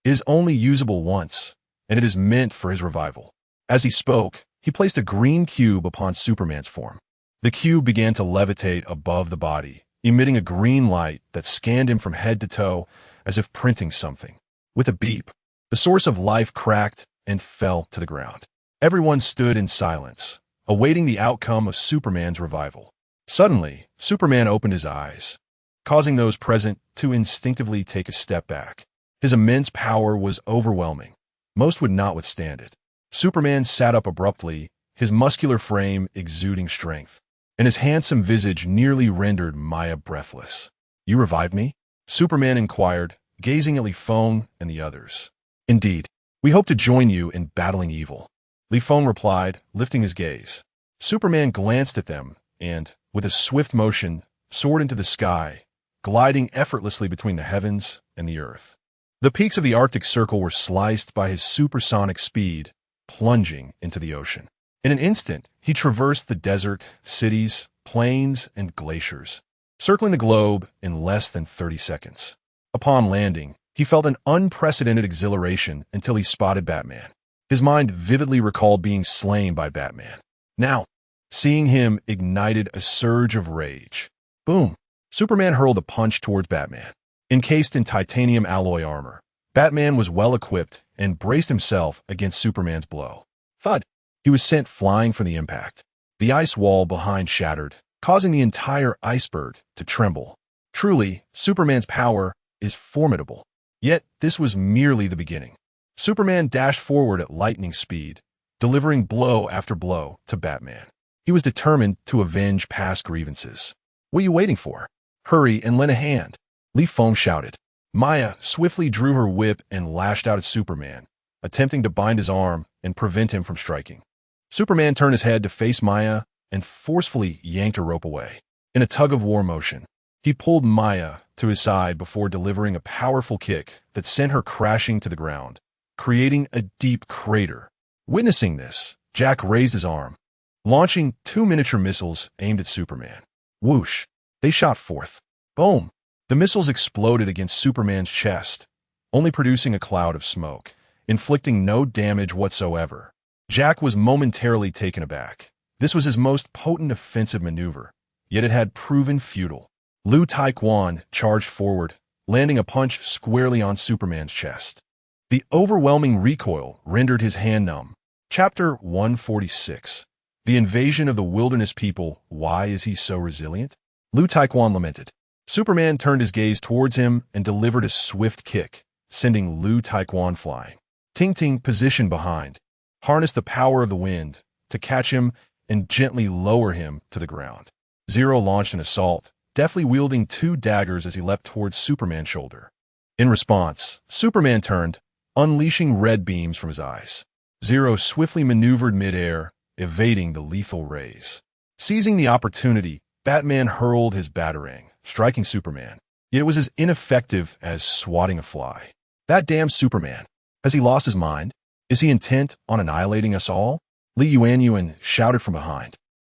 It is only usable once, and it is meant for his revival." As he spoke, he placed a green cube upon Superman's form. The cube began to levitate above the body, emitting a green light that scanned him from head to toe as if printing something. With a beep, the source of life cracked and fell to the ground. Everyone stood in silence, awaiting the outcome of Superman's revival. Suddenly, Superman opened his eyes, causing those present to instinctively take a step back. His immense power was overwhelming. Most would not withstand it. Superman sat up abruptly, his muscular frame exuding strength, and his handsome visage nearly rendered Maya breathless. "You revived me?" Superman inquired, gazing at Li Feng and the others. "Indeed. We hope to join you in battling evil." Li Feng replied, lifting his gaze. Superman glanced at them and, with a swift motion, soared into the sky, gliding effortlessly between the heavens and the earth. The peaks of the Arctic Circle were sliced by his supersonic speed, plunging into the ocean. In an instant, he traversed the desert, cities, plains, and glaciers, circling the globe in less than 30 seconds. Upon landing, he felt an unprecedented exhilaration until he spotted Batman. His mind vividly recalled being slain by Batman. Now, seeing him ignited a surge of rage. Boom! Superman hurled a punch towards Batman. Encased in titanium alloy armor, Batman was well equipped and braced himself against Superman's blow. Thud! He was sent flying from the impact. The ice wall behind shattered, causing the entire iceberg to tremble. Truly, Superman's power is formidable. Yet, this was merely the beginning. Superman dashed forward at lightning speed, delivering blow after blow to Batman. He was determined to avenge past grievances. "What are you waiting for? Hurry and lend a hand," Feng shouted. Maya swiftly drew her whip and lashed out at Superman, attempting to bind his arm and prevent him from striking. Superman turned his head to face Maya and forcefully yanked her rope away. In a tug-of-war motion, he pulled Maya to his side before delivering a powerful kick that sent her crashing to the ground, creating a deep crater. Witnessing this, Jack raised his arm, launching 2 miniature missiles aimed at Superman. Whoosh! They shot forth. Boom! The missiles exploded against Superman's chest, only producing a cloud of smoke, inflicting no damage whatsoever. Jack was momentarily taken aback. This was his most potent offensive maneuver, yet it had proven futile. Liu Taekwon charged forward, landing a punch squarely on Superman's chest. The overwhelming recoil rendered his hand numb. Chapter 146. The Invasion of the Wilderness People. Why is he so resilient? Liu Taekwon lamented. Superman turned his gaze towards him and delivered a swift kick, sending Liu Taekwon flying. Ting Ting, positioned behind, harnessed the power of the wind to catch him and gently lower him to the ground. Zero launched an assault, deftly wielding 2 daggers as he leapt towards Superman's shoulder. In response, Superman turned, unleashing red beams from his eyes. Zero swiftly maneuvered midair, evading the lethal rays. Seizing the opportunity, Batman hurled his batarang, striking Superman. Yet it was as ineffective as swatting a fly. That damn Superman. Has he lost his mind? Is he intent on annihilating us all? Li Yuanyuan shouted from behind.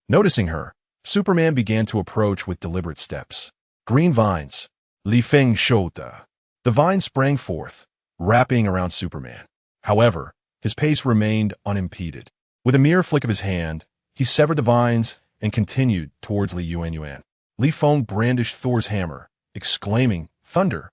Noticing her, Superman began to approach with deliberate steps. Green vines. Li Feng shouta. The vines sprang forth, wrapping around Superman. However, his pace remained unimpeded. With a mere flick of his hand, he severed the vines and continued towards Li Yuanyuan. Li Feng brandished Thor's hammer, exclaiming, "Thunder!"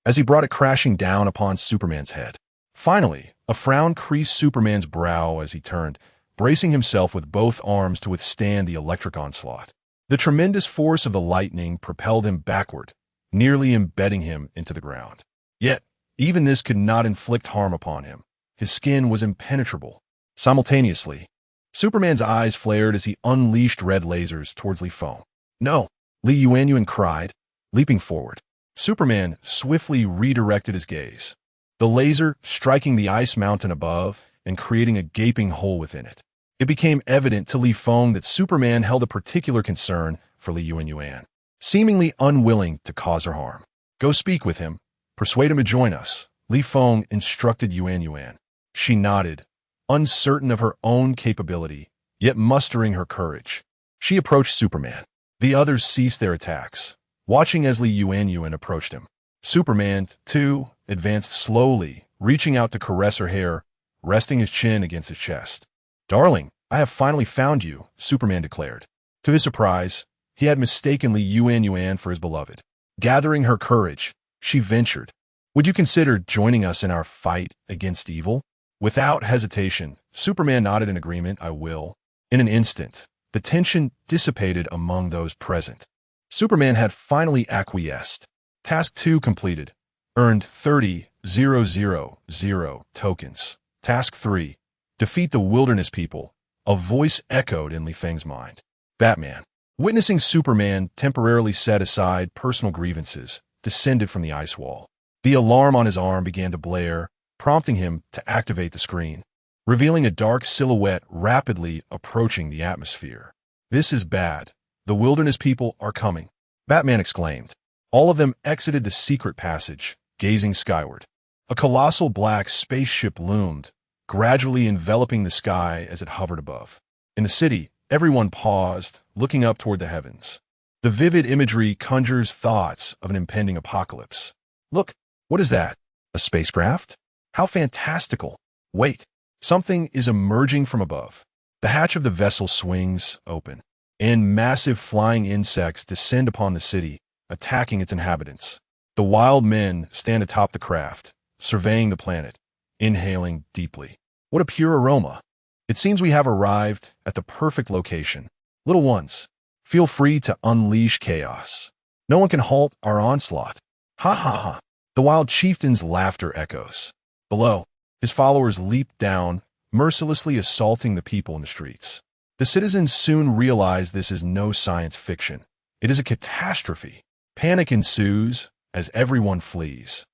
as he brought it crashing down upon Superman's head. Finally, a frown creased Superman's brow as he turned, bracing himself with both arms to withstand the electric onslaught. The tremendous force of the lightning propelled him backward, nearly embedding him into the ground. Yet, even this could not inflict harm upon him. His skin was impenetrable. Simultaneously, Superman's eyes flared as he unleashed red lasers towards Li Feng. "No!" Li Yuanyuan cried, leaping forward. Superman swiftly redirected his gaze, the laser striking the ice mountain above and creating a gaping hole within it. It became evident to Li Feng that Superman held a particular concern for Li Yuanyuan, seemingly unwilling to cause her harm. "Go speak with him. Persuade him to join us," Li Feng instructed Yuanyuan. She nodded, uncertain of her own capability, yet mustering her courage. She approached Superman. The others ceased their attacks, watching as Li Yuanyuan approached him. Superman, too, advanced slowly, reaching out to caress her hair, resting his chin against his chest. "Darling, I have finally found you," Superman declared. To his surprise, he had mistaken Li Yuanyuan for his beloved. Gathering her courage, she ventured, "Would you consider joining us in our fight against evil?" Without hesitation, Superman nodded in agreement. "I will." In an instant, the tension dissipated among those present. Superman had finally acquiesced. Task 2 completed. Earned 30,000 tokens. Task 3. Defeat the Wilderness People. A voice echoed in Li Feng's mind. Batman, witnessing Superman temporarily set aside personal grievances, descended from the ice wall. The alarm on his arm began to blare, prompting him to activate the screen, revealing a dark silhouette rapidly approaching the atmosphere. "This is bad. The Wilderness People are coming," Batman exclaimed. All of them exited the secret passage, gazing skyward. A colossal black spaceship loomed, gradually enveloping the sky as it hovered above. In the city, everyone paused, looking up toward the heavens. The vivid imagery conjures thoughts of an impending apocalypse. "Look, what is that? A spacecraft? How fantastical! Wait, something is emerging from above." The hatch of the vessel swings open, and massive flying insects descend upon the city, attacking its inhabitants. The wild men stand atop the craft, surveying the planet, inhaling deeply. What a pure aroma. It seems we have arrived at the perfect location. Little ones, feel free to unleash chaos. No one can halt our onslaught. Ha ha ha. The wild chieftain's laughter echoes. Below, his followers leap down, mercilessly assaulting the people in the streets. The citizens soon realize this is no science fiction. It is a catastrophe. Panic ensues as everyone flees.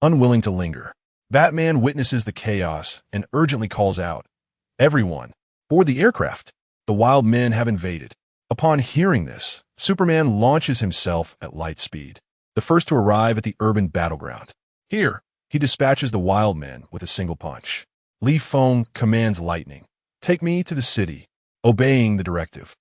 Unwilling to linger, Batman witnesses the chaos and urgently calls out, "Everyone, board the aircraft. The wild men have invaded." Upon hearing this, Superman launches himself at light speed, the first to arrive at the urban battleground. Here, he dispatches the wild men with a single punch. Feng commands Lightning, "Take me to the city." Obeying the directive,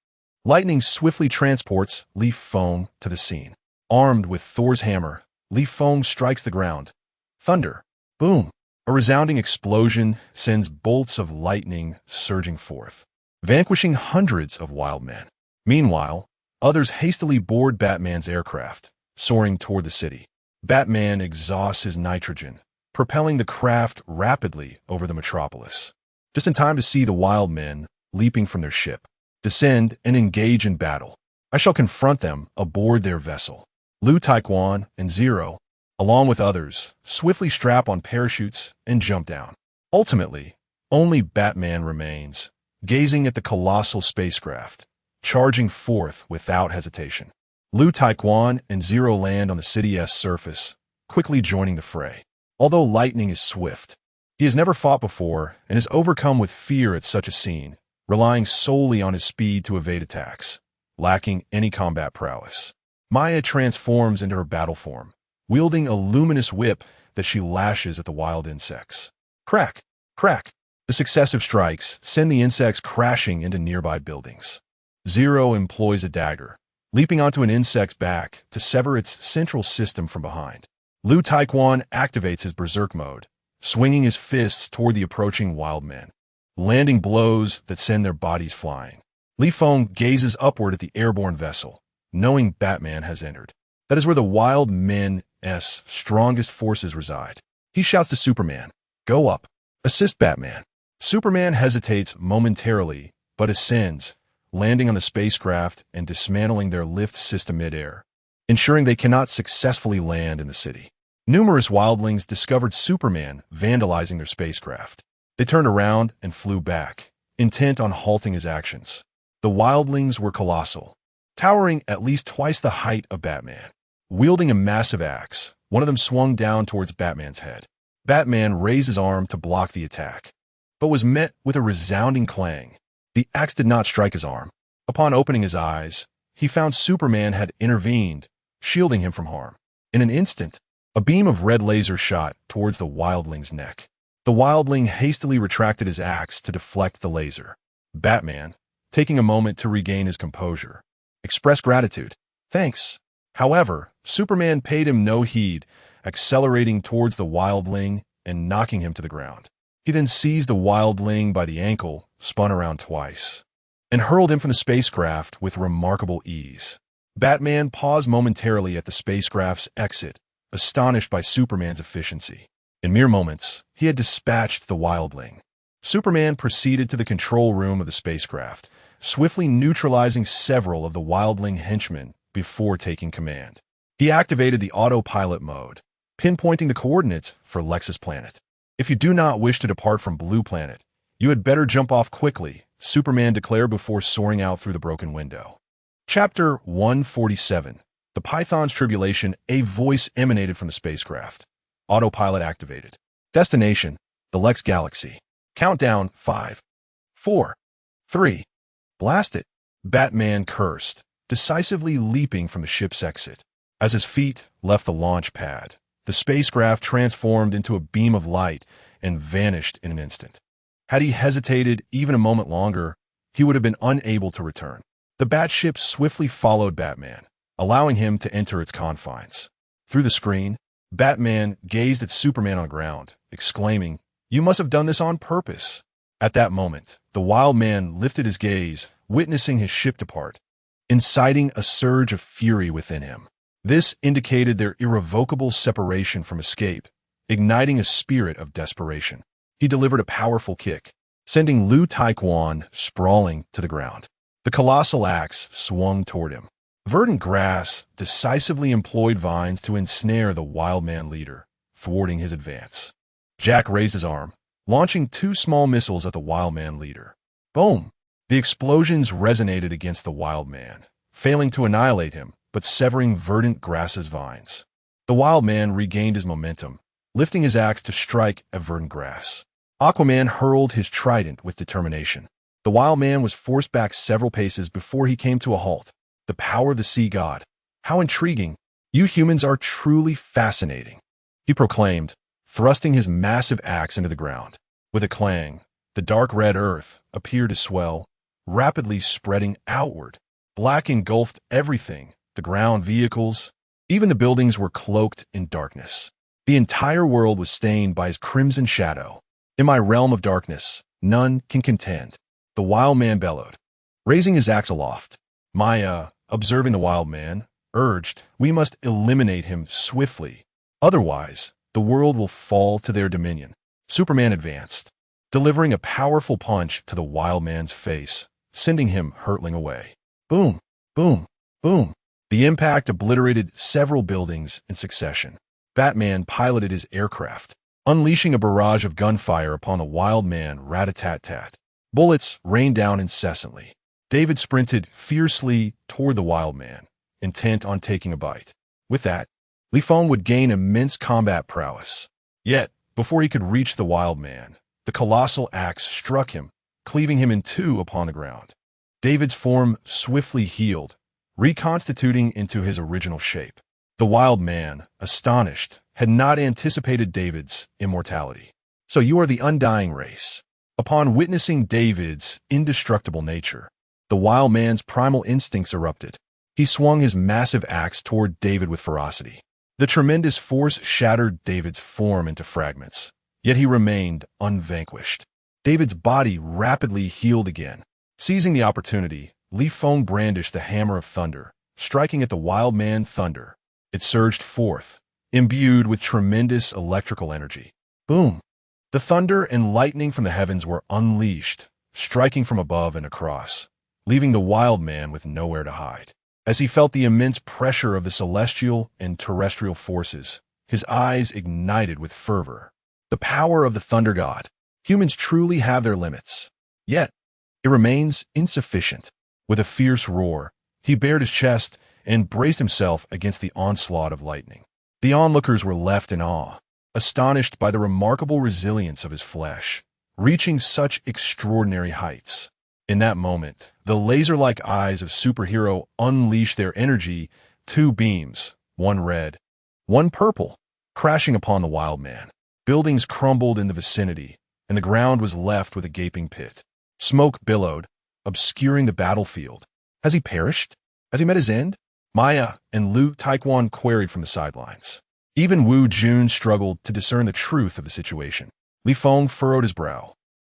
Lightning swiftly transports Feng to the scene. Armed with Thor's hammer, Feng strikes the ground. Thunder, boom. A resounding explosion sends bolts of lightning surging forth, vanquishing hundreds of wild men. Meanwhile, others hastily board Batman's aircraft, soaring toward the city. Batman exhausts his nitrogen, propelling the craft rapidly over the metropolis, just in time to see the wild men, leaping from their ship, descend and engage in battle. I shall confront them aboard their vessel. Liu Taekwon and Zero, along with others, swiftly strap on parachutes and jump down. Ultimately, only Batman remains, gazing at the colossal spacecraft, charging forth without hesitation. Liu Taekwon and Zero land on the city's surface, quickly joining the fray. Although Lightning is swift, he has never fought before and is overcome with fear at such a scene, relying solely on his speed to evade attacks, lacking any combat prowess. Maya transforms into her battle form, wielding a luminous whip that she lashes at the wild insects. Crack! Crack! The successive strikes send the insects crashing into nearby buildings. Zero employs a dagger, leaping onto an insect's back to sever its central system from behind. Liu Taekwon activates his berserk mode, swinging his fists toward the approaching wild men, landing blows that send their bodies flying. Feng gazes upward at the airborne vessel, knowing Batman has entered. That is where the wild men's strongest forces reside. He shouts to Superman, "Go up. Assist Batman." Superman hesitates momentarily, but ascends, landing on the spacecraft and dismantling their lift system midair, ensuring they cannot successfully land in the city. Numerous wildlings discovered Superman vandalizing their spacecraft. They turned around and flew back, intent on halting his actions. The wildlings were colossal, towering at least twice the height of Batman. Wielding a massive axe, one of them swung down towards Batman's head. Batman raised his arm to block the attack, but was met with a resounding clang. The axe did not strike his arm. Upon opening his eyes, he found Superman had intervened, shielding him from harm. In an instant, a beam of red laser shot towards the wildling's neck. The wildling hastily retracted his axe to deflect the laser. Batman, taking a moment to regain his composure, expressed gratitude. "Thanks." However, Superman paid him no heed, accelerating towards the wildling and knocking him to the ground. He then seized the wildling by the ankle, spun around twice, and hurled him from the spacecraft with remarkable ease. Batman paused momentarily at the spacecraft's exit, astonished by Superman's efficiency. In mere moments, he had dispatched the wildling. Superman proceeded to the control room of the spacecraft, swiftly neutralizing several of the wildling henchmen before taking command. He activated the autopilot mode, pinpointing the coordinates for Lexus Planet. "If you do not wish to depart from Blue Planet, you had better jump off quickly," Superman declared before soaring out through the broken window. Chapter 147. The Python's Tribulation. A voice emanated from the spacecraft. Autopilot activated. Destination, the Lex Galaxy. Countdown, 5, 4, 3. Blast it, Batman cursed, decisively leaping from the ship's exit. As his feet left the launch pad, the spacecraft transformed into a beam of light and vanished in an instant. Had he hesitated even a moment longer, he would have been unable to return. The Batship swiftly followed Batman, allowing him to enter its confines. Through the screen, Batman gazed at Superman on the ground, exclaiming, "You must have done this on purpose." At that moment, the wild man lifted his gaze, witnessing his ship depart, inciting a surge of fury within him. This indicated their irrevocable separation from escape, igniting a spirit of desperation. he delivered a powerful kick, sending Liu Taekwon sprawling to the ground. The colossal axe swung toward him. Verdant grass decisively employed vines to ensnare the wild man leader, thwarting his advance. Jack raised his arm, launching 2 small missiles at the wild man leader. Boom! The explosions resonated against the wild man, failing to annihilate him, but severing verdant grass's vines. The wild man regained his momentum, lifting his axe to strike at verdant grass. Aquaman hurled his trident with determination. The wild man was forced back several paces before he came to a halt. The power of the sea god. How intriguing. You humans are truly fascinating, he proclaimed, thrusting his massive axe into the ground. With a clang, the dark red earth appeared to swell, rapidly spreading outward. Black engulfed everything, the ground, vehicles, even the buildings were cloaked in darkness. The entire world was stained by his crimson shadow. In my realm of darkness, none can contend, the wild man bellowed, raising his axe aloft. Maya, observing the wild man, urged, we must eliminate him swiftly. Otherwise, the world will fall to their dominion. Superman advanced, delivering a powerful punch to the wild man's face, sending him hurtling away. Boom, boom, boom. The impact obliterated several buildings in succession. Batman piloted his aircraft, unleashing a barrage of gunfire upon the wild man. Rat-a-tat-tat. Bullets rained down incessantly. David sprinted fiercely toward the wild man, intent on taking a bite. With that, Feng would gain immense combat prowess. Yet, before he could reach the wild man, the colossal axe struck him, cleaving him in 2 upon the ground. David's form swiftly healed, reconstituting into his original shape. The wild man, astonished, had not anticipated David's immortality. So you are the undying race. Upon witnessing David's indestructible nature, the wild man's primal instincts erupted. He swung his massive axe toward David with ferocity. The tremendous force shattered David's form into fragments, yet he remained unvanquished. David's body rapidly healed again. Seizing the opportunity, Feng brandished the hammer of thunder, striking at the wild man thunder. It surged forth, imbued with tremendous electrical energy. Boom! The thunder and lightning from the heavens were unleashed, striking from above and across, leaving the wild man with nowhere to hide. As he felt the immense pressure of the celestial and terrestrial forces, his eyes ignited with fervor. The power of the thunder god. Humans truly have their limits. Yet, it remains insufficient. With a fierce roar, he bared his chest and braced himself against the onslaught of lightning. The onlookers were left in awe, astonished by the remarkable resilience of his flesh, reaching such extraordinary heights. In that moment, the laser-like eyes of superhero unleashed their energy, 2 beams, one red, one purple, crashing upon the wild man. Buildings crumbled in the vicinity, and the ground was left with a gaping pit. Smoke billowed, obscuring the battlefield. Has he perished? Has he met his end? Maya and Liu Taekwon queried from the sidelines. Even Wu Jun struggled to discern the truth of the situation. Feng furrowed his brow,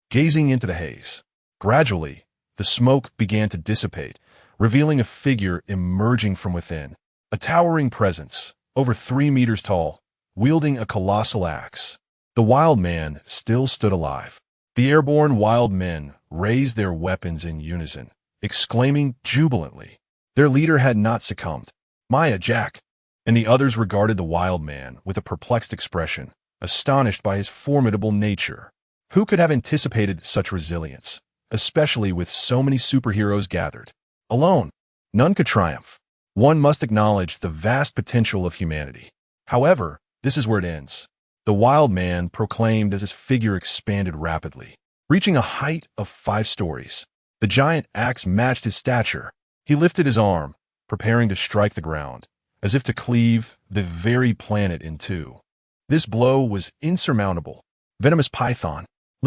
gazing into the haze. Gradually, the smoke began to dissipate, revealing a figure emerging from within. A towering presence, over 3 meters tall, wielding a colossal axe. The wild man still stood alive. The airborne wild men raised their weapons in unison, exclaiming jubilantly. Their leader had not succumbed. Maya, Jack, and the others regarded the wild man with a perplexed expression, astonished by his formidable nature. Who could have anticipated such resilience, especially with so many superheroes gathered? Alone, none could triumph. One must acknowledge the vast potential of humanity. However, this is where it ends. The wild man proclaimed as his figure expanded rapidly, reaching a height of 5 stories. The giant axe matched his stature. He lifted his arm, preparing to strike the ground, as if to cleave the very planet in 2. This blow was insurmountable. Venomous python.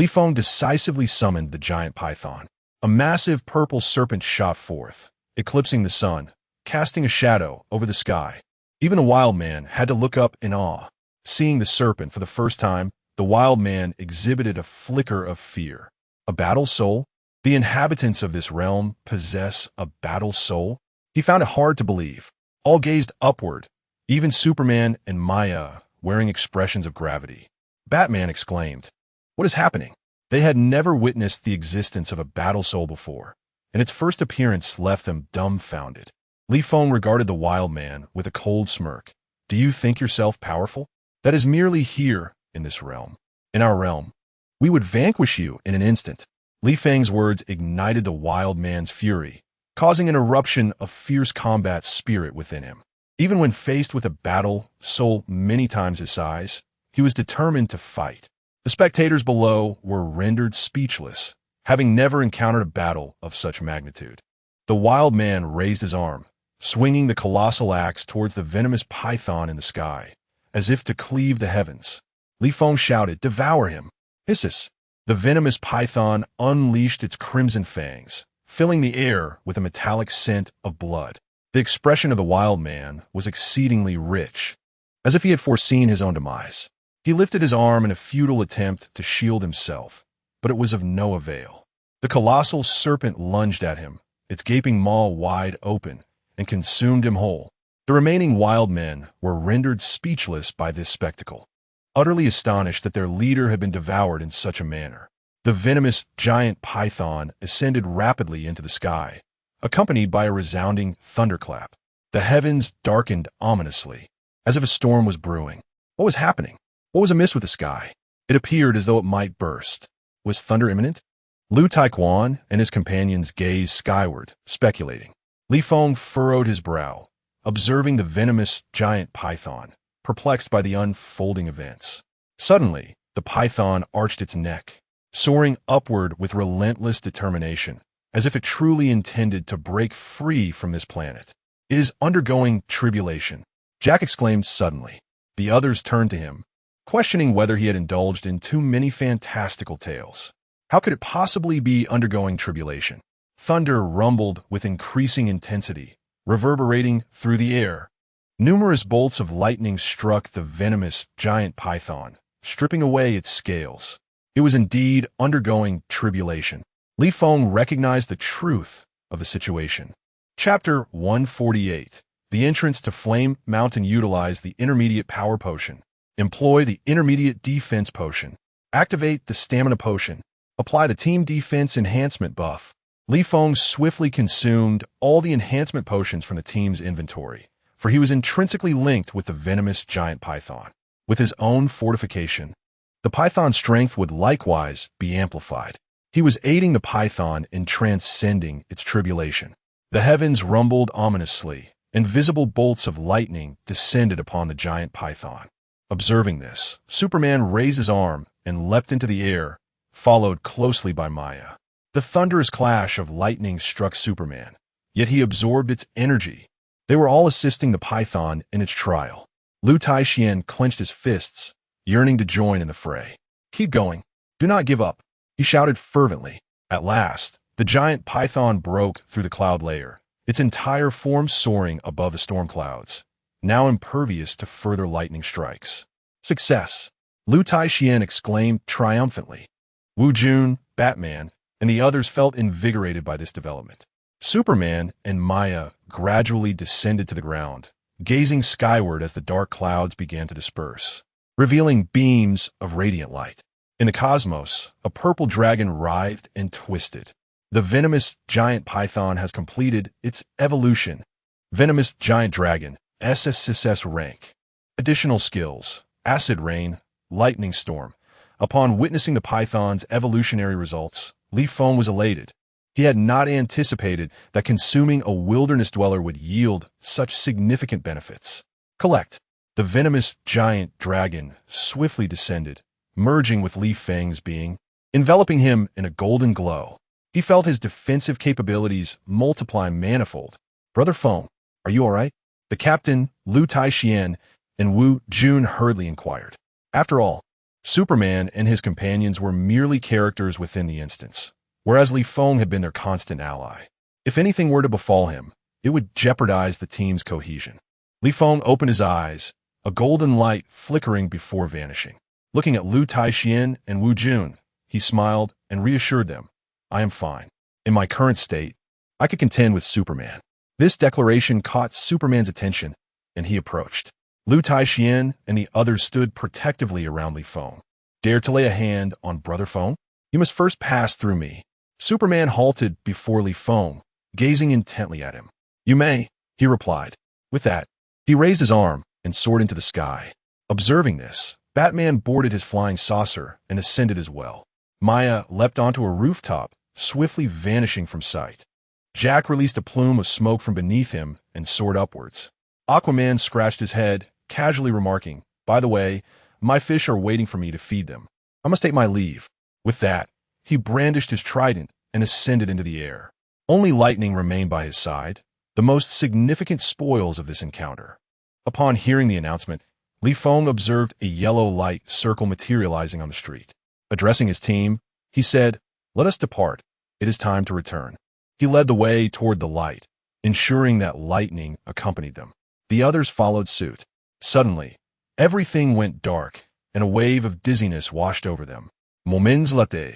Feng decisively summoned the giant python. A massive purple serpent shot forth, eclipsing the sun, casting a shadow over the sky. Even the wild man had to look up in awe. Seeing the serpent for the first time, the wild man exhibited a flicker of fear. A battle soul? The inhabitants of this realm possess a battle soul? He found it hard to believe. All gazed upward, even Superman and Maya wearing expressions of gravity. Batman exclaimed, What is happening? They had never witnessed the existence of a battle soul before, and its first appearance left them dumbfounded. Li Feng regarded the wild man with a cold smirk. Do you think yourself powerful? That is merely here in this realm. In our realm, we would vanquish you in an instant. Li Feng's words ignited the wild man's fury, causing an eruption of fierce combat spirit within him. Even when faced with a battle soul many times his size, he was determined to fight. The spectators below were rendered speechless, having never encountered a battle of such magnitude. The wild man raised his arm, swinging the colossal axe towards the venomous python in the sky, as if to cleave the heavens. Li Feng shouted, "Devour him!" Hisses. The venomous python unleashed its crimson fangs, filling the air with a metallic scent of blood. The expression of the wild man was exceedingly rich, as if he had foreseen his own demise. He lifted his arm in a futile attempt to shield himself, but it was of no avail. The colossal serpent lunged at him, its gaping maw wide open, and consumed him whole. The remaining wild men were rendered speechless by this spectacle, utterly astonished that their leader had been devoured in such a manner. The venomous giant python ascended rapidly into the sky, accompanied by a resounding thunderclap. The heavens darkened ominously, as if a storm was brewing. What was happening? What was amiss with the sky? It appeared as though it might burst. Was thunder imminent? Lu Taiquan and his companions gazed skyward, speculating. Li Feng furrowed his brow, observing the venomous giant python, perplexed by the unfolding events. Suddenly, the python arched its neck, soaring upward with relentless determination, as if it truly intended to break free from this planet. It is undergoing tribulation, Jack exclaimed suddenly. The others turned to him, questioning whether he had indulged in too many fantastical tales. How could it possibly be undergoing tribulation? Thunder rumbled with increasing intensity, reverberating through the air. Numerous bolts of lightning struck the venomous giant python, stripping away its scales. It was indeed undergoing tribulation. Li Feng recognized the truth of the situation. Chapter 148. The entrance to Flame Mountain utilized the intermediate power potion. Employ the intermediate defense potion. Activate the stamina potion. Apply the team defense enhancement buff. Li Feng swiftly consumed all the enhancement potions from the team's inventory, for he was intrinsically linked with the venomous giant python. With his own fortification, the python's strength would likewise be amplified. He was aiding the python in transcending its tribulation. The heavens rumbled ominously, and visible bolts of lightning descended upon the giant python. Observing this, Superman raised his arm and leapt into the air, followed closely by Maya. The thunderous clash of lightning struck Superman, yet he absorbed its energy. They were all assisting the python in its trial. Lu Taixian clenched his fists, yearning to join in the fray. Keep going. Do not give up, he shouted fervently. At last, the giant python broke through the cloud layer, its entire form soaring above the storm clouds, now impervious to further lightning strikes. Success! Lu Taixian exclaimed triumphantly. Wu Jun, Batman, and the others felt invigorated by this development. Superman and Maya gradually descended to the ground, gazing skyward as the dark clouds began to disperse, revealing beams of radiant light. In the cosmos, a purple dragon writhed and twisted. The venomous giant python has completed its evolution. Venomous giant dragon, SSSS rank. Additional skills, acid rain, lightning storm. Upon witnessing the python's evolutionary results, Li Feng was elated. He had not anticipated that consuming a wilderness dweller would yield such significant benefits. Collect. The venomous giant dragon swiftly descended, merging with Li Feng's being, enveloping him in a golden glow. He felt his defensive capabilities multiply manifold. Brother Feng, are you all right? The captain, Lu Taixian, and Wu Jun hurriedly inquired. After all, Superman and his companions were merely characters within the instance, whereas Li Feng had been their constant ally. If anything were to befall him, it would jeopardize the team's cohesion. Li Feng opened his eyes, a golden light flickering before vanishing. Looking at Lu Taixian and Wu Jun, he smiled and reassured them. I am fine. In my current state, I could contend with Superman. This declaration caught Superman's attention, and he approached. Lu Taixian and the others stood protectively around Li Feng. Dare to lay a hand on Brother Feng? You must first pass through me. Superman halted before Li Feng, gazing intently at him. You may, he replied. With that, he raised his arm and soared into the sky. Observing this, Batman boarded his flying saucer and ascended as well. Maya leapt onto a rooftop, swiftly vanishing from sight. Jack released a plume of smoke from beneath him and soared upwards. Aquaman scratched his head, casually remarking, "By the way, my fish are waiting for me to feed them. I must take my leave." With that, he brandished his trident and ascended into the air. Only lightning remained by his side, the most significant spoils of this encounter. Upon hearing the announcement, Li Feng observed a yellow light circle materializing on the street. Addressing his team, he said, "Let us depart. It is time to return." He led the way toward the light, ensuring that lightning accompanied them. The others followed suit. Suddenly, everything went dark, and a wave of dizziness washed over them. Moments later,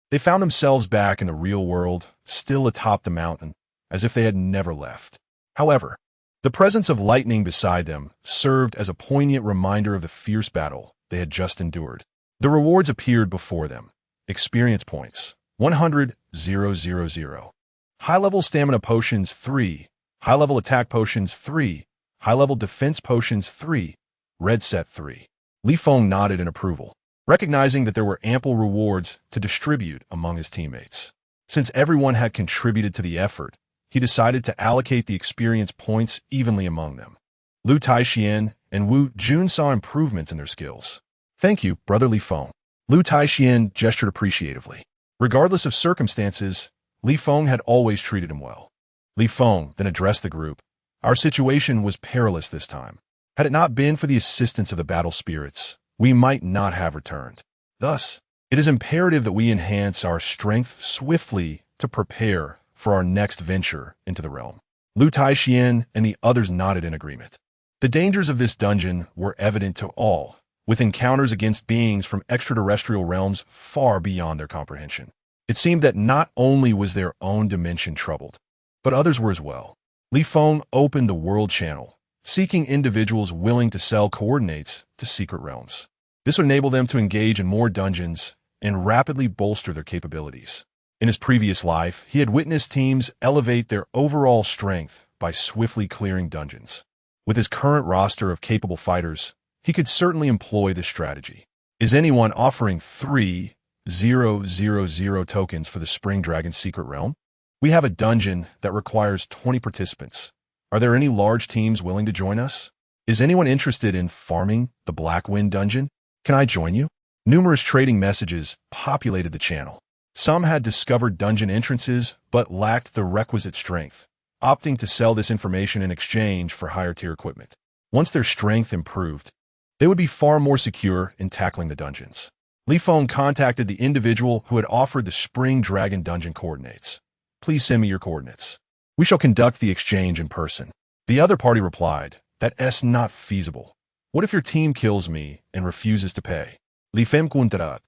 they found themselves back in the real world, still atop the mountain, as if they had never left. However, the presence of lightning beside them served as a poignant reminder of the fierce battle they had just endured. The rewards appeared before them. Experience points, 100,000. High-level stamina potions 3, high-level attack potions 3, high-level defense potions 3, red set 3. Li Feng nodded in approval, recognizing that there were ample rewards to distribute among his teammates. Since everyone had contributed to the effort, he decided to allocate the experience points evenly among them. Lu Taixian and Wu Jun saw improvements in their skills. "Thank you, Brother Li Feng." Lu Taixian gestured appreciatively. Regardless of circumstances, Li Feng had always treated him well. Li Feng then addressed the group. "Our situation was perilous this time. Had it not been for the assistance of the battle spirits, we might not have returned. Thus, it is imperative that we enhance our strength swiftly to prepare for our next venture into the realm." Lu Taixian and the others nodded in agreement. The dangers of this dungeon were evident to all, with encounters against beings from extraterrestrial realms far beyond their comprehension. It seemed that not only was their own dimension troubled, but others were as well. Li Feng opened the world channel, seeking individuals willing to sell coordinates to secret realms. This would enable them to engage in more dungeons and rapidly bolster their capabilities. In his previous life, he had witnessed teams elevate their overall strength by swiftly clearing dungeons. With his current roster of capable fighters, he could certainly employ this strategy. Is anyone offering 3,000 tokens for the Spring Dragon Secret Realm? We have a dungeon that requires 20 participants. Are there any large teams willing to join us? Is anyone interested in farming the Black Wind dungeon? Can I join you? Numerous trading messages populated the channel. Some had discovered dungeon entrances but lacked the requisite strength, opting to sell this information in exchange for higher-tier equipment. Once their strength improved, they would be far more secure in tackling the dungeons. Li Feng contacted the individual who had offered the Spring Dragon dungeon coordinates. "Please send me your coordinates. We shall conduct the exchange in person." The other party replied, "That's not feasible. What if your team kills me and refuses to pay?" Li Feng countered,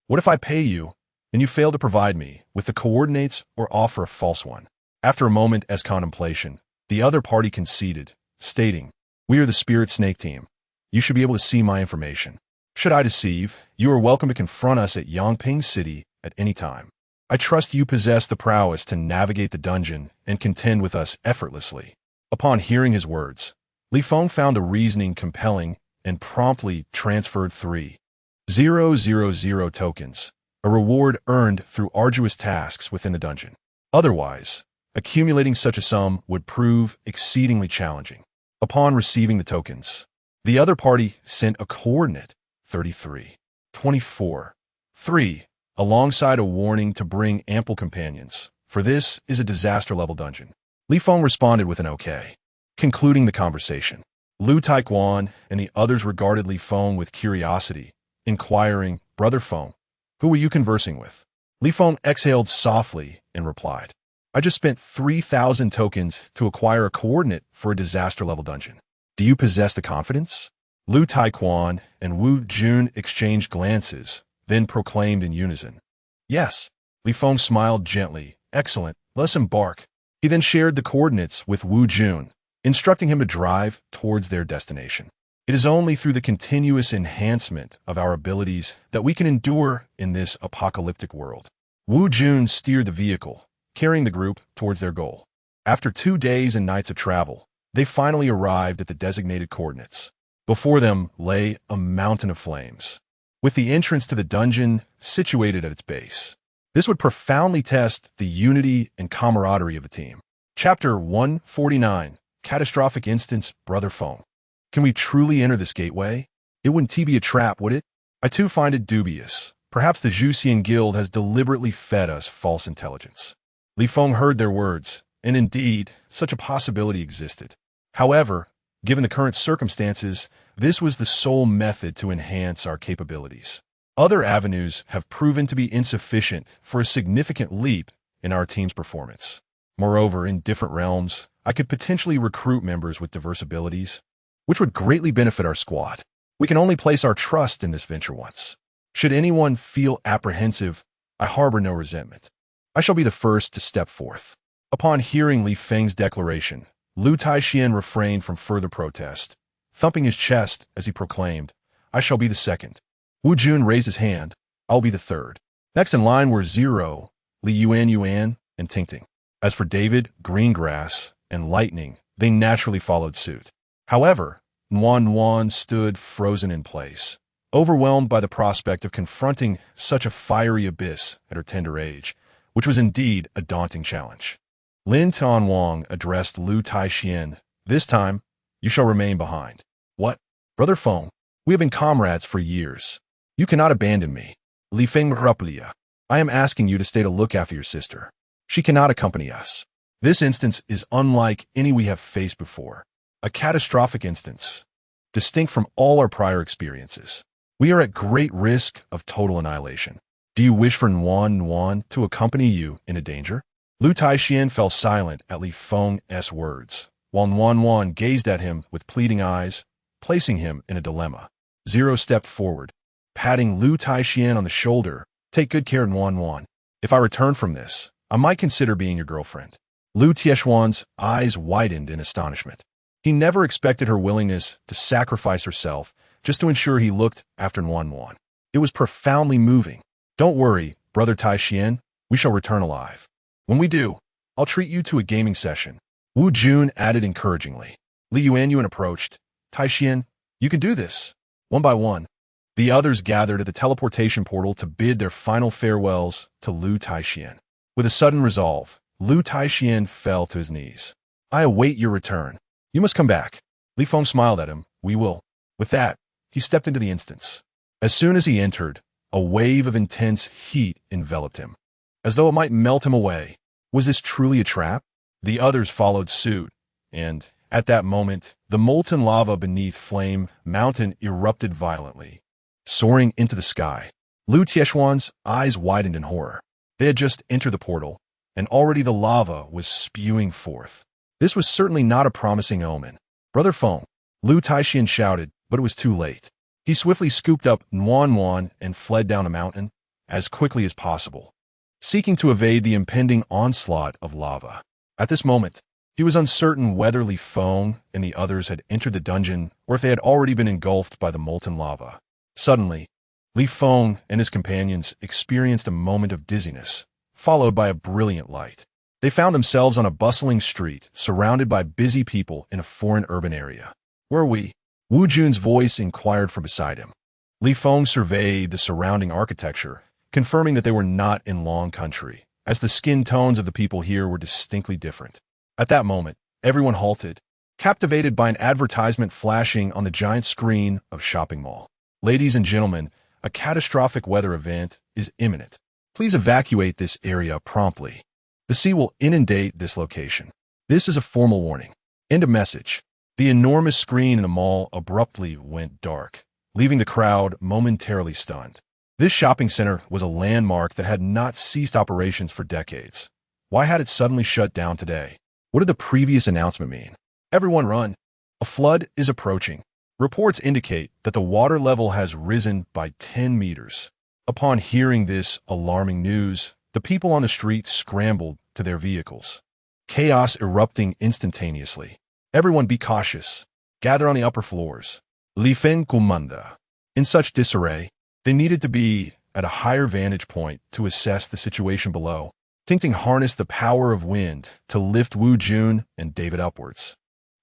"What if I pay you and you fail to provide me with the coordinates or offer a false one?" After a moment as contemplation, the other party conceded, stating, "We are the Spirit Snake team. You should be able to see my information. Should I deceive, you are welcome to confront us at Yangping City at any time. I trust you possess the prowess to navigate the dungeon and contend with us effortlessly." Upon hearing his words, Li Feng found the reasoning compelling and promptly transferred 3,000 tokens, a reward earned through arduous tasks within the dungeon. Otherwise, accumulating such a sum would prove exceedingly challenging. Upon receiving the tokens, the other party sent a coordinate, 33,24,3, alongside a warning to bring ample companions, for this is a disaster-level dungeon. Li Feng responded with an okay. Concluding the conversation, Lu Taiquan and the others regarded Li Feng with curiosity, inquiring, "Brother Feng, who were you conversing with?" Li Feng exhaled softly and replied, "I just spent 3,000 tokens to acquire a coordinate for a disaster-level dungeon. Do you possess the confidence?" Lu Taiquan and Wu Jun exchanged glances, then proclaimed in unison, "Yes." Li Feng smiled gently. "Excellent, let us embark." He then shared the coordinates with Wu Jun, instructing him to drive towards their destination. It is only through the continuous enhancement of our abilities that we can endure in this apocalyptic world. Wu Jun steered the vehicle, carrying the group towards their goal. After 2 days and nights of travel, they finally arrived at the designated coordinates. Before them lay a mountain of flames, with the entrance to the dungeon situated at its base. This would profoundly test the unity and camaraderie of the team. Chapter 149, Catastrophic Instance, Brother Feng. Can we truly enter this gateway? It wouldn't be a trap, would it? I too find it dubious. Perhaps the Zhuxian Guild has deliberately fed us false intelligence. Li Feng heard their words, and indeed, such a possibility existed. However, given the current circumstances, this was the sole method to enhance our capabilities. Other avenues have proven to be insufficient for a significant leap in our team's performance. Moreover, in different realms, I could potentially recruit members with diverse abilities, which would greatly benefit our squad. We can only place our trust in this venture once. Should anyone feel apprehensive, I harbor no resentment. I shall be the first to step forth. Upon hearing Li Feng's declaration, Lu Taixian refrained from further protest, thumping his chest as he proclaimed, "I shall be the second." Wu Jun raised his hand, "I'll be the third." Next in line were Zero, Li Yuan, and Tingting. As for David, Greengrass, and Lightning, they naturally followed suit. However, Nuan stood frozen in place, overwhelmed by the prospect of confronting such a fiery abyss at her tender age, which was indeed a daunting challenge. Lin Tanwang addressed Lu Taixian. "This time, you shall remain behind." "What? Brother Feng, we have been comrades for years. You cannot abandon me." Li Feng Ruplia, "I am asking you to stay to look after your sister. She cannot accompany us. This instance is unlike any we have faced before. A catastrophic instance, distinct from all our prior experiences. We are at great risk of total annihilation. Do you wish for Nuan to accompany you in a danger?" Lu Taixian fell silent at Li Feng's words, while Nuan gazed at him with pleading eyes, placing him in a dilemma. Zero stepped forward, patting Lu Taixian on the shoulder. "Take good care, Nuan. If I return from this, I might consider being your girlfriend." Lu Tiexuan's eyes widened in astonishment. He never expected her willingness to sacrifice herself just to ensure he looked after Nuan. It was profoundly moving. "Don't worry, Brother Taixian, we shall return alive. When we do, I'll treat you to a gaming session." Wu Jun added encouragingly. Li Yuan approached. "Taixian, you can do this." One by one, the others gathered at the teleportation portal to bid their final farewells to Lu Taixian. With a sudden resolve, Lu Taixian fell to his knees. "I await your return. You must come back." Li Feng smiled at him. "We will." With that, he stepped into the instance. As soon as he entered, a wave of intense heat enveloped him, as though it might melt him away. Was this truly a trap? The others followed suit, and, at that moment, the molten lava beneath Flame Mountain erupted violently, soaring into the sky. Lu Tiexuan's eyes widened in horror. They had just entered the portal, and already the lava was spewing forth. This was certainly not a promising omen. "Brother Feng," Lu Taixian shouted, but it was too late. He swiftly scooped up Nuan and fled down a mountain as quickly as possible, seeking to evade the impending onslaught of lava. At this moment, he was uncertain whether Li Feng and the others had entered the dungeon or if they had already been engulfed by the molten lava. Suddenly, Li Feng and his companions experienced a moment of dizziness, followed by a brilliant light. They found themselves on a bustling street, surrounded by busy people in a foreign urban area. "Where are we?" Wu Jun's voice inquired from beside him. Li Feng surveyed the surrounding architecture, confirming that they were not in Long Country, as the skin tones of the people here were distinctly different. At that moment, everyone halted, captivated by an advertisement flashing on the giant screen of shopping mall. "Ladies and gentlemen, a catastrophic weather event is imminent. Please evacuate this area promptly. The sea will inundate this location. This is a formal warning." End of message. The enormous screen in the mall abruptly went dark, leaving the crowd momentarily stunned. This shopping center was a landmark that had not ceased operations for decades. Why had it suddenly shut down today? What did the previous announcement mean? "Everyone run. A flood is approaching." Reports indicate that the water level has risen by 10 meters. Upon hearing this alarming news, the people on the street scrambled to their vehicles, chaos erupting instantaneously. "Everyone be cautious. Gather on the upper floors." Li Feng comanda. In such disarray, they needed to be at a higher vantage point to assess the situation below. Ting harnessed the power of wind to lift Wu Jun and David upwards.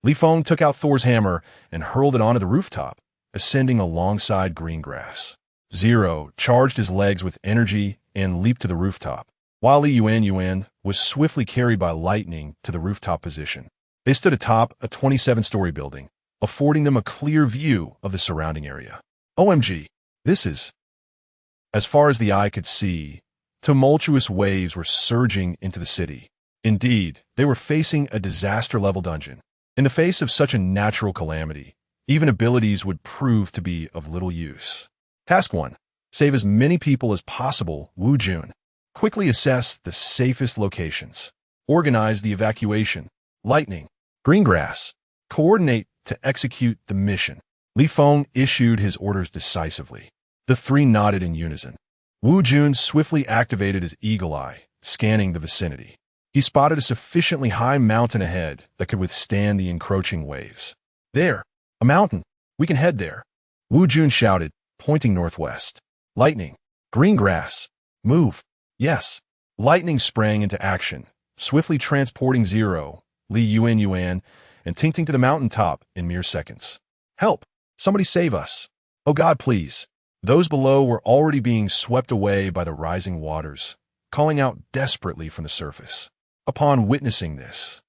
Li Feng took out Thor's hammer and hurled it onto the rooftop, ascending alongside Greengrass. Zero charged his legs with energy and leaped to the rooftop, while Li Yuan was swiftly carried by lightning to the rooftop position. They stood atop a 27-story building, affording them a clear view of the surrounding area. OMG, this is... As far as the eye could see, tumultuous waves were surging into the city. Indeed, they were facing a disaster-level dungeon. In the face of such a natural calamity, even abilities would prove to be of little use. Task 1. Save as many people as possible, Wu Jun. Quickly assess the safest locations. Organize the evacuation. Lightning. Greengrass. Coordinate to execute the mission. Li Feng issued his orders decisively. The three nodded in unison. Wu Jun swiftly activated his eagle eye, scanning the vicinity. He spotted a sufficiently high mountain ahead that could withstand the encroaching waves. There! A mountain! We can head there! Wu Jun shouted, pointing northwest. Lightning! Greengrass! Move! Yes! Lightning sprang into action, swiftly transporting Zero, Li Yuan, and Ting to the mountaintop in mere seconds. Help! Somebody save us! Oh God, please! Those below were already being swept away by the rising waters, calling out desperately from the surface. Upon witnessing this,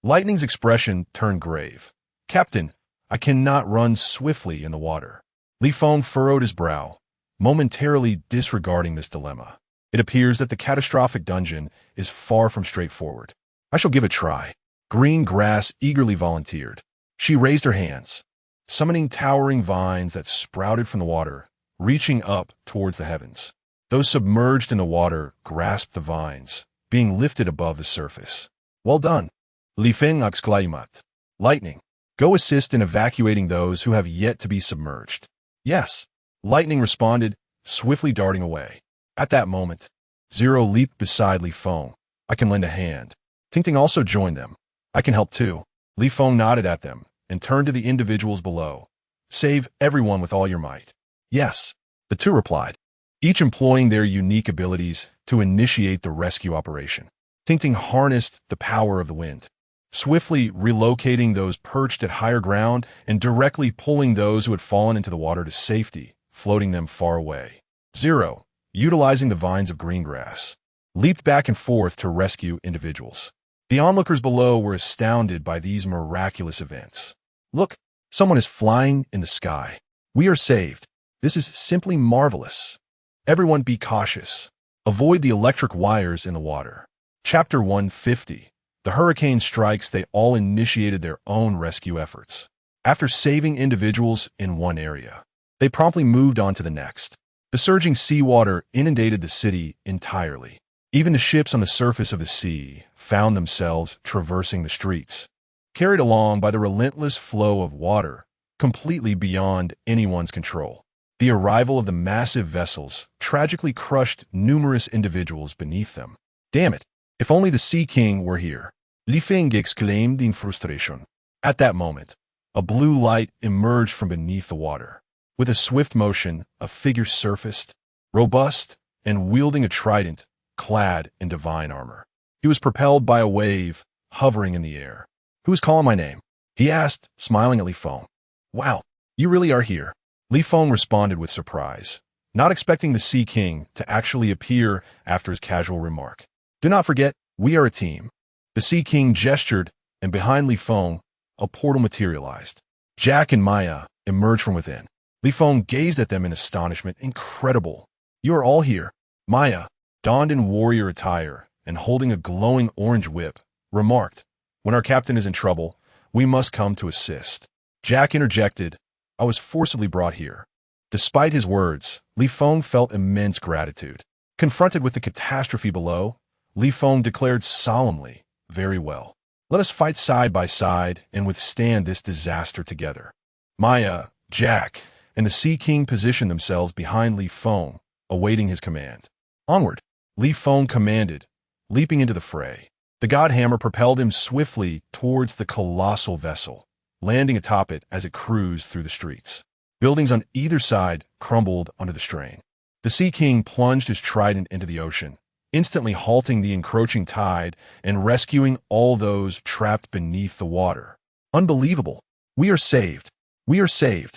Lightning's expression turned grave. Captain, I cannot run swiftly in the water. Li Feng furrowed his brow, momentarily disregarding this dilemma. It appears that the catastrophic dungeon is far from straightforward. I shall give it a try. Greengrass eagerly volunteered. She raised her hands, summoning towering vines that sprouted from the water, reaching up towards the heavens. Those submerged in the water grasped the vines, being lifted above the surface. Well done. Li Feng exclaimed. Lightning, go assist in evacuating those who have yet to be submerged. Yes. Lightning responded, swiftly darting away. At that moment, Zero leaped beside Li Feng. I can lend a hand. Ting also joined them. I can help too. Li Feng nodded at them and turned to the individuals below. Save everyone with all your might. Yes. The two replied, each employing their unique abilities to initiate the rescue operation. Ting harnessed the power of the wind, swiftly relocating those perched at higher ground and directly pulling those who had fallen into the water to safety, floating them far away. Zero, utilizing the vines of Greengrass, leaped back and forth to rescue individuals. The onlookers below were astounded by these miraculous events. Look, someone is flying in the sky. We are saved. This is simply marvelous. Everyone be cautious. Avoid the electric wires in the water. Chapter 150. The hurricane strikes, they all initiated their own rescue efforts. After saving individuals in one area, they promptly moved on to the next. The surging seawater inundated the city entirely. Even the ships on the surface of the sea found themselves traversing the streets, carried along by the relentless flow of water, completely beyond anyone's control. The arrival of the massive vessels tragically crushed numerous individuals beneath them. Damn it! If only the Sea King were here, Li Feng exclaimed in frustration. At that moment, a blue light emerged from beneath the water. With a swift motion, a figure surfaced, robust and wielding a trident, clad in divine armor. He was propelled by a wave, hovering in the air. Who is calling my name? He asked, smiling at Li Feng. Wow, you really are here. Li Feng responded with surprise, not expecting the Sea King to actually appear after his casual remark. Do not forget, we are a team. The Sea King gestured, and behind Li Feng, a portal materialized. Jack and Maya emerged from within. Li Feng gazed at them in astonishment. Incredible. You are all here. Maya, donned in warrior attire and holding a glowing orange whip, remarked, when our captain is in trouble, we must come to assist. Jack interjected, I was forcibly brought here. Despite his words, Li Feng felt immense gratitude. Confronted with the catastrophe below, Li Feng declared solemnly, very well. Let us fight side by side and withstand this disaster together. Maya, Jack, and the Sea King positioned themselves behind Li Feng, awaiting his command. Onward, Li Feng commanded, leaping into the fray. The god hammer propelled him swiftly towards the colossal vessel, landing atop it as it cruised through the streets. Buildings on either side crumbled under the strain. The Sea King plunged his trident into the ocean, instantly halting the encroaching tide and rescuing all those trapped beneath the water. Unbelievable. We are saved. We are saved.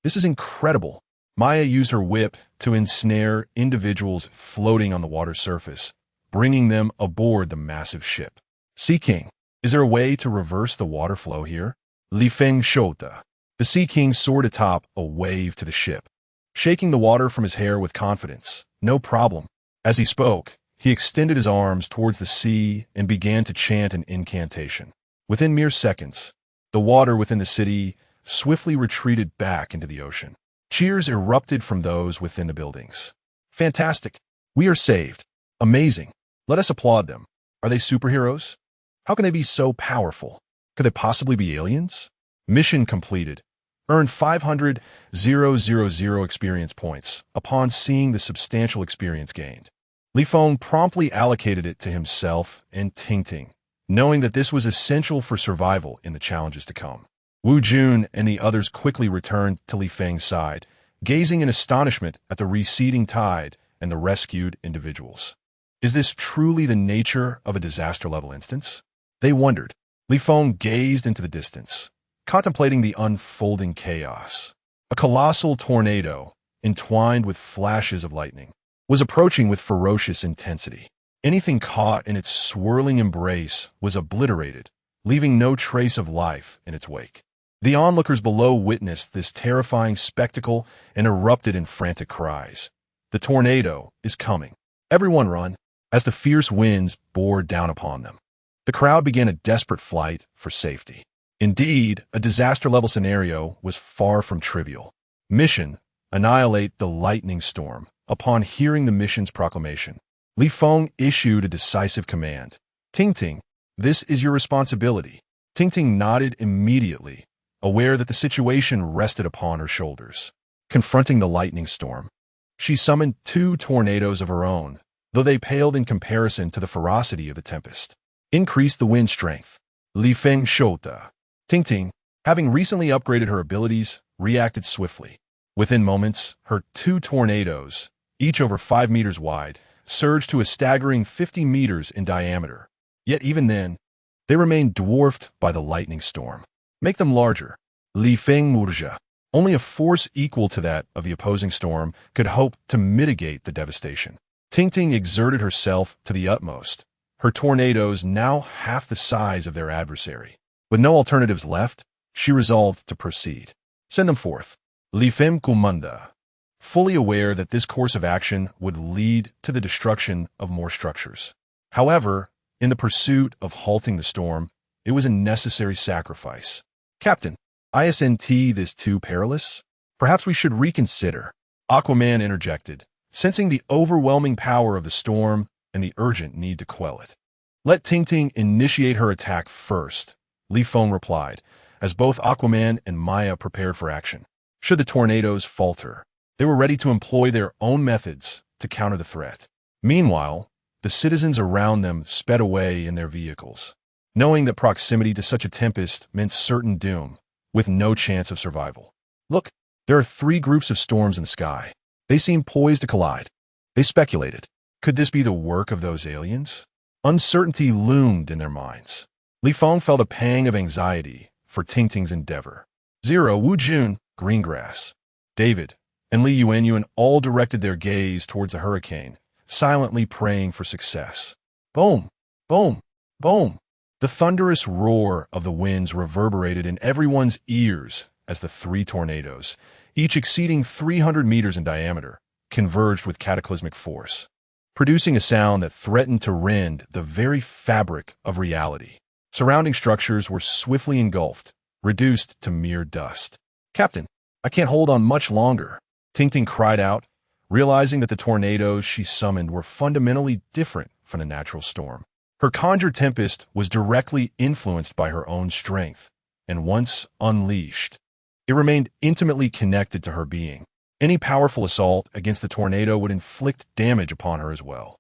This is incredible. Maya used her whip to ensnare individuals floating on the water's surface, bringing them aboard the massive ship. Sea King, is there a way to reverse the water flow here? Feng shouta. The Sea King soared atop a wave to the ship, shaking the water from his hair with confidence. No problem. As he spoke, he extended his arms towards the sea and began to chant an incantation. Within mere seconds, the water within the city swiftly retreated back into the ocean. Cheers erupted from those within the buildings. Fantastic. We are saved. Amazing. Let us applaud them. Are they superheroes? How can they be so powerful? Could they possibly be aliens? Mission completed. Earned 500,000 experience points upon seeing the substantial experience gained. Feng promptly allocated it to himself and Ting, knowing that this was essential for survival in the challenges to come. Wu Jun and the others quickly returned to Feng's side, gazing in astonishment at the receding tide and the rescued individuals. Is this truly the nature of a disaster-level instance? They wondered. Feng gazed into the distance, contemplating the unfolding chaos. A colossal tornado, entwined with flashes of lightning, was approaching with ferocious intensity. Anything caught in its swirling embrace was obliterated, leaving no trace of life in its wake. The onlookers below witnessed this terrifying spectacle and erupted in frantic cries. The tornado is coming. Everyone run, as the fierce winds bore down upon them. The crowd began a desperate flight for safety. Indeed, a disaster-level scenario was far from trivial. Mission: annihilate the lightning storm. Upon hearing the mission's proclamation, Feng issued a decisive command. Ting, this is your responsibility. Ting nodded immediately, aware that the situation rested upon her shoulders. Confronting the lightning storm, she summoned 2 tornadoes of her own, though they paled in comparison to the ferocity of the tempest. Increase the wind strength. Feng shouta. Ting, having recently upgraded her abilities, reacted swiftly. Within moments, her 2 tornadoes, each over 5 meters wide, surged to a staggering 50 meters in diameter. Yet even then, they remained dwarfed by the lightning storm. Make them larger. Feng murja. Only a force equal to that of the opposing storm could hope to mitigate the devastation. Ting exerted herself to the utmost, her tornadoes now half the size of their adversary. With no alternatives left, she resolved to proceed. Send them forth. Feng kumanda. Fully aware that this course of action would lead to the destruction of more structures. However, in the pursuit of halting the storm, it was a necessary sacrifice. Captain, isn't this too perilous? Perhaps we should reconsider. Aquaman interjected, sensing the overwhelming power of the storm and the urgent need to quell it. Let Ting initiate her attack first, Feng replied, as both Aquaman and Maya prepared for action. Should the tornadoes falter, they were ready to employ their own methods to counter the threat. Meanwhile, the citizens around them sped away in their vehicles, knowing that proximity to such a tempest meant certain doom, with no chance of survival. Look, there are 3 groups of storms in the sky. They seem poised to collide. They speculated. Could this be the work of those aliens? Uncertainty loomed in their minds. Feng felt a pang of anxiety for Ting's endeavor. Zero, Wu Jun, Greengrass, David, and Li Yuanyuan all directed their gaze towards the hurricane, silently praying for success. Boom! Boom! Boom! The thunderous roar of the winds reverberated in everyone's ears as the 3 tornadoes, each exceeding 300 meters in diameter, converged with cataclysmic force, producing a sound that threatened to rend the very fabric of reality. Surrounding structures were swiftly engulfed, reduced to mere dust. Captain, I can't hold on much longer, Ting cried out, realizing that the tornadoes she summoned were fundamentally different from a natural storm. Her conjured tempest was directly influenced by her own strength, and once unleashed, it remained intimately connected to her being. Any powerful assault against the tornado would inflict damage upon her as well.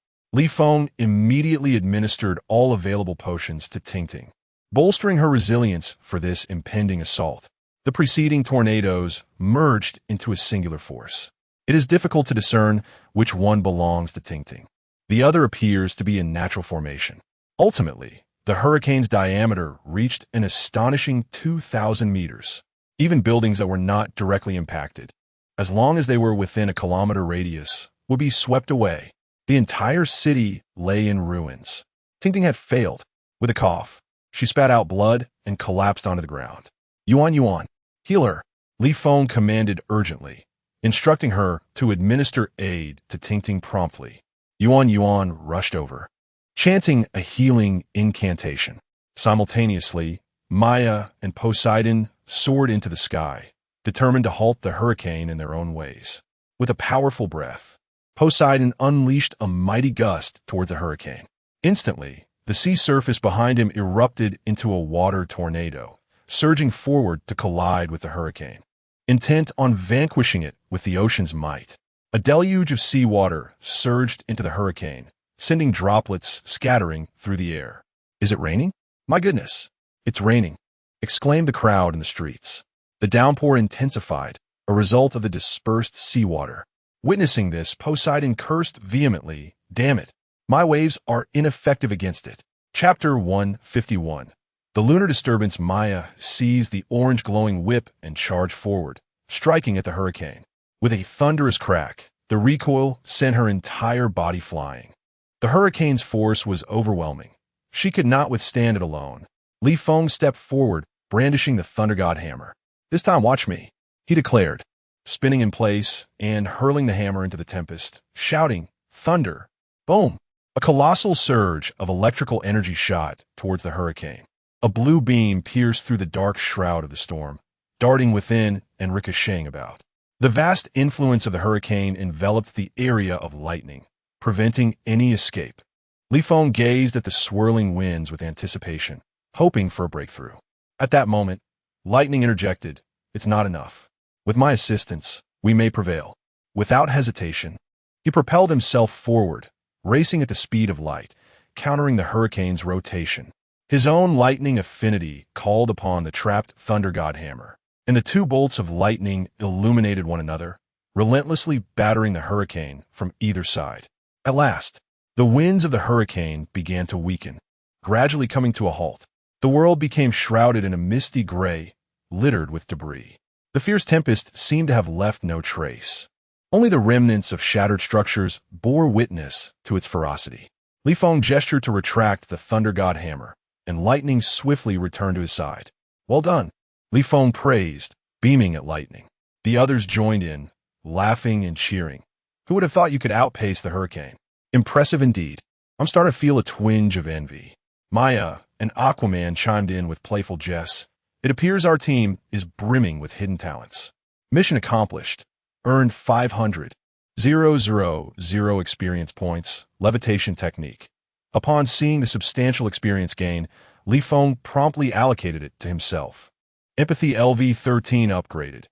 Feng immediately administered all available potions to Ting, bolstering her resilience for this impending assault. The preceding tornadoes merged into a singular force. It is difficult to discern which one belongs to Tingting. The other appears to be in natural formation. Ultimately, the hurricane's diameter reached an astonishing 2,000 meters. Even buildings that were not directly impacted, as long as they were within a kilometer radius, would be swept away. The entire city lay in ruins. Tingting had failed. With a cough, she spat out blood and collapsed onto the ground. Yuan, heal her, Li Feng commanded urgently, instructing her to administer aid to Tingting promptly. Yuan rushed over, chanting a healing incantation. Simultaneously, Maya and Poseidon soared into the sky, determined to halt the hurricane in their own ways. With a powerful breath, Poseidon unleashed a mighty gust towards the hurricane. Instantly, the sea surface behind him erupted into a water tornado, surging forward to collide with the hurricane. Intent on vanquishing it with the ocean's might, a deluge of seawater surged into the hurricane, sending droplets scattering through the air. Is it raining? My goodness, it's raining, exclaimed the crowd in the streets. The downpour intensified, a result of the dispersed seawater. Witnessing this, Poseidon cursed vehemently, "Damn it, my waves are ineffective against it." Chapter 151. The lunar disturbance. Maya seized the orange glowing whip and charged forward, striking at the hurricane. With a thunderous crack, the recoil sent her entire body flying. The hurricane's force was overwhelming. She could not withstand it alone. Li Feng stepped forward, brandishing the Thunder God hammer. "This time watch me," he declared, spinning in place and hurling the hammer into the tempest, shouting, "Thunder!" Boom! A colossal surge of electrical energy shot towards the hurricane. A blue beam pierced through the dark shroud of the storm, darting within and ricocheting about. The vast influence of the hurricane enveloped the area of lightning, preventing any escape. Li Feng gazed at the swirling winds with anticipation, hoping for a breakthrough. At that moment, lightning interjected, "It's not enough. With my assistance, we may prevail." Without hesitation, he propelled himself forward, racing at the speed of light, countering the hurricane's rotation. His own lightning affinity called upon the trapped Thunder God hammer, and the two bolts of lightning illuminated one another, relentlessly battering the hurricane from either side. At last, the winds of the hurricane began to weaken, gradually coming to a halt. The world became shrouded in a misty gray, littered with debris. The fierce tempest seemed to have left no trace. Only the remnants of shattered structures bore witness to its ferocity. Li Feng gestured to retract the Thunder God hammer, and lightning swiftly returned to his side. "Well done," Li Feng praised, beaming at lightning. The others joined in, laughing and cheering. "Who would have thought you could outpace the hurricane? Impressive indeed. I'm starting to feel a twinge of envy." Maya and Aquaman chimed in with playful jests. "It appears our team is brimming with hidden talents." Mission accomplished. Earned 500,000 experience points, levitation technique. Upon seeing the substantial experience gain, Li Feng promptly allocated it to himself. Empathy LV13 upgraded.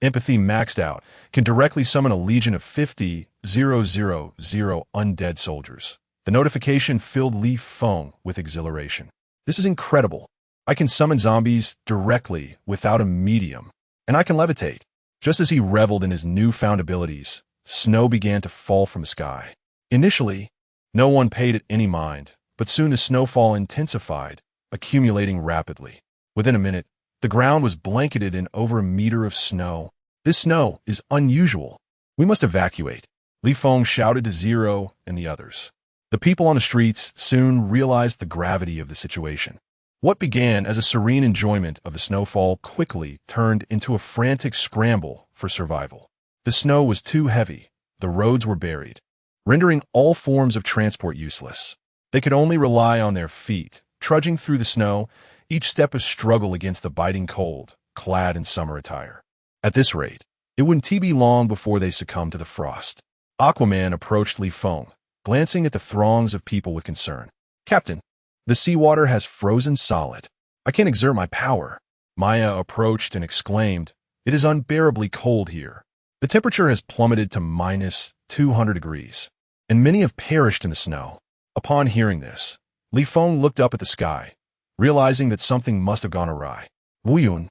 Empathy maxed out, can directly summon a legion of 50,000 undead soldiers. The notification filled Li Feng with exhilaration. "This is incredible. I can summon zombies directly without a medium, and I can levitate." Just as he reveled in his newfound abilities, snow began to fall from the sky. Initially, no one paid it any mind, but soon the snowfall intensified, accumulating rapidly. Within a minute, the ground was blanketed in over a meter of snow. "This snow is unusual. We must evacuate," Li Feng shouted to Zero and the others. The people on the streets soon realized the gravity of the situation. What began as a serene enjoyment of the snowfall quickly turned into a frantic scramble for survival. The snow was too heavy, the roads were buried, rendering all forms of transport useless. They could only rely on their feet, trudging through the snow, each step a struggle against the biting cold, clad in summer attire. At this rate, it wouldn't be long before they succumbed to the frost. Aquaman approached Li Feng, glancing at the throngs of people with concern. "Captain, the seawater has frozen solid. I can't exert my power." Maya approached and exclaimed, "It is unbearably cold here. The temperature has plummeted to minus 200 degrees, and many have perished in the snow." Upon hearing this, Li Feng looked up at the sky, realizing that something must have gone awry. "Wuyun,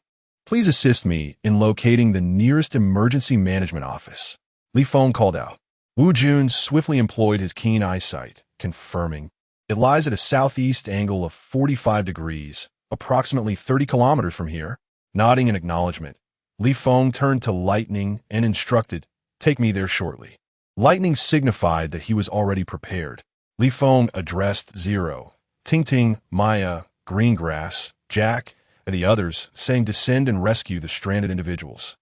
Please assist me in locating the nearest emergency management office. Li Feng called out. Wu Jun swiftly employed his keen eyesight, confirming. It lies at a southeast angle of 45 degrees, approximately 30 kilometers from here. Nodding in acknowledgement, Li Feng turned to Lightning and instructed, take me there shortly. Lightning signified that he was already prepared. Li Feng addressed Zero, Ting Ting, Maya, Greengrass, Jack, and the others, saying descend and rescue the stranded individuals.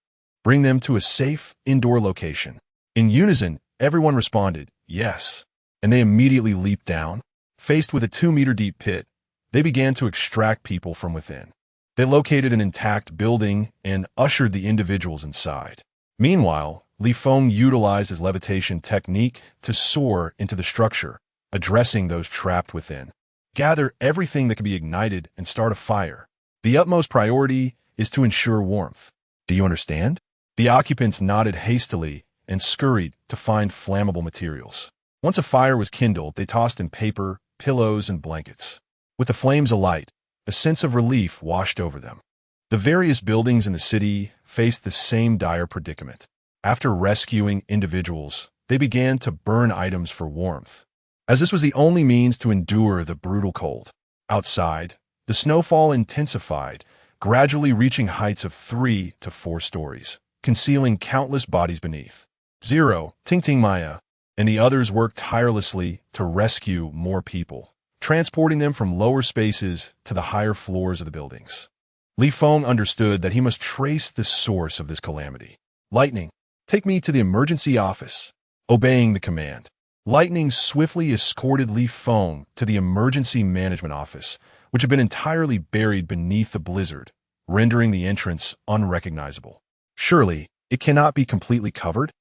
Bring them to a safe, indoor location. In unison, everyone responded, yes, and they immediately leaped down. Faced with a 2-meter-deep pit, they began to extract people from within. They located an intact building and ushered the individuals inside. Meanwhile, Li Feng utilized his levitation technique to soar into the structure, addressing those trapped within. Gather everything that can be ignited and start a fire. The utmost priority is to ensure warmth. Do you understand? The occupants nodded hastily and scurried to find flammable materials. Once a fire was kindled, they tossed in paper, pillows, and blankets. With the flames alight, a sense of relief washed over them. The various buildings in the city faced the same dire predicament. After rescuing individuals, they began to burn items for warmth, as this was the only means to endure the brutal cold. Outside, the snowfall intensified, gradually reaching heights of 3 to 4 stories, concealing countless bodies beneath. Zero, Ting Ting, Maya, and the others worked tirelessly to rescue more people, transporting them from lower spaces to the higher floors of the buildings. Li Feng understood that he must trace the source of this calamity. Lightning, take me to the emergency office. Obeying the command, Lightning swiftly escorted Li Feng to the emergency management office, which had been entirely buried beneath the blizzard, rendering the entrance unrecognizable. Surely, it cannot be completely covered?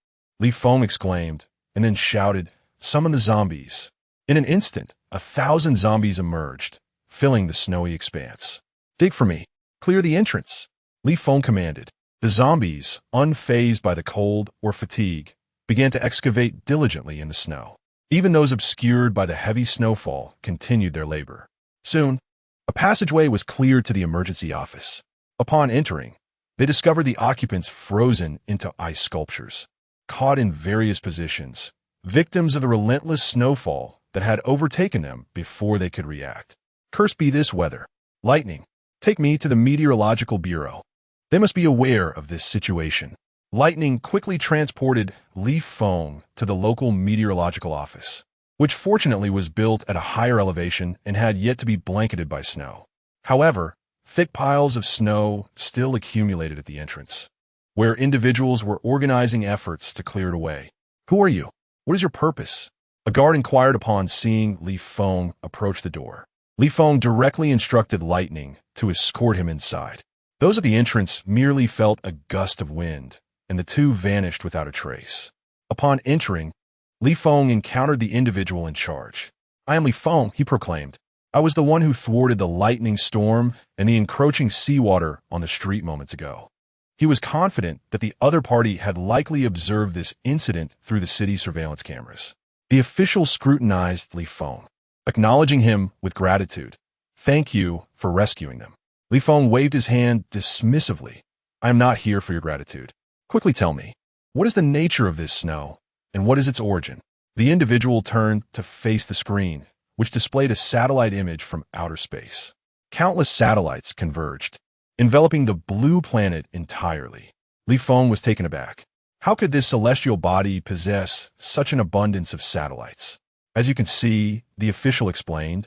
Li Feng exclaimed, and then shouted, summon the zombies. In an instant, 1,000 zombies emerged, filling the snowy expanse. Dig for me. Clear the entrance. Li Feng commanded. The zombies, unfazed by the cold or fatigue, began to excavate diligently in the snow. Even those obscured by the heavy snowfall continued their labor. Soon, a passageway was cleared to the emergency office. Upon entering, they discovered the occupants frozen into ice sculptures, caught in various positions, victims of the relentless snowfall that had overtaken them before they could react. Cursed be this weather. Lightning, take me to the Meteorological Bureau. They must be aware of this situation. Lightning quickly transported Li Feng to the local meteorological office, which fortunately was built at a higher elevation and had yet to be blanketed by snow. However, thick piles of snow still accumulated at the entrance, where individuals were organizing efforts to clear it away. Who are you? What is your purpose? A guard inquired upon seeing Li Feng approach the door. Li Feng directly instructed Lightning to escort him inside. Those at the entrance merely felt a gust of wind, and the two vanished without a trace. Upon entering, Li Feng encountered the individual in charge. I am Li Feng, he proclaimed. I was the one who thwarted the lightning storm and the encroaching seawater on the street moments ago. He was confident that the other party had likely observed this incident through the city's surveillance cameras. The official scrutinized Li Feng, acknowledging him with gratitude. Thank you for rescuing them. Li Feng waved his hand dismissively. I am not here for your gratitude. Quickly tell me, what is the nature of this snow, and what is its origin? The individual turned to face the screen, which displayed a satellite image from outer space. Countless satellites converged, enveloping the blue planet entirely. Li Feng was taken aback. How could this celestial body possess such an abundance of satellites? As you can see, the official explained,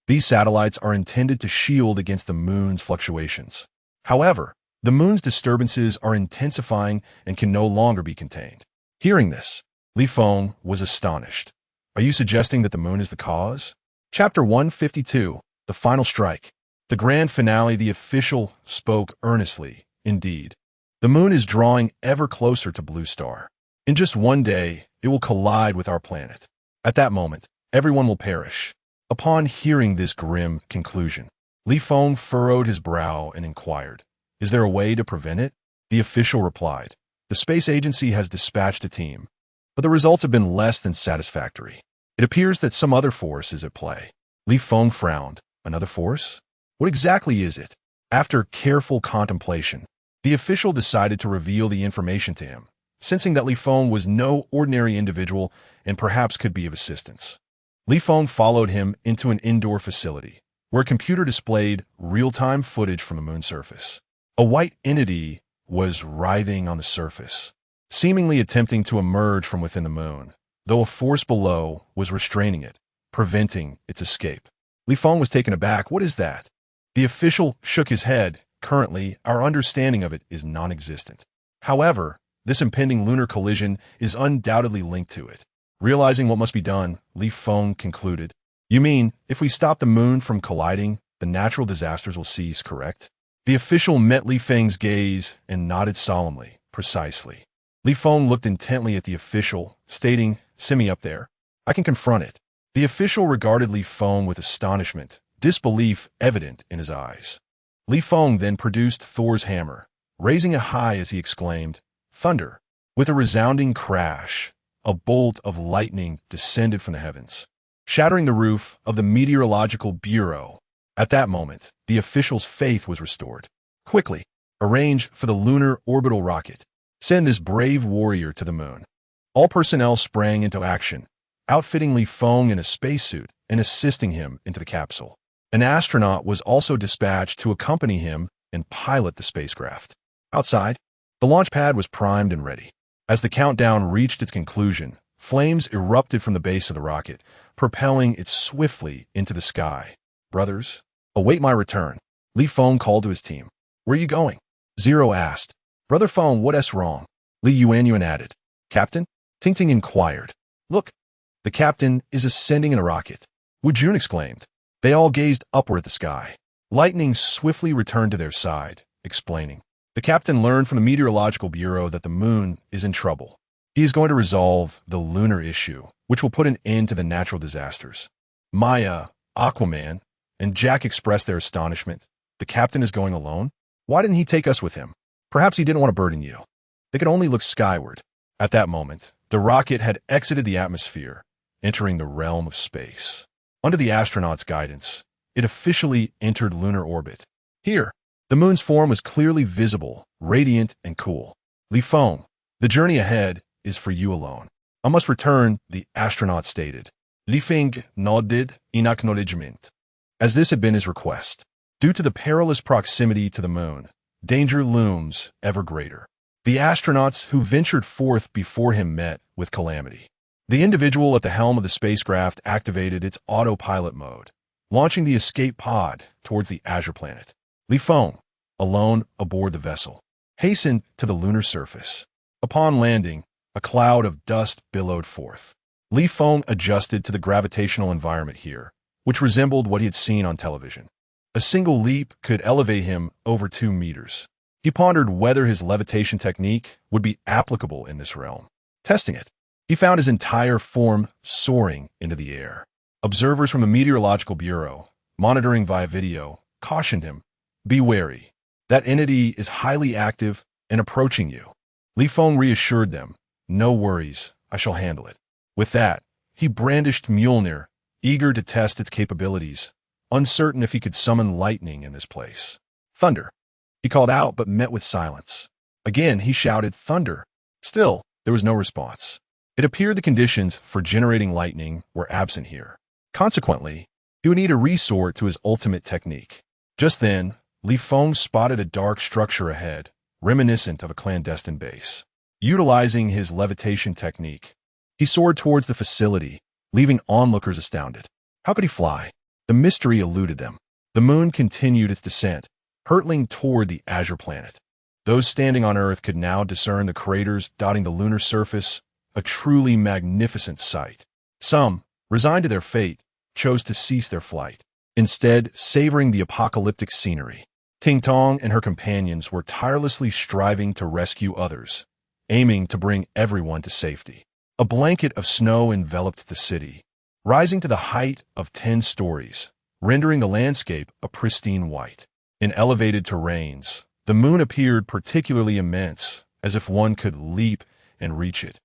these satellites are intended to shield against the moon's fluctuations. However, the moon's disturbances are intensifying and can no longer be contained. Hearing this, Li Feng was astonished. Are you suggesting that the moon is the cause? Chapter 152, The Final Strike. The grand finale, the official spoke earnestly. Indeed, the moon is drawing ever closer to Blue Star. In just one day, it will collide with our planet. At that moment, everyone will perish. Upon hearing this grim conclusion, Li Feng furrowed his brow and inquired, is there a way to prevent it? The official replied, the space agency has dispatched a team, but the results have been less than satisfactory. It appears that some other force is at play. Li Feng frowned. Another force? What exactly is it? After careful contemplation, The official decided to reveal the information to him, sensing that Li Feng was no ordinary individual and perhaps could be of assistance. Li Feng followed him into an indoor facility, where a computer displayed real-time footage from the moon's surface. A white entity was writhing on the surface, seemingly attempting to emerge from within the moon, though a force below was restraining it, preventing its escape. Li Feng was taken aback. "What is that?" The official shook his head. "Currently, our understanding of it is non-existent. However, this impending lunar collision is undoubtedly linked to it." Realizing what must be done, Li Feng concluded, "You mean, if we stop the moon from colliding, the natural disasters will cease, correct?" The official met Li Feng's gaze and nodded solemnly. "Precisely." Li Feng looked intently at the official, stating, "Send me up there. I can confront it." The official regarded Li Feng with astonishment, disbelief evident in his eyes. Li Feng then produced Thor's hammer, raising it high as he exclaimed, "Thunder!" With a resounding crash, a bolt of lightning descended from the heavens, shattering the roof of the Meteorological Bureau. At that moment, the official's faith was restored. "Quickly, arrange for the lunar orbital rocket. Send this brave warrior to the moon." All personnel sprang into action, outfitting Li Feng in a spacesuit and assisting him into the capsule. An astronaut was also dispatched to accompany him and pilot the spacecraft. Outside, the launch pad was primed and ready. As the countdown reached its conclusion, flames erupted from the base of the rocket, propelling it swiftly into the sky. "Brothers, await my return," Li Feng called to his team. "Where are you going?" Zero asked. "Brother Feng, what's wrong?" Li Yuanyuan added. "Captain?" Ting Ting inquired. "Look, the captain is ascending in a rocket," Wu Jun exclaimed. They all gazed upward at the sky. Lightning swiftly returned to their side, explaining. The captain learned from the Meteorological Bureau that the moon is in trouble. He is going to resolve the lunar issue, which will put an end to the natural disasters. Maya, Aquaman, and Jack expressed their astonishment. "The captain is going alone? Why didn't he take us with him? Perhaps he didn't want to burden you." They could only look skyward. At that moment, the rocket had exited the atmosphere, entering the realm of space. Under the astronauts' guidance, it officially entered lunar orbit. Here, the moon's form was clearly visible, radiant and cool. "Li Feng, the journey ahead is for you alone. I must return," the astronaut stated. Li Feng nodded in acknowledgement, as this had been his request. Due to the perilous proximity to the moon, danger looms ever greater. The astronauts who ventured forth before him met with calamity. The individual at the helm of the spacecraft activated its autopilot mode, launching the escape pod towards the Azure planet. Li Feng, alone aboard the vessel, hastened to the lunar surface. Upon landing, a cloud of dust billowed forth. Li Feng adjusted to the gravitational environment here, which resembled what he had seen on television. A single leap could elevate him over 2 meters. He pondered whether his levitation technique would be applicable in this realm. Testing it, he found his entire form soaring into the air. Observers from the Meteorological Bureau, monitoring via video, cautioned him, "Be wary. That entity is highly active and approaching you." Li Feng reassured them, "No worries, I shall handle it." With that, he brandished Mjolnir, eager to test its capabilities, uncertain if he could summon lightning in this place. "Thunder," he called out, but met with silence. Again, he shouted, "Thunder." Still, there was no response. It appeared the conditions for generating lightning were absent here. Consequently, he would need to resort to his ultimate technique. Just then, Li Feng spotted a dark structure ahead, reminiscent of a clandestine base. Utilizing his levitation technique, he soared towards the facility, leaving onlookers astounded. How could he fly? The mystery eluded them. The moon continued its descent, hurtling toward the Azure planet. Those standing on Earth could now discern the craters dotting the lunar surface, a truly magnificent sight. Some, resigned to their fate, chose to cease their flight, instead savoring the apocalyptic scenery. Ting Tong and her companions were tirelessly striving to rescue others, aiming to bring everyone to safety. A blanket of snow enveloped the city, rising to the height of 10 stories, rendering the landscape a pristine white. In elevated terrains, the moon appeared particularly immense, as if one could leap and reach it.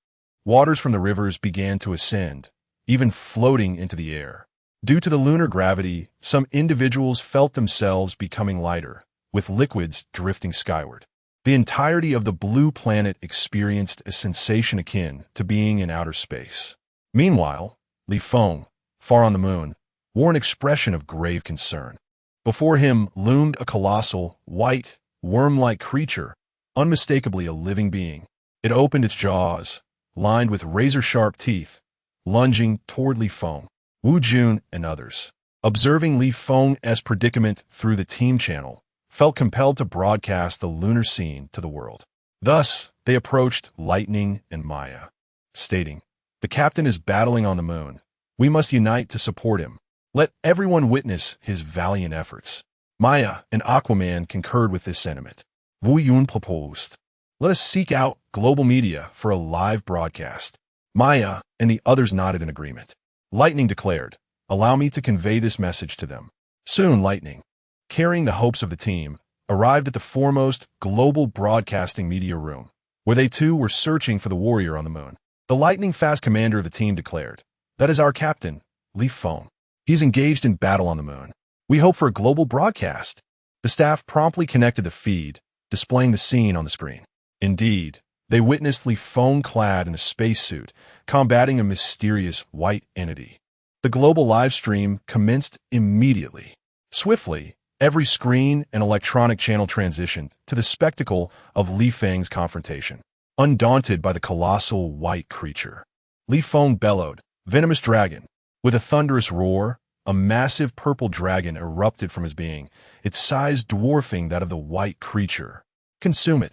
Waters from the rivers began to ascend, even floating into the air. Due to the lunar gravity, some individuals felt themselves becoming lighter, with liquids drifting skyward. The entirety of the blue planet experienced a sensation akin to being in outer space. Meanwhile, Feng, far on the moon, wore an expression of grave concern. Before him loomed a colossal, white, worm-like creature, unmistakably a living being. It opened its jaws, lined with razor-sharp teeth, lunging toward Feng. Wu Jun and others, observing Feng's predicament through the team channel, felt compelled to broadcast the lunar scene to the world. Thus, they approached Lightning and Maya, stating, "The captain is battling on the moon. We must unite to support him. Let everyone witness his valiant efforts." Maya and Aquaman concurred with this sentiment. Wu Yun proposed, "Let us seek out global media for a live broadcast." Maya and the others nodded in agreement. Lightning declared, "Allow me to convey this message to them." Soon, Lightning, carrying the hopes of the team, arrived at the foremost global broadcasting media room, where they too were searching for the warrior on the moon. The lightning-fast commander of the team declared, "That is our captain, Feng. He's engaged in battle on the moon. We hope for a global broadcast." The staff promptly connected the feed, displaying the scene on the screen. Indeed, they witnessed Feng clad in a spacesuit, combating a mysterious white entity. The global live stream commenced immediately. Swiftly, every screen and electronic channel transitioned to the spectacle of Feng's confrontation. Undaunted by the colossal white creature, Feng bellowed, "Venomous dragon!" With a thunderous roar, a massive purple dragon erupted from his being, its size dwarfing that of the white creature. "Consume it,"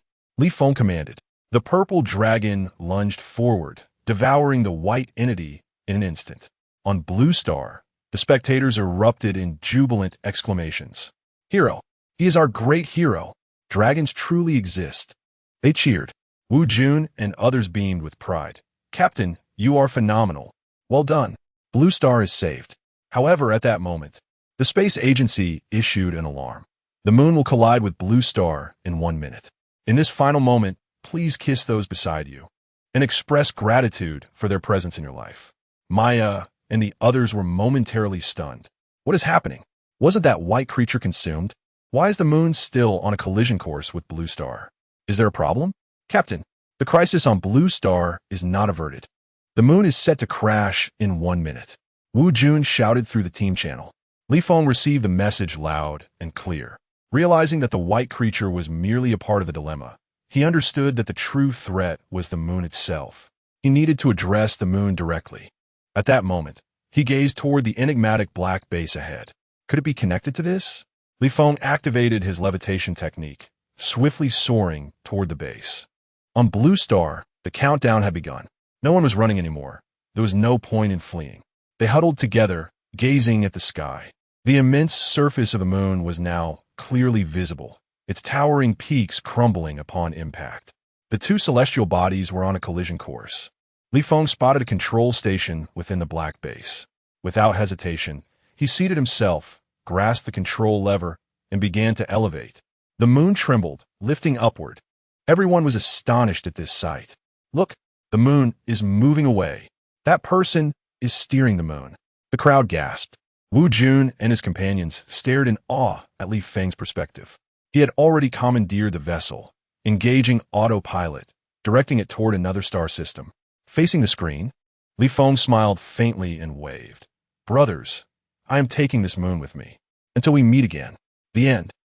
Feng commanded. The purple dragon lunged forward, devouring the white entity in an instant. On Blue Star, the spectators erupted in jubilant exclamations. "Hero! He is our great hero! Dragons truly exist!" They cheered. Wu Jun and others beamed with pride. "Captain, you are phenomenal. Well done. Blue Star is saved." However, at that moment, the space agency issued an alarm. "The moon will collide with Blue Star in 1 minute. In this final moment, please kiss those beside you and express gratitude for their presence in your life." Maya and the others were momentarily stunned. What is happening? Wasn't that white creature consumed? Why is the moon still on a collision course with Blue Star? Is there a problem? "Captain, the crisis on Blue Star is not averted. The moon is set to crash in 1 minute." Wu Jun shouted through the team channel. Feng received the message loud and clear. Realizing that the white creature was merely a part of the dilemma, he understood that the true threat was the moon itself. He needed to address the moon directly. At that moment, he gazed toward the enigmatic black base ahead. Could it be connected to this? Feng activated his levitation technique, swiftly soaring toward the base. On Blue Star, the countdown had begun. No one was running anymore. There was no point in fleeing. They huddled together, gazing at the sky. The immense surface of the moon was now clearly visible, its towering peaks crumbling upon impact. The two celestial bodies were on a collision course. Feng spotted a control station within the black base. Without hesitation, he seated himself, grasped the control lever, and began to elevate. The moon trembled, lifting upward. Everyone was astonished at this sight. "Look, the moon is moving away. That person is steering the moon." The crowd gasped. Wu Jun and his companions stared in awe at Feng's perspective. He had already commandeered the vessel, engaging autopilot, directing it toward another star system. Facing the screen, Feng smiled faintly and waved. "Brothers, I am taking this moon with me. Until we meet again." The end.